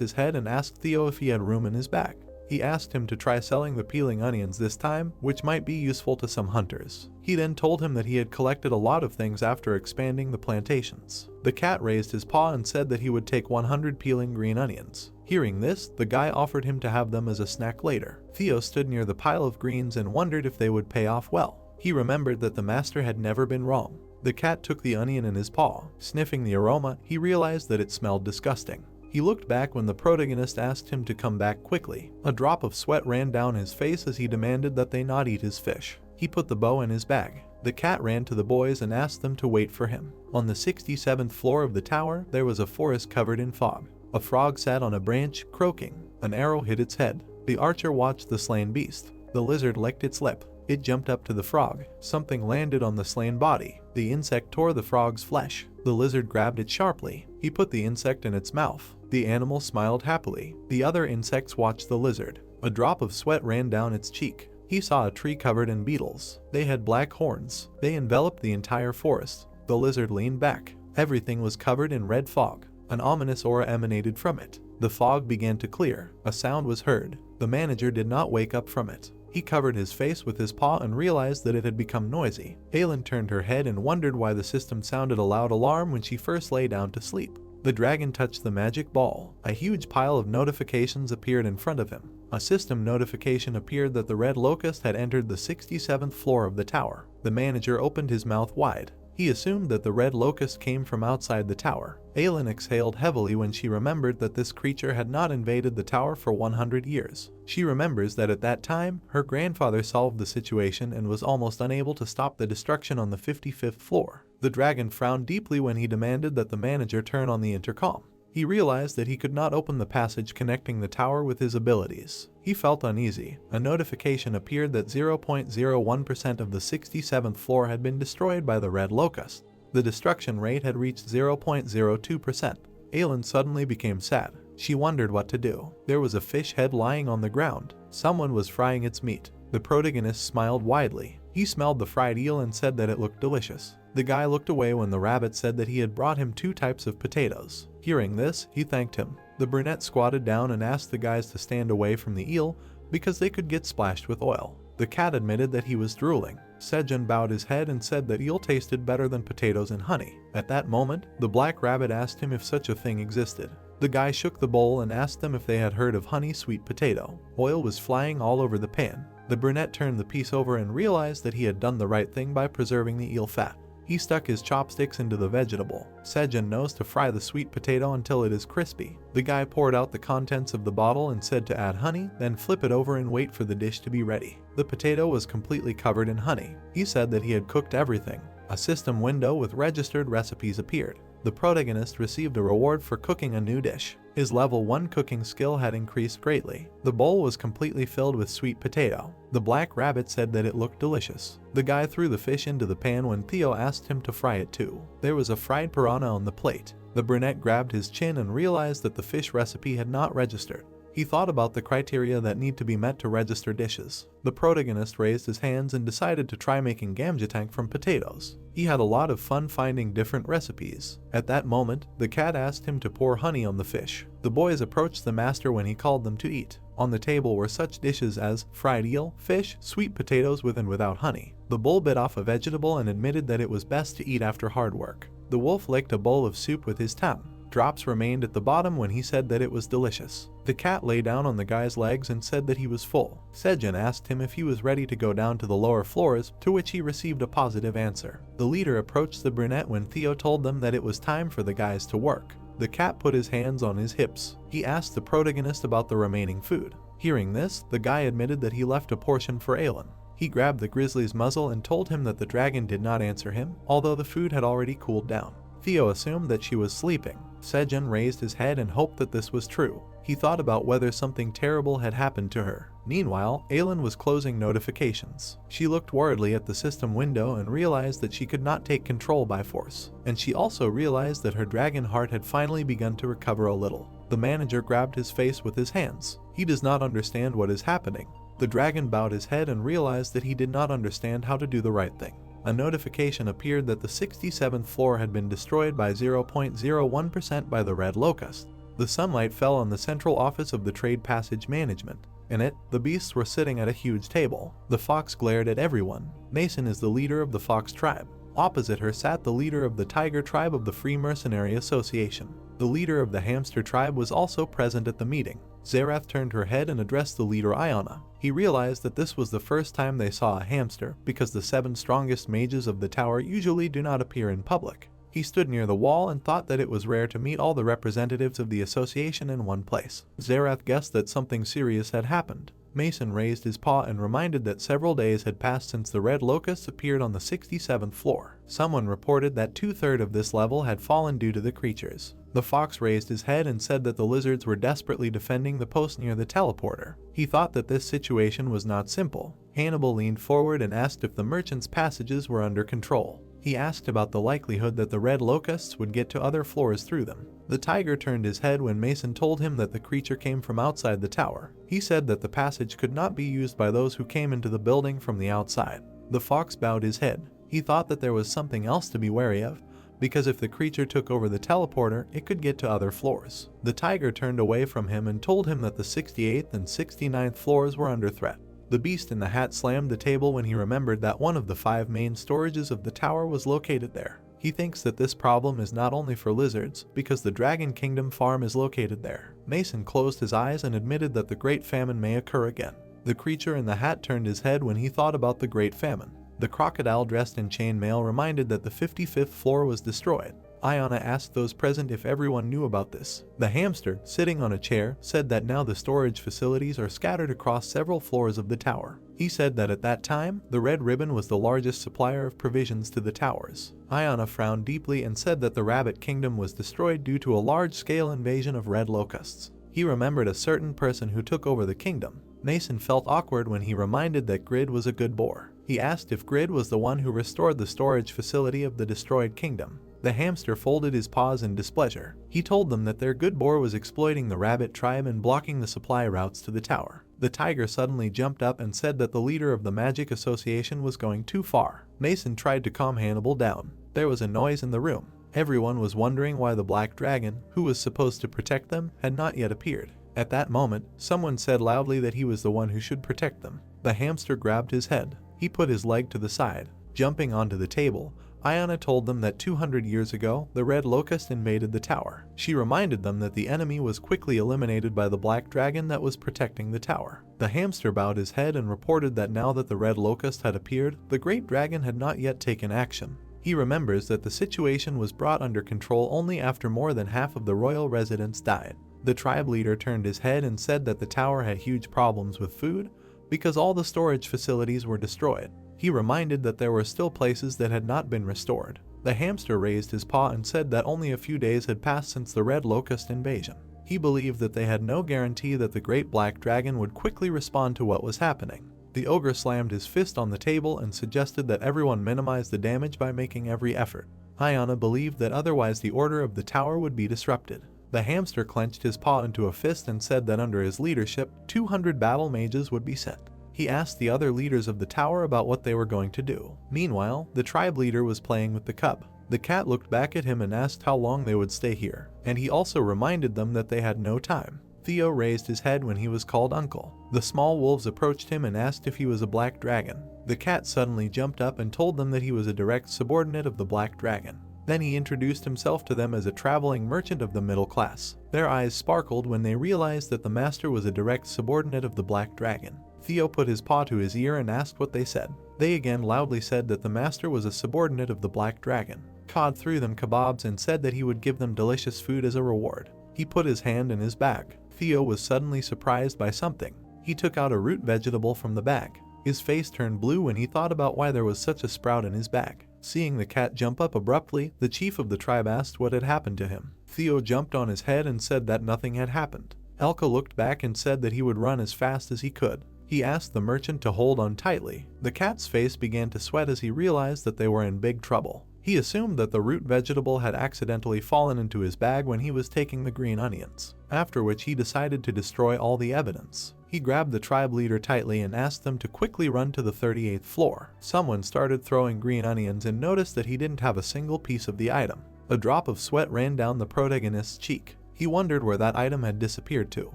Speaker 1: his head and asked Theo if he had room in his bag. He asked him to try selling the peeling onions this time, which might be useful to some hunters. He then told him that he had collected a lot of things after expanding the plantations. The cat raised his paw and said that he would take 100 peeling green onions. Hearing this, the guy offered him to have them as a snack later. Theo stood near the pile of greens and wondered if they would pay off well. He remembered that the master had never been wrong. The cat took the onion in his paw. Sniffing the aroma, he realized that it smelled disgusting. He looked back when the protagonist asked him to come back quickly. A drop of sweat ran down his face as he demanded that they not eat his fish. He put the bow in his bag. The cat ran to the boys and asked them to wait for him. On the 67th floor of the tower, there was a forest covered in fog. A frog sat on a branch, croaking. An arrow hit its head. The archer watched the slain beast. The lizard licked its lip. It jumped up to the frog. Something landed on the slain body. The insect tore the frog's flesh. The lizard grabbed it sharply. He put the insect in its mouth. The animal smiled happily. The other insects watched the lizard. A drop of sweat ran down its cheek. He saw a tree covered in beetles. They had black horns. They enveloped the entire forest. The lizard leaned back. Everything was covered in red fog. An ominous aura emanated from it. The fog began to clear. A sound was heard. The manager did not wake up from it. He covered his face with his paw and realized that it had become noisy. Aylin turned her head and wondered why the system sounded a loud alarm when she first lay down to sleep. The dragon touched the magic ball. A huge pile of notifications appeared in front of him. A system notification appeared that the red locust had entered the 67th floor of the tower. The manager opened his mouth wide. He assumed that the red locust came from outside the tower. Aylin exhaled heavily when she remembered that this creature had not invaded the tower for 100 years. She remembers that at that time, her grandfather solved the situation and was almost unable to stop the destruction on the 55th floor. The dragon frowned deeply when he demanded that the manager turn on the intercom. He realized that he could not open the passage connecting the tower with his abilities. He felt uneasy. A notification appeared that 0.01% of the 67th floor had been destroyed by the red locust. The destruction rate had reached 0.02%. Aylin suddenly became sad. She wondered what to do. There was a fish head lying on the ground. Someone was frying its meat. The protagonist smiled widely. He smelled the fried eel and said that it looked delicious. The guy looked away when the rabbit said that he had brought him 2 types of potatoes. Hearing this, he thanked him. The brunette squatted down and asked the guys to stand away from the eel because they could get splashed with oil. The cat admitted that he was drooling. Sejun bowed his head and said that eel tasted better than potatoes and honey. At that moment, the black rabbit asked him if such a thing existed. The guy shook the bowl and asked them if they had heard of honey sweet potato. Oil was flying all over the pan. The brunette turned the piece over and realized that he had done the right thing by preserving the eel fat. He stuck his chopsticks into the vegetable. Sejun knows to fry the sweet potato until it is crispy. The guy poured out the contents of the bottle and said to add honey, then flip it over and wait for the dish to be ready. The potato was completely covered in honey. He said that he had cooked everything. A system window with registered recipes appeared. The protagonist received a reward for cooking a new dish. His level 1 cooking skill had increased greatly. The bowl was completely filled with sweet potato. The black rabbit said that it looked delicious. The guy threw the fish into the pan when Theo asked him to fry it too. There was a fried piranha on the plate. The brunette grabbed his chin and realized that the fish recipe had not registered. He thought about the criteria that need to be met to register dishes. The protagonist raised his hands and decided to try making gamjatang from potatoes. He had a lot of fun finding different recipes. At that moment, the cat asked him to pour honey on the fish. The boys approached the master when he called them to eat. On the table were such dishes as fried eel, fish, sweet potatoes with and without honey. The bull bit off a vegetable and admitted that it was best to eat after hard work. The wolf licked a bowl of soup with his tongue. Drops remained at the bottom when he said that it was delicious. The cat lay down on the guy's legs and said that he was full. Sejun asked him if he was ready to go down to the lower floors, to which he received a positive answer. The leader approached the brunette when Theo told them that it was time for the guys to work. The cat put his hands on his hips. He asked the protagonist about the remaining food. Hearing this, the guy admitted that he left a portion for Aelin. He grabbed the grizzly's muzzle and told him that the dragon did not answer him, although the food had already cooled down. Theo assumed that she was sleeping. Sejun raised his head and hoped that this was true. He thought about whether something terrible had happened to her. Meanwhile, Aelin was closing notifications. She looked worriedly at the system window and realized that she could not take control by force. And she also realized that her dragon heart had finally begun to recover a little. The manager grabbed his face with his hands. He does not understand what is happening. The dragon bowed his head and realized that he did not understand how to do the right thing. A notification appeared that the 67th floor had been destroyed by 0.01% by the red locust. The sunlight fell on the central office of the Trade Passage Management. In it, the beasts were sitting at a huge table. The fox glared at everyone. Mason is the leader of the fox tribe. Opposite her sat the leader of the tiger tribe of the Free Mercenary Association. The leader of the hamster tribe was also present at the meeting. Zareth turned her head and addressed the leader Iona. He realized that this was the first time they saw a hamster, because the 7 strongest mages of the tower usually do not appear in public. He stood near the wall and thought that it was rare to meet all the representatives of the association in one place. Zareth guessed that something serious had happened. Mason raised his paw and reminded that several days had passed since the red locusts appeared on the 67th floor. Someone reported that 2/3 of this level had fallen due to the creatures. The fox raised his head and said that the lizards were desperately defending the post near the teleporter. He thought that this situation was not simple. Hannibal leaned forward and asked if the merchants' passages were under control. He asked about the likelihood that the red locusts would get to other floors through them. The tiger turned his head when Mason told him that the creature came from outside the tower. He said that the passage could not be used by those who came into the building from the outside. The fox bowed his head. He thought that there was something else to be wary of, because if the creature took over the teleporter, it could get to other floors. The tiger turned away from him and told him that the 68th and 69th floors were under threat. The beast in the hat slammed the table when he remembered that one of the 5 main storages of the tower was located there. He thinks that this problem is not only for lizards, because the Dragon Kingdom farm is located there. Mason closed his eyes and admitted that the Great Famine may occur again. The creature in the hat turned his head when he thought about the Great Famine. The crocodile dressed in chainmail reminded that the 55th floor was destroyed. Iona asked those present if everyone knew about this. The hamster, sitting on a chair, said that now the storage facilities are scattered across several floors of the tower. He said that at that time, the Red Ribbon was the largest supplier of provisions to the towers. Iona frowned deeply and said that the Rabbit Kingdom was destroyed due to a large-scale invasion of red locusts. He remembered a certain person who took over the kingdom. Mason felt awkward when he reminded that Grid was a good boar. He asked if Grid was the one who restored the storage facility of the destroyed kingdom. The hamster folded his paws in displeasure. He told them that their good boar was exploiting the rabbit tribe and blocking the supply routes to the tower. The tiger suddenly jumped up and said that the leader of the Magic Association was going too far. Mason tried to calm Hannibal down. There was a noise in the room. Everyone was wondering why the black dragon, who was supposed to protect them, had not yet appeared. At that moment, someone said loudly that he was the one who should protect them. The hamster grabbed his head. He put his leg to the side. Jumping onto the table, Iona told them that 200 years ago, the red locust invaded the tower. She reminded them that the enemy was quickly eliminated by the black dragon that was protecting the tower. The hamster bowed his head and reported that now that the red locust had appeared, the great dragon had not yet taken action. He remembers that the situation was brought under control only after more than half of the royal residents died. The tribe leader turned his head and said that the tower had huge problems with food because all the storage facilities were destroyed. He reminded that there were still places that had not been restored. The hamster raised his paw and said that only a few days had passed since the red locust invasion. He believed that they had no guarantee that the great black dragon would quickly respond to what was happening. The ogre slammed his fist on the table and suggested that everyone minimize the damage by making every effort. Iona believed that otherwise the order of the tower would be disrupted. The hamster clenched his paw into a fist and said that under his leadership, 200 battle mages would be sent. He asked the other leaders of the tower about what they were going to do. Meanwhile, the tribe leader was playing with the cub. The cat looked back at him and asked how long they would stay here, and he also reminded them that they had no time. Theo raised his head when he was called uncle. The small wolves approached him and asked if he was a black dragon. The cat suddenly jumped up and told them that he was a direct subordinate of the black dragon. Then he introduced himself to them as a traveling merchant of the middle class. Their eyes sparkled when they realized that the master was a direct subordinate of the black dragon. Theo put his paw to his ear and asked what they said. They again loudly said that the master was a subordinate of the black dragon. Cod threw them kebabs and said that he would give them delicious food as a reward. He put his hand in his bag. Theo was suddenly surprised by something. He took out a root vegetable from the bag. His face turned blue when he thought about why there was such a sprout in his bag. Seeing the cat jump up abruptly, the chief of the tribe asked what had happened to him. Theo jumped on his head and said that nothing had happened. Elka looked back and said that he would run as fast as he could. He asked the merchant to hold on tightly. The cat's face began to sweat as he realized that they were in big trouble. He assumed that the root vegetable had accidentally fallen into his bag when he was taking the green onions, after which he decided to destroy all the evidence. He grabbed the tribe leader tightly and asked them to quickly run to the 38th floor. Someone started throwing green onions and noticed that he didn't have a single piece of the item. A drop of sweat ran down the protagonist's cheek. He wondered where that item had disappeared to.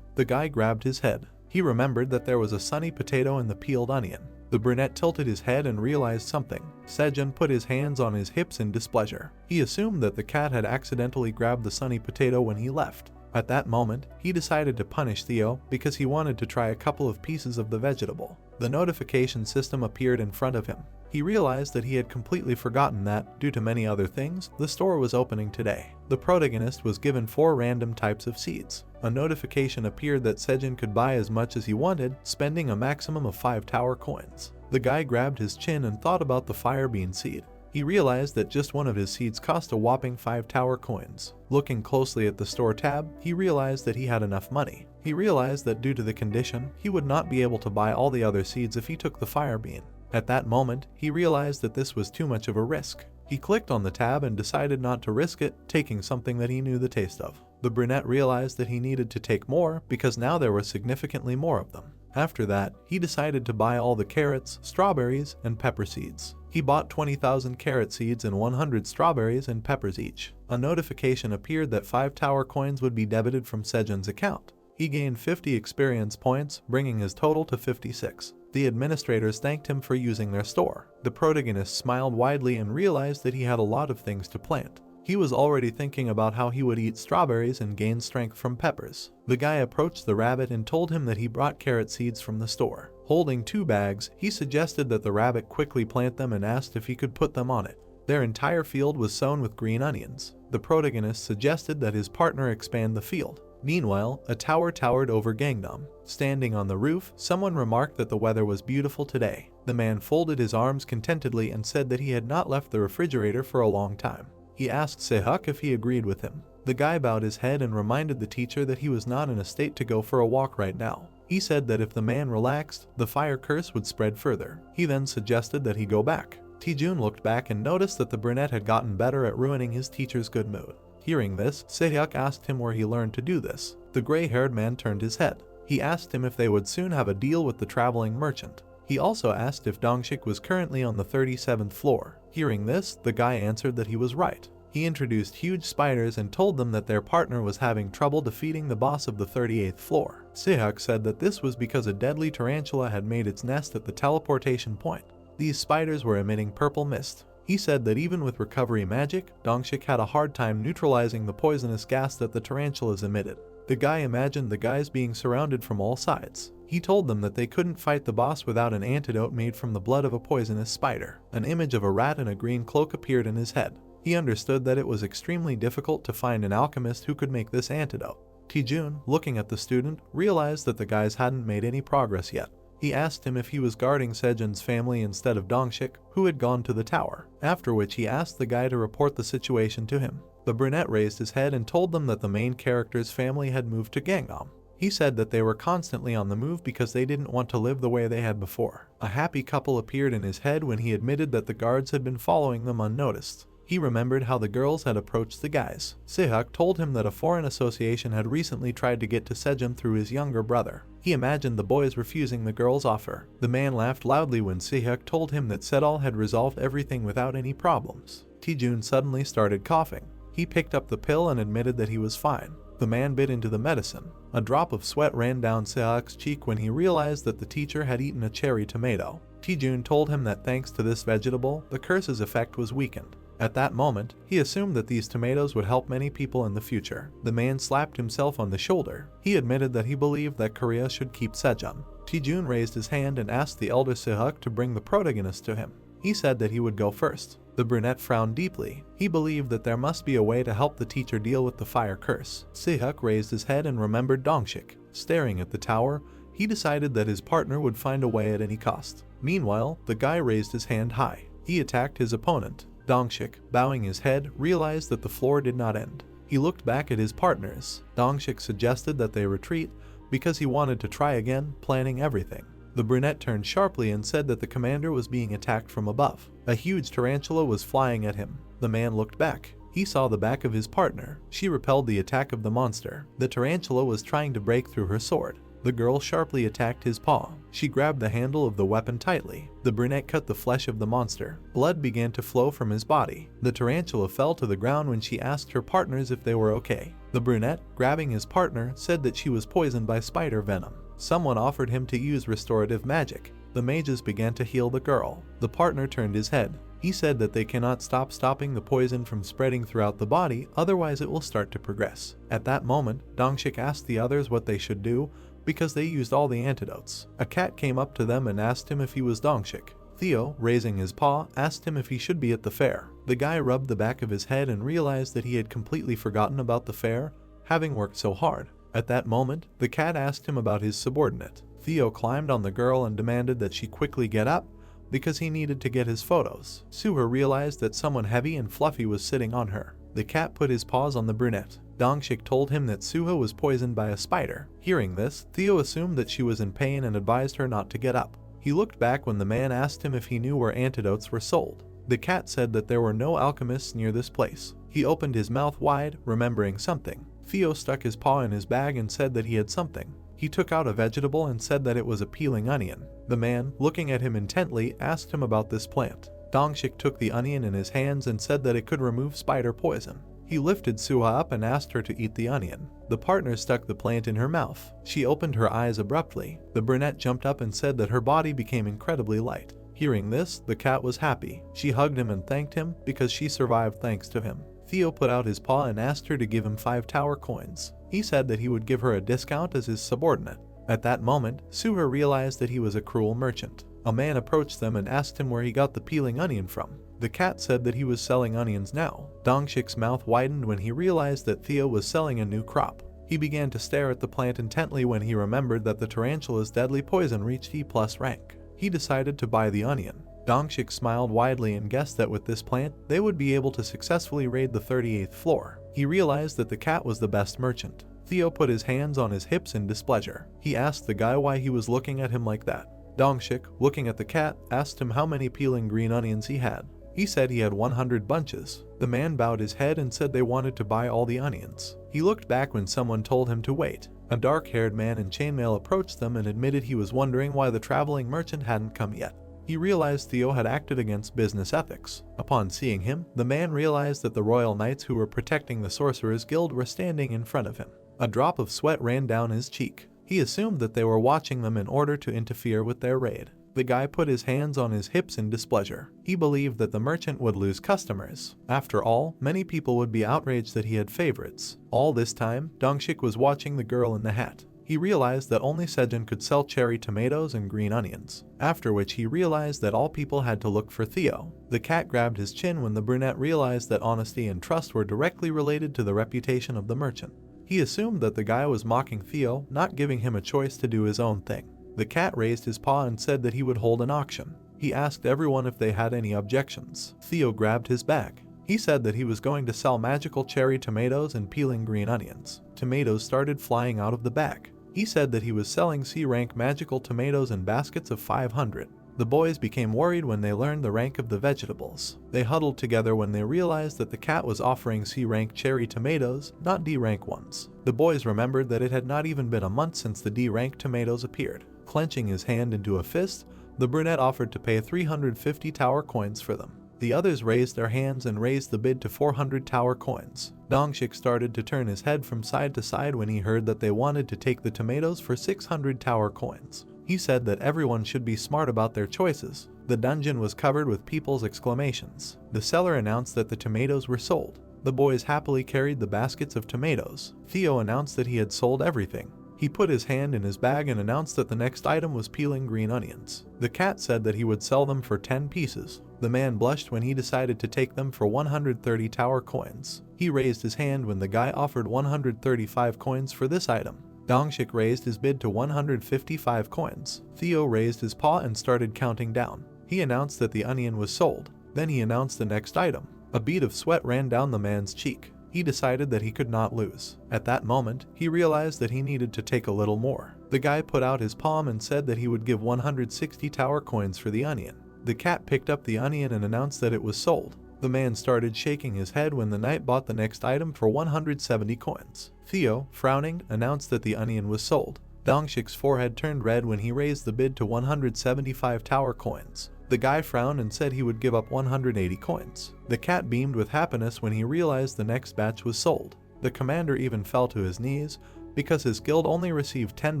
Speaker 1: The guy grabbed his head. He remembered that there was a sunny potato in the peeled onion. The brunette tilted his head and realized something. Sejun put his hands on his hips in displeasure. He assumed that the cat had accidentally grabbed the sunny potato when he left. At that moment, he decided to punish Theo because he wanted to try a couple of pieces of the vegetable. The notification system appeared in front of him. He realized that he had completely forgotten that, due to many other things, the store was opening today. The protagonist was given 4 random types of seeds. A notification appeared that Sejun could buy as much as he wanted, spending a maximum of 5 tower coins. The guy grabbed his chin and thought about the fire bean seed. He realized that just one of his seeds cost a whopping 5 tower coins. Looking closely at the store tab, he realized that he had enough money. He realized that due to the condition, he would not be able to buy all the other seeds if he took the fire bean. At that moment, he realized that this was too much of a risk. He clicked on the tab and decided not to risk it, taking something that he knew the taste of. The brunette realized that he needed to take more because now there were significantly more of them. After that, he decided to buy all the carrots, strawberries, and pepper seeds. He bought 20,000 carrot seeds and 100 strawberries and peppers each. A notification appeared that 5 tower coins would be debited from Sejun's account. He gained 50 experience points, bringing his total to 56. The administrators thanked him for using their store. The protagonist smiled widely and realized that he had a lot of things to plant. He was already thinking about how he would eat strawberries and gain strength from peppers. The guy approached the rabbit and told him that he brought carrot seeds from the store. Holding 2 bags, he suggested that the rabbit quickly plant them and asked if he could put them on it. Their entire field was sown with green onions. The protagonist suggested that his partner expand the field. Meanwhile, a tower towered over Gangnam. Standing on the roof, someone remarked that the weather was beautiful today. The man folded his arms contentedly and said that he had not left the refrigerator for a long time. He asked Sehuk if he agreed with him. The guy bowed his head and reminded the teacher that he was not in a state to go for a walk right now. He said that if the man relaxed, the fire curse would spread further. He then suggested that he go back. Sejun looked back and noticed that the brunette had gotten better at ruining his teacher's good mood. Hearing this, Sehuk asked him where he learned to do this. The gray-haired man turned his head. He asked him if they would soon have a deal with the traveling merchant. He also asked if Dongshik was currently on the 37th floor. Hearing this, the guy answered that he was right. He introduced huge spiders and told them that their partner was having trouble defeating the boss of the 38th floor. Sehuk said that this was because a deadly tarantula had made its nest at the teleportation point. These spiders were emitting purple mist. He said that even with recovery magic, Dongshik had a hard time neutralizing the poisonous gas that the tarantulas emitted. The guy imagined the guys being surrounded from all sides. He told them that they couldn't fight the boss without an antidote made from the blood of a poisonous spider. An image of a rat in a green cloak appeared in his head. He understood that it was extremely difficult to find an alchemist who could make this antidote. Sejun, looking at the student, realized that the guys hadn't made any progress yet. He asked him if he was guarding Sejun's family instead of Dongshik, who had gone to the tower, after which he asked the guy to report the situation to him. The brunette raised his head and told them that the main character's family had moved to Gangnam. He said that they were constantly on the move because they didn't want to live the way they had before. A happy couple appeared in his head when he admitted that the guards had been following them unnoticed. He remembered how the girls had approached the guys. Sehuk told him that a foreign association had recently tried to get to Sejun through his younger brother. He imagined the boys refusing the girl's offer. The man laughed loudly when Sehuk told him that Sedal had resolved everything without any problems. Sejun suddenly started coughing. He picked up the pill and admitted that he was fine. The man bit into the medicine. A drop of sweat ran down Sejun's cheek when he realized that the teacher had eaten a cherry tomato. Sejun told him that thanks to this vegetable, the curse's effect was weakened. At that moment, he assumed that these tomatoes would help many people in the future. The man slapped himself on the shoulder. He admitted that he believed that Korea should keep Sejun. Sejun raised his hand and asked the elder Sejun to bring the protagonist to him. He said that he would go first. The brunette frowned deeply. He believed that there must be a way to help the teacher deal with the fire curse. Sejun raised his head and remembered Dongshik. Staring at the tower, he decided that his partner would find a way at any cost. Meanwhile, the guy raised his hand high. He attacked his opponent. Dongshik, bowing his head, realized that the floor did not end. He looked back at his partners. Dongshik suggested that they retreat because he wanted to try again, planning everything. The brunette turned sharply and said that the commander was being attacked from above. A huge tarantula was flying at him. The man looked back. He saw the back of his partner. She repelled the attack of the monster. The tarantula was trying to break through her sword. The girl sharply attacked his paw. She grabbed the handle of the weapon tightly. The brunette cut the flesh of the monster. Blood began to flow from his body. The tarantula fell to the ground when she asked her partners if they were okay. The brunette, grabbing his partner, said that she was poisoned by spider venom. Someone offered him to use restorative magic. The mages began to heal the girl. The partner turned his head. He said that they cannot stopping the poison from spreading throughout the body, otherwise it will start to progress. At that moment, Dongshik asked the others what they should do, because they used all the antidotes. A cat came up to them and asked him if he was Dongshik. Theo, raising his paw, asked him if he should be at the fair. The guy rubbed the back of his head and realized that he had completely forgotten about the fair, having worked so hard. At that moment, the cat asked him about his subordinate. Theo climbed on the girl and demanded that she quickly get up, because he needed to get his photos. Suha realized that someone heavy and fluffy was sitting on her. The cat put his paws on the brunette. Dongshik told him that Suha was poisoned by a spider. Hearing this, Theo assumed that she was in pain and advised her not to get up. He looked back when the man asked him if he knew where antidotes were sold. The cat said that there were no alchemists near this place. He opened his mouth wide, remembering something. Theo stuck his paw in his bag and said that he had something. He took out a vegetable and said that it was a peeling onion. The man, looking at him intently, asked him about this plant. Dongshik took the onion in his hands and said that it could remove spider poison. He lifted Suha up and asked her to eat the onion. The partner stuck the plant in her mouth. She opened her eyes abruptly. The brunette jumped up and said that her body became incredibly light. Hearing this, the cat was happy. She hugged him and thanked him because she survived thanks to him. Theo put out his paw and asked her to give him 5 tower coins. He said that he would give her a discount as his subordinate. At that moment, Suha realized that he was a cruel merchant. A man approached them and asked him where he got the peeling onion from. The cat said that he was selling onions now. Dongshik's mouth widened when he realized that Theo was selling a new crop. He began to stare at the plant intently when he remembered that the tarantula's deadly poison reached E+ rank. He decided to buy the onion. Dongshik smiled widely and guessed that with this plant, they would be able to successfully raid the 38th floor. He realized that the cat was the best merchant. Theo put his hands on his hips in displeasure. He asked the guy why he was looking at him like that. Dongshik, looking at the cat, asked him how many peeling green onions he had. He said he had 100 bunches. The man bowed his head and said they wanted to buy all the onions. He looked back when someone told him to wait. A dark-haired man in chainmail approached them and admitted he was wondering why the traveling merchant hadn't come yet. He realized Theo had acted against business ethics. Upon seeing him, the man realized that the royal knights who were protecting the Sorcerers Guild were standing in front of him. A drop of sweat ran down his cheek. He assumed that they were watching them in order to interfere with their raid. The guy put his hands on his hips in displeasure. He believed that the merchant would lose customers. After all, many people would be outraged that he had favorites. All this time, Dongshik was watching the girl in the hat. He realized that only Sejun could sell cherry tomatoes and green onions, after which he realized that all people had to look for Theo. The cat grabbed his chin when the brunette realized that honesty and trust were directly related to the reputation of the merchant. He assumed that the guy was mocking Theo, not giving him a choice to do his own thing. The cat raised his paw and said that he would hold an auction. He asked everyone if they had any objections. Theo grabbed his bag. He said that he was going to sell magical cherry tomatoes and peeling green onions. Tomatoes started flying out of the bag. He said that he was selling C-rank magical tomatoes in baskets of 500. The boys became worried when they learned the rank of the vegetables. They huddled together when they realized that the cat was offering C-rank cherry tomatoes, not D-rank ones. The boys remembered that it had not even been a month since the D-rank tomatoes appeared. Clenching his hand into a fist, the brunette offered to pay 350 tower coins for them. The others raised their hands and raised the bid to 400 tower coins. Dongshik started to turn his head from side to side when he heard that they wanted to take the tomatoes for 600 tower coins. He said that everyone should be smart about their choices. The dungeon was covered with people's exclamations. The seller announced that the tomatoes were sold. The boys happily carried the baskets of tomatoes. Theo announced that he had sold everything. He put his hand in his bag and announced that the next item was peeling green onions. The cat said that he would sell them for 10 pieces. The man blushed when he decided to take them for 130 tower coins. He raised his hand when the guy offered 135 coins for this item. Dongshik raised his bid to 155 coins. Theo raised his paw and started counting down. He announced that the onion was sold. Then he announced the next item. A bead of sweat ran down the man's cheek. He decided that he could not lose. At that moment, he realized that he needed to take a little more. The guy put out his palm and said that he would give 160 tower coins for the onion. The cat picked up the onion and announced that it was sold. The man started shaking his head when the knight bought the next item for 170 coins. Theo, frowning, announced that the onion was sold. Dongshik's forehead turned red when he raised the bid to 175 tower coins. The guy frowned and said he would give up 180 coins. The cat beamed with happiness when he realized the next batch was sold. The commander even fell to his knees because his guild only received 10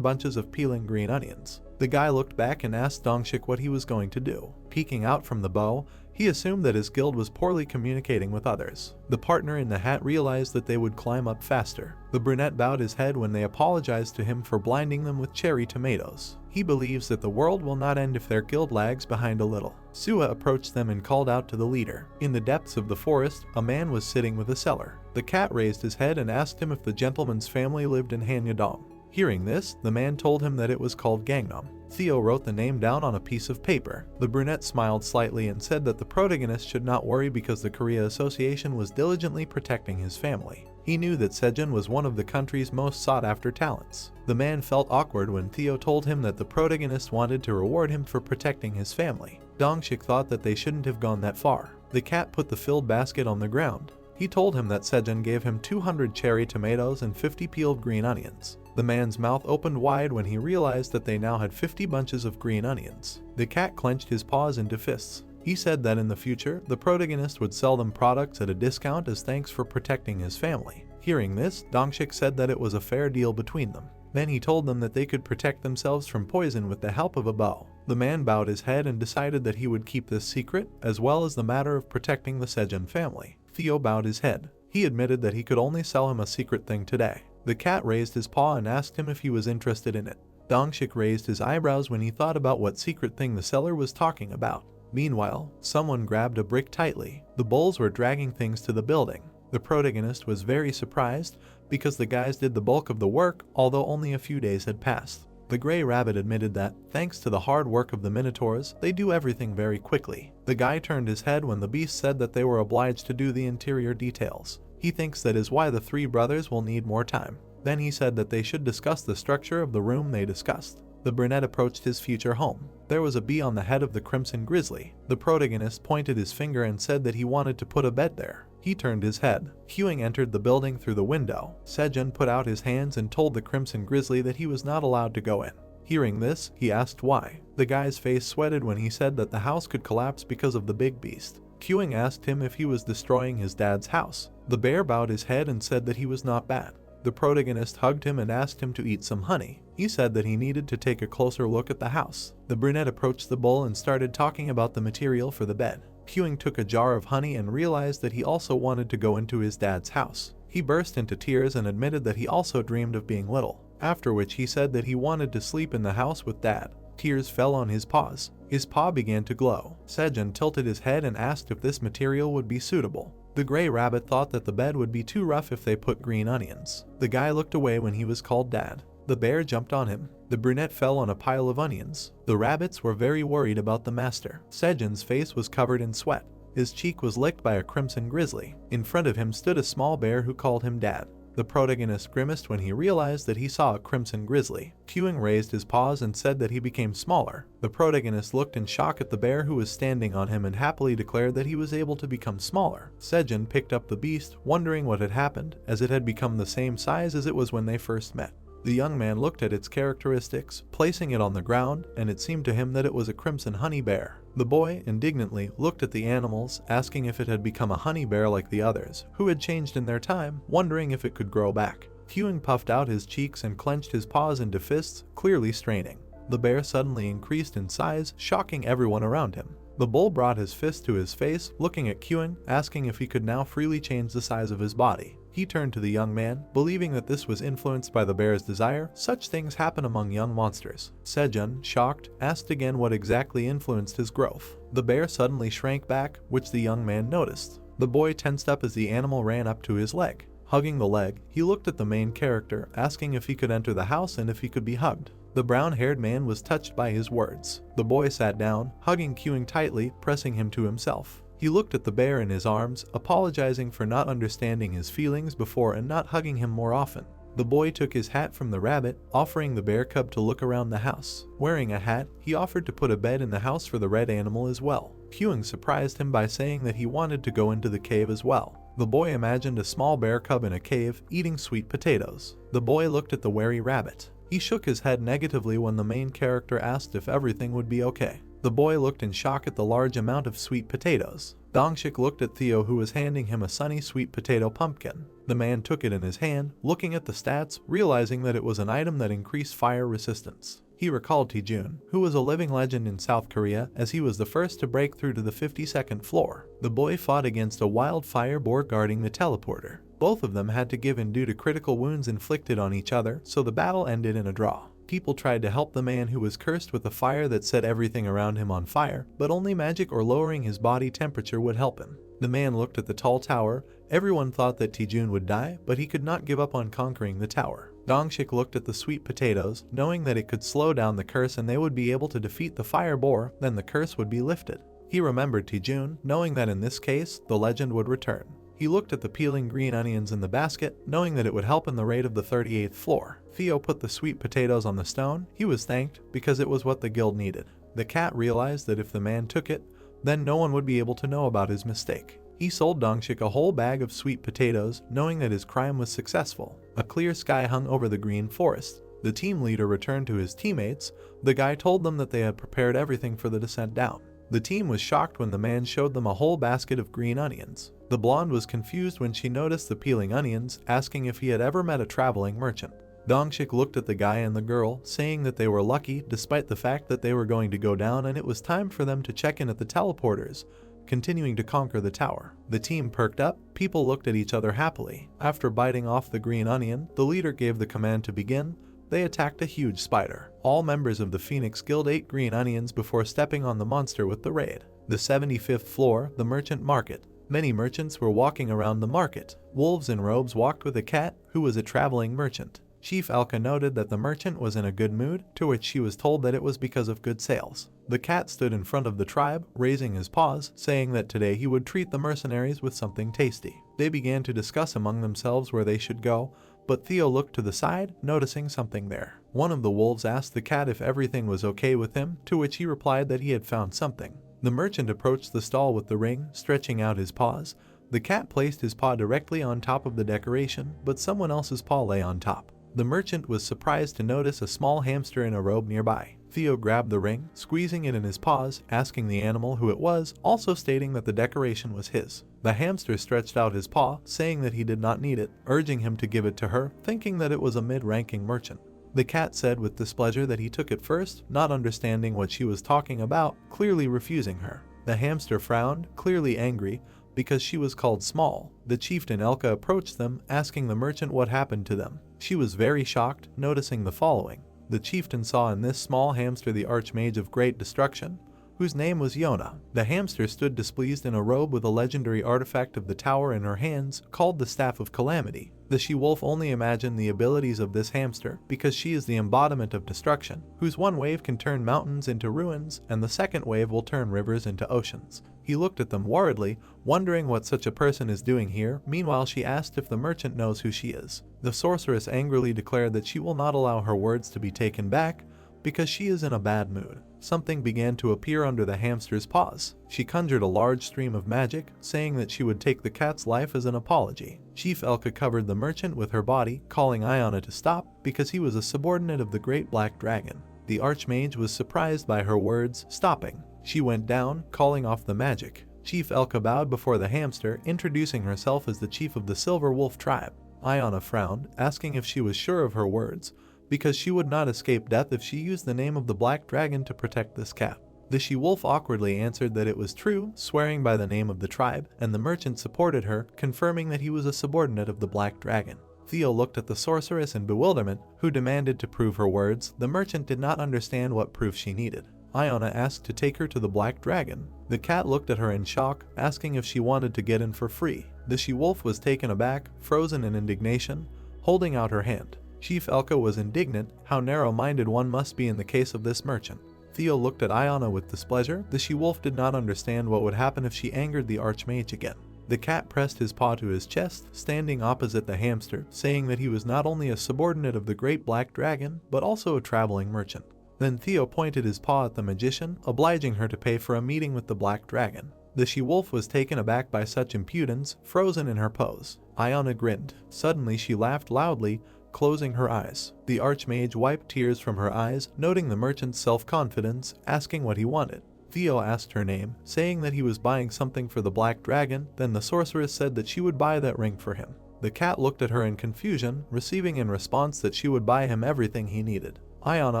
Speaker 1: bunches of peeling green onions. The guy looked back and asked Dongshik what he was going to do. Peeking out from the bow, he assumed that his guild was poorly communicating with others. The partner in the hat realized that they would climb up faster. The brunette bowed his head when they apologized to him for blinding them with cherry tomatoes. He believes that the world will not end if their guild lags behind a little. Sua approached them and called out to the leader. In the depths of the forest, a man was sitting with a seller. The cat raised his head and asked him if the gentleman's family lived in Hanyadong. Hearing this, the man told him that it was called Gangnam. Theo wrote the name down on a piece of paper. The brunette smiled slightly and said that the protagonist should not worry because the Korea Association was diligently protecting his family. He knew that Sejun was one of the country's most sought-after talents. The man felt awkward when Theo told him that the protagonist wanted to reward him for protecting his family. Dongshik thought that they shouldn't have gone that far. The cat put the filled basket on the ground. He told him that Sejun gave him 200 cherry tomatoes and 50 peeled green onions. The man's mouth opened wide when he realized that they now had 50 bunches of green onions. The cat clenched his paws into fists. He said that in the future, the protagonist would sell them products at a discount as thanks for protecting his family. Hearing this, Dongshik said that it was a fair deal between them. Then he told them that they could protect themselves from poison with the help of a bow. The man bowed his head and decided that he would keep this secret, as well as the matter of protecting the Sejun family. Theo bowed his head. He admitted that he could only sell him a secret thing today. The cat raised his paw and asked him if he was interested in it. Dongshik raised his eyebrows when he thought about what secret thing the seller was talking about. Meanwhile, someone grabbed a brick tightly. The bulls were dragging things to the building. The protagonist was very surprised because the guys did the bulk of the work, although only a few days had passed. The gray rabbit admitted that, thanks to the hard work of the minotaurs, they do everything very quickly. The guy turned his head when the beast said that they were obliged to do the interior details. He thinks that is why the three brothers will need more time. Then he said that they should discuss the structure of the room they discussed. The brunette approached his future home. There was a bee on the head of the crimson grizzly. The protagonist pointed his finger and said that he wanted to put a bed there. He turned his head. Hewing entered the building through the window. Sejun put out his hands and told the crimson grizzly that he was not allowed to go in. Hearing this, he asked why. The guy's face sweated when he said that the house could collapse because of the big beast. Queuing asked him if he was destroying his dad's house. The bear bowed his head and said that he was not bad. The protagonist hugged him and asked him to eat some honey. He said that he needed to take a closer look at the house. The brunette approached the bull and started talking about the material for the bed. Queuing took a jar of honey and realized that he also wanted to go into his dad's house. He burst into tears and admitted that he also dreamed of being little, after which he said that he wanted to sleep in the house with dad. Tears fell on his paws. His paw began to glow. Sejun tilted his head and asked if this material would be suitable. The gray rabbit thought that the bed would be too rough if they put green onions. The guy looked away when he was called dad. The bear jumped on him. The brunette fell on a pile of onions. The rabbits were very worried about the master. Sejun's face was covered in sweat. His cheek was licked by a crimson grizzly. In front of him stood a small bear who called him dad. The protagonist grimaced when he realized that he saw a crimson grizzly. Queuing raised his paws and said that he became smaller. The protagonist looked in shock at the bear who was standing on him and happily declared that he was able to become smaller. Sejun picked up the beast, wondering what had happened, as it had become the same size as it was when they first met. The young man looked at its characteristics, placing it on the ground, and it seemed to him that it was a crimson honey bear. The boy indignantly looked at the animals, asking if it had become a honey bear like the others, who had changed in their time, wondering if it could grow back. Hewing puffed out his cheeks and clenched his paws into fists, clearly straining. The bear suddenly increased in size, shocking everyone around him. The bull brought his fist to his face, looking at Hewing, asking if he could now freely change the size of his body. He turned to the young man, believing that this was influenced by the bear's desire. Such things happen among young monsters. Sejun, shocked, asked again what exactly influenced his growth. The bear suddenly shrank back, which the young man noticed. The boy tensed up as the animal ran up to his leg. Hugging the leg, he looked at the main character, asking if he could enter the house and if he could be hugged. The brown-haired man was touched by his words. The boy sat down, hugging Hewing tightly, pressing him to himself. He looked at the bear in his arms, apologizing for not understanding his feelings before and not hugging him more often. The boy took his hat from the rabbit, offering the bear cub to look around the house. Wearing a hat, he offered to put a bed in the house for the red animal as well. Hewing surprised him by saying that he wanted to go into the cave as well. The boy imagined a small bear cub in a cave, eating sweet potatoes. The boy looked at the wary rabbit. He shook his head negatively when the main character asked if everything would be okay. The boy looked in shock at the large amount of sweet potatoes. Dongshik looked at Theo, who was handing him a sunny sweet potato pumpkin. The man took it in his hand, looking at the stats, realizing that it was an item that increased fire resistance. He recalled Sejun, who was a living legend in South Korea, as he was the first to break through to the 52nd floor. The boy fought against a wildfire boar guarding the teleporter. Both of them had to give in due to critical wounds inflicted on each other, so the battle ended in a draw. People tried to help the man who was cursed with a fire that set everything around him on fire, but only magic or lowering his body temperature would help him. The man looked at the tall tower. Everyone thought that Sejun would die, but he could not give up on conquering the tower. Dongshik looked at the sweet potatoes, knowing that it could slow down the curse and they would be able to defeat the fire boar, then the curse would be lifted. He remembered Sejun, knowing that in this case, the legend would return. He looked at the peeling green onions in the basket, knowing that it would help in the raid of the 38th floor. Theo put the sweet potatoes on the stone. He was thanked, because it was what the guild needed. The cat realized that if the man took it, then no one would be able to know about his mistake. He sold Dongshik a whole bag of sweet potatoes, knowing that his crime was successful. A clear sky hung over the green forest. The team leader returned to his teammates. The guy told them that they had prepared everything for the descent down. The team was shocked when the man showed them a whole basket of green onions. The blonde was confused when she noticed the peeling onions, asking if he had ever met a traveling merchant. Dongshik looked at the guy and the girl, saying that they were lucky despite the fact that they were going to go down and it was time for them to check in at the teleporters, continuing to conquer the tower. The team perked up. People looked at each other happily. After biting off the green onion, the leader gave the command to begin. They attacked a huge spider. All members of the Phoenix Guild ate green onions before stepping on the monster with the raid. The 75th floor, the merchant market. Many merchants were walking around the market. Wolves in robes walked with a cat, who was a traveling merchant. Chief Alka noted that the merchant was in a good mood, to which she was told that it was because of good sales. The cat stood in front of the tribe, raising his paws, saying that today he would treat the mercenaries with something tasty. They began to discuss among themselves where they should go, but Theo looked to the side, noticing something there. One of the wolves asked the cat if everything was okay with him, to which he replied that he had found something. The merchant approached the stall with the ring, stretching out his paws. The cat placed his paw directly on top of the decoration, but someone else's paw lay on top. The merchant was surprised to notice a small hamster in a robe nearby. Theo grabbed the ring, squeezing it in his paws, asking the animal who it was, also stating that the decoration was his. The hamster stretched out his paw, saying that he did not need it, urging him to give it to her, thinking that it was a mid-ranking merchant. The cat said with displeasure that he took it first, not understanding what she was talking about, clearly refusing her. The hamster frowned, clearly angry, because she was called small. The chieftain Elka approached them, asking the merchant what happened to them. She was very shocked, noticing the following. The chieftain saw in this small hamster the archmage of great destruction, whose name was Yona. The hamster stood displeased in a robe with a legendary artifact of the tower in her hands, called the Staff of Calamity. The she-wolf only imagined the abilities of this hamster, because she is the embodiment of destruction, whose one wave can turn mountains into ruins, and the second wave will turn rivers into oceans. He looked at them worriedly, wondering what such a person is doing here. Meanwhile, she asked if the merchant knows who she is. The sorceress angrily declared that she will not allow her words to be taken back, because she is in a bad mood. Something began to appear under the hamster's paws. She conjured a large stream of magic, saying that she would take the cat's life as an apology. Chief Elka covered the merchant with her body, calling Iona to stop because he was a subordinate of the Great Black Dragon. The Archmage was surprised by her words, stopping. She went down, calling off the magic. Chief Elka bowed before the hamster, introducing herself as the chief of the Silver Wolf tribe. Iona frowned, asking if she was sure of her words, because she would not escape death if she used the name of the Black Dragon to protect this cat. The she-wolf awkwardly answered that it was true, swearing by the name of the tribe, and the merchant supported her, confirming that he was a subordinate of the Black Dragon. Theo looked at the sorceress in bewilderment, who demanded to prove her words. The merchant did not understand what proof she needed. Iona asked to take her to the Black Dragon. The cat looked at her in shock, asking if she wanted to get in for free. The she-wolf was taken aback, frozen in indignation, holding out her hand. Chief Elka was indignant. How narrow-minded one must be in the case of this merchant. Theo looked at Iona with displeasure. The she-wolf did not understand what would happen if she angered the Archmage again. The cat pressed his paw to his chest, standing opposite the hamster, saying that he was not only a subordinate of the Great Black Dragon, but also a traveling merchant. Then Theo pointed his paw at the magician, obliging her to pay for a meeting with the Black Dragon. The she-wolf was taken aback by such impudence, frozen in her pose. Iona grinned. Suddenly she laughed loudly, closing her eyes. The Archmage wiped tears from her eyes, noting the merchant's self-confidence, asking what he wanted. Theo asked her name, saying that he was buying something for the Black Dragon. Then the sorceress said that she would buy that ring for him. The cat looked at her in confusion, receiving in response that she would buy him everything he needed. Iona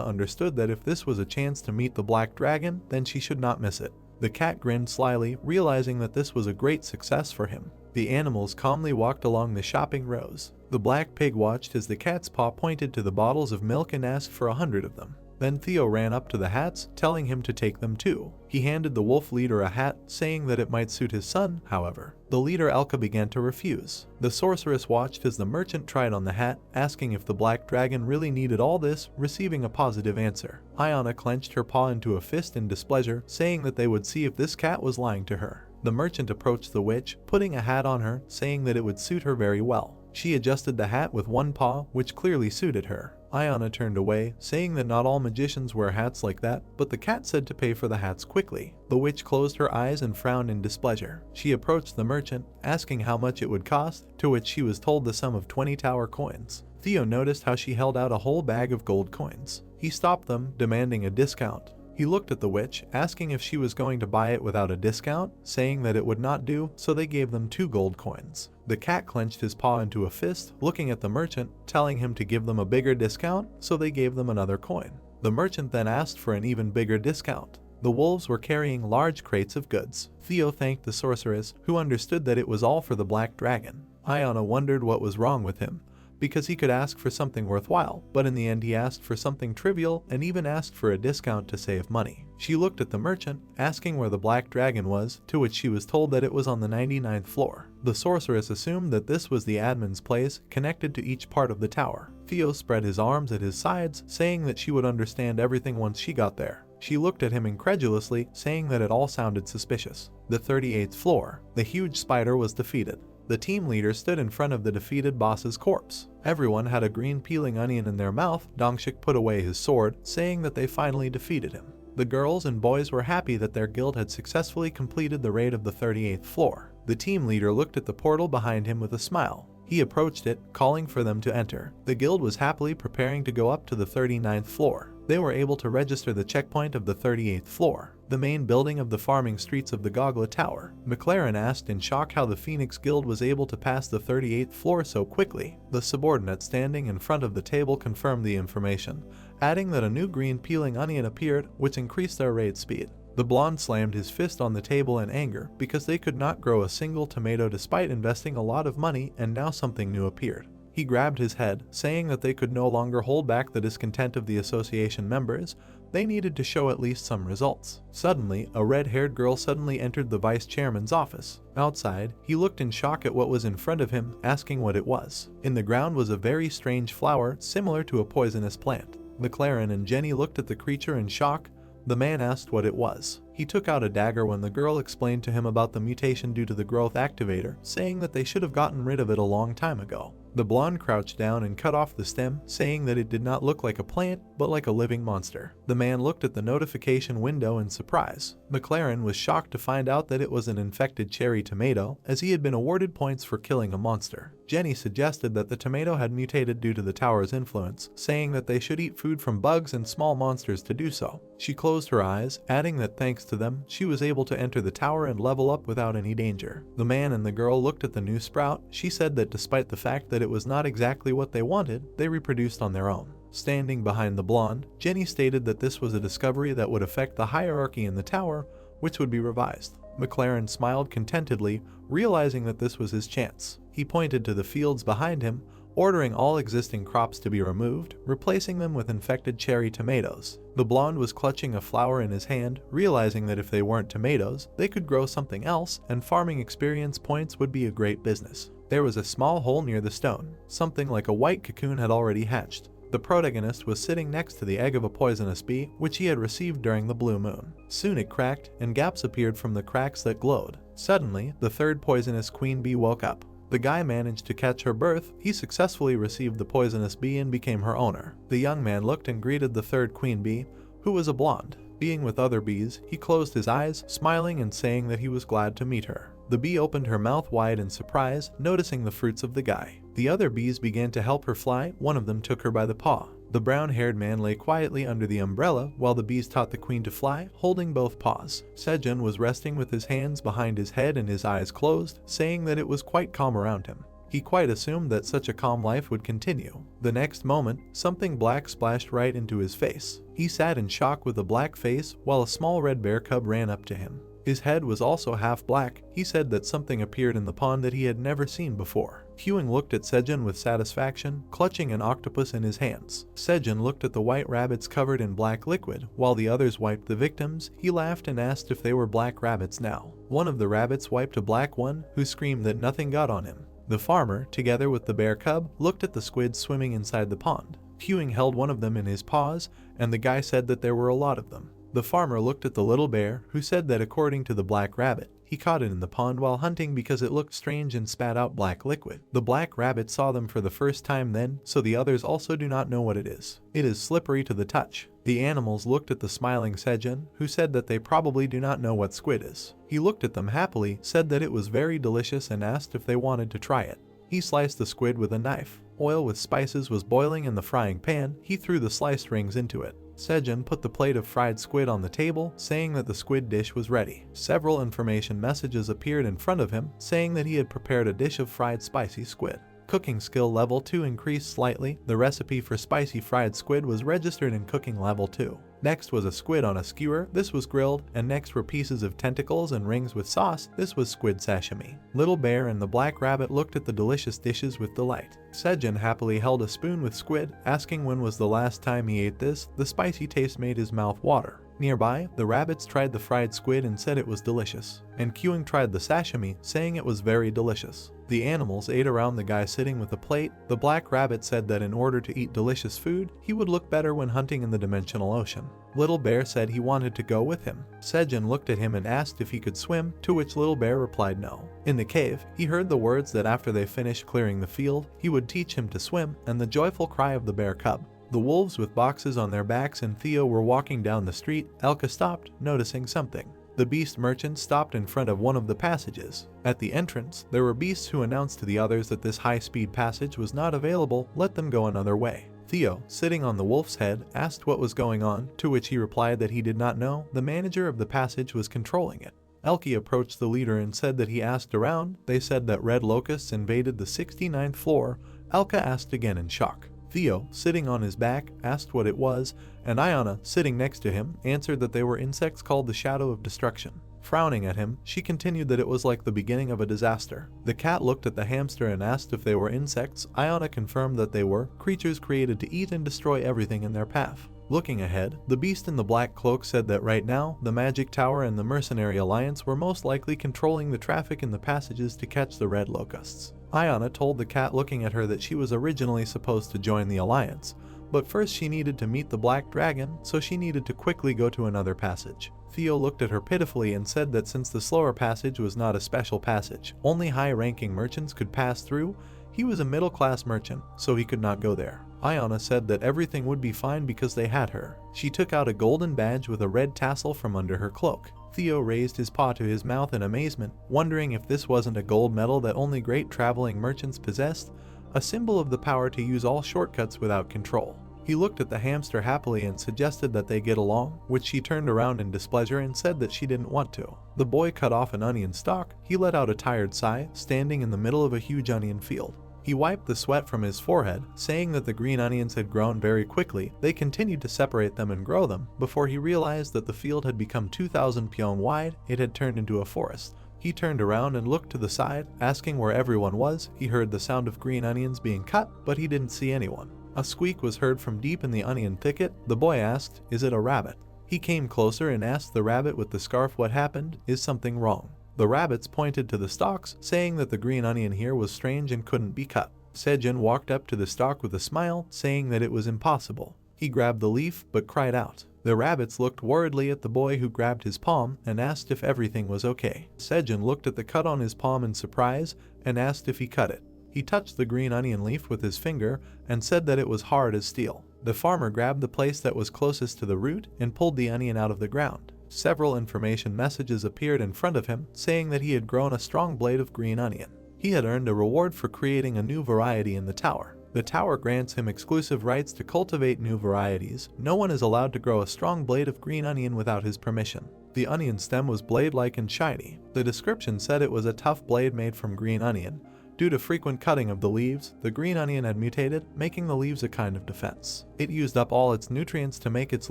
Speaker 1: understood that if this was a chance to meet the Black Dragon, then she should not miss it. The cat grinned slyly, realizing that this was a great success for him. The animals calmly walked along the shopping rows. The black pig watched as the cat's paw pointed to the bottles of milk and asked for 100 of them. Then Theo ran up to the hats, telling him to take them too. He handed the wolf leader a hat, saying that it might suit his son, however. The leader Elka began to refuse. The sorceress watched as the merchant tried on the hat, asking if the Black Dragon really needed all this, receiving a positive answer. Iona clenched her paw into a fist in displeasure, saying that they would see if this cat was lying to her. The merchant approached the witch, putting a hat on her, saying that it would suit her very well. She adjusted the hat with one paw, which clearly suited her. Iona turned away, saying that not all magicians wear hats like that, but the cat said to pay for the hats quickly. The witch closed her eyes and frowned in displeasure. She approached the merchant, asking how much it would cost, to which she was told the sum of 20 tower coins. Theo noticed how she held out a whole bag of gold coins. He stopped them, demanding a discount. He looked at the witch, asking if she was going to buy it without a discount, saying that it would not do, so they gave them 2 gold coins. The cat clenched his paw into a fist, looking at the merchant, telling him to give them a bigger discount, so they gave them another coin. The merchant then asked for an even bigger discount. The wolves were carrying large crates of goods. Theo thanked the sorceress, who understood that it was all for the Black Dragon. Iona wondered what was wrong with him, because he could ask for something worthwhile, but in the end he asked for something trivial and even asked for a discount to save money. She looked at the merchant, asking where the Black Dragon was, to which she was told that it was on the 99th floor. The sorceress assumed that this was the admin's place, connected to each part of the tower. Theo spread his arms at his sides, saying that she would understand everything once she got there. She looked at him incredulously, saying that it all sounded suspicious. The 38th floor. The huge spider was defeated. The team leader stood in front of the defeated boss's corpse. Everyone had a green peeling onion in their mouth. Dongshik put away his sword, saying that they finally defeated him. The girls and boys were happy that their guild had successfully completed the raid of the 38th floor. The team leader looked at the portal behind him with a smile. He approached it, calling for them to enter. The guild was happily preparing to go up to the 39th floor. They were able to register the checkpoint of the 38th floor, the main building of the farming streets of the Gogla Tower. McLaren asked in shock how the Phoenix Guild was able to pass the 38th floor so quickly. The subordinate standing in front of the table confirmed the information, adding that a new green peeling onion appeared, which increased their raid speed. The blonde slammed his fist on the table in anger because they could not grow a single tomato despite investing a lot of money, and now something new appeared. He grabbed his head, saying that they could no longer hold back the discontent of the association members. They needed to show at least some results. Suddenly, a red-haired girl suddenly entered the vice chairman's office. Outside, he looked in shock at what was in front of him, asking what it was. In the ground was a very strange flower, similar to a poisonous plant. McLaren and Jenny looked at the creature in shock. The man asked what it was. He took out a dagger when the girl explained to him about the mutation due to the growth activator, saying that they should have gotten rid of it a long time ago. The blonde crouched down and cut off the stem, saying that it did not look like a plant, but like a living monster. The man looked at the notification window in surprise. McLaren was shocked to find out that it was an infected cherry tomato, as he had been awarded points for killing a monster. Jenny suggested that the tomato had mutated due to the tower's influence, saying that they should eat food from bugs and small monsters to do so. She closed her eyes, adding that thanks to them, she was able to enter the tower and level up without any danger. The man and the girl looked at the new sprout. She said that despite the fact that it was not exactly what they wanted, they reproduced on their own. Standing behind the blonde, Jenny stated that this was a discovery that would affect the hierarchy in the tower, which would be revised. McLaren smiled contentedly, realizing that this was his chance. He pointed to the fields behind him, ordering all existing crops to be removed, replacing them with infected cherry tomatoes. The blonde was clutching a flower in his hand, realizing that if they weren't tomatoes, they could grow something else, and farming experience points would be a great business. There was a small hole near the stone. Something like a white cocoon had already hatched. The protagonist was sitting next to the egg of a poisonous bee, which he had received during the blue moon. Soon it cracked, and gaps appeared from the cracks that glowed. Suddenly, the third poisonous queen bee woke up. The guy managed to catch her birth. He successfully received the poisonous bee and became her owner. The young man looked and greeted the third queen bee, who was a blonde. Being with other bees, he closed his eyes, smiling and saying that he was glad to meet her. The bee opened her mouth wide in surprise, noticing the fruits of the guy. The other bees began to help her fly. One of them took her by the paw. The brown-haired man lay quietly under the umbrella while the bees taught the queen to fly, holding both paws. Sejun was resting with his hands behind his head and his eyes closed, saying that it was quite calm around him. He quite assumed that such a calm life would continue. The next moment, something black splashed right into his face. He sat in shock with a black face while a small red bear cub ran up to him. His head was also half black. He said that something appeared in the pond that he had never seen before. Hewing looked at Sejun with satisfaction, clutching an octopus in his hands. Sejun looked at the white rabbits covered in black liquid, while the others wiped the victims. He laughed and asked if they were black rabbits now. One of the rabbits wiped a black one, who screamed that nothing got on him. The farmer, together with the bear cub, looked at the squids swimming inside the pond. Hewing held one of them in his paws, and the guy said that there were a lot of them. The farmer looked at the little bear, who said that according to the black rabbit, he caught it in the pond while hunting because it looked strange and spat out black liquid. The black rabbit saw them for the first time then, so the others also do not know what it is. It is slippery to the touch. The animals looked at the smiling Sejun, who said that they probably do not know what squid is. He looked at them happily, said that it was very delicious and asked if they wanted to try it. He sliced the squid with a knife. Oil with spices was boiling in the frying pan. He threw the sliced rings into it. Sejun put the plate of fried squid on the table, saying that the squid dish was ready. Several information messages appeared in front of him, saying that he had prepared a dish of fried spicy squid. Cooking skill level 2 increased slightly. The recipe for spicy fried squid was registered in cooking level 2. Next was a squid on a skewer. This was grilled, and next were pieces of tentacles and rings with sauce. This was squid sashimi. Little Bear and the black rabbit looked at the delicious dishes with delight. Sejun happily held a spoon with squid, asking when was the last time he ate this. The spicy taste made his mouth water. Nearby, the rabbits tried the fried squid and said it was delicious. And Kyung tried the sashimi, saying it was very delicious. The animals ate around the guy sitting with a plate. The black rabbit said that in order to eat delicious food, he would look better when hunting in the dimensional ocean. Little Bear said he wanted to go with him. Sejun looked at him and asked if he could swim, to which Little Bear replied no. In the cave, he heard the words that after they finished clearing the field, he would teach him to swim, and the joyful cry of the bear cub. The wolves with boxes on their backs and Theo were walking down the street. Elka stopped, noticing something. The beast merchant stopped in front of one of the passages. At the entrance, there were beasts who announced to the others that this high-speed passage was not available. Let them go another way. Theo, sitting on the wolf's head, asked what was going on, to which he replied that he did not know. The manager of the passage was controlling it. Elke approached the leader and said that he asked around. They said that red locusts invaded the 69th floor. Elka asked again in shock. Theo, sitting on his back, asked what it was, and Ayana, sitting next to him, answered that they were insects called the Shadow of Destruction. Frowning at him, she continued that it was like the beginning of a disaster. The cat looked at the hamster and asked if they were insects. Ayana confirmed that they were creatures created to eat and destroy everything in their path. Looking ahead, the beast in the black cloak said that right now, the Magic Tower and the Mercenary Alliance were most likely controlling the traffic in the passages to catch the red locusts. Ayana told the cat looking at her that she was originally supposed to join the alliance, but first she needed to meet the black dragon, so she needed to quickly go to another passage. Theo looked at her pitifully and said that since the slower passage was not a special passage, only high-ranking merchants could pass through, he was a middle-class merchant, so he could not go there. Ayana said that everything would be fine because they had her. She took out a golden badge with a red tassel from under her cloak. Theo raised his paw to his mouth in amazement, wondering if this wasn't a gold medal that only great traveling merchants possessed, a symbol of the power to use all shortcuts without control. He looked at the hamster happily and suggested that they get along, which she turned around in displeasure and said that she didn't want to. The boy cut off an onion stalk. He let out a tired sigh, standing in the middle of a huge onion field. He wiped the sweat from his forehead, saying that the green onions had grown very quickly. They continued to separate them and grow them, before he realized that the field had become 2,000 pyeong wide. It had turned into a forest. He turned around and looked to the side, asking where everyone was. He heard the sound of green onions being cut, but he didn't see anyone. A squeak was heard from deep in the onion thicket. The boy asked, "Is it a rabbit?" He came closer and asked the rabbit with the scarf what happened. Is something wrong? The rabbits pointed to the stalks, saying that the green onion here was strange and couldn't be cut. Sejun walked up to the stalk with a smile, saying that it was impossible. He grabbed the leaf, but cried out. The rabbits looked worriedly at the boy who grabbed his palm and asked if everything was okay. Sejun looked at the cut on his palm in surprise and asked if he cut it. He touched the green onion leaf with his finger and said that it was hard as steel. The farmer grabbed the place that was closest to the root and pulled the onion out of the ground. Several information messages appeared in front of him, saying that he had grown a strong blade of green onion. He had earned a reward for creating a new variety in the tower. The tower grants him exclusive rights to cultivate new varieties. No one is allowed to grow a strong blade of green onion without his permission. The onion stem was blade-like and shiny. The description said it was a tough blade made from green onion. Due to frequent cutting of the leaves, the green onion had mutated, making the leaves a kind of defense. It used up all its nutrients to make its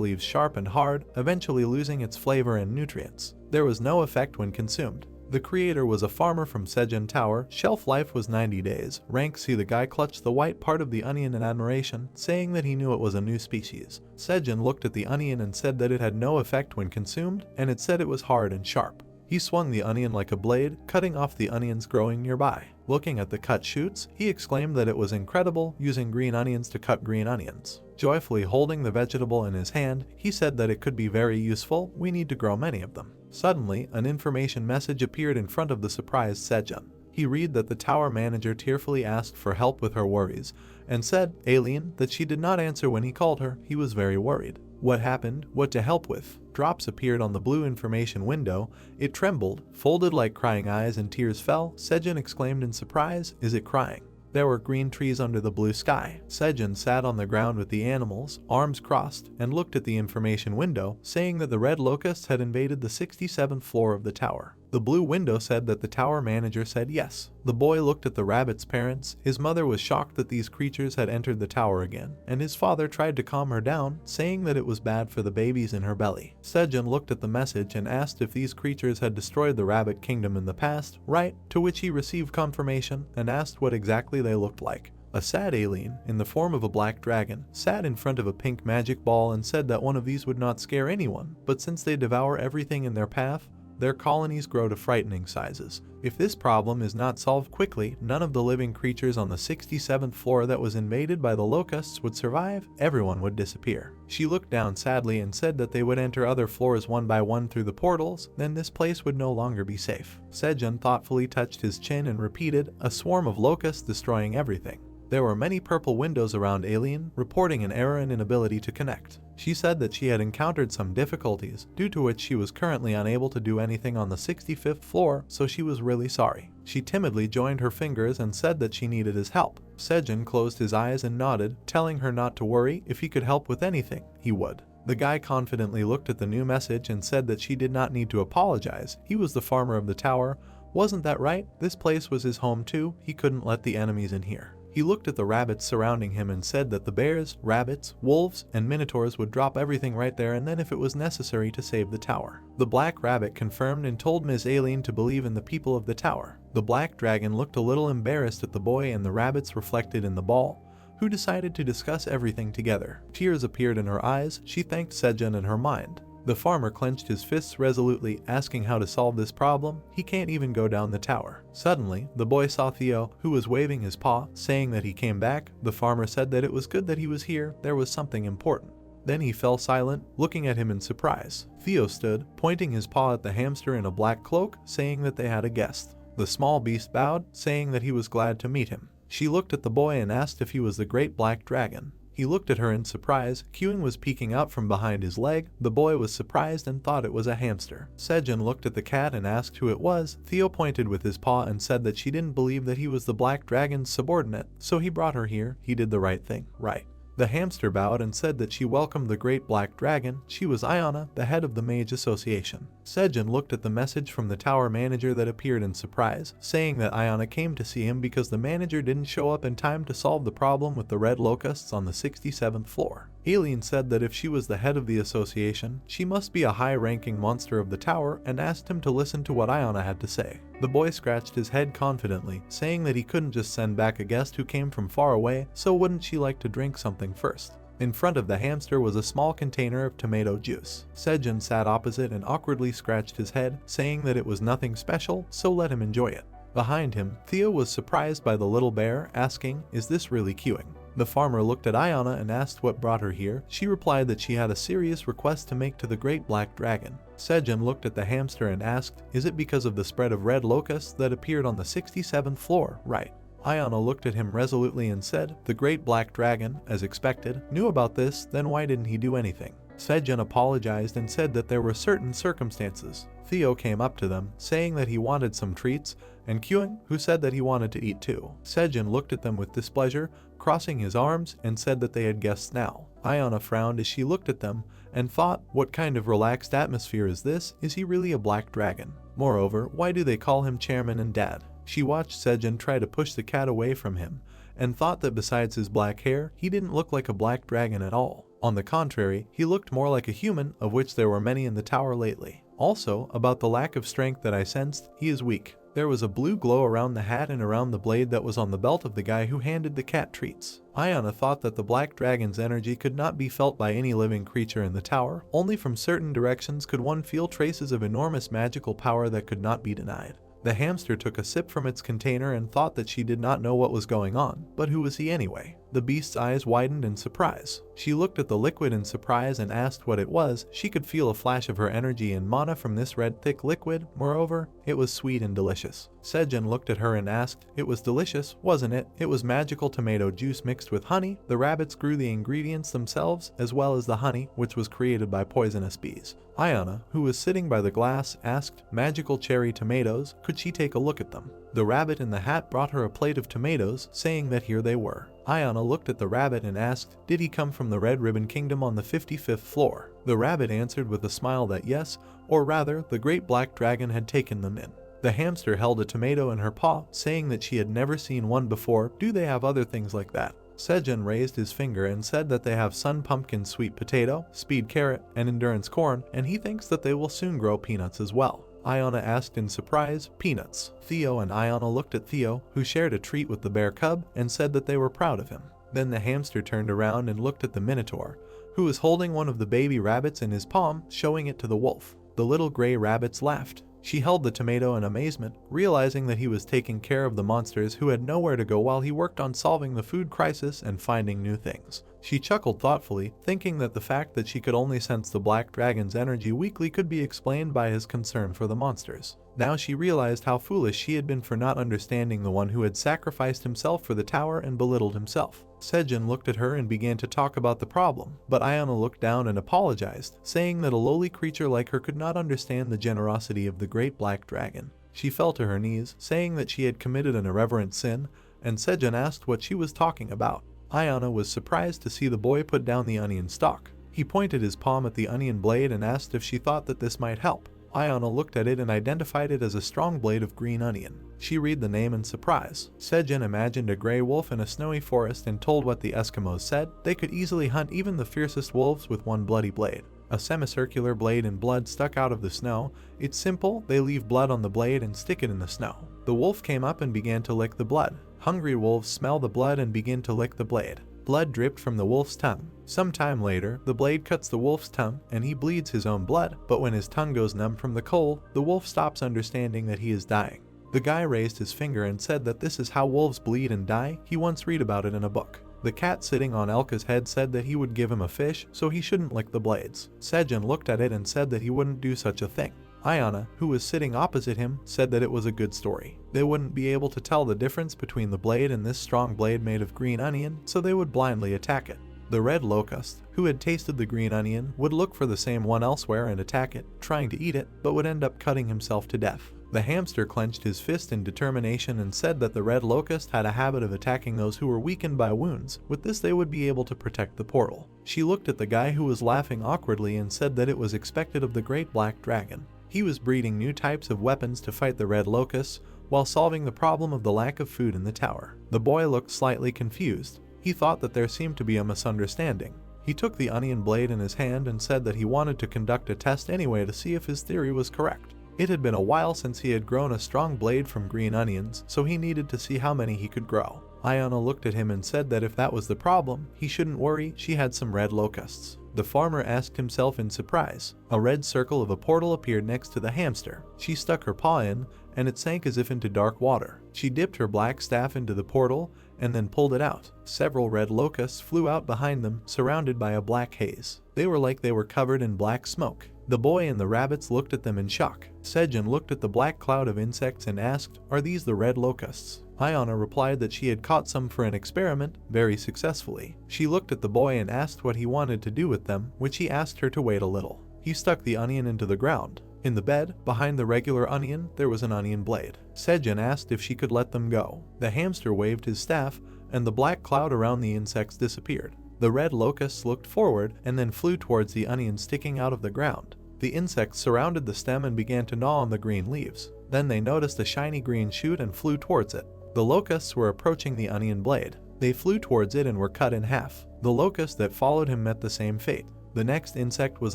Speaker 1: leaves sharp and hard, eventually losing its flavor and nutrients. There was no effect when consumed. The creator was a farmer from Sejun Tower. Shelf life was 90 days. Rank C. The guy clutched the white part of the onion in admiration, saying that he knew it was a new species. Sejun looked at the onion and said that it had no effect when consumed, and it said it was hard and sharp. He swung the onion like a blade, cutting off the onions growing nearby. Looking at the cut shoots, he exclaimed that it was incredible using green onions to cut green onions. Joyfully holding the vegetable in his hand, he said that it could be very useful. We need to grow many of them. Suddenly, an information message appeared in front of the surprised Sejun. He read that the tower manager tearfully asked for help with her worries, and said, Alien, that she did not answer when he called her. He was very worried. What happened? What to help with? Drops appeared on the blue information window. It trembled, folded like crying eyes, and tears fell. Sejun exclaimed in surprise, Is it crying? There were green trees under the blue sky. Sejun sat on the ground with the animals, arms crossed, and looked at the information window, saying that the red locusts had invaded the 67th floor of the tower. The blue window said that the tower manager said yes. The boy looked at the rabbit's parents. His mother was shocked that these creatures had entered the tower again, and his father tried to calm her down, saying that it was bad for the babies in her belly. Sejun looked at the message and asked if these creatures had destroyed the rabbit kingdom in the past, right? To which he received confirmation and asked what exactly they looked like. A sad alien, in the form of a black dragon, sat in front of a pink magic ball and said that one of these would not scare anyone, but since they devour everything in their path, their colonies grow to frightening sizes. If this problem is not solved quickly, none of the living creatures on the 67th floor that was invaded by the locusts would survive. Everyone would disappear. She looked down sadly and said that they would enter other floors one by one through the portals, then this place would no longer be safe. Sejun thoughtfully touched his chin and repeated, a swarm of locusts destroying everything. There were many purple windows around Alien, reporting an error and inability to connect. She said that she had encountered some difficulties, due to which she was currently unable to do anything on the 65th floor, so she was really sorry. She timidly joined her fingers and said that she needed his help. Sejun closed his eyes and nodded, telling her not to worry. If he could help with anything, he would. The guy confidently looked at the new message and said that she did not need to apologize. He was the farmer of the tower. Wasn't that right? This place was his home too. He couldn't let the enemies in here. He looked at the rabbits surrounding him and said that the bears, rabbits, wolves, and minotaurs would drop everything right there and then if it was necessary to save the tower. The black rabbit confirmed and told Ms. Aileen to believe in the people of the tower. The black dragon looked a little embarrassed at the boy and the rabbits reflected in the ball, who decided to discuss everything together. Tears appeared in her eyes. She thanked Sejun in her mind. The farmer clenched his fists resolutely, asking how to solve this problem. He can't even go down the tower. Suddenly, the boy saw Theo, who was waving his paw, saying that he came back. The farmer said that it was good that he was here. There was something important. Then he fell silent, looking at him in surprise. Theo stood, pointing his paw at the hamster in a black cloak, saying that they had a guest. The small beast bowed, saying that he was glad to meet him. She looked at the boy and asked if he was the great black dragon. He looked at her in surprise. Queuing was peeking out from behind his leg. The boy was surprised and thought it was a hamster. Sejun looked at the cat and asked who it was. Theo pointed with his paw and said that she didn't believe that he was the black dragon's subordinate, so he brought her here. He did the right thing, right? The hamster bowed and said that she welcomed the great black dragon. She was Ayana, the head of the Mage Association. Sejun looked at the message from the tower manager that appeared in surprise, saying that Ayana came to see him because the manager didn't show up in time to solve the problem with the red locusts on the 67th floor. Aileen said that if she was the head of the association, she must be a high-ranking monster of the tower, and asked him to listen to what Ayana had to say. The boy scratched his head confidently, saying that he couldn't just send back a guest who came from far away, so wouldn't she like to drink something first? In front of the hamster was a small container of tomato juice. Sejun sat opposite and awkwardly scratched his head, saying that it was nothing special, so let him enjoy it. Behind him, Theo was surprised by the little bear, asking, "Is this really queuing?" The farmer looked at Ayana and asked what brought her here. She replied that she had a serious request to make to the great black dragon. Sejun looked at the hamster and asked, "Is it because of the spread of red locusts that appeared on the 67th floor, right?" Ayana looked at him resolutely and said, "The great black dragon, as expected, knew about this, then why didn't he do anything?" Sejun apologized and said that there were certain circumstances. Theo came up to them, saying that he wanted some treats, and Queuing, who said that he wanted to eat too. Sejun looked at them with displeasure, crossing his arms, and said that they had guests now. Ayana frowned as she looked at them, and thought, what kind of relaxed atmosphere is this? Is he really a black dragon? Moreover, why do they call him chairman and dad? She watched Sejun try to push the cat away from him, and thought that besides his black hair, he didn't look like a black dragon at all. On the contrary, he looked more like a human, of which there were many in the tower lately. Also, about the lack of strength that I sensed, he is weak. There was a blue glow around the hat and around the blade that was on the belt of the guy who handed the cat treats. Ayana thought that the black dragon's energy could not be felt by any living creature in the tower. Only from certain directions could one feel traces of enormous magical power that could not be denied. The hamster took a sip from its container and thought that she did not know what was going on, but who was he anyway? The beast's eyes widened in surprise. She looked at the liquid in surprise and asked what it was. She could feel a flash of her energy and mana from this red thick liquid. Moreover, it was sweet and delicious. Sejun looked at her and asked, "It was delicious, wasn't it?" It was magical tomato juice mixed with honey. The rabbits grew the ingredients themselves, as well as the honey, which was created by poisonous bees. Ayana, who was sitting by the glass, asked, "Magical cherry tomatoes, could she take a look at them?" The rabbit in the hat brought her a plate of tomatoes, saying that here they were. Ayana looked at the rabbit and asked, "Did he come from the Red Ribbon Kingdom on the 55th floor?" The rabbit answered with a smile that yes, or rather, the great black dragon had taken them in. The hamster held a tomato in her paw, saying that she had never seen one before. Do they have other things like that? Sejun raised his finger and said that they have sun pumpkin, sweet potato, speed carrot, and endurance corn, and he thinks that they will soon grow peanuts as well. Ayana asked in surprise, "Peanuts?" Theo and Ayana looked at Theo, who shared a treat with the bear cub, and said that they were proud of him. Then the hamster turned around and looked at the minotaur, who was holding one of the baby rabbits in his palm, showing it to the wolf. The little gray rabbits laughed. She held the tomato in amazement, realizing that he was taking care of the monsters who had nowhere to go while he worked on solving the food crisis and finding new things. She chuckled thoughtfully, thinking that the fact that she could only sense the black dragon's energy weakly could be explained by his concern for the monsters. Now she realized how foolish she had been for not understanding the one who had sacrificed himself for the tower and belittled himself. Sejun looked at her and began to talk about the problem, but Ayana looked down and apologized, saying that a lowly creature like her could not understand the generosity of the great black dragon. She fell to her knees, saying that she had committed an irreverent sin, and Sejun asked what she was talking about. Ayana was surprised to see the boy put down the onion stalk. He pointed his palm at the onion blade and asked if she thought that this might help. Ayana looked at it and identified it as a strong blade of green onion. She read the name in surprise. Sejun imagined a gray wolf in a snowy forest and told what the Eskimos said. They could easily hunt even the fiercest wolves with one bloody blade. A semicircular blade and blood stuck out of the snow. It's simple, they leave blood on the blade and stick it in the snow. The wolf came up and began to lick the blood. Hungry wolves smell the blood and begin to lick the blade. Blood dripped from the wolf's tongue. Some time later, the blade cuts the wolf's tongue and he bleeds his own blood, but when his tongue goes numb from the cold, the wolf stops understanding that he is dying. The guy raised his finger and said that this is how wolves bleed and die. He once read about it in a book. The cat sitting on Elka's head said that he would give him a fish so he shouldn't lick the blades. Sejun looked at it and said that he wouldn't do such a thing. Ayana, who was sitting opposite him, said that it was a good story. They wouldn't be able to tell the difference between the blade and this strong blade made of green onion, so they would blindly attack it. The red locust, who had tasted the green onion, would look for the same one elsewhere and attack it, trying to eat it, but would end up cutting himself to death. The hamster clenched his fist in determination and said that the red locust had a habit of attacking those who were weakened by wounds. With this they would be able to protect the portal. She looked at the guy who was laughing awkwardly and said that it was expected of the great black dragon. He was breeding new types of weapons to fight the red locusts, while solving the problem of the lack of food in the tower. The boy looked slightly confused. He thought that there seemed to be a misunderstanding. He took the onion blade in his hand and said that he wanted to conduct a test anyway to see if his theory was correct. It had been a while since he had grown a strong blade from green onions, so he needed to see how many he could grow. Ayana looked at him and said that if that was the problem, he shouldn't worry, she had some red locusts. The farmer asked himself in surprise. A red circle of a portal appeared next to the hamster. She stuck her paw in, and it sank as if into dark water. She dipped her black staff into the portal, and then pulled it out. Several red locusts flew out behind them, surrounded by a black haze. They were like they were covered in black smoke. The boy and the rabbits looked at them in shock. Sejun looked at the black cloud of insects and asked, "Are these the red locusts?" Ayana replied that she had caught some for an experiment, very successfully. She looked at the boy and asked what he wanted to do with them, which he asked her to wait a little. He stuck the onion into the ground. In the bed, behind the regular onion, there was an onion blade. Sejun asked if she could let them go. The hamster waved his staff, and the black cloud around the insects disappeared. The red locusts looked forward and then flew towards the onion sticking out of the ground. The insects surrounded the stem and began to gnaw on the green leaves. Then they noticed a shiny green shoot and flew towards it. The locusts were approaching the onion blade. They flew towards it and were cut in half. The locust that followed him met the same fate. The next insect was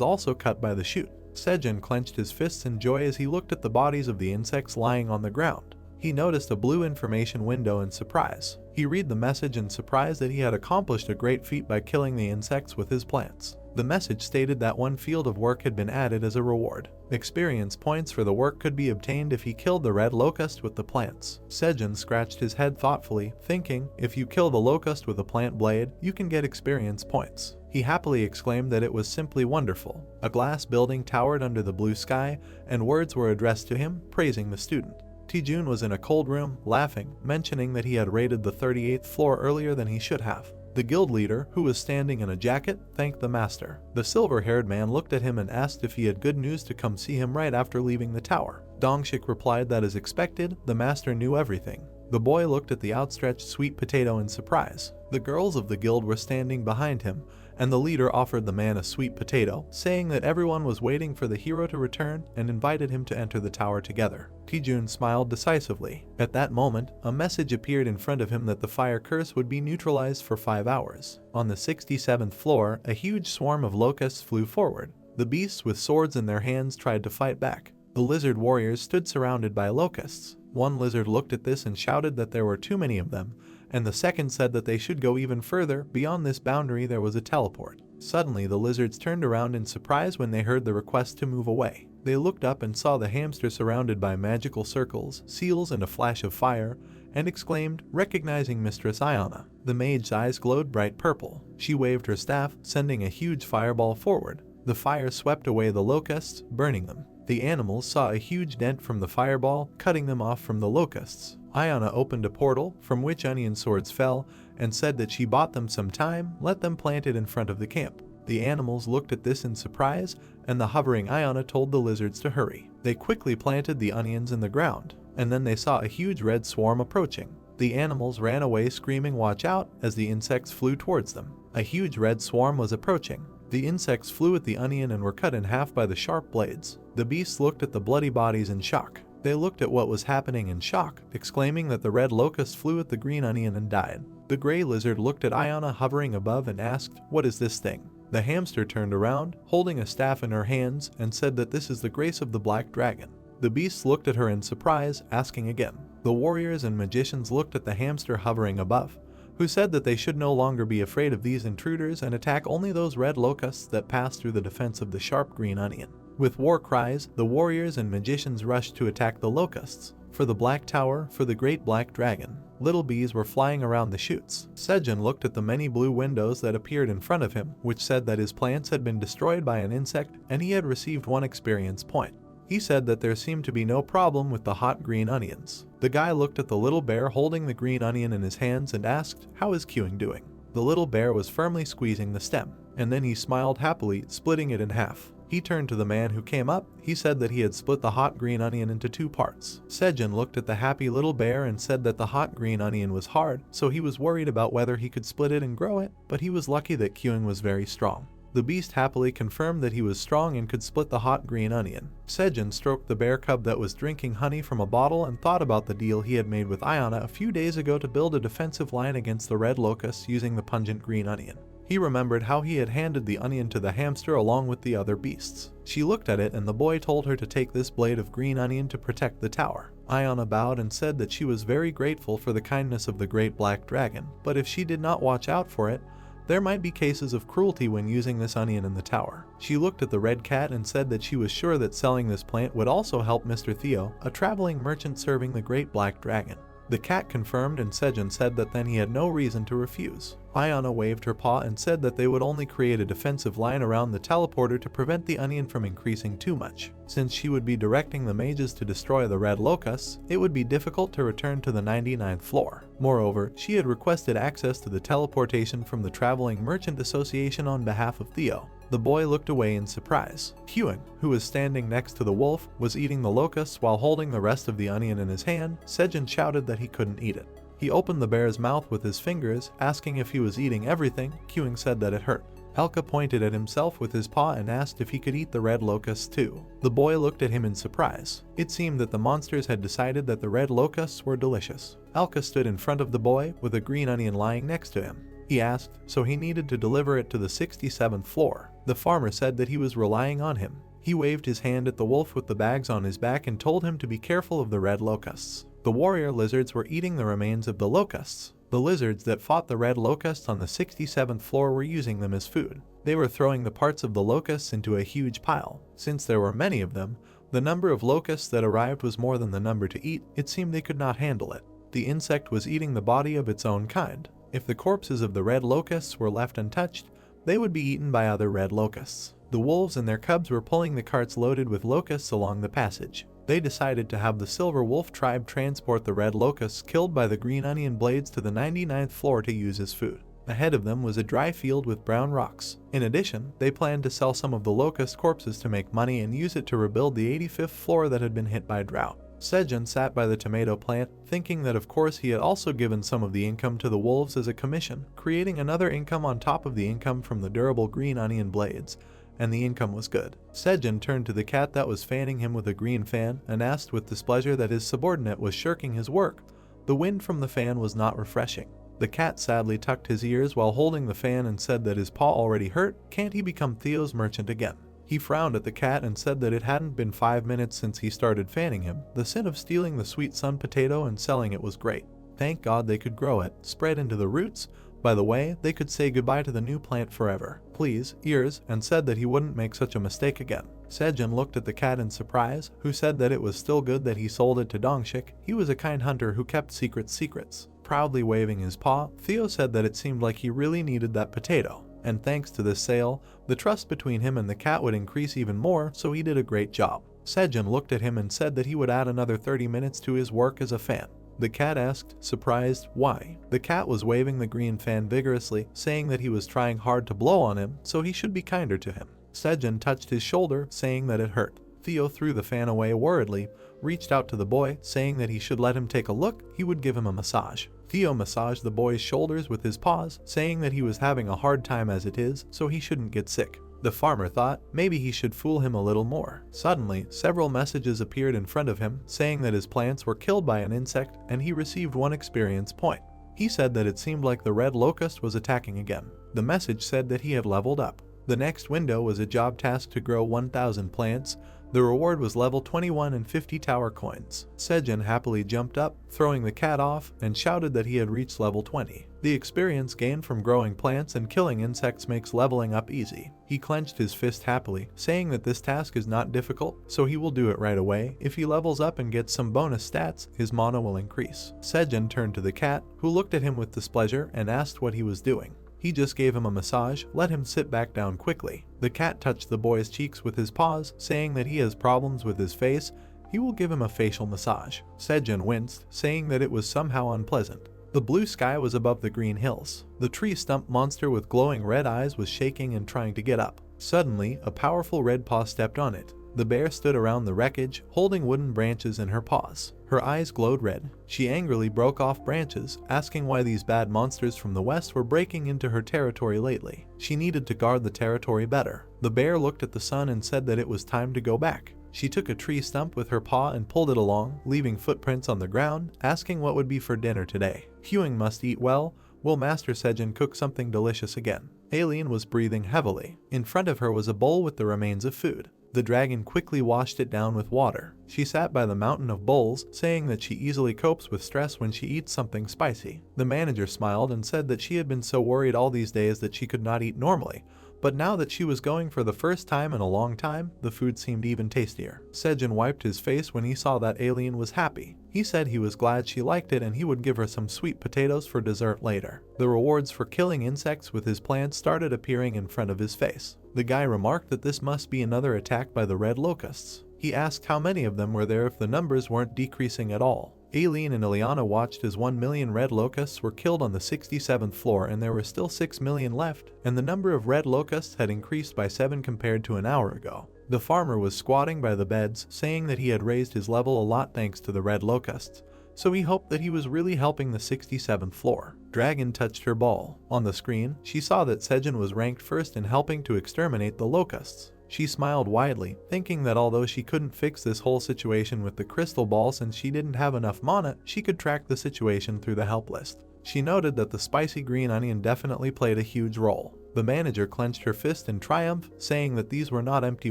Speaker 1: also cut by the shoot. Sejun clenched his fists in joy as he looked at the bodies of the insects lying on the ground. He noticed a blue information window in surprise. He read the message in surprise that he had accomplished a great feat by killing the insects with his plants. The message stated that one field of work had been added as a reward. Experience points for the work could be obtained if he killed the red locust with the plants. Sejun scratched his head thoughtfully, thinking, if you kill the locust with a plant blade, you can get experience points. He happily exclaimed that it was simply wonderful. A glass building towered under the blue sky, and words were addressed to him, praising the student. Sejun was in a cold room, laughing, mentioning that he had raided the 38th floor earlier than he should have. The guild leader, who was standing in a jacket, thanked the master. The silver-haired man looked at him and asked if he had good news to come see him right after leaving the tower. Dongshik replied that as expected, the master knew everything. The boy looked at the outstretched sweet potato in surprise. The girls of the guild were standing behind him, and the leader offered the man a sweet potato, saying that everyone was waiting for the hero to return and invited him to enter the tower together. Sejun smiled decisively. At that moment, a message appeared in front of him that the fire curse would be neutralized for 5 hours. On the 67th floor, a huge swarm of locusts flew forward. The beasts with swords in their hands tried to fight back. The lizard warriors stood surrounded by locusts. One lizard looked at this and shouted that there were too many of them, and the second said that they should go even further. Beyond this boundary there was a teleport. Suddenly the lizards turned around in surprise when they heard the request to move away. They looked up and saw the hamster surrounded by magical circles, seals and a flash of fire, and exclaimed, recognizing Mistress Ayana. The mage's eyes glowed bright purple. She waved her staff, sending a huge fireball forward. The fire swept away the locusts, burning them. The animals saw a huge dent from the fireball, cutting them off from the locusts. Ayana opened a portal, from which onion swords fell, and said that she bought them some time, let them plant it in front of the camp. The animals looked at this in surprise, and the hovering Ayana told the lizards to hurry. They quickly planted the onions in the ground, and then they saw a huge red swarm approaching. The animals ran away screaming watch out as the insects flew towards them. A huge red swarm was approaching. The insects flew at the onion and were cut in half by the sharp blades. The beasts looked at the bloody bodies in shock. They looked at what was happening in shock, exclaiming that the red locust flew at the green onion and died. The gray lizard looked at Ayana hovering above and asked, what is this thing? The hamster turned around, holding a staff in her hands, and said that this is the grace of the black dragon. The beasts looked at her in surprise, asking again. The warriors and magicians looked at the hamster hovering above, who said that they should no longer be afraid of these intruders and attack only those red locusts that passed through the defense of the sharp green onion. With war cries, the warriors and magicians rushed to attack the locusts. For the Black Tower, for the Great Black Dragon. Little bees were flying around the chutes. Sejun looked at the many blue windows that appeared in front of him, which said that his plants had been destroyed by an insect and he had received 1 experience point. He said that there seemed to be no problem with the hot green onions. The guy looked at the little bear holding the green onion in his hands and asked, "How is queuing doing?" The little bear was firmly squeezing the stem, and then he smiled happily, splitting it in half. He turned to the man who came up. He said that he had split the hot green onion into 2 parts. Sejun looked at the happy little bear and said that the hot green onion was hard, so he was worried about whether he could split it and grow it, but he was lucky that queuing was very strong. The beast happily confirmed that he was strong and could split the hot green onion. Sejun stroked the bear cub that was drinking honey from a bottle and thought about the deal he had made with Ayana a few days ago to build a defensive line against the red locusts using the pungent green onion. He remembered how he had handed the onion to the hamster along with the other beasts. She looked at it and the boy told her to take this blade of green onion to protect the tower. Ayana bowed and said that she was very grateful for the kindness of the Great Black Dragon, but if she did not watch out for it, there might be cases of cruelty when using this onion in the tower. She looked at the red cat and said that she was sure that selling this plant would also help Mr. Theo, a traveling merchant serving the Great Black Dragon. The cat confirmed and Sejun said that then he had no reason to refuse. Ayana waved her paw and said that they would only create a defensive line around the teleporter to prevent the onion from increasing too much. Since she would be directing the mages to destroy the red locusts, it would be difficult to return to the 99th floor. Moreover, she had requested access to the teleportation from the Traveling Merchant Association on behalf of Theo. The boy looked away in surprise. Hyun, who was standing next to the wolf, was eating the locusts while holding the rest of the onion in his hand. Sejun shouted that he couldn't eat it. He opened the bear's mouth with his fingers, asking if he was eating everything. Hyun said that it hurt. Helka pointed at himself with his paw and asked if he could eat the red locusts too. The boy looked at him in surprise. It seemed that the monsters had decided that the red locusts were delicious. Helka stood in front of the boy with a green onion lying next to him. He asked, so he needed to deliver it to the 67th floor. The farmer said that he was relying on him. He waved his hand at the wolf with the bags on his back and told him to be careful of the red locusts. The warrior lizards were eating the remains of the locusts. The lizards that fought the red locusts on the 67th floor were using them as food. They were throwing the parts of the locusts into a huge pile. Since there were many of them, the number of locusts that arrived was more than the number to eat. It seemed they could not handle it. The insect was eating the body of its own kind. If the corpses of the red locusts were left untouched, they would be eaten by other red locusts. The wolves and their cubs were pulling the carts loaded with locusts along the passage. They decided to have the Silver Wolf tribe transport the red locusts killed by the green onion blades to the 99th floor to use as food. Ahead of them was a dry field with brown rocks. In addition, they planned to sell some of the locust corpses to make money and use it to rebuild the 85th floor that had been hit by drought. Sejun sat by the tomato plant, thinking that of course he had also given some of the income to the wolves as a commission, creating another income on top of the income from the durable green onion blades, and the income was good. Sejun turned to the cat that was fanning him with a green fan and asked with displeasure that his subordinate was shirking his work. The wind from the fan was not refreshing. The cat sadly tucked his ears while holding the fan and said that his paw already hurt. Can't he become Theo's merchant again? He frowned at the cat and said that it hadn't been 5 minutes since he started fanning him. The sin of stealing the sweet sun potato and selling it was great. Thank God they could grow it, spread into the roots. By the way, they could say goodbye to the new plant forever. Please, ears, and said that he wouldn't make such a mistake again. Sejun looked at the cat in surprise, who said that it was still good that he sold it to Dongshik. He was a kind hunter who kept secrets. Proudly waving his paw, Theo said that it seemed like he really needed that potato. And thanks to this sale, the trust between him and the cat would increase even more, so he did a great job. Sejun looked at him and said that he would add another 30 minutes to his work as a fan. The cat asked, surprised, why? The cat was waving the green fan vigorously, saying that he was trying hard to blow on him, so he should be kinder to him. Sejun touched his shoulder, saying that it hurt. Theo threw the fan away worriedly, reached out to the boy, saying that he should let him take a look, he would give him a massage. Theo massaged the boy's shoulders with his paws, saying that he was having a hard time as it is, so he shouldn't get sick. The farmer thought maybe he should fool him a little more. Suddenly, several messages appeared in front of him, saying that his plants were killed by an insect and he received 1 experience point. He said that it seemed like the red locust was attacking again. The message said that he had leveled up. The next window was a job task to grow 1,000 plants. The reward was level 21 and 50 tower coins. Sejun happily jumped up, throwing the cat off, and shouted that he had reached level 20. The experience gained from growing plants and killing insects makes leveling up easy. He clenched his fist happily, saying that this task is not difficult, so he will do it right away. If he levels up and gets some bonus stats, his mana will increase. Sejun turned to the cat, who looked at him with displeasure and asked what he was doing. He just gave him a massage, let him sit back down quickly. The cat touched the boy's cheeks with his paws, saying that he has problems with his face. He will give him a facial massage. Sejun winced, saying that it was somehow unpleasant. The blue sky was above the green hills. The tree stump monster with glowing red eyes was shaking and trying to get up. Suddenly, a powerful red paw stepped on it. The bear stood around the wreckage, holding wooden branches in her paws. Her eyes glowed red. She angrily broke off branches, asking why these bad monsters from the west were breaking into her territory lately. She needed to guard the territory better. The bear looked at the sun and said that it was time to go back. She took a tree stump with her paw and pulled it along, leaving footprints on the ground, asking what would be for dinner today. Hewing must eat well. Will Master Sejun cook something delicious again? Aileen was breathing heavily. In front of her was a bowl with the remains of food. The dragon quickly washed it down with water. She sat by the mountain of bowls, saying that she easily copes with stress when she eats something spicy. The manager smiled and said that she had been so worried all these days that she could not eat normally. But now that she was going for the first time in a long time, the food seemed even tastier. Sejun wiped his face when he saw that Aileen was happy. He said he was glad she liked it and he would give her some sweet potatoes for dessert later. The rewards for killing insects with his plants started appearing in front of his face. The guy remarked that this must be another attack by the red locusts. He asked how many of them were there if the numbers weren't decreasing at all. Aileen and Ileana watched as 1 million red locusts were killed on the 67th floor and there were still 6 million left, and the number of red locusts had increased by 7 compared to an hour ago. The farmer was squatting by the beds, saying that he had raised his level a lot thanks to the red locusts, so he hoped that he was really helping the 67th floor. Dragon touched her ball. On the screen, she saw that Sejun was ranked first in helping to exterminate the locusts. She smiled widely, thinking that although she couldn't fix this whole situation with the crystal ball since she didn't have enough mana, she could track the situation through the help list. She noted that the spicy green onion definitely played a huge role. The manager clenched her fist in triumph, saying that these were not empty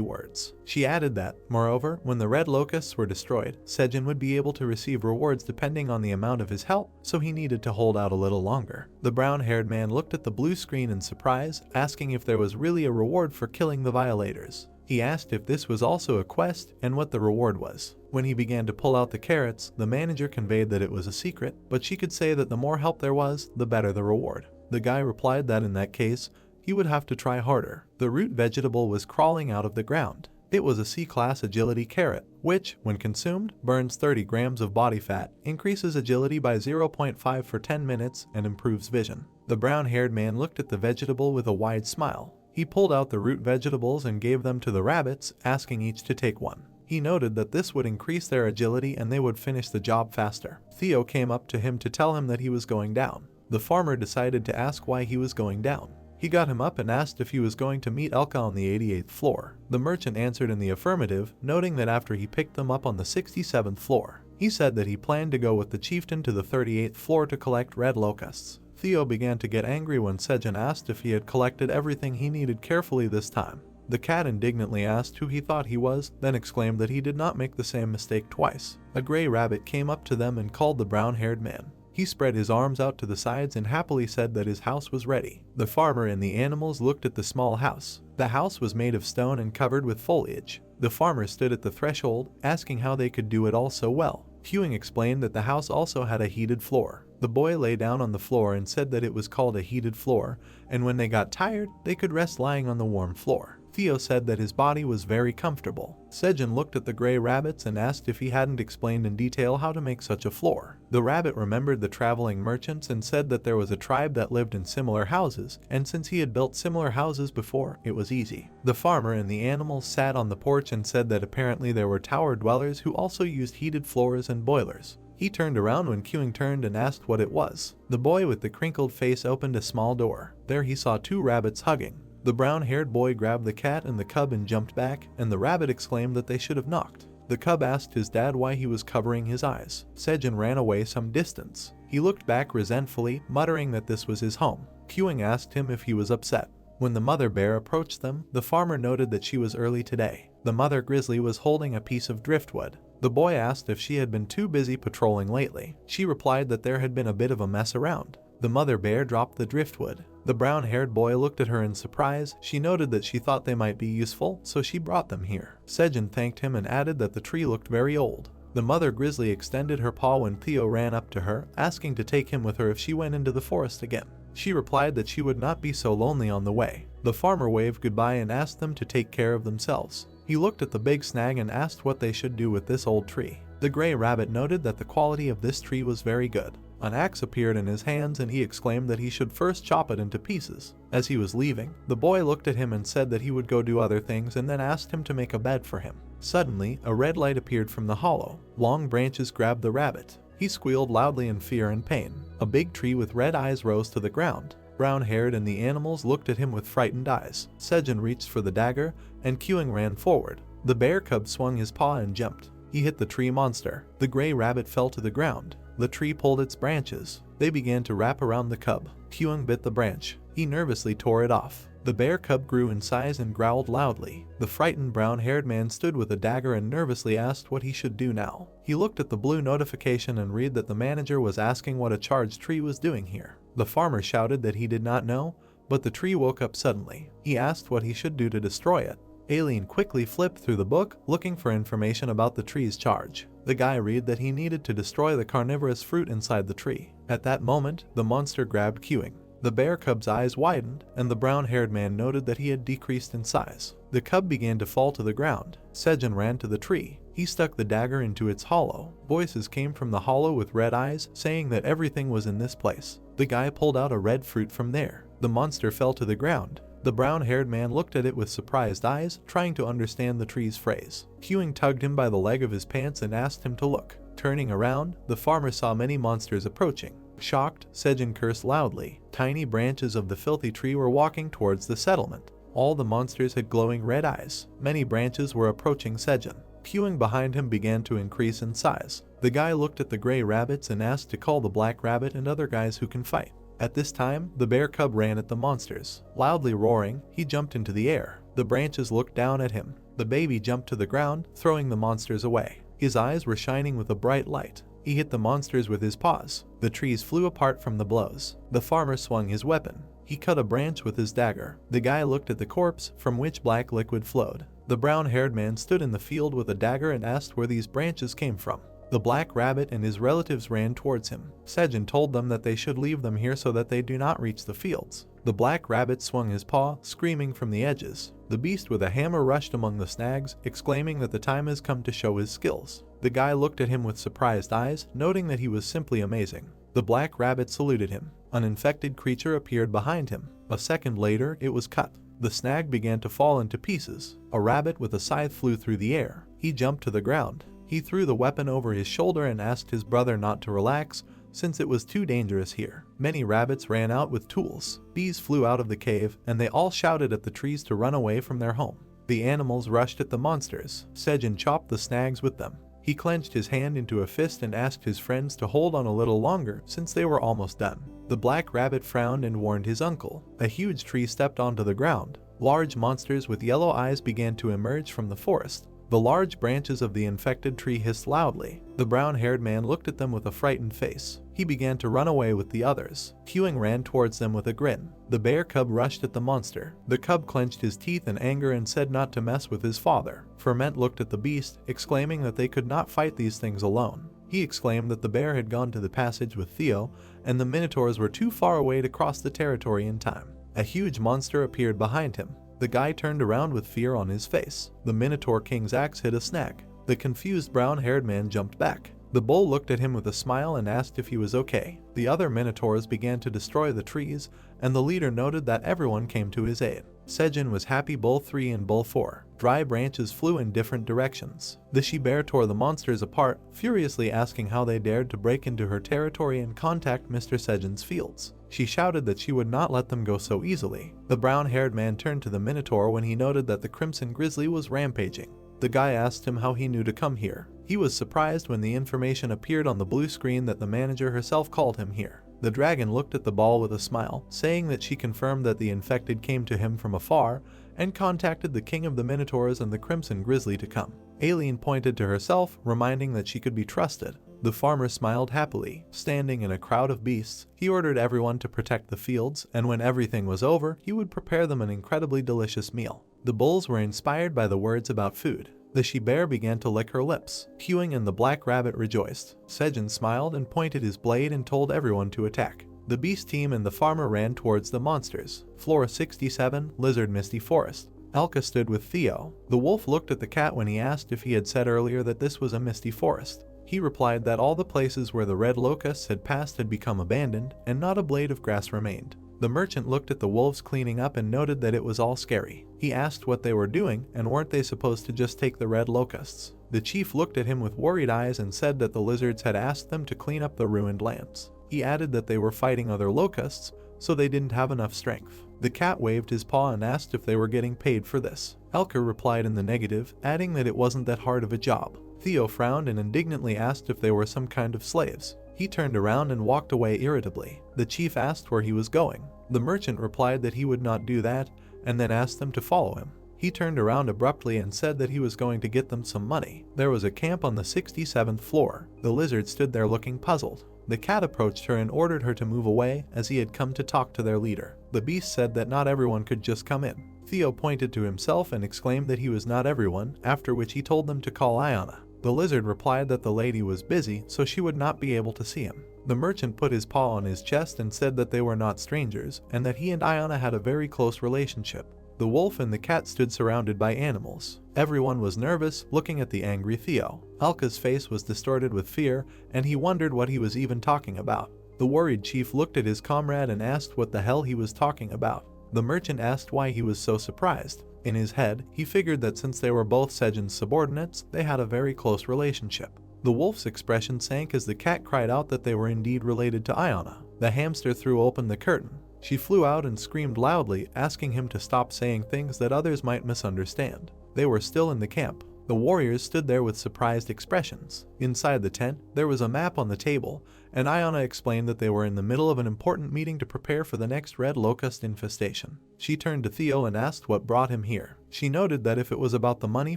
Speaker 1: words. She added that, moreover, when the red locusts were destroyed, Sejun would be able to receive rewards depending on the amount of his help, so he needed to hold out a little longer. The brown-haired man looked at the blue screen in surprise, asking if there was really a reward for killing the violators. He asked if this was also a quest and what the reward was. When he began to pull out the carrots, the manager conveyed that it was a secret, but she could say that the more help there was, the better the reward. The guy replied that in that case, he would have to try harder. The root vegetable was crawling out of the ground. It was a C-class agility carrot, which, when consumed, burns 30 grams of body fat, increases agility by 0.5 for 10 minutes, and improves vision. The brown-haired man looked at the vegetable with a wide smile. He pulled out the root vegetables and gave them to the rabbits, asking each to take one. He noted that this would increase their agility and they would finish the job faster. Theo came up to him to tell him that he was going down. The farmer decided to ask why he was going down. He got him up and asked if he was going to meet Elka on the 88th floor. The merchant answered in the affirmative, noting that after he picked them up on the 67th floor. He said that he planned to go with the chieftain to the 38th floor to collect red locusts. Theo began to get angry when Sejun asked if he had collected everything he needed carefully this time. The cat indignantly asked who he thought he was, then exclaimed that he did not make the same mistake twice. A gray rabbit came up to them and called the brown-haired man. He spread his arms out to the sides and happily said that his house was ready. The farmer and the animals looked at the small house. The house was made of stone and covered with foliage. The farmer stood at the threshold, asking how they could do it all so well. Hewing explained that the house also had a heated floor. The boy lay down on the floor and said that it was called a heated floor, and when they got tired, they could rest lying on the warm floor. Theo said that his body was very comfortable. Sejun looked at the gray rabbits and asked if he hadn't explained in detail how to make such a floor. The rabbit remembered the traveling merchants and said that there was a tribe that lived in similar houses, and since he had built similar houses before, it was easy. The farmer and the animals sat on the porch and said that apparently there were tower dwellers who also used heated floors and boilers. He turned around when Queuing turned and asked what it was. The boy with the crinkled face opened a small door. There he saw two rabbits hugging. The brown-haired boy grabbed the cat and the cub and jumped back, and the rabbit exclaimed that they should have knocked. The cub asked his dad why he was covering his eyes. Sejun ran away some distance. He looked back resentfully, muttering that this was his home. Queuing asked him if he was upset. When the mother bear approached them, the farmer noted that she was early today. The mother grizzly was holding a piece of driftwood. The boy asked if she had been too busy patrolling lately. She replied that there had been a bit of a mess around. The mother bear dropped the driftwood. The brown-haired boy looked at her in surprise. She noted that she thought they might be useful, so she brought them here. Sejun thanked him and added that the tree looked very old. The mother grizzly extended her paw when Theo ran up to her, asking to take him with her if she went into the forest again. She replied that she would not be so lonely on the way. The farmer waved goodbye and asked them to take care of themselves. He looked at the big snag and asked what they should do with this old tree. The gray rabbit noted that the quality of this tree was very good. An axe appeared in his hands and he exclaimed that he should first chop it into pieces. As he was leaving, the boy looked at him and said that he would go do other things and then asked him to make a bed for him. Suddenly, a red light appeared from the hollow. Long branches grabbed the rabbit. He squealed loudly in fear and pain. A big tree with red eyes rose to the ground. Brown-haired and the animals looked at him with frightened eyes. Sejun reached for the dagger, and Queuing ran forward. The bear cub swung his paw and jumped. He hit the tree monster. The gray rabbit fell to the ground. The tree pulled its branches. They began to wrap around the cub. Queuing bit the branch. He nervously tore it off. The bear cub grew in size and growled loudly. The frightened brown-haired man stood with a dagger and nervously asked what he should do now. He looked at the blue notification and read that the manager was asking what a charged tree was doing here. The farmer shouted that he did not know, but the tree woke up suddenly. He asked what he should do to destroy it. Alien quickly flipped through the book, looking for information about the tree's charge. The guy read that he needed to destroy the carnivorous fruit inside the tree. At that moment, the monster grabbed Queuing. The bear cub's eyes widened, and the brown-haired man noted that he had decreased in size. The cub began to fall to the ground. Sejun ran to the tree. He stuck the dagger into its hollow. Voices came from the hollow with red eyes, saying that everything was in this place. The guy pulled out a red fruit from there. The monster fell to the ground. The brown-haired man looked at it with surprised eyes, trying to understand the tree's phrase. Queuing tugged him by the leg of his pants and asked him to look. Turning around, the farmer saw many monsters approaching. Shocked, Sejun cursed loudly. Tiny branches of the filthy tree were walking towards the settlement. All the monsters had glowing red eyes. Many branches were approaching Sejun. Queuing behind him began to increase in size. The guy looked at the gray rabbits and asked to call the black rabbit and other guys who can fight. At this time, the bear cub ran at the monsters. Loudly roaring, he jumped into the air. The branches looked down at him. The baby jumped to the ground, throwing the monsters away. His eyes were shining with a bright light. He hit the monsters with his paws. The trees flew apart from the blows. The farmer swung his weapon. He cut a branch with his dagger. The guy looked at the corpse, from which black liquid flowed. The brown-haired man stood in the field with a dagger and asked where these branches came from. The black rabbit and his relatives ran towards him. Sejun told them that they should leave them here so that they do not reach the fields. The black rabbit swung his paw, screaming from the edges. The beast with a hammer rushed among the snags, exclaiming that the time has come to show his skills. The guy looked at him with surprised eyes, noting that he was simply amazing. The black rabbit saluted him. An infected creature appeared behind him. A second later, it was cut. The snag began to fall into pieces. A rabbit with a scythe flew through the air. He jumped to the ground. He threw the weapon over his shoulder and asked his brother not to relax, since it was too dangerous here. Many rabbits ran out with tools. Bees flew out of the cave, and they all shouted at the trees to run away from their home. The animals rushed at the monsters. Sejun chopped the snags with them. He clenched his hand into a fist and asked his friends to hold on a little longer, since they were almost done. The black rabbit frowned and warned his uncle. A huge tree stepped onto the ground. Large monsters with yellow eyes began to emerge from the forest. The large branches of the infected tree hissed loudly. The brown-haired man looked at them with a frightened face. He began to run away with the others. Queuing ran towards them with a grin. The bear cub rushed at the monster. The cub clenched his teeth in anger and said not to mess with his father. Ferment looked at the beast, exclaiming that they could not fight these things alone. He exclaimed that the bear had gone to the passage with Theo, and the minotaurs were too far away to cross the territory in time. A huge monster appeared behind him. The guy turned around with fear on his face. The Minotaur King's axe hit a snag. The confused brown-haired man jumped back. The bull looked at him with a smile and asked if he was okay. The other Minotaurs began to destroy the trees, and the leader noted that everyone came to his aid. Sejun was happy. Bull 3 and Bull 4. Dry branches flew in different directions. The she-bear tore the monsters apart, furiously asking how they dared to break into her territory and contact Mr. Sejun's fields. She shouted that she would not let them go so easily. The brown-haired man turned to the Minotaur when he noted that the Crimson Grizzly was rampaging. The guy asked him how he knew to come here. He was surprised when the information appeared on the blue screen that the manager herself called him here. The dragon looked at the ball with a smile, saying that she confirmed that the infected came to him from afar and contacted the king of the Minotaurs and the Crimson Grizzly to come. Alien pointed to herself, reminding that she could be trusted. The farmer smiled happily. Standing in a crowd of beasts, he ordered everyone to protect the fields, and when everything was over, he would prepare them an incredibly delicious meal. The bulls were inspired by the words about food. The she-bear began to lick her lips. Hewing and the black rabbit rejoiced. Sejun smiled and pointed his blade and told everyone to attack. The beast team and the farmer ran towards the monsters. Floor 67, Lizard Misty Forest. Alka stood with Theo. The wolf looked at the cat when he asked if he had said earlier that this was a misty forest. He replied that all the places where the red locusts had passed had become abandoned, and not a blade of grass remained. The merchant looked at the wolves cleaning up and noted that it was all scary. He asked what they were doing, and weren't they supposed to just take the red locusts? The chief looked at him with worried eyes and said that the lizards had asked them to clean up the ruined lands. He added that they were fighting other locusts, so they didn't have enough strength. The cat waved his paw and asked if they were getting paid for this. Elka replied in the negative, adding that it wasn't that hard of a job. Theo frowned and indignantly asked if they were some kind of slaves. He turned around and walked away irritably. The chief asked where he was going. The merchant replied that he would not do that, and then asked them to follow him. He turned around abruptly and said that he was going to get them some money. There was a camp on the 67th floor. The lizard stood there looking puzzled. The cat approached her and ordered her to move away, as he had come to talk to their leader. The beast said that not everyone could just come in. Theo pointed to himself and exclaimed that he was not everyone, after which he told them to call Iona. The lizard replied that the lady was busy, so she would not be able to see him. The merchant put his paw on his chest and said that they were not strangers, and that he and Iona had a very close relationship. The wolf and the cat stood surrounded by animals. Everyone was nervous, looking at the angry Theo. Alka's face was distorted with fear, and he wondered what he was even talking about. The worried chief looked at his comrade and asked what the hell he was talking about. The merchant asked why he was so surprised. In his head, he figured that since they were both Sejun's subordinates, they had a very close relationship. The wolf's expression sank as the cat cried out that they were indeed related to Iona. The hamster threw open the curtain. She flew out and screamed loudly, asking him to stop saying things that others might misunderstand. They were still in the camp. The warriors stood there with surprised expressions. Inside the tent, there was a map on the table, and Iona explained that they were in the middle of an important meeting to prepare for the next red locust infestation. She turned to Theo and asked what brought him here. She noted that if it was about the money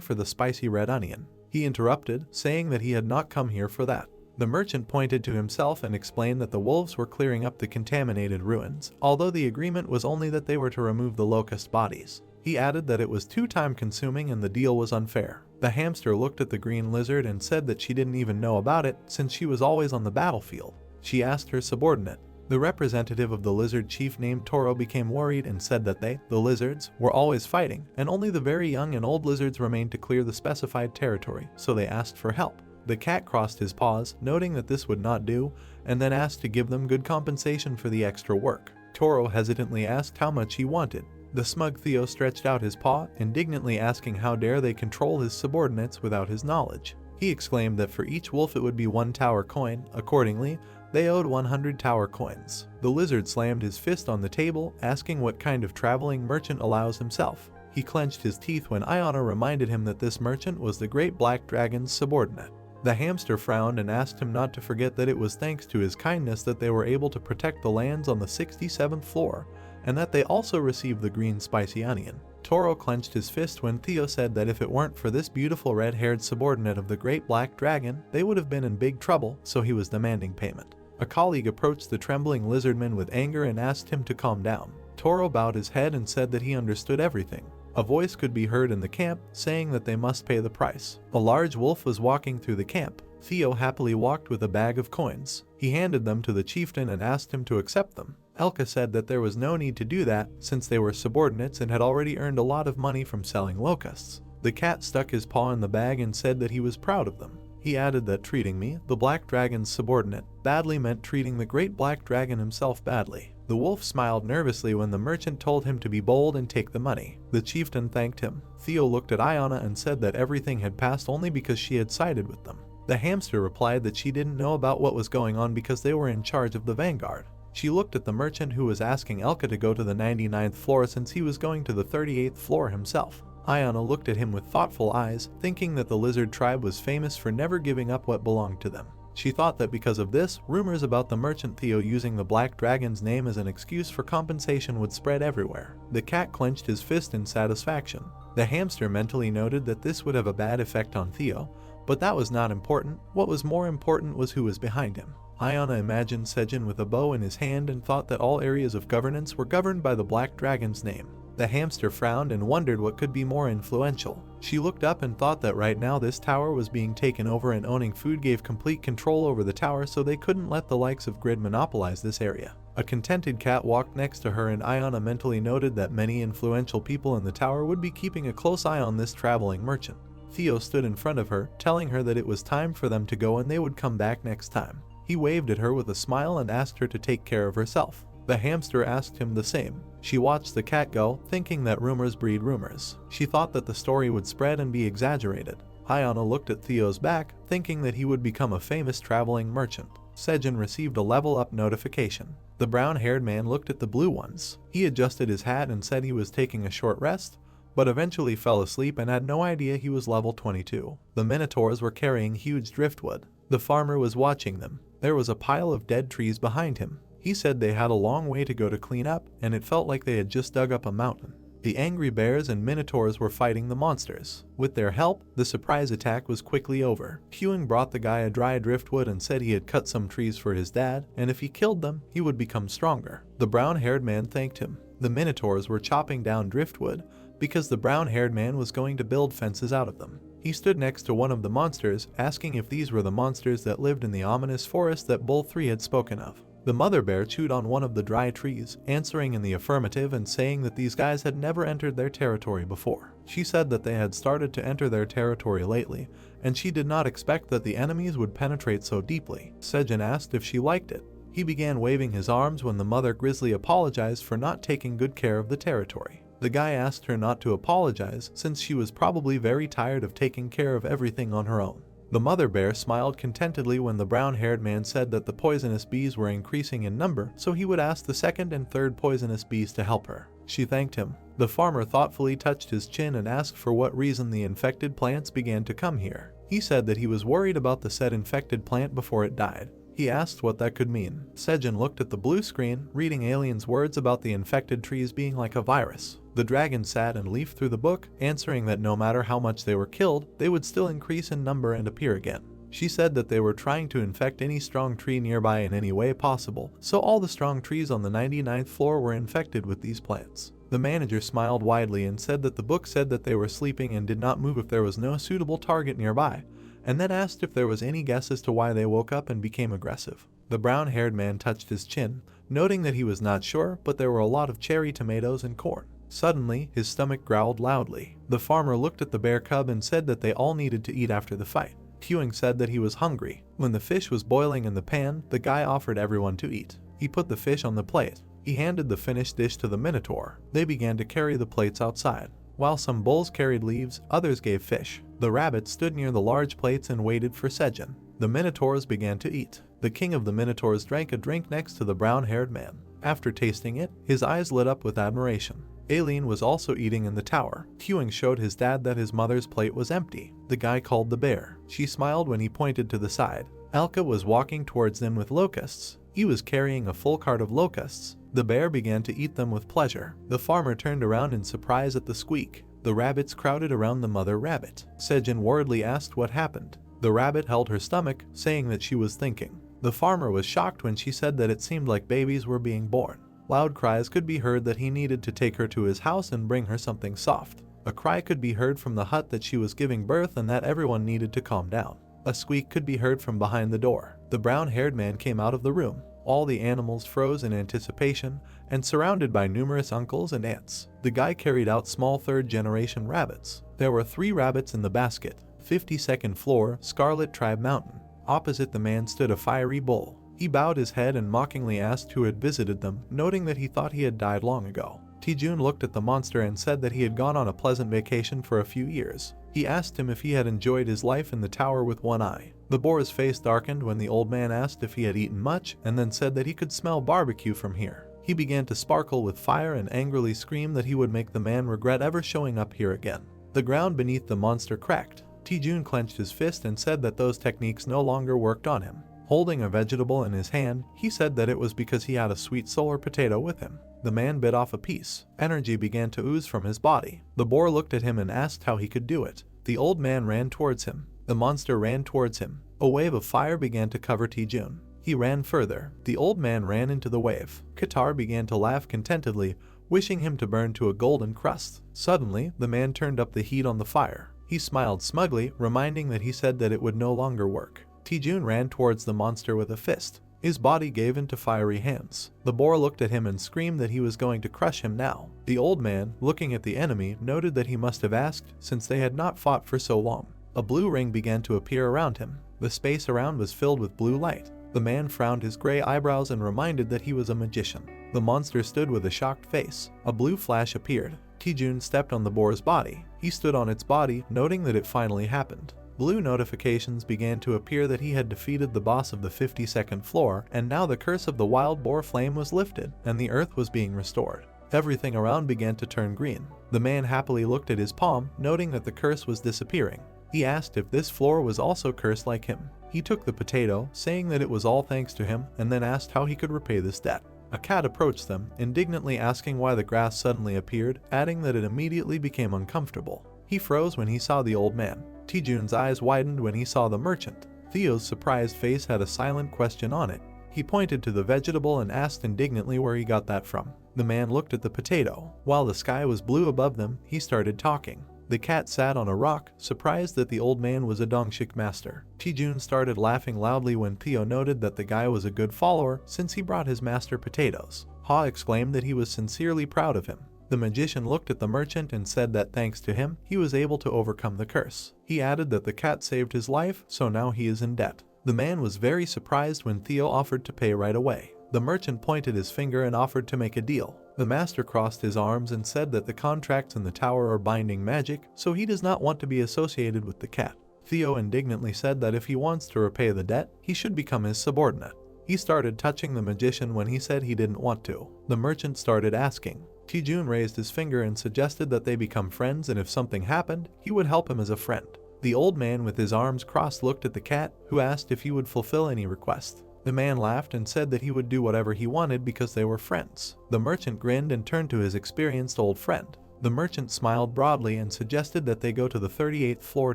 Speaker 1: for the spicy red onion. He interrupted, saying that he had not come here for that. The merchant pointed to himself and explained that the wolves were clearing up the contaminated ruins, although the agreement was only that they were to remove the locust bodies. He added that it was too time-consuming and the deal was unfair. The hamster looked at the green lizard and said that she didn't even know about it since she was always on the battlefield. She asked her subordinate. The representative of the lizard chief named Toro became worried and said that they, the lizards, were always fighting, and only the very young and old lizards remained to clear the specified territory, so they asked for help. The cat crossed his paws, noting that this would not do, and then asked to give them good compensation for the extra work. Toro hesitantly asked how much he wanted. The smug Theo stretched out his paw, indignantly asking how dare they control his subordinates without his knowledge. He exclaimed that for each wolf it would be 1 tower coin. Accordingly, they owed 100 tower coins. The lizard slammed his fist on the table, asking what kind of traveling merchant allows himself. He clenched his teeth when Iona reminded him that this merchant was the great black dragon's subordinate. The hamster frowned and asked him not to forget that it was thanks to his kindness that they were able to protect the lands on the 67th floor, and that they also received the green spicy onion. Toro clenched his fist when Theo said that if it weren't for this beautiful red-haired subordinate of the great black dragon, they would have been in big trouble, so he was demanding payment. A colleague approached the trembling lizardman with anger and asked him to calm down. Toro bowed his head and said that he understood everything. A voice could be heard in the camp, saying that they must pay the price. A large wolf was walking through the camp. Theo happily walked with a bag of coins. He handed them to the chieftain and asked him to accept them. Elka said that there was no need to do that, since they were subordinates and had already earned a lot of money from selling locusts. The cat stuck his paw in the bag and said that he was proud of them. He added that treating me, the black dragon's subordinate, badly meant treating the great black dragon himself badly. The wolf smiled nervously when the merchant told him to be bold and take the money. The chieftain thanked him. Theo looked at Iona and said that everything had passed only because she had sided with them. The hamster replied that she didn't know about what was going on because they were in charge of the vanguard. She looked at the merchant who was asking Elka to go to the 99th floor since he was going to the 38th floor himself. Iona looked at him with thoughtful eyes, thinking that the lizard tribe was famous for never giving up what belonged to them. She thought that because of this, rumors about the merchant Theo using the black dragon's name as an excuse for compensation would spread everywhere. The cat clenched his fist in satisfaction. The hamster mentally noted that this would have a bad effect on Theo, But that was not important. What was more important was who was behind him. Ayana imagined Sejun with a bow in his hand and thought that all areas of governance were governed by the Black Dragon's name. The hamster frowned and wondered what could be more influential. She looked up and thought that right now this tower was being taken over and owning food gave complete control over the tower, so they couldn't let the likes of Grid monopolize this area. A contented cat walked next to her, and Ayana mentally noted that many influential people in the tower would be keeping a close eye on this traveling merchant. Theo stood in front of her, telling her that it was time for them to go and they would come back next time. He waved at her with a smile and asked her to take care of herself. The hamster asked him the same. She watched the cat go, thinking that rumors breed rumors. She thought that the story would spread and be exaggerated. Ayana looked at Theo's back, thinking that he would become a famous traveling merchant. Sejun received a level up notification. The brown-haired man looked at the blue ones. He adjusted his hat and said he was taking a short rest, but eventually fell asleep and had no idea he was level 22. The minotaurs were carrying huge driftwood. The farmer was watching them. There was a pile of dead trees behind him. He said they had a long way to go to clean up, and it felt like they had just dug up a mountain. The angry bears and minotaurs were fighting the monsters. With their help, the surprise attack was quickly over. Hewing brought the guy a dry driftwood and said he had cut some trees for his dad, and if he killed them, he would become stronger. The brown-haired man thanked him. The minotaurs were chopping down driftwood because the brown-haired man was going to build fences out of them. He stood next to one of the monsters, asking if these were the monsters that lived in the ominous forest that Bull 3 had spoken of. The mother bear chewed on one of the dry trees, answering in the affirmative and saying that these guys had never entered their territory before. She said that they had started to enter their territory lately, and she did not expect that the enemies would penetrate so deeply. Sejun asked if she liked it. He began waving his arms when the mother grizzly apologized for not taking good care of the territory. The guy asked her not to apologize since she was probably very tired of taking care of everything on her own. The mother bear smiled contentedly when the brown-haired man said that the poisonous bees were increasing in number, so he would ask the second and third poisonous bees to help her. She thanked him. The farmer thoughtfully touched his chin and asked for what reason the infected plants began to come here. He said that he was worried about the said infected plant before it died. He asked what that could mean. Sejun looked at the blue screen, reading Alien's words about the infected trees being like a virus. The dragon sat and leafed through the book, answering that no matter how much they were killed, they would still increase in number and appear again. She said that they were trying to infect any strong tree nearby in any way possible, so all the strong trees on the 99th floor were infected with these plants. The manager smiled widely and said that the book said that they were sleeping and did not move if there was no suitable target nearby, and then asked if there was any guess as to why they woke up and became aggressive. The brown-haired man touched his chin, noting that he was not sure, but there were a lot of cherry tomatoes and corn. Suddenly, his stomach growled loudly. The farmer looked at the bear cub and said that they all needed to eat after the fight. Hewing said that he was hungry. When the fish was boiling in the pan, the guy offered everyone to eat. He put the fish on the plate. He handed the finished dish to the minotaur. They began to carry the plates outside. While some bulls carried leaves, others gave fish. The rabbit stood near the large plates and waited for Sejun. The minotaurs began to eat. The king of the minotaurs drank a drink next to the brown-haired man. After tasting it, his eyes lit up with admiration. Alien was also eating in the tower. Hewing showed his dad that his mother's plate was empty. The guy called the bear. She smiled when he pointed to the side. Alka was walking towards them with locusts. He was carrying a full cart of locusts. The bear began to eat them with pleasure. The farmer turned around in surprise at the squeak. The rabbits crowded around the mother rabbit. Sejun worriedly asked what happened. The rabbit held her stomach, saying that she was thinking. The farmer was shocked when she said that it seemed like babies were being born. Loud cries could be heard that he needed to take her to his house and bring her something soft. A cry could be heard from the hut that she was giving birth and that everyone needed to calm down. A squeak could be heard from behind the door. The brown-haired man came out of the room. All the animals froze in anticipation and surrounded by numerous uncles and aunts. The guy carried out small third-generation rabbits. There were 3 rabbits in the basket. 52nd floor, Scarlet Tribe Mountain. Opposite the man stood a fiery bull. He bowed his head and mockingly asked who had visited them, noting that he thought he had died long ago. Sejun looked at the monster and said that he had gone on a pleasant vacation for a few years. He asked him if he had enjoyed his life in the tower with one eye. The boar's face darkened when the old man asked if he had eaten much, and then said that he could smell barbecue from here. He began to sparkle with fire and angrily screamed that he would make the man regret ever showing up here again. The ground beneath the monster cracked. Sejun clenched his fist and said that those techniques no longer worked on him. Holding a vegetable in his hand, he said that it was because he had a sweet solar potato with him. The man bit off a piece. Energy began to ooze from his body. The boar looked at him and asked how he could do it. The old man ran towards him. The monster ran towards him. A wave of fire began to cover Sejun. He ran further. The old man ran into the wave. Qatar began to laugh contentedly, wishing him to burn to a golden crust. Suddenly, the man turned up the heat on the fire. He smiled smugly, reminding that he said that it would no longer work. Sejun ran towards the monster with a fist. His body gave into fiery hands. The boar looked at him and screamed that he was going to crush him now. The old man, looking at the enemy, noted that he must have asked, since they had not fought for so long. A blue ring began to appear around him. The space around was filled with blue light. The man frowned his gray eyebrows and reminded that he was a magician. The monster stood with a shocked face. A blue flash appeared. Sejun stepped on the boar's body. He stood on its body, noting that it finally happened. Blue notifications began to appear that he had defeated the boss of the 52nd floor, and now the curse of the wild boar flame was lifted, and the earth was being restored. Everything around began to turn green. The man happily looked at his palm, noting that the curse was disappearing. He asked if this floor was also cursed like him. He took the potato, saying that it was all thanks to him, and then asked how he could repay this debt. A cat approached them, indignantly asking why the grass suddenly appeared, adding that it immediately became uncomfortable. He froze when he saw the old man. Sejun's eyes widened when he saw the merchant. Theo's surprised face had a silent question on it. He pointed to the vegetable and asked indignantly where he got that from. The man looked at the potato. While the sky was blue above them, he started talking. The cat sat on a rock, surprised that the old man was a dongshik master. Sejun started laughing loudly when Theo noted that the guy was a good follower since he brought his master potatoes. Ha exclaimed that he was sincerely proud of him. The magician looked at the merchant and said that thanks to him, he was able to overcome the curse. He added that the cat saved his life, so now he is in debt. The man was very surprised when Theo offered to pay right away. The merchant pointed his finger and offered to make a deal. The master crossed his arms and said that the contracts in the tower are binding magic, so he does not want to be associated with the cat. Theo indignantly said that if he wants to repay the debt, he should become his subordinate. He started touching the magician when he said he didn't want to. The merchant started asking. Sejun raised his finger and suggested that they become friends, and if something happened, he would help him as a friend. The old man with his arms crossed looked at the cat, who asked if he would fulfill any request. The man laughed and said that he would do whatever he wanted because they were friends. The merchant grinned and turned to his experienced old friend. The merchant smiled broadly and suggested that they go to the 38th floor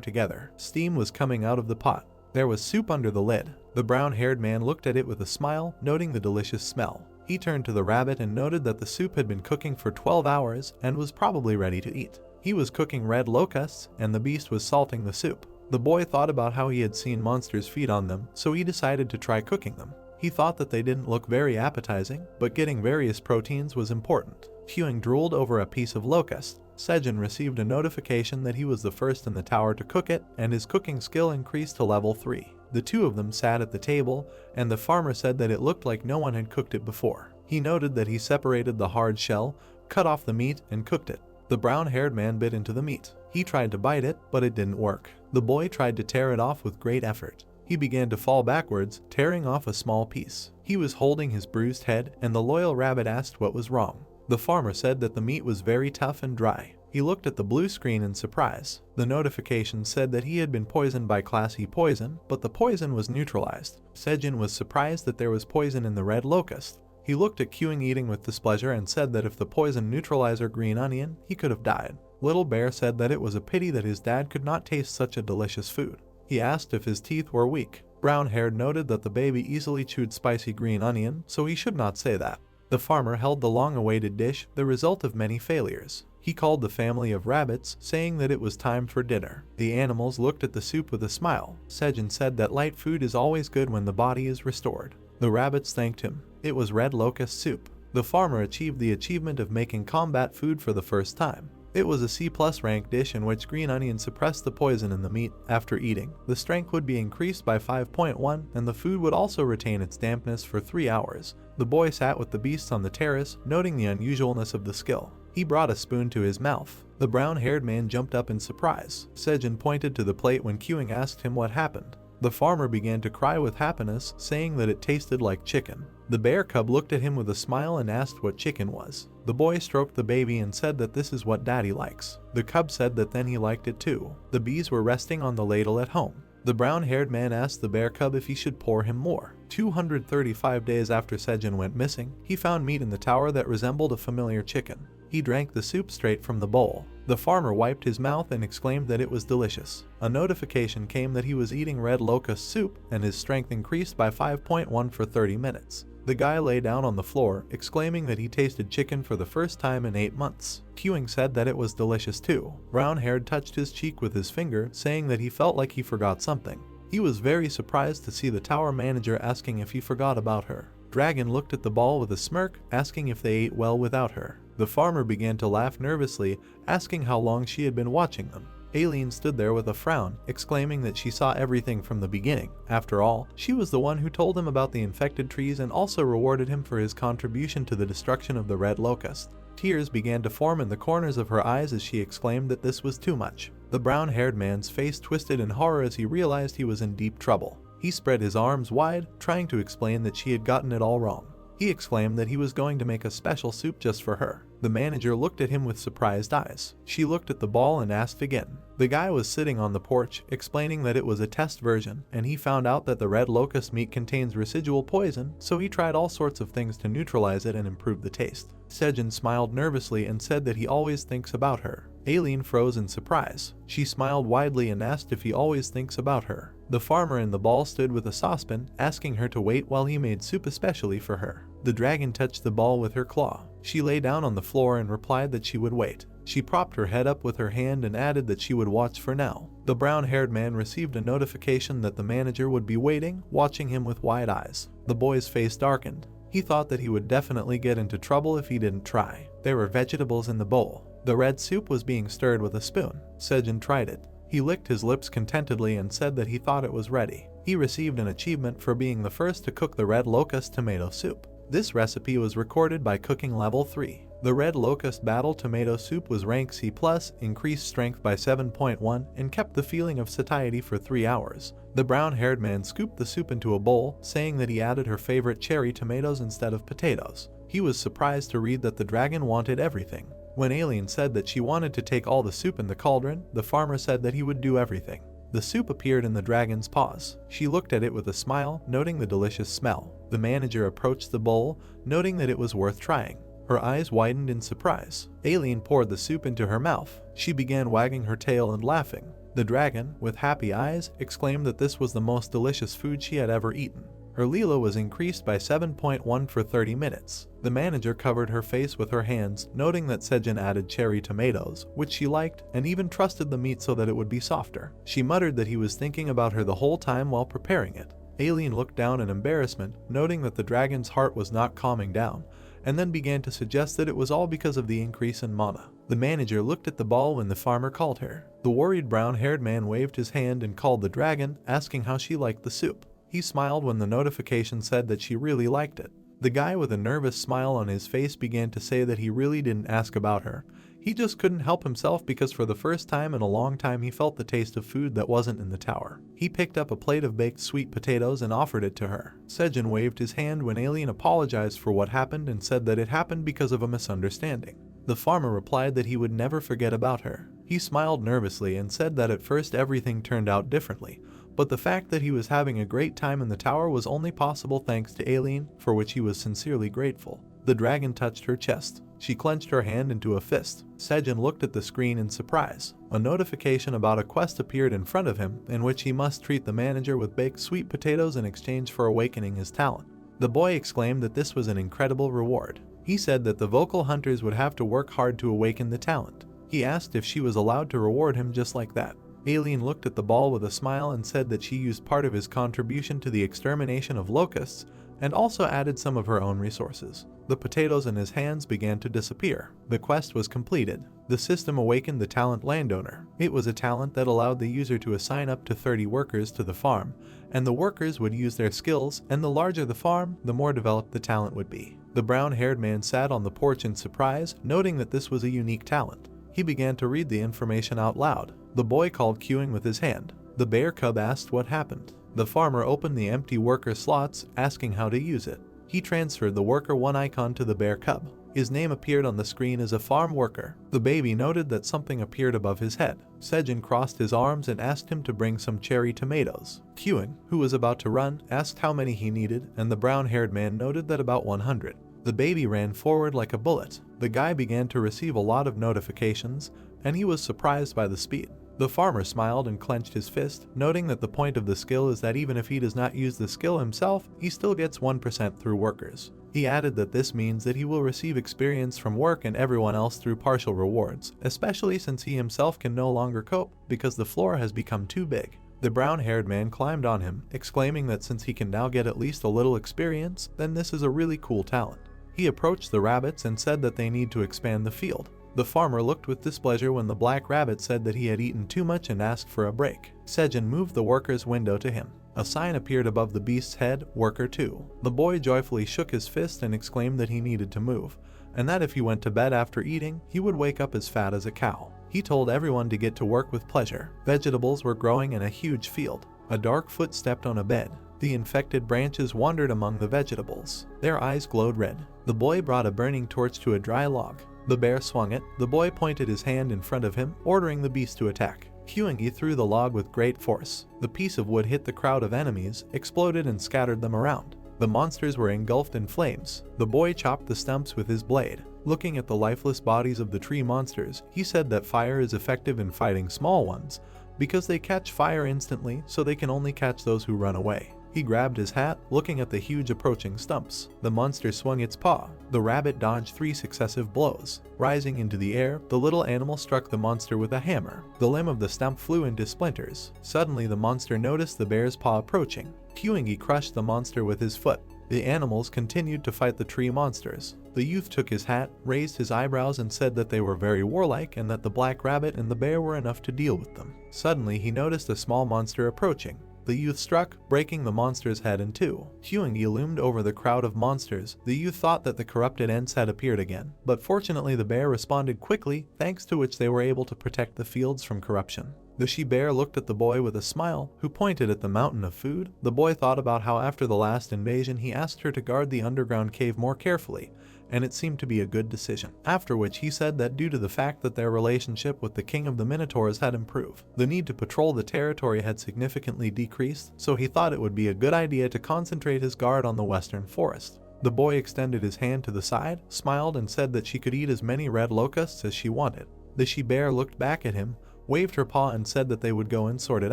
Speaker 1: together. Steam was coming out of the pot. There was soup under the lid. The brown-haired man looked at it with a smile, noting the delicious smell. He turned to the rabbit and noted that the soup had been cooking for 12 hours and was probably ready to eat. He was cooking red locusts, and the beast was salting the soup. The boy thought about how he had seen monsters feed on them, so he decided to try cooking them. He thought that they didn't look very appetizing, but getting various proteins was important. Hewing drooled over a piece of locust. Sejun received a notification that he was the first in the tower to cook it, and his cooking skill increased to level 3. The two of them sat at the table, and the farmer said that it looked like no one had cooked it before. He noted that he separated the hard shell, cut off the meat, and cooked it. The brown-haired man bit into the meat. He tried to bite it, but it didn't work. The boy tried to tear it off with great effort. He began to fall backwards, tearing off a small piece. He was holding his bruised head, and the loyal rabbit asked what was wrong. The farmer said that the meat was very tough and dry. He looked at the blue screen in surprise. The notification said that he had been poisoned by classy poison, but the poison was neutralized. Sejun was surprised that there was poison in the red locust. He looked at Queuing eating with displeasure and said that if the poison neutralizer green onion, he could have died. Little Bear said that it was a pity that his dad could not taste such a delicious food. He asked if his teeth were weak. Brown-haired noted that the baby easily chewed spicy green onion, so he should not say that. The farmer held the long-awaited dish, the result of many failures. He called the family of rabbits, saying that it was time for dinner. The animals looked at the soup with a smile. Sejun said that light food is always good when the body is restored. The rabbits thanked him. It was red locust soup. The farmer achieved the achievement of making combat food for the first time. It was a C+ rank dish in which green onion suppressed the poison in the meat. After eating, the strength would be increased by 5.1, and the food would also retain its dampness for 3 hours. The boy sat with the beasts on the terrace, noting the unusualness of the skill. He brought a spoon to his mouth. The brown-haired man jumped up in surprise. Sejun pointed to the plate when Queuing asked him what happened. The farmer began to cry with happiness, saying that it tasted like chicken. The bear cub looked at him with a smile and asked what chicken was. The boy stroked the baby and said that this is what daddy likes. The cub said that then he liked it too. The bees were resting on the ladle at home. The brown-haired man asked the bear cub if he should pour him more. 235 days after Sejun went missing, he found meat in the tower that resembled a familiar chicken. He drank the soup straight from the bowl. The farmer wiped his mouth and exclaimed that it was delicious. A notification came that he was eating red locust soup, and his strength increased by 5.1 for 30 minutes. The guy lay down on the floor, exclaiming that he tasted chicken for the first time in 8 months. Queuing said that it was delicious too. Brown-haired touched his cheek with his finger, saying that he felt like he forgot something. He was very surprised to see the tower manager asking if he forgot about her. Dragon looked at the ball with a smirk, asking if they ate well without her. The farmer began to laugh nervously, asking how long she had been watching them. Aileen stood there with a frown, exclaiming that she saw everything from the beginning. After all, she was the one who told him about the infected trees and also rewarded him for his contribution to the destruction of the red locust. Tears began to form in the corners of her eyes as she exclaimed that this was too much. The brown-haired man's face twisted in horror as he realized he was in deep trouble. He spread his arms wide, trying to explain that she had gotten it all wrong. He exclaimed that he was going to make a special soup just for her. The manager looked at him with surprised eyes. She looked at the ball and asked again. The guy was sitting on the porch, explaining that it was a test version, and he found out that the red locust meat contains residual poison, so he tried all sorts of things to neutralize it and improve the taste. Sejun smiled nervously and said that he always thinks about her. Aileen froze in surprise. She smiled widely and asked if he always thinks about her. The farmer in the ball stood with a saucepan, asking her to wait while he made soup especially for her. The dragon touched the ball with her claw. She lay down on the floor and replied that she would wait. She propped her head up with her hand and added that she would watch for now. The brown-haired man received a notification that the manager would be waiting, watching him with wide eyes. The boy's face darkened. He thought that he would definitely get into trouble if he didn't try. There were vegetables in the bowl. The red soup was being stirred with a spoon. Sejun tried it. He licked his lips contentedly and said that he thought it was ready. He received an achievement for being the first to cook the red locust tomato soup. This recipe was recorded by cooking level 3. The red locust battle tomato soup was rank C+, increased strength by 7.1, and kept the feeling of satiety for 3 hours. The brown-haired man scooped the soup into a bowl, saying that he added her favorite cherry tomatoes instead of potatoes. He was surprised to read that the dragon wanted everything. When Aileen said that she wanted to take all the soup in the cauldron, the farmer said that he would do everything. The soup appeared in the dragon's paws. She looked at it with a smile, noting the delicious smell. The manager approached the bowl, noting that it was worth trying. Her eyes widened in surprise. Aileen poured the soup into her mouth. She began wagging her tail and laughing. The dragon, with happy eyes, exclaimed that this was the most delicious food she had ever eaten. Her Leela was increased by 7.1 for 30 minutes. The manager covered her face with her hands, noting that Sejun added cherry tomatoes, which she liked, and even trusted the meat so that it would be softer. She muttered that he was thinking about her the whole time while preparing it. Aileen looked down in embarrassment, noting that the dragon's heart was not calming down, and then began to suggest that it was all because of the increase in mana. The manager looked at the ball when the farmer called her. The worried brown-haired man waved his hand and called the dragon, asking how she liked the soup. He smiled when the notification said that she really liked it. The guy with a nervous smile on his face began to say that he really didn't ask about her. He just couldn't help himself because for the first time in a long time he felt the taste of food that wasn't in the tower. He picked up a plate of baked sweet potatoes and offered it to her. Sejun waved his hand when Aileen apologized for what happened and said that it happened because of a misunderstanding. The farmer replied that he would never forget about her. He smiled nervously and said that at first everything turned out differently, but the fact that he was having a great time in the tower was only possible thanks to Aileen, for which he was sincerely grateful. The dragon touched her chest. She clenched her hand into a fist. Sejun looked at the screen in surprise. A notification about a quest appeared in front of him, in which he must treat the manager with baked sweet potatoes in exchange for awakening his talent. The boy exclaimed that this was an incredible reward. He said that the vocal hunters would have to work hard to awaken the talent. He asked if she was allowed to reward him just like that. Aileen looked at the ball with a smile and said that she used part of his contribution to the extermination of locusts and also added some of her own resources. The potatoes in his hands began to disappear. The quest was completed. The system awakened the talent landowner. It was a talent that allowed the user to assign up to 30 workers to the farm, and the workers would use their skills, and the larger the farm, the more developed the talent would be. The brown-haired man sat on the porch in surprise, noting that this was a unique talent. He began to read the information out loud. The boy called queuing with his hand. The bear cub asked what happened. The farmer opened the empty worker slots, asking how to use it. He transferred the worker 1 icon to the bear cub. His name appeared on the screen as a farm worker. The baby noted that something appeared above his head. Sejun crossed his arms and asked him to bring some cherry tomatoes. Queuing, who was about to run, asked how many he needed, and the brown-haired man noted that about 100. The baby ran forward like a bullet. The guy began to receive a lot of notifications, and he was surprised by the speed. The farmer smiled and clenched his fist, noting that the point of the skill is that even if he does not use the skill himself, he still gets 1% through workers. He added that this means that he will receive experience from work and everyone else through partial rewards, especially since he himself can no longer cope because the floor has become too big. The brown-haired man climbed on him, exclaiming that since he can now get at least a little experience, then this is a really cool talent. He approached the rabbits and said that they need to expand the field. The farmer looked with displeasure when the black rabbit said that he had eaten too much and asked for a break. Sejun moved the worker's window to him. A sign appeared above the beast's head, Worker 2. The boy joyfully shook his fist and exclaimed that he needed to move, and that if he went to bed after eating, he would wake up as fat as a cow. He told everyone to get to work with pleasure. Vegetables were growing in a huge field. A dark foot stepped on a bed. The infected branches wandered among the vegetables. Their eyes glowed red. The boy brought a burning torch to a dry log. The bear swung it. The boy pointed his hand in front of him, ordering the beast to attack. He threw the log with great force. The piece of wood hit the crowd of enemies, exploded and scattered them around. The monsters were engulfed in flames. The boy chopped the stumps with his blade. Looking at the lifeless bodies of the tree monsters, he said that fire is effective in fighting small ones, because they catch fire instantly, so they can only catch those who run away. He grabbed his hat, looking at the huge approaching stumps. The monster swung its paw. The rabbit dodged 3 successive blows. Rising into the air, the little animal struck the monster with a hammer. The limb of the stump flew into splinters. Suddenly the monster noticed the bear's paw approaching. He crushed the monster with his foot. The animals continued to fight the tree monsters. The youth took his hat, raised his eyebrows and said that they were very warlike and that the black rabbit and the bear were enough to deal with them. Suddenly he noticed a small monster approaching. The youth struck, breaking the monster's head in 2. Huangi loomed over the crowd of monsters. The youth thought that the corrupted ants had appeared again, but fortunately the bear responded quickly, thanks to which they were able to protect the fields from corruption. The she-bear looked at the boy with a smile, who pointed at the mountain of food. The boy thought about how after the last invasion he asked her to guard the underground cave more carefully, and it seemed to be a good decision. After which he said that due to the fact that their relationship with the king of the Minotaurs had improved, the need to patrol the territory had significantly decreased, so he thought it would be a good idea to concentrate his guard on the western forest. The boy extended his hand to the side, smiled and said that she could eat as many red locusts as she wanted. The she-bear looked back at him, waved her paw and said that they would go and sort it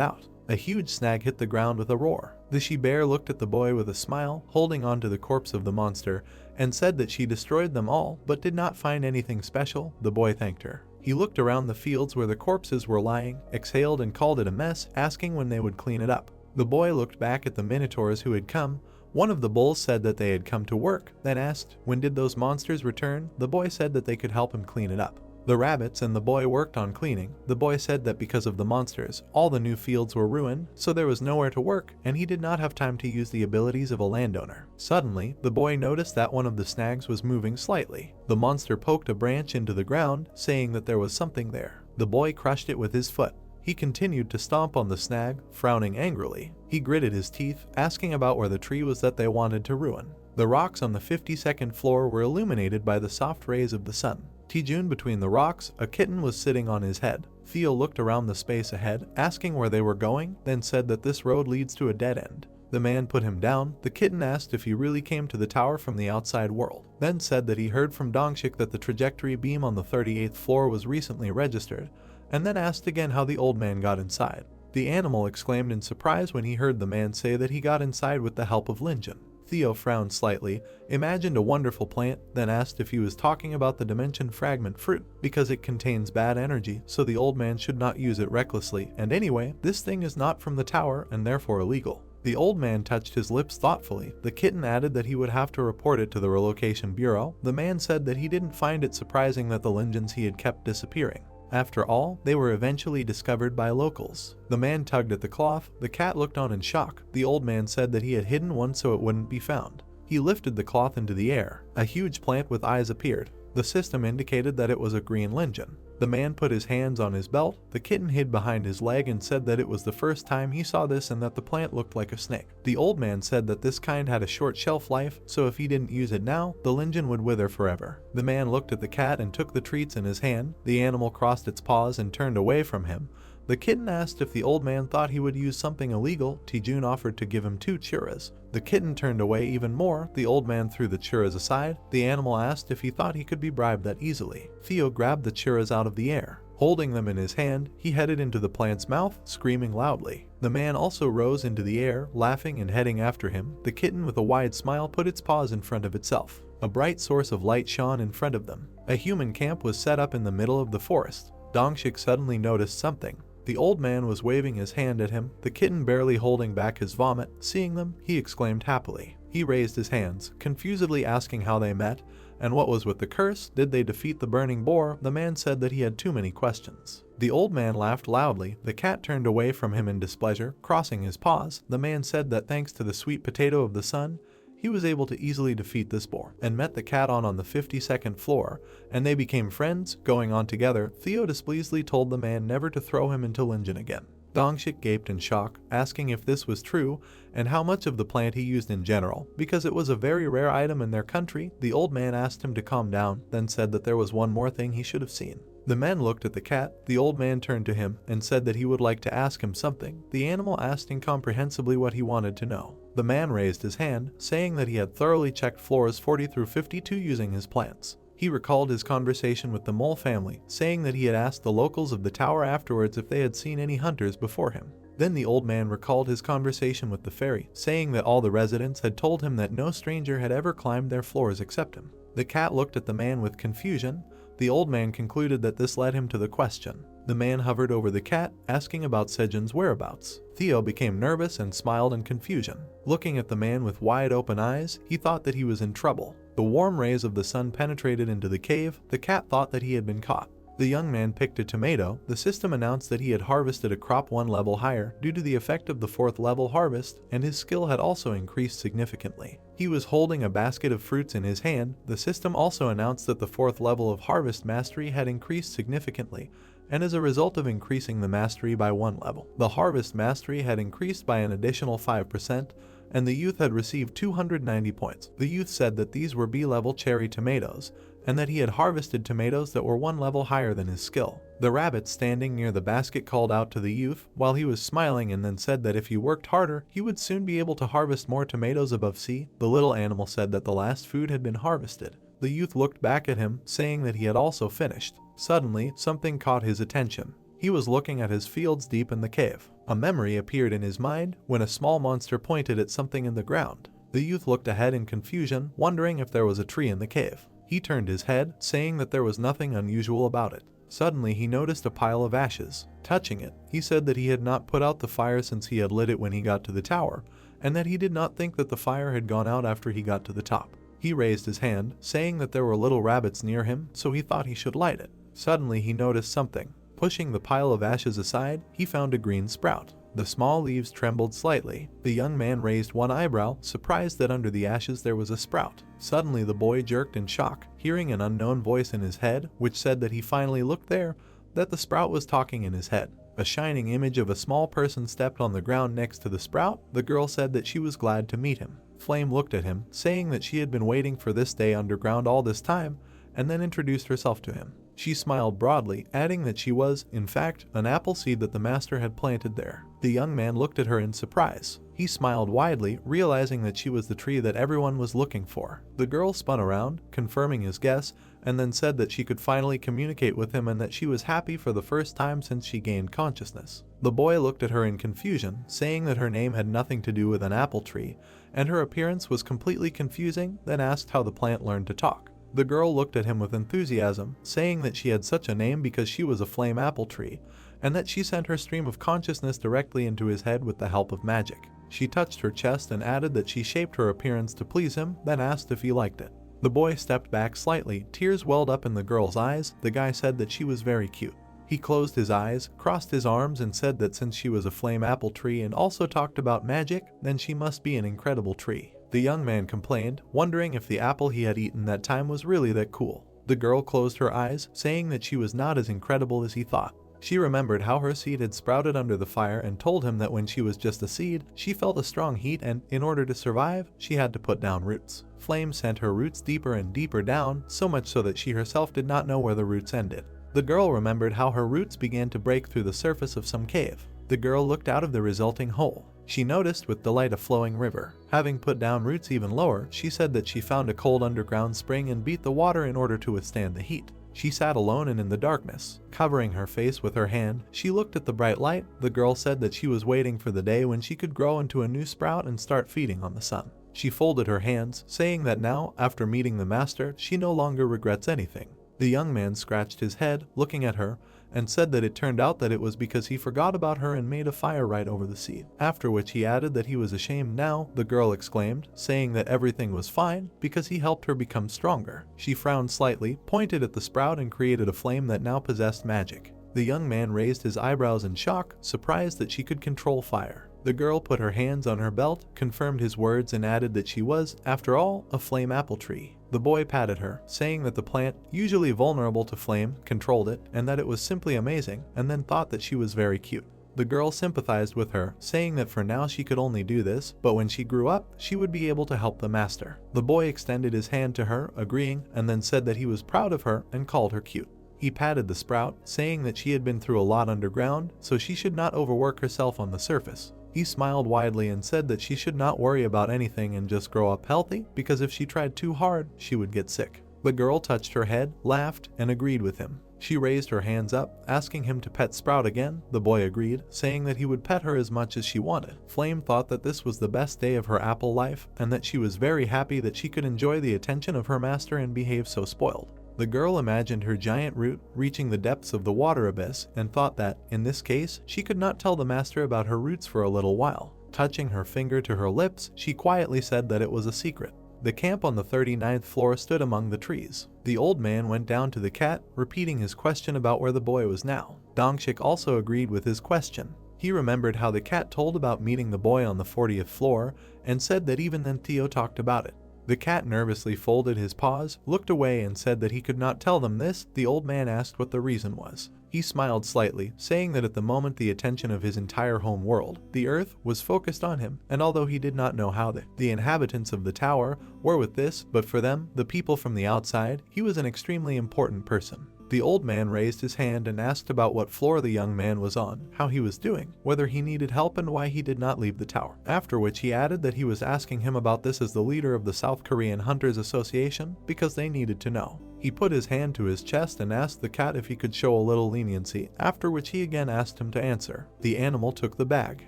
Speaker 1: out. A huge snag hit the ground with a roar. The she-bear looked at the boy with a smile, holding onto the corpse of the monster, and said that she destroyed them all but did not find anything special. The boy thanked her. He looked around the fields where the corpses were lying, exhaled and called it a mess, asking when they would clean it up. The boy looked back at the minotaurs who had come. One of the bulls said that they had come to work, then asked, when did those monsters return? The boy said that they could help him clean it up. The rabbits and the boy worked on cleaning. The boy said that because of the monsters, all the new fields were ruined, so there was nowhere to work, and he did not have time to use the abilities of a landowner. Suddenly, the boy noticed that one of the snags was moving slightly. The monster poked a branch into the ground, saying that there was something there. The boy crushed it with his foot. He continued to stomp on the snag, frowning angrily. He gritted his teeth, asking about where the tree was that they wanted to ruin. The rocks on the 52nd floor were illuminated by the soft rays of the sun. Sejun between the rocks, a kitten was sitting on his head. Theo looked around the space ahead, asking where they were going, then said that this road leads to a dead end. The man put him down. The kitten asked if he really came to the tower from the outside world, then said that he heard from Dongshik that the trajectory beam on the 38th floor was recently registered, and then asked again how the old man got inside. The animal exclaimed in surprise when he heard the man say that he got inside with the help of Linjun. Theo frowned slightly, imagined a wonderful plant, then asked if he was talking about the dimension fragment fruit, because it contains bad energy, so the old man should not use it recklessly, and anyway, this thing is not from the tower and therefore illegal. The old man touched his lips thoughtfully. The kitten added that he would have to report it to the relocation bureau. The man said that he didn't find it surprising that the Linjons he had kept disappearing. After all, they were eventually discovered by locals. The man tugged at the cloth. The cat looked on in shock. The old man said that he had hidden one so it wouldn't be found. He lifted the cloth into the air. A huge plant with eyes appeared. The system indicated that it was a green Linjon. The man put his hands on his belt. The kitten hid behind his leg and said that it was the first time he saw this and that the plant looked like a snake. The old man said that this kind had a short shelf life, so if he didn't use it now, the Linjon would wither forever. The man looked at the cat and took the treats in his hand. The animal crossed its paws and turned away from him, The kitten asked if the old man thought he would use something illegal. Sejun offered to give him 2 churras. The kitten turned away even more. The old man threw the churras aside. The animal asked if he thought he could be bribed that easily. Theo grabbed the churras out of the air. Holding them in his hand, he headed into the plant's mouth, screaming loudly. The man also rose into the air, laughing and heading after him. The kitten, with a wide smile, put its paws in front of itself. A bright source of light shone in front of them. A human camp was set up in the middle of the forest. Dongshik suddenly noticed something. The old man was waving his hand at him, the kitten barely holding back his vomit. Seeing them, he exclaimed happily. He raised his hands, confusedly asking how they met, and what was with the curse. Did they defeat the burning boar? The man said that he had too many questions. The old man laughed loudly. The cat turned away from him in displeasure, crossing his paws. The man said that thanks to the sweet potato of the sun, he was able to easily defeat this boar, and met the cat on the 52nd floor, and they became friends, going on together. Theo displeasedly told the man never to throw him into Linjin again. Dongshik gaped in shock, asking if this was true, and how much of the plant he used in general, because it was a very rare item in their country. The old man asked him to calm down, then said that there was one more thing he should have seen. The men looked at the cat. The old man turned to him and said that he would like to ask him something. The animal asked incomprehensibly what he wanted to know. The man raised his hand, saying that he had thoroughly checked floors 40 through 52 using his plants. He recalled his conversation with the mole family, saying that he had asked the locals of the tower afterwards if they had seen any hunters before him. Then the old man recalled his conversation with the fairy, saying that all the residents had told him that no stranger had ever climbed their floors except him. The cat looked at the man with confusion. The old man concluded that this led him to the question. The man hovered over the cat, asking about Sejun's whereabouts. Theo became nervous and smiled in confusion. Looking at the man with wide open eyes, he thought that he was in trouble. The warm rays of the sun penetrated into the cave. The cat thought that he had been caught. The young man picked a tomato. The system announced that he had harvested a crop 1 level higher due to the effect of the 4th level harvest, and his skill had also increased significantly. He was holding a basket of fruits in his hand. The system also announced that the 4th level of harvest mastery had increased significantly, and as a result of increasing the mastery by 1 level, the harvest mastery had increased by an additional 5%, and the youth had received 290 points. The youth said that these were B-level cherry tomatoes, and that he had harvested tomatoes that were 1 level higher than his skill. The rabbit standing near the basket called out to the youth while he was smiling, and then said that if he worked harder, he would soon be able to harvest more tomatoes above C. The little animal said that the last food had been harvested. The youth looked back at him, saying that he had also finished. Suddenly, something caught his attention. He was looking at his fields deep in the cave. A memory appeared in his mind when a small monster pointed at something in the ground. The youth looked ahead in confusion, wondering if there was a tree in the cave. He turned his head, saying that there was nothing unusual about it. Suddenly, he noticed a pile of ashes. Touching it, he said that he had not put out the fire since he had lit it when he got to the tower, and that he did not think that the fire had gone out after he got to the top. He raised his hand, saying that there were little rabbits near him, so he thought he should light it. Suddenly, he noticed something. Pushing the pile of ashes aside, he found a green sprout. The small leaves trembled slightly. The young man raised one eyebrow, surprised that under the ashes there was a sprout. Suddenly the boy jerked in shock, hearing an unknown voice in his head, which said that he finally looked there, that the sprout was talking in his head. A shining image of a small person stepped on the ground next to the sprout. The girl said that she was glad to meet him. Flame looked at him, saying that she had been waiting for this day underground all this time, and then introduced herself to him. She smiled broadly, adding that she was, in fact, an apple seed that the master had planted there. The young man looked at her in surprise. He smiled widely, realizing that she was the tree that everyone was looking for. The girl spun around, confirming his guess, and then said that she could finally communicate with him and that she was happy for the first time since she gained consciousness. The boy looked at her in confusion, saying that her name had nothing to do with an apple tree, and her appearance was completely confusing, then asked how the plant learned to talk. The girl looked at him with enthusiasm, saying that she had such a name because she was a flame apple tree, and that she sent her stream of consciousness directly into his head with the help of magic. She touched her chest and added that she shaped her appearance to please him, then asked if he liked it. The boy stepped back slightly, tears welled up in the girl's eyes. The guy said that she was very cute. He closed his eyes, crossed his arms, and said that since she was a flame apple tree and also talked about magic, then she must be an incredible tree. The young man complained, wondering if the apple he had eaten that time was really that cool. The girl closed her eyes, saying that she was not as incredible as he thought. She remembered how her seed had sprouted under the fire and told him that when she was just a seed, she felt a strong heat and, in order to survive, she had to put down roots. Flame sent her roots deeper and deeper down, so much so that she herself did not know where the roots ended. The girl remembered how her roots began to break through the surface of some cave. The girl looked out of the resulting hole. She noticed with delight a flowing river. Having put down roots even lower, she said that she found a cold underground spring and beat the water in order to withstand the heat. She sat alone and in the darkness. Covering her face with her hand, she looked at the bright light. The girl said that she was waiting for the day when she could grow into a new sprout and start feeding on the sun. She folded her hands, saying that now, after meeting the master, she no longer regrets anything. The young man scratched his head, looking at her, and said that it turned out that it was because he forgot about her and made a fire right over the seed. After which he added that he was ashamed now, the girl exclaimed, saying that everything was fine because he helped her become stronger. She frowned slightly, pointed at the sprout and created a flame that now possessed magic. The young man raised his eyebrows in shock, surprised that she could control fire. The girl put her hands on her belt, confirmed his words and added that she was, after all, a flame apple tree. The boy patted her, saying that the plant, usually vulnerable to flame, controlled it, and that it was simply amazing, and then thought that she was very cute. The girl sympathized with her, saying that for now she could only do this, but when she grew up, she would be able to help the master. The boy extended his hand to her, agreeing, and then said that he was proud of her and called her cute. He patted the sprout, saying that she had been through a lot underground, so she should not overwork herself on the surface. He smiled widely and said that she should not worry about anything and just grow up healthy, because if she tried too hard, she would get sick. The girl touched her head, laughed, and agreed with him. She raised her hands up, asking him to pet Sprout again. The boy agreed, saying that he would pet her as much as she wanted. Flame thought that this was the best day of her apple life, and that she was very happy that she could enjoy the attention of her master and behave so spoiled. The girl imagined her giant root reaching the depths of the water abyss and thought that, in this case, she could not tell the master about her roots for a little while. Touching her finger to her lips, she quietly said that it was a secret. The camp on the 39th floor stood among the trees. The old man went down to the cat, repeating his question about where the boy was now. Dongshik also agreed with his question. He remembered how the cat told about meeting the boy on the 40th floor and said that even then Theo talked about it. The cat nervously folded his paws, looked away and said that he could not tell them this. The old man asked what the reason was. He smiled slightly, saying that at the moment the attention of his entire home world, the earth, was focused on him, and although he did not know how the inhabitants of the tower were with this, but for them, the people from the outside, he was an extremely important person. The old man raised his hand and asked about what floor the young man was on, how he was doing, whether he needed help and why he did not leave the tower. After which he added that he was asking him about this as the leader of the South Korean Hunters Association because they needed to know. He put his hand to his chest and asked the cat if he could show a little leniency, after which he again asked him to answer. The animal took the bag.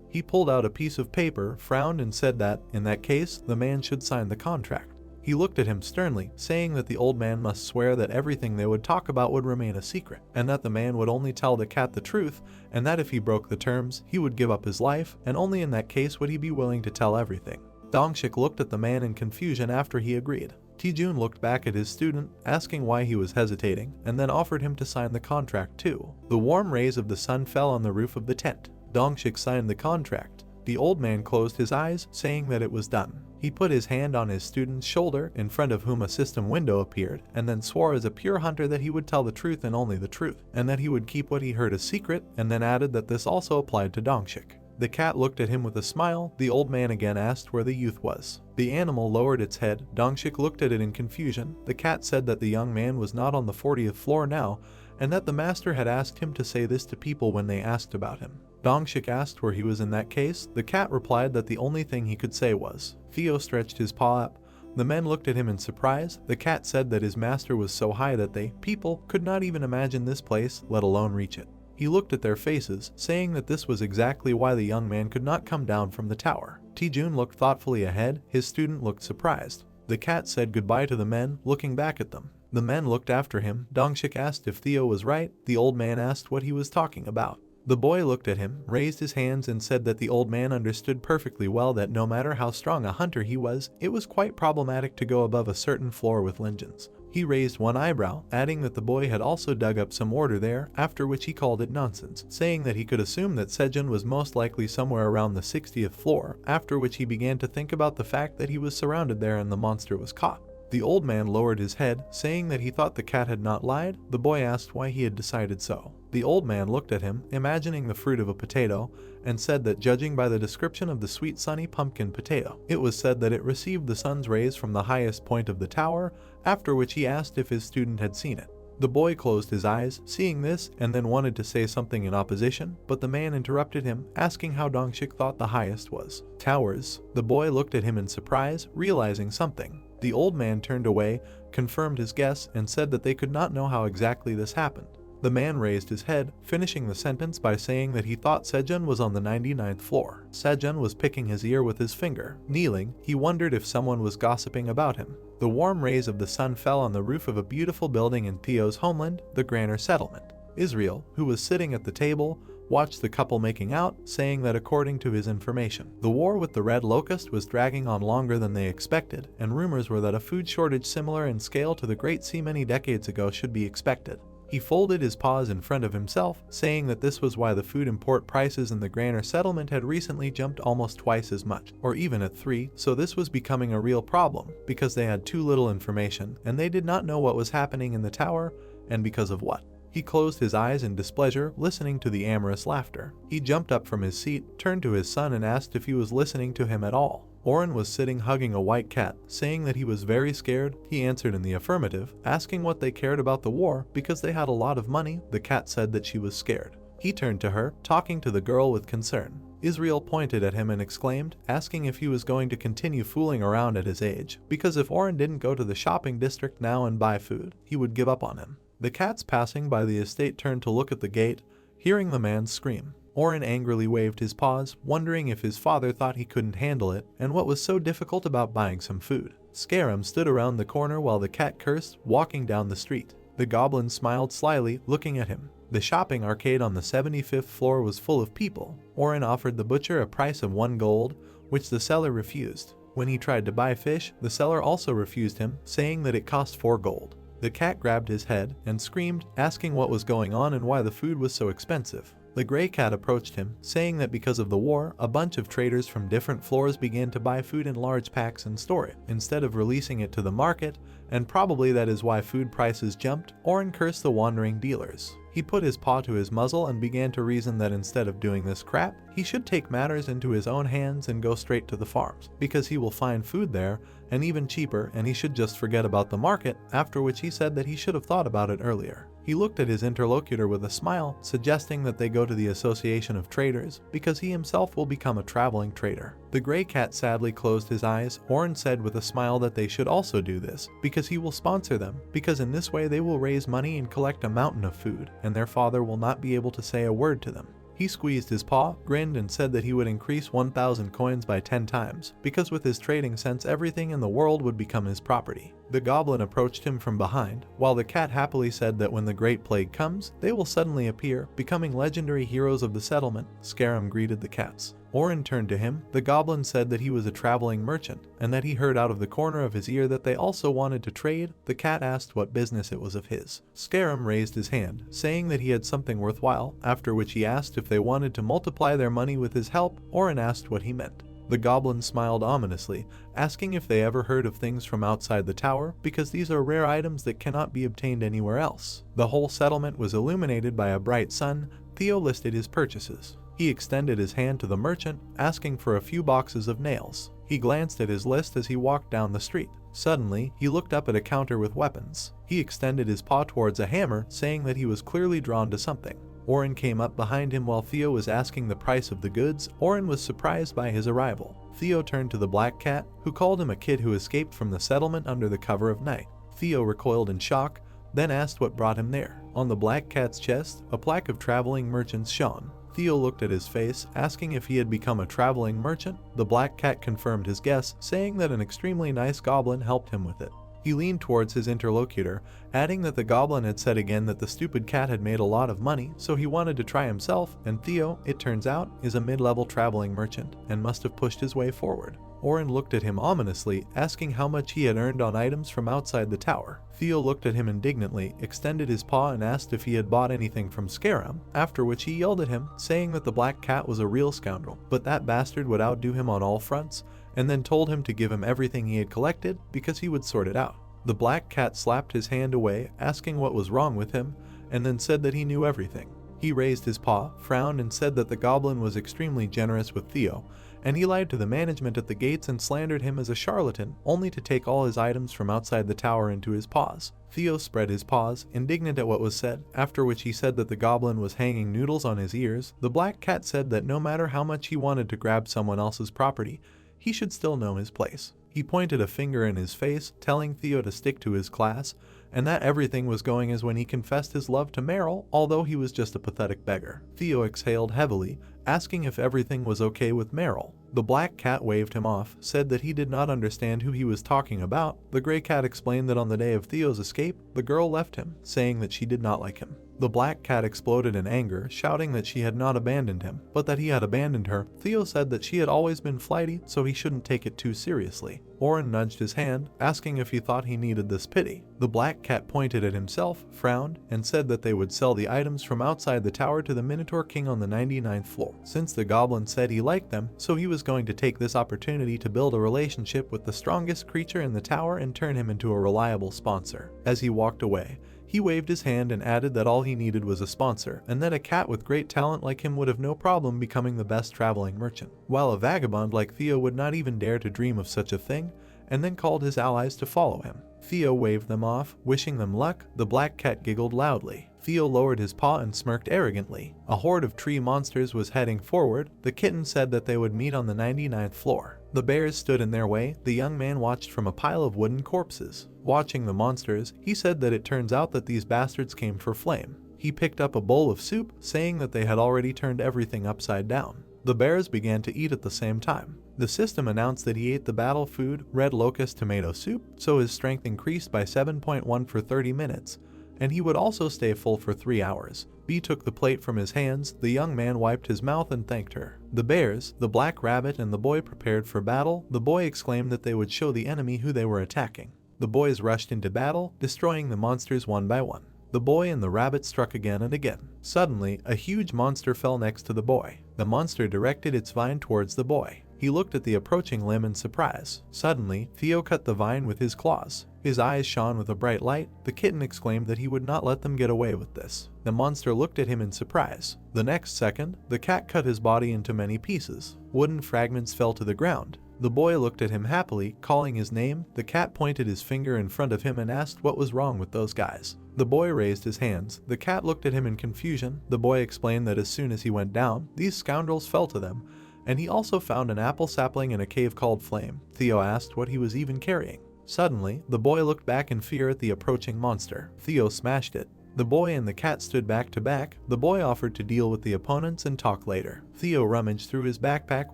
Speaker 1: He pulled out a piece of paper, frowned and said that, in that case, the man should sign the contract. He looked at him sternly, saying that the old man must swear that everything they would talk about would remain a secret, and that the man would only tell the cat the truth, and that if he broke the terms, he would give up his life, and only in that case would he be willing to tell everything. Dongshik looked at the man in confusion after he agreed. Sejun looked back at his student, asking why he was hesitating, and then offered him to sign the contract too. The warm rays of the sun fell on the roof of the tent. Dongshik signed the contract. The old man closed his eyes, saying that it was done. He put his hand on his student's shoulder, in front of whom a system window appeared, and then swore as a pure hunter that he would tell the truth and only the truth, and that he would keep what he heard a secret, and then added that this also applied to Dongshik. The cat looked at him with a smile. The old man again asked where the youth was. The animal lowered its head. Dongshik looked at it in confusion. The cat said that the young man was not on the 40th floor now, and that the master had asked him to say this to people when they asked about him. Dongshik asked where he was in that case. The cat replied that the only thing he could say was. Theo stretched his paw up. The men looked at him in surprise. The cat said that his master was so high that people, could not even imagine this place, let alone reach it. He looked at their faces, saying that this was exactly why the young man could not come down from the tower. Sejun looked thoughtfully ahead. His student looked surprised. The cat said goodbye to the men, looking back at them. The men looked after him. Dongshik asked if Theo was right. The old man asked what he was talking about. The boy looked at him, raised his hands and said that the old man understood perfectly well that no matter how strong a hunter he was, it was quite problematic to go above a certain floor with Linjins. He raised one eyebrow, adding that the boy had also dug up some order there, after which he called it nonsense, saying that he could assume that Sejun was most likely somewhere around the 60th floor, after which he began to think about the fact that he was surrounded there and the monster was caught. The old man lowered his head, saying that he thought the cat had not lied. The boy asked why he had decided so. The old man looked at him, imagining the fruit of a potato, and said that judging by the description of the sweet sunny pumpkin potato, it was said that it received the sun's rays from the highest point of the tower, after which he asked if his student had seen it. The boy closed his eyes, seeing this, and then wanted to say something in opposition, but the man interrupted him, asking how Dongshik thought the highest was. Towers. The boy looked at him in surprise, realizing something. The old man turned away, confirmed his guess, and said that they could not know how exactly this happened. The man raised his head, finishing the sentence by saying that he thought Sejun was on the 99th floor. Sejun was picking his ear with his finger. Kneeling, he wondered if someone was gossiping about him. The warm rays of the sun fell on the roof of a beautiful building in Theo's homeland, the Graner settlement. Israel, who was sitting at the table, watched the couple making out, saying that according to his information, the war with the red locust was dragging on longer than they expected, and rumors were that a food shortage similar in scale to the Great Sea many decades ago should be expected. He folded his paws in front of himself, saying that this was why the food import prices in the Graner settlement had recently jumped almost twice as much, or even at 3, so this was becoming a real problem, because they had too little information, and they did not know what was happening in the tower, and because of what. He closed his eyes in displeasure, listening to the amorous laughter. He jumped up from his seat, turned to his son and asked if he was listening to him at all. Oren was sitting hugging a white cat, saying that he was very scared. He answered in the affirmative, asking what they cared about the war because they had a lot of money. The cat said that she was scared. He turned to her, talking to the girl with concern. Israel pointed at him and exclaimed, asking if he was going to continue fooling around at his age, because if Oren didn't go to the shopping district now and buy food, he would give up on him. The cats passing by the estate turned to look at the gate, hearing the man scream. Oren angrily waved his paws, wondering if his father thought he couldn't handle it, and what was so difficult about buying some food. Scarum stood around the corner while the cat cursed, walking down the street. The goblin smiled slyly, looking at him. The shopping arcade on the 75th floor was full of people. Oren offered the butcher a price of 1 gold, which the seller refused. When he tried to buy fish, the seller also refused him, saying that it cost 4 gold. The cat grabbed his head and screamed, asking what was going on and why the food was so expensive. The gray cat approached him, saying that because of the war, a bunch of traders from different floors began to buy food in large packs and store it, instead of releasing it to the market, and probably that is why food prices jumped. Oren cursed the wandering dealers. He put his paw to his muzzle and began to reason that instead of doing this crap, he should take matters into his own hands and go straight to the farms, because he will find food there, and even cheaper, and he should just forget about the market, after which he said that he should have thought about it earlier. He looked at his interlocutor with a smile, suggesting that they go to the Association of Traders, because he himself will become a traveling trader. The gray cat sadly closed his eyes. Oren said with a smile that they should also do this, because he will sponsor them, because in this way they will raise money and collect a mountain of food, and their father will not be able to say a word to them. He squeezed his paw, grinned, and said that he would increase 1,000 coins by 10 times, because with his trading sense everything in the world would become his property. The goblin approached him from behind, while the cat happily said that when the Great Plague comes, they will suddenly appear, becoming legendary heroes of the settlement. Scarum greeted the cats. Oren turned to him. The goblin said that he was a traveling merchant, and that he heard out of the corner of his ear that they also wanted to trade. The cat asked what business it was of his. Scarum raised his hand, saying that he had something worthwhile, after which he asked if they wanted to multiply their money with his help. Oren asked what he meant. The goblin smiled ominously, asking if they ever heard of things from outside the tower, because these are rare items that cannot be obtained anywhere else. The whole settlement was illuminated by a bright sun. Theo listed his purchases. He extended his hand to the merchant, asking for a few boxes of nails. He glanced at his list as he walked down the street. Suddenly, he looked up at a counter with weapons. He extended his paw towards a hammer, saying that he was clearly drawn to something. Oren came up behind him while Theo was asking the price of the goods. Oren was surprised by his arrival. Theo turned to the black cat, who called him a kid who escaped from the settlement under the cover of night. Theo recoiled in shock, then asked what brought him there. On the black cat's chest, a plaque of traveling merchants shone. Theo looked at his face, asking if he had become a traveling merchant. The black cat confirmed his guess, saying that an extremely nice goblin helped him with it. He leaned towards his interlocutor, adding that the goblin had said again that the stupid cat had made a lot of money, so he wanted to try himself, and Theo, it turns out, is a mid-level traveling merchant, and must have pushed his way forward. Oren looked at him ominously, asking how much he had earned on items from outside the tower. Theo looked at him indignantly, extended his paw and asked if he had bought anything from Scarum, after which he yelled at him, saying that the black cat was a real scoundrel, but that bastard would outdo him on all fronts, and then told him to give him everything he had collected, because he would sort it out. The black cat slapped his hand away, asking what was wrong with him, and then said that he knew everything. He raised his paw, frowned, and said that the goblin was extremely generous with Theo, and he lied to the management at the gates and slandered him as a charlatan, only to take all his items from outside the tower into his paws. Theo spread his paws, indignant at what was said, after which he said that the goblin was hanging noodles on his ears. The black cat said that no matter how much he wanted to grab someone else's property, he should still know his place. He pointed a finger in his face, telling Theo to stick to his class, and that everything was going as when he confessed his love to Meryl, although he was just a pathetic beggar. Theo exhaled heavily, asking if everything was okay with Meryl. The black cat waved him off, said that he did not understand who he was talking about. The gray cat explained that on the day of Theo's escape, the girl left him, saying that she did not like him. The black cat exploded in anger, shouting that she had not abandoned him, but that he had abandoned her. Theo said that she had always been flighty, so he shouldn't take it too seriously. Oren nudged his hand, asking if he thought he needed this pity. The black cat pointed at himself, frowned, and said that they would sell the items from outside the tower to the Minotaur King on the 99th floor. Since the goblin said he liked them, so he was going to take this opportunity to build a relationship with the strongest creature in the tower and turn him into a reliable sponsor. As he walked away, he waved his hand and added that all he needed was a sponsor, and that a cat with great talent like him would have no problem becoming the best traveling merchant, while a vagabond like Theo would not even dare to dream of such a thing, and then called his allies to follow him. Theo waved them off, wishing them luck. The black cat giggled loudly. Theo lowered his paw and smirked arrogantly. A horde of tree monsters was heading forward. The kitten said that they would meet on the 99th floor. The bears stood in their way. The young man watched from a pile of wooden corpses. Watching the monsters, he said that it turns out that these bastards came for flame. He picked up a bowl of soup, saying that they had already turned everything upside down. The bears began to eat at the same time. The system announced that he ate the battle food, red locust tomato soup, so his strength increased by 7.1 for 30 minutes, and he would also stay full for 3 hours. Bee took the plate from his hands. The young man wiped his mouth and thanked her. The bears, the black rabbit, and the boy prepared for battle. The boy exclaimed that they would show the enemy who they were attacking. The boys rushed into battle, destroying the monsters one by one. The boy and the rabbit struck again and again. Suddenly, a huge monster fell next to the boy. The monster directed its vine towards the boy. He looked at the approaching limb in surprise. Suddenly, Theo cut the vine with his claws. His eyes shone with a bright light. The kitten exclaimed that he would not let them get away with this. The monster looked at him in surprise. The next second, the cat cut his body into many pieces. Wooden fragments fell to the ground. The boy looked at him happily, calling his name. The cat pointed his finger in front of him and asked what was wrong with those guys. The boy raised his hands. The cat looked at him in confusion. The boy explained that as soon as he went down, these scoundrels fell to them, and he also found an apple sapling in a cave called Flame. Theo asked what he was even carrying. Suddenly, the boy looked back in fear at the approaching monster. Theo smashed it. The boy and the cat stood back to back. The boy offered to deal with the opponents and talk later. Theo rummaged through his backpack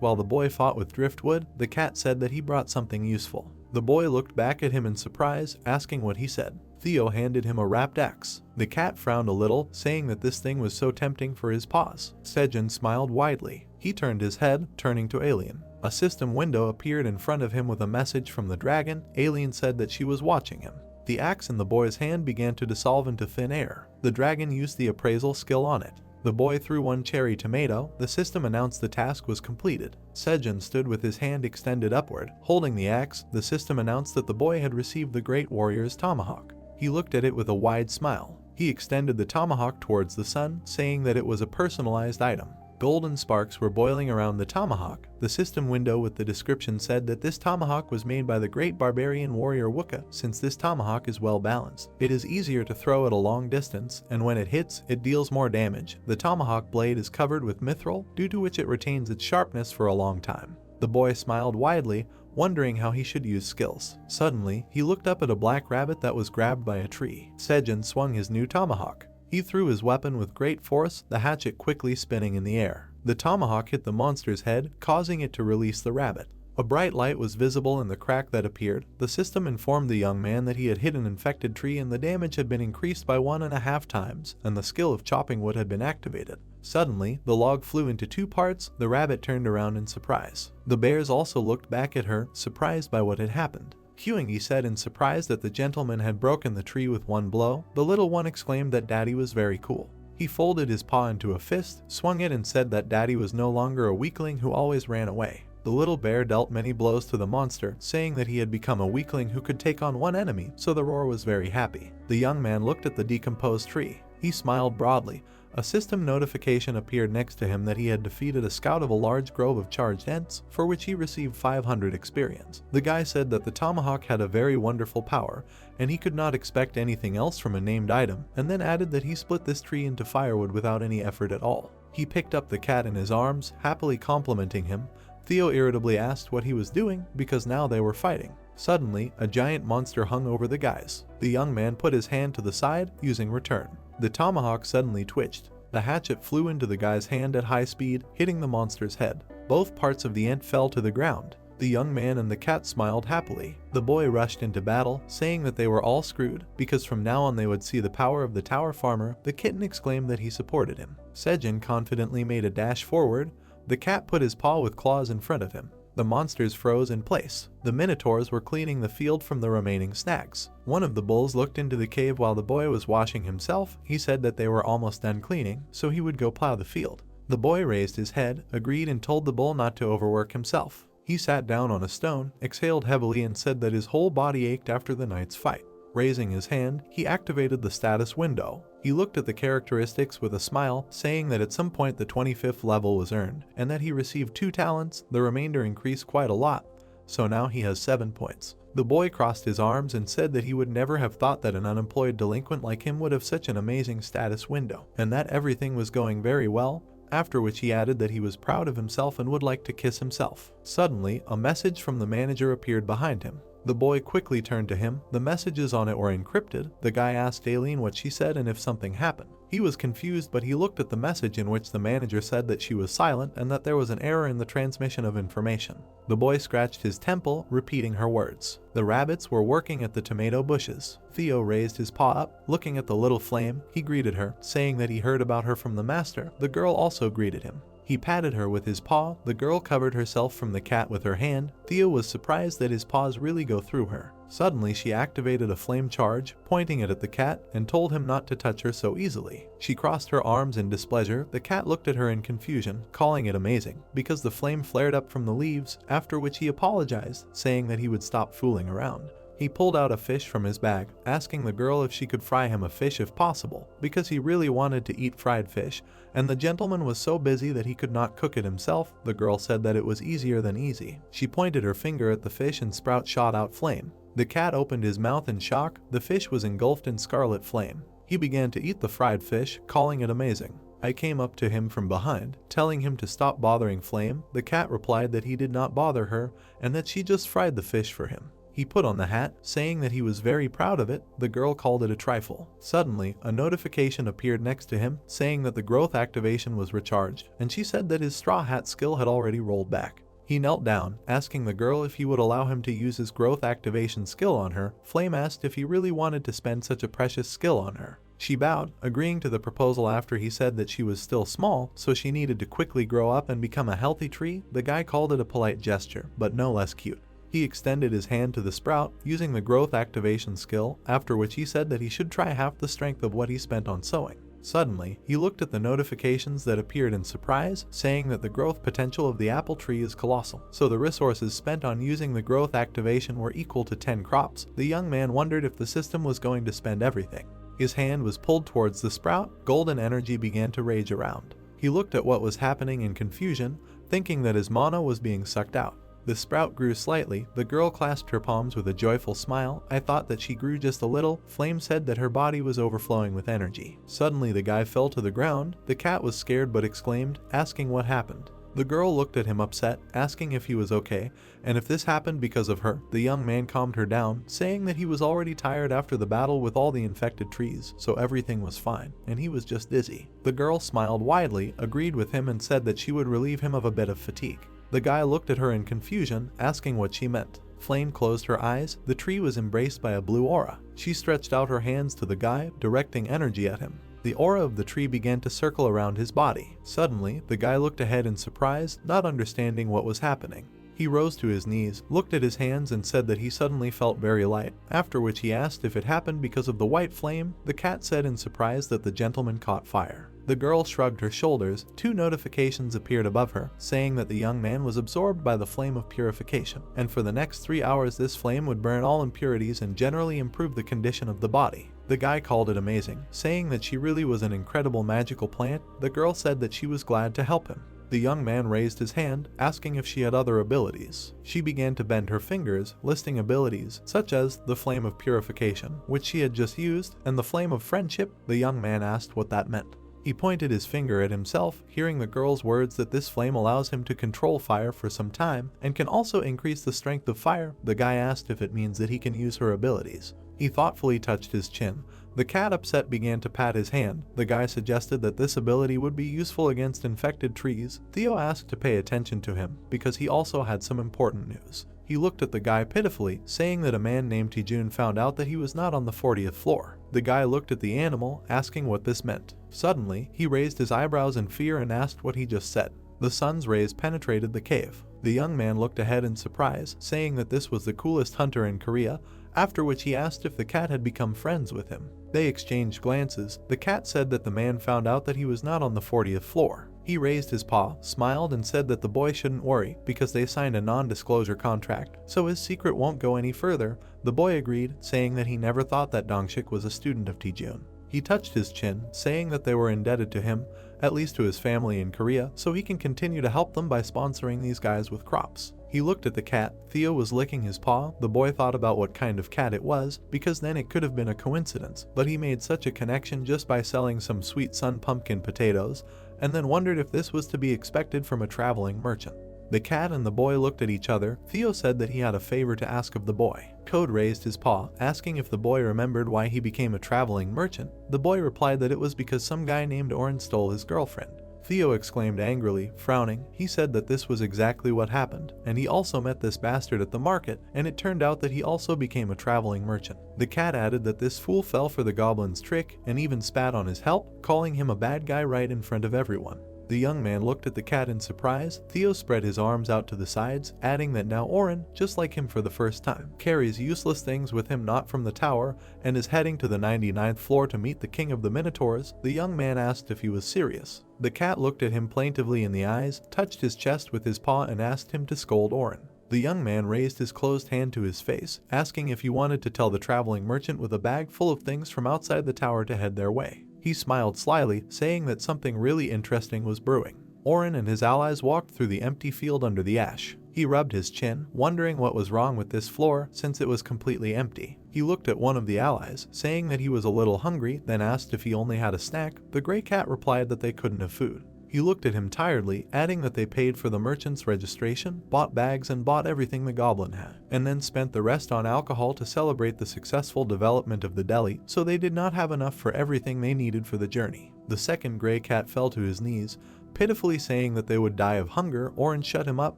Speaker 1: while the boy fought with driftwood. The cat said that he brought something useful. The boy looked back at him in surprise, asking what he said. Theo handed him a wrapped axe. The cat frowned a little, saying that this thing was so tempting for his paws. Sejun smiled widely. He turned his head, turning to Alien. A system window appeared in front of him with a message from the dragon. Alien said that she was watching him. The axe in the boy's hand began to dissolve into thin air. The dragon used the appraisal skill on it. The boy threw one cherry tomato. The system announced the task was completed. Sejun stood with his hand extended upward, holding the axe. The system announced that the boy had received the great warrior's tomahawk. He looked at it with a wide smile. He extended the tomahawk towards the sun, saying that it was a personalized item. Golden sparks were boiling around the tomahawk. The system window with the description said that this tomahawk was made by the great barbarian warrior Wukka. Since this tomahawk is well balanced, it is easier to throw at a long distance, and when it hits, it deals more damage. The tomahawk blade is covered with mithril, due to which it retains its sharpness for a long time. The boy smiled widely, wondering how he should use skills. Suddenly, he looked up at a black rabbit that was grabbed by a tree. Sejun swung his new tomahawk. He threw his weapon with great force, the hatchet quickly spinning in the air. The tomahawk hit the monster's head, causing it to release the rabbit. A bright light was visible in the crack that appeared. The system informed the young man that he had hit an infected tree and the damage had been increased by 1.5 times, and the skill of chopping wood had been activated. Suddenly, the log flew into 2 parts. The rabbit turned around in surprise. The bears also looked back at her, surprised by what had happened. Huingy said in surprise that the gentleman had broken the tree with one blow. The little one exclaimed that Daddy was very cool. He folded his paw into a fist, swung it, and said that Daddy was no longer a weakling who always ran away. The little bear dealt many blows to the monster, saying that he had become a weakling who could take on one enemy, so the roar was very happy. The young man looked at the decomposed tree. He smiled broadly. A system notification appeared next to him that he had defeated a scout of a large grove of charged ents, for which he received 500 experience. The guy said that the tomahawk had a very wonderful power, and he could not expect anything else from a named item, and then added that he split this tree into firewood without any effort at all. He picked up the cat in his arms, happily complimenting him. Theo irritably asked what he was doing, because now they were fighting. Suddenly, a giant monster hung over the guys. The young man put his hand to the side, using return. The tomahawk suddenly twitched. The hatchet flew into the guy's hand at high speed, hitting the monster's head. Both parts of the ant fell to the ground. The young man and the cat smiled happily. The boy rushed into battle, saying that they were all screwed, because from now on they would see the power of the tower farmer. The kitten exclaimed that he supported him. Sejun confidently made a dash forward. The cat put his paw with claws in front of him. The monsters froze in place. The minotaurs were cleaning the field from the remaining snacks. One of the bulls looked into the cave while the boy was washing himself. He said that they were almost done cleaning, so he would go plow the field. The boy raised his head, agreed, and told the bull not to overwork himself. He sat down on a stone, exhaled heavily, and said that his whole body ached after the night's fight. Raising his hand, he activated the status window. He looked at the characteristics with a smile, saying that at some point the 25th level was earned, and that he received 2 talents. The remainder increased quite a lot, so now he has 7 points. The boy crossed his arms and said that he would never have thought that an unemployed delinquent like him would have such an amazing status window, and that everything was going very well, after which he added that he was proud of himself and would like to kiss himself. Suddenly, a message from the manager appeared behind him. The boy quickly turned to him. The messages on it were encrypted. The guy asked Aileen what she said and if something happened. He was confused, but he looked at the message in which the manager said that she was silent and that there was an error in the transmission of information. The boy scratched his temple, repeating her words. The rabbits were working at the tomato bushes. Theo raised his paw up, looking at the little flame. He greeted her, saying that he heard about her from the master. The girl also greeted him. He patted her with his paw. The girl covered herself from the cat with her hand. Theo was surprised that his paws really go through her. Suddenly she activated a flame charge, pointing it at the cat, and told him not to touch her so easily. She crossed her arms in displeasure. The cat looked at her in confusion, calling it amazing, because the flame flared up from the leaves, after which he apologized, saying that he would stop fooling around. He pulled out a fish from his bag, asking the girl if she could fry him a fish if possible, because he really wanted to eat fried fish, and the gentleman was so busy that he could not cook it himself. The girl said that it was easier than easy. She pointed her finger at the fish and sprout shot out flame. The cat opened his mouth in shock. The fish was engulfed in scarlet flame. He began to eat the fried fish, calling it amazing. I came up to him from behind, telling him to stop bothering Flame. The cat replied that he did not bother her, and that she just fried the fish for him. He put on the hat, saying that he was very proud of it. The girl called it a trifle. Suddenly, a notification appeared next to him, saying that the growth activation was recharged, and she said that his straw hat skill had already rolled back. He knelt down, asking the girl if he would allow him to use his growth activation skill on her. Flame asked if he really wanted to spend such a precious skill on her. She bowed, agreeing to the proposal after he said that she was still small, so she needed to quickly grow up and become a healthy tree. The guy called it a polite gesture, but no less cute. He extended his hand to the sprout, using the growth activation skill, after which he said that he should try half the strength of what he spent on sowing. Suddenly, he looked at the notifications that appeared in surprise, saying that the growth potential of the apple tree is colossal, so the resources spent on using the growth activation were equal to 10 crops. The young man wondered if the system was going to spend everything. His hand was pulled towards the sprout. Golden energy began to rage around. He looked at what was happening in confusion, thinking that his mana was being sucked out. The sprout grew slightly. The girl clasped her palms with a joyful smile. I thought that she grew just a little. Flame said that her body was overflowing with energy. Suddenly the guy fell to the ground. The cat was scared but exclaimed, asking what happened. The girl looked at him upset, asking if he was okay, and if this happened because of her. The young man calmed her down, saying that he was already tired after the battle with all the infected trees, so everything was fine, and he was just dizzy. The girl smiled widely, agreed with him, and said that she would relieve him of a bit of fatigue. The guy looked at her in confusion, asking what she meant. Flame closed her eyes. The tree was embraced by a blue aura. She stretched out her hands to the guy, directing energy at him. The aura of the tree began to circle around his body. Suddenly, the guy looked ahead in surprise, not understanding what was happening. He rose to his knees, looked at his hands and said that he suddenly felt very light, after which he asked if it happened because of the white flame. The cat said in surprise that the gentleman caught fire. The girl shrugged her shoulders. 2 notifications appeared above her, saying that the young man was absorbed by the flame of purification, and for the next 3 hours this flame would burn all impurities and generally improve the condition of the body. The guy called it amazing, saying that she really was an incredible magical plant. The girl said that she was glad to help him. The young man raised his hand, asking if she had other abilities. She began to bend her fingers, listing abilities such as the flame of purification, which she had just used, and the flame of friendship. The young man asked what that meant. He pointed his finger at himself, hearing the girl's words that this flame allows him to control fire for some time and can also increase the strength of fire. The guy asked if it means that he can use her abilities. He thoughtfully touched his chin. The cat, upset, began to pat his hand. The guy suggested that this ability would be useful against infected trees. Theo asked to pay attention to him because he also had some important news. He looked at the guy pitifully, saying that a man named Sejun found out that he was not on the 40th floor. The guy looked at the animal, asking what this meant. Suddenly, he raised his eyebrows in fear and asked what he just said. The sun's rays penetrated the cave. The young man looked ahead in surprise, saying that this was the coolest hunter in Korea, after which he asked if the cat had become friends with him. They exchanged glances. The cat said that the man found out that he was not on the 40th floor. He raised his paw, smiled and said that the boy shouldn't worry because they signed a non-disclosure contract, so his secret won't go any further. The boy agreed, saying that he never thought that Dongshik was a student of Sejun. He touched his chin, saying that they were indebted to him, at least to his family in Korea, so he can continue to help them by sponsoring these guys with crops. He looked at the cat. Theo was licking his paw. The boy thought about what kind of cat it was, because then it could have been a coincidence, but he made such a connection just by selling some sweet sun pumpkin potatoes, and then wondered if this was to be expected from a traveling merchant. The cat and the boy looked at each other. Theo said that he had a favor to ask of the boy. Code raised his paw, asking if the boy remembered why he became a traveling merchant. The boy replied that it was because some guy named Oren stole his girlfriend. Theo exclaimed angrily, frowning. He said that this was exactly what happened, and he also met this bastard at the market, and it turned out that he also became a traveling merchant. The cat added that this fool fell for the goblin's trick and even spat on his help, calling him a bad guy right in front of everyone. The young man looked at the cat in surprise. Theo spread his arms out to the sides, adding that now Oren, just like him for the first time, carries useless things with him not from the tower and is heading to the 99th floor to meet the king of the Minotaurs. The young man asked if he was serious. The cat looked at him plaintively in the eyes, touched his chest with his paw and asked him to scold Oren. The young man raised his closed hand to his face, asking if he wanted to tell the traveling merchant with a bag full of things from outside the tower to head their way. He smiled slyly, saying that something really interesting was brewing. Oren and his allies walked through the empty field under the ash. He rubbed his chin, wondering what was wrong with this floor since it was completely empty. He looked at one of the allies, saying that he was a little hungry, then asked if he only had a snack. The gray cat replied that they couldn't have food. He looked at him tiredly, adding that they paid for the merchant's registration, bought bags and bought everything the goblin had, and then spent the rest on alcohol to celebrate the successful development of the deli, so they did not have enough for everything they needed for the journey. The second gray cat fell to his knees, pitifully saying that they would die of hunger. Oren shut him up,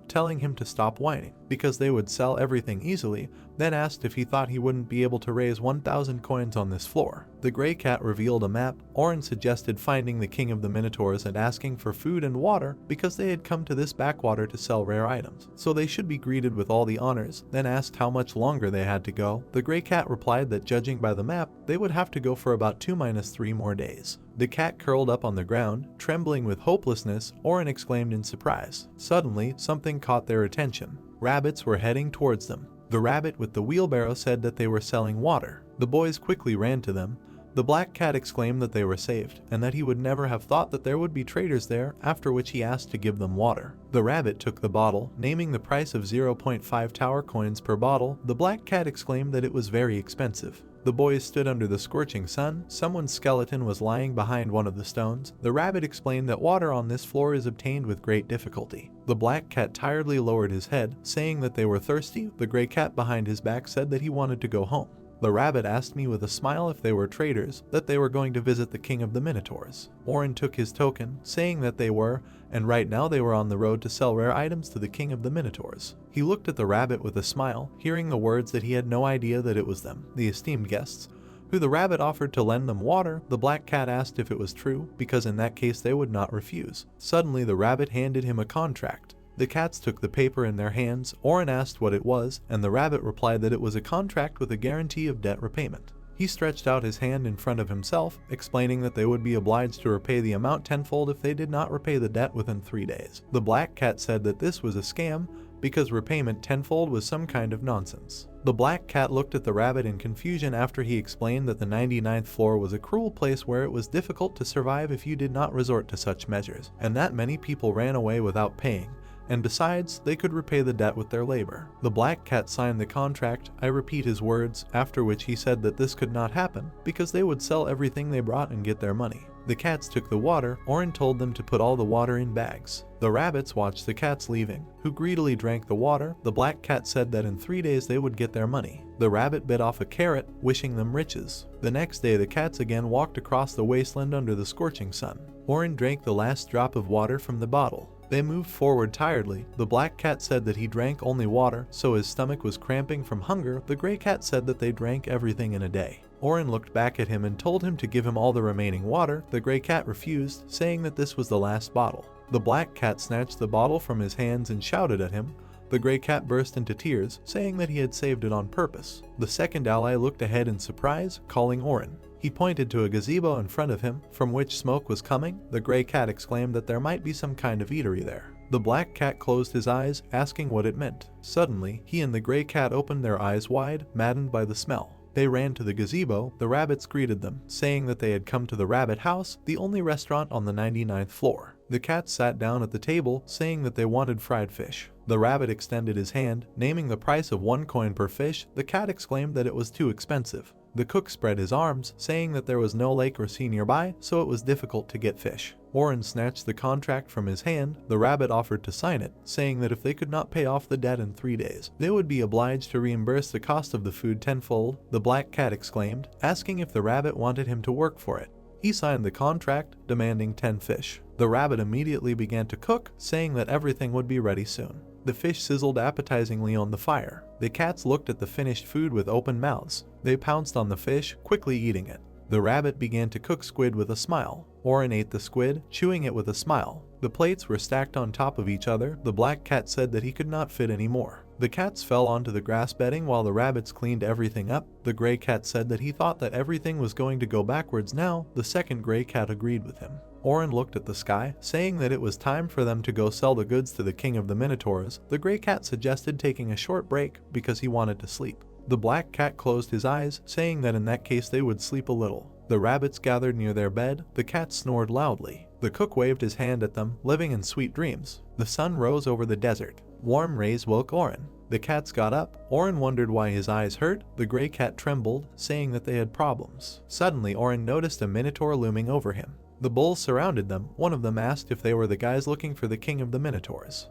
Speaker 1: telling him to stop whining, because they would sell everything easily, then asked if he thought he wouldn't be able to raise 1,000 coins on this floor. The gray cat revealed a map. Oren suggested finding the king of the Minotaurs and asking for food and water because they had come to this backwater to sell rare items, so they should be greeted with all the honors, then asked how much longer they had to go. The gray cat replied that judging by the map, they would have to go for about 2-3 more days. The cat curled up on the ground, trembling with hopelessness. Oren exclaimed in surprise. Suddenly, something caught their attention. Rabbits were heading towards them. The rabbit with the wheelbarrow said that they were selling water. The boys quickly ran to them. The black cat exclaimed that they were saved, and that he would never have thought that there would be traders there, after which he asked to give them water. The rabbit took the bottle, naming the price of 0.5 tower coins per bottle. The black cat exclaimed that it was very expensive. The boys stood under the scorching sun. Someone's skeleton was lying behind one of the stones. The rabbit explained that water on this floor is obtained with great difficulty. The black cat tiredly lowered his head, saying that they were thirsty. The gray cat behind his back said that he wanted to go home. The rabbit asked me with a smile if they were traders, that they were going to visit the king of the Minotaurs. Oren took his token, saying that they were, and right now they were on the road to sell rare items to the king of the Minotaurs. He looked at the rabbit with a smile, hearing the words that he had no idea that it was them, the esteemed guests, who the rabbit offered to lend them water. The black cat asked if it was true, because in that case they would not refuse. Suddenly the rabbit handed him a contract. The cats took the paper in their hands. Oren asked what it was, and the rabbit replied that it was a contract with a guarantee of debt repayment. He stretched out his hand in front of himself, explaining that they would be obliged to repay the amount tenfold if they did not repay the debt within 3 days. The black cat said that this was a scam because repayment tenfold was some kind of nonsense. The black cat looked at the rabbit in confusion after he explained that the 99th floor was a cruel place where it was difficult to survive if you did not resort to such measures, and that many people ran away without paying. And besides, they could repay the debt with their labor. The black cat signed the contract, I repeat his words, after which he said that this could not happen because they would sell everything they brought and get their money. The cats took the water. Oren told them to put all the water in bags. The rabbits watched the cats leaving, who greedily drank the water. The black cat said that in 3 days they would get their money. The rabbit bit off a carrot, wishing them riches. The next day the cats again walked across the wasteland under the scorching sun. Oren drank the last drop of water from the bottle. They moved forward tiredly. The black cat said that he drank only water, so his stomach was cramping from hunger. The gray cat said that they drank everything in a day. Oren looked back at him and told him to give him all the remaining water. The gray cat refused, saying that this was the last bottle. The black cat snatched the bottle from his hands and shouted at him. The gray cat burst into tears, saying that he had saved it on purpose. The second ally looked ahead in surprise, calling Oren. He pointed to a gazebo in front of him, from which smoke was coming. The gray cat exclaimed that there might be some kind of eatery there. The black cat closed his eyes, asking what it meant. Suddenly, he and the gray cat opened their eyes wide, maddened by the smell. They ran to the gazebo. The rabbits greeted them, saying that they had come to the Rabbit House, the only restaurant on the 99th floor. The cats sat down at the table, saying that they wanted fried fish. The rabbit extended his hand, naming the price of 1 coin per fish. The cat exclaimed that it was too expensive. The cook spread his arms, saying that there was no lake or sea nearby, so it was difficult to get fish. Oren snatched the contract from his hand. The rabbit offered to sign it, saying that if they could not pay off the debt in 3 days, they would be obliged to reimburse the cost of the food tenfold. The black cat exclaimed, asking if the rabbit wanted him to work for it. He signed the contract, demanding 10 fish. The rabbit immediately began to cook, saying that everything would be ready soon. The fish sizzled appetizingly on the fire. The cats looked at the finished food with open mouths. They pounced on the fish, quickly eating it. The rabbit began to cook squid with a smile. Oren ate the squid, chewing it with a smile. The plates were stacked on top of each other. The black cat said that he could not fit any more. The cats fell onto the grass bedding while the rabbits cleaned everything up. The gray cat said that he thought that everything was going to go backwards now. The second gray cat agreed with him. Oren looked at the sky, saying that it was time for them to go sell the goods to the king of the Minotaurs. The gray cat suggested taking a short break because he wanted to sleep. The black cat closed his eyes, saying that in that case they would sleep a little. The rabbits gathered near their bed. The cat snored loudly. The cook waved his hand at them, living in sweet dreams. The sun rose over the desert. Warm rays woke Oren. The cats got up. Oren wondered why his eyes hurt. The gray cat trembled, saying that they had problems. Suddenly Oren noticed a minotaur looming over him. The bulls surrounded them. One of them asked if they were the guys looking for the king of the Minotaurs.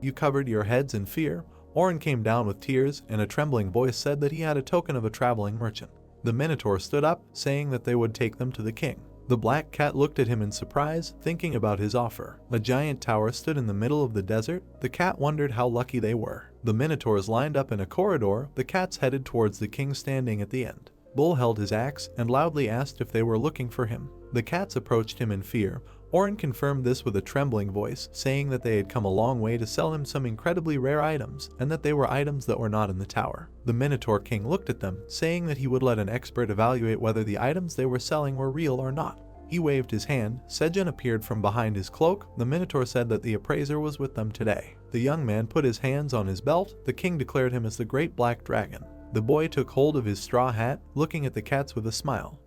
Speaker 1: You covered your heads in fear. Oren came down with tears, and a trembling voice said that he had a token of a traveling merchant. The Minotaur stood up, saying that they would take them to the king. The black cat looked at him in surprise, thinking about his offer. A giant tower stood in the middle of the desert. The cat wondered how lucky they were. The Minotaurs lined up in a corridor. The cats headed towards the king standing at the end. Bull held his axe and loudly asked if they were looking for him. The cats approached him in fear. Oren confirmed this with a trembling voice, saying that they had come a long way to sell him some incredibly rare items, and that they were items that were not in the tower. The Minotaur King looked at them, saying that he would let an expert evaluate whether the items they were selling were real or not. He waved his hand. Sejun appeared from behind his cloak. The Minotaur said that the appraiser was with them today. The young man put his hands on his belt. The king declared him as the Great Black Dragon. The boy took hold of his straw hat, looking at the cats with a smile.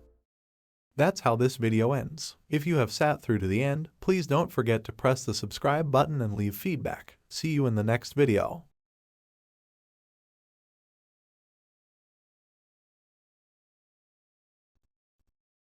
Speaker 1: That's how this video ends. If you have sat through to the end, please don't forget to press the subscribe button and leave feedback. See you in the next video.